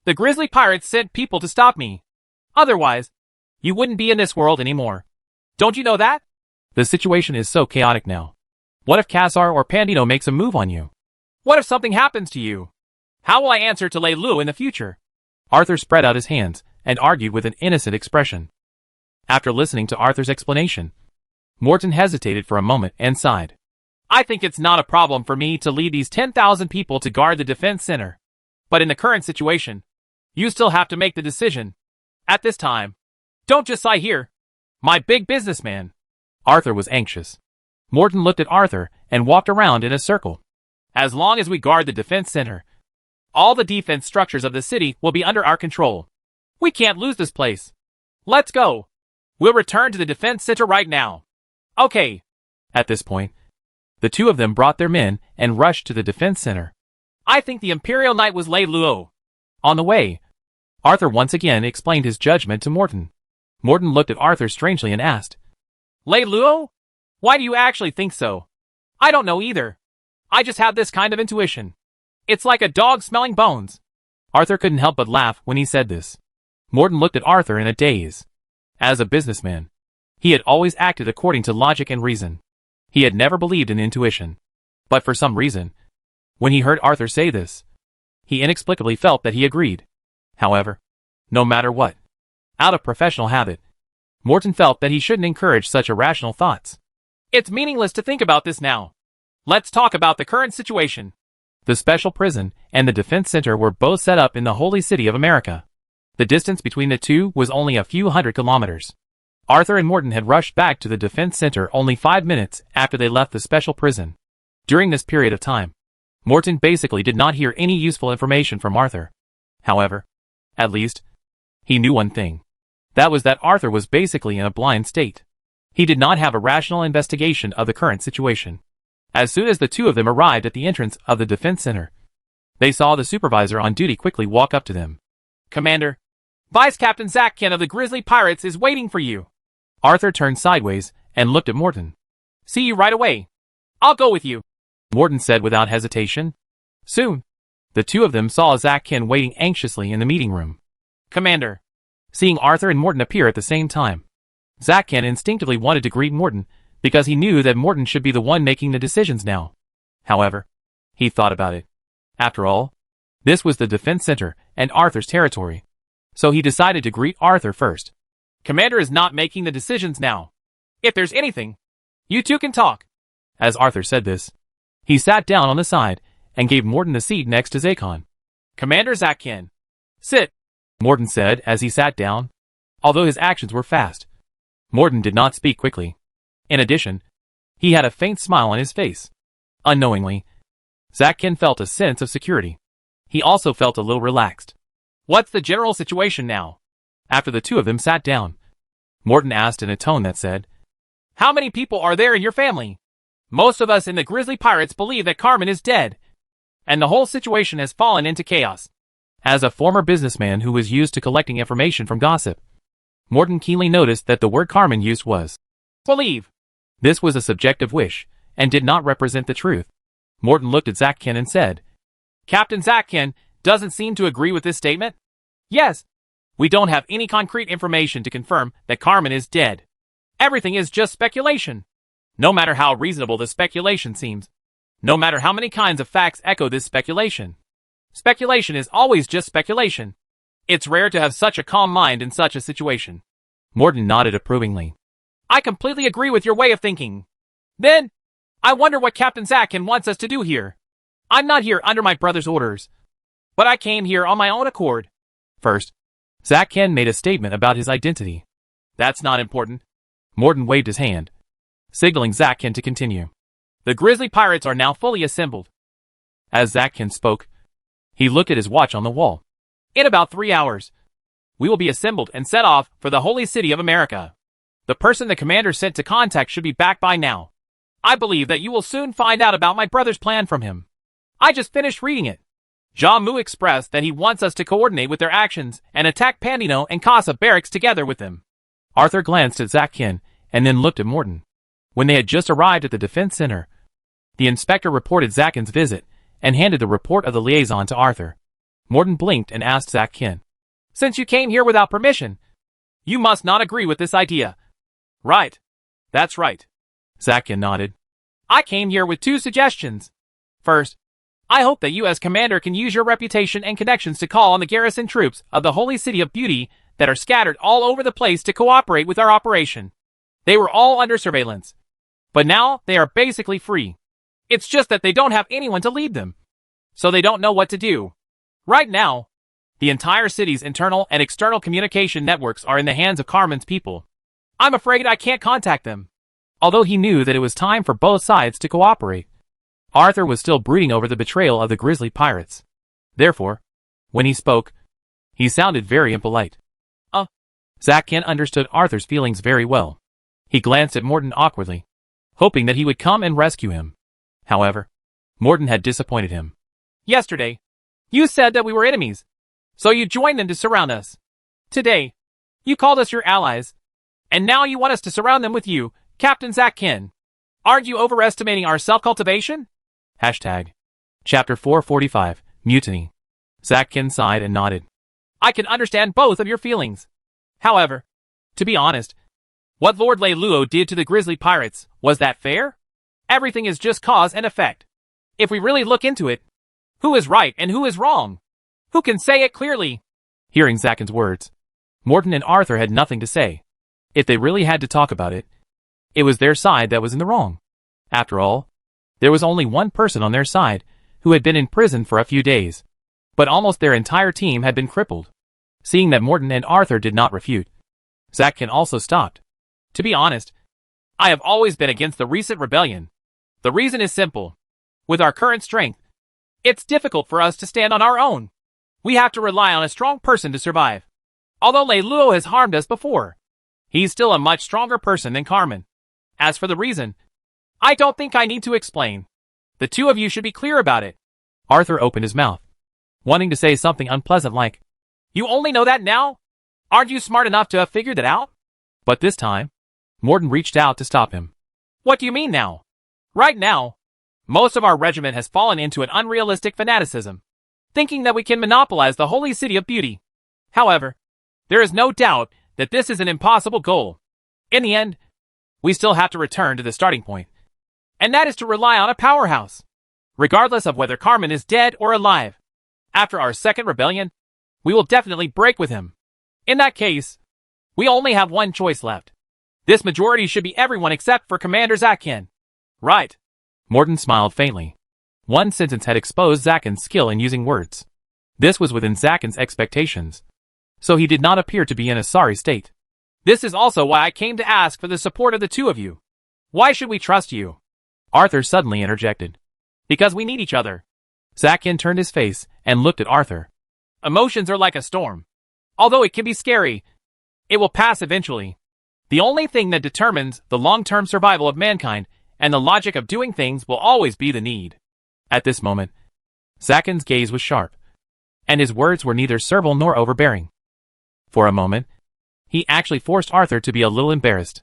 the grizzly pirates sent people to stop me. Otherwise, you wouldn't be in this world anymore. Don't you know that? The situation is so chaotic now. What if Cassar or Pandino makes a move on you? What if something happens to you? How will I answer to Lei Lu in the future? Arthur spread out his hands and argued with an innocent expression. After listening to Arthur's explanation, Morton hesitated for a moment and sighed. I think it's not a problem for me to lead these 10,000 people to guard the defense center. But in the current situation, you still have to make the decision. At this time, don't just sigh here. My big businessman. Arthur was anxious. Morton looked at Arthur and walked around in a circle. As long as we guard the defense center, all the defense structures of the city will be under our control. We can't lose this place. Let's go. We'll return to the defense center right now. Okay. At this point, the two of them brought their men and rushed to the defense center. I think the Imperial Knight was Lei Luo. On the way, Arthur once again explained his judgment to Morton. Morton looked at Arthur strangely and asked, Lei Luo? Why do you actually think so? I don't know either. I just have this kind of intuition. It's like a dog smelling bones. Arthur couldn't help but laugh when he said this. Morton looked at Arthur in a daze. As a businessman, he had always acted according to logic and reason. He had never believed in intuition. But for some reason, when he heard Arthur say this, he inexplicably felt that he agreed. However, no matter what, out of professional habit, Morton felt that he shouldn't encourage such irrational thoughts. It's meaningless to think about this now. Let's talk about the current situation. The special prison and the defense center were both set up in the holy city of America. The distance between the two was only a few hundred kilometers. Arthur and Morton had rushed back to the defense center only 5 minutes after they left the special prison. During this period of time, Morton basically did not hear any useful information from Arthur. However, at least, He knew one thing. That was that Arthur was basically in a blind state. He did not have a rational investigation of the current situation. As soon as the two of them arrived at the entrance of the defense center, they saw the supervisor on duty quickly walk up to them. Commander, Vice Captain Zach Ken of the Grizzly Pirates is waiting for you. Arthur turned sideways and looked at Morton. See you right away. I'll go with you, Morton said without hesitation. Soon, the two of them saw Zach Ken waiting anxiously in the meeting room. Commander. Seeing Arthur and Morton appear at the same time, Zach Ken instinctively wanted to greet Morton because he knew that Morton should be the one making the decisions now. However, he thought about it. After all, this was the defense center and Arthur's territory. So he decided to greet Arthur first. Commander is not making the decisions now. If there's anything, you two can talk. As Arthur said this, he sat down on the side and gave Morton the seat next to Zakon. Commander Zach Ken. Sit, Morton said as he sat down. Although his actions were fast, Morton did not speak quickly. In addition, he had a faint smile on his face. Unknowingly, Zach Ken felt a sense of security. He also felt a little relaxed. What's the general situation now? After the two of them sat down, Morton asked in a tone that said, How many people are there in your family? Most of us in the Grizzly Pirates believe that Carmen is dead, and the whole situation has fallen into chaos. As a former businessman who was used to collecting information from gossip, Morton keenly noticed that the word Carmen used was believe. This was a subjective wish, and did not represent the truth. Morton looked at Zach Ken and said, Captain Zach Ken doesn't seem to agree with this statement? Yes. We don't have any concrete information to confirm that Carmen is dead. Everything is just speculation. No matter how reasonable the speculation seems. No matter how many kinds of facts echo this speculation. Speculation is always just speculation. It's rare to have such a calm mind in such a situation. Morton nodded approvingly. I completely agree with your way of thinking. Then, I wonder what Captain Zach Ken wants us to do here. I'm not here under my brother's orders, but I came here on my own accord. First, Zach Ken made a statement about his identity. That's not important. Morton waved his hand, signaling Zach Ken to continue. The Grizzly Pirates are now fully assembled. As Zach Ken spoke, he looked at his watch on the wall. In about 3 hours, we will be assembled and set off for the holy city of America. The person the commander sent to contact should be back by now. I believe that you will soon find out about my brother's plan from him. I just finished reading it. Jean Mu expressed that he wants us to coordinate with their actions and attack Pandino and Casa Barracks together with them. Arthur glanced at Zach Ken and then looked at Morton. When they had just arrived at the defense center, the inspector reported Zach Ken's visit and handed the report of the liaison to Arthur. Morton blinked and asked Zach Ken, Since you came here without permission, you must not agree with this idea. Right. That's right. Zach Ken nodded. I came here with 2 suggestions. First, I hope that you as commander can use your reputation and connections to call on the garrison troops of the Holy City of Beauty that are scattered all over the place to cooperate with our operation. They were all under surveillance, but now they are basically free. It's just that they don't have anyone to lead them, so they don't know what to do. Right now, the entire city's internal and external communication networks are in the hands of Carmen's people. I'm afraid I can't contact them. Although he knew that it was time for both sides to cooperate, Arthur was still brooding over the betrayal of the Grizzly Pirates. Therefore, when he spoke, he sounded very impolite. Zach Ken understood Arthur's feelings very well. He glanced at Morton awkwardly, hoping that he would come and rescue him. However, Morton had disappointed him. Yesterday, you said that we were enemies, so you joined them to surround us. Today, you called us your allies, and now you want us to surround them with you, Captain Zach Ken. Aren't you overestimating our self-cultivation? Chapter 445, Mutiny. Zach Ken sighed and nodded. I can understand both of your feelings. However, to be honest, what Lord Leiluo did to the Grizzly Pirates, was that fair? Everything is just cause and effect. If we really look into it, who is right and who is wrong? Who can say it clearly? Hearing Zach Ken's words, Morton and Arthur had nothing to say. If they really had to talk about it, it was their side that was in the wrong. After all, there was only one person on their side who had been in prison for a few days, but almost their entire team had been crippled. Seeing that Morton and Arthur did not refute, Zach Ken also stopped. To be honest, I have always been against the recent rebellion. The reason is simple. With our current strength, it's difficult for us to stand on our own. We have to rely on a strong person to survive. Although Lei Luo has harmed us before, he's still a much stronger person than Carmen. As for the reason, I don't think I need to explain. The two of you should be clear about it. Arthur opened his mouth, wanting to say something unpleasant like, You only know that now? Aren't you smart enough to have figured it out? but this time, Morton reached out to stop him. What do you mean now? Right now, most of our regiment has fallen into an unrealistic fanaticism, thinking that we can monopolize the holy city of beauty. However, there is no doubt that this is an impossible goal. In the end, we still have to return to the starting point, and that is to rely on a powerhouse, regardless of whether Carmen is dead or alive. After our second rebellion, we will definitely break with him. In that case, we only have one choice left. This majority should be everyone except for Commander Zakin. Right. Morton smiled faintly. One sentence had exposed Zakin's skill in using words. This was within Zakin's expectations, so he did not appear to be in a sorry state. This is also why I came to ask for the support of the two of you. Why should we trust you? Arthur suddenly interjected. Because we need each other. Zakin turned his face and looked at Arthur. Emotions are like a storm. Although it can be scary, it will pass eventually. The only thing that determines the long-term survival of mankind and the logic of doing things will always be the need. At this moment, Zakin's gaze was sharp, and his words were neither servile nor overbearing. For a moment, he actually forced Arthur to be a little embarrassed.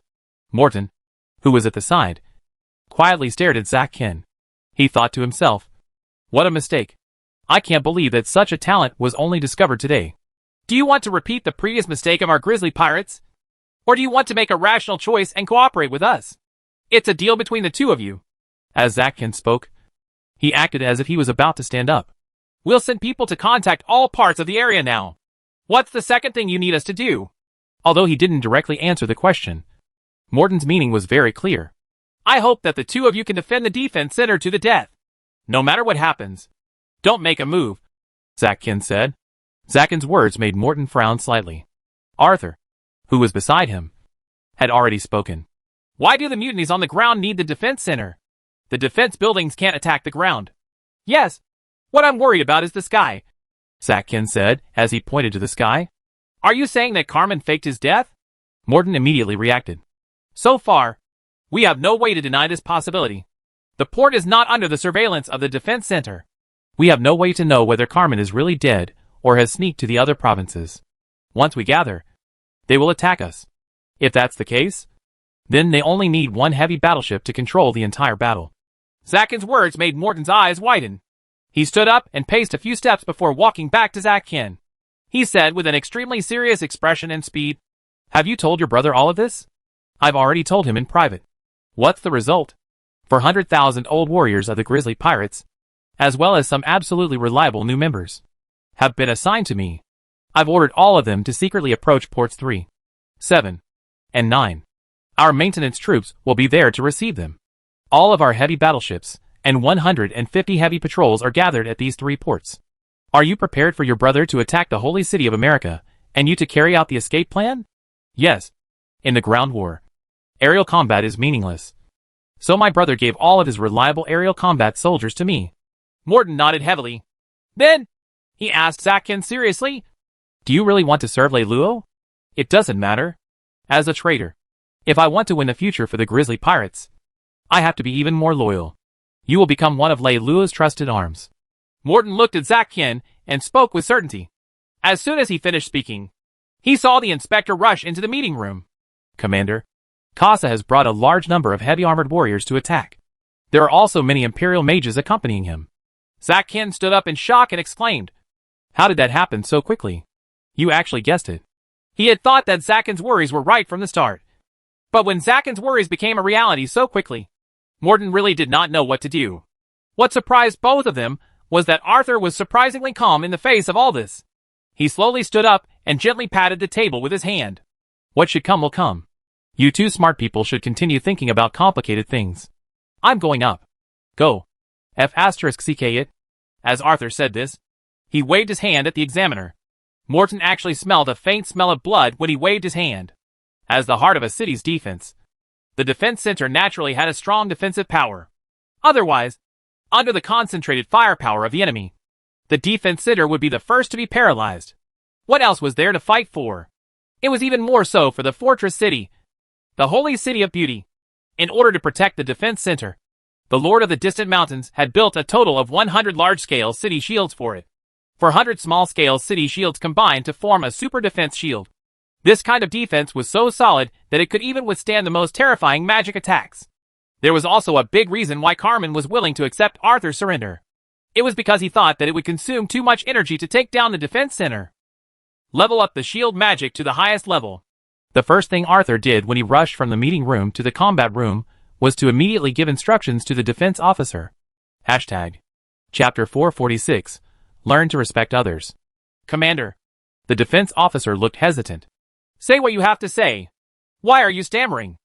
Morton, who was at the side, quietly stared at Zakin. He thought to himself, what a mistake. I can't believe that such a talent was only discovered today. Do you want to repeat the previous mistake of our grizzly pirates? Or do you want to make a rational choice and cooperate with us? It's a deal between the two of you. As Zakin spoke, he acted as if he was about to stand up. We'll send people to contact all parts of the area now. What's the second thing you need us to do? Although he didn't directly answer the question, Morton's meaning was very clear. I hope that the two of you can defend the defense center to the death. No matter what happens, don't make a move, Zakin said. Zakin's words made Morton frown slightly. Arthur, who was beside him, had already spoken. Why do the mutinies on the ground need the defense center? The defense buildings can't attack the ground. Yes, what I'm worried about is the sky, Zakin said as he pointed to the sky. Are you saying that Carmen faked his death? Morton immediately reacted. So far, we have no way to deny this possibility. The port is not under the surveillance of the defense center. We have no way to know whether Carmen is really dead or has sneaked to the other provinces. Once we gather, they will attack us. If that's the case, then they only need one heavy battleship to control the entire battle. Zakin's words made Morton's eyes widen. He stood up and paced a few steps before walking back to Zakin. He said with an extremely serious expression and speed, Have you told your brother all of this? I've already told him in private. What's the result? 400,000 old warriors of the Grizzly Pirates, as well as some absolutely reliable new members, have been assigned to me. I've ordered all of them to secretly approach ports 3, 7, and 9. Our maintenance troops will be there to receive them. All of our heavy battleships and 150 heavy patrols are gathered at these 3 ports. Are you prepared for your brother to attack the holy city of America, and you to carry out the escape plan? Yes. In the ground war, aerial combat is meaningless. So my brother gave all of his reliable aerial combat soldiers to me. Morton nodded heavily. Then, he asked Zakin seriously, Do you really want to serve Lei Luo? It doesn't matter. As a traitor, if I want to win the future for the Grizzly Pirates, I have to be even more loyal. You will become one of Lei Luo's trusted arms. Morton looked at Zakin and spoke with certainty. As soon as he finished speaking, he saw the inspector rush into the meeting room. Commander, Casa has brought a large number of heavy armored warriors to attack. There are also many Imperial mages accompanying him. Zakin stood up in shock and exclaimed, How did that happen so quickly? You actually guessed it. He had thought that Zakin's worries were right from the start. But when Zakin's worries became a reality so quickly, Morton really did not know what to do. What surprised both of them was that Arthur was surprisingly calm in the face of all this. He slowly stood up and gently patted the table with his hand. What should come will come. You two smart people should continue thinking about complicated things. I'm going up. Go. F***ck it. As Arthur said this, he waved his hand at the examiner. Morton actually smelled a faint smell of blood when he waved his hand. As the heart of a city's defense, the defense center naturally had a strong defensive power. Otherwise, under the concentrated firepower of the enemy, the defense center would be the first to be paralyzed. What else was there to fight for? It was even more so for the fortress city, the holy city of beauty. In order to protect the defense center, the Lord of the Distant Mountains had built a total of 100 large-scale city shields for it. 400 small-scale city shields combined to form a super defense shield. This kind of defense was so solid that it could even withstand the most terrifying magic attacks. There was also a big reason why Carmen was willing to accept Arthur's surrender. It was because he thought that it would consume too much energy to take down the defense center. Level up the shield magic to the highest level. The first thing Arthur did when he rushed from the meeting room to the combat room was to immediately give instructions to the defense officer. Chapter 446. Learn to respect others. Commander. The defense officer looked hesitant. Say what you have to say. Why are you stammering?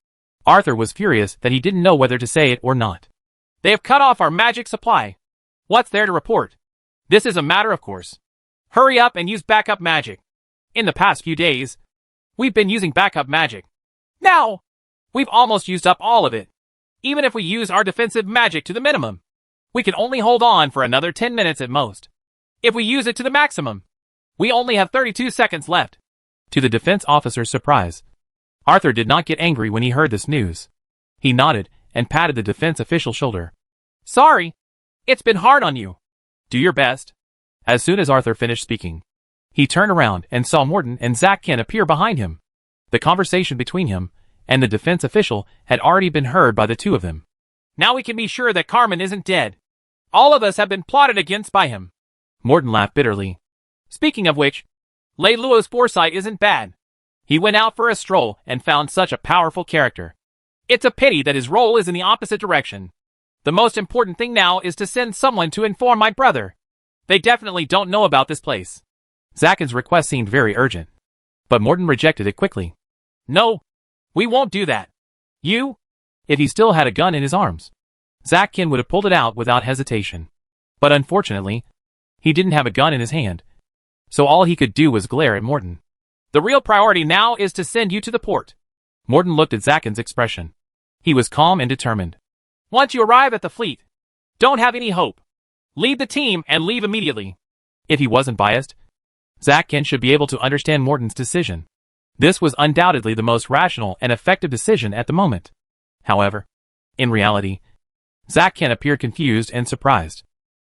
Arthur was furious that he didn't know whether to say it or not. They have cut off our magic supply. What's there to report? This is a matter of course. Hurry up and use backup magic. In the past few days, we've been using backup magic. Now, we've almost used up all of it. Even if we use our defensive magic to the minimum, we can only hold on for another 10 minutes at most. If we use it to the maximum, we only have 32 seconds left. To the defense officer's surprise, Arthur did not get angry when he heard this news. He nodded and patted the defense official's shoulder. Sorry, it's been hard on you. Do your best. As soon as Arthur finished speaking, he turned around and saw Morton and Zack Ken appear behind him. The conversation between him and the defense official had already been heard by the two of them. Now we can be sure that Carmen isn't dead. All of us have been plotted against by him. Morton laughed bitterly. Speaking of which, Lei Luo's foresight isn't bad. He went out for a stroll and found such a powerful character. It's a pity that his role is in the opposite direction. The most important thing now is to send someone to inform my brother. They definitely don't know about this place. Zacken's request seemed very urgent, but Morton rejected it quickly. No, we won't do that. You? If he still had a gun in his arms, Zack Ken would have pulled it out without hesitation. But unfortunately, he didn't have a gun in his hand, so all he could do was glare at Morton. The real priority now is to send you to the port. Morton looked at Zacken's expression. He was calm and determined. Once you arrive at the fleet, don't have any hope. Lead the team and leave immediately. If he wasn't biased, Zack Ken should be able to understand Morton's decision. This was undoubtedly the most rational and effective decision at the moment. However, in reality, Zack Ken appeared confused and surprised.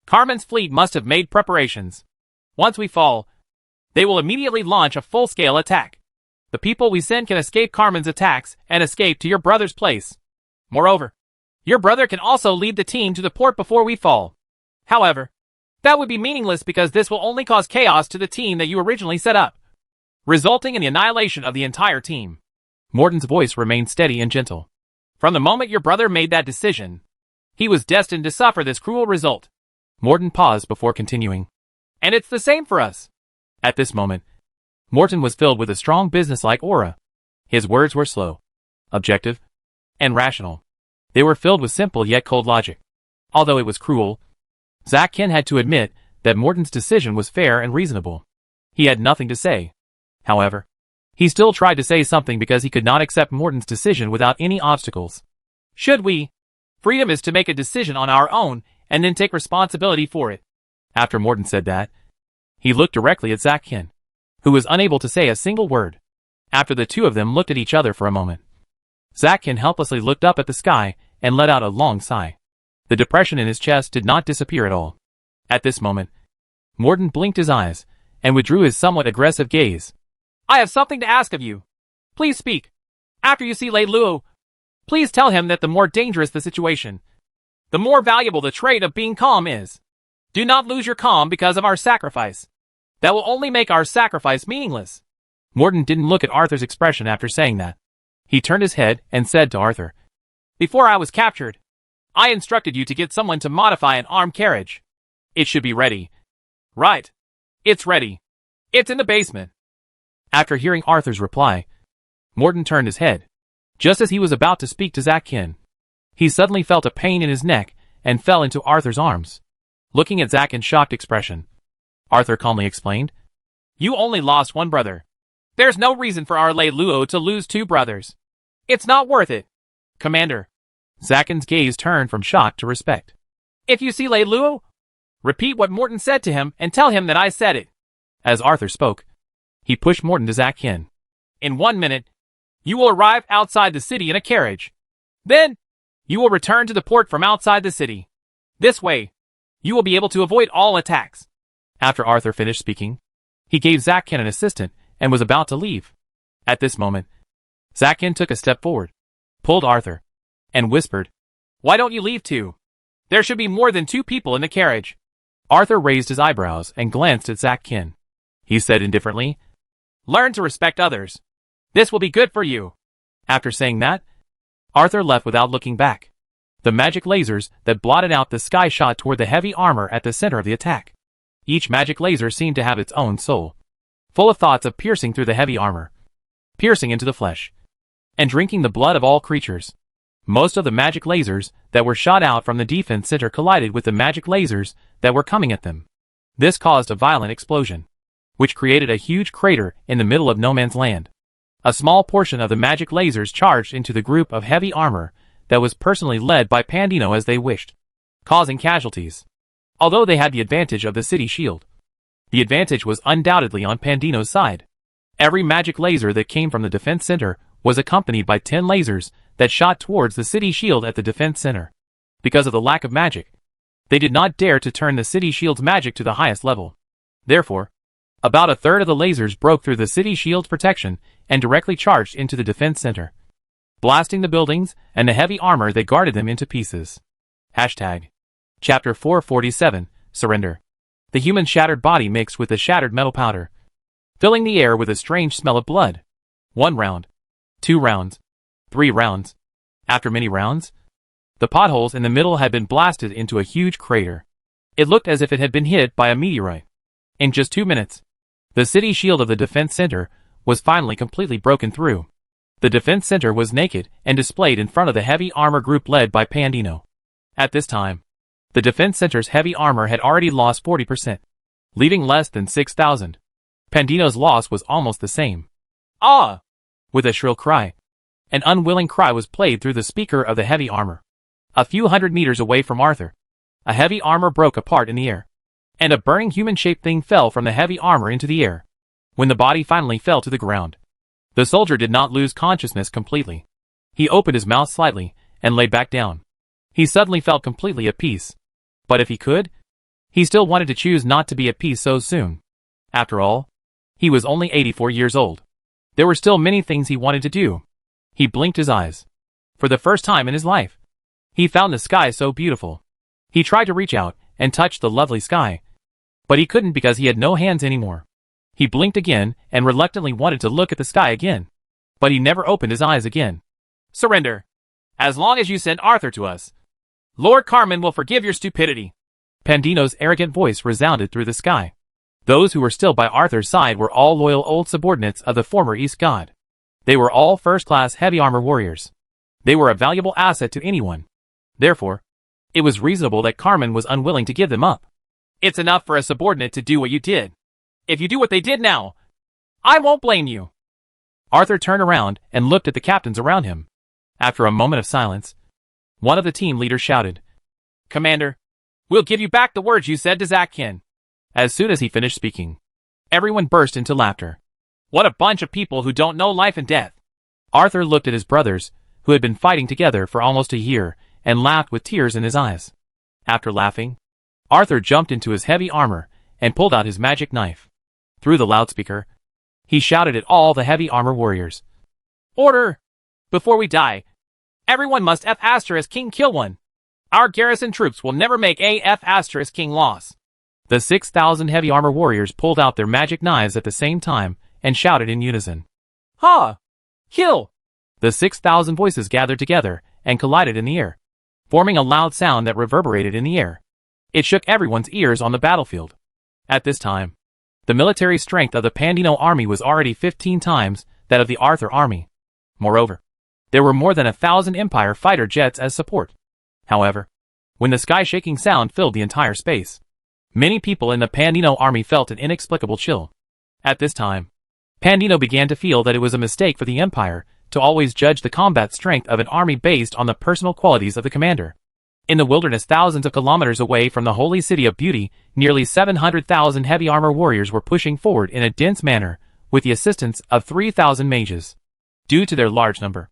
Carmen's fleet must have made preparations. Once we fall, they will immediately launch a full-scale attack. The people we send can escape Carmen's attacks and escape to your brother's place. Moreover, your brother can also lead the team to the port before we fall. However, that would be meaningless because this will only cause chaos to the team that you originally set up, resulting in the annihilation of the entire team. Morton's voice remained steady and gentle. From the moment your brother made that decision, he was destined to suffer this cruel result. Morton paused before continuing. And it's the same for us. At this moment, Morton was filled with a strong business-like aura. His words were slow, objective, and rational. They were filled with simple yet cold logic. Although it was cruel, Zack Ken had to admit that Morton's decision was fair and reasonable. He had nothing to say. However, he still tried to say something because he could not accept Morton's decision without any obstacles. Should we? Freedom is to make a decision on our own and then take responsibility for it. After Morton said that, he looked directly at Zack Ken, who was unable to say a single word. After the two of them looked at each other for a moment, Zack Ken helplessly looked up at the sky and let out a long sigh. The depression in his chest did not disappear at all. At this moment, Morton blinked his eyes and withdrew his somewhat aggressive gaze. I have something to ask of you. Please speak. After you see Lei Luo, please tell him that the more dangerous the situation, the more valuable the trait of being calm is. Do not lose your calm because of our sacrifice. That will only make our sacrifice meaningless. Morton didn't look at Arthur's expression after saying that. He turned his head and said to Arthur, Before I was captured, I instructed you to get someone to modify an armed carriage. It should be ready. Right. It's ready. It's in the basement. After hearing Arthur's reply, Morton turned his head. Just as he was about to speak to Zack Ken, he suddenly felt a pain in his neck and fell into Arthur's arms. Looking at Zack in shocked expression, Arthur calmly explained, You only lost one brother. There's no reason for our Lei Luo to lose two brothers. It's not worth it. Commander. Zacken's gaze turned from shock to respect. If you see Lei Luo, repeat what Morton said to him and tell him that I said it. As Arthur spoke, he pushed Morton to Zack Ken. In 1 minute, you will arrive outside the city in a carriage. Then, you will return to the port from outside the city. This way, you will be able to avoid all attacks. After Arthur finished speaking, he gave Zackin an assistant and was about to leave. At this moment, Zackin took a step forward, pulled Arthur, and whispered, "Why don't you leave too? There should be more than 2 people in the carriage." Arthur raised his eyebrows and glanced at Zackin. He said indifferently, "Learn to respect others. This will be good for you." After saying that, Arthur left without looking back. The magic lasers that blotted out the sky shot toward the heavy armor at the center of the attack. Each magic laser seemed to have its own soul, full of thoughts of piercing through the heavy armor, piercing into the flesh, and drinking the blood of all creatures. Most of the magic lasers that were shot out from the defense center collided with the magic lasers that were coming at them. This caused a violent explosion, which created a huge crater in the middle of no man's land. A small portion of the magic lasers charged into the group of heavy armor that was personally led by Pandino as they wished, causing casualties. Although they had the advantage of the city shield, the advantage was undoubtedly on Pandino's side. Every magic laser that came from the defense center was accompanied by 10 lasers that shot towards the city shield at the defense center. Because of the lack of magic, they did not dare to turn the city shield's magic to the highest level. Therefore, about a third of the lasers broke through the city shield's protection and directly charged into the defense center, blasting the buildings and the heavy armor that guarded them into pieces. Hashtag. Chapter 447, Surrender. The human shattered body mixed with the shattered metal powder, filling the air with a strange smell of blood. 1 round. 2 rounds. 3 rounds. After many rounds, the potholes in the middle had been blasted into a huge crater. It looked as if it had been hit by a meteorite. In just 2 minutes, the city shield of the defense center was finally completely broken through. The defense center was naked and displayed in front of the heavy armor group led by Pandino. At this time, the defense center's heavy armor had already lost 40%, leaving less than 6,000. Pandino's loss was almost the same. "Ah!" With a shrill cry, an unwilling cry was played through the speaker of the heavy armor. A few hundred meters away from Arthur, a heavy armor broke apart in the air, and a burning human-shaped thing fell from the heavy armor into the air. When the body finally fell to the ground, the soldier did not lose consciousness completely. He opened his mouth slightly and lay back down. He suddenly felt completely at peace. But if he could, he still wanted to choose not to be at peace so soon. After all, he was only 84 years old. There were still many things he wanted to do. He blinked his eyes. For the first time in his life, he found the sky so beautiful. He tried to reach out and touch the lovely sky, but he couldn't because he had no hands anymore. He blinked again and reluctantly wanted to look at the sky again, but he never opened his eyes again. "Surrender. As long as you send Arthur to us, Lord Carmen will forgive your stupidity." Pandino's arrogant voice resounded through the sky. Those who were still by Arthur's side were all loyal old subordinates of the former East God. They were all first-class heavy armor warriors. They were a valuable asset to anyone. Therefore, it was reasonable that Carmen was unwilling to give them up. "It's enough for a subordinate to do what you did. If you do what they did now, I won't blame you." Arthur turned around and looked at the captains around him. After a moment of silence, one of the team leaders shouted, "Commander, we'll give you back the words you said to Zackin." As soon as he finished speaking, everyone burst into laughter. "What a bunch of people who don't know life and death." Arthur looked at his brothers, who had been fighting together for almost a year, and laughed with tears in his eyes. After laughing, Arthur jumped into his heavy armor and pulled out his magic knife. Through the loudspeaker, he shouted at all the heavy armor warriors, "Order! Before we die, everyone must F***King kill one. Our garrison troops will never make a F***King loss." The 6,000 heavy armor warriors pulled out their magic knives at the same time and shouted in unison, "Ha! Kill!" The 6,000 voices gathered together and collided in the air, forming a loud sound that reverberated in the air. It shook everyone's ears on the battlefield. At this time, the military strength of the Pandino army was already 15 times that of the Arthur army. Moreover, there were more than 1,000 Empire fighter jets as support. However, when the sky-shaking sound filled the entire space, many people in the Pandino army felt an inexplicable chill. At this time, Pandino began to feel that it was a mistake for the Empire to always judge the combat strength of an army based on the personal qualities of the commander. In the wilderness thousands of kilometers away from the holy city of beauty, nearly 700,000 heavy armor warriors were pushing forward in a dense manner, with the assistance of 3,000 mages. Due to their large number,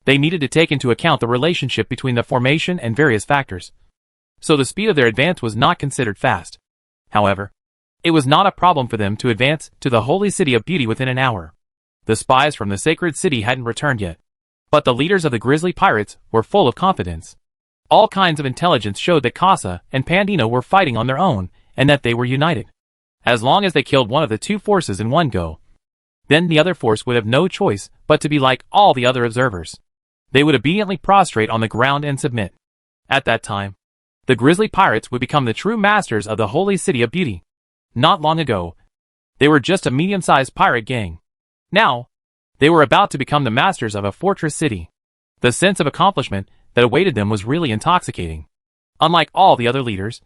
they needed to take into account the relationship between the formation and various factors. So the speed of their advance was not considered fast. However, it was not a problem for them to advance to the holy city of beauty within an hour. The spies from the sacred city hadn't returned yet, but the leaders of the grizzly pirates were full of confidence. All kinds of intelligence showed that Casa and Pandino were fighting on their own and that they were united. As long as they killed one of the two forces in one go, then the other force would have no choice but to be like all the other observers. They would obediently prostrate on the ground and submit. At that time, the grizzly pirates would become the true masters of the holy city of beauty. Not long ago, they were just a medium-sized pirate gang. Now, they were about to become the masters of a fortress city. The sense of accomplishment that awaited them was really intoxicating. Unlike all the other leaders,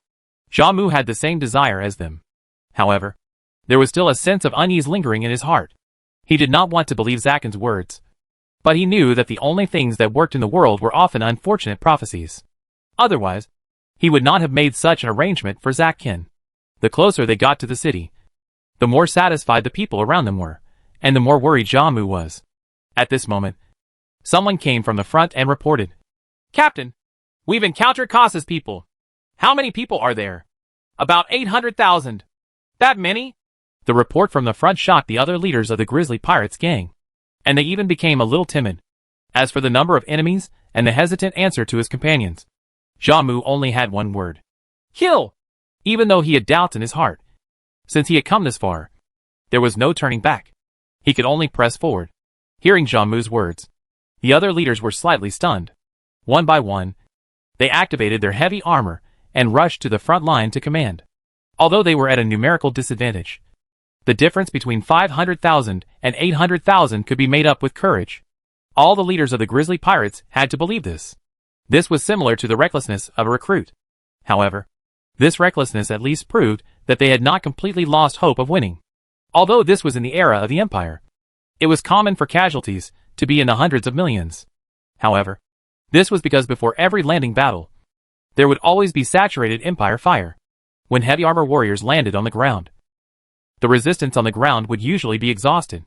Jamu had the same desire as them. However, there was still a sense of unease lingering in his heart. He did not want to believe Zakin's words, but he knew that the only things that worked in the world were often unfortunate prophecies. Otherwise, he would not have made such an arrangement for Zakin. The closer they got to the city, the more satisfied the people around them were, and the more worried Jamu was. At this moment, someone came from the front and reported, "Captain, we've encountered Casa's people. How many people are there?" "About 800,000. "That many?" The report from the front shocked the other leaders of the grizzly pirates gang, and they even became a little timid. As for the number of enemies and the hesitant answer to his companions, Jamu only had one word: "Kill!" Even though he had doubts in his heart, since he had come this far, there was no turning back. He could only press forward. Hearing Jamu's words, the other leaders were slightly stunned. One by one, they activated their heavy armor and rushed to the front line to command. Although they were at a numerical disadvantage, the difference between 500,000 and 800,000 could be made up with courage. All the leaders of the grizzly pirates had to believe this. This was similar to the recklessness of a recruit. However, this recklessness at least proved that they had not completely lost hope of winning. Although this was in the era of the Empire, it was common for casualties to be in the hundreds of millions. However, this was because before every landing battle, there would always be saturated Empire fire. When heavy armor warriors landed on the ground, the resistance on the ground would usually be exhausted.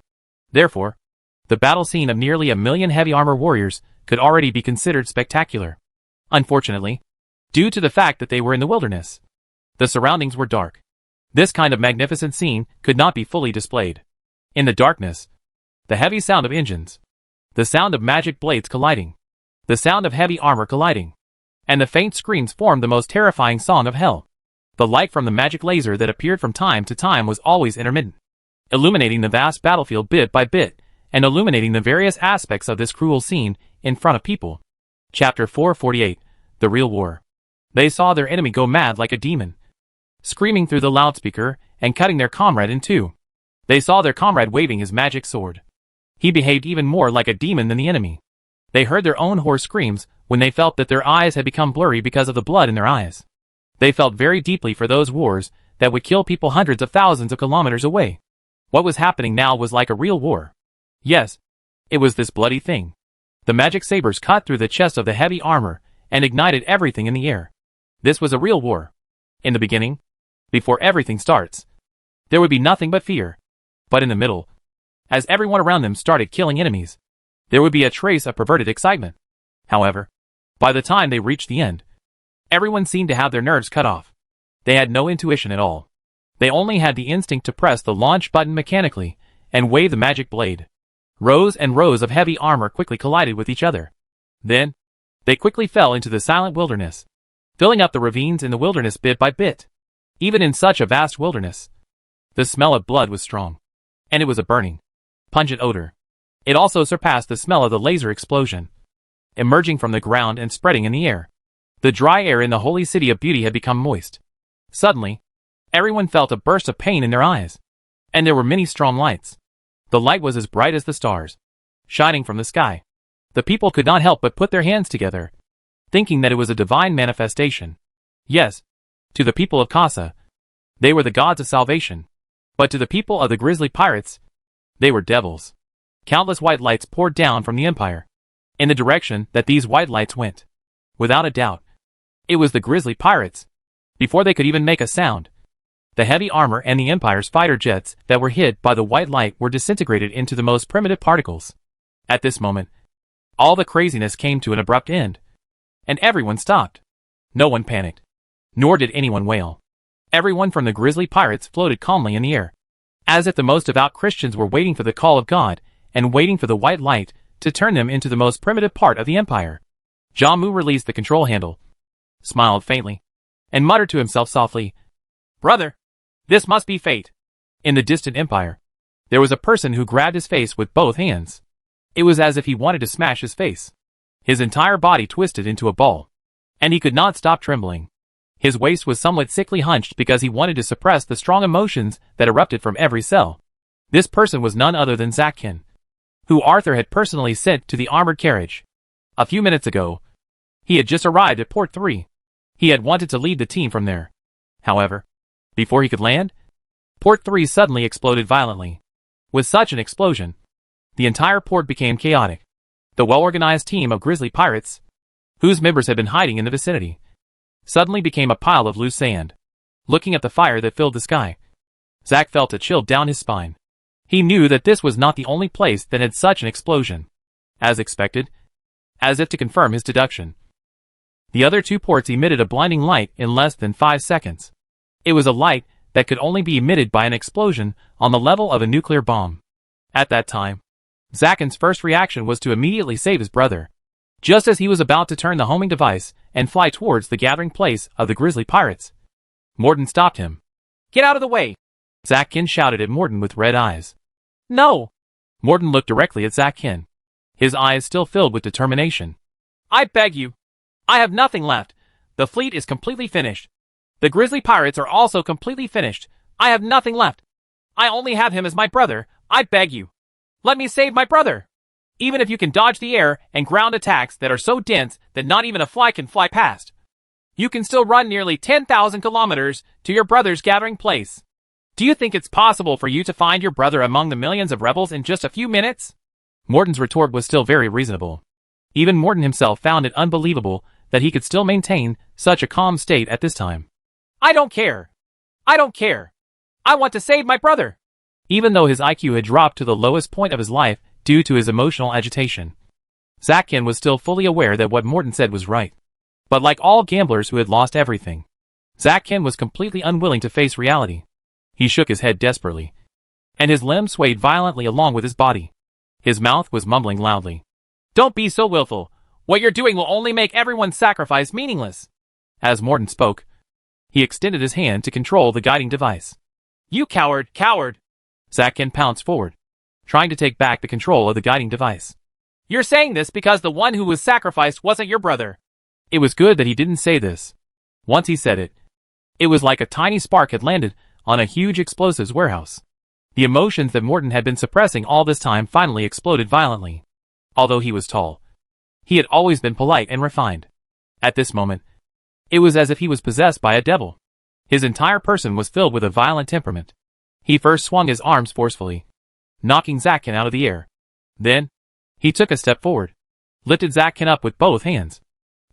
Therefore, the battle scene of nearly 1,000,000 heavy armor warriors could already be considered spectacular. Unfortunately, due to the fact that they were in the wilderness, the surroundings were dark. This kind of magnificent scene could not be fully displayed. In the darkness, the heavy sound of engines, the sound of magic blades colliding, the sound of heavy armor colliding, and the faint screams formed the most terrifying song of hell. The light from the magic laser that appeared from time to time was always intermittent, illuminating the vast battlefield bit by bit, and illuminating the various aspects of this cruel scene in front of people. Chapter 448, The Real War. They saw their enemy go mad like a demon, screaming through the loudspeaker and cutting their comrade in two. They saw their comrade waving his magic sword. He behaved even more like a demon than the enemy. They heard their own hoarse screams when they felt that their eyes had become blurry because of the blood in their eyes. They felt very deeply for those wars that would kill people hundreds of thousands of kilometers away. What was happening now was like a real war. Yes, it was this bloody thing. The magic sabers cut through the chest of the heavy armor and ignited everything in the air. This was a real war. In the beginning, before everything starts, there would be nothing but fear. But in the middle, as everyone around them started killing enemies, there would be a trace of perverted excitement. However, by the time they reached the end, everyone seemed to have their nerves cut off. They had no intuition at all. They only had the instinct to press the launch button mechanically and wave the magic blade. Rows and rows of heavy armor quickly collided with each other. Then, they quickly fell into the silent wilderness, filling up the ravines in the wilderness bit by bit. Even in such a vast wilderness, the smell of blood was strong, and it was a burning, pungent odor. It also surpassed the smell of the laser explosion, emerging from the ground and spreading in the air. The dry air in the holy city of beauty had become moist. Suddenly, everyone felt a burst of pain in their eyes, and there were many strong lights. The light was as bright as the stars, shining from the sky. The people could not help but put their hands together, thinking that it was a divine manifestation. Yes, to the people of Casa, they were the gods of salvation. But to the people of the grizzly pirates, they were devils. Countless white lights poured down from the Empire, in the direction that these white lights went. Without a doubt, it was the grizzly pirates. Before they could even make a sound, The heavy armor and the Empire's fighter jets that were hit by the white light were disintegrated into the most primitive particles. At this moment, all the craziness came to an abrupt end, and everyone stopped. No one panicked, nor did anyone wail. Everyone from the grisly pirates floated calmly in the air, as if the most devout Christians were waiting for the call of God and waiting for the white light to turn them into the most primitive part of the Empire. Jamu released the control handle, smiled faintly, and muttered to himself softly, "Brother, this must be fate." In the distant Empire, there was a person who grabbed his face with both hands. It was as if he wanted to smash his face. His entire body twisted into a ball, and he could not stop trembling. His waist was somewhat sickly hunched because he wanted to suppress the strong emotions that erupted from every cell. This person was none other than Zakkin, who Arthur had personally sent to the armored carriage. A few minutes ago, he had just arrived at Port 3. He had wanted to lead the team from there. However, before he could land, Port 3 suddenly exploded violently. With such an explosion, the entire port became chaotic. The well-organized team of grisly pirates, whose members had been hiding in the vicinity, suddenly became a pile of loose sand. Looking at the fire that filled the sky, Zack felt a chill down his spine. He knew that this was not the only place that had such an explosion. As expected, as if to confirm his deduction, the other two ports emitted a blinding light in less than 5 seconds. It was a light that could only be emitted by an explosion on the level of a nuclear bomb. At that time, Zakkin's first reaction was to immediately save his brother. Just as he was about to turn the homing device and fly towards the gathering place of the grisly pirates, Morden stopped him. "Get out of the way!" Zakkin shouted at Morden with red eyes. "No!" Morden looked directly at Zakkin, his eyes still filled with determination. "I beg you. I have nothing left. The fleet is completely finished. The grisly pirates are also completely finished. I have nothing left. I only have him as my brother. I beg you. Let me save my brother. Even if you can dodge the air and ground attacks that are so dense that not even a fly can fly past, you can still run nearly 10,000 kilometers to your brother's gathering place. Do you think it's possible for you to find your brother among the millions of rebels in just a few minutes?" Morden's retort was still very reasonable. Even Morden himself found it unbelievable that he could still maintain such a calm state at this time. "I don't care. I don't care. I want to save my brother." Even though his IQ had dropped to the lowest point of his life due to his emotional agitation, Zakkin was still fully aware that what Morden said was right. But like all gamblers who had lost everything, Zakkin was completely unwilling to face reality. He shook his head desperately, and his limbs swayed violently along with his body. His mouth was mumbling loudly. "Don't be so willful. What you're doing will only make everyone's sacrifice meaningless." As Morden spoke, he extended his hand to control the guiding device. "You coward, coward!" Zakkin pounced forward, trying to take back the control of the guiding device. "You're saying this because the one who was sacrificed wasn't your brother." It was good that he didn't say this. Once he said it, it was like a tiny spark had landed on a huge explosives warehouse. The emotions that Morden had been suppressing all this time finally exploded violently. Although he was tall, he had always been polite and refined. At this moment, it was as if he was possessed by a devil. His entire person was filled with a violent temperament. He first swung his arms forcefully, knocking Zakkin out of the air. Then, he took a step forward, lifted Zakkin up with both hands,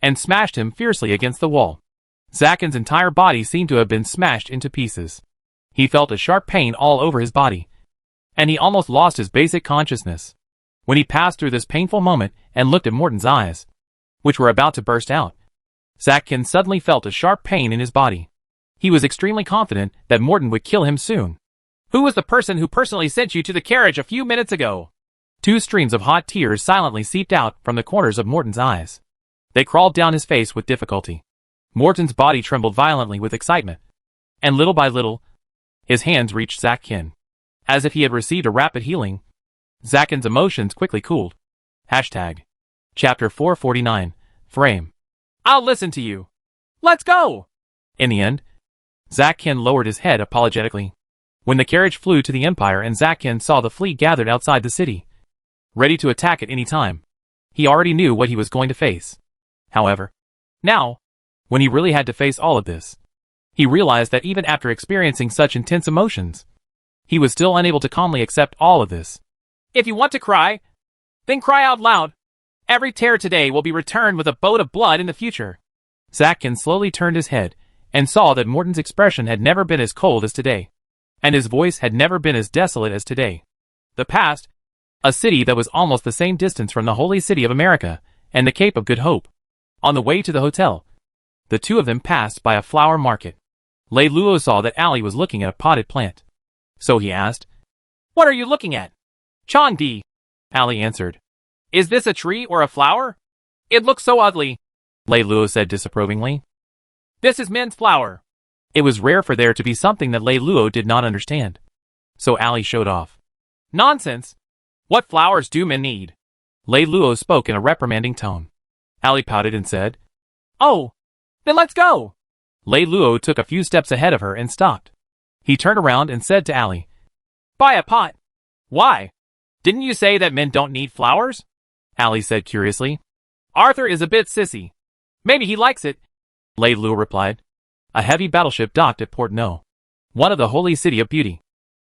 and smashed him fiercely against the wall. Zakkin's entire body seemed to have been smashed into pieces. He felt a sharp pain all over his body, and he almost lost his basic consciousness. When he passed through this painful moment and looked at Morden's eyes, which were about to burst out, Zakkin suddenly felt a sharp pain in his body. He was extremely confident that Morden would kill him soon. "Who was the person who personally sent you to the carriage a few minutes ago?" 2 streams of hot tears silently seeped out from the corners of Morden's eyes. They crawled down his face with difficulty. Morden's body trembled violently with excitement, and little by little, his hands reached Zakkin. As if he had received a rapid healing, Zakkin's emotions quickly cooled. Chapter 449, Frame. "I'll listen to you. Let's go!" In the end, Zakkin lowered his head apologetically. When the carriage flew to the Empire and Zakkin saw the fleet gathered outside the city, ready to attack at any time, he already knew what he was going to face. However, now, when he really had to face all of this, he realized that even after experiencing such intense emotions, he was still unable to calmly accept all of this. "If you want to cry, then cry out loud. Every tear today will be returned with a boat of blood in the future." Zakkin slowly turned his head and saw that Morton's expression had never been as cold as today, and his voice had never been as desolate as today. The past, a city that was almost the same distance from the holy city of America and the Cape of Good Hope. On the way to the hotel, the two of them passed by a flower market. Lei Luo saw that Allie was looking at a potted plant. So he asked, "What are you looking at?" "Changdi," Allie answered. "Is this a tree or a flower? It looks so ugly," Lei Luo said disapprovingly. "This is men's flower." It was rare for there to be something that Lei Luo did not understand. So Allie showed off. "Nonsense. What flowers do men need?" Lei Luo spoke in a reprimanding tone. Allie pouted and said, "Oh, then let's go." Lei Luo took a few steps ahead of her and stopped. He turned around and said to Allie, "Buy a pot." "Why? Didn't you say that men don't need flowers?" Allie said curiously. "Arthur is a bit sissy. Maybe he likes it," Lei Luo replied. A heavy battleship docked at Port No, one of the holy city of beauty.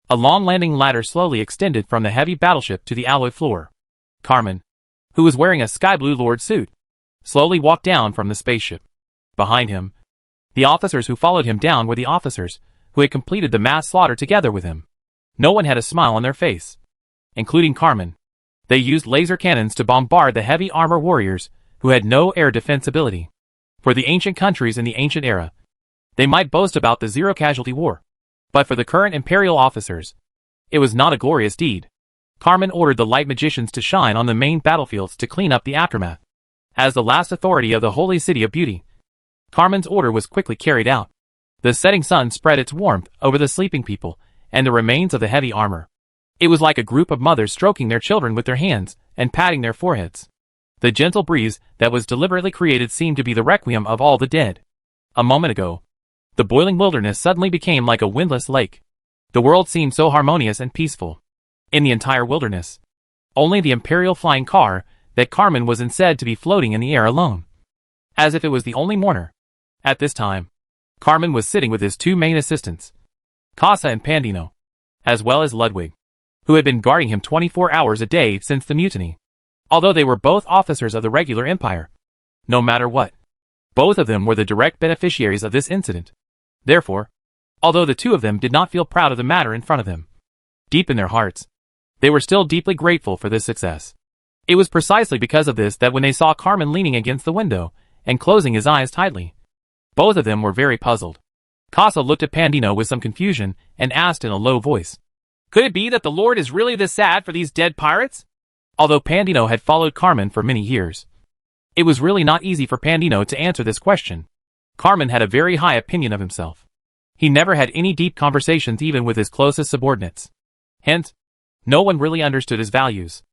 A long landing ladder slowly extended from the heavy battleship to the alloy floor. Carmen, who was wearing a sky blue lord suit, slowly walked down from the spaceship. Behind him, the officers who followed him down were the officers who had completed the mass slaughter together with him. No one had a smile on their face, including Carmen. They used laser cannons to bombard the heavy armor warriors who had no air defense ability. For the ancient countries in the ancient era, they might boast about the zero-casualty war. But for the current imperial officers, it was not a glorious deed. Carmen ordered the light magicians to shine on the main battlefields to clean up the aftermath. As the last authority of the holy city of beauty, Carmen's order was quickly carried out. The setting sun spread its warmth over the sleeping people and the remains of the heavy armor. It was like a group of mothers stroking their children with their hands and patting their foreheads. The gentle breeze that was deliberately created seemed to be the requiem of all the dead. A moment ago, the boiling wilderness suddenly became like a windless lake. The world seemed so harmonious and peaceful. In the entire wilderness, only the imperial flying car that Carmen was in said to be floating in the air alone, as if it was the only mourner. At this time, Carmen was sitting with his two main assistants, Casa and Pandino, as well as Ludwig, who had been guarding him 24 hours a day since the mutiny. Although they were both officers of the regular empire, no matter what, both of them were the direct beneficiaries of this incident. Therefore, although the two of them did not feel proud of the matter in front of them, deep in their hearts, they were still deeply grateful for this success. It was precisely because of this that when they saw Carmen leaning against the window and closing his eyes tightly, both of them were very puzzled. Casa looked at Pandino with some confusion and asked in a low voice, "Could it be that the Lord is really this sad for these dead pirates?" Although Pandino had followed Carmen for many years, it was really not easy for Pandino to answer this question. Carmen had a very high opinion of himself. He never had any deep conversations even with his closest subordinates. Hence, no one really understood his values.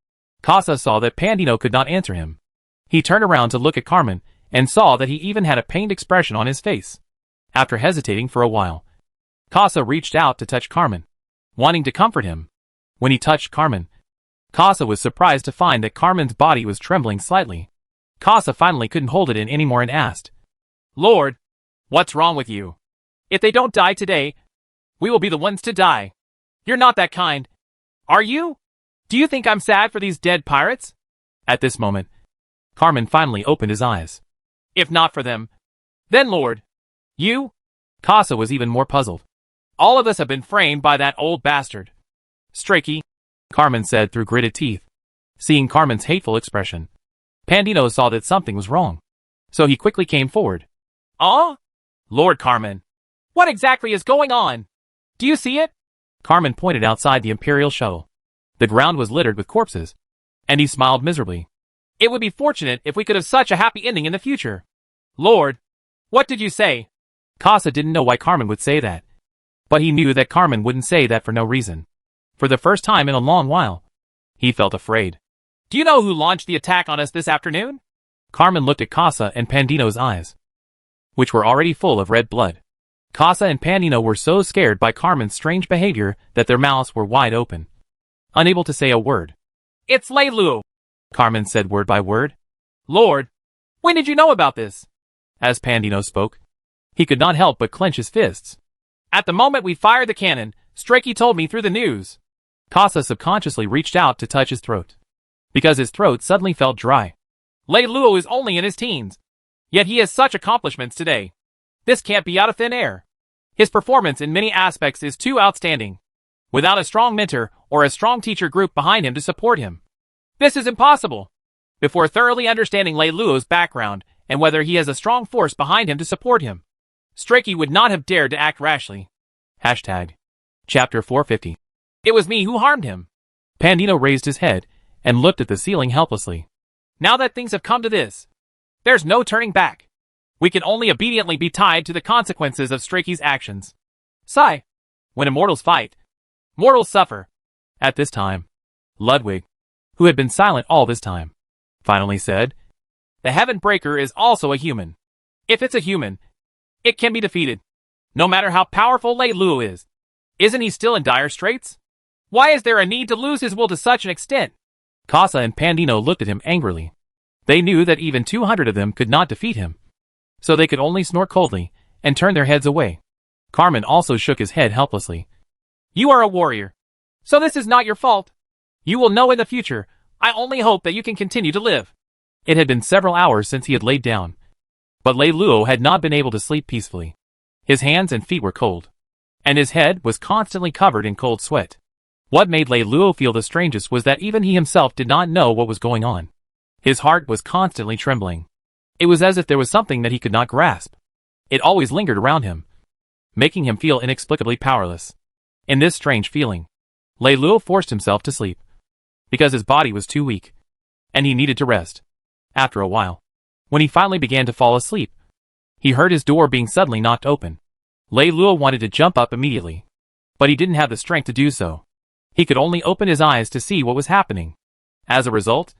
Casa saw that Pandino could not answer him. He turned around to look at Carmen and saw that he even had a pained expression on his face. After hesitating for a while, Casa reached out to touch Carmen, wanting to comfort him. When he touched Carmen, Casa was surprised to find that Carmen's body was trembling slightly. Casa finally couldn't hold it in anymore and asked, "Lord, what's wrong with you? If they don't die today, we will be the ones to die. You're not that kind. Are you? Do you think I'm sad for these dead pirates?" At this moment, Carmen finally opened his eyes. "If not for them, then Lord, you?" Casa was even more puzzled. "All of us have been framed by that old bastard." "Strikey," Carmen said through gritted teeth. Seeing Carmen's hateful expression, Pandino saw that something was wrong. So he quickly came forward. Lord Carmen, what exactly is going on? Do you see it?" Carmen pointed outside the Imperial shuttle. The ground was littered with corpses, and he smiled miserably. "It would be fortunate if we could have such a happy ending in the future." "Lord, what did you say?" Casa didn't know why Carmen would say that, but he knew that Carmen wouldn't say that for no reason. For the first time in a long while, he felt afraid. "Do you know who launched the attack on us this afternoon?" Carmen looked at Casa and Pandino's eyes, which were already full of red blood. Casa and Pandino were so scared by Carmen's strange behavior that their mouths were wide open, unable to say a word. "It's Lei Luo," Carmen said word by word. "Lord, when did you know about this?" As Pandino spoke, he could not help but clench his fists. "At the moment we fired the cannon, Strikey told me through the news." Casa subconsciously reached out to touch his throat, because his throat suddenly felt dry. "Lei Luo is only in his teens, yet he has such accomplishments today. This can't be out of thin air. His performance in many aspects is too outstanding. Without a strong mentor or a strong teacher group behind him to support him, this is impossible. Before thoroughly understanding Lei Luo's background and whether he has a strong force behind him to support him, Strachey would not have dared to act rashly. Chapter 450. It was me who harmed him. Pandino raised his head and looked at the ceiling helplessly. Now that things have come to this, there's no turning back. We can only obediently be tied to the consequences of Strachey's actions. Sigh. When immortals fight, mortals suffer. At this time, Ludwig, who had been silent all this time, finally said, The Heaven Breaker is also a human. If it's a human, it can be defeated. No matter how powerful Lei Luo is. Isn't he still in dire straits? Why is there a need to lose his will to such an extent? Casa and Pandino looked at him angrily. They knew that even 200 of them could not defeat him. So they could only snort coldly and turn their heads away. Carmen also shook his head helplessly. You are a warrior. So this is not your fault. You will know in the future. I only hope that you can continue to live. It had been several hours since he had laid down. But Lei Luo had not been able to sleep peacefully. His hands and feet were cold. And his head was constantly covered in cold sweat. What made Lei Luo feel the strangest was that even he himself did not know what was going on. His heart was constantly trembling. It was as if there was something that he could not grasp. It always lingered around him, making him feel inexplicably powerless. In this strange feeling, Lei Luo forced himself to sleep, because his body was too weak, and he needed to rest. After a while, when he finally began to fall asleep, he heard his door being suddenly knocked open. Lei Luo wanted to jump up immediately, but he didn't have the strength to do so. He could only open his eyes to see what was happening. As a result,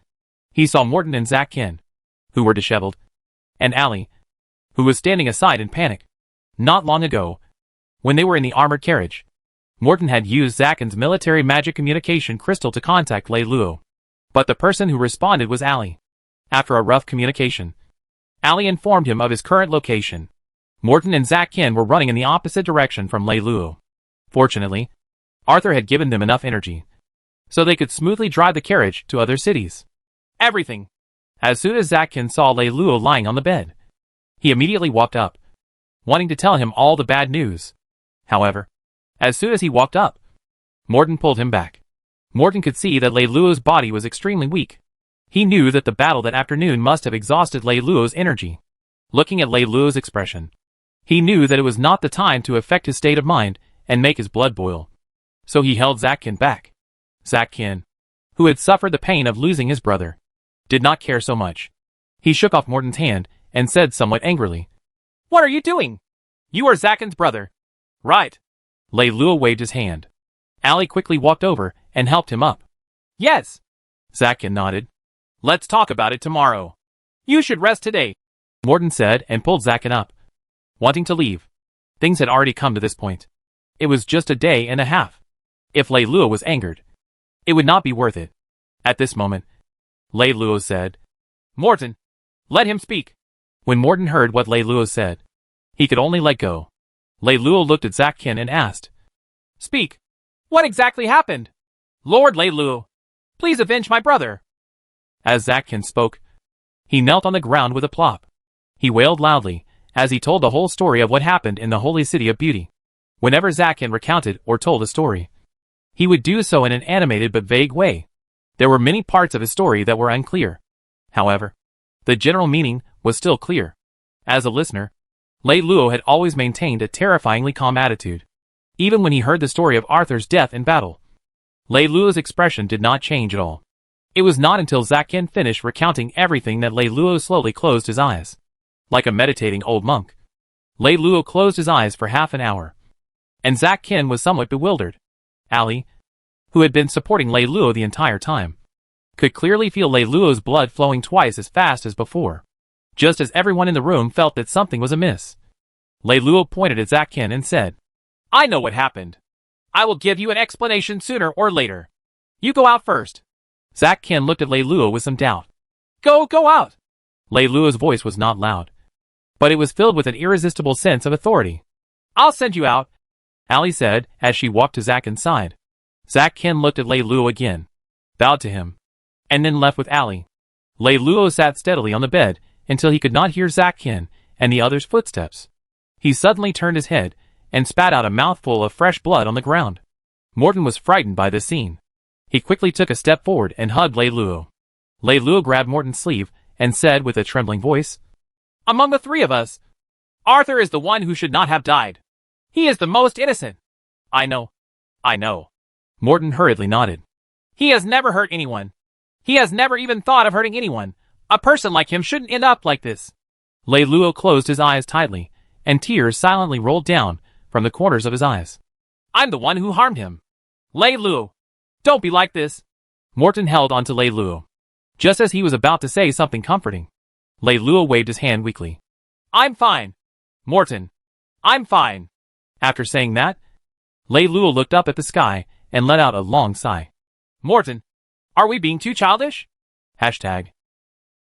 he saw Morton and Zack Kin, who were disheveled, and Ali, who was standing aside in panic. Not long ago, when they were in the armored carriage, Morton had used Zakin's military magic communication crystal to contact Lei Luo. But the person who responded was Ali. After a rough communication, Ali informed him of his current location. Morton and Zack Kin were running in the opposite direction from Lei Luo. Fortunately, Arthur had given them enough energy, so they could smoothly drive the carriage to other cities. Everything. As soon as Zack Kin saw Lei Luo lying on the bed, he immediately walked up, wanting to tell him all the bad news. However, as soon as he walked up, Morton pulled him back. Morton could see that Lei Luo's body was extremely weak. He knew that the battle that afternoon must have exhausted Lei Luo's energy. Looking at Lei Luo's expression, he knew that it was not the time to affect his state of mind and make his blood boil. So he held Zack Kin back. Zack Kin, who had suffered the pain of losing his brother, did not care so much. He shook off Morton's hand and said somewhat angrily, What are you doing? You are Zack Kin's brother. Right. Lei Luo waved his hand. Ali quickly walked over and helped him up. Yes. Zack Kin nodded. Let's talk about it tomorrow. You should rest today, Morton said and pulled Zack Kin up, wanting to leave. Things had already come to this point. It was just a day and a half. If Lei Luo was angered, it would not be worth it. At this moment, Lei Luo said, Morton, let him speak. When Morton heard what Lei Luo said, he could only let go. Lei Luo looked at Zack Kin and asked, Speak. What exactly happened? Lord Lei Luo, please avenge my brother. As Zack Kin spoke, he knelt on the ground with a plop. He wailed loudly as he told the whole story of what happened in the holy city of beauty. Whenever Zack Kin recounted or told a story, he would do so in an animated but vague way. There were many parts of his story that were unclear. However, the general meaning was still clear. As a listener, Lei Luo had always maintained a terrifyingly calm attitude. Even when he heard the story of Arthur's death in battle, Lei Luo's expression did not change at all. It was not until Zack Kin finished recounting everything that Lei Luo slowly closed his eyes. Like a meditating old monk, Lei Luo closed his eyes for half an hour. And Zack Kin was somewhat bewildered. Ali, who had been supporting Lei Luo the entire time, could clearly feel Lei Luo's blood flowing twice as fast as before. Just as everyone in the room felt that something was amiss, Lei Luo pointed at Zack Kin and said, I know what happened. I will give you an explanation sooner or later. You go out first. Zack Kin looked at Lei Luo with some doubt. Go out. Lei Luo's voice was not loud, but it was filled with an irresistible sense of authority. I'll send you out, Ali said as she walked to Zack Kin's side. Zack Kin looked at Lei Luo again, bowed to him, and then left with Ali. Lei Luo sat steadily on the bed until he could not hear Zack Kin and the others' footsteps. He suddenly turned his head and spat out a mouthful of fresh blood on the ground. Morton was frightened by this scene. He quickly took a step forward and hugged Lei Luo. Lei Luo grabbed Morton's sleeve and said with a trembling voice, Among the three of us, Arthur is the one who should not have died. He is the most innocent. I know. Morton hurriedly nodded. He has never hurt anyone. He has never even thought of hurting anyone. A person like him shouldn't end up like this. Lei Luo closed his eyes tightly, and tears silently rolled down from the corners of his eyes. I'm the one who harmed him. Lei Luo, don't be like this. Morton held onto Lei Luo. Just as he was about to say something comforting, Lei Luo waved his hand weakly. I'm fine. Morton, I'm fine. After saying that, Lei Luo looked up at the sky and let out a long sigh. Morton, are we being too childish? Hashtag